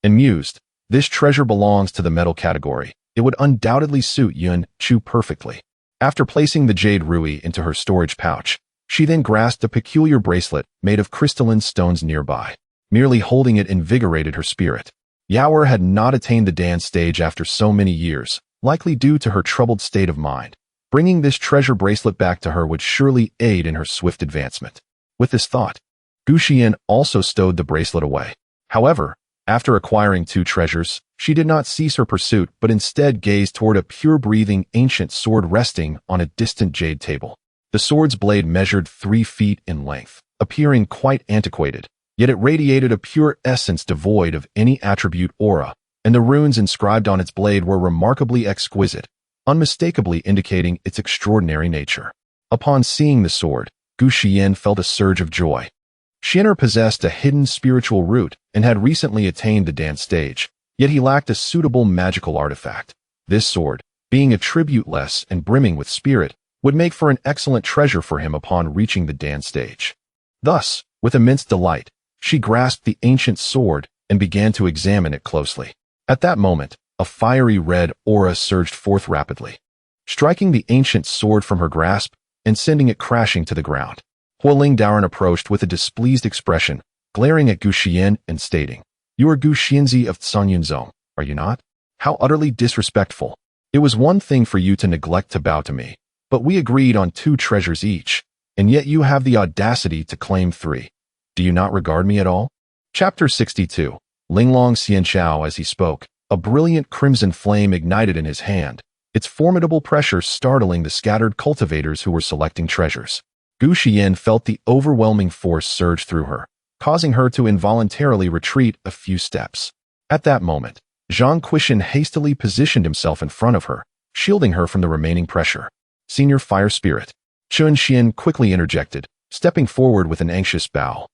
[SPEAKER 1] and mused, "This treasure belongs to the metal category. It would undoubtedly suit Yun Chu perfectly." After placing the jade ruby into her storage pouch, she then grasped a peculiar bracelet made of crystalline stones nearby. Merely holding it invigorated her spirit. Yaoer had not attained the dance stage after so many years, likely due to her troubled state of mind. Bringing this treasure bracelet back to her would surely aid in her swift advancement. With this thought, Gu Xian also stowed the bracelet away. However, after acquiring two treasures, she did not cease her pursuit but instead gazed toward a pure-breathing ancient sword resting on a distant jade table. The sword's blade measured 3 feet in length, appearing quite antiquated, yet it radiated a pure essence devoid of any attribute aura, and the runes inscribed on its blade were remarkably exquisite, unmistakably indicating its extraordinary nature. Upon seeing the sword, Gu Xian felt a surge of joy. Xian'er possessed a hidden spiritual root and had recently attained the dance stage, yet he lacked a suitable magical artifact. This sword, being attributeless and brimming with spirit, would make for an excellent treasure for him upon reaching the dance stage. Thus, with immense delight, she grasped the ancient sword and began to examine it closely. At that moment, a fiery red aura surged forth rapidly, striking the ancient sword from her grasp and sending it crashing to the ground. Hualing Daoran approached with a displeased expression, glaring at Gu Xian and stating, "You are Gu Xianzi of Canyunzong, are you not? How utterly disrespectful. It was one thing for you to neglect to bow to me, but we agreed on 2 treasures each, and yet you have the audacity to claim 3. Do you not regard me at all?" Chapter 62. Linglong Xianchao. As he spoke, a brilliant crimson flame ignited in his hand, its formidable pressure startling the scattered cultivators who were selecting treasures. Gu Xian felt the overwhelming force surge through her, causing her to involuntarily retreat a few steps. At that moment, Zhang Quishan hastily positioned himself in front of her, shielding her from the remaining pressure. "Senior Fire Spirit," Chun Xian quickly interjected, stepping forward with an anxious bow.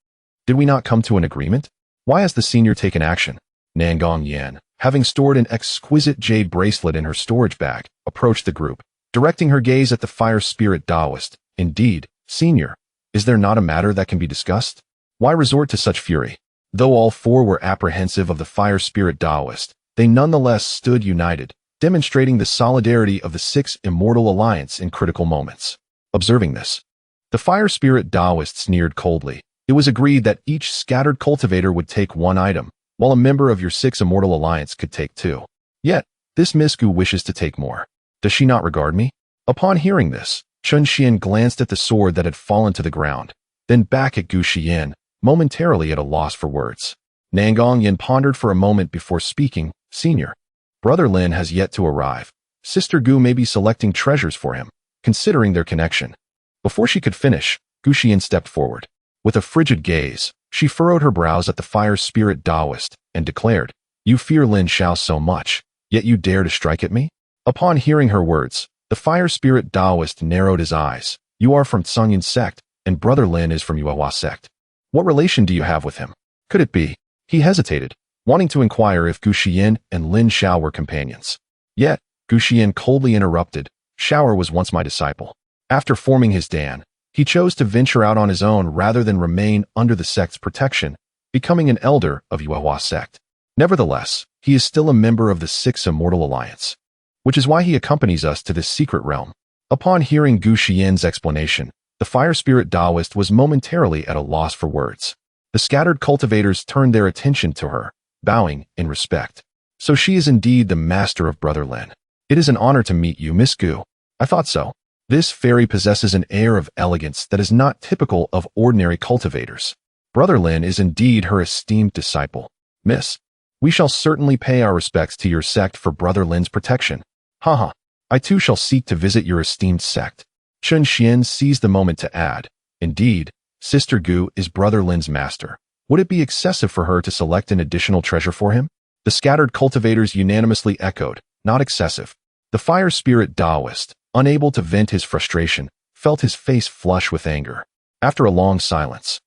[SPEAKER 1] "Did we not come to an agreement? Why has the senior taken action?" Nangong Yan, having stored an exquisite jade bracelet in her storage bag, approached the group, directing her gaze at the Fire Spirit Taoist. "Indeed, Senior, is there not a matter that can be discussed? Why resort to such fury?" Though all 4 were apprehensive of the Fire Spirit Taoist, they nonetheless stood united, demonstrating the solidarity of the 6 Immortal Alliance in critical moments. Observing this, the Fire Spirit Taoist sneered coldly. It was agreed that each scattered cultivator would take 1 item, while a member of your 6 Immortal Alliance could take 2. Yet, this Miss Gu wishes to take more. Does she not regard me? Upon hearing this, Chun Xian glanced at the sword that had fallen to the ground, then back at Gu Xian, momentarily at a loss for words. Nangong Yan pondered for a moment before speaking. "Senior, Brother Lin has yet to arrive. Sister Gu may be selecting treasures for him, considering their connection." Before she could finish, Gu Xian stepped forward. With a frigid gaze, she furrowed her brows at the Fire Spirit Taoist and declared, "You fear Lin Shao so much, yet you dare to strike at me?" Upon hearing her words, the Fire Spirit Taoist narrowed his eyes. "You are from Canyun sect, and Brother Lin is from Yuehua sect. What relation do you have with him? Could it be?" He hesitated, wanting to inquire if Gu Xian and Lin Shao were companions. Yet, Gu Xian coldly interrupted, "Shaoer was once my disciple. After forming his dan, he chose to venture out on his own rather than remain under the sect's protection, becoming an elder of Yuehua sect. Nevertheless, he is still a member of the 6 Immortal Alliance, which is why he accompanies us to this secret realm." Upon hearing Gu Xian's explanation, the Fire Spirit Taoist was momentarily at a loss for words. The scattered cultivators turned their attention to her, bowing in respect. "So she is indeed the master of Brother Lin. It is an honor to meet you, Miss Gu." "I thought so." This fairy possesses an air of elegance that is not typical of ordinary cultivators. "Brother Lin is indeed her esteemed disciple. Miss, we shall certainly pay our respects to your sect for Brother Lin's protection. Haha, I too shall seek to visit your esteemed sect." Chun Xian seized the moment to add, "Indeed, Sister Gu is Brother Lin's master. Would it be excessive for her to select an additional treasure for him?" The scattered cultivators unanimously echoed, "Not excessive." The Fire Spirit Taoist, unable to vent his frustration, felt his face flush with anger. After a long silence,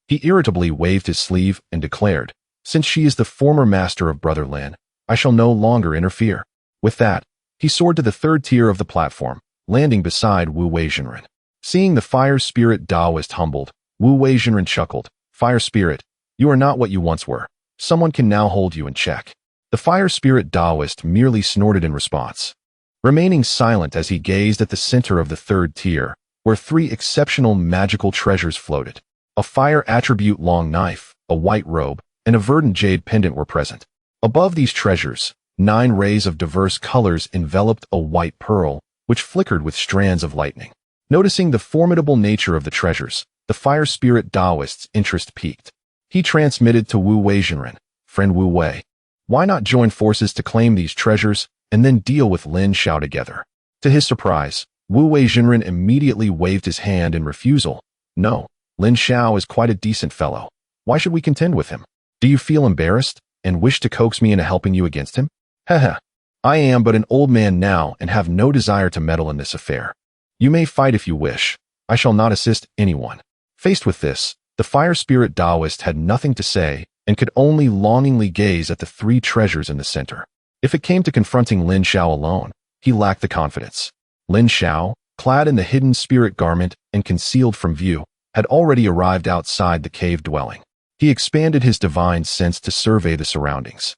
[SPEAKER 1] he irritably waved his sleeve and declared, "Since she is the former master of Brother Lin, I shall no longer interfere." With that, he soared to the third tier of the platform, landing beside Wu Weijinren. Seeing the fire spirit Taoist humbled, Wu Weijinren chuckled, "Fire spirit, you are not what you once were. Someone can now hold you in check." The fire spirit Taoist merely snorted in response, remaining silent as he gazed at the center of the third tier, where three exceptional magical treasures floated. A fire attribute long knife, a white robe, and a verdant jade pendant were present. Above these treasures, 9 rays of diverse colors enveloped a white pearl, which flickered with strands of lightning. Noticing the formidable nature of the treasures, the fire spirit Taoist's interest piqued. He transmitted to Wu Weijinren, "Friend Wu Wei, why not join forces to claim these treasures and then deal with Lin Xiao together?" To his surprise, Wu Weijinren immediately waved his hand in refusal. "No, Lin Xiao is quite a decent fellow. Why should we contend with him? Do you feel embarrassed and wish to coax me into helping you against him? Haha, I am but an old man now and have no desire to meddle in this affair. You may fight if you wish. I shall not assist anyone." Faced with this, the fire spirit Taoist had nothing to say and could only longingly gaze at the 3 treasures in the center. If it came to confronting Lin Xiao alone, he lacked the confidence. Lin Xiao, clad in the hidden spirit garment and concealed from view, had already arrived outside the cave dwelling. He expanded his divine sense to survey the surroundings,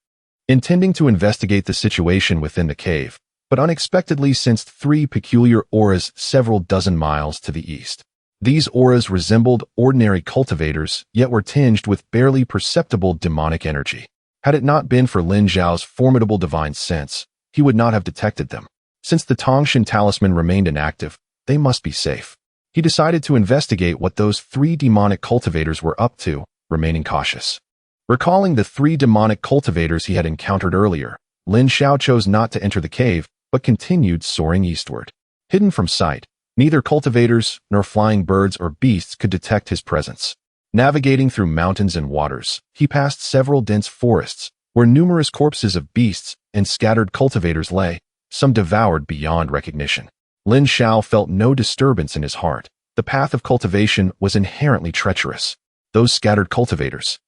[SPEAKER 1] intending to investigate the situation within the cave, but unexpectedly sensed 3 peculiar auras several dozen miles to the east. These auras resembled ordinary cultivators, yet were tinged with barely perceptible demonic energy. Had it not been for Lin Xiao's formidable divine sense, he would not have detected them. Since the Tongshan talisman remained inactive, they must be safe. He decided to investigate what those 3 demonic cultivators were up to, remaining cautious. Recalling the 3 demonic cultivators he had encountered earlier, Lin Xiao chose not to enter the cave, but continued soaring eastward. Hidden from sight, neither cultivators nor flying birds or beasts could detect his presence. Navigating through mountains and waters, he passed several dense forests, where numerous corpses of beasts and scattered cultivators lay, some devoured beyond recognition. Lin Xiao felt no disturbance in his heart. The path of cultivation was inherently treacherous. Those scattered cultivators,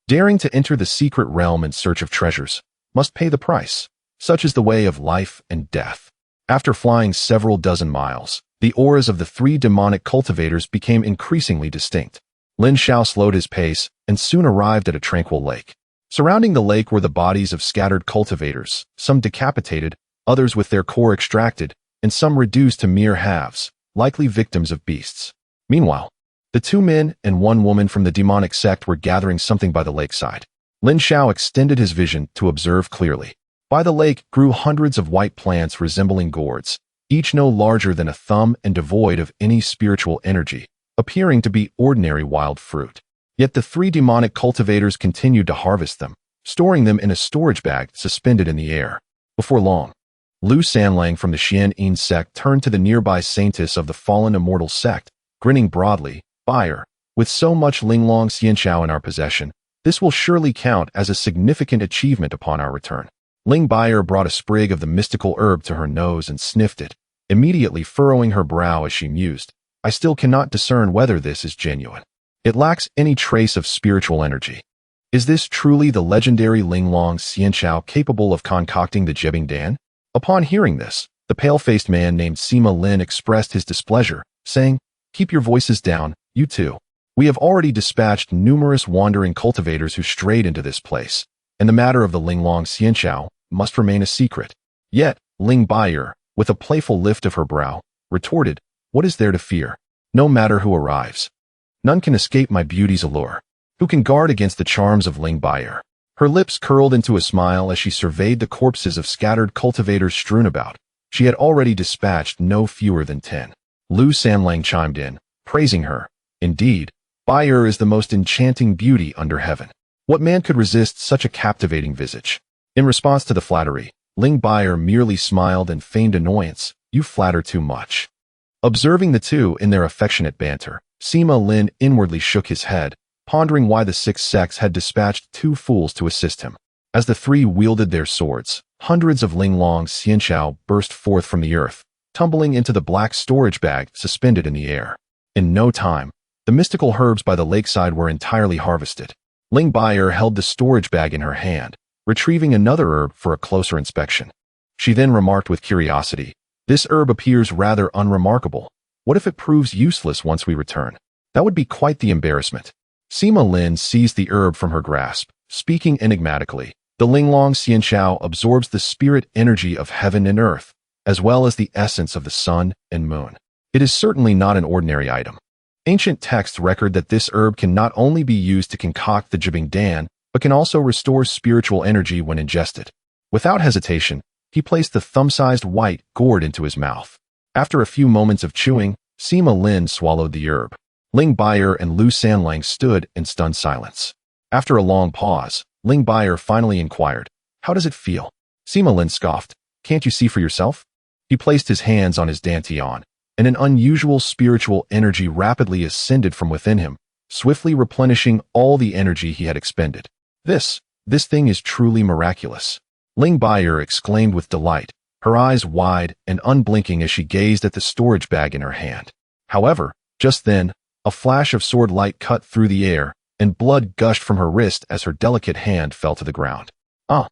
[SPEAKER 1] daring to enter the secret realm in search of treasures, must pay the price. Such is the way of life and death. After flying several dozen miles, the auras of the 3 demonic cultivators became increasingly distinct. Lin Xiao slowed his pace and soon arrived at a tranquil lake. Surrounding the lake were the bodies of scattered cultivators, some decapitated, others with their core extracted, and some reduced to mere halves, likely victims of beasts. Meanwhile, the 2 men and 1 woman from the demonic sect were gathering something by the lakeside. Lin Xiao extended his vision to observe clearly. By the lake grew hundreds of white plants resembling gourds, each no larger than a thumb and devoid of any spiritual energy, appearing to be ordinary wild fruit. Yet the 3 demonic cultivators continued to harvest them, storing them in a storage bag suspended in the air. Before long, Lu Sanlang from the Xian-Yin sect turned to the nearby saintess of the fallen immortal sect, grinning broadly, "Buyer, with so much Linglong Xianxiao in our possession, this will surely count as a significant achievement upon our return." Ling Buyer brought a sprig of the mystical herb to her nose and sniffed it, immediately furrowing her brow as she mused, "I still cannot discern whether this is genuine. It lacks any trace of spiritual energy. Is this truly the legendary Linglong Xianxiao capable of concocting the Jiebing Dan?" Upon hearing this, the pale-faced man named Sima Lin expressed his displeasure, saying, "Keep your voices down, you two. We have already dispatched numerous wandering cultivators who strayed into this place, and the matter of the Linglong Xianxiao must remain a secret." Yet, Ling Buyer, with a playful lift of her brow, retorted, "What is there to fear? No matter who arrives. None can escape my beauty's allure. Who can guard against the charms of Ling Buyer?" Her lips curled into a smile as she surveyed the corpses of scattered cultivators strewn about. She had already dispatched no fewer than 10. Lu Sanlang chimed in, praising her. "Indeed, Buyer is the most enchanting beauty under heaven. What man could resist such a captivating visage?" In response to the flattery, Ling Buyer merely smiled and feigned annoyance. "You flatter too much." Observing the two in their affectionate banter, Sima Lin inwardly shook his head, pondering why the 6 sects had dispatched 2 fools to assist him. As the 3 wielded their swords, hundreds of Linglong Xianxiao burst forth from the earth, tumbling into the black storage bag suspended in the air. In no time, the mystical herbs by the lakeside were entirely harvested. Ling Baier held the storage bag in her hand, retrieving another herb for a closer inspection. She then remarked with curiosity, "This herb appears rather unremarkable. What if it proves useless once we return? That would be quite the embarrassment." Sima Lin seized the herb from her grasp, speaking enigmatically. The Linglong Xianxiao absorbs the spirit energy of heaven and earth, as well as the essence of the sun and moon. It is certainly not an ordinary item. Ancient texts record that this herb can not only be used to concoct the Jibing Dan, but can also restore spiritual energy when ingested. Without hesitation, he placed the thumb-sized white gourd into his mouth. After a few moments of chewing, Sima Lin swallowed the herb. Ling Baier and Lu Sanlang stood in stunned silence. After a long pause, Ling Baier finally inquired, "How does it feel?" Sima Lin scoffed, "Can't you see for yourself?" He placed his hands on his dantian, and an unusual spiritual energy rapidly ascended from within him, swiftly replenishing all the energy he had expended. This thing is truly miraculous." Ling Baier exclaimed with delight, her eyes wide and unblinking as she gazed at the storage bag in her hand. However, just then, a flash of sword light cut through the air, and blood gushed from her wrist as her delicate hand fell to the ground. "Ah!"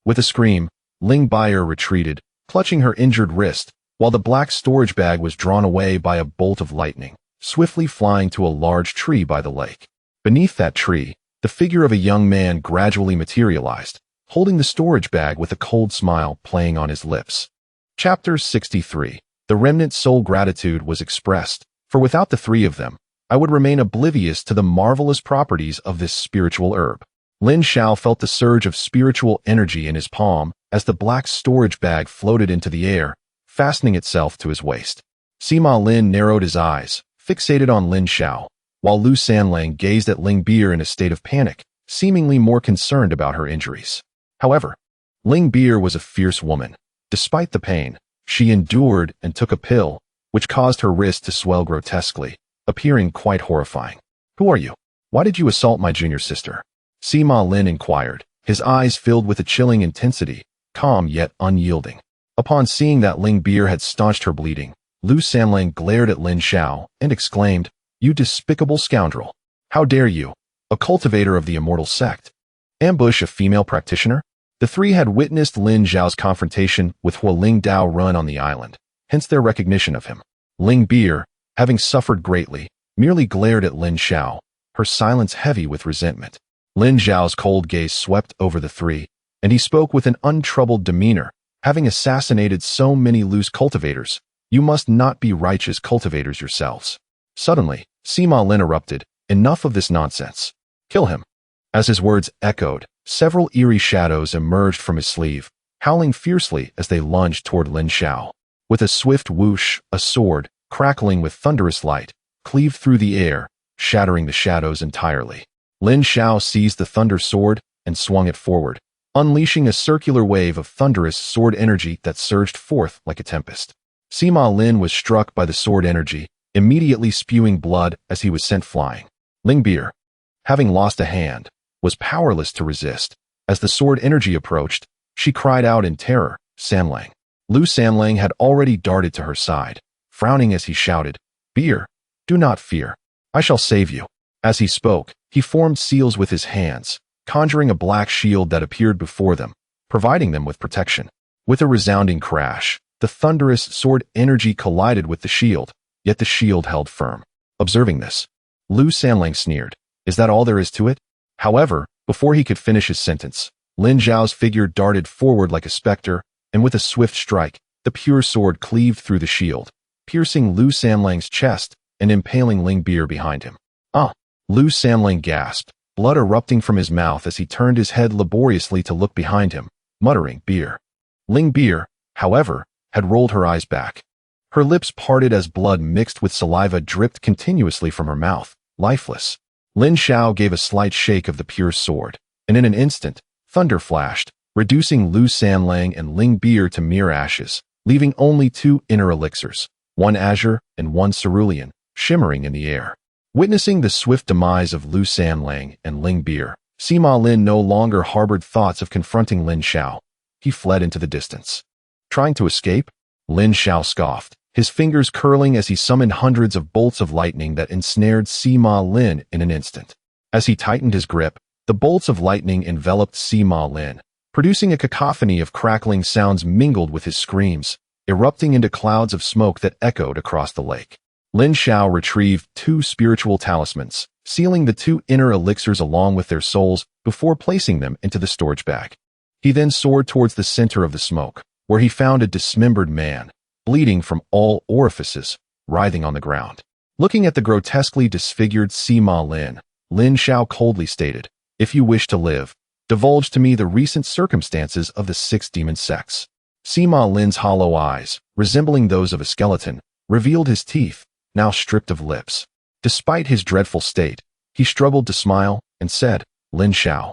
[SPEAKER 1] With a scream, Ling Baier retreated, clutching her injured wrist, while the black storage bag was drawn away by a bolt of lightning, swiftly flying to a large tree by the lake. Beneath that tree, the figure of a young man gradually materialized, holding the storage bag with a cold smile playing on his lips. Chapter 63. The remnant soul gratitude was expressed, for without the three of them, I would remain oblivious to the marvelous properties of this spiritual herb. Lin Shao felt the surge of spiritual energy in his palm as the black storage bag floated into the air, fastening itself to his waist. Sima Lin narrowed his eyes, fixated on Lin Shao, while Lu Sanlang gazed at Ling Beer in a state of panic, seemingly more concerned about her injuries. However, Ling Beer was a fierce woman. Despite the pain, she endured and took a pill, which caused her wrist to swell grotesquely, appearing quite horrifying. "Who are you? Why did you assault my junior sister?" Sima Lin inquired, his eyes filled with a chilling intensity, calm yet unyielding. Upon seeing that Ling Beer had staunched her bleeding, Lu Sanlang glared at Lin Shao and exclaimed, "You despicable scoundrel! How dare you, a cultivator of the immortal sect, ambush a female practitioner?" The three had witnessed Lin Zhao's confrontation with Hualing Dao Run on the island, hence their recognition of him. Ling Beer, having suffered greatly, merely glared at Lin Shao, her silence heavy with resentment. Lin Zhao's cold gaze swept over the three, and he spoke with an untroubled demeanor. "Having assassinated so many loose cultivators, you must not be righteous cultivators yourselves." Suddenly, Sima Lin erupted, "Enough of this nonsense. Kill him." As his words echoed, several eerie shadows emerged from his sleeve, howling fiercely as they lunged toward Lin Shao. With a swift whoosh, a sword, crackling with thunderous light, cleaved through the air, shattering the shadows entirely. Lin Shao seized the thunder sword and swung it forward, unleashing a circular wave of thunderous sword energy that surged forth like a tempest. Sima Lin was struck by the sword energy, immediately spewing blood as he was sent flying. Ling Beer, having lost a hand, was powerless to resist. As the sword energy approached, she cried out in terror, "Sanlang." Lu Sanlang had already darted to her side, frowning as he shouted, "Beer, do not fear. I shall save you." As he spoke, he formed seals with his hands, conjuring a black shield that appeared before them, providing them with protection. With a resounding crash, the thunderous sword energy collided with the shield, yet the shield held firm. Observing this, Lu Sanlang sneered, "Is that all there is to it?" However, before he could finish his sentence, Lin Zhao's figure darted forward like a specter, and with a swift strike, the pure sword cleaved through the shield, piercing Lu Sanlang's chest and impaling Ling Beer behind him. "Ah!" Lu Sanlang gasped, blood erupting from his mouth as he turned his head laboriously to look behind him, muttering, "Beer." Ling Beer, however, had rolled her eyes back. Her lips parted as blood mixed with saliva dripped continuously from her mouth, lifeless. Lin Shao gave a slight shake of the pure sword, and in an instant, thunder flashed, reducing Lu Sanlang and Ling Beer to mere ashes, leaving only two inner elixirs, one azure and one cerulean, shimmering in the air. Witnessing the swift demise of Lu Sanlang and Ling Beer, Sima Lin no longer harbored thoughts of confronting Lin Shao. He fled into the distance. Trying to escape? Lin Xiao scoffed, his fingers curling as he summoned hundreds of bolts of lightning that ensnared Sima Lin in an instant. As he tightened his grip, the bolts of lightning enveloped Sima Lin, producing a cacophony of crackling sounds mingled with his screams, erupting into clouds of smoke that echoed across the lake. Lin Xiao retrieved 2 spiritual talismans, sealing the 2 inner elixirs along with their souls before placing them into the storage bag. He then soared towards the center of the smoke, where he found a dismembered man, bleeding from all orifices, writhing on the ground. Looking at the grotesquely disfigured Sima Lin, Lin Xiao coldly stated, "If you wish to live, divulge to me the recent circumstances of the 6 demon sects." Sima Lin's hollow eyes, resembling those of a skeleton, revealed his teeth, now stripped of lips. Despite his dreadful state, he struggled to smile and said, "Lin Xiao,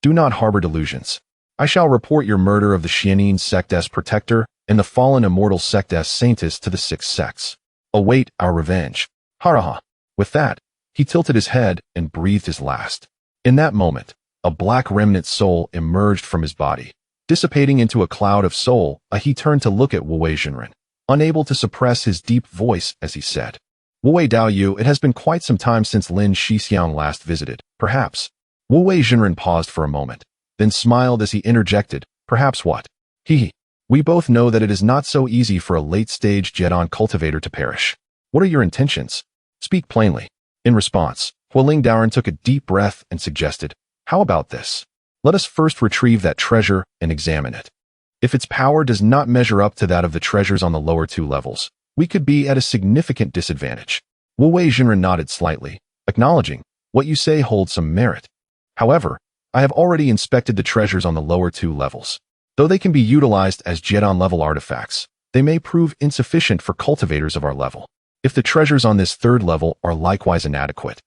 [SPEAKER 1] do not harbor delusions. I shall report your murder of the Xianin sect as protector and the fallen immortal sect as saintess to the 6 sects. Await our revenge." Haraha. With that, he tilted his head and breathed his last. In that moment, a black remnant soul emerged from his body. Dissipating into a cloud of soul, he turned to look at Wu Wei Jinren, unable to suppress his deep voice as he said, "Wu Wei Daoyu, it has been quite some time since Lin Shixiang last visited, perhaps." Wu Wei Jinren paused for a moment, then smiled as he interjected, "Perhaps what? We both know that it is not so easy for a late-stage Jedon cultivator to perish. What are your intentions? Speak plainly." In response, Hualing Daoren took a deep breath and suggested, "How about this? Let us first retrieve that treasure and examine it. If its power does not measure up to that of the treasures on the lower 2 levels, we could be at a significant disadvantage." Wu Wei Jinren nodded slightly, acknowledging, "What you say holds some merit. However, I have already inspected the treasures on the lower 2 levels. Though they can be utilized as Jedon-level artifacts, they may prove insufficient for cultivators of our level. If the treasures on this 3rd level are likewise inadequate,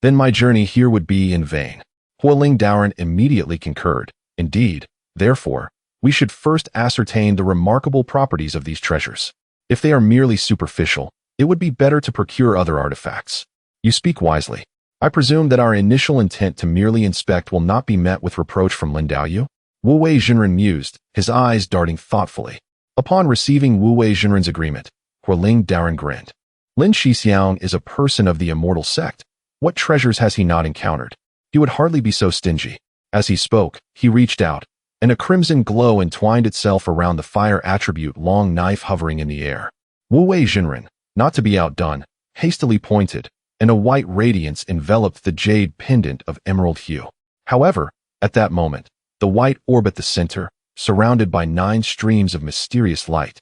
[SPEAKER 1] then my journey here would be in vain." Hualing Daoren immediately concurred. "Indeed, therefore, we should first ascertain the remarkable properties of these treasures. If they are merely superficial, it would be better to procure other artifacts." "You speak wisely. I presume that our initial intent to merely inspect will not be met with reproach from Lin Daoyu?" Wu Wei Jinren mused, his eyes darting thoughtfully. Upon receiving Wu Wei Jinren's agreement, Hualing Daoren grinned. Lin Shixiang is a person of the immortal sect. What treasures has he not encountered? He would hardly be so stingy. As he spoke, he reached out, and a crimson glow entwined itself around the fire attribute long knife hovering in the air. Wu Wei Jinren, not to be outdone, hastily pointed, and a white radiance enveloped the jade pendant of emerald hue. However, at that moment, the white orb at the center, surrounded by 9 streams of mysterious light,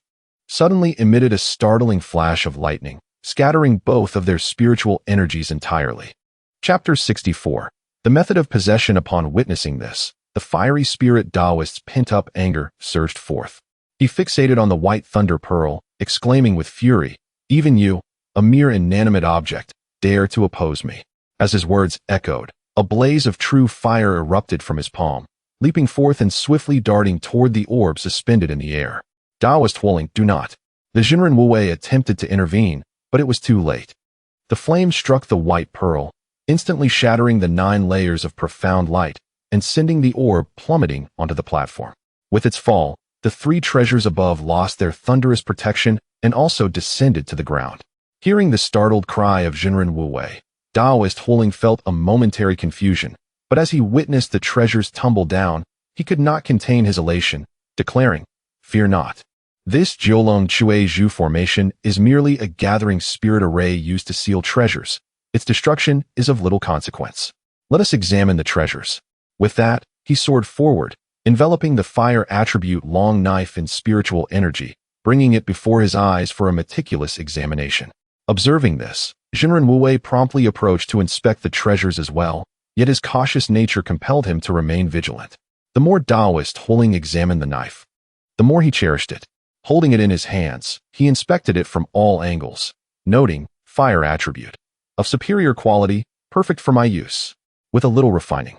[SPEAKER 1] suddenly emitted a startling flash of lightning, scattering both of their spiritual energies entirely. Chapter 64. The method of possession. Upon witnessing this, the fiery spirit Taoist's pent-up anger surged forth. He fixated on the white thunder pearl, exclaiming with fury, "Even you, a mere inanimate object, dare to oppose me." As his words echoed, a blaze of true fire erupted from his palm, leaping forth and swiftly darting toward the orb suspended in the air. Taoist Hualing, "Do not." The Jinren Wu Wei attempted to intervene, but it was too late. The flame struck the white pearl, instantly shattering the 9 layers of profound light and sending the orb plummeting onto the platform. With its fall, the 3 treasures above lost their thunderous protection and also descended to the ground. Hearing the startled cry of Jinren Wu Wei, Taoist Hualing felt a momentary confusion, but as he witnessed the treasures tumble down, he could not contain his elation, declaring, "Fear not. This Jiolong Chui Zhu formation is merely a gathering spirit array used to seal treasures. Its destruction is of little consequence. Let us examine the treasures." With that, he soared forward, enveloping the fire attribute long knife in spiritual energy, bringing it before his eyes for a meticulous examination. Observing this, Jinren Wu Wei promptly approached to inspect the treasures as well, yet his cautious nature compelled him to remain vigilant. The more Taoist Hualing examined the knife, the more he cherished it. Holding it in his hands, he inspected it from all angles, noting, "Fire attribute. Of superior quality, perfect for my use. With a little refining.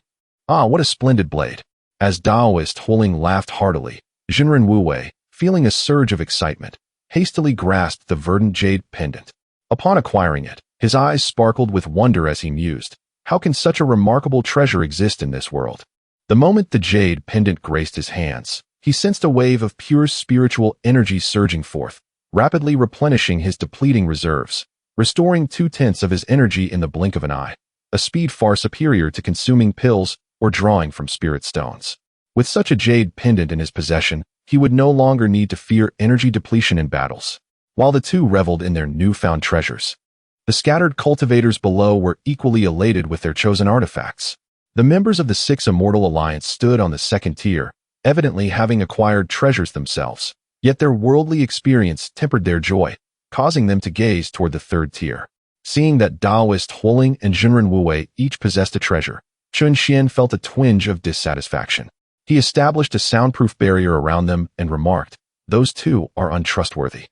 [SPEAKER 1] Ah, what a splendid blade." As Taoist Hualing laughed heartily, Jinren Wu Wei, feeling a surge of excitement, hastily grasped the verdant jade pendant. Upon acquiring it, his eyes sparkled with wonder as he mused, "How can such a remarkable treasure exist in this world?" The moment the jade pendant graced his hands, He sensed a wave of pure spiritual energy surging forth, rapidly replenishing his depleting reserves, restoring 2/10 of his energy in the blink of an eye, a speed far superior to consuming pills or drawing from spirit stones. With such a jade pendant in his possession, he would no longer need to fear energy depletion in battles. While the two reveled in their newfound treasures, the scattered cultivators below were equally elated with their chosen artifacts. The members of the Six Immortal Alliance stood on the second tier, evidently having acquired treasures themselves, yet their worldly experience tempered their joy, causing them to gaze toward the third tier. Seeing that Taoist Huling and Junren Wue each possessed a treasure, Chun Xian felt a twinge of dissatisfaction. He established a soundproof barrier around them and remarked, "Those two are untrustworthy."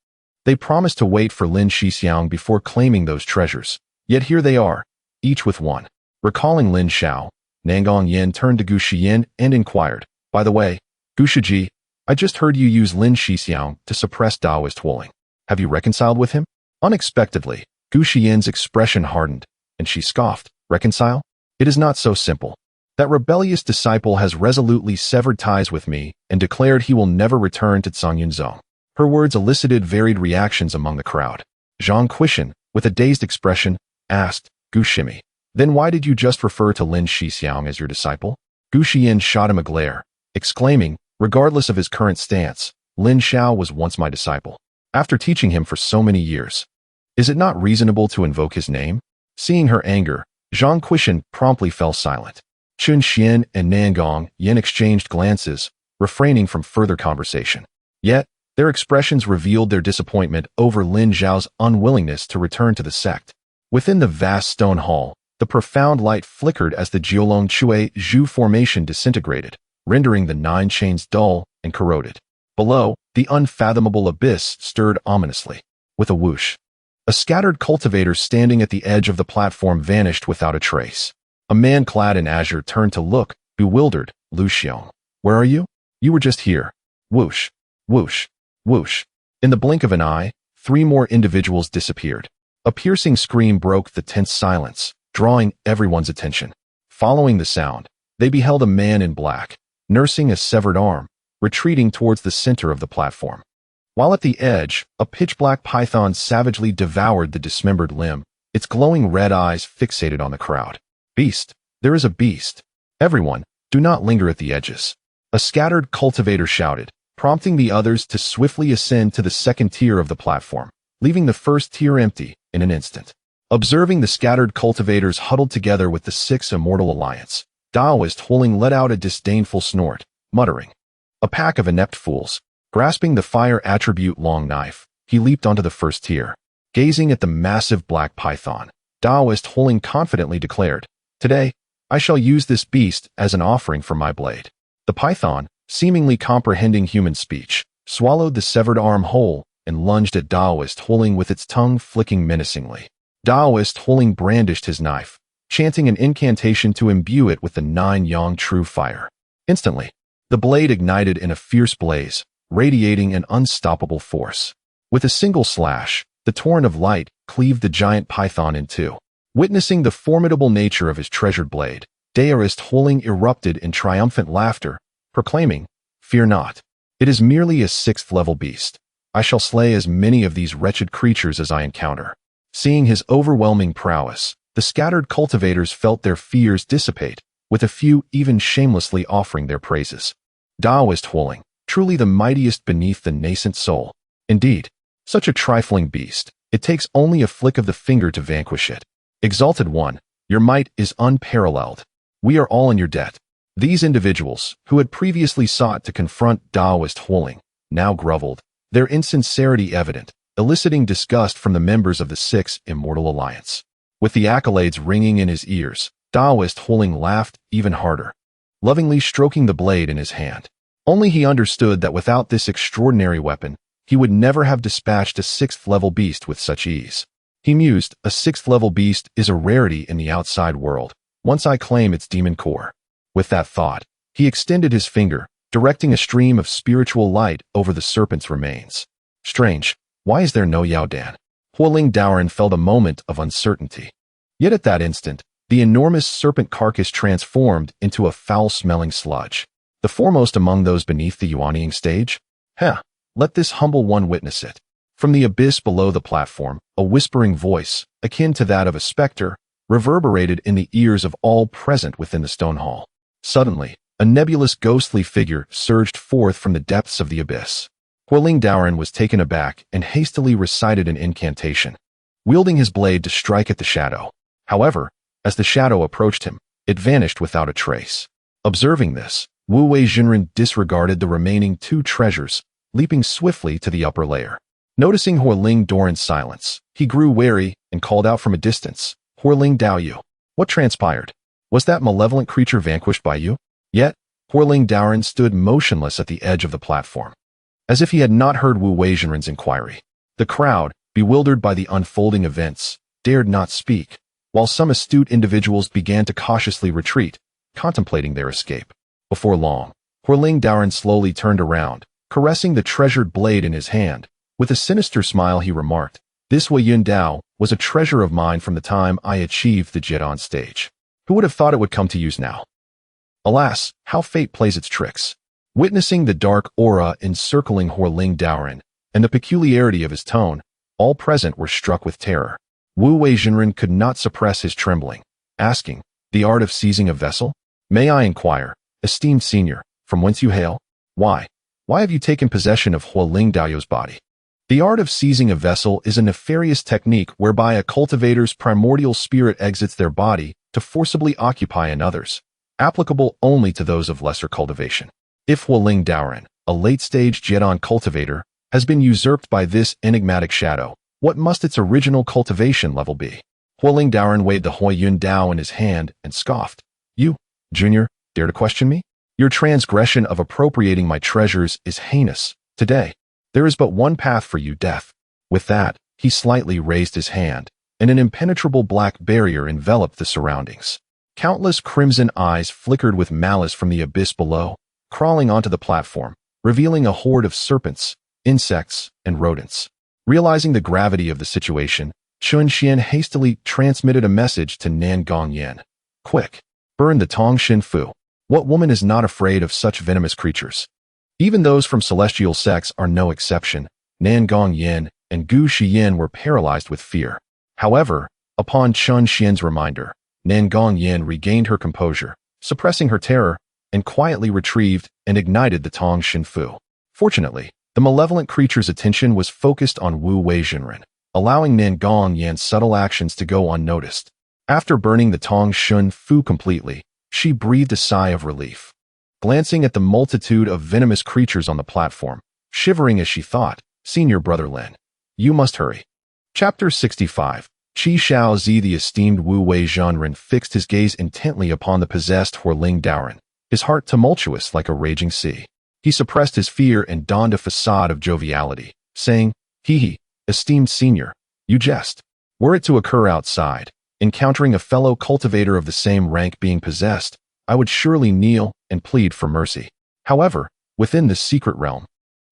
[SPEAKER 1] They promised to wait for Lin Shixiang before claiming those treasures, yet here they are, each with one. Recalling Lin Xiao, Nangong Yin turned to Gu Shiyin and inquired, "By the way, Gu Shiji, I just heard you use Lin Shixiang to suppress Taoist Huling. Have you reconciled with him?" Unexpectedly, Gu Shiyin's expression hardened, and she scoffed, "Reconcile? It is not so simple. That rebellious disciple has resolutely severed ties with me and declared he will never return to Cangyunzong." Her words elicited varied reactions among the crowd. Zhang Quishan, with a dazed expression, asked, "Gu Shimi, then why did you just refer to Lin Shixiang as your disciple?" Gu Shiyin shot him a glare, exclaiming, "Regardless of his current stance, Lin Xiao was once my disciple. After teaching him for so many years, is it not reasonable to invoke his name?" Seeing her anger, Zhang Quishan promptly fell silent. Chun Xian and Nangong Yin exchanged glances, refraining from further conversation. Yet, their expressions revealed their disappointment over Lin Zhao's unwillingness to return to the sect. Within the vast stone hall, the profound light flickered as the Jiolong Chui Zhu formation disintegrated, rendering the 9 chains dull and corroded. Below, the unfathomable abyss stirred ominously. With a whoosh, a scattered cultivator standing at the edge of the platform vanished without a trace. A man clad in azure turned to look, bewildered. "Lu Xiong, where are you? You were just here." Whoosh, whoosh, whoosh. In the blink of an eye, 3 more individuals disappeared. A piercing scream broke the tense silence, drawing everyone's attention. Following the sound, they beheld a man in black, nursing a severed arm, retreating towards the center of the platform. While at the edge, a pitch-black python savagely devoured the dismembered limb, its glowing red eyes fixated on the crowd. "Beast, there is a beast. Everyone, do not linger at the edges." A scattered cultivator shouted, prompting the others to swiftly ascend to the second tier of the platform, leaving the first tier empty in an instant. Observing the scattered cultivators huddled together with the Six Immortal Alliance, Taoist Huling let out a disdainful snort, muttering, "A pack of inept fools." Grasping the fire attribute long knife, he leaped onto the first tier. Gazing at the massive black python, Taoist Huling confidently declared, "Today, I shall use this beast as an offering for my blade." The python, seemingly comprehending human speech, swallowed the severed arm whole and lunged at Taoist Huling with its tongue flicking menacingly. Taoist Huling brandished his knife, chanting an incantation to imbue it with the 9 yang true fire. Instantly, the blade ignited in a fierce blaze, radiating an unstoppable force. With a single slash, the torrent of light cleaved the giant python in two. Witnessing the formidable nature of his treasured blade, Daoist Huling erupted in triumphant laughter, proclaiming, "Fear not. It is merely a 6th-level beast. I shall slay as many of these wretched creatures as I encounter." Seeing his overwhelming prowess, the scattered cultivators felt their fears dissipate, with a few even shamelessly offering their praises. Taoist Huling, truly the mightiest beneath the nascent soul. Indeed, such a trifling beast, it takes only a flick of the finger to vanquish it. Exalted One, your might is unparalleled. We are all in your debt. These individuals, who had previously sought to confront Taoist Huling, now groveled, their insincerity evident, eliciting disgust from the members of the Six Immortal Alliance. With the accolades ringing in his ears, Taoist Huling laughed even harder, lovingly stroking the blade in his hand. Only he understood that without this extraordinary weapon, he would never have dispatched a 6th-level beast with such ease. He mused, "A 6th-level beast is a rarity in the outside world, once I claim its demon core." With that thought, he extended his finger, directing a stream of spiritual light over the serpent's remains. Strange, why is there no Yao Dan? Huling Daoran felt a moment of uncertainty. Yet at that instant, the enormous serpent carcass transformed into a foul-smelling sludge. the foremost among those beneath the yuanying stage? Heh, let this humble one witness it. From the abyss below the platform, a whispering voice, akin to that of a specter, reverberated in the ears of all present within the stone hall. Suddenly, a nebulous ghostly figure surged forth from the depths of the abyss. Hualing Daoren was taken aback and hastily recited an incantation, wielding his blade to strike at the shadow. However, as the shadow approached him, it vanished without a trace. Observing this, Wu Wei Jinren disregarded the remaining 2 treasures, leaping swiftly to the upper layer. Noticing Hualing Daoren's silence, he grew wary and called out from a distance, "Hualing Daoyu, what transpired? Was that malevolent creature vanquished by you?" Yet, Hualing Daoren stood motionless at the edge of the platform, as if he had not heard Wu Wei Jinren's inquiry. The crowd, bewildered by the unfolding events, dared not speak, while some astute individuals began to cautiously retreat, contemplating their escape. Before long, Hualing Daoren slowly turned around, caressing the treasured blade in his hand. With a sinister smile he remarked, "This Wei Yun Dao was a treasure of mine from the time I achieved the Jedon stage. Who would have thought it would come to use now? Alas, how fate plays its tricks." Witnessing the dark aura encircling Hualing Daoren and the peculiarity of his tone, all present were struck with terror. Wu Wei Jinren could not suppress his trembling, asking, "The art of seizing a vessel? May I inquire, esteemed senior, from whence you hail? Why have you taken possession of Hualing Daoyu's body?" The art of seizing a vessel is a nefarious technique whereby a cultivator's primordial spirit exits their body to forcibly occupy another's, applicable only to those of lesser cultivation. If Hualing Daoren, a late-stage Jedon cultivator, has been usurped by this enigmatic shadow, what must its original cultivation level be? Hualing Daoren weighed the Hui Yun Dao in his hand and scoffed. "You, Junior, dare to question me? Your transgression of appropriating my treasures is heinous. Today, there is but one path for you, death." With that, he slightly raised his hand, and an impenetrable black barrier enveloped the surroundings. Countless crimson eyes flickered with malice from the abyss below, crawling onto the platform, revealing a horde of serpents, insects, and rodents. Realizing the gravity of the situation, Chun Xian hastily transmitted a message to Nan Gongyan. "Quick, burn the Tong Shin Fu. What woman is not afraid of such venomous creatures?" Even those from celestial sects are no exception. Nan Gongyan and Gu Shiyin were paralyzed with fear. However, upon Chun Xian's reminder, Nan Gongyan regained her composure, suppressing her terror, and quietly retrieved and ignited the Tong Shin Fu. Fortunately, the malevolent creature's attention was focused on Wu Wei Jinren, allowing Nan Gongyan's subtle actions to go unnoticed. After burning the Tong Shin Fu completely, she breathed a sigh of relief. Glancing at the multitude of venomous creatures on the platform, shivering as she thought, "Senior Brother Lin, you must hurry." Chapter 65. Qi Shao Zi. The esteemed Wu Wei Jinren fixed his gaze intently upon the possessed Hualing Daoren, his heart tumultuous like a raging sea. He suppressed his fear and donned a facade of joviality, saying, "Hee, esteemed senior, you jest. Were it to occur outside, encountering a fellow cultivator of the same rank being possessed, I would surely kneel and plead for mercy. However, within this secret realm,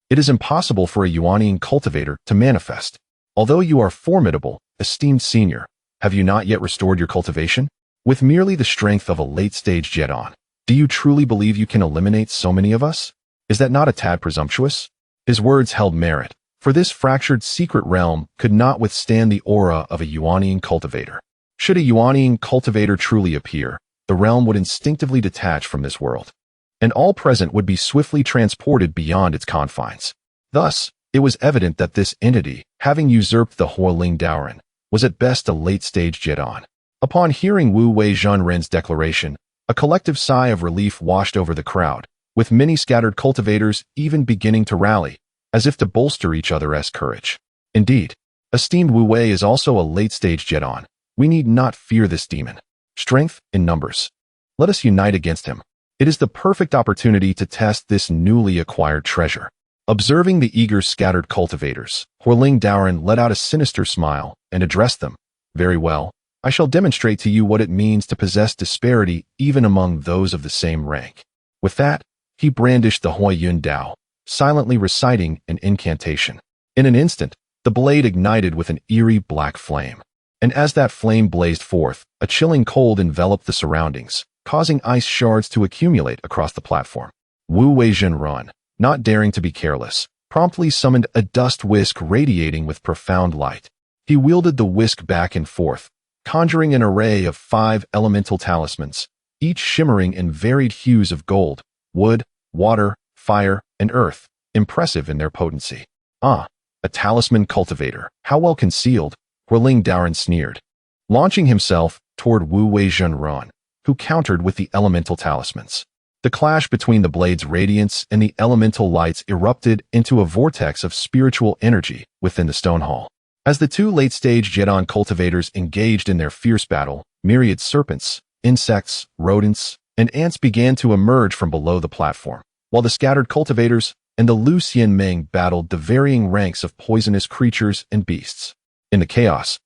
[SPEAKER 1] it is impossible for a yuanying cultivator to manifest. Although you are formidable, esteemed senior, have you not yet restored your cultivation? With merely the strength of a late-stage Jedon, do you truly believe you can eliminate so many of us? Is that not a tad presumptuous?" His words held merit, for this fractured secret realm could not withstand the aura of a yuanying cultivator. Should a yuanying cultivator truly appear, the realm would instinctively detach from this world, and all present would be swiftly transported beyond its confines. Thus, it was evident that this entity, having usurped the Hualing Daoren, was at best a late-stage Jedon. Upon hearing Wu Wei Jinren's declaration, a collective sigh of relief washed over the crowd, with many scattered cultivators even beginning to rally, as if to bolster each other's courage. Indeed, esteemed Wu Wei is also a late-stage Jedon. We need not fear this demon. Strength in numbers. Let us unite against him. It is the perfect opportunity to test this newly acquired treasure. Observing the eager scattered cultivators, Hualing Daoren let out a sinister smile and addressed them. "Very well, I shall demonstrate to you what it means to possess disparity even among those of the same rank." With that, he brandished the Hui Yun Dao, silently reciting an incantation. In an instant, the blade ignited with an eerie black flame. And as that flame blazed forth, a chilling cold enveloped the surroundings, causing ice shards to accumulate across the platform. Wu Weizhenrun, not daring to be careless, promptly summoned a dust whisk radiating with profound light. He wielded the whisk back and forth, conjuring an array of 5 elemental talismans, each shimmering in varied hues of gold, wood, water, fire, and earth, impressive in their potency. Ah, a talisman cultivator, how well concealed, Huiling Daoran sneered, launching himself toward Wu Weizhenrun, who countered with the elemental talismans. The clash between the blade's radiance and the elemental lights erupted into a vortex of spiritual energy within the stone hall. As the two late-stage Jedon cultivators engaged in their fierce battle, myriad serpents, insects, rodents, and ants began to emerge from below the platform, while the scattered cultivators and the Lu Xianmeng battled the varying ranks of poisonous creatures and beasts. In the chaos,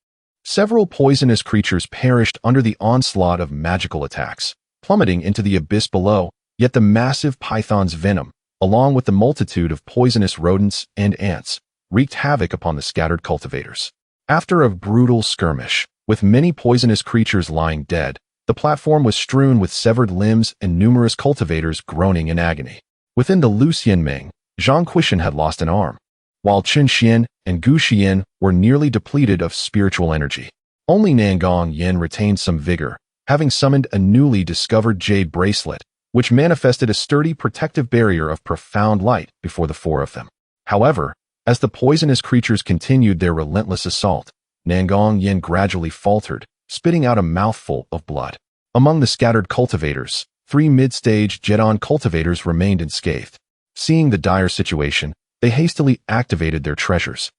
[SPEAKER 1] several poisonous creatures perished under the onslaught of magical attacks, plummeting into the abyss below, yet the massive python's venom, along with the multitude of poisonous rodents and ants, wreaked havoc upon the scattered cultivators. After a brutal skirmish, with many poisonous creatures lying dead, the platform was strewn with severed limbs and numerous cultivators groaning in agony. Within the Lu Xianmeng, Zhang Quishan had lost an arm, while Chen Xian and Gu Xian were nearly depleted of spiritual energy. Only Nangong Yin retained some vigor, having summoned a newly discovered jade bracelet, which manifested a sturdy protective barrier of profound light before the 4 of them. However, as the poisonous creatures continued their relentless assault, Nangong Yin gradually faltered, spitting out a mouthful of blood. Among the scattered cultivators, 3 mid-stage Jedon cultivators remained unscathed. Seeing the dire situation, they hastily activated their treasures,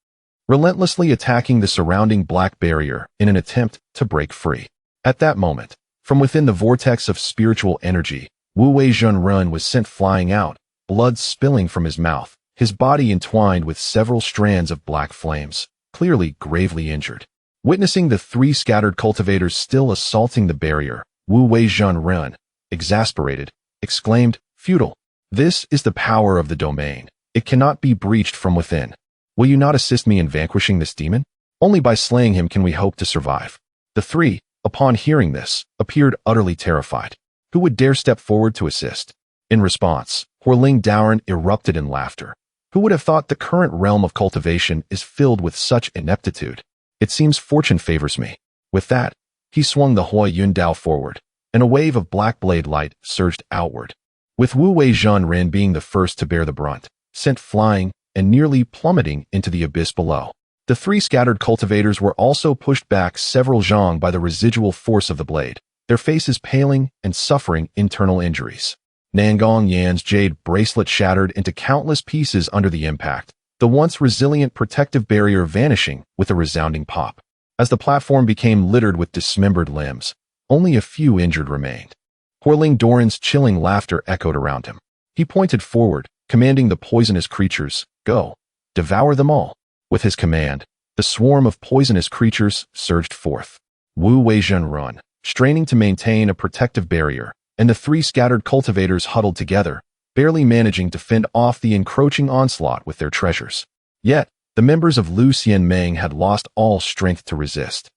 [SPEAKER 1] relentlessly attacking the surrounding black barrier in an attempt to break free. At that moment, from within the vortex of spiritual energy, Wu Weizhenrun was sent flying out, blood spilling from his mouth, his body entwined with several strands of black flames, clearly gravely injured. Witnessing the 3 scattered cultivators still assaulting the barrier, Wu Weizhenrun, exasperated, exclaimed, "Futile. This is the power of the domain. It cannot be breached from within. Will you not assist me in vanquishing this demon? Only by slaying him can we hope to survive." The 3, upon hearing this, appeared utterly terrified. Who would dare step forward to assist? In response, Huiling Daoran erupted in laughter. Who would have thought the current realm of cultivation is filled with such ineptitude? It seems fortune favors me. With that, he swung the Hua Yun Dao forward, and a wave of black blade light surged outward, with Wu Weizhenrun being the first to bear the brunt, sent flying and nearly plummeting into the abyss below. The 3 scattered cultivators were also pushed back several zhang by the residual force of the blade, their faces paling and suffering internal injuries. Nangong Yan's jade bracelet shattered into countless pieces under the impact, the once resilient protective barrier vanishing with a resounding pop. As the platform became littered with dismembered limbs, only a few injured remained. Huiling Daoran's chilling laughter echoed around him. He pointed forward, commanding the poisonous creatures, "Go, devour them all." With his command, the swarm of poisonous creatures surged forth. Wu Weizhenrun, straining to maintain a protective barrier, and the 3 scattered cultivators huddled together, barely managing to fend off the encroaching onslaught with their treasures. Yet, the members of Lu Xianmeng had lost all strength to resist,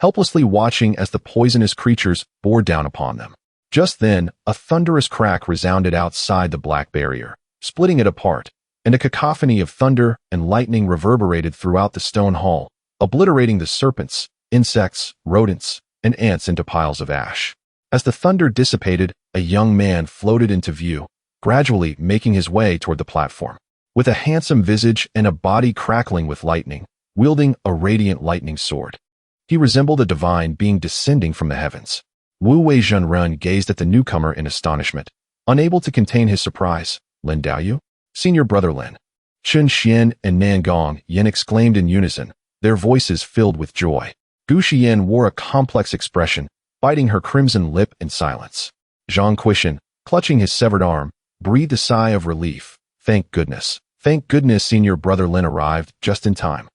[SPEAKER 1] helplessly watching as the poisonous creatures bore down upon them. Just then, a thunderous crack resounded outside the black barrier, splitting it apart, and a cacophony of thunder and lightning reverberated throughout the stone hall, obliterating the serpents, insects, rodents, and ants into piles of ash. As the thunder dissipated, a young man floated into view, gradually making his way toward the platform. With a handsome visage and a body crackling with lightning, wielding a radiant lightning sword, he resembled a divine being descending from the heavens. Wu Weizhenrun gazed at the newcomer in astonishment, unable to contain his surprise. "Lin Daoyu? Senior brother Lin." Chen Xian and Nangong Yin exclaimed in unison, their voices filled with joy. Gu Xian wore a complex expression, biting her crimson lip in silence. Zhang Quishan, clutching his severed arm, breathed a sigh of relief. Thank goodness, senior brother Lin arrived just in time."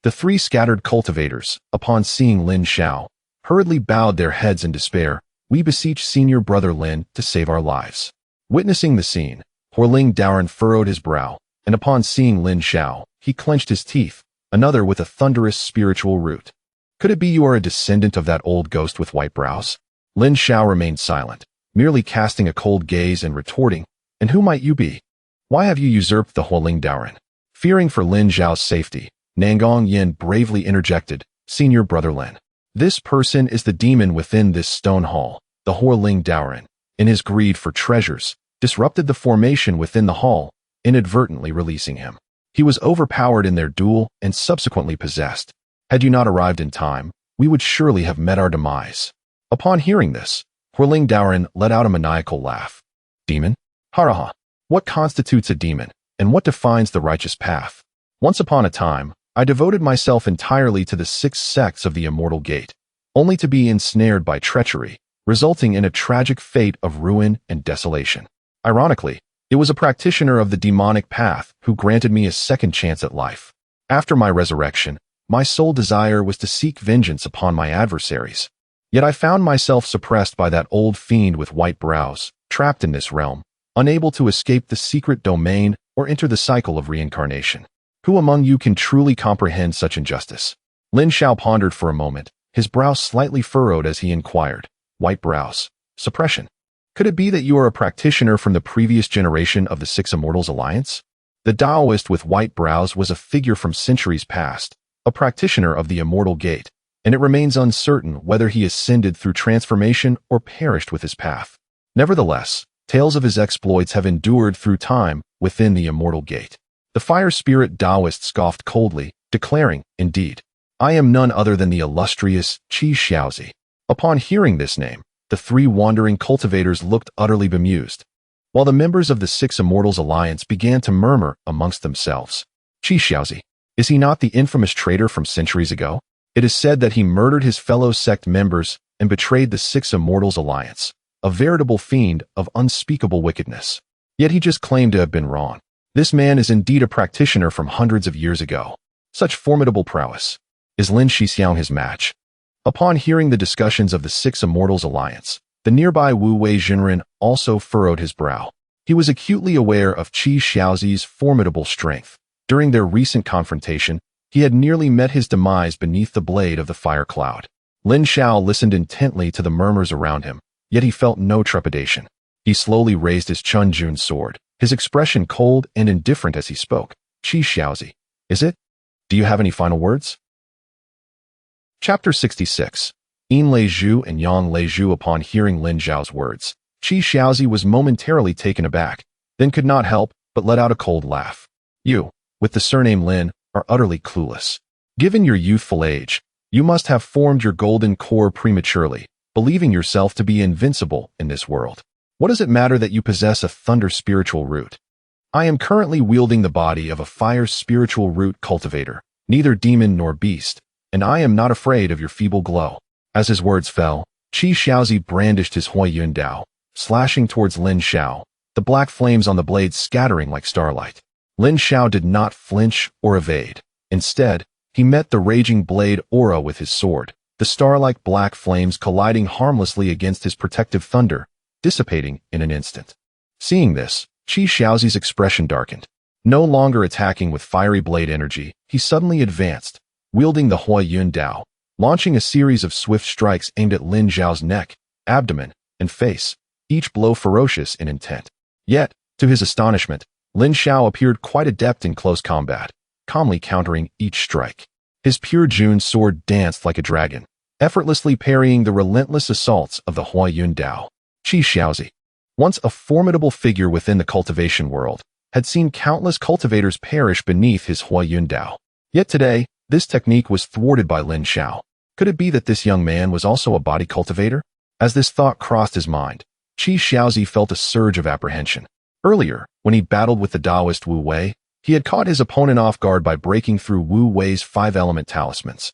[SPEAKER 1] The 3 scattered cultivators, upon seeing Lin Xiao, hurriedly bowed their heads in despair. "We beseech senior brother Lin to save our lives." Witnessing the scene, Huiling Daoran furrowed his brow, and upon seeing Lin Xiao, he clenched his teeth, another with a thunderous spiritual root. "Could it be you are a descendant of that old ghost with white brows?" Lin Xiao remained silent, merely casting a cold gaze and retorting, And who might you be? Why have you usurped the Hualing Daoren? Fearing for Lin Zhao's safety, Nangong Yin bravely interjected, Senior Brother Lin. This person is the demon within this stone hall, the Hualing Daoren. In his greed for treasures, disrupted the formation within the hall, inadvertently releasing him. He was overpowered in their duel and subsequently possessed. Had you not arrived in time, we would surely have met our demise. Upon hearing this, Hualing Daoren let out a maniacal laugh. Demon? Haraha. What constitutes a demon, and what defines the righteous path? Once upon a time, I devoted myself entirely to the 6 sects of the Immortal Gate, only to be ensnared by treachery, resulting in a tragic fate of ruin and desolation. Ironically, it was a practitioner of the demonic path who granted me a second chance at life. After my resurrection, my sole desire was to seek vengeance upon my adversaries. Yet I found myself suppressed by that old fiend with white brows, trapped in this realm, unable to escape the secret domain or enter the cycle of reincarnation. Who among you can truly comprehend such injustice? Lin Xiao pondered for a moment, his brow slightly furrowed as he inquired. White brows. Suppression. Could it be that you are a practitioner from the previous generation of the 6 Immortals Alliance? The Taoist with white brows was a figure from centuries past, a practitioner of the Immortal Gate, and it remains uncertain whether he ascended through transformation or perished with his path. Nevertheless, tales of his exploits have endured through time within the Immortal Gate. The fire spirit Taoist scoffed coldly, declaring, Indeed, I am none other than the illustrious Qi Xiaozi. Upon hearing this name, the 3 wandering cultivators looked utterly bemused, while the members of the 6 Immortals Alliance began to murmur amongst themselves. Qi Xiaozi, is he not the infamous traitor from centuries ago? It is said that he murdered his fellow sect members and betrayed the 6 Immortals Alliance, a veritable fiend of unspeakable wickedness. Yet he just claimed to have been wrong. This man is indeed a practitioner from hundreds of years ago. Such formidable prowess. Is Lin Shixiang his match? Upon hearing the discussions of the 6 Immortals Alliance, the nearby Wu Wei Jinren also furrowed his brow. He was acutely aware of Qi Xiaozi's formidable strength. During their recent confrontation, he had nearly met his demise beneath the blade of the fire cloud. Lin Xiao listened intently to the murmurs around him, yet he felt no trepidation. He slowly raised his Chunjun sword, his expression cold and indifferent as he spoke. Qi Xiaozi, is it? Do you have any final words? Chapter 66. Yin Lei Zhu and Yang Lei Zhu. Upon hearing Lin Zhao's words, Qi Xiaozi was momentarily taken aback, then could not help but let out a cold laugh. You, with the surname Lin, are utterly clueless. Given your youthful age, you must have formed your golden core prematurely, believing yourself to be invincible in this world. What does it matter that you possess a thunder spiritual root? I am currently wielding the body of a fire spiritual root cultivator, neither demon nor beast, and I am not afraid of your feeble glow. As his words fell, Qi Xiaozi brandished his Huaiyun Dao, slashing towards Lin Xiao, the black flames on the blade scattering like starlight. Lin Xiao did not flinch or evade. Instead, he met the raging blade aura with his sword, the star-like black flames colliding harmlessly against his protective thunder, dissipating in an instant. Seeing this, Qi Xiaozi's expression darkened. No longer attacking with fiery blade energy, he suddenly advanced, wielding the Huaiyun Dao, launching a series of swift strikes aimed at Lin Zhao's neck, abdomen, and face, each blow ferocious in intent. Yet, to his astonishment, Lin Xiao appeared quite adept in close combat, calmly countering each strike. His pure Jun sword danced like a dragon, effortlessly parrying the relentless assaults of the Huaiyun Dao. Qi Xiaozi, once a formidable figure within the cultivation world, had seen countless cultivators perish beneath his Huaiyun Dao. Yet today, this technique was thwarted by Lin Xiao. Could it be that this young man was also a body cultivator? As this thought crossed his mind, Qi Xiaozi felt a surge of apprehension. Earlier, when he battled with the Taoist Wu Wei, he had caught his opponent off guard by breaking through Wu Wei's 5-element talismans.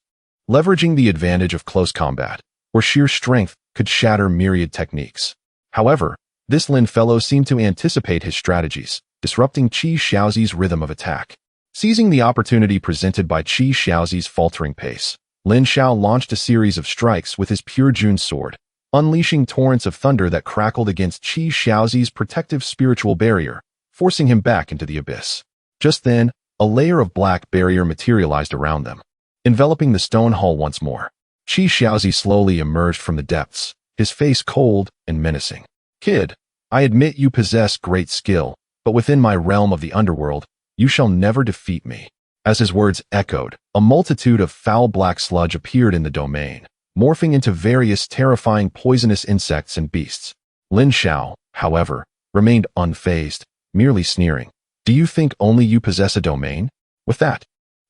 [SPEAKER 1] Leveraging the advantage of close combat, where sheer strength could shatter myriad techniques. However, this Lin fellow seemed to anticipate his strategies, disrupting Qi Xiaozi's rhythm of attack. Seizing the opportunity presented by Qi Xiaozi's faltering pace, Lin Xiao launched a series of strikes with his pure Jun sword, unleashing torrents of thunder that crackled against Qi Xiaozi's protective spiritual barrier, forcing him back into the abyss. Just then, a layer of black barrier materialized around them, enveloping the stone hall once more. Qi Xiaozi slowly emerged from the depths, his face cold and menacing. Kid, I admit you possess great skill, but within my realm of the underworld, you shall never defeat me." As his words echoed, a multitude of foul black sludge appeared in the domain, morphing into various terrifying poisonous insects and beasts. Lin Xiao, however, remained unfazed, merely sneering. "Do you think only you possess a domain?" With that,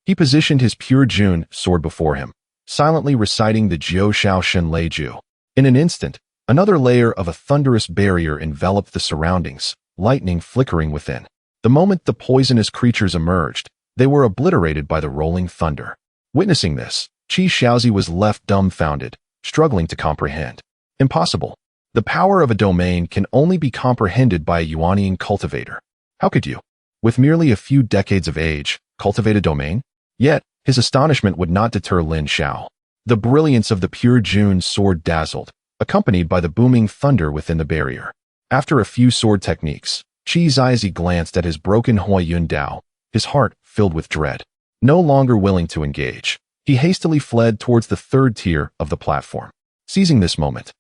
[SPEAKER 1] he positioned his pure Jun sword before him, silently reciting the Jiu Shao Shen Lei Ju. In an instant, another layer of a thunderous barrier enveloped the surroundings, lightning flickering within. The moment the poisonous creatures emerged, they were obliterated by the rolling thunder. Witnessing this, Qi Xiaozi was left dumbfounded, struggling to comprehend. Impossible. The power of a domain can only be comprehended by a Yuanian cultivator. How could you, with merely a few decades of age, cultivate a domain? Yet, his astonishment would not deter Lin Xiao. The brilliance of the pure Jun sword dazzled, accompanied by the booming thunder within the barrier. After a few sword techniques, Qi Xiaozi glanced at his broken Hui Yun Dao, his heart filled with dread. No longer willing to engage, he hastily fled towards the third tier of the platform. Seizing this moment,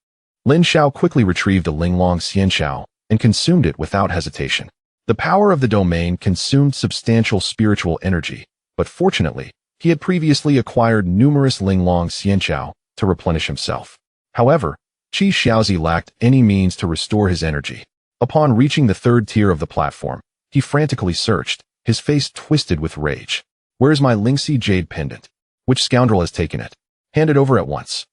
[SPEAKER 1] Lin Xiao quickly retrieved a Linglong Xianxiao and consumed it without hesitation. The power of the domain consumed substantial spiritual energy, but fortunately, he had previously acquired numerous Linglong Xianxiao to replenish himself. However, Qi Xiaozi lacked any means to restore his energy. Upon reaching the third tier of the platform, he frantically searched, his face twisted with rage. "Where's my Lingxi jade pendant? Which scoundrel has taken it? Hand it over at once."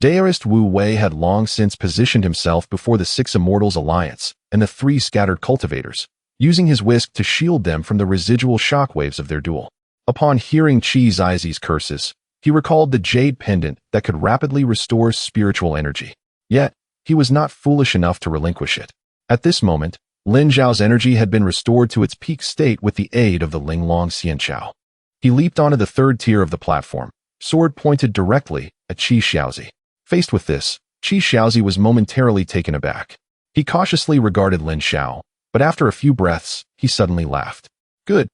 [SPEAKER 1] Daoist Wu Wei had long since positioned himself before the Six Immortals Alliance and the three scattered cultivators, using his whisk to shield them from the residual shockwaves of their duel. Upon hearing Qi Xiaozi's curses, he recalled the jade pendant that could rapidly restore spiritual energy. Yet, he was not foolish enough to relinquish it. At this moment, Lin Zhao's energy had been restored to its peak state with the aid of the Linglong Xianxiao. He leaped onto the third tier of the platform, sword pointed directly at Qi Xiaozi. Faced with this, Qi Xiaozi was momentarily taken aback. He cautiously regarded Lin Xiao, but after a few breaths, he suddenly laughed. Good.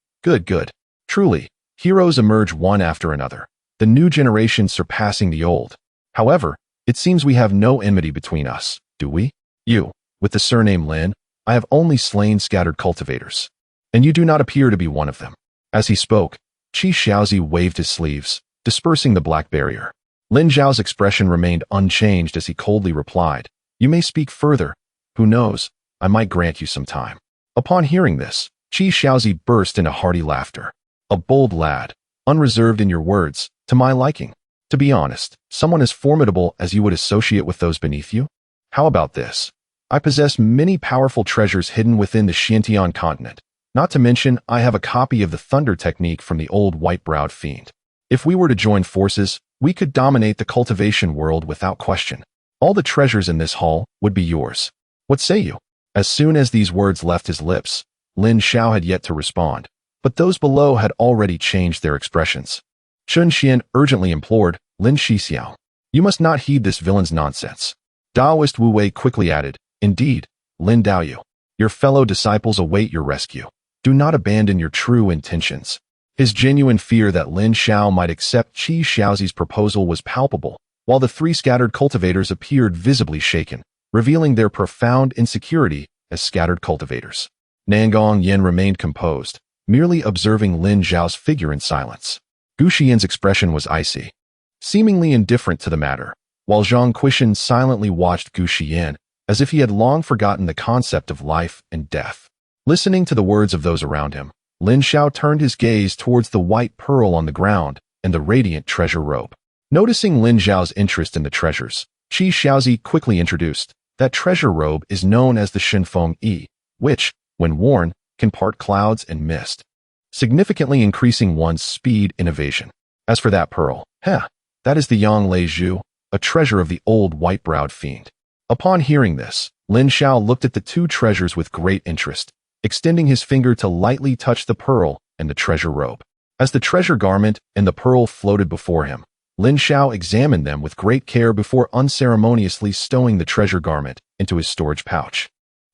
[SPEAKER 1] Truly, heroes emerge one after another, the new generation surpassing the old. However, it seems we have no enmity between us, do we? You, with the surname Lin, I have only slain scattered cultivators, and you do not appear to be one of them." As he spoke, Qi Xiaozi waved his sleeves, dispersing the black barrier. Lin Zhao's expression remained unchanged as he coldly replied, "You may speak further. Who knows, I might grant you some time." Upon hearing this, Qi Xiaozi burst into hearty laughter. "A bold lad, unreserved in your words, to my liking. To be honest, someone as formidable as you would associate with those beneath you? How about this? I possess many powerful treasures hidden within the Xiantian continent. Not to mention, I have a copy of the thunder technique from the old white-browed fiend. If we were to join forces, we could dominate the cultivation world without question. All the treasures in this hall would be yours. What say you?" As soon as these words left his lips, Lin Xiao had yet to respond, but those below had already changed their expressions. Chun Xian urgently implored, "Lin Shixiao, you must not heed this villain's nonsense." Daoist Wu Wei quickly added, "Indeed, Lin Daoyu, your fellow disciples await your rescue. Do not abandon your true intentions." His genuine fear that Lin Xiao might accept Qi Xiaozi's proposal was palpable, while the three scattered cultivators appeared visibly shaken, revealing their profound insecurity as scattered cultivators. Nangong Yin remained composed, merely observing Lin Zhao's figure in silence. Gu Xian's expression was icy, seemingly indifferent to the matter, while Zhang Quishan silently watched Gu Xian as if he had long forgotten the concept of life and death. Listening to the words of those around him, Lin Xiao turned his gaze towards the white pearl on the ground and the radiant treasure robe. Noticing Lin Zhao's interest in the treasures, Qi Xiaozi quickly introduced, "That treasure robe is known as the Shinfeng Yi, which, when worn, can part clouds and mist, significantly increasing one's speed and evasion. As for that pearl, that is the Yang Lei Zhu, a treasure of the old white-browed fiend." Upon hearing this, Lin Xiao looked at the two treasures with great interest, extending his finger to lightly touch the pearl and the treasure robe. As the treasure garment and the pearl floated before him, Lin Xiao examined them with great care before unceremoniously stowing the treasure garment into his storage pouch.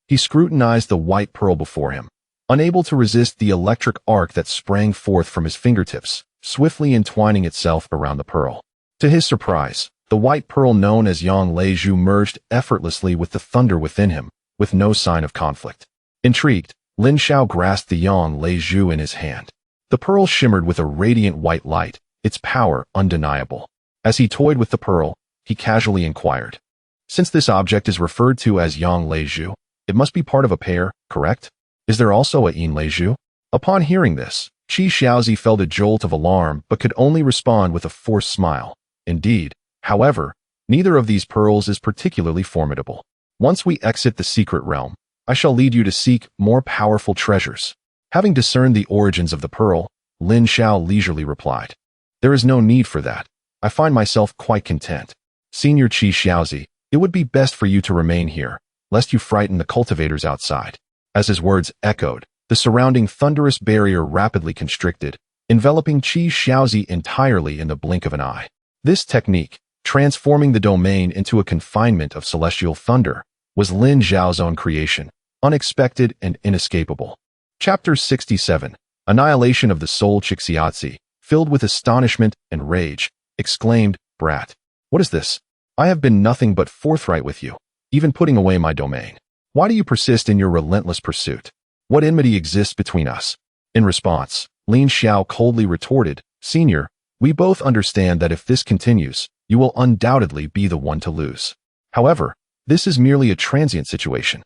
[SPEAKER 1] He scrutinized the white pearl before him, unable to resist the electric arc that sprang forth from his fingertips, swiftly entwining itself around the pearl. To his surprise, the white pearl known as Yang Lei Zhu merged effortlessly with the thunder within him, with no sign of conflict. Intrigued, Lin Xiao grasped the Yang Lei Zhu in his hand. The pearl shimmered with a radiant white light, its power undeniable. As he toyed with the pearl, he casually inquired, "Since this object is referred to as Yang Lei Zhu, it must be part of a pair, correct? Is there also a Yin Lei Zhu?" Upon hearing this, Qi Xiaozi felt a jolt of alarm but could only respond with a forced smile. Indeed, however, neither of these pearls is particularly formidable. Once we exit the secret realm, I shall lead you to seek more powerful treasures. Having discerned the origins of the pearl, Lin Xiao leisurely replied, "There is no need for that. I find myself quite content. Senior Qi Xiaozi, it would be best for you to remain here, lest you frighten the cultivators outside." As his words echoed, the surrounding thunderous barrier rapidly constricted, enveloping Qi Xiaozi entirely in the blink of an eye. This technique, transforming the domain into a confinement of celestial thunder, was Lin Xiao's own creation, unexpected and inescapable. Chapter 67, Annihilation of the Soul. Xiaozi, filled with astonishment and rage, exclaimed, "Brat, what is this? I have been nothing but forthright with you, even putting away my domain. Why do you persist in your relentless pursuit? What enmity exists between us?" In response, Lin Xiao coldly retorted, "Senior, we both understand that if this continues, you will undoubtedly be the one to lose. However, this is merely a transient situation.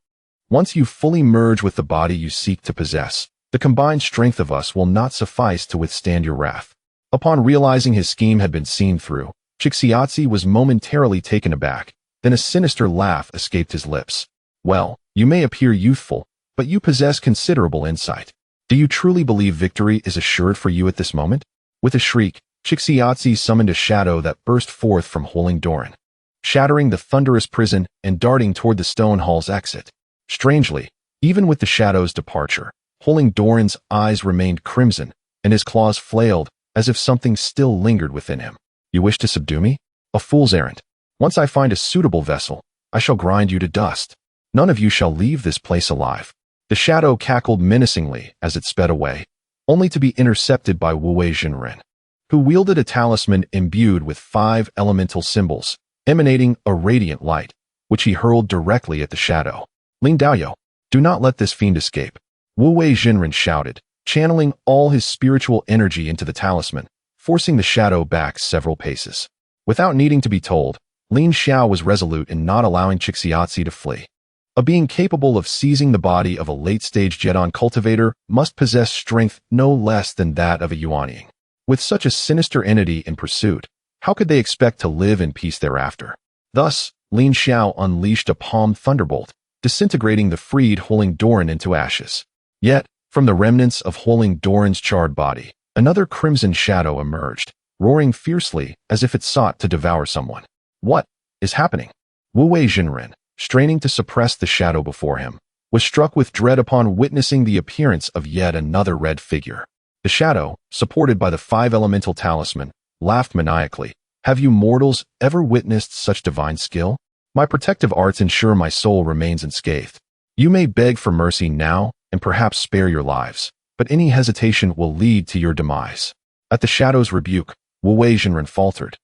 [SPEAKER 1] Once you fully merge with the body you seek to possess, the combined strength of us will not suffice to withstand your wrath." Upon realizing his scheme had been seen through, Xiaozi was momentarily taken aback, then a sinister laugh escaped his lips. "Well, you may appear youthful, but you possess considerable insight. Do you truly believe victory is assured for you at this moment?" With a shriek, Xiaozi summoned a shadow that burst forth from Holing Doran, shattering the thunderous prison and darting toward the stone hall's exit. Strangely, even with the shadow's departure, Holing Doran's eyes remained crimson, and his claws flailed as if something still lingered within him. "You wish to subdue me? A fool's errand. Once I find a suitable vessel, I shall grind you to dust. None of you shall leave this place alive." The shadow cackled menacingly as it sped away, only to be intercepted by Wu Jinren, who wielded a talisman imbued with 5 elemental symbols, emanating a radiant light, which he hurled directly at the shadow. "Lin Daoyou, do not let this fiend escape," Wu Jinren shouted, channeling all his spiritual energy into the talisman, forcing the shadow back several paces. Without needing to be told, Lin Xiao was resolute in not allowing Xiaozi to flee. A being capable of seizing the body of a late-stage Jedon cultivator must possess strength no less than that of a Yuanying. With such a sinister entity in pursuit, how could they expect to live in peace thereafter? Thus, Lin Xiao unleashed a palm thunderbolt, disintegrating the freed Holing Doran into ashes. Yet, from the remnants of Holing Doran's charred body, another crimson shadow emerged, roaring fiercely as if it sought to devour someone. "What is happening?" Wu Jinren, straining to suppress the shadow before him, was struck with dread upon witnessing the appearance of yet another red figure. The shadow, supported by the 5 elemental talisman, laughed maniacally. "Have you mortals ever witnessed such divine skill? My protective arts ensure my soul remains unscathed. You may beg for mercy now and perhaps spare your lives, but any hesitation will lead to your demise." At the shadow's rebuke, Wu Jinren faltered,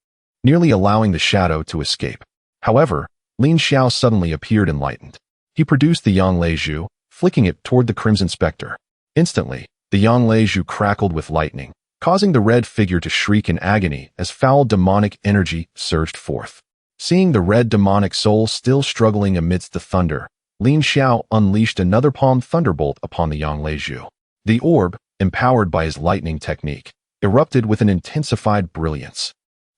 [SPEAKER 1] nearly allowing the shadow to escape. However, Lin Xiao suddenly appeared enlightened. He produced the Yang Lei Zhu, flicking it toward the Crimson Spectre. Instantly, the Yang Lei Zhu crackled with lightning, causing the red figure to shriek in agony as foul demonic energy surged forth. Seeing the red demonic soul still struggling amidst the thunder, Lin Xiao unleashed another palm thunderbolt upon the Yang Lei Zhu. The orb, empowered by his lightning technique, erupted with an intensified brilliance,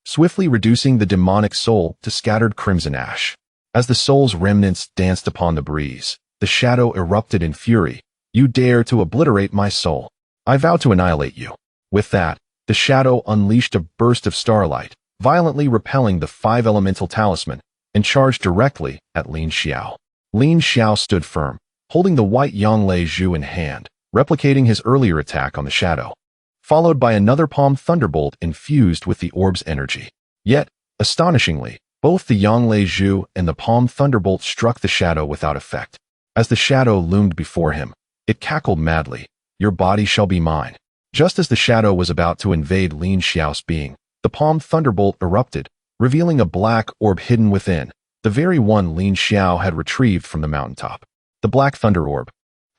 [SPEAKER 1] swiftly reducing the demonic soul to scattered crimson ash. As the soul's remnants danced upon the breeze, the shadow erupted in fury. "You dare to obliterate my soul? I vow to annihilate you." With that, the shadow unleashed a burst of starlight, violently repelling the 5 elemental talisman, and charged directly at Lin Xiao. Lin Xiao stood firm, holding the white Yang Lei Zhu in hand, replicating his earlier attack on the shadow, followed by another palm thunderbolt infused with the orb's energy. Yet, astonishingly, both the Yang Lei Zhu and the palm thunderbolt struck the shadow without effect. As the shadow loomed before him, it cackled madly, "Your body shall be mine." Just as the shadow was about to invade Lin Xiao's being, the palm thunderbolt erupted, revealing a black orb hidden within, the very one Lin Xiao had retrieved from the mountaintop. The Black Thunder Orb,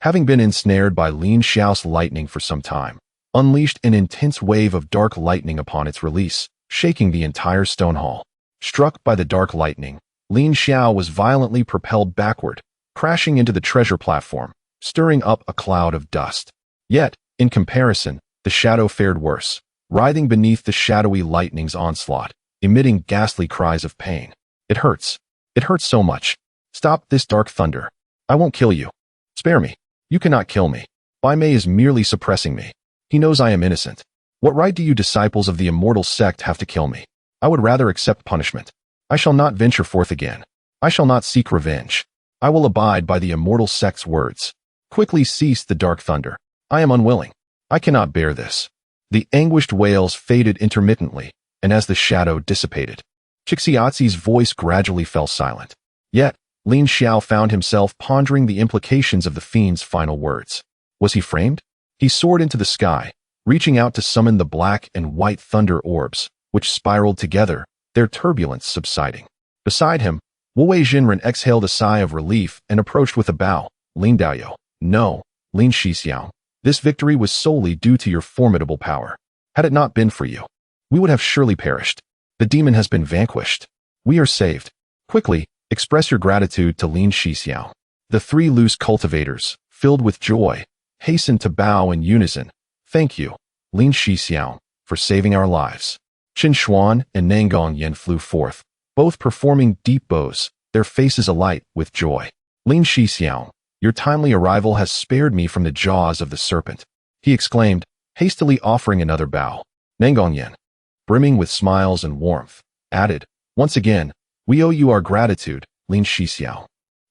[SPEAKER 1] having been ensnared by Lin Xiao's lightning for some time, unleashed an intense wave of dark lightning upon its release, shaking the entire stone hall. Struck by the dark lightning, Lin Xiao was violently propelled backward, crashing into the treasure platform, stirring up a cloud of dust. Yet, in comparison, the shadow fared worse, writhing beneath the shadowy lightning's onslaught, emitting ghastly cries of pain. It hurts. It hurts so much. Stop this dark thunder. I won't kill you. Spare me. You cannot kill me. Bai Mei is merely suppressing me. He knows I am innocent. What right do you disciples of the immortal sect have to kill me? I would rather accept punishment. I shall not venture forth again. I shall not seek revenge. I will abide by the immortal sect's words. Quickly cease the dark thunder. I am unwilling. I cannot bear this. The anguished wails faded intermittently, and as the shadow dissipated, Cixiaozi's voice gradually fell silent. Yet, Lin Xiao found himself pondering the implications of the fiend's final words. Was he framed? He soared into the sky, reaching out to summon the black and white thunder orbs, which spiraled together, their turbulence subsiding. Beside him, Wu Wei Jinren exhaled a sigh of relief and approached with a bow. Lin Daoyou. No, Lin Shixiao. This victory was solely due to your formidable power. Had it not been for you, we would have surely perished. The demon has been vanquished. We are saved. Quickly, express your gratitude to Lin Shixiao. The three loose cultivators, filled with joy, hastened to bow in unison. Thank you, Lin Shixiao, for saving our lives. Qin Xuan and Nangong Yen flew forth, both performing deep bows, their faces alight with joy. Lin Shixiao, your timely arrival has spared me from the jaws of the serpent, he exclaimed, hastily offering another bow. Nangong Yen, brimming with smiles and warmth, added, once again, we owe you our gratitude, Lin Shixiao.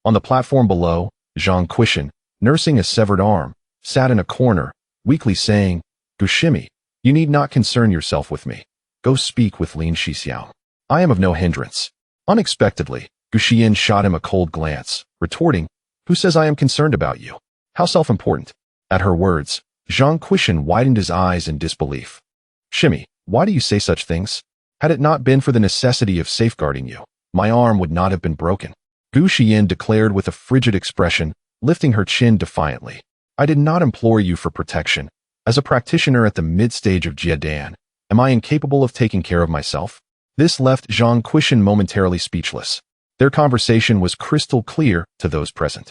[SPEAKER 1] On the platform below, Zhang Quishan, nursing a severed arm, sat in a corner, weakly saying, Gushimi, you need not concern yourself with me. Go speak with Lin Shixiao. I am of no hindrance. Unexpectedly, Guxian shot him a cold glance, retorting, who says I am concerned about you? How self-important. At her words, Zhang Quishan widened his eyes in disbelief. Shimi, why do you say such things? Had it not been for the necessity of safeguarding you, my arm would not have been broken. Gu Xian declared with a frigid expression, lifting her chin defiantly. I did not implore you for protection. As a practitioner at the mid-stage of Jiedan, am I incapable of taking care of myself? This left Zhang Quishan momentarily speechless. Their conversation was crystal clear to those present.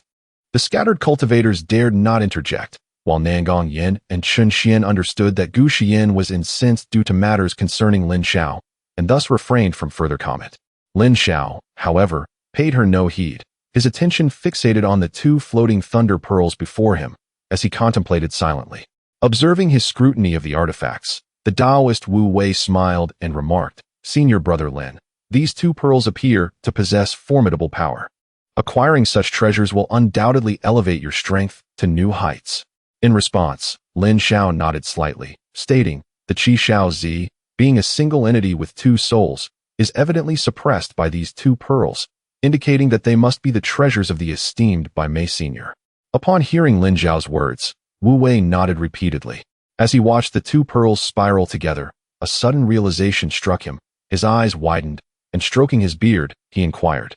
[SPEAKER 1] The scattered cultivators dared not interject, while Nangong Yen and Chun Xian understood that Gu Xian was incensed due to matters concerning Lin Xiao, and thus refrained from further comment. Lin Xiao, however, paid her no heed, his attention fixated on the two floating thunder pearls before him, as he contemplated silently. Observing his scrutiny of the artifacts, the Taoist Wu Wei smiled and remarked, Senior Brother Lin, these two pearls appear to possess formidable power. Acquiring such treasures will undoubtedly elevate your strength to new heights. In response, Lin Xiao nodded slightly, stating, the Qi Xiao Zi, being a single entity with two souls, is evidently suppressed by these two pearls, indicating that they must be the treasures of the esteemed Bai Mei Senior. Upon hearing Lin Zhao's words, Wu Wei nodded repeatedly. As he watched the two pearls spiral together, a sudden realization struck him. His eyes widened, and stroking his beard, he inquired,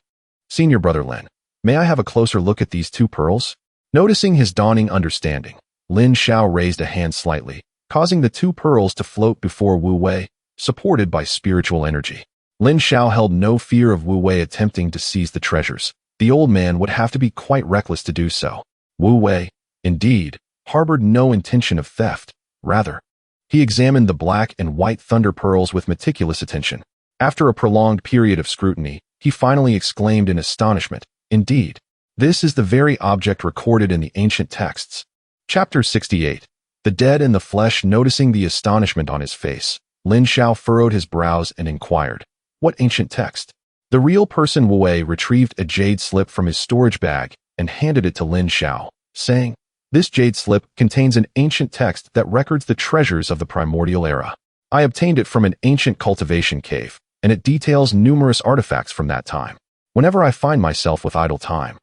[SPEAKER 1] Senior Brother Lin, may I have a closer look at these two pearls? Noticing his dawning understanding, Lin Xiao raised a hand slightly, causing the two pearls to float before Wu Wei, supported by spiritual energy. Lin Xiao held no fear of Wu Wei attempting to seize the treasures. The old man would have to be quite reckless to do so. Wu Wei, indeed, harbored no intention of theft. Rather, he examined the black and white thunder pearls with meticulous attention. After a prolonged period of scrutiny, he finally exclaimed in astonishment, indeed, this is the very object recorded in the ancient texts. Chapter 68. The dead in the flesh. Noticing the astonishment on his face, Lin Xiao furrowed his brows and inquired, what ancient text? The real person Wu Wei retrieved a jade slip from his storage bag and handed it to Lin Xiao, saying, this jade slip contains an ancient text that records the treasures of the primordial era. I obtained it from an ancient cultivation cave, and it details numerous artifacts from that time. Whenever I find myself with idle time,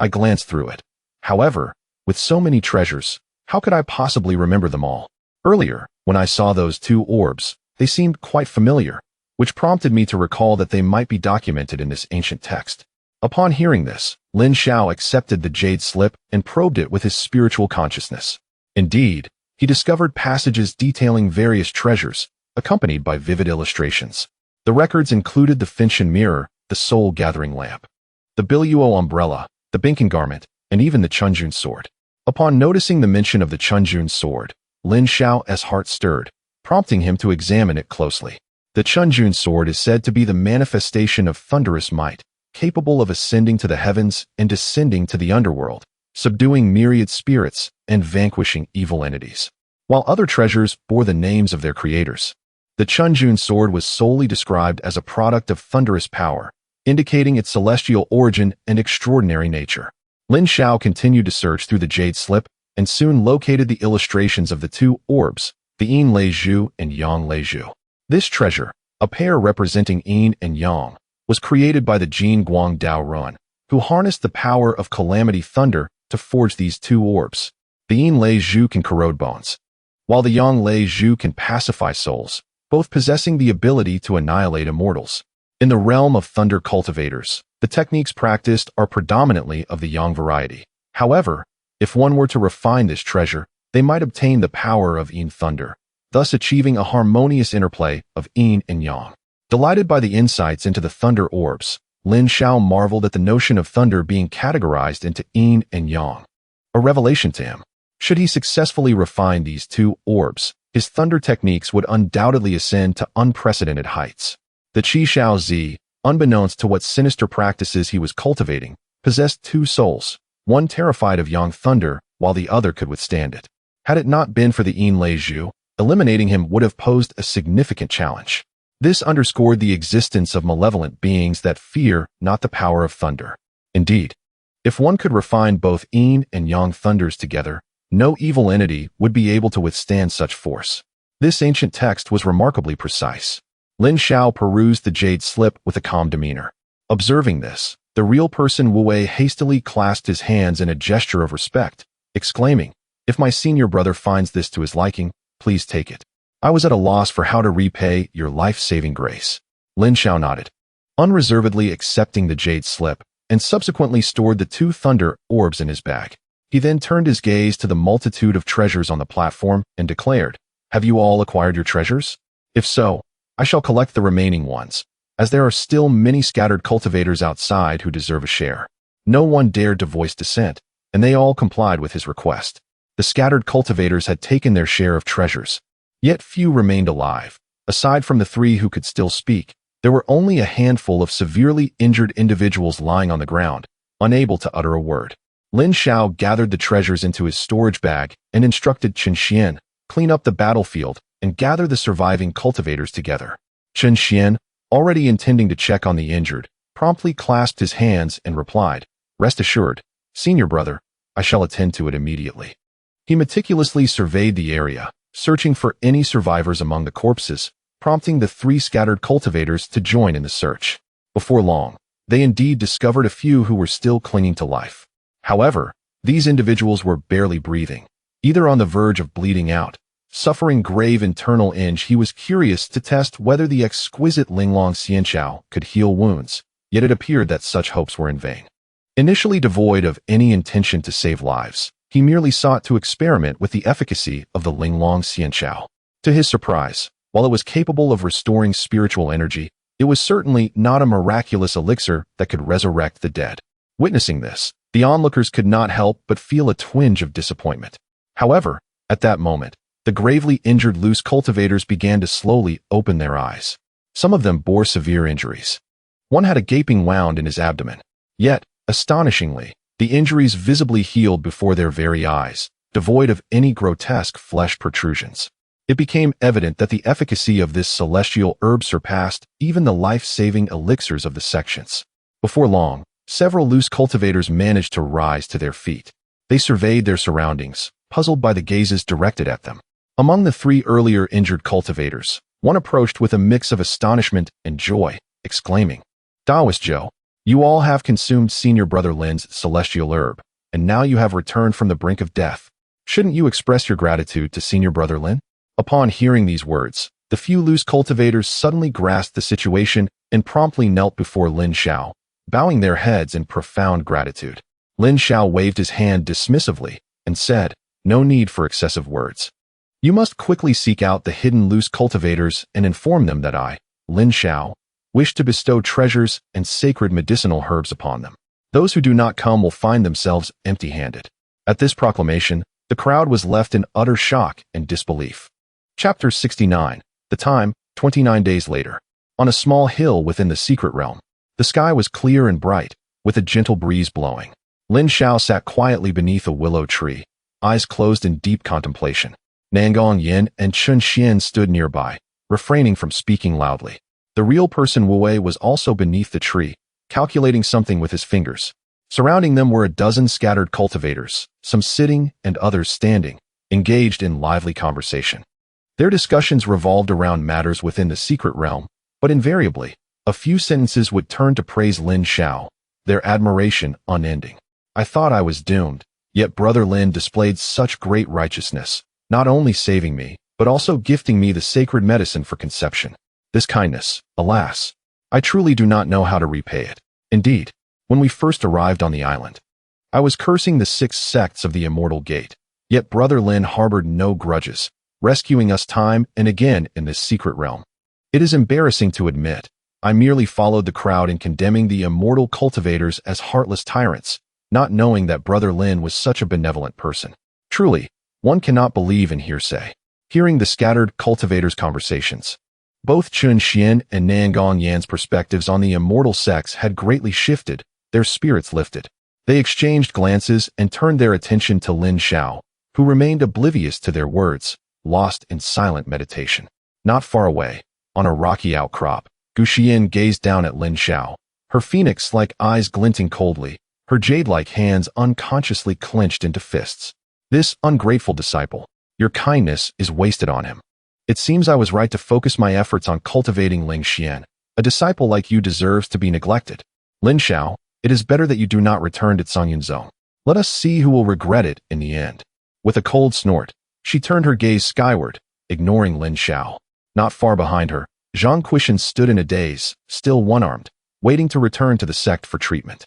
[SPEAKER 1] I glance through it. However, with so many treasures, how could I possibly remember them all? Earlier, when I saw those two orbs, they seemed quite familiar, which prompted me to recall that they might be documented in this ancient text. Upon hearing this, Lin Xiao accepted the jade slip and probed it with his spiritual consciousness. Indeed, he discovered passages detailing various treasures, accompanied by vivid illustrations. The records included the Finshan mirror, the soul-gathering lamp, the Biluo umbrella, the Binkan garment, and even the Chunjun sword. Upon noticing the mention of the Chunjun sword, Lin Xiao's heart stirred, prompting him to examine it closely. The Chunjun sword is said to be the manifestation of thunderous might, capable of ascending to the heavens and descending to the underworld, subduing myriad spirits and vanquishing evil entities. While other treasures bore the names of their creators, the Chunjun sword was solely described as a product of thunderous power, indicating its celestial origin and extraordinary nature. Lin Xiao continued to search through the jade slip and soon located the illustrations of the two orbs, the Yin Lei Zhu and Yang Lei Zhu. This treasure, a pair representing Yin and Yang, was created by the Jin Guang Dao Run, who harnessed the power of calamity thunder to forge these two orbs. The Yin Lei Zhu can corrode bones, while the Yang Lei Zhu can pacify souls, both possessing the ability to annihilate immortals. In the realm of thunder cultivators, the techniques practiced are predominantly of the Yang variety. However, if one were to refine this treasure, they might obtain the power of Yin thunder, thus achieving a harmonious interplay of Yin and Yang. Delighted by the insights into the thunder orbs, Lin Xiao marveled at the notion of thunder being categorized into Yin and Yang, a revelation to him. Should he successfully refine these two orbs, his thunder techniques would undoubtedly ascend to unprecedented heights. The Qi Xiao Zi, unbeknownst to what sinister practices he was cultivating, possessed two souls, one terrified of Yang thunder, while the other could withstand it. Had it not been for the Yin Lei Zhu, eliminating him would have posed a significant challenge. This underscored the existence of malevolent beings that fear not the power of thunder. Indeed, if one could refine both Yin and Yang thunders together, no evil entity would be able to withstand such force. This ancient text was remarkably precise. Lin Xiao perused the jade slip with a calm demeanor. Observing this, the real person Wu Wei hastily clasped his hands in a gesture of respect, exclaiming, "If my senior brother finds this to his liking, please take it. I was at a loss for how to repay your life-saving grace." Lin Xiao nodded, unreservedly accepting the jade slip, and subsequently stored the two thunder orbs in his bag. He then turned his gaze to the multitude of treasures on the platform and declared, "Have you all acquired your treasures? If so, I shall collect the remaining ones, as there are still many scattered cultivators outside who deserve a share." No one dared to voice dissent, and they all complied with his request. The scattered cultivators had taken their share of treasures, yet few remained alive. Aside from the three who could still speak, there were only a handful of severely injured individuals lying on the ground, unable to utter a word. Lin Xiao gathered the treasures into his storage bag and instructed Chen Xian, "Clean up the battlefield and gather the surviving cultivators together." Chen Xian, already intending to check on the injured, promptly clasped his hands and replied, "Rest assured, senior brother, I shall attend to it immediately." He meticulously surveyed the area, searching for any survivors among the corpses, prompting the three scattered cultivators to join in the search. Before long, they indeed discovered a few who were still clinging to life. However, these individuals were barely breathing, either on the verge of bleeding out. Suffering grave internal injury, he was curious to test whether the exquisite Linglong Xianqiao could heal wounds, yet it appeared that such hopes were in vain. Initially devoid of any intention to save lives, he merely sought to experiment with the efficacy of the Linglong Xianqiao. To his surprise, while it was capable of restoring spiritual energy, it was certainly not a miraculous elixir that could resurrect the dead. Witnessing this, the onlookers could not help but feel a twinge of disappointment. However, at that moment, the gravely injured loose cultivators began to slowly open their eyes. Some of them bore severe injuries. One had a gaping wound in his abdomen. Yet, astonishingly, the injuries visibly healed before their very eyes, devoid of any grotesque flesh protrusions. It became evident that the efficacy of this celestial herb surpassed even the life-saving elixirs of the sections. Before long, several loose cultivators managed to rise to their feet. They surveyed their surroundings, puzzled by the gazes directed at them. Among the three earlier injured cultivators, one approached with a mix of astonishment and joy, exclaiming, "Taoist Zhou, you all have consumed senior brother Lin's celestial herb, and now you have returned from the brink of death. Shouldn't you express your gratitude to senior brother Lin?" Upon hearing these words, the few loose cultivators suddenly grasped the situation and promptly knelt before Lin Xiao, bowing their heads in profound gratitude. Lin Xiao waved his hand dismissively and said, "No need for excessive words. You must quickly seek out the hidden loose cultivators and inform them that I, Lin Xiao, wish to bestow treasures and sacred medicinal herbs upon them. Those who do not come will find themselves empty-handed." At this proclamation, the crowd was left in utter shock and disbelief. Chapter 69. The time, 29 days later. On a small hill within the secret realm, the sky was clear and bright, with a gentle breeze blowing. Lin Xiao sat quietly beneath a willow tree, eyes closed in deep contemplation. Nangong Yin and Chun Xian stood nearby, refraining from speaking loudly. The real person Wu Wei was also beneath the tree, calculating something with his fingers. Surrounding them were a dozen scattered cultivators, some sitting and others standing, engaged in lively conversation. Their discussions revolved around matters within the secret realm, but invariably, a few sentences would turn to praise Lin Xiao, their admiration unending. I thought I was doomed, yet Brother Lin displayed such great righteousness, not only saving me, but also gifting me the sacred medicine for conception. This kindness, alas, I truly do not know how to repay it. Indeed, when we first arrived on the island, I was cursing the 6 sects of the Immortal Gate, yet Brother Lin harbored no grudges, rescuing us time and again in this secret realm. It is embarrassing to admit, I merely followed the crowd in condemning the immortal cultivators as heartless tyrants, not knowing that Brother Lin was such a benevolent person. Truly, one cannot believe in hearsay. Hearing the scattered cultivators' conversations, both Chun Xian and Nangong Yan's perspectives on the immortal sects had greatly shifted, their spirits lifted. They exchanged glances and turned their attention to Lin Xiao, who remained oblivious to their words, lost in silent meditation. Not far away, on a rocky outcrop, Gu Xian gazed down at Lin Xiao, her phoenix-like eyes glinting coldly, her jade-like hands unconsciously clenched into fists. "This ungrateful disciple, your kindness is wasted on him. It seems I was right to focus my efforts on cultivating Ling Xian. A disciple like you deserves to be neglected. Lin Xiao, it is better that you do not return to Cangyunzong. Let us see who will regret it in the end." With a cold snort, she turned her gaze skyward, ignoring Lin Xiao. Not far behind her, Zhang Quishan stood in a daze, still one-armed, waiting to return to the sect for treatment.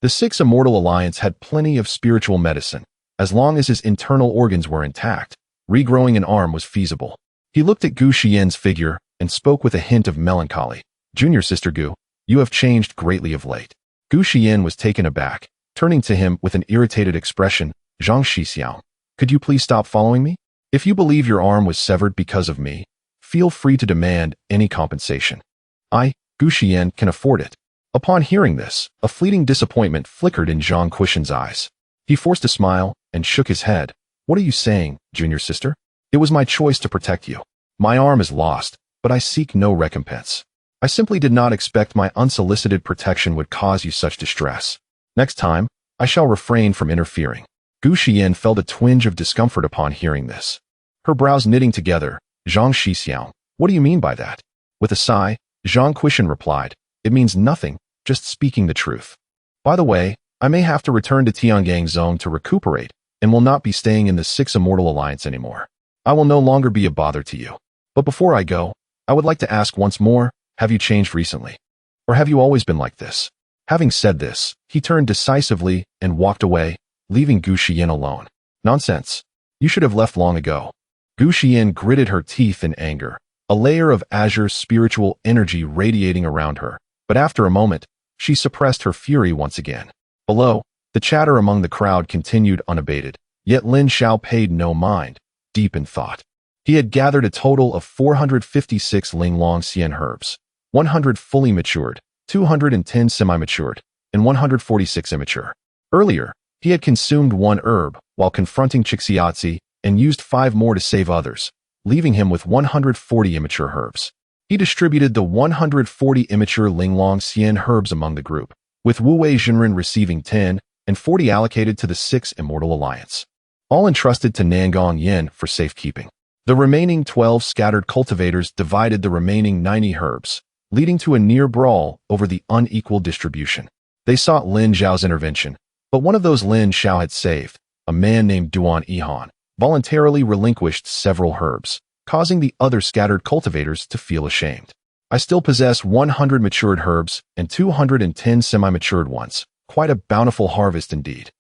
[SPEAKER 1] The 6 Immortal Alliance had plenty of spiritual medicine. As long as his internal organs were intact, regrowing an arm was feasible. He looked at Gu Xian's figure and spoke with a hint of melancholy. "Junior Sister Gu, you have changed greatly of late." Gu Xian was taken aback, turning to him with an irritated expression. "Zhang Xixiao, could you please stop following me? If you believe your arm was severed because of me, feel free to demand any compensation. I, Gu Xian, can afford it." Upon hearing this, a fleeting disappointment flickered in Zhang Quishan's eyes. He forced a smile and shook his head. "What are you saying, junior sister? It was my choice to protect you. My arm is lost, but I seek no recompense. I simply did not expect my unsolicited protection would cause you such distress. Next time, I shall refrain from interfering." Gu Xian felt a twinge of discomfort upon hearing this. Her brows knitting together. "Zhang Xixiao, what do you mean by that?" With a sigh, Zhang Quishan replied, "It means nothing, just speaking the truth. By the way, I may have to return to Tiangang Zone to recuperate, and will not be staying in the 6 Immortal Alliance anymore. I will no longer be a bother to you. But before I go, I would like to ask once more, have you changed recently? Or have you always been like this?" Having said this, he turned decisively and walked away, leaving Gu Xian alone. "Nonsense. You should have left long ago." Gu Xian gritted her teeth in anger, a layer of azure spiritual energy radiating around her, but after a moment, she suppressed her fury once again. Below, the chatter among the crowd continued unabated, yet Lin Xiao paid no mind, deep in thought. He had gathered a total of 456 Linglong Xian herbs, 100 fully matured, 210 semi-matured, and 146 immature. Earlier, he had consumed 1 herb while confronting Chixiatzi and used 5 more to save others, leaving him with 140 immature herbs. He distributed the 140 immature Linglong Xian herbs among the group, with Wu Wei Jinren receiving 10 and 40 allocated to the 6 Immortal Alliance, all entrusted to Nangong Yin for safekeeping. The remaining 12 scattered cultivators divided the remaining 90 herbs, leading to a near brawl over the unequal distribution. They sought Lin Zhao's intervention, but one of those Lin Xiao had saved, a man named Duan Yihan, voluntarily relinquished several herbs, causing the other scattered cultivators to feel ashamed. I still possess 100 matured herbs and 210 semi-matured ones. Quite a bountiful harvest indeed.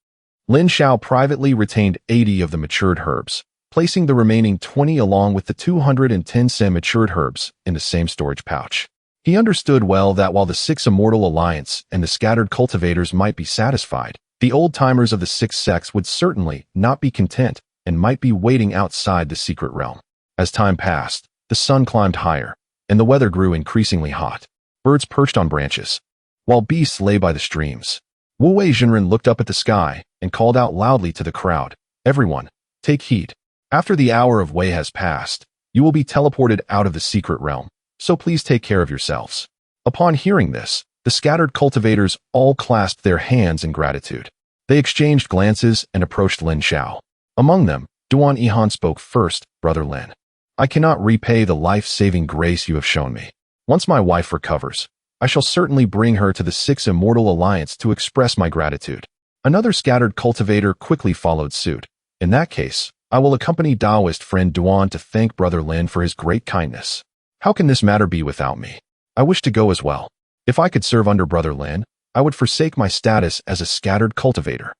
[SPEAKER 1] Lin Xiao privately retained 80 of the matured herbs, placing the remaining 20 along with the 210 semi-matured herbs in the same storage pouch. He understood well that while the Six Immortal Alliance and the scattered cultivators might be satisfied, the old-timers of the six sects would certainly not be content and might be waiting outside the secret realm. As time passed, the sun climbed higher, and the weather grew increasingly hot. Birds perched on branches, while beasts lay by the streams. Wu Wei Jinren looked up at the sky and called out loudly to the crowd, "Everyone, take heed. After the hour of Wei has passed, you will be teleported out of the secret realm, so please take care of yourselves." Upon hearing this, the scattered cultivators all clasped their hands in gratitude. They exchanged glances and approached Lin Xiao. Among them, Duan Yihan spoke first, "Brother Lin, I cannot repay the life-saving grace you have shown me. Once my wife recovers, I shall certainly bring her to the Six Immortal Alliance to express my gratitude." Another scattered cultivator quickly followed suit. "In that case, I will accompany Taoist friend Duan to thank Brother Lin for his great kindness. How can this matter be without me? I wish to go as well. If I could serve under Brother Lin, I would forsake my status as a scattered cultivator."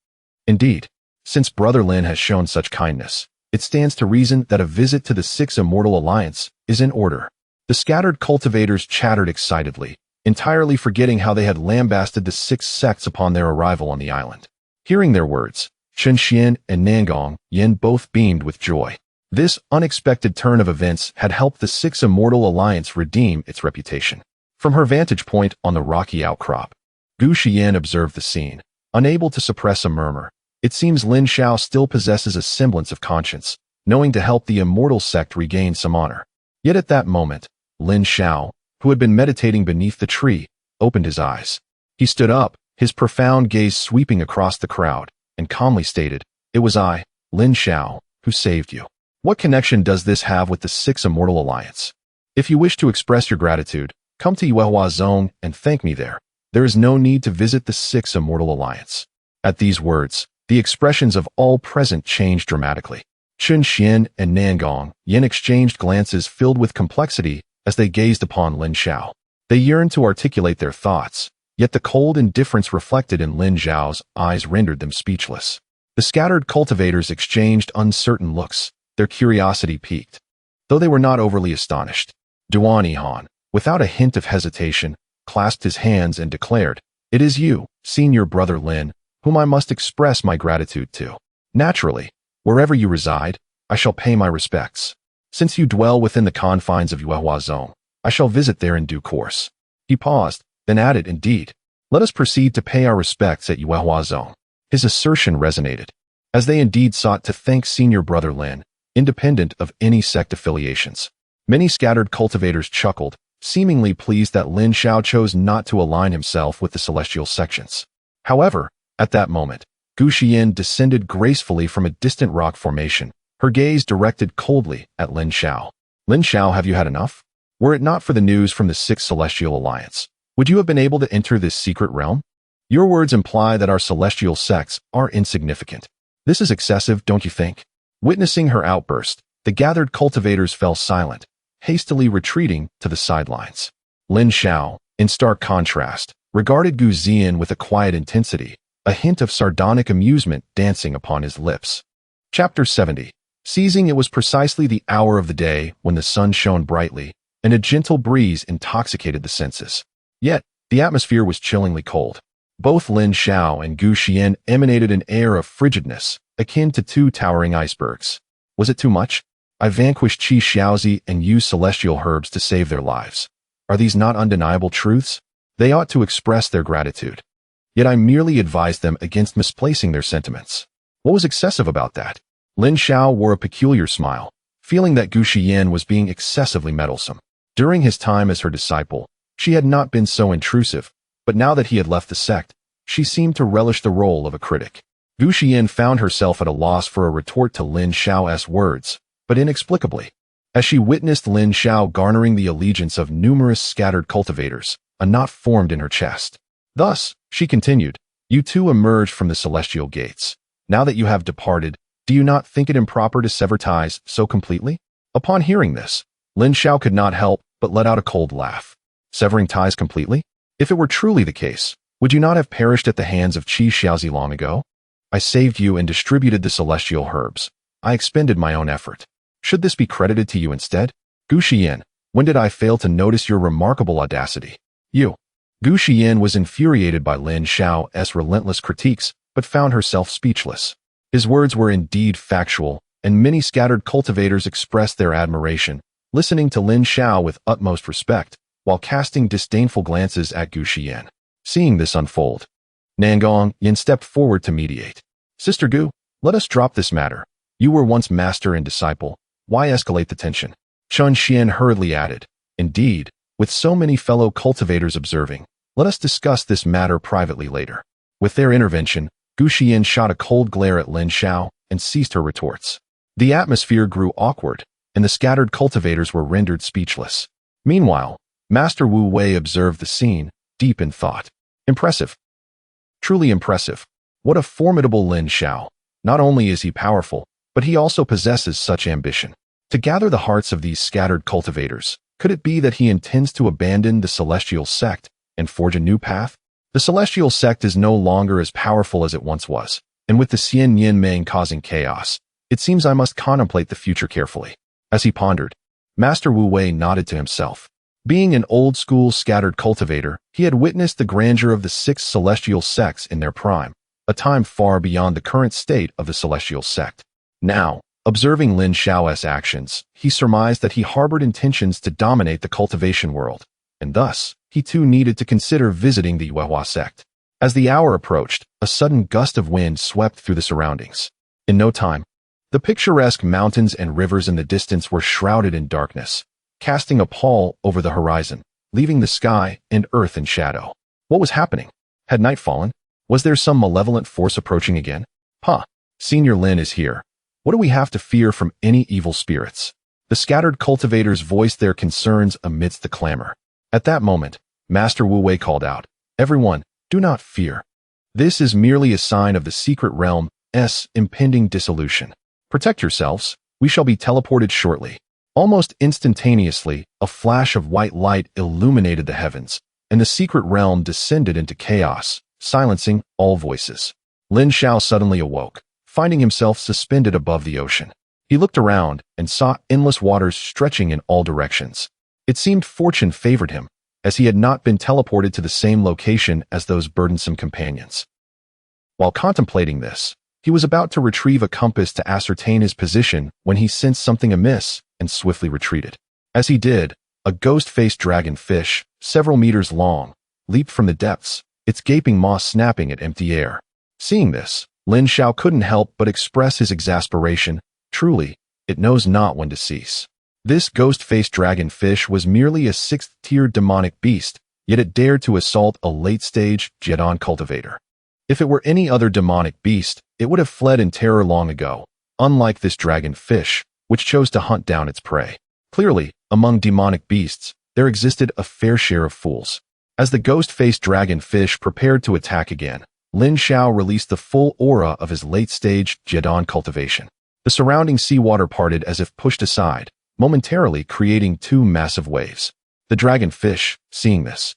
[SPEAKER 1] Indeed, since Brother Lin has shown such kindness, it stands to reason that a visit to the Six Immortal Alliance is in order. The scattered cultivators chattered excitedly, entirely forgetting how they had lambasted the six sects upon their arrival on the island. Hearing their words, Chen Xian and Nangong Yin both beamed with joy. This unexpected turn of events had helped the Six Immortal Alliance redeem its reputation. From her vantage point on the rocky outcrop, Gu Xian observed the scene, unable to suppress a murmur. It seems Lin Xiao still possesses a semblance of conscience, knowing to help the immortal sect regain some honor. Yet at that moment, Lin Xiao, who had been meditating beneath the tree, opened his eyes. He stood up, his profound gaze sweeping across the crowd, and calmly stated, "It was I, Lin Xiao, who saved you. What connection does this have with the Six Immortal Alliance? If you wish to express your gratitude, come to Yuehua Zone and thank me there. There is no need to visit the Six Immortal Alliance." At these words, the expressions of all present changed dramatically. Chen Xian and Nangong Yin exchanged glances filled with complexity as they gazed upon Lin Xiao. They yearned to articulate their thoughts, yet the cold indifference reflected in Lin Xiao's eyes rendered them speechless. The scattered cultivators exchanged uncertain looks, their curiosity piqued. Though they were not overly astonished, Duan Yihan, without a hint of hesitation, clasped his hands and declared, "It is you, Senior Brother Lin, whom I must express my gratitude to. Naturally, wherever you reside, I shall pay my respects. Since you dwell within the confines of Yuehua Zone, I shall visit there in due course." He paused, then added, "Indeed, let us proceed to pay our respects at Yuehua Zone." His assertion resonated, as they indeed sought to thank Senior Brother Lin, independent of any sect affiliations. Many scattered cultivators chuckled, seemingly pleased that Lin Xiao chose not to align himself with the celestial sections. However, at that moment, Gu Xian descended gracefully from a distant rock formation, her gaze directed coldly at Lin Xiao. "Lin Xiao, have you had enough? Were it not for the news from the Sixth Celestial Alliance, would you have been able to enter this secret realm? Your words imply that our celestial sects are insignificant. This is excessive, don't you think?" Witnessing her outburst, the gathered cultivators fell silent, hastily retreating to the sidelines. Lin Xiao, in stark contrast, regarded Gu Zian with a quiet intensity, a hint of sardonic amusement dancing upon his lips. Chapter 70. Seizing it was precisely the hour of the day when the sun shone brightly, and a gentle breeze intoxicated the senses. Yet, the atmosphere was chillingly cold. Both Lin Xiao and Gu Xian emanated an air of frigidness, akin to two towering icebergs. Was it too much? I vanquished Qi Xiaozi and used celestial herbs to save their lives. Are these not undeniable truths? They ought to express their gratitude. Yet I merely advised them against misplacing their sentiments. What was excessive about that? Lin Xiao wore a peculiar smile, feeling that Gu Xian was being excessively meddlesome. During his time as her disciple, she had not been so intrusive, but now that he had left the sect, she seemed to relish the role of a critic. Gu Xian found herself at a loss for a retort to Lin Xiao's words, but inexplicably. As she witnessed Lin Xiao garnering the allegiance of numerous scattered cultivators, a knot formed in her chest. Thus, she continued, "You two emerged from the celestial gates. Now that you have departed, do you not think it improper to sever ties so completely?" Upon hearing this, Lin Xiao could not help but let out a cold laugh. severing ties completely? If it were truly the case, would you not have perished at the hands of Qi Xiaozi long ago? I saved you and distributed the celestial herbs. I expended my own effort. Should this be credited to you instead? Gu Xian, when did I fail to notice your remarkable audacity? You. Gu Xian was infuriated by Lin Xiao's relentless critiques, but found herself speechless. His words were indeed factual, and many scattered cultivators expressed their admiration, listening to Lin Xiao with utmost respect, while casting disdainful glances at Gu Xian. Seeing this unfold, Nangong Yin stepped forward to mediate. Sister Gu, let us drop this matter. You were once master and disciple. Why escalate the tension? Chun Xian hurriedly added. Indeed, with so many fellow cultivators observing, let us discuss this matter privately later. With their intervention, Gu Xian shot a cold glare at Lin Xiao and ceased her retorts. The atmosphere grew awkward, and the scattered cultivators were rendered speechless. Meanwhile, Master Wu Wei observed the scene, deep in thought. Impressive. Truly impressive. What a formidable Lin Xiao. Not only is he powerful, but he also possesses such ambition. To gather the hearts of these scattered cultivators, could it be that he intends to abandon the celestial sect and forge a new path? The celestial sect is no longer as powerful as it once was, and with the Xian Yin Meng causing chaos, it seems I must contemplate the future carefully. As he pondered, Master Wu Wei nodded to himself. Being an old-school scattered cultivator, he had witnessed the grandeur of the 6 celestial sects in their prime, a time far beyond the current state of the celestial sect. Now, observing Lin Xiao's actions, he surmised that he harbored intentions to dominate the cultivation world, and thus, he too needed to consider visiting the Yuehua sect. As the hour approached, a sudden gust of wind swept through the surroundings. In no time, the picturesque mountains and rivers in the distance were shrouded in darkness, casting a pall over the horizon, leaving the sky and earth in shadow. What was happening? Had night fallen? Was there some malevolent force approaching again? Senior Lin is here. What do we have to fear from any evil spirits? The scattered cultivators voiced their concerns amidst the clamor. At that moment, Master Wu Wei called out, Everyone, do not fear. This is merely a sign of the secret realm's impending dissolution. Protect yourselves. We shall be teleported shortly. Almost instantaneously, a flash of white light illuminated the heavens, and the secret realm descended into chaos, silencing all voices. Lin Xiao suddenly awoke, finding himself suspended above the ocean. He looked around and saw endless waters stretching in all directions. It seemed fortune favored him, as he had not been teleported to the same location as those burdensome companions. While contemplating this, he was about to retrieve a compass to ascertain his position when he sensed something amiss and swiftly retreated. As he did, a ghost-faced dragonfish, several meters long, leaped from the depths, its gaping maw snapping at empty air. Seeing this, Lin Xiao couldn't help but express his exasperation. Truly, it knows not when to cease. This ghost-faced dragonfish was merely a 6th-tier demonic beast, yet it dared to assault a late-stage Jedon cultivator. If it were any other demonic beast, it would have fled in terror long ago, unlike this dragonfish, which chose to hunt down its prey. Clearly, among demonic beasts, there existed a fair share of fools. As the ghost-faced dragonfish prepared to attack again, Lin Xiao released the full aura of his late-stage Jedon cultivation. The surrounding seawater parted as if pushed aside, momentarily creating 2 massive waves. The dragonfish, seeing this,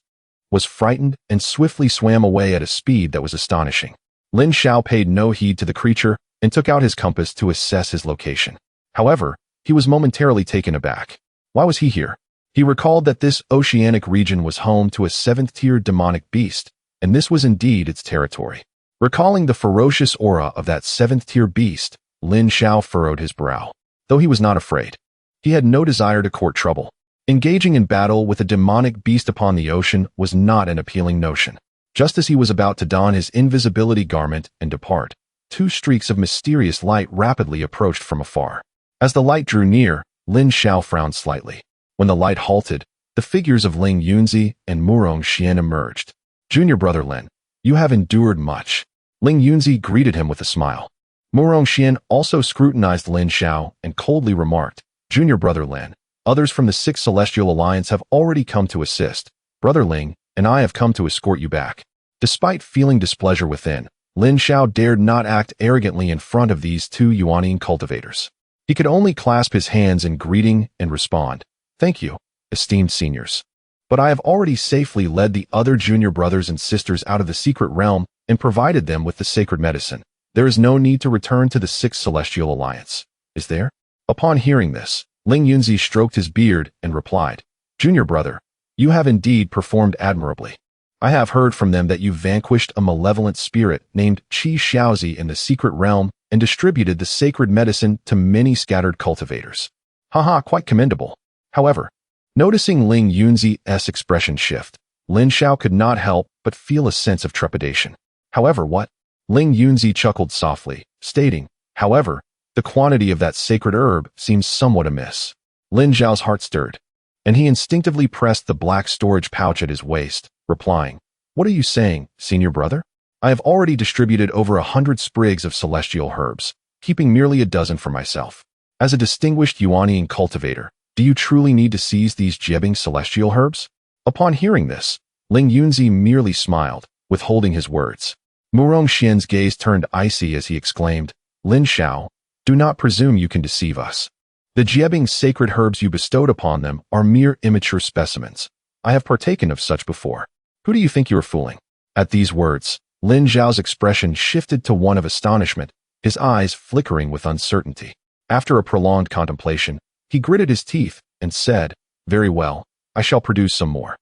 [SPEAKER 1] was frightened and swiftly swam away at a speed that was astonishing. Lin Xiao paid no heed to the creature and took out his compass to assess his location. However, he was momentarily taken aback. Why was he here? He recalled that this oceanic region was home to a 7th-tier demonic beast, and this was indeed its territory. Recalling the ferocious aura of that 7th-tier beast, Lin Xiao furrowed his brow. Though he was not afraid, he had no desire to court trouble. Engaging in battle with a demonic beast upon the ocean was not an appealing notion. Just as he was about to don his invisibility garment and depart, 2 streaks of mysterious light rapidly approached from afar. As the light drew near, Lin Xiao frowned slightly. When the light halted, the figures of Ling Yunzi and Murong Xian emerged. Junior brother Lin, you have endured much. Ling Yunzi greeted him with a smile. Murong Xian also scrutinized Lin Xiao and coldly remarked, Junior brother Lin, others from the 6th Celestial Alliance have already come to assist. Brother Ling and I have come to escort you back. Despite feeling displeasure within, Lin Xiao dared not act arrogantly in front of these 2 Yuanian cultivators. He could only clasp his hands in greeting and respond, Thank you, esteemed seniors. but I have already safely led the other junior brothers and sisters out of the secret realm and provided them with the sacred medicine. There is no need to return to the Sixth Celestial Alliance, is there? Upon hearing this, Ling Yunzi stroked his beard and replied, Junior brother, you have indeed performed admirably. I have heard from them that you vanquished a malevolent spirit named Qi Xiaozi in the secret realm and distributed the sacred medicine to many scattered cultivators. Haha, quite commendable. However, noticing Ling Yunzi's expression shift, Lin Xiao could not help but feel a sense of trepidation. However, what? Ling Yunzi chuckled softly, stating, however, the quantity of that sacred herb seems somewhat amiss. Lin Xiao's heart stirred, and he instinctively pressed the black storage pouch at his waist, replying, What are you saying, senior brother? I have already distributed over 100 sprigs of celestial herbs, keeping merely a dozen for myself. As a distinguished Yuanian cultivator, do you truly need to seize these jibbing celestial herbs? Upon hearing this, Ling Yunzi merely smiled, withholding his words. Murong Xian's gaze turned icy as he exclaimed, Lin Xiao, do not presume you can deceive us. The jibbing sacred herbs you bestowed upon them are mere immature specimens. I have partaken of such before. Who do you think you are fooling? At these words, Lin Xiao's expression shifted to one of astonishment, his eyes flickering with uncertainty. After a prolonged contemplation, he gritted his teeth and said, Very well, I shall produce some more.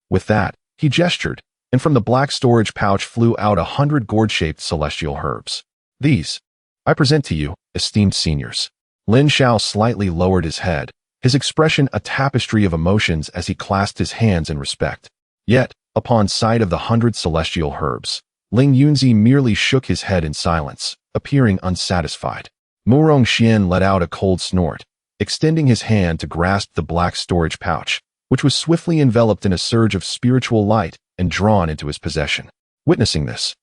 [SPEAKER 1] With that, he gestured, and from the black storage pouch flew out 100 gourd-shaped celestial herbs. These, I present to you, esteemed seniors. Lin Xiao slightly lowered his head, his expression a tapestry of emotions as he clasped his hands in respect. Yet, upon sight of the 100 celestial herbs, Ling Yunzi merely shook his head in silence, appearing unsatisfied. Murong Xian let out a cold snort, extending his hand to grasp the black storage pouch, which was swiftly enveloped in a surge of spiritual light and drawn into his possession. Witnessing this,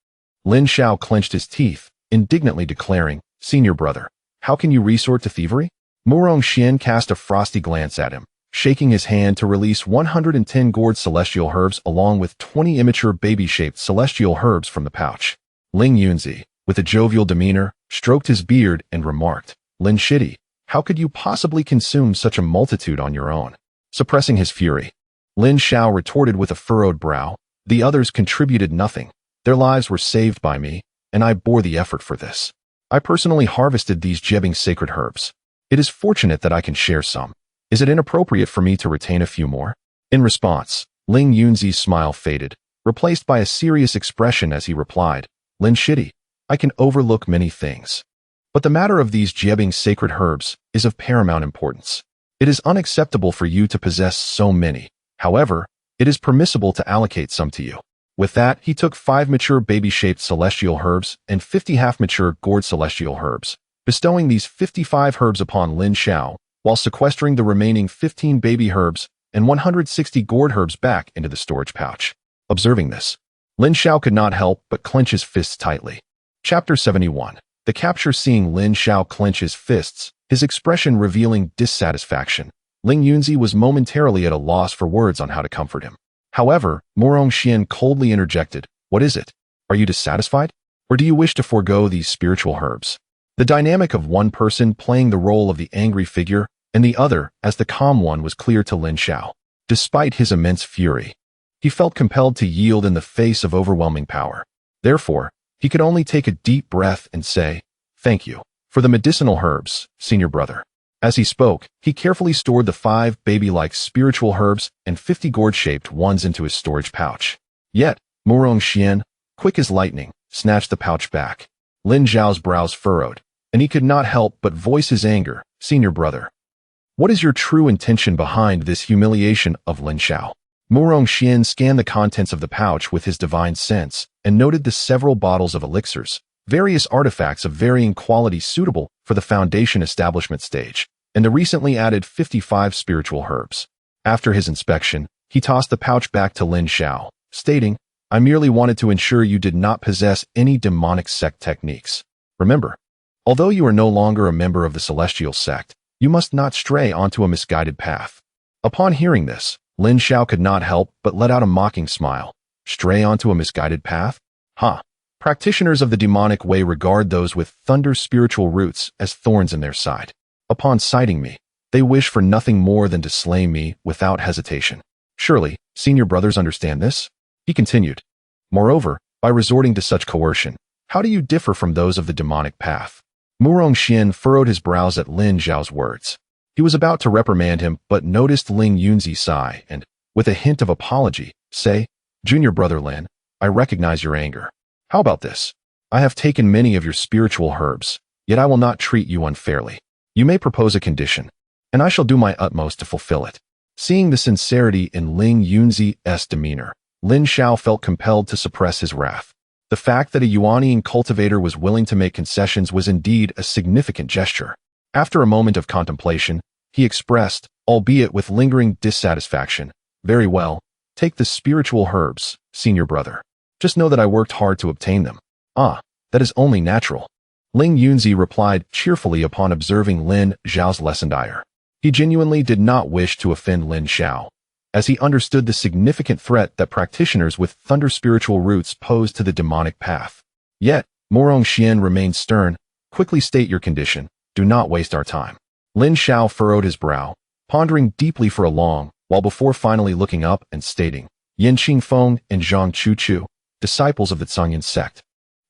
[SPEAKER 1] Lin Xiao clenched his teeth, indignantly declaring, Senior brother, how can you resort to thievery? Murong Xian cast a frosty glance at him, shaking his hand to release 110 gourd celestial herbs along with 20 immature baby-shaped celestial herbs from the pouch. Ling Yunzi, with a jovial demeanor, stroked his beard and remarked, Lin Shidi, how could you possibly consume such a multitude on your own? Suppressing his fury, Lin Xiao retorted with a furrowed brow, the others contributed nothing. Their lives were saved by me, and I bore the effort for this. I personally harvested these jibbing sacred herbs. It is fortunate that I can share some. Is it inappropriate for me to retain a few more? In response, Ling Yunzi's smile faded, replaced by a serious expression as he replied, Lin Shidi, I can overlook many things. But the matter of these jibbing sacred herbs is of paramount importance. It is unacceptable for you to possess so many. However, it is permissible to allocate some to you. With that, he took 5 mature baby-shaped celestial herbs and 50 half-mature gourd celestial herbs, bestowing these 55 herbs upon Lin Xiao, while sequestering the remaining 15 baby herbs and 160 gourd herbs back into the storage pouch. Observing this, Lin Xiao could not help but clench his fists tightly. Chapter 71. The capture. Seeing Lin Xiao clench his fists, his expression revealing dissatisfaction, Ling Yunzi was momentarily at a loss for words on how to comfort him. However, Murong Xian coldly interjected, What is it? Are you dissatisfied? Or do you wish to forego these spiritual herbs? The dynamic of one person playing the role of the angry figure and the other as the calm one was clear to Lin Xiao. Despite his immense fury, he felt compelled to yield in the face of overwhelming power. Therefore, he could only take a deep breath and say, Thank you for the medicinal herbs, senior brother. As he spoke, he carefully stored the 5 baby-like spiritual herbs and 50 gourd-shaped ones into his storage pouch. Yet, Murong Xian, quick as lightning, snatched the pouch back. Lin Zhao's brows furrowed, and he could not help but voice his anger, Senior brother. What is your true intention behind this humiliation of Lin Xiao? Murong Xian scanned the contents of the pouch with his divine sense and noted the several bottles of elixirs, various artifacts of varying quality suitable for the foundation establishment stage, and the recently added 55 spiritual herbs. After his inspection, he tossed the pouch back to Lin Xiao, stating, I merely wanted to ensure you did not possess any demonic sect techniques. Remember, although you are no longer a member of the celestial sect, you must not stray onto a misguided path. Upon hearing this, Lin Xiao could not help but let out a mocking smile. Stray onto a misguided path? Practitioners of the demonic way regard those with thunder spiritual roots as thorns in their side. Upon sighting me, they wish for nothing more than to slay me without hesitation. Surely, senior brothers understand this? He continued. Moreover, by resorting to such coercion, how do you differ from those of the demonic path? Murong Xian furrowed his brows at Lin Zhao's words. He was about to reprimand him, but noticed Ling Yunzi sigh and, with a hint of apology, say, Junior brother Lin, I recognize your anger. How about this? I have taken many of your spiritual herbs, yet I will not treat you unfairly. You may propose a condition, and I shall do my utmost to fulfill it. Seeing the sincerity in Ling Yunzi's demeanor, Lin Xiao felt compelled to suppress his wrath. The fact that a Yuanian cultivator was willing to make concessions was indeed a significant gesture. After a moment of contemplation, he expressed, albeit with lingering dissatisfaction, Very well, take the spiritual herbs, senior brother. Just know that I worked hard to obtain them. Ah, that is only natural. Ling Yunzi replied cheerfully upon observing Lin Zhao's lessened ire. He genuinely did not wish to offend Lin Xiao, as he understood the significant threat that practitioners with thunder spiritual roots posed to the demonic path. Yet, Murong Xian remained stern. Quickly state your condition. Do not waste our time. Lin Xiao furrowed his brow, pondering deeply for a long while before finally looking up and stating, Yin Qingfeng and Zhang Chuchu, disciples of the Zhangyan sect,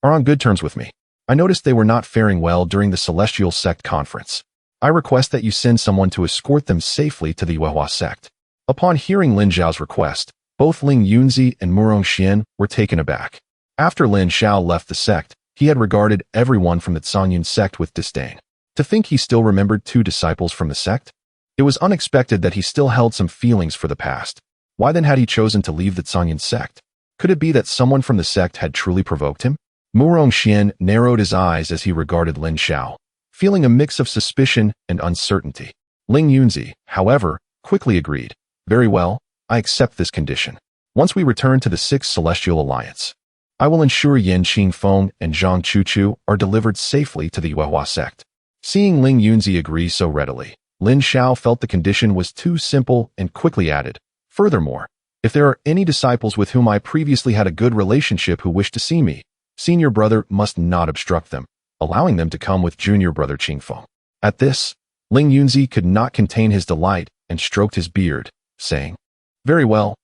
[SPEAKER 1] are on good terms with me. I noticed they were not faring well during the Celestial Sect conference. I request that you send someone to escort them safely to the Yuehua sect. Upon hearing Lin Zhao's request, both Ling Yunzi and Murong Xian were taken aback. After Lin Xiao left the sect, he had regarded everyone from the Zhangyan sect with disdain. To think he still remembered two disciples from the sect? It was unexpected that he still held some feelings for the past. Why then had he chosen to leave the Zhangyan sect? Could it be that someone from the sect had truly provoked him? Murong Xian narrowed his eyes as he regarded Lin Xiao, feeling a mix of suspicion and uncertainty. Ling Yunzi, however, quickly agreed. Very well, I accept this condition. Once we return to the Sixth Celestial Alliance, I will ensure Yin Qingfeng and Zhang Chuchu are delivered safely to the Yuehua sect. Seeing Ling Yunzi agree so readily, Lin Xiao felt the condition was too simple and quickly added, furthermore, if there are any disciples with whom I previously had a good relationship who wish to see me, senior brother must not obstruct them, allowing them to come with junior brother Qingfeng. At this, Ling Yunzi could not contain his delight and stroked his beard, saying, very well,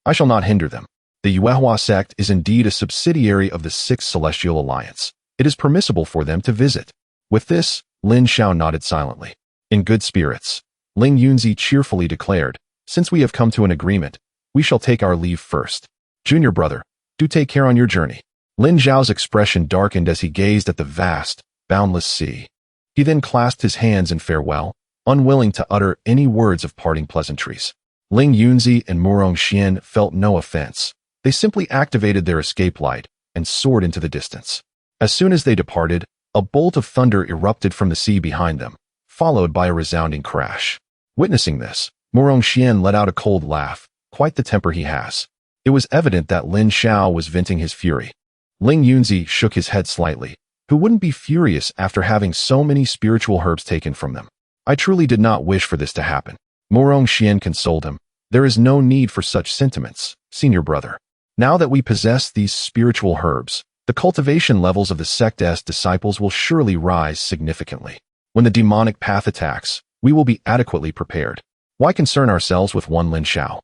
[SPEAKER 1] I shall not hinder them. The Yuehua sect is indeed a subsidiary of the Sixth Celestial Alliance. It is permissible for them to visit. With this, Lin Xiao nodded silently. In good spirits, Ling Yunzi cheerfully declared, since we have come to an agreement, we shall take our leave first. Junior brother, do take care on your journey. Lin Zhao's expression darkened as he gazed at the vast, boundless sea. He then clasped his hands in farewell, unwilling to utter any words of parting pleasantries. Ling Yunzi and Murong Xian felt no offense. They simply activated their escape light and soared into the distance. As soon as they departed, a bolt of thunder erupted from the sea behind them, followed by a resounding crash. Witnessing this, Murong Xian let out a cold laugh, quite the temper he has. It was evident that Lin Xiao was venting his fury. Ling Yunzi shook his head slightly. Who wouldn't be furious after having so many spiritual herbs taken from them? I truly did not wish for this to happen. Murong Xian consoled him. There is no need for such sentiments, senior brother. Now that we possess these spiritual herbs, the cultivation levels of the sect's disciples will surely rise significantly. When the demonic path attacks, we will be adequately prepared. Why concern ourselves with one Lin Xiao?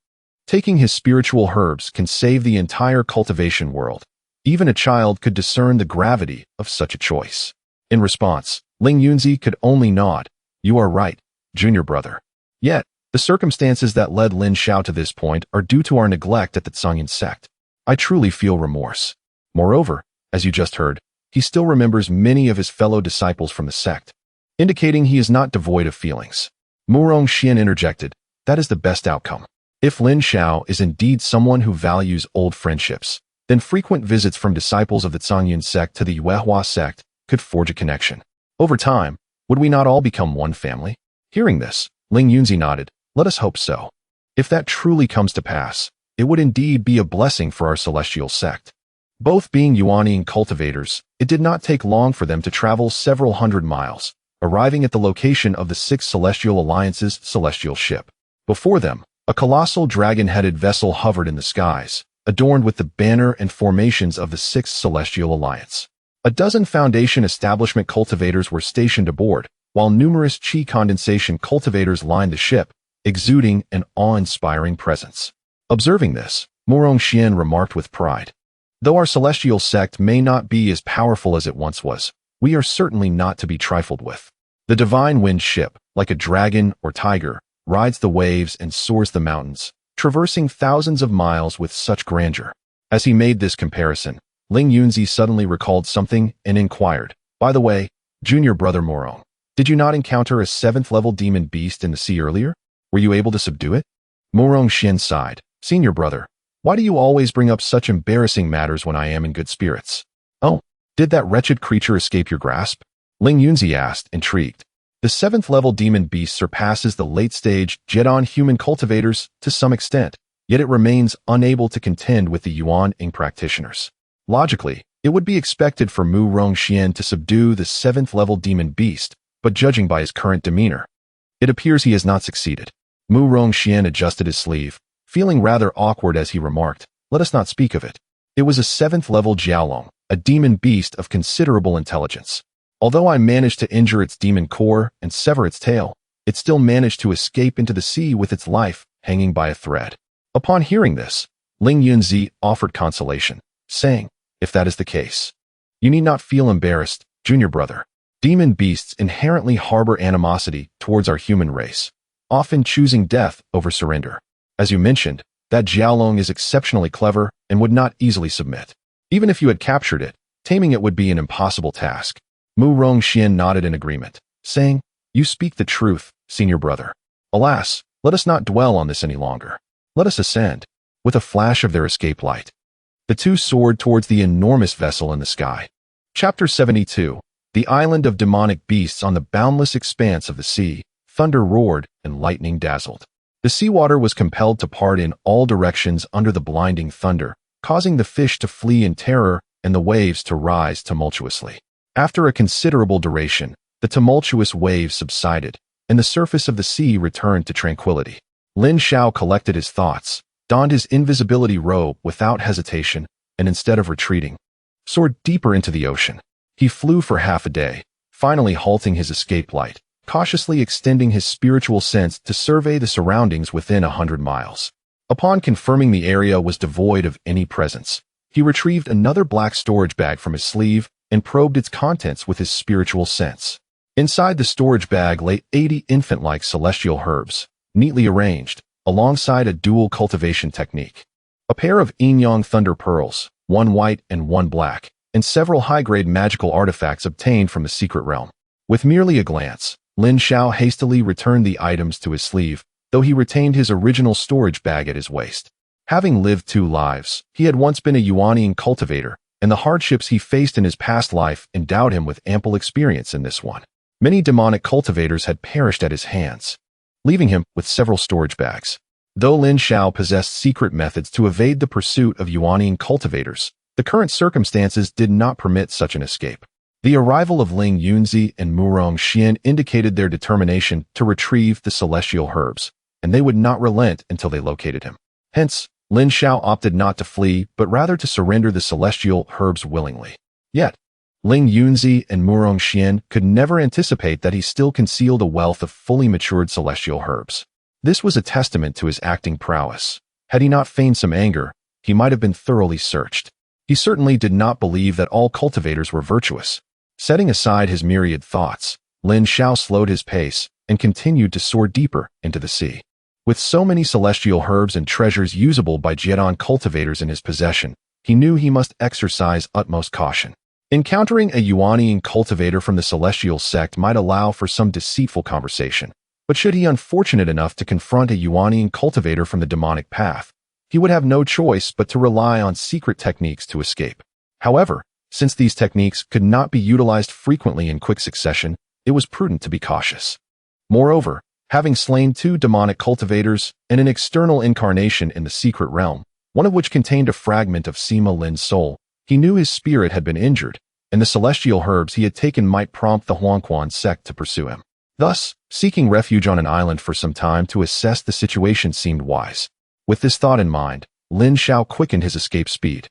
[SPEAKER 1] Taking his spiritual herbs can save the entire cultivation world. Even a child could discern the gravity of such a choice. In response, Ling Yunzi could only nod. You are right, junior brother. Yet, the circumstances that led Lin Xiao to this point are due to our neglect at the Zhangyan sect. I truly feel remorse. Moreover, as you just heard, he still remembers many of his fellow disciples from the sect, indicating he is not devoid of feelings. Murong Xian interjected, that is the best outcome. If Lin Xiao is indeed someone who values old friendships, then frequent visits from disciples of the Zhangyan sect to the Yuehua sect could forge a connection. Over time, would we not all become one family? Hearing this, Ling Yunzi nodded, let us hope so. If that truly comes to pass, it would indeed be a blessing for our celestial sect. Both being Yuanian cultivators, it did not take long for them to travel several hundred miles, arriving at the location of the Sixth Celestial Alliance's celestial ship. Before them, a colossal dragon-headed vessel hovered in the skies, adorned with the banner and formations of the Sixth Celestial Alliance. A dozen Foundation establishment cultivators were stationed aboard, while numerous chi condensation cultivators lined the ship, exuding an awe-inspiring presence. Observing this, Murong Xian remarked with pride, "Though our celestial sect may not be as powerful as it once was, we are certainly not to be trifled with. The divine wind ship, like a dragon or tiger, rides the waves and soars the mountains, traversing thousands of miles with such grandeur." As he made this comparison, Ling Yunzi suddenly recalled something and inquired, "By the way, junior brother Murong, did you not encounter a 7th-level demon beast in the sea earlier? Were you able to subdue it?" Murong Xian sighed, "Senior brother, why do you always bring up such embarrassing matters when I am in good spirits?" "Oh, did that wretched creature escape your grasp?" Ling Yunzi asked, intrigued. The 7th-level demon beast surpasses the late-stage Jedon human cultivators to some extent, yet it remains unable to contend with the Yuan Ing practitioners. Logically, it would be expected for Mu Rongxian to subdue the 7th-level demon beast, but judging by his current demeanor, it appears he has not succeeded. Mu Rongxian adjusted his sleeve, feeling rather awkward as he remarked, "Let us not speak of it. It was a 7th-level Jiaolong, a demon beast of considerable intelligence. Although I managed to injure its demon core and sever its tail, it still managed to escape into the sea with its life hanging by a thread." Upon hearing this, Ling Yunzi offered consolation, saying, "If that is the case, you need not feel embarrassed, junior brother. Demon beasts inherently harbor animosity towards our human race, often choosing death over surrender. As you mentioned, that Jiaolong is exceptionally clever and would not easily submit. Even if you had captured it, taming it would be an impossible task." Mu Rongxian nodded in agreement, saying, "You speak the truth, senior brother. Alas, let us not dwell on this any longer. Let us ascend." With a flash of their escape light, the two soared towards the enormous vessel in the sky. Chapter 72. The Island of Demonic Beasts. On the boundless expanse of the sea, thunder roared and lightning dazzled. The seawater was compelled to part in all directions under the blinding thunder, causing the fish to flee in terror and the waves to rise tumultuously. After a considerable duration, the tumultuous waves subsided, and the surface of the sea returned to tranquility. Lin Xiao collected his thoughts, donned his invisibility robe without hesitation, and instead of retreating, soared deeper into the ocean. He flew for half a day, finally halting his escape light, cautiously extending his spiritual sense to survey the surroundings within 100 miles. Upon confirming the area was devoid of any presence, he retrieved another black storage bag from his sleeve and probed its contents with his spiritual sense. Inside the storage bag lay 80 infant-like celestial herbs, neatly arranged, alongside a dual cultivation technique. A pair of yin-yang thunder pearls, one white and one black, and several high-grade magical artifacts obtained from the secret realm. With merely a glance, Lin Xiao hastily returned the items to his sleeve, though he retained his original storage bag at his waist. Having lived 2 lives, he had once been a Yuanian cultivator, and the hardships he faced in his past life endowed him with ample experience in this one. Many demonic cultivators had perished at his hands, leaving him with several storage bags. Though Lin Xiao possessed secret methods to evade the pursuit of Yuanian cultivators, the current circumstances did not permit such an escape. The arrival of Ling Yunzi and Murong Xian indicated their determination to retrieve the celestial herbs, and they would not relent until they located him. Hence, Lin Xiao opted not to flee, but rather to surrender the celestial herbs willingly. Yet, Ling Yunzi and Murong Xian could never anticipate that he still concealed a wealth of fully matured celestial herbs. This was a testament to his acting prowess. Had he not feigned some anger, he might have been thoroughly searched. He certainly did not believe that all cultivators were virtuous. Setting aside his myriad thoughts, Lin Xiao slowed his pace and continued to soar deeper into the sea. With so many celestial herbs and treasures usable by Jedon cultivators in his possession, he knew he must exercise utmost caution. Encountering a Yuanian cultivator from the celestial sect might allow for some deceitful conversation, but should he unfortunate enough to confront a Yuanian cultivator from the demonic path, he would have no choice but to rely on secret techniques to escape. However, since these techniques could not be utilized frequently in quick succession, it was prudent to be cautious. Moreover, having slain 2 demonic cultivators and an external incarnation in the secret realm, one of which contained a fragment of Sima Lin's soul, he knew his spirit had been injured, and the celestial herbs he had taken might prompt the Huangquan sect to pursue him. Thus, seeking refuge on an island for some time to assess the situation seemed wise. With this thought in mind, Lin Xiao quickened his escape speed,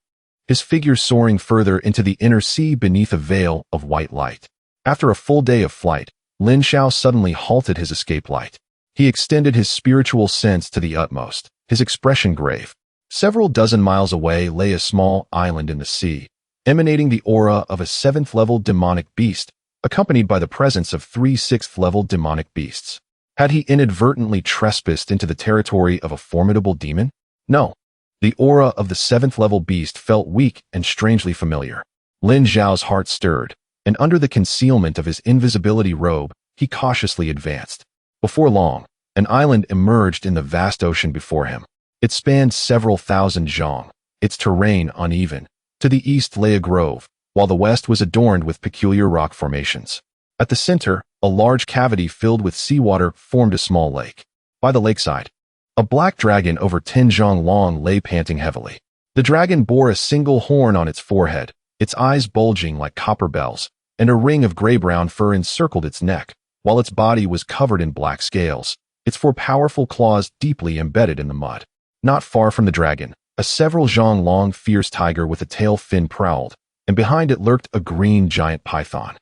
[SPEAKER 1] his figure soaring further into the inner sea beneath a veil of white light. After a full day of flight, Lin Xiao suddenly halted his escape light. He extended his spiritual sense to the utmost, his expression grave. Several dozen miles away lay a small island in the sea, emanating the aura of a 7th-level demonic beast, accompanied by the presence of 3 6th-level demonic beasts. Had he inadvertently trespassed into the territory of a formidable demon? No. The aura of the 7th-level beast felt weak and strangely familiar. Lin Zhao's heart stirred, and under the concealment of his invisibility robe, he cautiously advanced. Before long, an island emerged in the vast ocean before him. It spanned several thousand zhang, its terrain uneven. To the east lay a grove, while the west was adorned with peculiar rock formations. At the center, a large cavity filled with seawater formed a small lake. By the lakeside, a black dragon over 10 zhang long lay panting heavily. The dragon bore a single horn on its forehead, its eyes bulging like copper bells, and a ring of gray-brown fur encircled its neck, while its body was covered in black scales, its 4 powerful claws deeply embedded in the mud. Not far from the dragon, a several zhang long fierce tiger with a tail fin prowled, and behind it lurked a green giant python,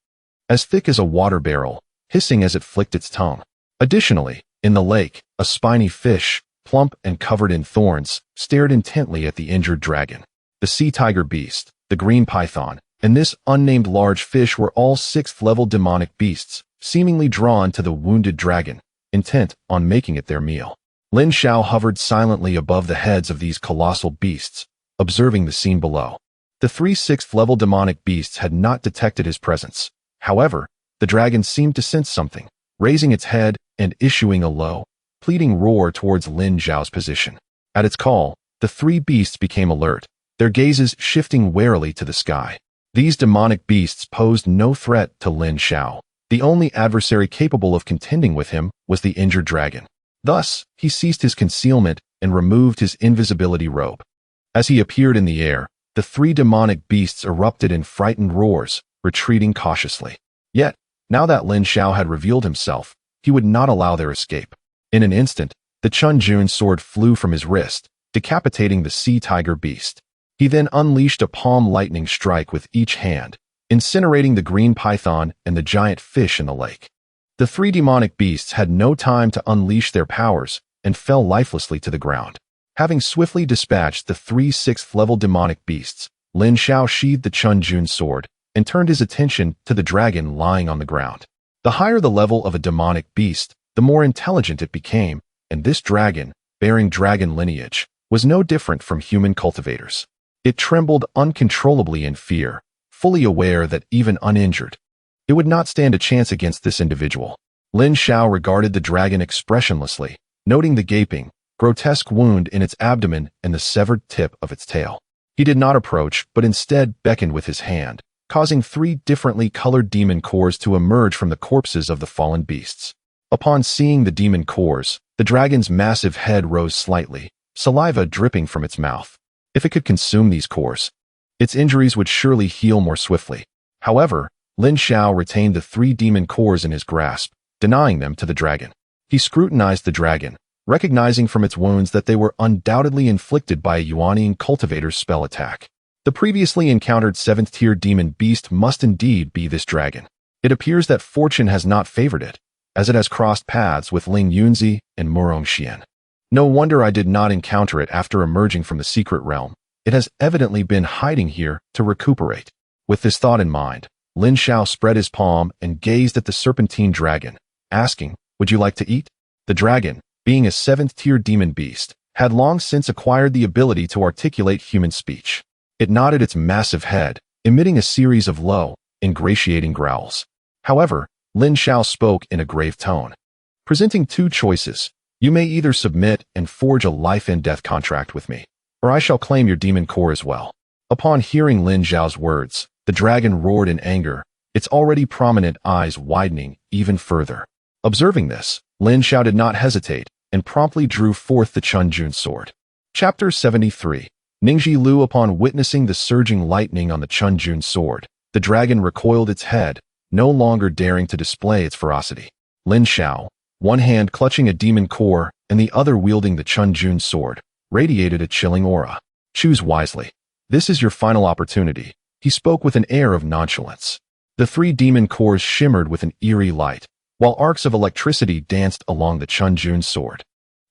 [SPEAKER 1] as thick as a water barrel, hissing as it flicked its tongue. Additionally, in the lake, a spiny fish, plump and covered in thorns, stared intently at the injured dragon. The sea tiger beast, the green python, and this unnamed large fish were all 6th-level demonic beasts, seemingly drawn to the wounded dragon, intent on making it their meal. Lin Zhao hovered silently above the heads of these colossal beasts, observing the scene below. The 3 6th-level demonic beasts had not detected his presence. However, the dragon seemed to sense something, raising its head and issuing a low, pleading roar towards Lin Zhao's position. At its call, the 3 beasts became alert, their gazes shifting warily to the sky. These demonic beasts posed no threat to Lin Zhao. The only adversary capable of contending with him was the injured dragon. Thus, he ceased his concealment and removed his invisibility robe. As he appeared in the air, the 3 demonic beasts erupted in frightened roars, retreating cautiously. Yet, now that Lin Zhao had revealed himself, he would not allow their escape. In an instant, the Chunjun sword flew from his wrist, decapitating the sea tiger beast. He then unleashed a palm lightning strike with each hand, incinerating the green python and the giant fish in the lake. The 3 demonic beasts had no time to unleash their powers and fell lifelessly to the ground. Having swiftly dispatched the 3 6th-level demonic beasts, Lin Zhao sheathed the Chunjun sword and turned his attention to the dragon lying on the ground. The higher the level of a demonic beast, the more intelligent it became, and this dragon, bearing dragon lineage, was no different from human cultivators. It trembled uncontrollably in fear, fully aware that even uninjured, it would not stand a chance against this individual. Lin Zhao regarded the dragon expressionlessly, noting the gaping, grotesque wound in its abdomen and the severed tip of its tail. He did not approach, but instead beckoned with his hand, causing 3 differently colored demon cores to emerge from the corpses of the fallen beasts. Upon seeing the demon cores, the dragon's massive head rose slightly, saliva dripping from its mouth. If it could consume these cores, its injuries would surely heal more swiftly. However, Lin Zhao retained the 3 demon cores in his grasp, denying them to the dragon. He scrutinized the dragon, recognizing from its wounds that they were undoubtedly inflicted by a Yuanian cultivator's spell attack. The previously encountered 7th-tier demon beast must indeed be this dragon. It appears that fortune has not favored it, as it has crossed paths with Ling Yunzi and Murong Xian. No wonder I did not encounter it after emerging from the secret realm. It has evidently been hiding here to recuperate. With this thought in mind, Lin Zhao spread his palm and gazed at the serpentine dragon, asking, "Would you like to eat?" The dragon, being a 7th-tier demon beast, had long since acquired the ability to articulate human speech. It nodded its massive head, emitting a series of low, ingratiating growls. However, Lin Zhao spoke in a grave tone, presenting 2 choices. You may either submit and forge a life-and-death contract with me, or I shall claim your demon core as well. Upon hearing Lin Zhao's words, the dragon roared in anger, its already prominent eyes widening even further. Observing this, Lin Zhao did not hesitate and promptly drew forth the Chunjun sword. Chapter 73. Ningji Lu. Upon witnessing the surging lightning on the Chunjun sword, the dragon recoiled its head, no longer daring to display its ferocity. Lin Zhao, one hand clutching a demon core and the other wielding the Chunjun sword, radiated a chilling aura. Choose wisely. This is your final opportunity. He spoke with an air of nonchalance. The 3 demon cores shimmered with an eerie light, while arcs of electricity danced along the Chunjun's sword.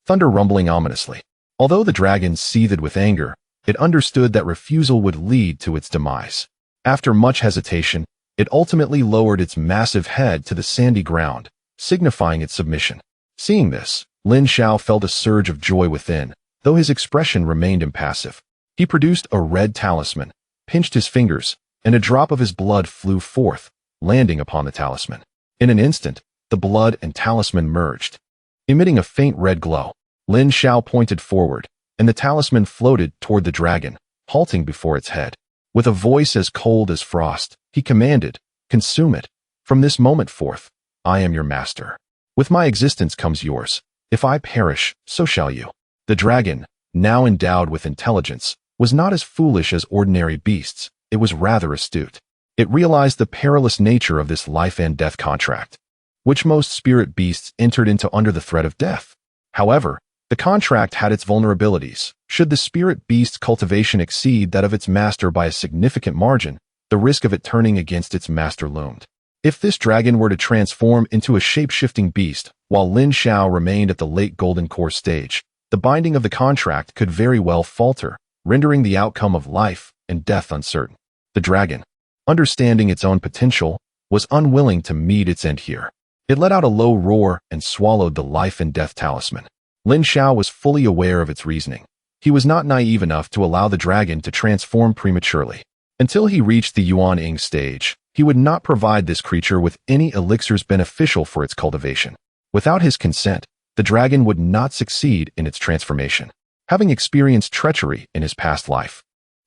[SPEAKER 1] Thunder rumbling ominously. Although the dragon seethed with anger, it understood that refusal would lead to its demise. After much hesitation, it ultimately lowered its massive head to the sandy ground, signifying its submission. Seeing this, Lin Xiao felt a surge of joy within, though his expression remained impassive. He produced a red talisman, pinched his fingers, and a drop of his blood flew forth, landing upon the talisman. In an instant, the blood and talisman merged. Emitting a faint red glow, Lin Xiao pointed forward, and the talisman floated toward the dragon, halting before its head. With a voice as cold as frost, he commanded, "Consume it. From this moment forth, I am your master. With my existence comes yours. If I perish, so shall you." The dragon, now endowed with intelligence, was not as foolish as ordinary beasts. It was rather astute. It realized the perilous nature of this life and death contract, which most spirit beasts entered into under the threat of death. However, the contract had its vulnerabilities. Should the spirit beast's cultivation exceed that of its master by a significant margin, the risk of it turning against its master loomed. If this dragon were to transform into a shape-shifting beast, while Lin Xiao remained at the late Golden Core stage, the binding of the contract could very well falter, rendering the outcome of life and death uncertain. The dragon, understanding its own potential, was unwilling to meet its end here. It let out a low roar and swallowed the life and death talisman. Lin Xiao was fully aware of its reasoning. He was not naive enough to allow the dragon to transform prematurely. Until he reached the Yuan Ying stage, he would not provide this creature with any elixirs beneficial for its cultivation. Without his consent, the dragon would not succeed in its transformation. Having experienced treachery in his past life,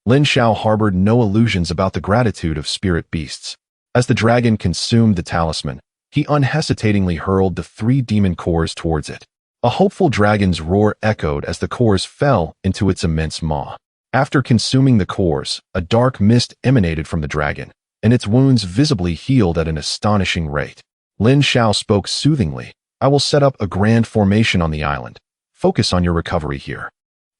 [SPEAKER 1] Lin Xiao harbored no illusions about the gratitude of spirit beasts. As the dragon consumed the talisman, he unhesitatingly hurled the 3 demon cores towards it. A hopeful dragon's roar echoed as the cores fell into its immense maw. After consuming the cores, a dark mist emanated from the dragon, and its wounds visibly healed at an astonishing rate. Lin Xiao spoke soothingly, "I will set up a grand formation on the island. Focus on your recovery here."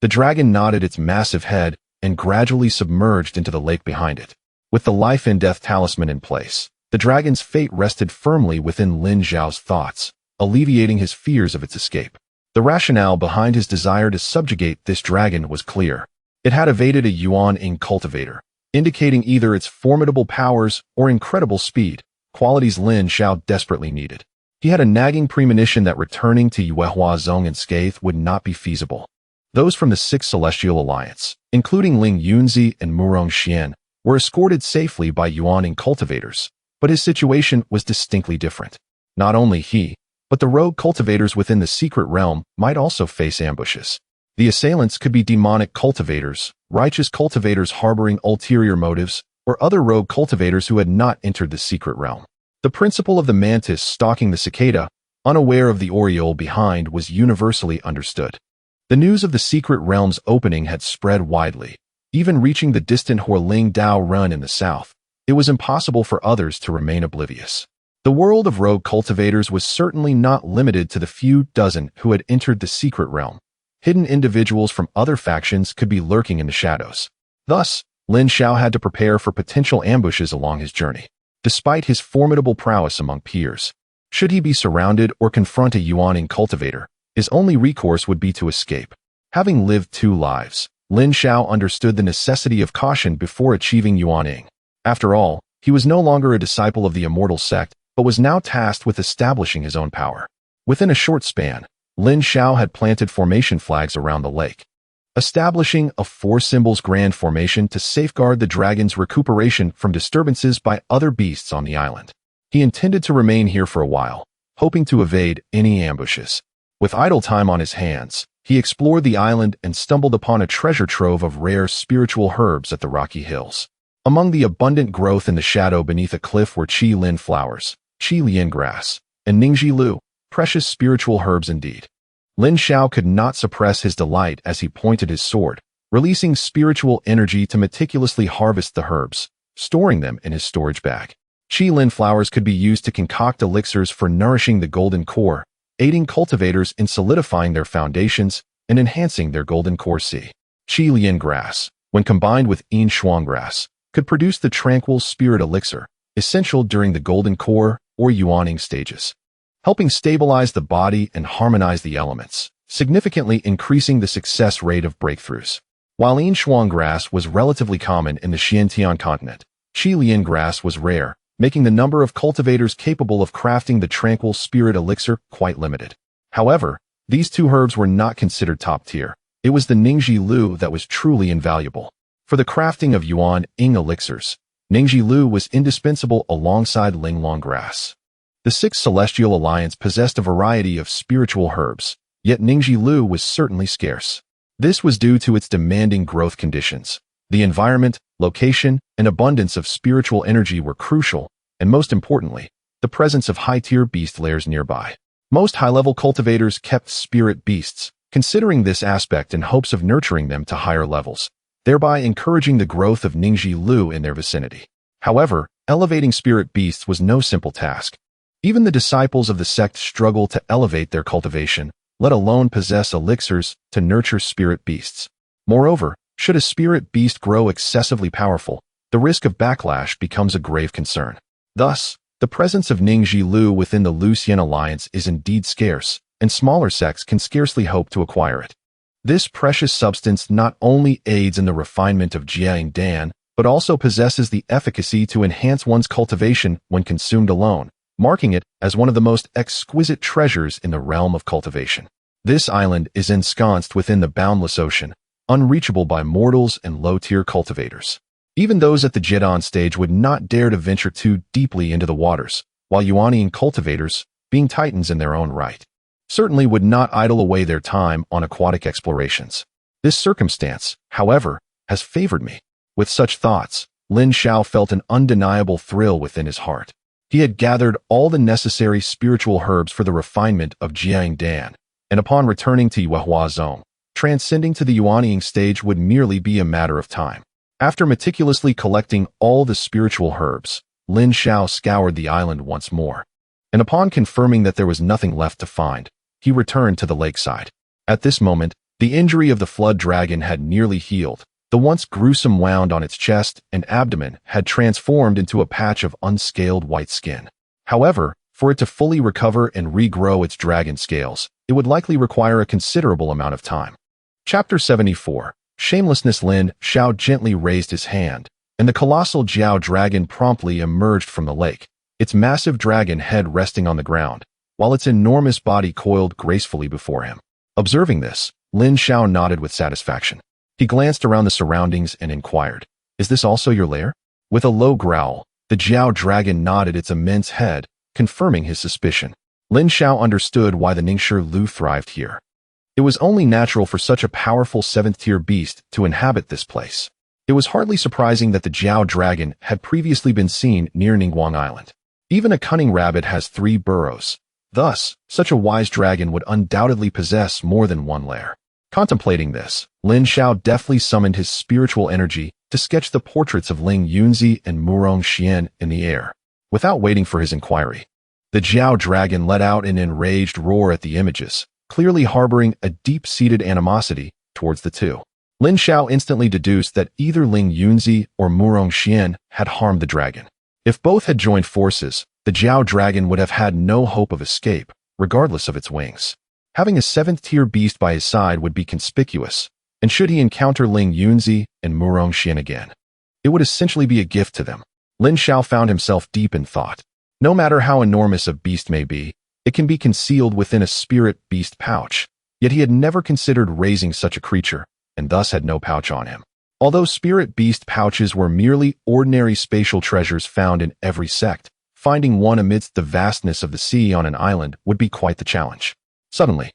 [SPEAKER 1] The dragon nodded its massive head and gradually submerged into the lake behind it. With the life and death talisman in place, the dragon's fate rested firmly within Lin Xiao's thoughts, alleviating his fears of its escape. The rationale behind his desire to subjugate this dragon was clear. It had evaded a Yuan Ying cultivator, indicating either its formidable powers or incredible speed, qualities Lin Xiao desperately needed. He had a nagging premonition that returning to Yuehua Zong unscathed would not be feasible. Those from the Sixth Celestial Alliance, including Ling Yunzi and Murong Xian, were escorted safely by Yuan Ying cultivators, but his situation was distinctly different. Not only he, but the rogue cultivators within the secret realm might also face ambushes. The assailants could be demonic cultivators, righteous cultivators harboring ulterior motives, or other rogue cultivators who had not entered the secret realm. The principle of the mantis stalking the cicada, unaware of the oriole behind, was universally understood. The news of the secret realm's opening had spread widely, even reaching the distant Horling Dao Run in the south. It was impossible for others to remain oblivious. The world of rogue cultivators was certainly not limited to the few dozen who had entered the secret realm. Hidden individuals from other factions could be lurking in the shadows. Thus, Lin Xiao had to prepare for potential ambushes along his journey. Despite his formidable prowess among peers, should he be surrounded or confront a Yuan Ying cultivator, his only recourse would be to escape. Having lived 2 lives, Lin Xiao understood the necessity of caution before achieving Yuan Ying. After all, he was no longer a disciple of the immortal sect, but was now tasked with establishing his own power. Within a short span, Lin Xiao had planted formation flags around the lake, establishing a 4 symbols grand formation to safeguard the dragon's recuperation from disturbances by other beasts on the island. He intended to remain here for a while, hoping to evade any ambushes. With idle time on his hands, he explored the island and stumbled upon a treasure trove of rare spiritual herbs at the rocky hills. Among the abundant growth in the shadow beneath a cliff were Qi Lin flowers, Qi Lian grass, and Ningji Lu, precious spiritual herbs indeed. Lin Xiao could not suppress his delight as he pointed his sword, releasing spiritual energy to meticulously harvest the herbs, storing them in his storage bag. Qi Lin flowers could be used to concoct elixirs for nourishing the golden core, aiding cultivators in solidifying their foundations and enhancing their golden core C. Qi Lian grass, when combined with Yin Shuang grass, could produce the tranquil spirit elixir, essential during the golden core or Yuan Ying stages. helping stabilize the body and harmonize the elements, significantly increasing the success rate of breakthroughs. While Yin Shuang grass was relatively common in the Xiantian continent, Qi Lian grass was rare, making the number of cultivators capable of crafting the tranquil spirit elixir quite limited. However, these two herbs were not considered top tier. It was the Ningji Lu that was truly invaluable. For the crafting of Yuan Ying elixirs, Ningji Lu was indispensable alongside Linglong grass. The Sixth Celestial Alliance possessed a variety of spiritual herbs, yet Ningji Lu was certainly scarce. This was due to its demanding growth conditions. The environment, location, and abundance of spiritual energy were crucial, and most importantly, the presence of high-tier beast layers nearby. Most high-level cultivators kept spirit beasts, considering this aspect in hopes of nurturing them to higher levels, thereby encouraging the growth of Ningji Lu in their vicinity. However, elevating spirit beasts was no simple task. Even the disciples of the sect struggled to elevate their cultivation, let alone possess elixirs to nurture spirit beasts. Moreover, should a spirit beast grow excessively powerful, the risk of backlash becomes a grave concern. Thus, the presence of Ningji Lu within the Lucian Alliance is indeed scarce, and smaller sects can scarcely hope to acquire it. This precious substance not only aids in the refinement of Jiang Dan, but also possesses the efficacy to enhance one's cultivation when consumed alone, marking it as one of the most exquisite treasures in the realm of cultivation. This island is ensconced within the boundless ocean, unreachable by mortals and low-tier cultivators. Even those at the Jedon stage would not dare to venture too deeply into the waters, while Yuanian cultivators, being titans in their own right, certainly would not idle away their time on aquatic explorations. This circumstance, however, has favored me. With such thoughts, Lin Xiao felt an undeniable thrill within his heart. He had gathered all the necessary spiritual herbs for the refinement of Jiang Dan, and upon returning to Yuehua Zone, transcending to the Yuanying stage would merely be a matter of time. After meticulously collecting all the spiritual herbs, Lin Xiao scoured the island once more, and upon confirming that there was nothing left to find, he returned to the lakeside. At this moment, the injury of the flood dragon had nearly healed. The once gruesome wound on its chest and abdomen had transformed into a patch of unscaled white skin. However, for it to fully recover and regrow its dragon scales, it would likely require a considerable amount of time. Chapter 74. Shamelessness. Lin Xiao gently raised his hand, and the colossal Jiao dragon promptly emerged from the lake, its massive dragon head resting on the ground, while its enormous body coiled gracefully before him. Observing this, Lin Xiao nodded with satisfaction. He glanced around the surroundings and inquired, "Is this also your lair?" With a low growl, the Jiao dragon nodded its immense head, confirming his suspicion. Lin Xiao understood why the Ningshi Lu thrived here. It was only natural for such a powerful 7th-tier beast to inhabit this place. It was hardly surprising that the Jiao dragon had previously been seen near Ningguang Island. Even a cunning rabbit has 3 burrows. Thus, such a wise dragon would undoubtedly possess more than one lair. Contemplating this, Lin Xiao deftly summoned his spiritual energy to sketch the portraits of Ling Yunzi and Murong Xian in the air. Without waiting for his inquiry, the Jiao dragon let out an enraged roar at the images, clearly harboring a deep-seated animosity towards the two. Lin Xiao instantly deduced that either Ling Yunzi or Murong Xian had harmed the dragon. If both had joined forces, the Jiao dragon would have had no hope of escape, regardless of its wings. Having a 7th-tier beast by his side would be conspicuous, and should he encounter Ling Yunzi and Murong Xian again, it would essentially be a gift to them. Lin Xiao found himself deep in thought. No matter how enormous a beast may be, it can be concealed within a spirit beast pouch, yet he had never considered raising such a creature, and thus had no pouch on him. Although spirit beast pouches were merely ordinary spatial treasures found in every sect, finding one amidst the vastness of the sea on an island would be quite the challenge. Suddenly,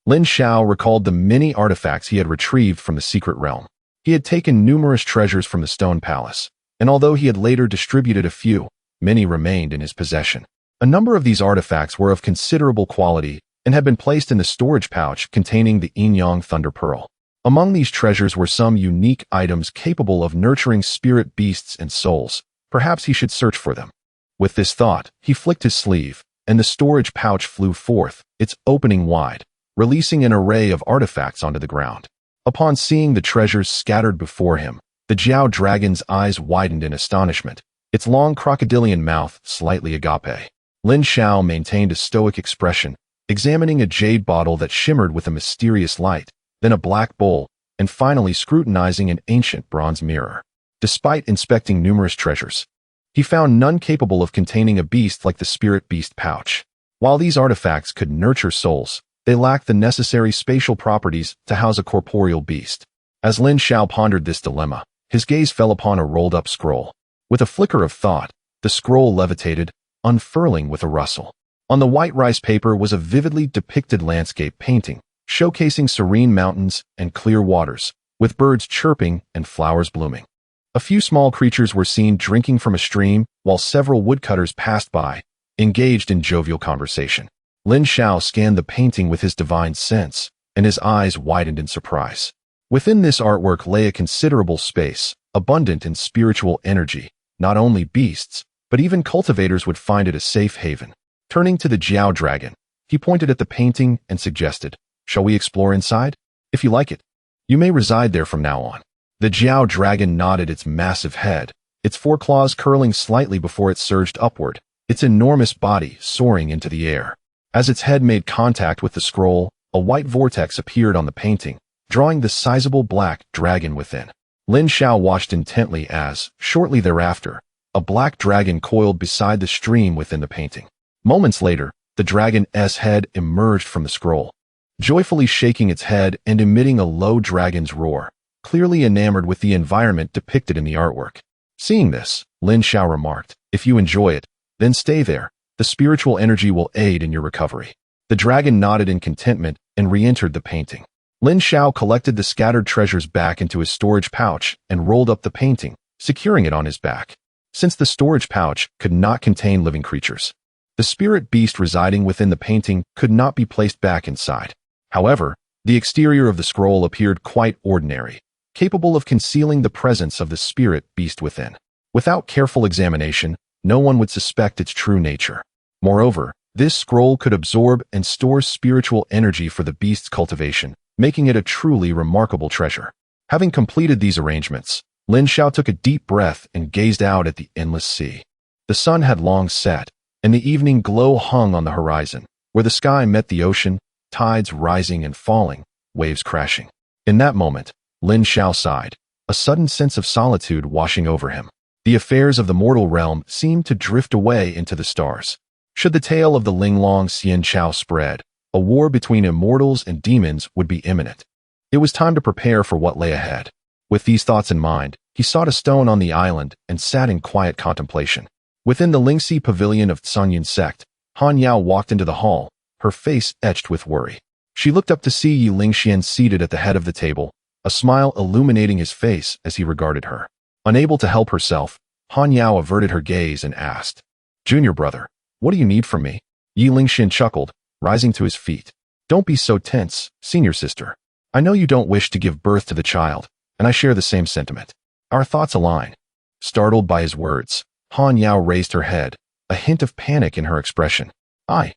[SPEAKER 1] Lin Xiao recalled the many artifacts he had retrieved from the secret realm. He had taken numerous treasures from the stone palace, and although he had later distributed a few, many remained in his possession. A number of these artifacts were of considerable quality and had been placed in the storage pouch containing the Yin-Yang Thunder Pearl. Among these treasures were some unique items capable of nurturing spirit beasts and souls. Perhaps he should search for them. With this thought, he flicked his sleeve, and the storage pouch flew forth, its opening wide, releasing an array of artifacts onto the ground. Upon seeing the treasures scattered before him, the Jiao dragon's eyes widened in astonishment, its long crocodilian mouth slightly agape. Lin Xiao maintained a stoic expression, examining a jade bottle that shimmered with a mysterious light, then a black bowl, and finally scrutinizing an ancient bronze mirror. Despite inspecting numerous treasures, he found none capable of containing a beast like the spirit beast pouch. While these artifacts could nurture souls, they lacked the necessary spatial properties to house a corporeal beast. As Lin Xiao pondered this dilemma, his gaze fell upon a rolled-up scroll. With a flicker of thought, the scroll levitated, unfurling with a rustle. On the white rice paper was a vividly depicted landscape painting, showcasing serene mountains and clear waters, with birds chirping and flowers blooming. A few small creatures were seen drinking from a stream, while several woodcutters passed by, engaged in jovial conversation. Lin Xiao scanned the painting with his divine sense, and his eyes widened in surprise. Within this artwork lay a considerable space, abundant in spiritual energy. Not only beasts, but even cultivators would find it a safe haven. Turning to the Jiao dragon, he pointed at the painting and suggested, "Shall we explore inside? If you like it, you may reside there from now on." The Jiao dragon nodded its massive head, its foreclaws curling slightly before it surged upward, its enormous body soaring into the air. As its head made contact with the scroll, a white vortex appeared on the painting, drawing the sizable black dragon within. Lin Xiao watched intently as, shortly thereafter, a black dragon coiled beside the stream within the painting. Moments later, the dragon's head emerged from the scroll, joyfully shaking its head and emitting a low dragon's roar, clearly enamored with the environment depicted in the artwork. Seeing this, Lin Xiao remarked, "If you enjoy it, then stay there. The spiritual energy will aid in your recovery." The dragon nodded in contentment and re-entered the painting. Lin Xiao collected the scattered treasures back into his storage pouch and rolled up the painting, securing it on his back. Since the storage pouch could not contain living creatures, the spirit beast residing within the painting could not be placed back inside. However, the exterior of the scroll appeared quite ordinary, capable of concealing the presence of the spirit beast within. Without careful examination, no one would suspect its true nature. Moreover, this scroll could absorb and store spiritual energy for the beast's cultivation, making it a truly remarkable treasure. Having completed these arrangements, Lin Xiao took a deep breath and gazed out at the endless sea. The sun had long set, and the evening glow hung on the horizon, where the sky met the ocean, tides rising and falling, waves crashing. In that moment, Lin Xiao sighed, a sudden sense of solitude washing over him. The affairs of the mortal realm seemed to drift away into the stars. Should the tale of the Linglong Xian Chao spread, a war between immortals and demons would be imminent. It was time to prepare for what lay ahead. With these thoughts in mind, he sought a stone on the island and sat in quiet contemplation. Within the Lingxi pavilion of Tsunyan sect, Han Yao walked into the hall, her face etched with worry. She looked up to see Yi Lingxian seated at the head of the table, a smile illuminating his face as he regarded her. Unable to help herself, Han Yao averted her gaze and asked, "Junior brother, what do you need from me?" Yi Lingxian chuckled, rising to his feet. "Don't be so tense, senior sister. I know you don't wish to give birth to the child, and I share the same sentiment. Our thoughts align." Startled by his words, Han Yao raised her head, a hint of panic in her expression. I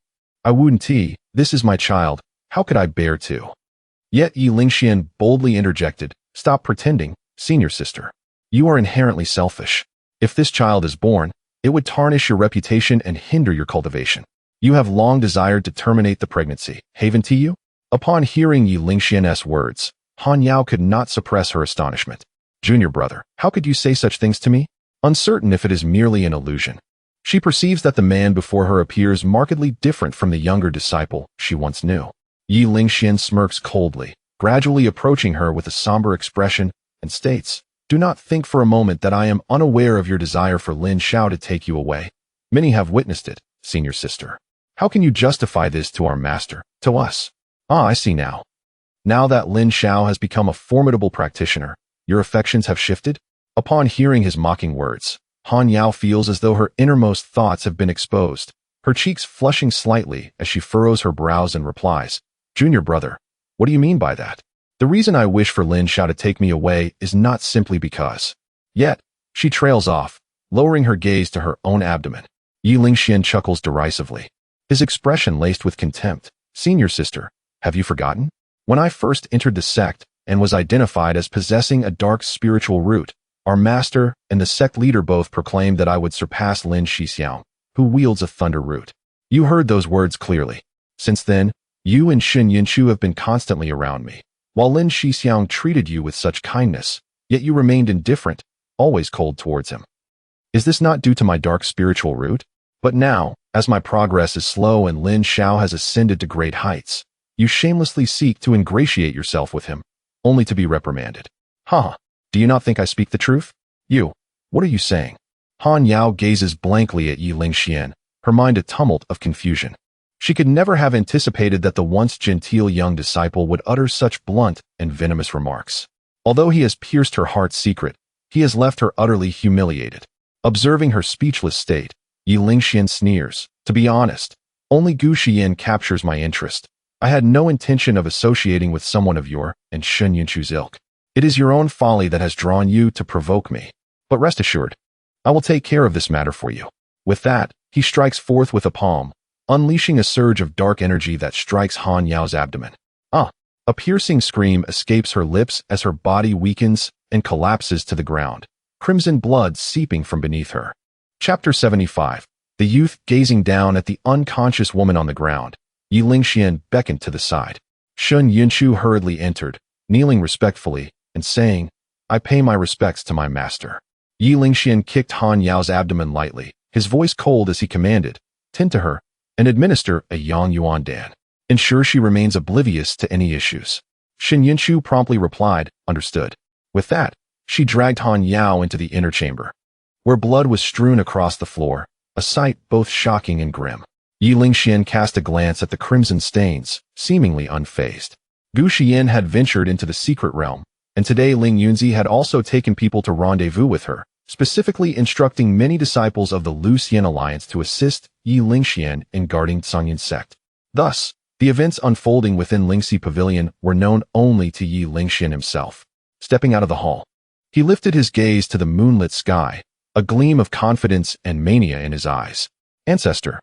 [SPEAKER 1] wouldn't. This is my child. How could I bear to?" Yet Yi Lingxian boldly interjected, "Stop pretending, senior sister. You are inherently selfish. If this child is born, it would tarnish your reputation and hinder your cultivation. You have long desired to terminate the pregnancy, haven't you?" Upon hearing Yi Lingxian's words, Han Yao could not suppress her astonishment. "Junior brother, how could you say such things to me?" Uncertain if it is merely an illusion, she perceives that the man before her appears markedly different from the younger disciple she once knew. Yi Lingxian smirks coldly, gradually approaching her with a somber expression, and states, "Do not think for a moment that I am unaware of your desire for Lin Xiao to take you away. Many have witnessed it, senior sister. How can you justify this to our master, to us? Ah, I see now. Now that Lin Xiao has become a formidable practitioner, your affections have shifted?" Upon hearing his mocking words, Han Yao feels as though her innermost thoughts have been exposed, her cheeks flushing slightly as she furrows her brows and replies, "Junior brother, what do you mean by that? The reason I wish for Lin Xiao to take me away is not simply because." Yet, she trails off, lowering her gaze to her own abdomen. Yi Lingxian chuckles derisively, his expression laced with contempt. "Senior sister, have you forgotten? When I first entered the sect and was identified as possessing a dark spiritual root, our master and the sect leader both proclaimed that I would surpass Lin Shixiao. who wields a thunder root. You heard those words clearly. Since then, you and Shen Yunchu have been constantly around me. While Lin Shixiang treated you with such kindness, yet you remained indifferent, always cold towards him. Is this not due to my dark spiritual root? But now, as my progress is slow and Lin Xiao has ascended to great heights, you shamelessly seek to ingratiate yourself with him, only to be reprimanded. Ha! Do you not think I speak the truth? You, what are you saying? Han Yao gazes blankly at Yi Lingxian, her mind a tumult of confusion. She could never have anticipated that the once genteel young disciple would utter such blunt and venomous remarks. Although he has pierced her heart's secret, he has left her utterly humiliated. Observing her speechless state, Yi Lingxian sneers. To be honest, only Gu Xian captures my interest. I had no intention of associating with someone of your and Shen Yunchu's ilk. It is your own folly that has drawn you to provoke me. But rest assured, I will take care of this matter for you. With that, he strikes forth with a palm, unleashing a surge of dark energy that strikes Han Yao's abdomen. A piercing scream escapes her lips as her body weakens and collapses to the ground, crimson blood seeping from beneath her. Chapter 75. The youth gazing down at the unconscious woman on the ground. Yi Lingxian beckoned to the side. Shen Yunchu hurriedly entered, kneeling respectfully and saying, I pay my respects to my master. Yi Lingxian kicked Han Yao's abdomen lightly, his voice cold as he commanded, tend to her and administer a Yang Yuan Dan. Ensure she remains oblivious to any issues. Shen Yunchu promptly replied, understood. With that, she dragged Han Yao into the inner chamber, where blood was strewn across the floor, a sight both shocking and grim. Yi Lingxian cast a glance at the crimson stains, seemingly unfazed. Gu Xian had ventured into the secret realm, and today Ling Yunzi had also taken people to rendezvous with her, specifically instructing many disciples of the Lu Xian alliance to assist Yi Lingxian in guarding Cangyin's sect. Thus, the events unfolding within Lingxi Pavilion were known only to Yi Lingxian himself. Stepping out of the hall, he lifted his gaze to the moonlit sky, a gleam of confidence and mania in his eyes. Ancestor,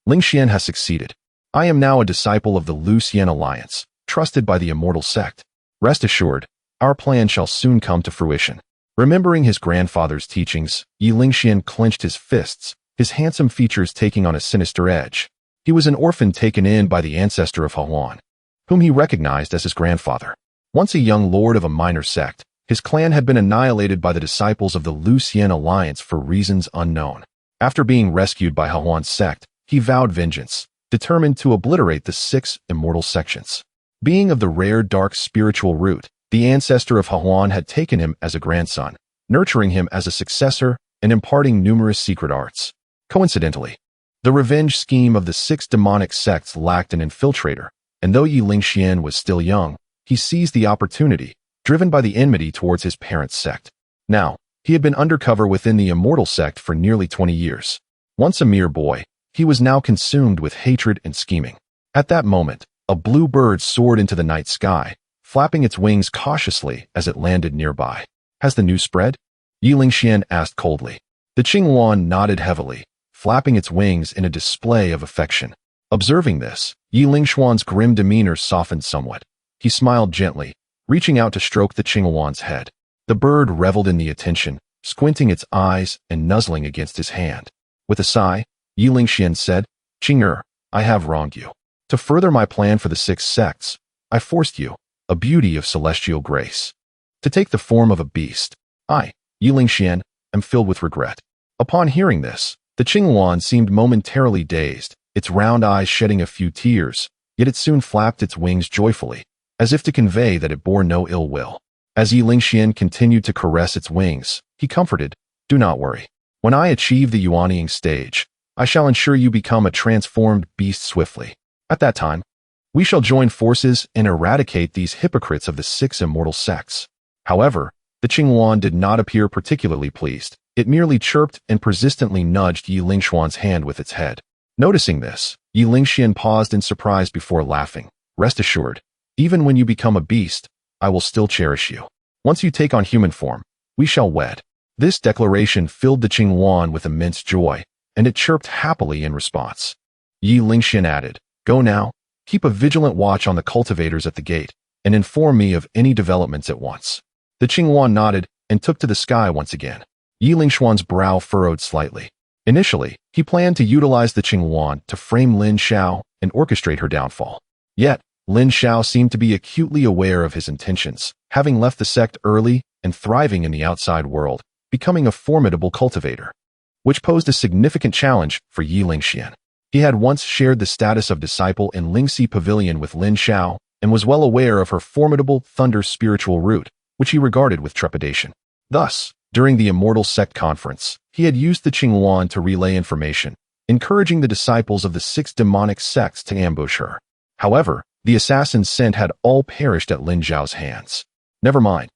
[SPEAKER 1] Lingxian has succeeded. I am now a disciple of the Lu Xian alliance, trusted by the immortal sect. Rest assured, our plan shall soon come to fruition. Remembering his grandfather's teachings, Yi Lingxian clenched his fists, his handsome features taking on a sinister edge. He was an orphan taken in by the ancestor of Hahuan, whom he recognized as his grandfather. Once a young lord of a minor sect, his clan had been annihilated by the disciples of the Lu Xian alliance for reasons unknown. After being rescued by Hahuan's sect, he vowed vengeance, determined to obliterate the 6 immortal sections. Being of the rare dark spiritual root, the ancestor of Hahuan had taken him as a grandson, nurturing him as a successor and imparting numerous secret arts. Coincidentally, the revenge scheme of the 6 demonic sects lacked an infiltrator, and though Yi Lingxian was still young, he seized the opportunity, driven by the enmity towards his parents' sect. Now, he had been undercover within the immortal sect for nearly 20 years. Once a mere boy, he was now consumed with hatred and scheming. At that moment, a blue bird soared into the night sky, flapping its wings cautiously as it landed nearby. Has the news spread? Yi Lingxian asked coldly. The Qingyuan nodded heavily, flapping its wings in a display of affection. Observing this, Yi Lingxuan's grim demeanor softened somewhat. He smiled gently, reaching out to stroke the Qingyuan's head. The bird reveled in the attention, squinting its eyes and nuzzling against his hand. With a sigh, Yi Lingxian said, Qing'er, I have wronged you. To further my plan for the 6 sects, I forced you, a beauty of celestial grace, to take the form of a beast. I, Yi Lingxian, am filled with regret. Upon hearing this, the Qingyuan seemed momentarily dazed, its round eyes shedding a few tears, yet it soon flapped its wings joyfully, as if to convey that it bore no ill will. As Yi Lingxian continued to caress its wings, he comforted, do not worry. When I achieve the Yuanying stage, I shall ensure you become a transformed beast swiftly. At that time, we shall join forces and eradicate these hypocrites of the 6 immortal sects. However, the Qingyuan did not appear particularly pleased. It merely chirped and persistently nudged Yi Lingxuan's hand with its head. Noticing this, Yi Lingxian paused in surprise before laughing. Rest assured, even when you become a beast, I will still cherish you. Once you take on human form, we shall wed. This declaration filled the Qingyuan with immense joy, and it chirped happily in response. Yi Lingxian added, go now, keep a vigilant watch on the cultivators at the gate, and inform me of any developments at once. The Qingyuan nodded and took to the sky once again. Yi Lingxuan's brow furrowed slightly. Initially, he planned to utilize the Qinghuan to frame Lin Xiao and orchestrate her downfall. Yet, Lin Xiao seemed to be acutely aware of his intentions, having left the sect early and thriving in the outside world, becoming a formidable cultivator, which posed a significant challenge for Yi Lingxian. He had once shared the status of disciple in Lingxi Pavilion with Lin Xiao and was well aware of her formidable thunder spiritual root, which he regarded with trepidation. Thus, during the Immortal Sect conference, he had used the Qinghuan to relay information, encouraging the disciples of the 6 demonic sects to ambush her. However, the assassins sent had all perished at Lin Xiao's hands. Never mind.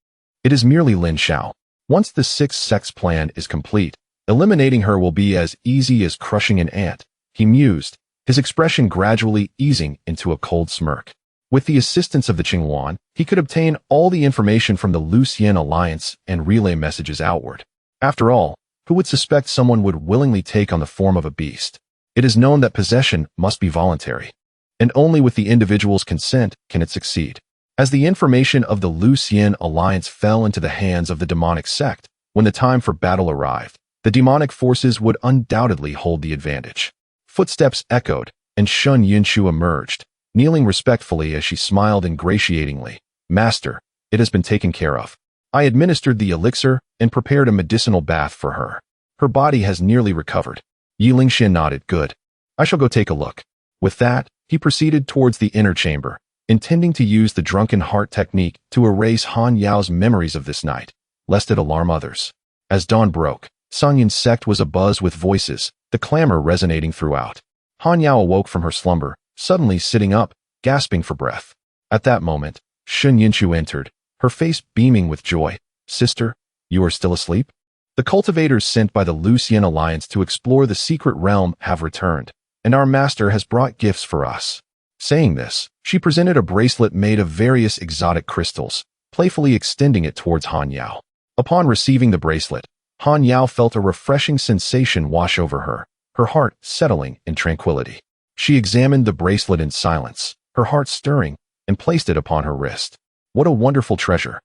[SPEAKER 1] It is merely Lin Xiao. Once the 6 sects plan is complete, eliminating her will be as easy as crushing an ant, he mused, his expression gradually easing into a cold smirk. With the assistance of the Qinghuan, he could obtain all the information from the Lucian Alliance and relay messages outward. After all, who would suspect someone would willingly take on the form of a beast? It is known that possession must be voluntary, and only with the individual's consent can it succeed. As the information of the Lucian Alliance fell into the hands of the demonic sect, when the time for battle arrived, the demonic forces would undoubtedly hold the advantage. Footsteps echoed, and Shun Yunchu emerged, kneeling respectfully as she smiled ingratiatingly. "Master, it has been taken care of. I administered the elixir and prepared a medicinal bath for her. Her body has nearly recovered." Yi Lingxian nodded. "Good. I shall go take a look." With that, he proceeded towards the inner chamber, intending to use the drunken heart technique to erase Han Yao's memories of this night, lest it alarm others. As dawn broke, Sangyun's sect was abuzz with voices, the clamor resonating throughout. Han Yao awoke from her slumber, suddenly sitting up, gasping for breath. At that moment, Shun Yunchu entered, her face beaming with joy. "Sister, you are still asleep?" "The cultivators sent by the Lucian Alliance to explore the secret realm have returned, and our master has brought gifts for us." Saying this, she presented a bracelet made of various exotic crystals, playfully extending it towards Han Yao. Upon receiving the bracelet, Han Yao felt a refreshing sensation wash over her, her heart settling in tranquility. She examined the bracelet in silence, her heart stirring, and placed it upon her wrist. "What a wonderful treasure,"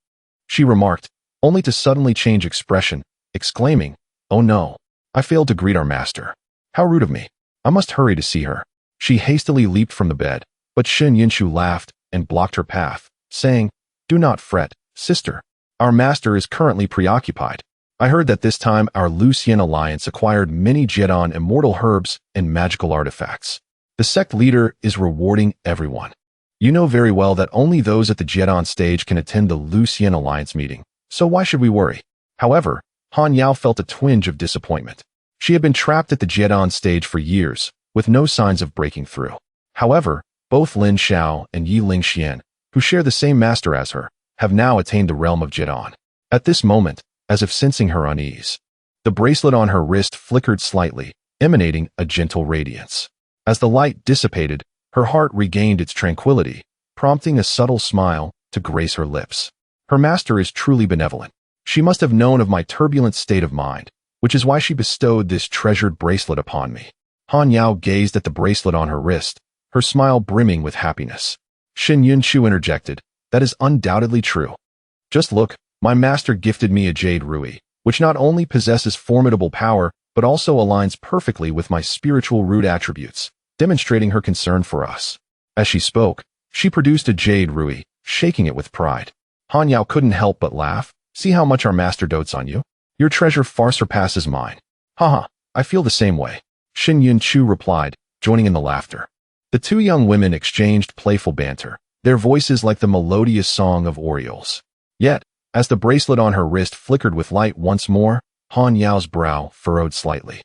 [SPEAKER 1] she remarked, only to suddenly change expression, exclaiming, "Oh no, I failed to greet our master. How rude of me. I must hurry to see her." She hastily leaped from the bed, but Shun Yunchu laughed and blocked her path, saying, "Do not fret, sister. Our master is currently preoccupied. I heard that this time our Lucian Alliance acquired many Jedon immortal herbs and magical artifacts. The sect leader is rewarding everyone. You know very well that only those at the Jedon stage can attend the Lucian Alliance meeting, so why should we worry?" However, Han Yao felt a twinge of disappointment. She had been trapped at the Jedon stage for years, with no signs of breaking through. However, both Lin Xiao and Yi Lingxian, who share the same master as her, have now attained the realm of Jedon. At this moment, as if sensing her unease, the bracelet on her wrist flickered slightly, emanating a gentle radiance. As the light dissipated, her heart regained its tranquility, prompting a subtle smile to grace her lips. Her master is truly benevolent. She must have known of my turbulent state of mind, which is why she bestowed this treasured bracelet upon me. Han Yao gazed at the bracelet on her wrist, her smile brimming with happiness. Shin Yunchu interjected, "That is undoubtedly true. Just look, my master gifted me a jade rui, which not only possesses formidable power, but also aligns perfectly with my spiritual root attributes, demonstrating her concern for us." As she spoke, she produced a jade rui, shaking it with pride. Han Yao couldn't help but laugh. "See how much our master dotes on you? Your treasure far surpasses mine." "Haha, I feel the same way," Shin Yunchu replied, joining in the laughter. The two young women exchanged playful banter, their voices like the melodious song of orioles. Yet, as the bracelet on her wrist flickered with light once more, Han Yao's brow furrowed slightly.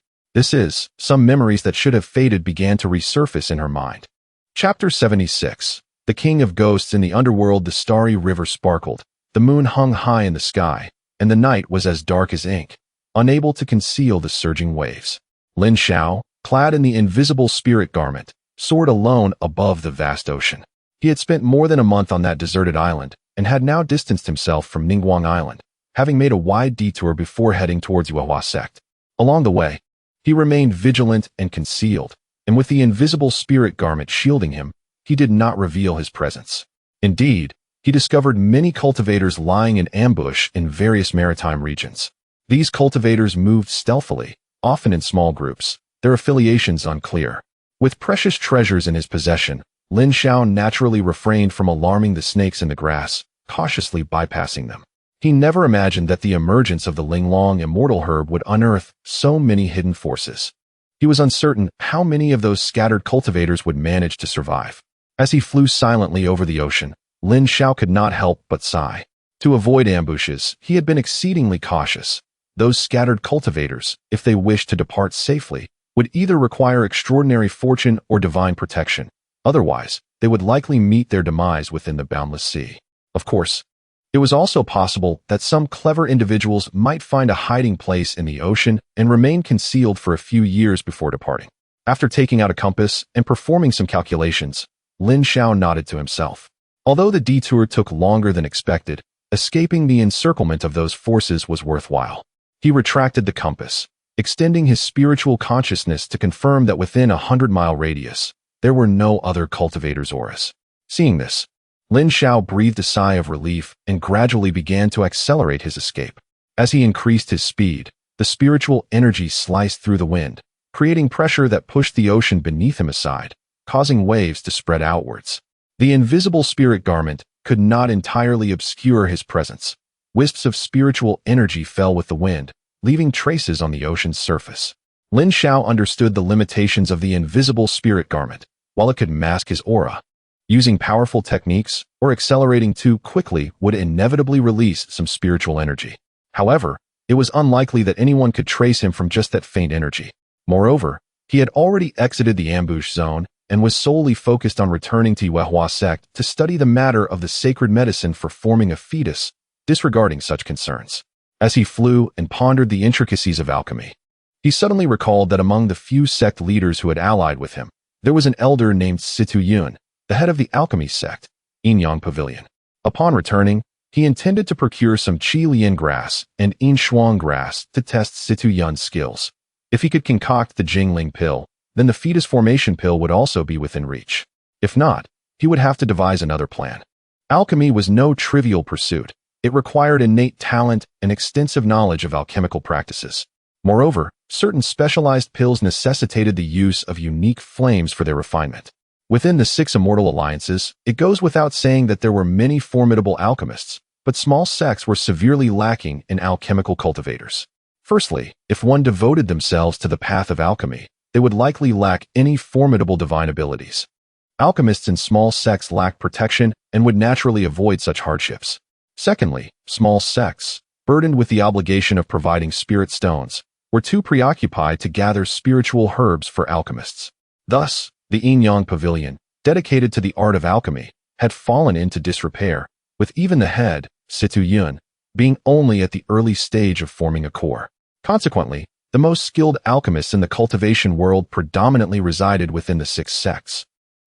[SPEAKER 1] Some memories that should have faded began to resurface in her mind. Chapter 76. The King of Ghosts. In the underworld, the starry river sparkled, the moon hung high in the sky, and the night was as dark as ink, unable to conceal the surging waves. Lin Xiao, clad in the invisible spirit garment, soared alone above the vast ocean. He had spent more than a month on that deserted island, and had now distanced himself from Ningguang Island, having made a wide detour before heading towards Yuehua sect. Along the way, he remained vigilant and concealed, and with the invisible spirit garment shielding him, he did not reveal his presence. Indeed, he discovered many cultivators lying in ambush in various maritime regions. These cultivators moved stealthily, often in small groups, their affiliations unclear. With precious treasures in his possession, Lin Xiao naturally refrained from alarming the snakes in the grass, cautiously bypassing them. He never imagined that the emergence of the Linglong immortal herb would unearth so many hidden forces. He was uncertain how many of those scattered cultivators would manage to survive. As he flew silently over the ocean, Lin Xiao could not help but sigh. To avoid ambushes, he had been exceedingly cautious. Those scattered cultivators, if they wished to depart safely, would either require extraordinary fortune or divine protection. Otherwise, they would likely meet their demise within the boundless sea. Of course, it was also possible that some clever individuals might find a hiding place in the ocean and remain concealed for a few years before departing. After taking out a compass and performing some calculations, Lin Xiao nodded to himself. Although the detour took longer than expected, escaping the encirclement of those forces was worthwhile. He retracted the compass, extending his spiritual consciousness to confirm that within a 100-mile radius, there were no other cultivators' auras. Seeing this, Lin Xiao breathed a sigh of relief and gradually began to accelerate his escape. As he increased his speed, the spiritual energy sliced through the wind, creating pressure that pushed the ocean beneath him aside, causing waves to spread outwards. The invisible spirit garment could not entirely obscure his presence. Wisps of spiritual energy fell with the wind, leaving traces on the ocean's surface. Lin Xiao understood the limitations of the invisible spirit garment. While it could mask his aura, using powerful techniques or accelerating too quickly would inevitably release some spiritual energy. However, it was unlikely that anyone could trace him from just that faint energy. Moreover, he had already exited the ambush zone and was solely focused on returning to Yuehua sect to study the matter of the sacred medicine for forming a fetus, disregarding such concerns. As he flew and pondered the intricacies of alchemy, he suddenly recalled that among the few sect leaders who had allied with him, there was an elder named Situ Yun, the head of the alchemy sect, Yinyang Pavilion. Upon returning, he intended to procure some Qi Lian grass and Yin Shuang grass to test Situ Yun's skills. If he could concoct the Jingling pill, then the fetus formation pill would also be within reach. If not, he would have to devise another plan. Alchemy was no trivial pursuit. It required innate talent and extensive knowledge of alchemical practices. Moreover, certain specialized pills necessitated the use of unique flames for their refinement. Within the 6 immortal alliances, it goes without saying that there were many formidable alchemists, but small sects were severely lacking in alchemical cultivators. Firstly, if one devoted themselves to the path of alchemy, they would likely lack any formidable divine abilities. Alchemists in small sects lacked protection and would naturally avoid such hardships. Secondly, small sects, burdened with the obligation of providing spirit stones, were too preoccupied to gather spiritual herbs for alchemists. Thus, the Yinyang Pavilion, dedicated to the art of alchemy, had fallen into disrepair, with even the head, Situ Yun, being only at the early stage of forming a core. Consequently, the most skilled alchemists in the cultivation world predominantly resided within the 6 sects.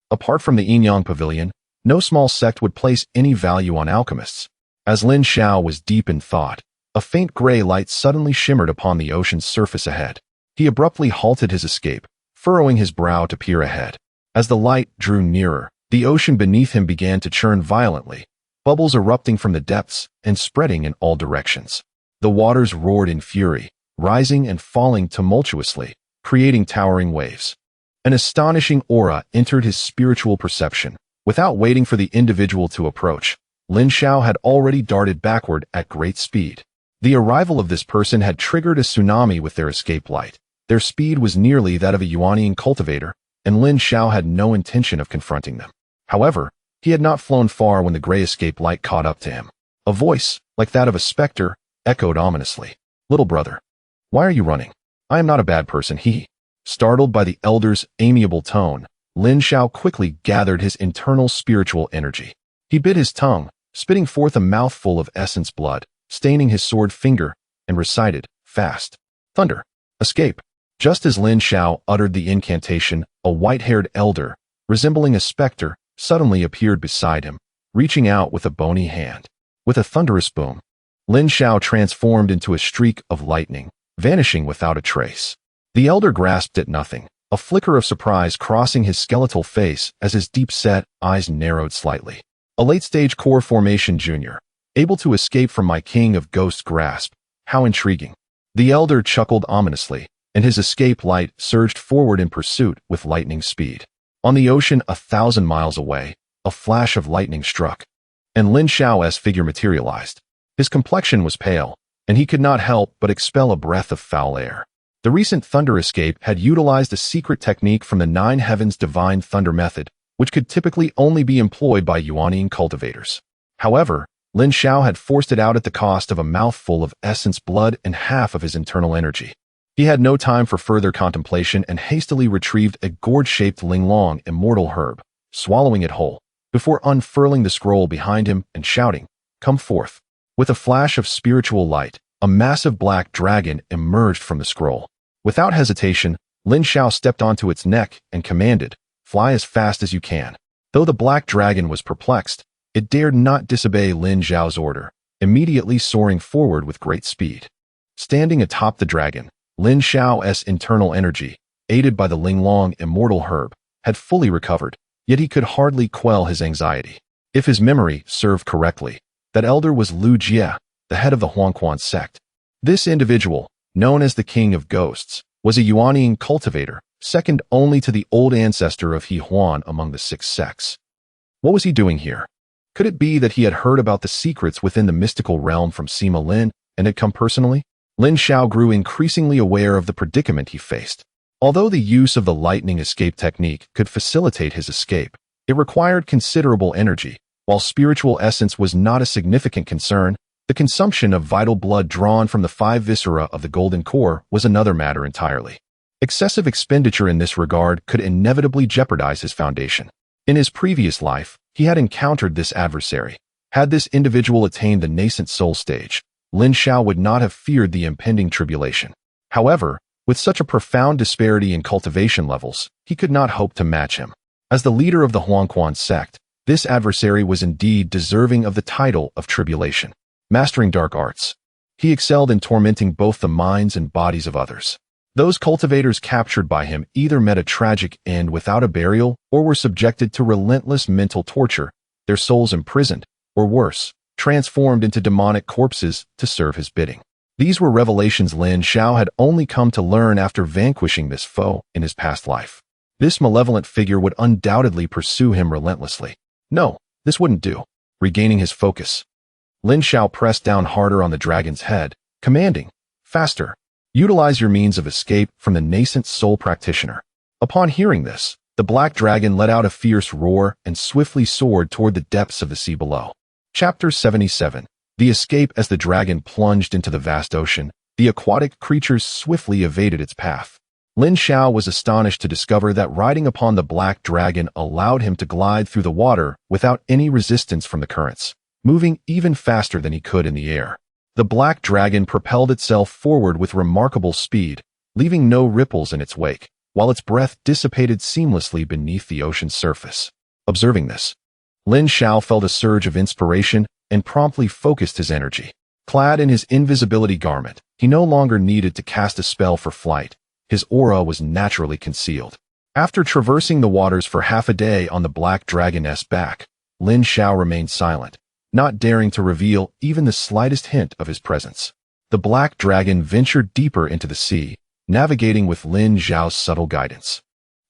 [SPEAKER 1] Apart from the Yinyang Pavilion, no small sect would place any value on alchemists. As Lin Xiao was deep in thought, a faint gray light suddenly shimmered upon the ocean's surface ahead. He abruptly halted his escape, furrowing his brow to peer ahead. As the light drew nearer, the ocean beneath him began to churn violently, bubbles erupting from the depths and spreading in all directions. The waters roared in fury, rising and falling tumultuously, creating towering waves. An astonishing aura entered his spiritual perception. Without waiting for the individual to approach, Lin Xiao had already darted backward at great speed. The arrival of this person had triggered a tsunami with their escape light. Their speed was nearly that of a Yuanian cultivator, and Lin Xiao had no intention of confronting them. However, he had not flown far when the gray escape light caught up to him. A voice, like that of a specter, echoed ominously. "Little brother, why are you running? I am not a bad person." Startled by the elder's amiable tone, Lin Xiao quickly gathered his internal spiritual energy. He bit his tongue, spitting forth a mouthful of essence blood, staining his sword finger, and recited, "Fast. Thunder. Escape." Just as Lin Xiao uttered the incantation, a white-haired elder, resembling a specter, suddenly appeared beside him, reaching out with a bony hand. With a thunderous boom, Lin Xiao transformed into a streak of lightning, vanishing without a trace. The elder grasped at nothing, a flicker of surprise crossing his skeletal face as his deep-set eyes narrowed slightly. A late-stage core formation junior, able to escape from my king of ghosts grasp. How intriguing. The elder chuckled ominously, and his escape light surged forward in pursuit with lightning speed. On the ocean 1,000 miles away, a flash of lightning struck, and Lin Xiao's figure materialized. His complexion was pale, and he could not help but expel a breath of foul air. The recent thunder escape had utilized a secret technique from the Nine Heavens Divine Thunder method, which could typically only be employed by Yuanian cultivators. However, Lin Xiao had forced it out at the cost of a mouthful of essence blood and half of his internal energy. He had no time for further contemplation and hastily retrieved a gourd-shaped Linglong immortal herb, swallowing it whole, before unfurling the scroll behind him and shouting, "Come forth." With a flash of spiritual light, a massive black dragon emerged from the scroll. Without hesitation, Lin Xiao stepped onto its neck and commanded, "Fly as fast as you can." Though the black dragon was perplexed, it dared not disobey Lin Xiao's order, immediately soaring forward with great speed. Standing atop the dragon, Lin Xiao's internal energy, aided by the Linglong immortal herb, had fully recovered, yet he could hardly quell his anxiety. If his memory served correctly, that elder was Lu Jie, the head of the Huangquan sect. This individual, known as the King of Ghosts, was a Yuanian cultivator, second only to the old ancestor of He Huan among the 6 sects. What was he doing here? Could it be that he had heard about the secrets within the mystical realm from Sima Lin and had come personally? Lin Xiao grew increasingly aware of the predicament he faced. Although the use of the lightning escape technique could facilitate his escape, it required considerable energy. While spiritual essence was not a significant concern, the consumption of vital blood drawn from the 5 viscera of the golden core was another matter entirely. Excessive expenditure in this regard could inevitably jeopardize his foundation. In his previous life, he had encountered this adversary. Had this individual attained the nascent soul stage, Lin Xiao would not have feared the impending tribulation. However, with such a profound disparity in cultivation levels, he could not hope to match him. As the leader of the Huangquan sect, this adversary was indeed deserving of the title of tribulation. Mastering dark arts, he excelled in tormenting both the minds and bodies of others. Those cultivators captured by him either met a tragic end without a burial or were subjected to relentless mental torture, their souls imprisoned, or worse, transformed into demonic corpses to serve his bidding. These were revelations Lin Xiao had only come to learn after vanquishing this foe in his past life. This malevolent figure would undoubtedly pursue him relentlessly. No, this wouldn't do. Regaining his focus, Lin Xiao pressed down harder on the dragon's head, commanding, "Faster. Utilize your means of escape from the nascent soul practitioner." Upon hearing this, the black dragon let out a fierce roar and swiftly soared toward the depths of the sea below. Chapter 77. The escape. As the dragon plunged into the vast ocean, the aquatic creatures swiftly evaded its path. Lin Xiao was astonished to discover that riding upon the black dragon allowed him to glide through the water without any resistance from the currents, moving even faster than he could in the air. The black dragon propelled itself forward with remarkable speed, leaving no ripples in its wake, while its breath dissipated seamlessly beneath the ocean's surface. Observing this, Lin Xiao felt a surge of inspiration and promptly focused his energy. Clad in his invisibility garment, he no longer needed to cast a spell for flight. His aura was naturally concealed. After traversing the waters for half a day on the black dragon's back, Lin Xiao remained silent, not daring to reveal even the slightest hint of his presence. The black dragon ventured deeper into the sea, navigating with Lin Xiao's subtle guidance,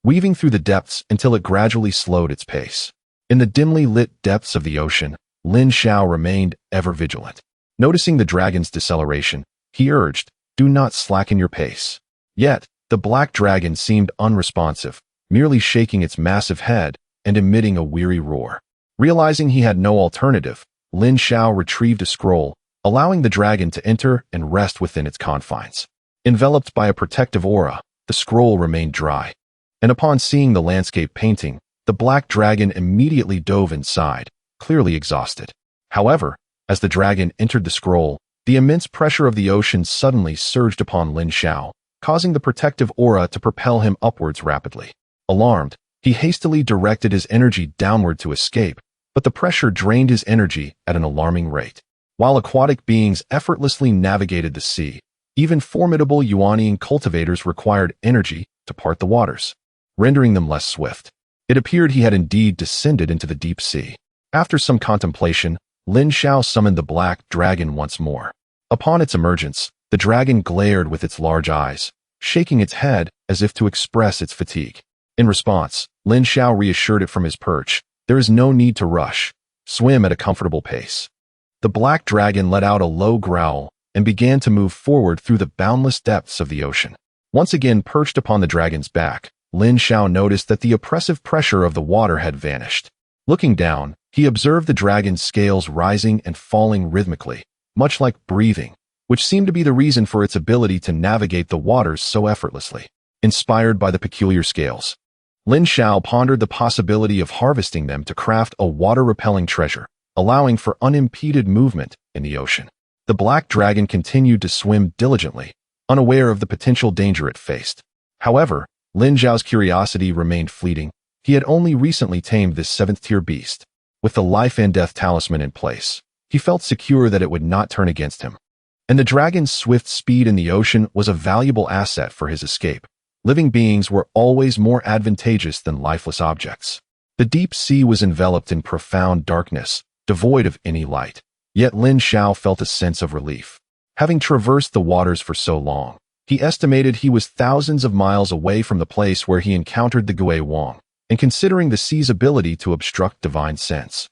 [SPEAKER 1] weaving through the depths until it gradually slowed its pace. In the dimly lit depths of the ocean, Lin Xiao remained ever vigilant. Noticing the dragon's deceleration, he urged, "Do not slacken your pace." Yet, the black dragon seemed unresponsive, merely shaking its massive head and emitting a weary roar. Realizing he had no alternative, Lin Xiao retrieved a scroll, allowing the dragon to enter and rest within its confines. Enveloped by a protective aura, the scroll remained dry. And upon seeing the landscape painting, the black dragon immediately dove inside, clearly exhausted. However, as the dragon entered the scroll, the immense pressure of the ocean suddenly surged upon Lin Xiao, causing the protective aura to propel him upwards rapidly. Alarmed, he hastily directed his energy downward to escape, but the pressure drained his energy at an alarming rate. While aquatic beings effortlessly navigated the sea, even formidable Yuanian cultivators required energy to part the waters, rendering them less swift. It appeared he had indeed descended into the deep sea. After some contemplation, Lin Xiao summoned the black dragon once more. Upon its emergence, the dragon glared with its large eyes, shaking its head as if to express its fatigue. In response, Lin Xiao reassured it from his perch, "There is no need to rush. Swim at a comfortable pace." The black dragon let out a low growl and began to move forward through the boundless depths of the ocean. Once again perched upon the dragon's back, Lin Xiao noticed that the oppressive pressure of the water had vanished. Looking down, he observed the dragon's scales rising and falling rhythmically, much like breathing, which seemed to be the reason for its ability to navigate the waters so effortlessly. Inspired by the peculiar scales, Lin Xiao pondered the possibility of harvesting them to craft a water-repelling treasure, allowing for unimpeded movement in the ocean. The black dragon continued to swim diligently, unaware of the potential danger it faced. However, Lin Xiao's curiosity remained fleeting. He had only recently tamed this 7th-tier beast. With the life and death talisman in place, he felt secure that it would not turn against him. And the dragon's swift speed in the ocean was a valuable asset for his escape. Living beings were always more advantageous than lifeless objects. The deep sea was enveloped in profound darkness, devoid of any light. Yet Lin Xiao felt a sense of relief. Having traversed the waters for so long, he estimated he was thousands of miles away from the place where he encountered the Gui Wang, and considering the sea's ability to obstruct divine sense,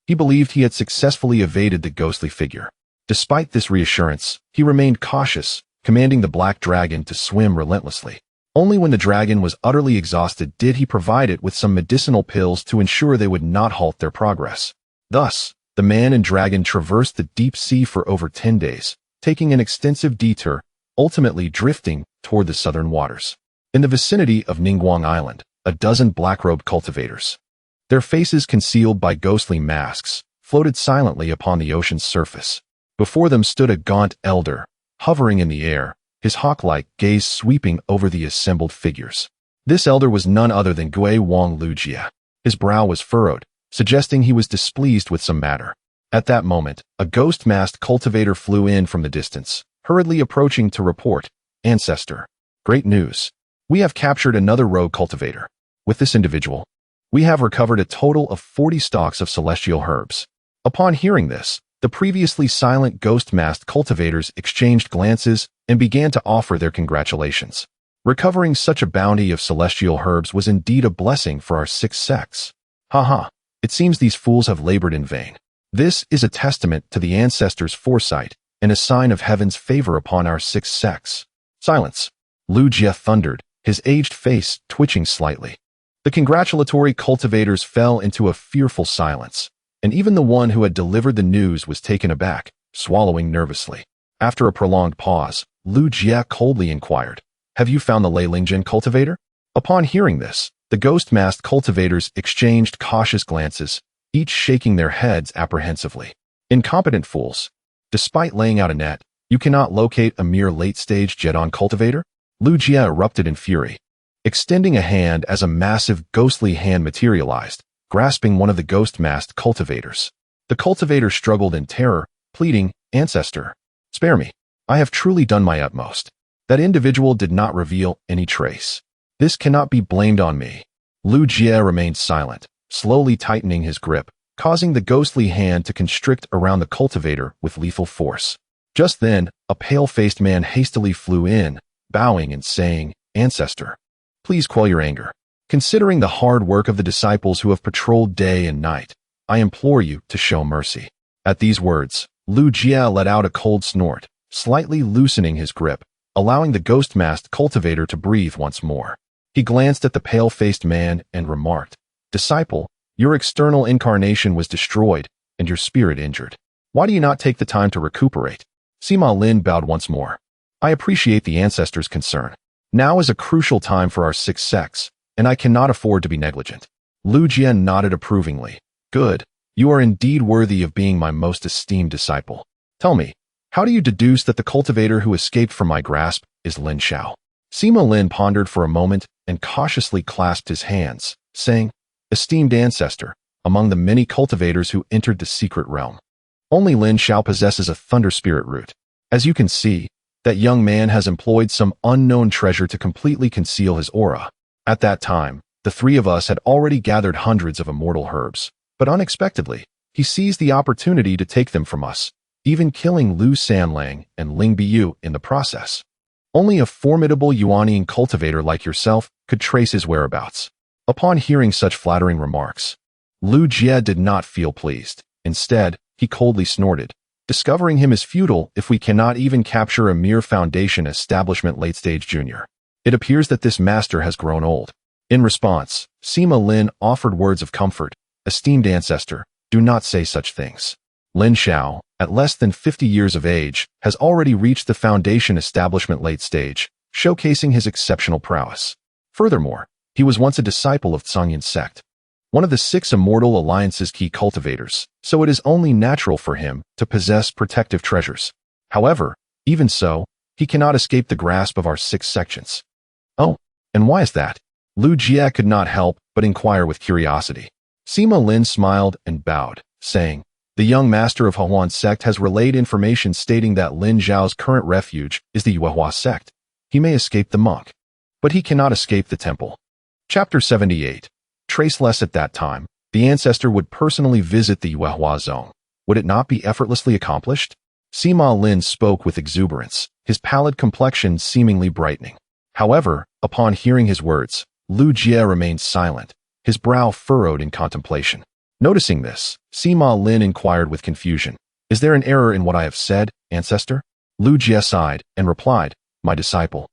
[SPEAKER 1] he believed he had successfully evaded the ghostly figure. Despite this reassurance, he remained cautious, commanding the black dragon to swim relentlessly. Only when the dragon was utterly exhausted did he provide it with some medicinal pills to ensure they would not halt their progress. Thus, the man and dragon traversed the deep sea for over 10 days, taking an extensive detour, ultimately drifting toward the southern waters. In the vicinity of Ningguang Island, a dozen black-robed cultivators, their faces concealed by ghostly masks, floated silently upon the ocean's surface. Before them stood a gaunt elder, hovering in the air, his hawk-like gaze sweeping over the assembled figures. This elder was none other than Gui Wang Lujia. His brow was furrowed, suggesting he was displeased with some matter. At that moment, a ghost-masked cultivator flew in from the distance, hurriedly approaching to report, "Ancestor, great news. We have captured another rogue cultivator. With this individual, we have recovered a total of 40 stalks of celestial herbs." Upon hearing this, the previously silent ghost-masked cultivators exchanged glances and began to offer their congratulations. Recovering such a bounty of celestial herbs was indeed a blessing for our 6 sects. Haha, it seems these fools have labored in vain. This is a testament to the ancestors' foresight and a sign of heaven's favor upon our 6 sects. Silence, Lu Jie thundered, his aged face twitching slightly. The congratulatory cultivators fell into a fearful silence, and even the one who had delivered the news was taken aback, swallowing nervously. After a prolonged pause, Lu Jie coldly inquired, "Have you found the Lei Lingjin cultivator?" Upon hearing this, the ghost-masked cultivators exchanged cautious glances, each shaking their heads apprehensively. "Incompetent fools. Despite laying out a net, you cannot locate a mere late-stage Jedon cultivator?" Lu Jie erupted in fury, extending a hand as a massive ghostly hand materialized, grasping one of the ghost-masked cultivators. The cultivator struggled in terror, pleading, "Ancestor, spare me. I have truly done my utmost." That individual did not reveal any trace. "This cannot be blamed on me." Lu Jie remained silent, slowly tightening his grip, causing the ghostly hand to constrict around the cultivator with lethal force. Just then, a pale-faced man hastily flew in, bowing and saying, "Ancestor, please quell your anger. Considering the hard work of the disciples who have patrolled day and night, I implore you to show mercy." At these words, Lu Jie let out a cold snort, slightly loosening his grip, allowing the ghost-masked cultivator to breathe once more. He glanced at the pale-faced man and remarked, "Disciple, your external incarnation was destroyed and your spirit injured. Why do you not take the time to recuperate?" Sima Lin bowed once more. "I appreciate the ancestors' concern. Now is a crucial time for our 6 sects, and I cannot afford to be negligent." Lu Jie nodded approvingly. "Good. You are indeed worthy of being my most esteemed disciple. Tell me, how do you deduce that the cultivator who escaped from my grasp is Lin Xiao?" Sima Lin pondered for a moment and cautiously clasped his hands, saying, "Esteemed ancestor, among the many cultivators who entered the secret realm, only Lin Xiao possesses a thunder spirit root. As you can see, that young man has employed some unknown treasure to completely conceal his aura. At that time, the 3 of us had already gathered hundreds of immortal herbs, but unexpectedly, he seized the opportunity to take them from us, even killing Lu Sanlang and Ling Biyu in the process. Only a formidable Yuanian cultivator like yourself could trace his whereabouts. Upon hearing such flattering remarks, Lu Jie did not feel pleased. Instead, he coldly snorted, discovering him is futile if we cannot even capture a mere foundation establishment late-stage junior. It appears that this master has grown old. In response, Sima Lin offered words of comfort. Esteemed ancestor, do not say such things. Lin Xiao, at less than 50 years of age, has already reached the foundation establishment late stage, showcasing his exceptional prowess. Furthermore, he was once a disciple of Zhangyan's sect, one of the 6 Immortal Alliance's key cultivators, so it is only natural for him to possess protective treasures. However, even so, he cannot escape the grasp of our 6 sections. Oh, and why is that? Lu Jie could not help but inquire with curiosity. Sima Lin smiled and bowed, saying, the young master of Huan sect has relayed information stating that Lin Zhao's current refuge is the Yuehua sect. He may escape the monk, but he cannot escape the temple. Chapter 78. Traceless at that time, the ancestor would personally visit the Yuehua zone. Would it not be effortlessly accomplished? Sima Lin spoke with exuberance, his pallid complexion seemingly brightening. However, upon hearing his words, Lu Jie remained silent, his brow furrowed in contemplation. Noticing this, Sima Lin inquired with confusion, is there an error in what I have said, ancestor? Lu Jie sighed and replied, my disciple.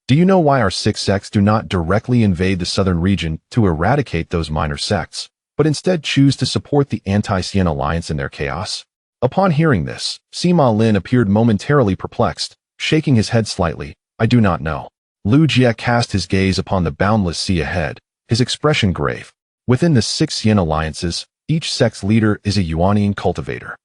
[SPEAKER 1] Do you know why our 6 sects do not directly invade the southern region to eradicate those minor sects, but instead choose to support the anti-Xian alliance in their chaos? Upon hearing this, Sima Lin appeared momentarily perplexed, shaking his head slightly. I do not know. Lu Jie cast his gaze upon the boundless sea ahead, his expression grave. Within the 6 Xian alliances, each sect's leader is a Yuanian cultivator.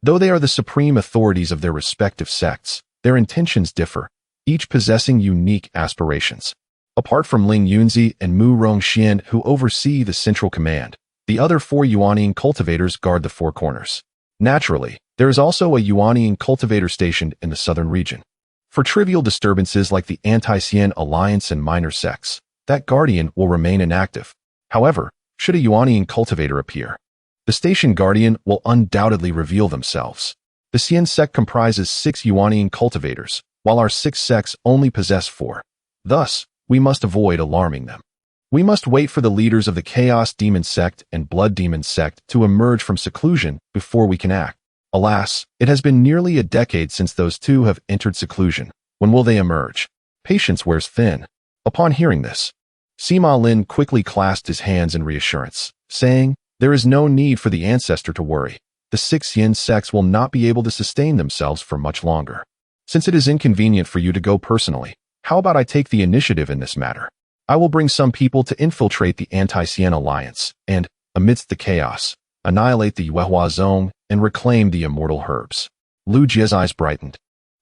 [SPEAKER 1] Though they are the supreme authorities of their respective sects, their intentions differ, each possessing unique aspirations. Apart from Ling Yunzi and Mu Rongxian, who oversee the central command, the other 4 Yuanian cultivators guard the 4 corners. Naturally, there is also a Yuanian cultivator stationed in the southern region. For trivial disturbances like the anti-Xian alliance and minor sects, that guardian will remain inactive. However, should a Yuanian cultivator appear, the station guardian will undoubtedly reveal themselves. The Xian sect comprises 6 Yuanian cultivators, while our 6 sects only possess 4. Thus, we must avoid alarming them. We must wait for the leaders of the Chaos Demon sect and Blood Demon sect to emerge from seclusion before we can act. Alas, it has been nearly a decade since those 2 have entered seclusion. When will they emerge? Patience wears thin. Upon hearing this, Sima Lin quickly clasped his hands in reassurance, saying, there is no need for the ancestor to worry. The 6 Yin sects will not be able to sustain themselves for much longer. Since it is inconvenient for you to go personally, how about I take the initiative in this matter? I will bring some people to infiltrate the anti-Xian alliance and, amidst the chaos, annihilate the Yuehua zone and reclaim the immortal herbs. Lu Jie's eyes brightened,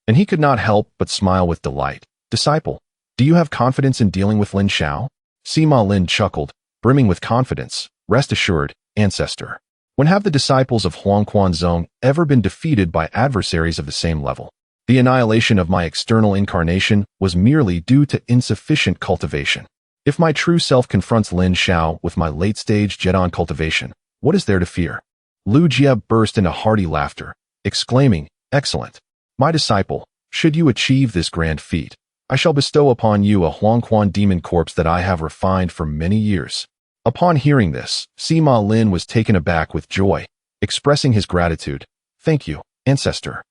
[SPEAKER 1] and he could not help but smile with delight. Disciple, do you have confidence in dealing with Lin Xiao? Sima Lin chuckled, brimming with confidence. Rest assured, ancestor. When have the disciples of Huangquan Zone ever been defeated by adversaries of the same level? The annihilation of my external incarnation was merely due to insufficient cultivation. If my true self confronts Lin Xiao with my late-stage Jedon cultivation, what is there to fear? Lu Jie burst into hearty laughter, exclaiming, excellent. My disciple, should you achieve this grand feat, I shall bestow upon you a Huangquan demon corpse that I have refined for many years. Upon hearing this, Sima Lin was taken aback with joy, expressing his gratitude. Thank you, ancestor.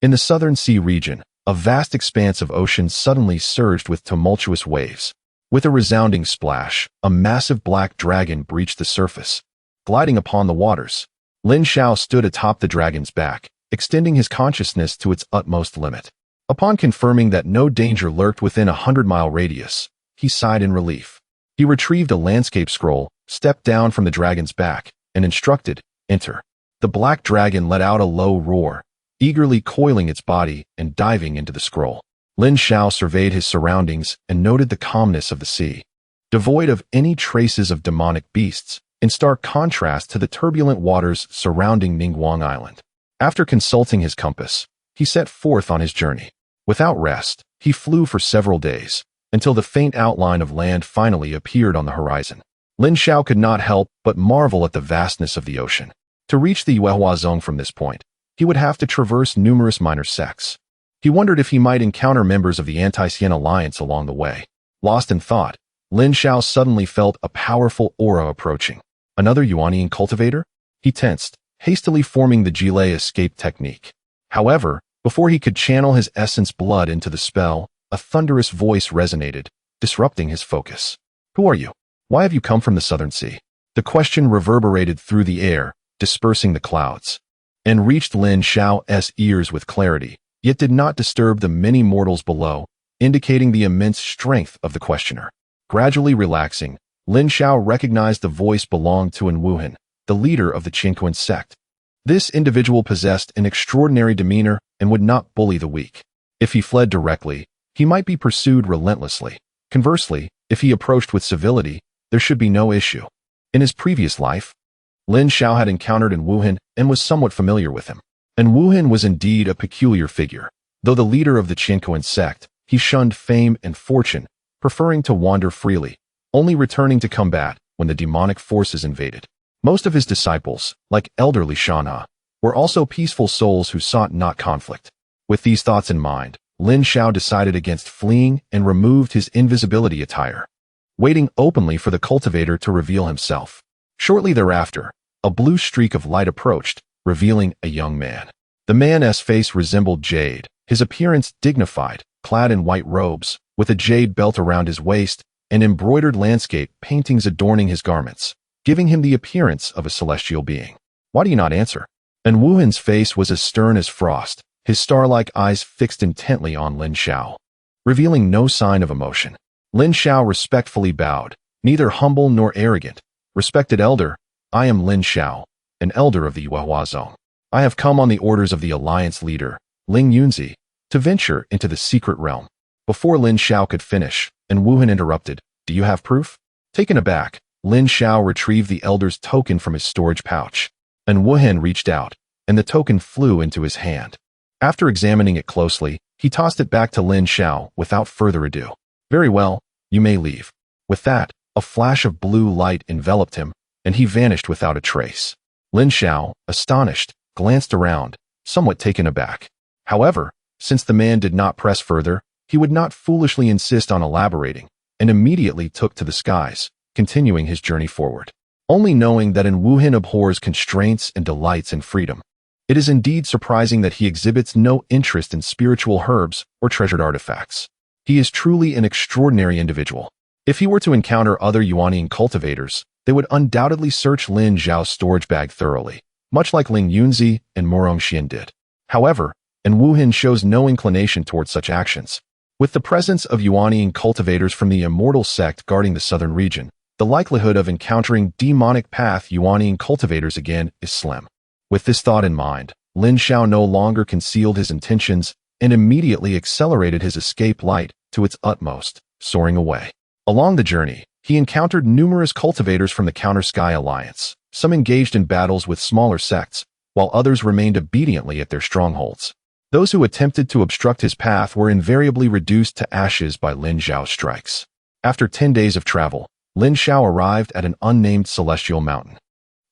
[SPEAKER 1] In the southern sea region, a vast expanse of ocean suddenly surged with tumultuous waves. With a resounding splash, a massive black dragon breached the surface, gliding upon the waters. Lin Xiao stood atop the dragon's back, extending his consciousness to its utmost limit. Upon confirming that no danger lurked within a 100-mile radius, he sighed in relief. He retrieved a landscape scroll, stepped down from the dragon's back, and instructed, enter. The black dragon let out a low roar, eagerly coiling its body and diving into the scroll. Lin Xiao surveyed his surroundings and noted the calmness of the sea, devoid of any traces of demonic beasts, in stark contrast to the turbulent waters surrounding Ningguang Island. After consulting his compass, he set forth on his journey. Without rest, he flew for several days, until the faint outline of land finally appeared on the horizon. Lin Xiao could not help but marvel at the vastness of the ocean. To reach the Yuehua zone from this point, he would have to traverse numerous minor sects. He He wondered if he might encounter members of the Anti-Sien Alliance along the way. Lost in thought, Lin Xiao suddenly felt a powerful aura approaching. Another Yuanian cultivator? He tensed, hastily forming the Gile escape technique. However, before he could channel his essence blood into the spell, a thunderous voice resonated, disrupting his focus. Who are you? Why have you come from the Southern Sea? The question reverberated through the air, dispersing the clouds, and reached Lin Xiao's ears with clarity, yet did not disturb the many mortals below, indicating the immense strength of the questioner. Gradually relaxing, Lin Xiao recognized the voice belonged to An Wuhan, the leader of the Qinquan sect. This individual possessed an extraordinary demeanor and would not bully the weak. If he fled directly, he might be pursued relentlessly. Conversely, if he approached with civility, there should be no issue. In his previous life, Lin Xiao had encountered An Wuhan and was somewhat familiar with him. An Wuhan was indeed a peculiar figure. Though the leader of the Qinquan sect, he shunned fame and fortune, preferring to wander freely, only returning to combat when the demonic forces invaded. Most of his disciples, like elderly Shana, were also peaceful souls who sought not conflict. With these thoughts in mind, Lin Xiao decided against fleeing and removed his invisibility attire, waiting openly for the cultivator to reveal himself. Shortly thereafter, a blue streak of light approached, revealing a young man. The man's face resembled jade, his appearance dignified, clad in white robes, with a jade belt around his waist and embroidered landscape paintings adorning his garments, giving him the appearance of a celestial being. Why do you not answer? An Wuhan's face was as stern as frost, his star-like eyes fixed intently on Lin Xiao, revealing no sign of emotion. Lin Xiao respectfully bowed, neither humble nor arrogant. Respected elder, I am Lin Xiao, an elder of the Yuehua Zone. I have come on the orders of the alliance leader, Ling Yunzi, to venture into the secret realm. Before Lin Xiao could finish, An Wuhan interrupted, Do you have proof? Taken aback, Lin Xiao retrieved the elder's token from his storage pouch. An Wuhan reached out, and the token flew into his hand. After examining it closely, he tossed it back to Lin Xiao without further ado. Very well, you may leave. With that, a flash of blue light enveloped him, and he vanished without a trace. Lin Xiao, astonished, glanced around, somewhat taken aback. However, since the man did not press further, he would not foolishly insist on elaborating, and immediately took to the skies, continuing his journey forward. Only knowing that An Wuhan abhors constraints and delights in freedom. It is indeed surprising that he exhibits no interest in spiritual herbs or treasured artifacts. He is truly an extraordinary individual. If he were to encounter other Yuanian cultivators, they would undoubtedly search Lin Zhao's storage bag thoroughly, much like Ling Yunzi and Morong Xian did. However, An Wuhan shows no inclination towards such actions. With the presence of Yuanian cultivators from the immortal sect guarding the southern region, the likelihood of encountering demonic path Yuanian cultivators again is slim. With this thought in mind, Lin Xiao no longer concealed his intentions and immediately accelerated his escape light to its utmost, soaring away. Along the journey, he encountered numerous cultivators from the Counter Sky Alliance, some engaged in battles with smaller sects, while others remained obediently at their strongholds. Those who attempted to obstruct his path were invariably reduced to ashes by Lin Xiao's strikes. After 10 days of travel, Lin Xiao arrived at an unnamed celestial mountain.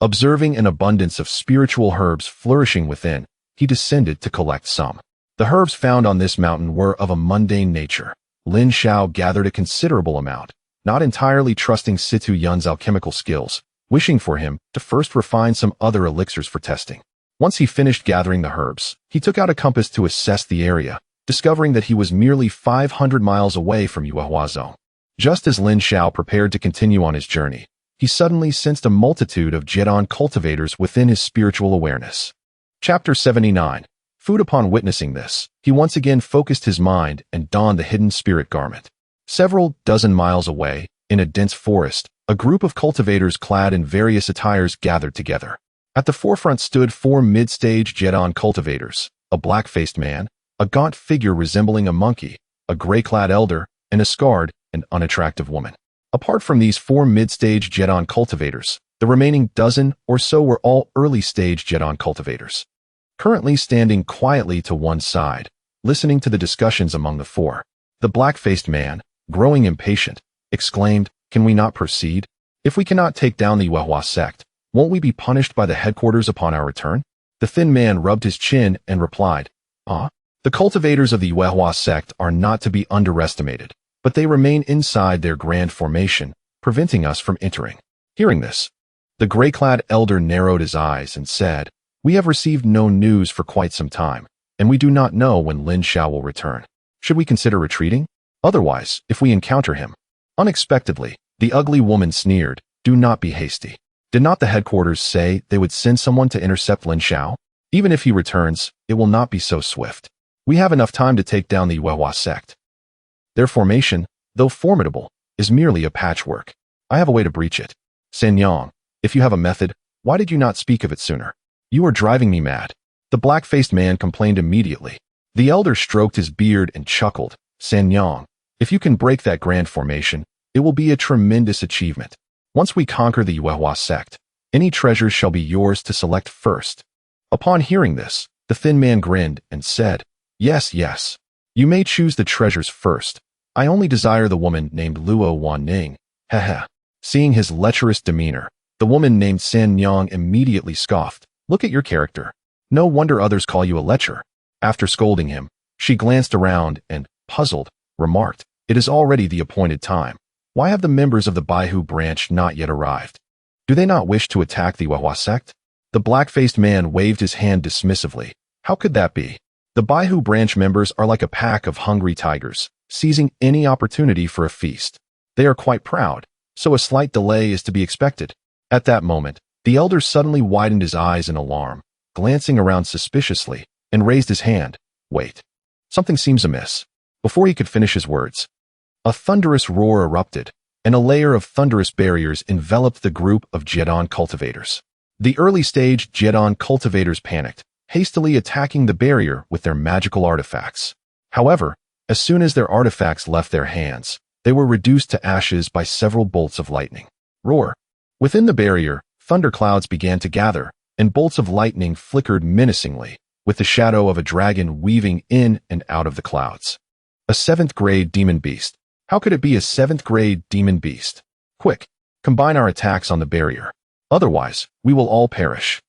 [SPEAKER 1] Observing an abundance of spiritual herbs flourishing within, he descended to collect some. The herbs found on this mountain were of a mundane nature. Lin Xiao gathered a considerable amount, not entirely trusting Situ Yun's alchemical skills, wishing for him to first refine some other elixirs for testing. Once he finished gathering the herbs, he took out a compass to assess the area, discovering that he was merely 500 miles away from Yuehua Zone. Just as Lin Xiao prepared to continue on his journey, he suddenly sensed a multitude of Jedon cultivators within his spiritual awareness. Chapter 79. Food. Upon witnessing this, he once again focused his mind and donned the hidden spirit garment. Several dozen miles away, in a dense forest, a group of cultivators clad in various attires gathered together. At the forefront stood 4 mid-stage Jedon cultivators, a black-faced man, a gaunt figure resembling a monkey, a gray-clad elder, and a scarred and unattractive woman. Apart from these 4 mid-stage Jedon cultivators, the remaining dozen or so were all early-stage Jedon cultivators, currently standing quietly to one side, listening to the discussions among the 4. The black-faced man, growing impatient, exclaimed, Can we not proceed? If we cannot take down the Yuehua sect, won't we be punished by the headquarters upon our return? The thin man rubbed his chin and replied, The cultivators of the Yuehua sect are not to be underestimated, but they remain inside their grand formation, preventing us from entering. Hearing this, the gray-clad elder narrowed his eyes and said, "We have received no news for quite some time, and we do not know when Lin Xiao will return. Should we consider retreating? Otherwise, if we encounter him." Unexpectedly, the ugly woman sneered, "Do not be hasty. Did not the headquarters say they would send someone to intercept Lin Xiao? Even if he returns, it will not be so swift. We have enough time to take down the Yuehua sect. Their formation, though formidable, is merely a patchwork. I have a way to breach it. San Yang, if you have a method, why did you not speak of it sooner? You are driving me mad." The black-faced man complained immediately. The elder stroked his beard and chuckled, "San Yang, if you can break that grand formation, it will be a tremendous achievement. Once we conquer the Yuehua sect, any treasures shall be yours to select first." Upon hearing this, the thin man grinned and said, "Yes, yes. You may choose the treasures first. I only desire the woman named Luo Wanning. Heh." Seeing his lecherous demeanor, the woman named San Yang immediately scoffed. "Look at your character. No wonder others call you a lecher." After scolding him, she glanced around and, puzzled, remarked, "It is already the appointed time. Why have the members of the Baihu branch not yet arrived? Do they not wish to attack the Yuehua sect?" The black-faced man waved his hand dismissively. "How could that be? The Baihu branch members are like a pack of hungry tigers, seizing any opportunity for a feast. They are quite proud, so a slight delay is to be expected." At that moment, the elder suddenly widened his eyes in alarm, glancing around suspiciously, and raised his hand. "Wait. Something seems amiss." Before he could finish his words, a thunderous roar erupted, and a layer of thunderous barriers enveloped the group of Jedon cultivators. The early-stage Jedon cultivators panicked, hastily attacking the barrier with their magical artifacts. However, as soon as their artifacts left their hands, they were reduced to ashes by several bolts of lightning. Roar! Within the barrier, thunderclouds began to gather, and bolts of lightning flickered menacingly, with the shadow of a dragon weaving in and out of the clouds. A 7th-grade demon beast. How could it be a 7th-grade demon beast? Quick, combine our attacks on the barrier. Otherwise, we will all perish.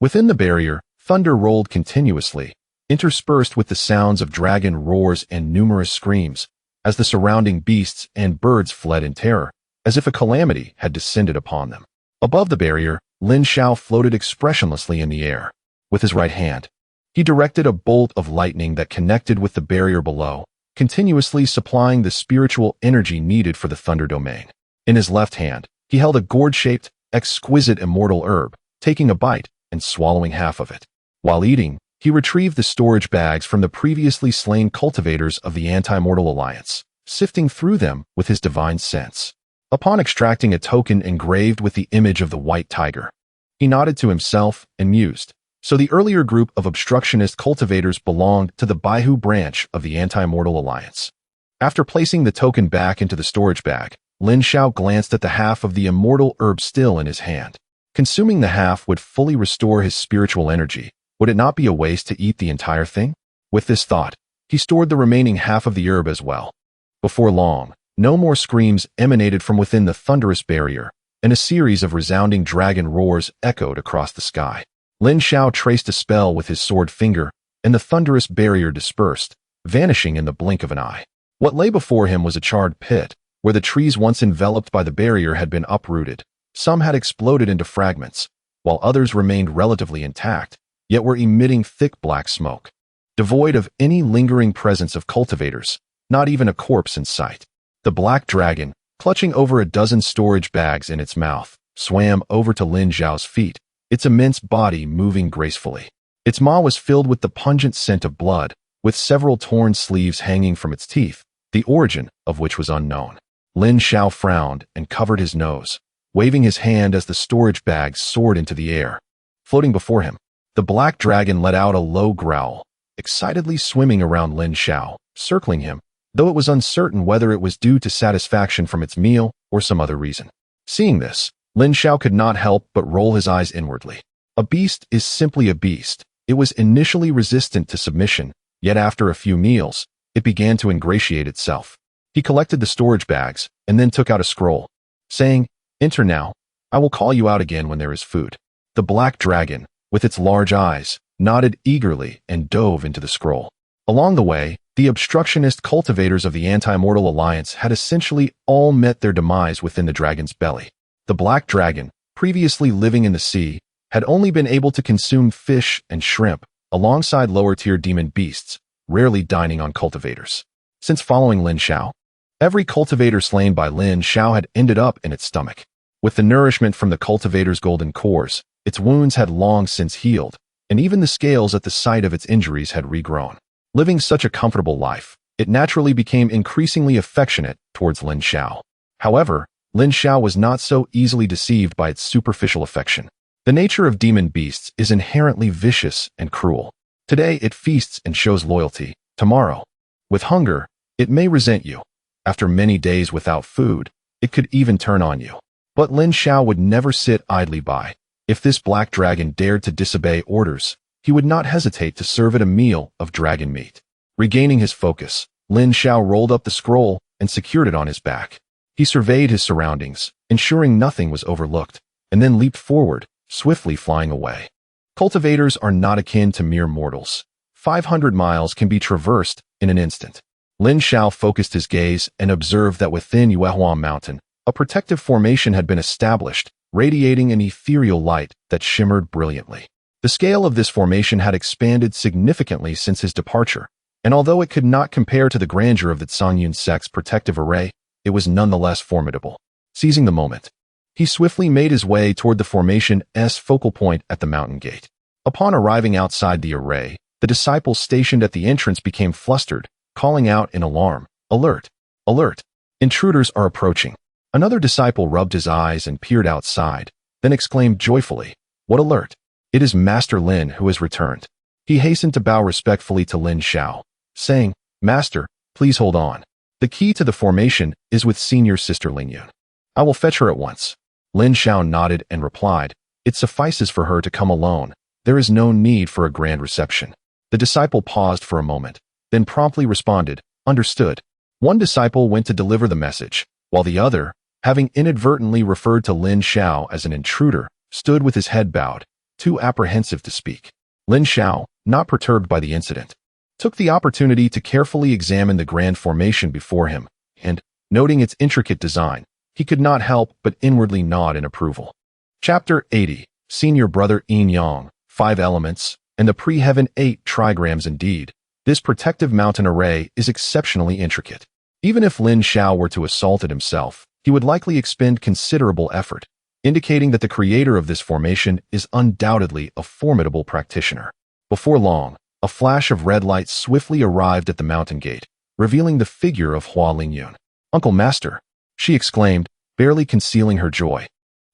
[SPEAKER 1] Within the barrier, thunder rolled continuously, interspersed with the sounds of dragon roars and numerous screams, as the surrounding beasts and birds fled in terror, as if a calamity had descended upon them. Above the barrier, Lin Xiao floated expressionlessly in the air. With his right hand, he directed a bolt of lightning that connected with the barrier below, continuously supplying the spiritual energy needed for the thunder domain. In his left hand, he held a gourd-shaped, exquisite immortal herb, taking a bite and swallowing half of it. While eating, he retrieved the storage bags from the previously slain cultivators of the Anti-Mortal Alliance, sifting through them with his divine sense. Upon extracting a token engraved with the image of the white tiger, he nodded to himself and mused. So the earlier group of obstructionist cultivators belonged to the Baihu branch of the Anti-Mortal Alliance. After placing the token back into the storage bag, Lin Xiao glanced at the half of the immortal herb still in his hand. Consuming the half would fully restore his spiritual energy. Would it not be a waste to eat the entire thing? With this thought, he stored the remaining half of the herb as well. Before long, no more screams emanated from within the thunderous barrier, and a series of resounding dragon roars echoed across the sky. Lin Xiao traced a spell with his sword finger, and the thunderous barrier dispersed, vanishing in the blink of an eye. What lay before him was a charred pit, where the trees once enveloped by the barrier had been uprooted. Some had exploded into fragments, while others remained relatively intact, yet were emitting thick black smoke. Devoid of any lingering presence of cultivators, not even a corpse in sight. The black dragon, clutching over a dozen storage bags in its mouth, swam over to Lin Xiao's feet, its immense body moving gracefully. Its maw was filled with the pungent scent of blood, with several torn sleeves hanging from its teeth, the origin of which was unknown. Lin Xiao frowned and covered his nose, waving his hand as the storage bags soared into the air. Floating before him, the black dragon let out a low growl, excitedly swimming around Lin Xiao, circling him, though it was uncertain whether it was due to satisfaction from its meal or some other reason. Seeing this, Lin Xiao could not help but roll his eyes inwardly. A beast is simply a beast. It was initially resistant to submission, yet after a few meals, it began to ingratiate itself. He collected the storage bags and then took out a scroll, saying, "Enter now. I will call you out again when there is food." The black dragon, with its large eyes, nodded eagerly and dove into the scroll. Along the way, the obstructionist cultivators of the Anti-Mortal Alliance had essentially all met their demise within the dragon's belly. The black dragon, previously living in the sea, had only been able to consume fish and shrimp, alongside lower-tier demon beasts, rarely dining on cultivators. Since following Lin Xiao, every cultivator slain by Lin Xiao had ended up in its stomach. With the nourishment from the cultivator's golden cores, its wounds had long since healed, and even the scales at the site of its injuries had regrown. Living such a comfortable life, it naturally became increasingly affectionate towards Lin Xiao. However, Lin Xiao was not so easily deceived by its superficial affection. The nature of demon beasts is inherently vicious and cruel. Today it feasts and shows loyalty. Tomorrow, with hunger, it may resent you. After many days without food, it could even turn on you. But Lin Xiao would never sit idly by. If this black dragon dared to disobey orders, he would not hesitate to serve it a meal of dragon meat. Regaining his focus, Lin Xiao rolled up the scroll and secured it on his back. He surveyed his surroundings, ensuring nothing was overlooked, and then leaped forward, swiftly flying away. Cultivators are not akin to mere mortals. 500 miles can be traversed in an instant. Lin Xiao focused his gaze and observed that within Yuehua Mountain, a protective formation had been established, radiating an ethereal light that shimmered brilliantly. The scale of this formation had expanded significantly since his departure, and although it could not compare to the grandeur of the Zhangyun sect's protective array, it was nonetheless formidable. Seizing the moment, he swiftly made his way toward the formation's focal point at the mountain gate. Upon arriving outside the array, the disciples stationed at the entrance became flustered, calling out in alarm, "Alert! Alert! Intruders are approaching." Another disciple rubbed his eyes and peered outside, then exclaimed joyfully, "What alert? It is Master Lin who has returned." He hastened to bow respectfully to Lin Xiao, saying, "Master, please hold on. The key to the formation is with senior sister Lingyun. I will fetch her at once." Lin Xiao nodded and replied, "It suffices for her to come alone. There is no need for a grand reception." The disciple paused for a moment, then promptly responded, "Understood." One disciple went to deliver the message, while the other, having inadvertently referred to Lin Xiao as an intruder, stood with his head bowed, too apprehensive to speak. Lin Xiao, not perturbed by the incident, took the opportunity to carefully examine the grand formation before him, and, noting its intricate design, he could not help but inwardly nod in approval. Chapter 80. Senior Brother Yin Yang, 5 Elements, and the Pre-Heaven 8 Trigrams. Indeed, this protective mountain array is exceptionally intricate. Even if Lin Xiao were to assault it himself, he would likely expend considerable effort, indicating that the creator of this formation is undoubtedly a formidable practitioner. Before long, a flash of red light swiftly arrived at the mountain gate, revealing the figure of Hua Lingyun. "Uncle Master," she exclaimed, barely concealing her joy,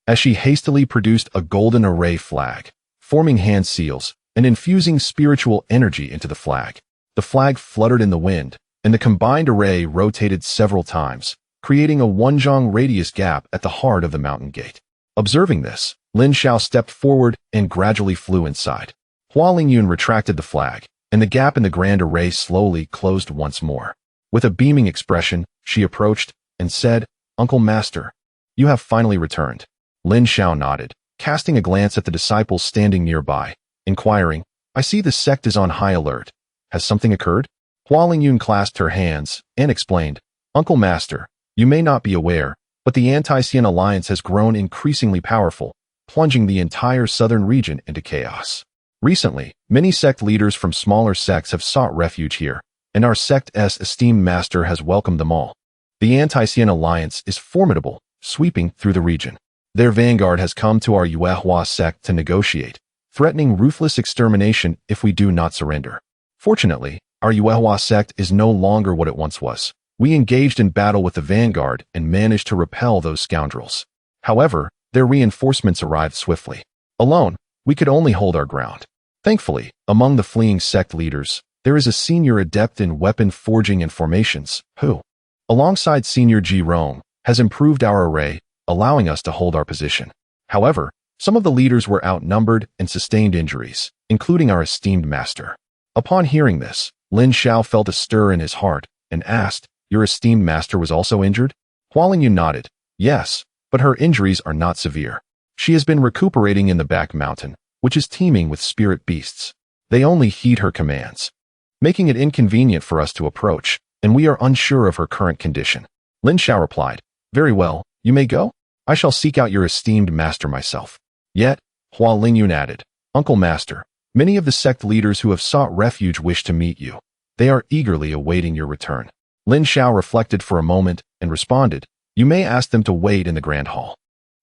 [SPEAKER 1] as she hastily produced a golden array flag, forming hand seals and infusing spiritual energy into the flag. The flag fluttered in the wind, and the combined array rotated several times, creating a one-zhang radius gap at the heart of the mountain gate. Observing this, Lin Xiao stepped forward and gradually flew inside. Hua Lingyun retracted the flag, and the gap in the grand array slowly closed once more. With a beaming expression, she approached and said, "Uncle Master, you have finally returned." Lin Xiao nodded, casting a glance at the disciples standing nearby, inquiring, "I see the sect is on high alert. Has something occurred?" Hua Lingyun clasped her hands and explained, "Uncle Master, you may not be aware, but the Anti-Xian Alliance has grown increasingly powerful, plunging the entire southern region into chaos. Recently, many sect leaders from smaller sects have sought refuge here, and our sect's esteemed master has welcomed them all. The Anti-Xian Alliance is formidable, sweeping through the region. Their vanguard has come to our Yuehua sect to negotiate, threatening ruthless extermination if we do not surrender. Fortunately, our Yuehua sect is no longer what it once was. We engaged in battle with the vanguard and managed to repel those scoundrels. However, their reinforcements arrived swiftly. Alone, we could only hold our ground. Thankfully, among the fleeing sect leaders, there is a senior adept in weapon forging and formations, who, alongside Senior Ji Rong, has improved our array, allowing us to hold our position. However, some of the leaders were outnumbered and sustained injuries, including our esteemed master." Upon hearing this, Lin Xiao felt a stir in his heart and asked, "Your esteemed master was also injured?" Hua Lingyun nodded, "Yes, but her injuries are not severe. She has been recuperating in the back mountain, which is teeming with spirit beasts. They only heed her commands." making it inconvenient for us to approach, and we are unsure of her current condition. Lin Xiao replied, "Very well, you may go. I shall seek out your esteemed master myself." Yet, Hua Lingyun added, "Uncle Master, many of the sect leaders who have sought refuge wish to meet you. They are eagerly awaiting your return." Lin Xiao reflected for a moment and responded, "You may ask them to wait in the Grand Hall.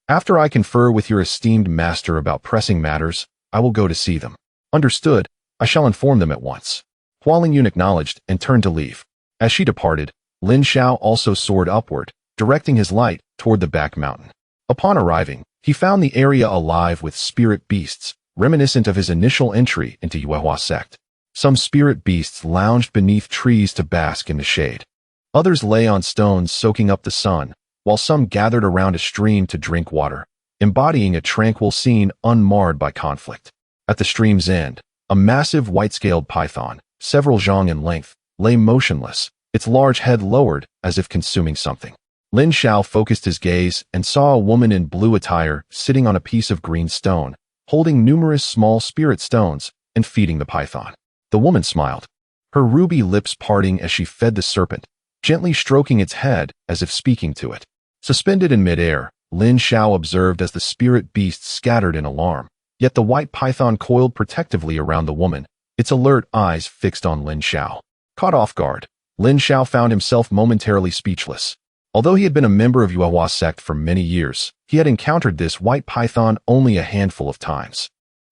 [SPEAKER 1] After I confer with your esteemed master about pressing matters, I will go to see them." "Understood. I shall inform them at once." Hua Lingyun acknowledged and turned to leave. As she departed, Lin Xiao also soared upward, directing his light toward the back mountain. Upon arriving, he found the area alive with spirit beasts, reminiscent of his initial entry into Yuehua sect. Some spirit beasts lounged beneath trees to bask in the shade. Others lay on stones soaking up the sun, while some gathered around a stream to drink water, embodying a tranquil scene unmarred by conflict. At the stream's end, a massive white-scaled python, several zhang in length, lay motionless, its large head lowered as if consuming something. Lin Xiao focused his gaze and saw a woman in blue attire sitting on a piece of green stone, holding numerous small spirit stones and feeding the python. The woman smiled, her ruby lips parting as she fed the serpent, gently stroking its head as if speaking to it. Suspended in midair, Lin Xiao observed as the spirit beasts scattered in alarm, yet the white python coiled protectively around the woman, its alert eyes fixed on Lin Xiao. Caught off guard, Lin Xiao found himself momentarily speechless. Although he had been a member of Yuehua sect for many years, he had encountered this white python only a handful of times.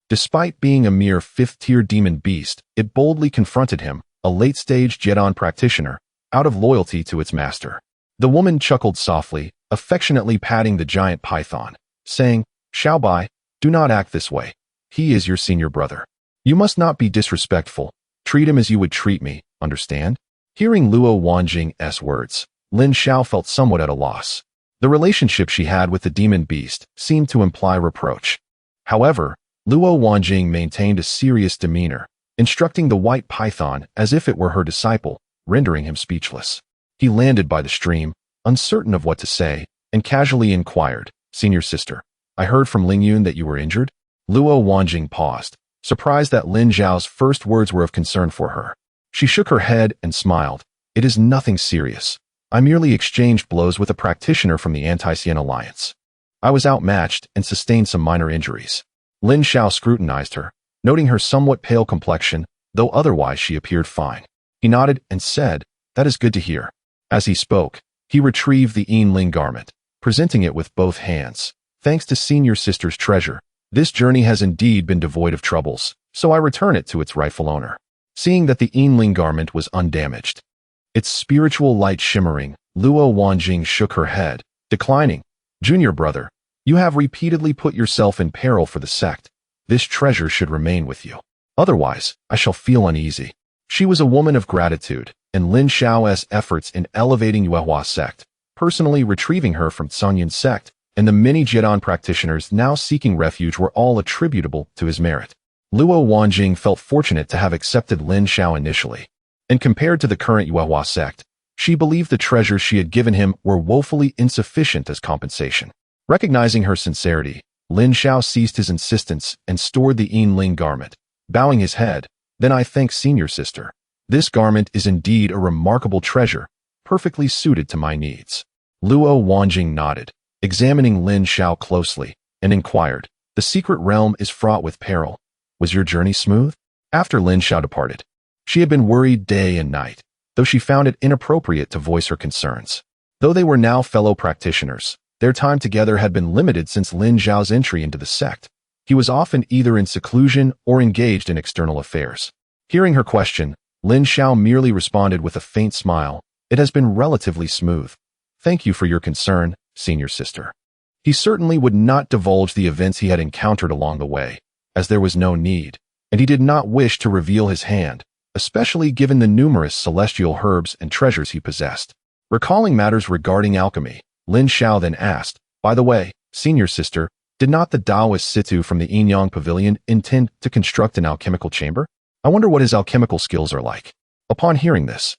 [SPEAKER 1] Despite being a mere fifth-tier demon beast, it boldly confronted him, a late-stage Jedon practitioner, out of loyalty to its master. The woman chuckled softly, affectionately patting the giant python, saying, "Xiaobai, do not act this way. He is your senior brother. You must not be disrespectful. Treat him as you would treat me, understand?" Hearing Luo Wanjing's words, Lin Xiao felt somewhat at a loss. The relationship she had with the demon beast seemed to imply reproach. However, Luo Wanjing maintained a serious demeanor, instructing the white python as if it were her disciple, rendering him speechless. He landed by the stream, uncertain of what to say, and casually inquired, "Senior sister, I heard from Lingyun that you were injured?" Luo Wanjing paused, surprised that Lin Zhao's first words were of concern for her. She shook her head and smiled. "It is nothing serious. I merely exchanged blows with a practitioner from the Anti-Xian Alliance. I was outmatched and sustained some minor injuries." Lin Xiao scrutinized her, noting her somewhat pale complexion, though otherwise she appeared fine. He nodded and said, "That is good to hear." As he spoke, he retrieved the Yinling garment, presenting it with both hands. "Thanks to senior sister's treasure, this journey has indeed been devoid of troubles, so I return it to its rightful owner." Seeing that the Yinling garment was undamaged, its spiritual light shimmering, Luo Wanjing shook her head, declining. "Junior brother, you have repeatedly put yourself in peril for the sect. This treasure should remain with you. Otherwise, I shall feel uneasy." She was a woman of gratitude, and Lin Xiao's efforts in elevating Yuehua sect, personally retrieving her from Cunyan sect, and the many Jedon practitioners now seeking refuge were all attributable to his merit. Luo Wanjing felt fortunate to have accepted Lin Xiao initially, and compared to the current Yuehua sect, she believed the treasures she had given him were woefully insufficient as compensation. Recognizing her sincerity, Lin Xiao ceased his insistence and stored the Yinling garment, bowing his head. "Then I thank senior sister. This garment is indeed a remarkable treasure, perfectly suited to my needs." Luo Wanjing nodded, examining Lin Xiao closely, and inquired, "The secret realm is fraught with peril. Was your journey smooth?" After Lin Xiao departed, she had been worried day and night, though she found it inappropriate to voice her concerns. Though they were now fellow practitioners, their time together had been limited since Lin Zhao's entry into the sect. He was often either in seclusion or engaged in external affairs. Hearing her question, Lin Xiao merely responded with a faint smile, "It has been relatively smooth. Thank you for your concern, senior sister." He certainly would not divulge the events he had encountered along the way, as there was no need, and he did not wish to reveal his hand, especially given the numerous celestial herbs and treasures he possessed. Recalling matters regarding alchemy, Lin Xiao then asked, "By the way, senior sister, did not the Taoist Situ from the Yinyang Pavilion intend to construct an alchemical chamber? I wonder what his alchemical skills are like." Upon hearing this,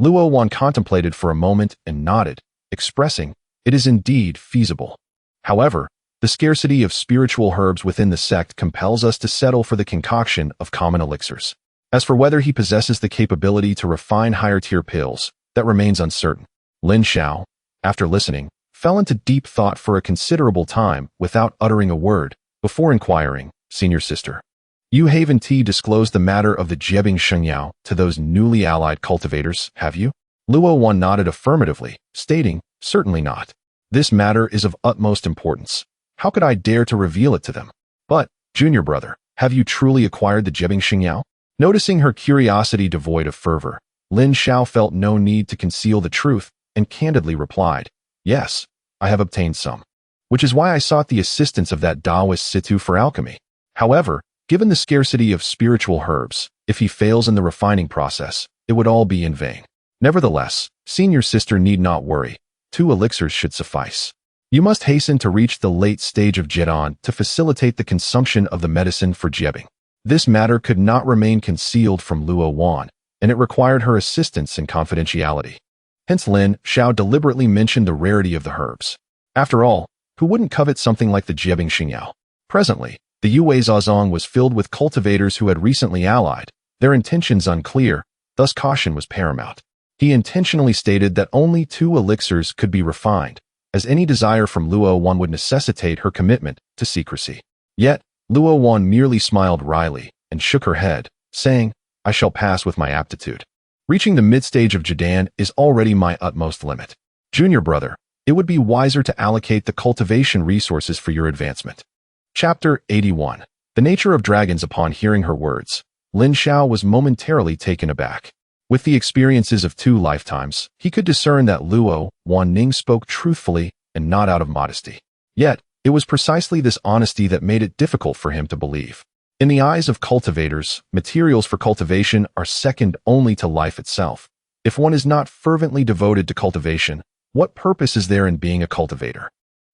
[SPEAKER 1] Luo Wan contemplated for a moment and nodded, expressing, "It is indeed feasible. However, the scarcity of spiritual herbs within the sect compels us to settle for the concoction of common elixirs. As for whether he possesses the capability to refine higher-tier pills, that remains uncertain. Lin Xiao, after listening, fell into deep thought for a considerable time without uttering a word, before inquiring, "Senior sister, you haven't disclosed the matter of the Jiebing Shengyao to those newly allied cultivators, have you?" Luo Wan nodded affirmatively, stating, "Certainly not. This matter is of utmost importance. How could I dare to reveal it to them? But, junior brother, have you truly acquired the Jiebing Shengyao?" Noticing her curiosity devoid of fervor, Lin Xiao felt no need to conceal the truth and candidly replied, "Yes, I have obtained some. Which is why I sought the assistance of that Taoist situ for alchemy. However, given the scarcity of spiritual herbs, if he fails in the refining process, it would all be in vain. Nevertheless, senior sister need not worry. 2 elixirs should suffice. You must hasten to reach the late stage of Jidan to facilitate the consumption of the medicine for Jiebing." This matter could not remain concealed from Luo Wan, and it required her assistance and confidentiality. Hence Lin Xiao deliberately mentioned the rarity of the herbs. After all, who wouldn't covet something like the Jiebing Shengyao? Presently, the Yue Zazong was filled with cultivators who had recently allied, their intentions unclear, thus caution was paramount. He intentionally stated that only 2 elixirs could be refined, as any desire from Luo Wan would necessitate her commitment to secrecy. Yet, Luo Wan merely smiled wryly and shook her head, saying, "I shall pass with my aptitude. Reaching the mid-stage of Jidan is already my utmost limit. Junior brother, it would be wiser to allocate the cultivation resources for your advancement." Chapter 81. The nature of dragons. Upon hearing her words, Lin Xiao was momentarily taken aback. With the experiences of 2 lifetimes, he could discern that Luo Wan Ning spoke truthfully and not out of modesty. Yet, it was precisely this honesty that made it difficult for him to believe. In the eyes of cultivators, materials for cultivation are second only to life itself. If one is not fervently devoted to cultivation, what purpose is there in being a cultivator?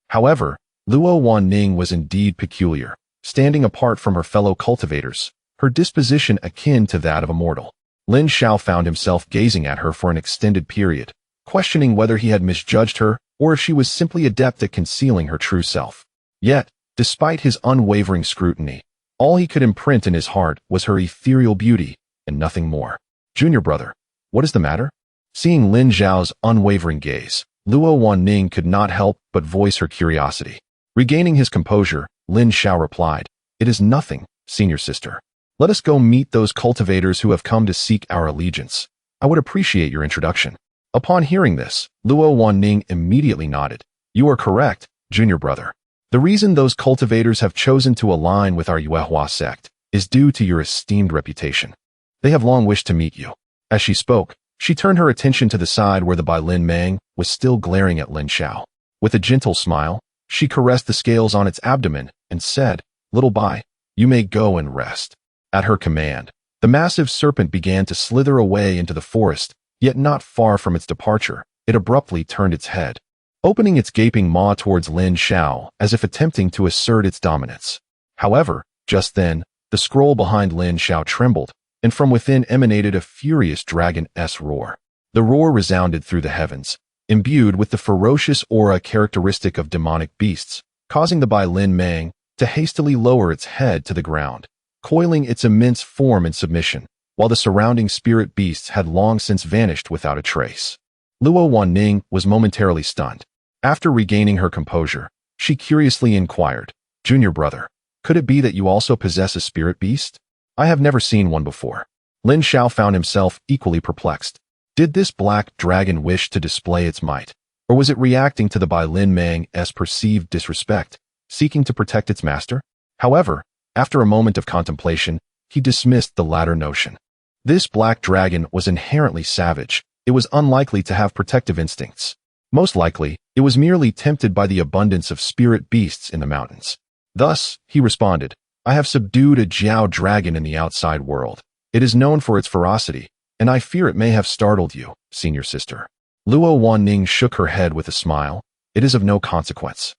[SPEAKER 1] However, Luo Wan Ning was indeed peculiar, standing apart from her fellow cultivators, her disposition akin to that of a mortal. Lin Xiao found himself gazing at her for an extended period, questioning whether he had misjudged her or if she was simply adept at concealing her true self. Yet, despite his unwavering scrutiny, all he could imprint in his heart was her ethereal beauty and nothing more. "Junior brother, what is the matter?" Seeing Lin Xiao's unwavering gaze, Luo Wan Ning could not help but voice her curiosity. Regaining his composure, Lin Xiao replied, "It is nothing, senior sister. Let us go meet those cultivators who have come to seek our allegiance. I would appreciate your introduction." Upon hearing this, Luo Wan Ning immediately nodded. "You are correct, junior brother. The reason those cultivators have chosen to align with our Yuehua sect is due to your esteemed reputation. They have long wished to meet you." As she spoke, she turned her attention to the side where the Bai Lin Mang was still glaring at Lin Xiao. With a gentle smile, she caressed the scales on its abdomen and said, "Little Bai, you may go and rest." At her command, the massive serpent began to slither away into the forest, yet not far from its departure, it abruptly turned its head, opening its gaping maw towards Lin Xiao as if attempting to assert its dominance. However, just then, the scroll behind Lin Xiao trembled, and from within emanated a furious dragon-esque roar. The roar resounded through the heavens, imbued with the ferocious aura characteristic of demonic beasts, causing the Bai Lin Mang to hastily lower its head to the ground, coiling its immense form in submission, while the surrounding spirit beasts had long since vanished without a trace. Luo Wan Ning was momentarily stunned. After regaining her composure, she curiously inquired, "Junior brother, could it be that you also possess a spirit beast? I have never seen one before." Lin Xiao found himself equally perplexed. Did this black dragon wish to display its might, or was it reacting to the Bai Lin Mang's perceived disrespect, seeking to protect its master? However, after a moment of contemplation, he dismissed the latter notion. This black dragon was inherently savage. It was unlikely to have protective instincts. Most likely, it was merely tempted by the abundance of spirit beasts in the mountains. Thus, he responded, "I have subdued a Jiao dragon in the outside world. It is known for its ferocity, and I fear it may have startled you, senior sister." Luo Wan Ning shook her head with a smile. "It is of no consequence.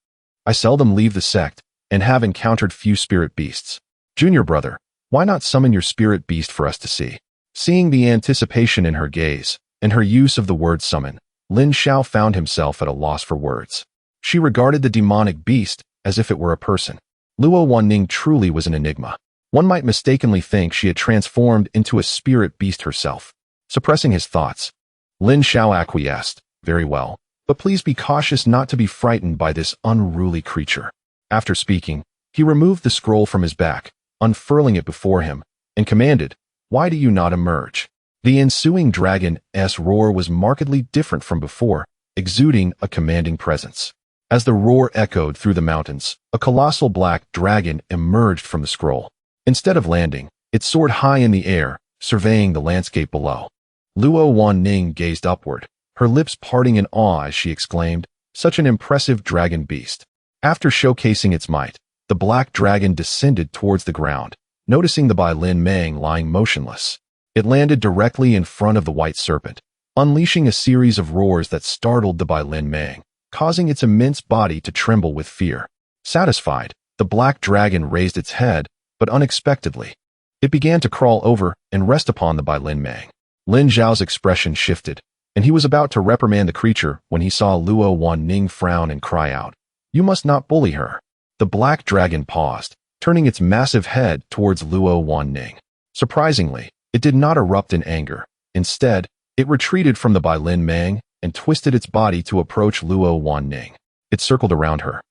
[SPEAKER 1] I seldom leave the sect, and have encountered few spirit beasts. Junior brother, why not summon your spirit beast for us to see?" Seeing the anticipation in her gaze, and her use of the word summon, Lin Xiao found himself at a loss for words. She regarded the demonic beast as if it were a person. Luo Wan Ning truly was an enigma. One might mistakenly think she had transformed into a spirit beast herself. Suppressing his thoughts, Lin Xiao acquiesced. Very well, but please be cautious not to be frightened by this unruly creature. After speaking, he removed the scroll from his back, unfurling it before him, and commanded, "Why do you not emerge?" The ensuing dragon's roar was markedly different from before, exuding a commanding presence. As the roar echoed through the mountains, a colossal black dragon emerged from the scroll. Instead of landing, it soared high in the air, surveying the landscape below. Luo Wanning gazed upward, her lips parting in awe as she exclaimed, "Such an impressive dragon beast." After showcasing its might, the black dragon descended towards the ground, noticing the Bai Lin Mang lying motionless. It landed directly in front of the white serpent, unleashing a series of roars that startled the Bai Lin Mang, causing its immense body to tremble with fear. Satisfied, the black dragon raised its head, but unexpectedly, it began to crawl over and rest upon the Bai Lin Mang. Lin Zhao's expression shifted, and he was about to reprimand the creature when he saw Luo Wanning frown and cry out, "You must not bully her." The black dragon paused, turning its massive head towards Luo Wanning. Surprisingly, it did not erupt in anger. Instead, it retreated from the Bai Lin Mang and twisted its body to approach Luo Wanning. It circled around her,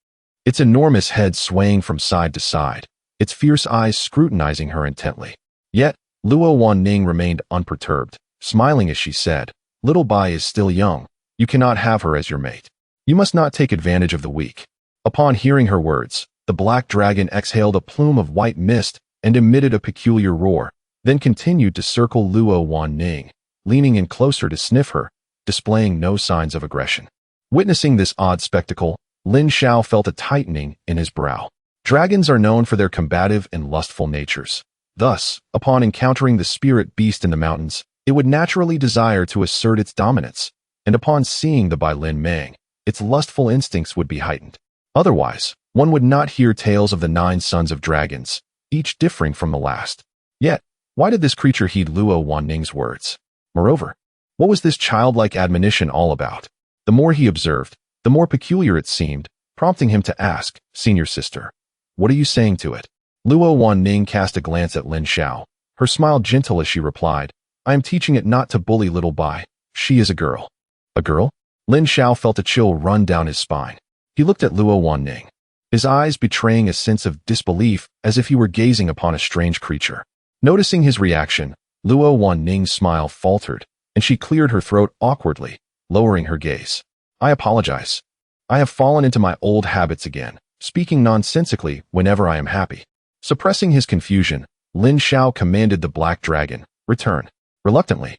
[SPEAKER 1] its enormous head swaying from side to side, its fierce eyes scrutinizing her intently. Yet, Luo Wanning remained unperturbed, smiling as she said, "Little Bai is still young. You cannot have her as your mate. You must not take advantage of the weak." Upon hearing her words, the black dragon exhaled a plume of white mist and emitted a peculiar roar, then continued to circle Luo Wanning, leaning in closer to sniff her, displaying no signs of aggression. Witnessing this odd spectacle, Lin Xiao felt a tightening in his brow. Dragons are known for their combative and lustful natures. Thus, upon encountering the spirit beast in the mountains, it would naturally desire to assert its dominance, and upon seeing the Bai Lin Mang, its lustful instincts would be heightened. Otherwise, one would not hear tales of the 9 sons of dragons, each differing from the last. Yet, why did this creature heed Luo Wanning's words? Moreover, what was this childlike admonition all about? The more he observed, the more peculiar it seemed, prompting him to ask, "Senior sister, what are you saying to it?" Luo Wanning cast a glance at Lin Xiao, her smile gentle as she replied, "I am teaching it not to bully little Bai. She is a girl." "A girl?" Lin Xiao felt a chill run down his spine. He looked at Luo Wanning, his eyes betraying a sense of disbelief as if he were gazing upon a strange creature. Noticing his reaction, Luo Wanning's smile faltered, and she cleared her throat awkwardly, lowering her gaze. "I apologize. I have fallen into my old habits again, speaking nonsensically whenever I am happy." Suppressing his confusion, Lin Xiao commanded the black dragon, "Return." Reluctantly,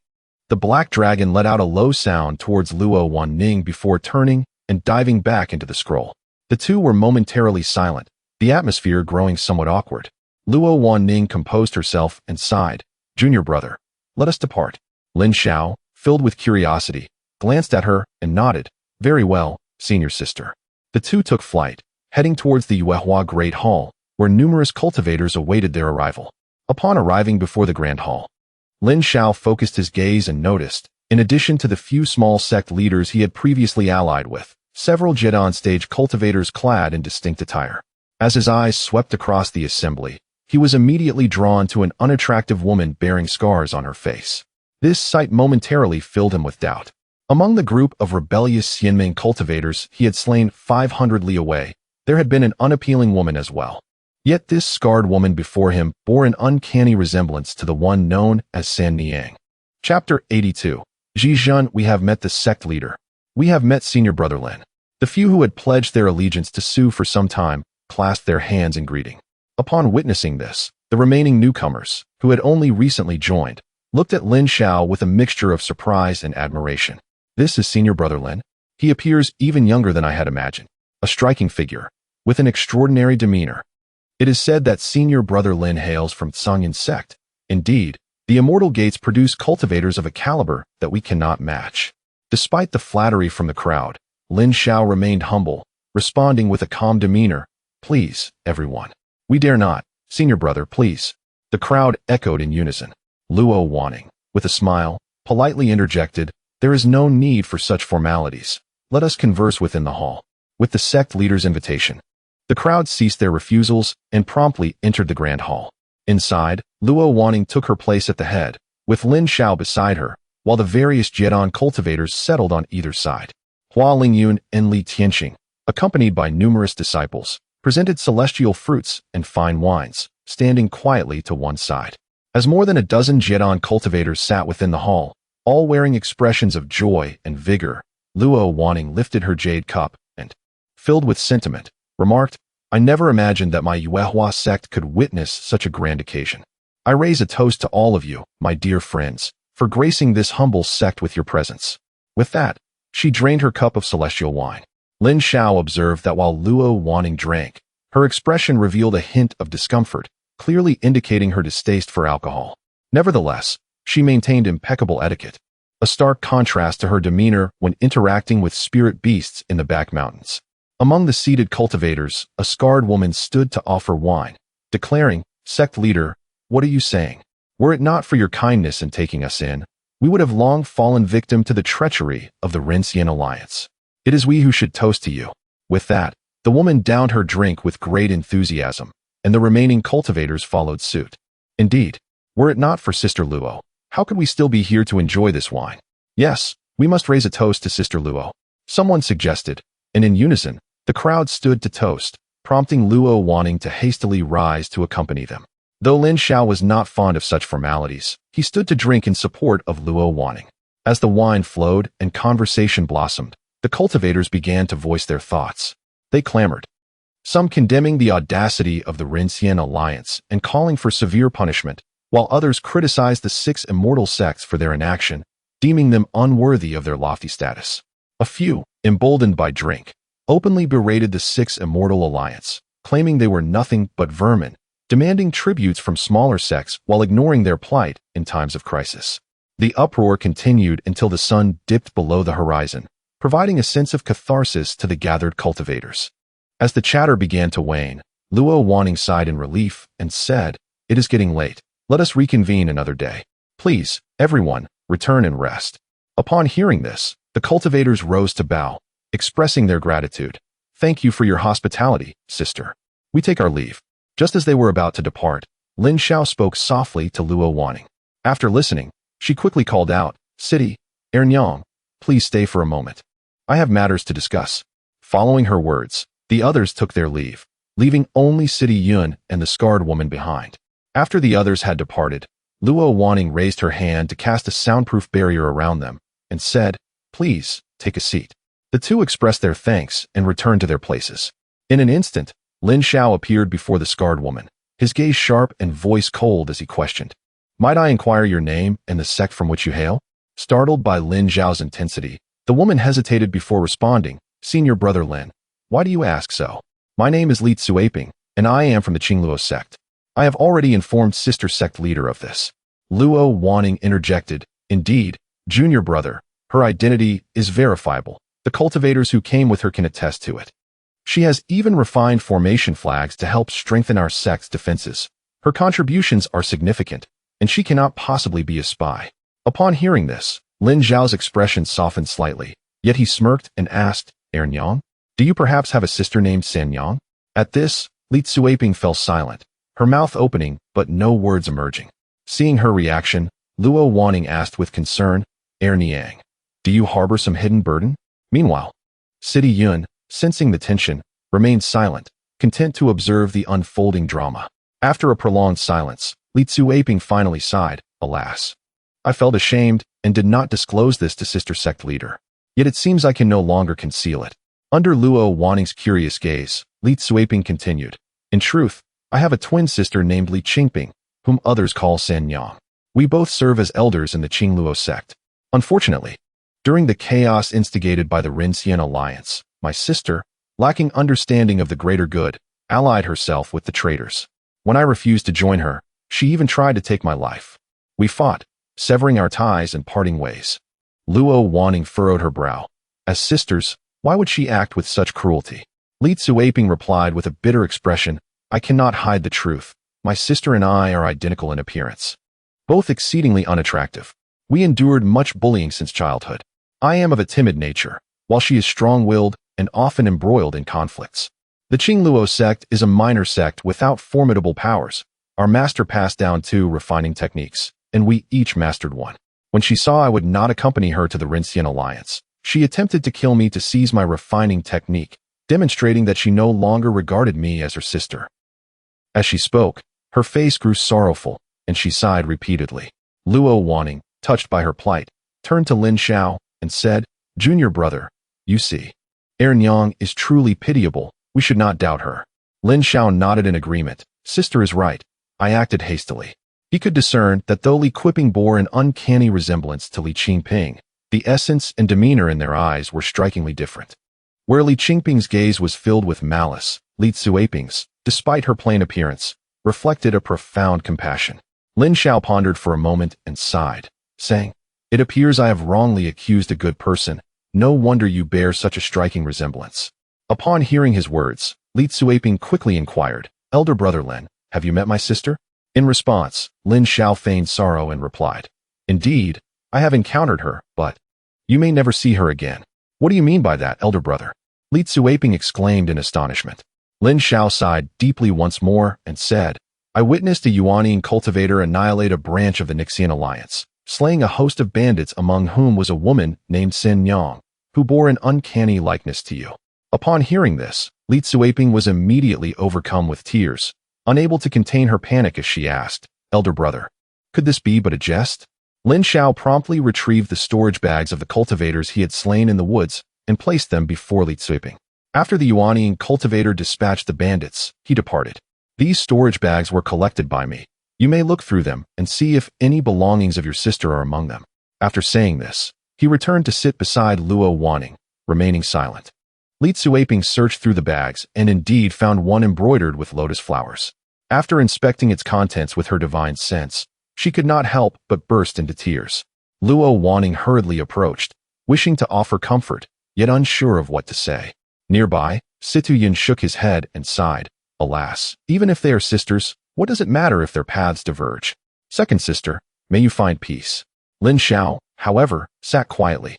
[SPEAKER 1] the black dragon let out a low sound towards Luo Wanning before turning and diving back into the scroll. The two were momentarily silent, the atmosphere growing somewhat awkward. Luo Wanning composed herself and sighed, "Junior brother, let us depart." Lin Xiao, filled with curiosity, glanced at her and nodded, "Very well, senior sister." The two took flight, heading towards the Yuehua Great Hall, where numerous cultivators awaited their arrival. Upon arriving before the Grand Hall, Lin Xiao focused his gaze and noticed, in addition to the few small sect leaders he had previously allied with, several Jedon-stage cultivators clad in distinct attire. As his eyes swept across the assembly, he was immediately drawn to an unattractive woman bearing scars on her face. This sight momentarily filled him with doubt. Among the group of rebellious Xianming cultivators he had slain 500 li away, there had been an unappealing woman as well. Yet this scarred woman before him bore an uncanny resemblance to the one known as San Niang. Chapter 82. Zhizhen, we have met the sect leader. We have met Senior Brother Lin. The few who had pledged their allegiance to Su for some time clasped their hands in greeting. Upon witnessing this, the remaining newcomers, who had only recently joined, looked at Lin Xiao with a mixture of surprise and admiration. "This is Senior Brother Lin. He appears even younger than I had imagined. A striking figure, with an extraordinary demeanor. It is said that Senior Brother Lin hails from Tsangyan sect. Indeed, the Immortal Gates produce cultivators of a caliber that we cannot match." Despite the flattery from the crowd, Lin Xiao remained humble, responding with a calm demeanor, "Please, everyone. We dare not. Senior brother, please." The crowd echoed in unison. Luo Wanning, with a smile, politely interjected, "There is no need for such formalities. Let us converse within the hall." With the sect leader's invitation, the crowd ceased their refusals and promptly entered the grand hall. Inside, Luo Wanning took her place at the head, with Lin Xiao beside her, while the various Jian cultivators settled on either side. Hua Lingyun and Li Tianqing, accompanied by numerous disciples, presented celestial fruits and fine wines, standing quietly to one side. As more than a dozen Jian cultivators sat within the hall, all wearing expressions of joy and vigor, Luo Wanning lifted her jade cup and, filled with sentiment, remarked, "I never imagined that my Yuehua sect could witness such a grand occasion. I raise a toast to all of you, my dear friends, for gracing this humble sect with your presence." With that, she drained her cup of celestial wine. Lin Xiao observed that while Luo Wanning drank, her expression revealed a hint of discomfort, clearly indicating her distaste for alcohol. Nevertheless, she maintained impeccable etiquette, a stark contrast to her demeanor when interacting with spirit beasts in the back mountains. Among the seated cultivators, a scarred woman stood to offer wine, declaring, "Sect leader, what are you saying? Were it not for your kindness in taking us in, we would have long fallen victim to the treachery of the Rinxian alliance. It is we who should toast to you." With that, the woman downed her drink with great enthusiasm, and the remaining cultivators followed suit. Indeed, were it not for Sister Luo, how could we still be here to enjoy this wine? Yes, we must raise a toast to Sister Luo, someone suggested, and in unison, the crowd stood to toast, prompting Luo Wanning to hastily rise to accompany them. Though Lin Xiao was not fond of such formalities, he stood to drink in support of Luo Wanning. As the wine flowed and conversation blossomed, the cultivators began to voice their thoughts. They clamored, some condemning the audacity of the Rinxian alliance and calling for severe punishment, while others criticized the 6 immortal sects for their inaction, deeming them unworthy of their lofty status. A few, emboldened by drink, openly berated the 6 immortal alliance, claiming they were nothing but vermin, demanding tributes from smaller sects while ignoring their plight in times of crisis. The uproar continued until the sun dipped below the horizon, providing a sense of catharsis to the gathered cultivators. As the chatter began to wane, Luo Wanning sighed in relief and said, "It is getting late. Let us reconvene another day. Please, everyone, return and rest." Upon hearing this, the cultivators rose to bow, expressing their gratitude. "Thank you for your hospitality, sister. We take our leave." Just as they were about to depart, Lin Xiao spoke softly to Luo Wanning. After listening, she quickly called out, "City, Ernyang, please stay for a moment. I have matters to discuss." Following her words, the others took their leave, leaving only City Yun and the scarred woman behind. After the others had departed, Luo Wanning raised her hand to cast a soundproof barrier around them and said, "Please, take a seat." The two expressed their thanks and returned to their places. In an instant, Lin Xiao appeared before the scarred woman, his gaze sharp and voice cold as he questioned, "Might I inquire your name and the sect from which you hail?" Startled by Lin Xiao's intensity, the woman hesitated before responding, "Senior brother Lin, why do you ask so? My name is Li Tsuaping, and I am from the Qingluo sect. I have already informed sister sect leader of this." Luo Wanning interjected, "Indeed, junior brother, her identity is verifiable. The cultivators who came with her can attest to it. She has even refined formation flags to help strengthen our sect's defenses. Her contributions are significant, and she cannot possibly be a spy." Upon hearing this, Lin Zhao's expression softened slightly, yet he smirked and asked, "Ernyang, do you perhaps have a sister named Sanyang?" At this, Li Tsuaping fell silent, her mouth opening but no words emerging. Seeing her reaction, Luo Wanning asked with concern, "Ernyang, do you harbor some hidden burden?" Meanwhile, City Yun, sensing the tension, remained silent, content to observe the unfolding drama. After a prolonged silence, Li Tsuaping finally sighed, "Alas, I felt ashamed and did not disclose this to sister sect leader. Yet it seems I can no longer conceal it." Under Luo Wanning's curious gaze, Li Tsuaping continued, "In truth, I have a twin sister named Li Qingping, whom others call Sanyang. We both serve as elders in the Qingluo sect. Unfortunately, during the chaos instigated by the Rinxian alliance, my sister, lacking understanding of the greater good, allied herself with the traitors. When I refused to join her, she even tried to take my life. We fought, severing our ties and parting ways." Luo Wanning furrowed her brow. As sisters, why would she act with such cruelty? Li Tsuaping replied with a bitter expression, "I cannot hide the truth. My sister and I are identical in appearance. Both exceedingly unattractive. We endured much bullying since childhood. I am of a timid nature, while she is strong-willed and often embroiled in conflicts. The Qingluo sect is a minor sect without formidable powers, Our master passed down 2 refining techniques, and we each mastered one. When she saw I would not accompany her to the Rinsian alliance, she attempted to kill me to seize my refining technique, demonstrating that she no longer regarded me as her sister. As she spoke, her face grew sorrowful, and she sighed repeatedly. Luo Wanning, touched by her plight, turned to Lin Xiao and said, "Junior brother, you see, Nyang is truly pitiable. We should not doubt her." Lin Xiao nodded in agreement. "Sister is right. I acted hastily." He could discern that though Li Qiping bore an uncanny resemblance to Li Qingping, the essence and demeanor in their eyes were strikingly different. Where Li Qingping's gaze was filled with malice, Li Cuiping's, despite her plain appearance, reflected a profound compassion. Lin Xiao pondered for a moment and sighed, saying, "It appears I have wrongly accused a good person. No wonder you bear such a striking resemblance." Upon hearing his words, Li Cuiping quickly inquired, "Elder brother Lin, have you met my sister?" In response, Lin Xiao feigned sorrow and replied, "Indeed, I have encountered her, but you may never see her again." "What do you mean by that, elder brother?" Li Cuiping exclaimed in astonishment. Lin Xiao sighed deeply once more and said, "I witnessed a Yuanian cultivator annihilate a branch of the Nixian alliance, slaying a host of bandits among whom was a woman named Sin Yang, who bore an uncanny likeness to you." Upon hearing this, Li Cuiping was immediately overcome with tears, unable to contain her panic as she asked, "Elder brother, could this be but a jest?" Lin Xiao promptly retrieved the storage bags of the cultivators he had slain in the woods and placed them before Li Cuiping. After the Yuanian cultivator dispatched the bandits, he departed. "These storage bags were collected by me. You may look through them and see if any belongings of your sister are among them." After saying this, he returned to sit beside Luo Wanning, remaining silent. Li Cuiping searched through the bags and indeed found one embroidered with lotus flowers. After inspecting its contents with her divine sense, she could not help but burst into tears. Luo Wanning hurriedly approached, wishing to offer comfort, yet unsure of what to say. Nearby, Situyin shook his head and sighed, "Alas, even if they are sisters, what does it matter if their paths diverge? Second sister, may you find peace." Lin Xiao, however, sat quietly,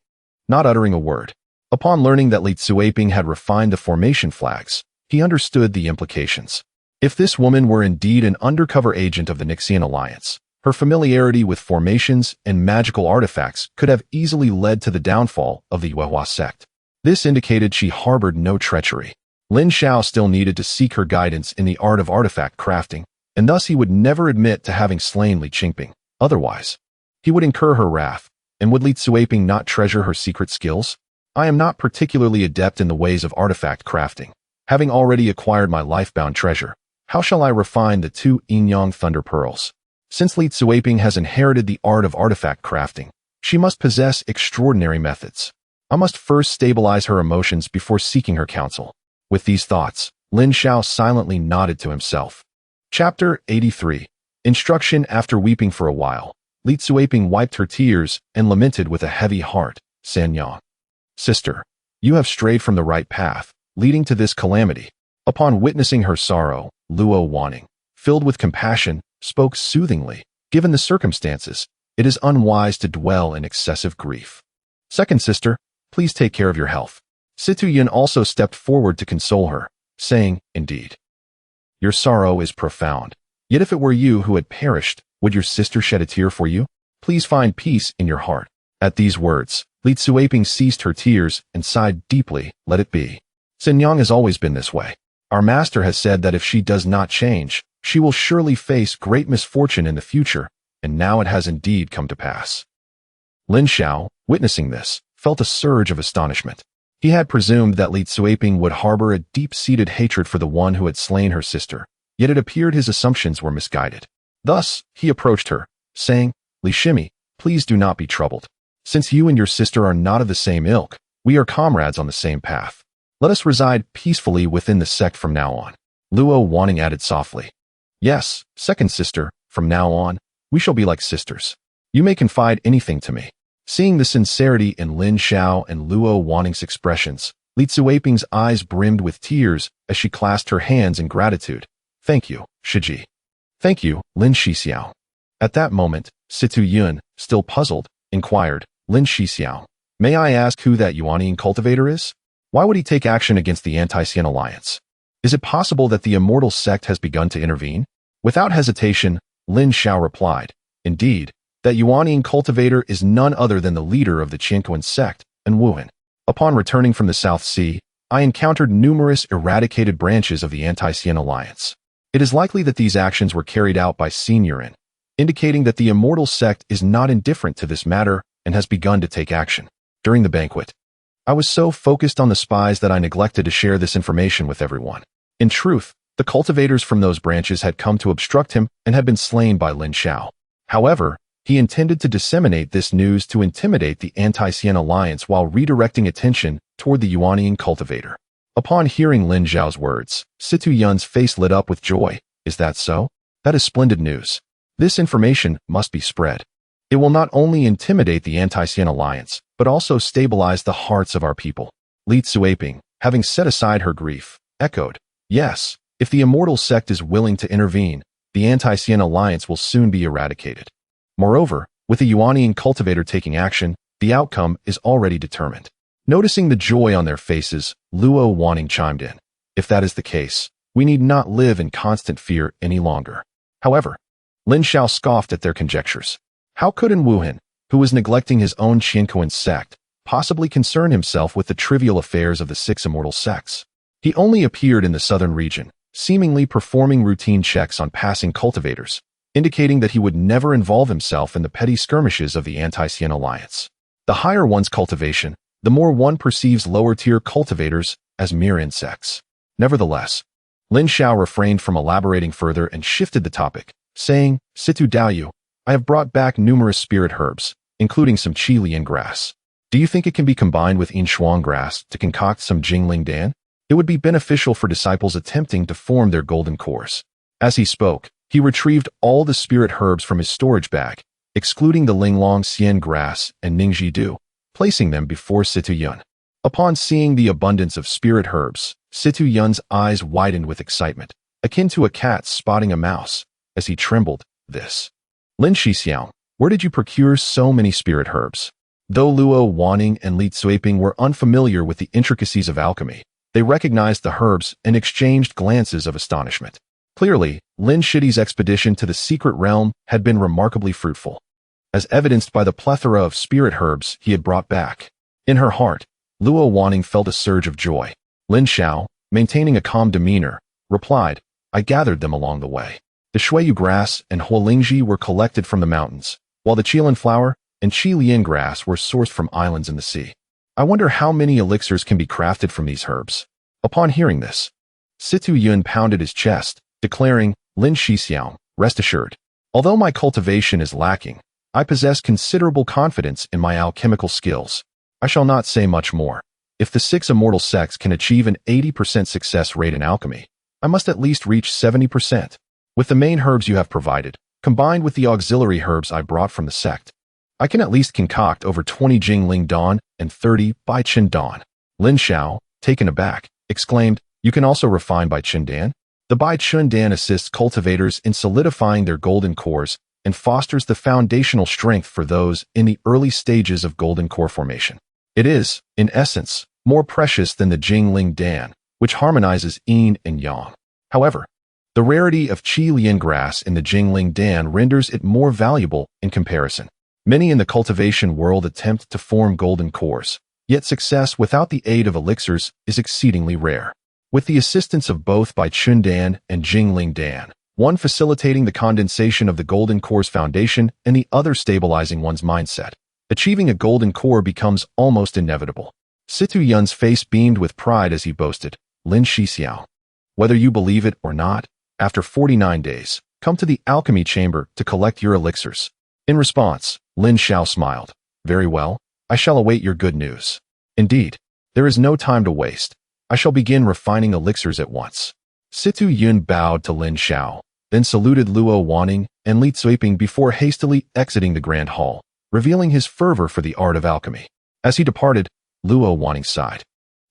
[SPEAKER 1] not uttering a word. Upon learning that Li Cuiping had refined the formation flags, he understood the implications. If this woman were indeed an undercover agent of the Nixian alliance, her familiarity with formations and magical artifacts could have easily led to the downfall of the Yuehua sect. This indicated she harbored no treachery. Lin Xiao still needed to seek her guidance in the art of artifact crafting, and thus he would never admit to having slain Li Qingping. Otherwise, he would incur her wrath, and would Li Cuiping not treasure her secret skills? "I am not particularly adept in the ways of artifact crafting. Having already acquired my life-bound treasure, how shall I refine the 2 Yin-Yang Thunder Pearls? Since Li Cuiping has inherited the art of artifact crafting, she must possess extraordinary methods. I must first stabilize her emotions before seeking her counsel." With these thoughts, Lin Xiao silently nodded to himself. Chapter 83. Instruction. After weeping for a while, Li Cuiping wiped her tears and lamented with a heavy heart, "San Yang, sister, you have strayed from the right path, leading to this calamity." Upon witnessing her sorrow, Luo Wanning, filled with compassion, spoke soothingly, "Given the circumstances, it is unwise to dwell in excessive grief. Second sister, please take care of your health." Situyin also stepped forward to console her, saying, "Indeed, your sorrow is profound. Yet if it were you who had perished, would your sister shed a tear for you? Please find peace in your heart." At these words, Li Cuiping ceased her tears and sighed deeply, "Let it be. Sin Yang has always been this way. Our master has said that if she does not change, she will surely face great misfortune in the future, and now it has indeed come to pass." Lin Xiao, witnessing this, felt a surge of astonishment. He had presumed that Li Cuiping would harbor a deep-seated hatred for the one who had slain her sister, yet it appeared his assumptions were misguided. Thus, he approached her, saying, "Li Shimi, please do not be troubled. Since you and your sister are not of the same ilk, we are comrades on the same path. Let us reside peacefully within the sect from now on." Luo Wanning added softly, "Yes, second sister, from now on, we shall be like sisters. You may confide anything to me." Seeing the sincerity in Lin Xiao and Luo Wanning's expressions, Li Cuiping's eyes brimmed with tears as she clasped her hands in gratitude. "Thank you, Shiji." "Thank you, Lin Shixiao." At that moment, Situyin, still puzzled, inquired, "Lin Shixiao, may I ask who that Yuanian cultivator is? Why would he take action against the Anti-Xian alliance? Is it possible that the immortal sect has begun to intervene?" Without hesitation, Lin Xiao replied, "Indeed, that Yuanian cultivator is none other than the leader of the Qinquan sect, and Wuhan. Upon returning from the South Sea, I encountered numerous eradicated branches of the Anti-Xian Alliance. It is likely that these actions were carried out by Seniorin, indicating that the immortal sect is not indifferent to this matter and has begun to take action." During the banquet, I was so focused on the spies that I neglected to share this information with everyone. In truth, the cultivators from those branches had come to obstruct him and had been slain by Lin Xiao. However, he intended to disseminate this news to intimidate the Anti-Xian Alliance while redirecting attention toward the Yuanian cultivator. Upon hearing Lin Xiao's words, Situ Yun's face lit up with joy. "Is that so? That is splendid news. This information must be spread. It will not only intimidate the Anti-Xian Alliance, but also stabilize the hearts of our people." Li Tsuaping, having set aside her grief, echoed, "Yes, if the immortal sect is willing to intervene, the Anti-Xian Alliance will soon be eradicated. Moreover, with the Yuanian cultivator taking action, the outcome is already determined." Noticing the joy on their faces, Luo Wanning chimed in, "If that is the case, we need not live in constant fear any longer." However, Lin Xiao scoffed at their conjectures. How could An Wuhan, who was neglecting his own Qinquan sect, possibly concern himself with the trivial affairs of the 6 immortal sects? He only appeared in the southern region, seemingly performing routine checks on passing cultivators, indicating that he would never involve himself in the petty skirmishes of the Anti-Xian Alliance. The higher one's cultivation, the more one perceives lower-tier cultivators as mere insects. Nevertheless, Lin Xiao refrained from elaborating further and shifted the topic, saying, "Situ Daoyu, I have brought back numerous spirit herbs, including some Qi Lian grass. Do you think it can be combined with Yin Shuang grass to concoct some Jingling Dan? It would be beneficial for disciples attempting to form their golden cores." As he spoke, he retrieved all the spirit herbs from his storage bag, excluding the Linglong Xian grass and Ningji Du, placing them before Situ Yun. Upon seeing the abundance of spirit herbs, Situ Yun's eyes widened with excitement, akin to a cat spotting a mouse, as he trembled, "This. Lin Shixiang, where did you procure so many spirit herbs?" Though Luo Wanning and Li Tsuaping were unfamiliar with the intricacies of alchemy, they recognized the herbs and exchanged glances of astonishment. Clearly, Lin Shidi's expedition to the secret realm had been remarkably fruitful, as evidenced by the plethora of spirit herbs he had brought back. In her heart, Luo Wanning felt a surge of joy. Lin Xiao, maintaining a calm demeanor, replied, "I gathered them along the way. The Shuiyu grass and Huolingji were collected from the mountains, while the Qilan flower and Qi Lian grass were sourced from islands in the sea. I wonder how many elixirs can be crafted from these herbs." Upon hearing this, Situ Yun pounded his chest, declaring, "Lin Shixiang, rest assured. Although my cultivation is lacking, I possess considerable confidence in my alchemical skills. I shall not say much more. If the 6 immortal sects can achieve an 80% success rate in alchemy, I must at least reach 70%. With the main herbs you have provided, combined with the auxiliary herbs I brought from the sect, I can at least concoct over 20 Jingling Dan and 30 Bai Qin Dan." Lin Xiao, taken aback, exclaimed, "You can also refine Bai Qin Dan?" The Bai Qin Dan assists cultivators in solidifying their golden cores and fosters the foundational strength for those in the early stages of golden core formation. It is, in essence, more precious than the Jingling Dan, which harmonizes yin and yang. However, the rarity of Qi Lian grass in the Jingling Dan renders it more valuable in comparison. Many in the cultivation world attempt to form golden cores, yet success without the aid of elixirs is exceedingly rare. With the assistance of both Bai Qin Dan and Jingling Dan, one facilitating the condensation of the golden core's foundation and the other stabilizing one's mindset, achieving a golden core becomes almost inevitable. Situ Yun's face beamed with pride as he boasted, "Lin Shixiao, whether you believe it or not, after 49 days, come to the alchemy chamber to collect your elixirs." In response, Lin Xiao smiled, "Very well, I shall await your good news." Indeed, there is no time to waste. I shall begin refining elixirs at once. Situ Yun bowed to Lin Xiao, then saluted Luo Wanning and Li Tsuaping before hastily exiting the grand hall, revealing his fervor for the art of alchemy. As he departed, Luo Wanning sighed.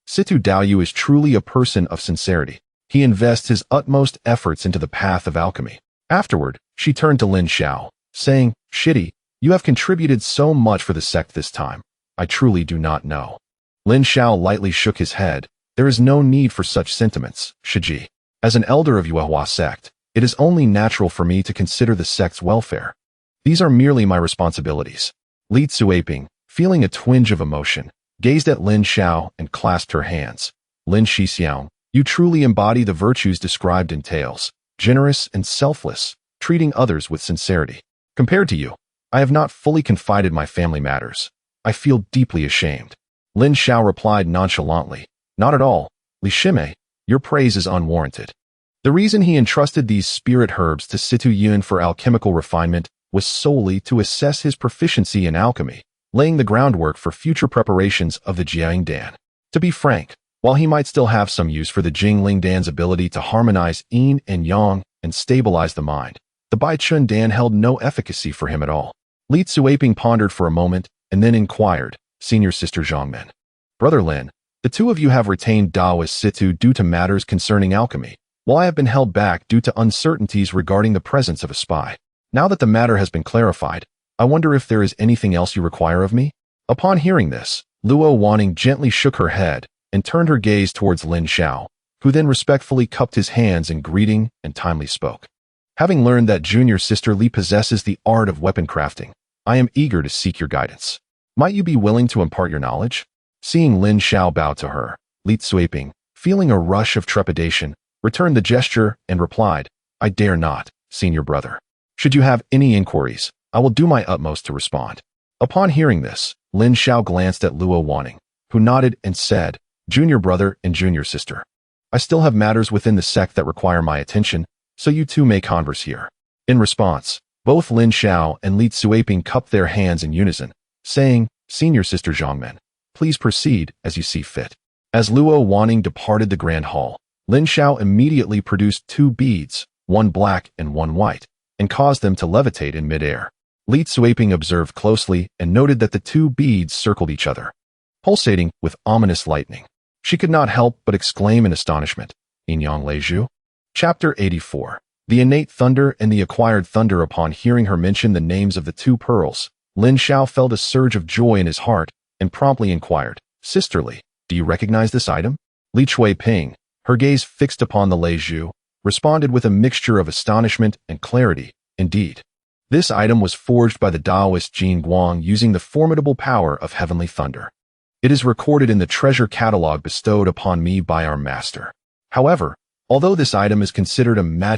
[SPEAKER 1] Situ Daoyu is truly a person of sincerity. He invests his utmost efforts into the path of alchemy. Afterward, she turned to Lin Xiao, saying, "Shidi, you have contributed so much for the sect this time. I truly do not know." Lin Xiao lightly shook his head. "There is no need for such sentiments, Shiji. As an elder of Yuehua sect, It is only natural for me to consider the sect's welfare. These are merely my responsibilities. Li Tsuaping, feeling a twinge of emotion, gazed at Lin Xiao and clasped her hands. Lin Shixiang, you truly embody the virtues described in tales, generous and selfless, treating others with sincerity. Compared to you, I have not fully confided my family matters. I feel deeply ashamed. Lin Xiao replied nonchalantly, not at all, Li Shimei, your praise is unwarranted. The reason he entrusted these spirit herbs to Situ Yun for alchemical refinement was solely to assess his proficiency in alchemy, laying the groundwork for future preparations of the Jiang Dan. To be frank, while he might still have some use for the Jingling Dan's ability to harmonize yin and yang and stabilize the mind, the Baichun Dan held no efficacy for him at all. Li Tsuaping pondered for a moment and then inquired, Senior Sister Zhongmen. Brother Lin, the two of you have retained Daoist Situ due to matters concerning alchemy, while I have been held back due to uncertainties regarding the presence of a spy. Now that the matter has been clarified, I wonder if there is anything else you require of me? Upon hearing this, Luo Wanning gently shook her head and turned her gaze towards Lin Xiao, who then respectfully cupped his hands in greeting and timely spoke. Having learned that junior sister Li possesses the art of weapon crafting, I am eager to seek your guidance. Might you be willing to impart your knowledge? Seeing Lin Xiao bow to her, Li Tsuaping, feeling a rush of trepidation, returned the gesture and replied, I dare not, senior brother. Should you have any inquiries, I will do my utmost to respond. Upon hearing this, Lin Xiao glanced at Luo Wanning, who nodded and said, Junior brother and junior sister. I still have matters within the sect that require my attention, so you two may converse here. In response, both Lin Xiao and Li Tsuaping cupped their hands in unison, saying, Senior sister Zhongmen, please proceed as you see fit. As Luo Wanning departed the grand hall, Lin Xiao immediately produced 2 beads, one black and one white, and caused them to levitate in midair. Li Tsuaping observed closely and noted that the 2 beads circled each other, pulsating with ominous lightning. She could not help but exclaim in astonishment, Inyang Leiju? Chapter 84. The innate thunder and the acquired thunder. Upon hearing her mention the names of the 2 pearls, Lin Xiao felt a surge of joy in his heart and promptly inquired, Sisterly, do you recognize this item? Li Tsuaping, her gaze fixed upon the Leiju, responded with a mixture of astonishment and clarity. Indeed, this item was forged by the Taoist Jin Guang using the formidable power of heavenly thunder. It is recorded in the treasure catalog bestowed upon me by our master. However, although this item is considered a magic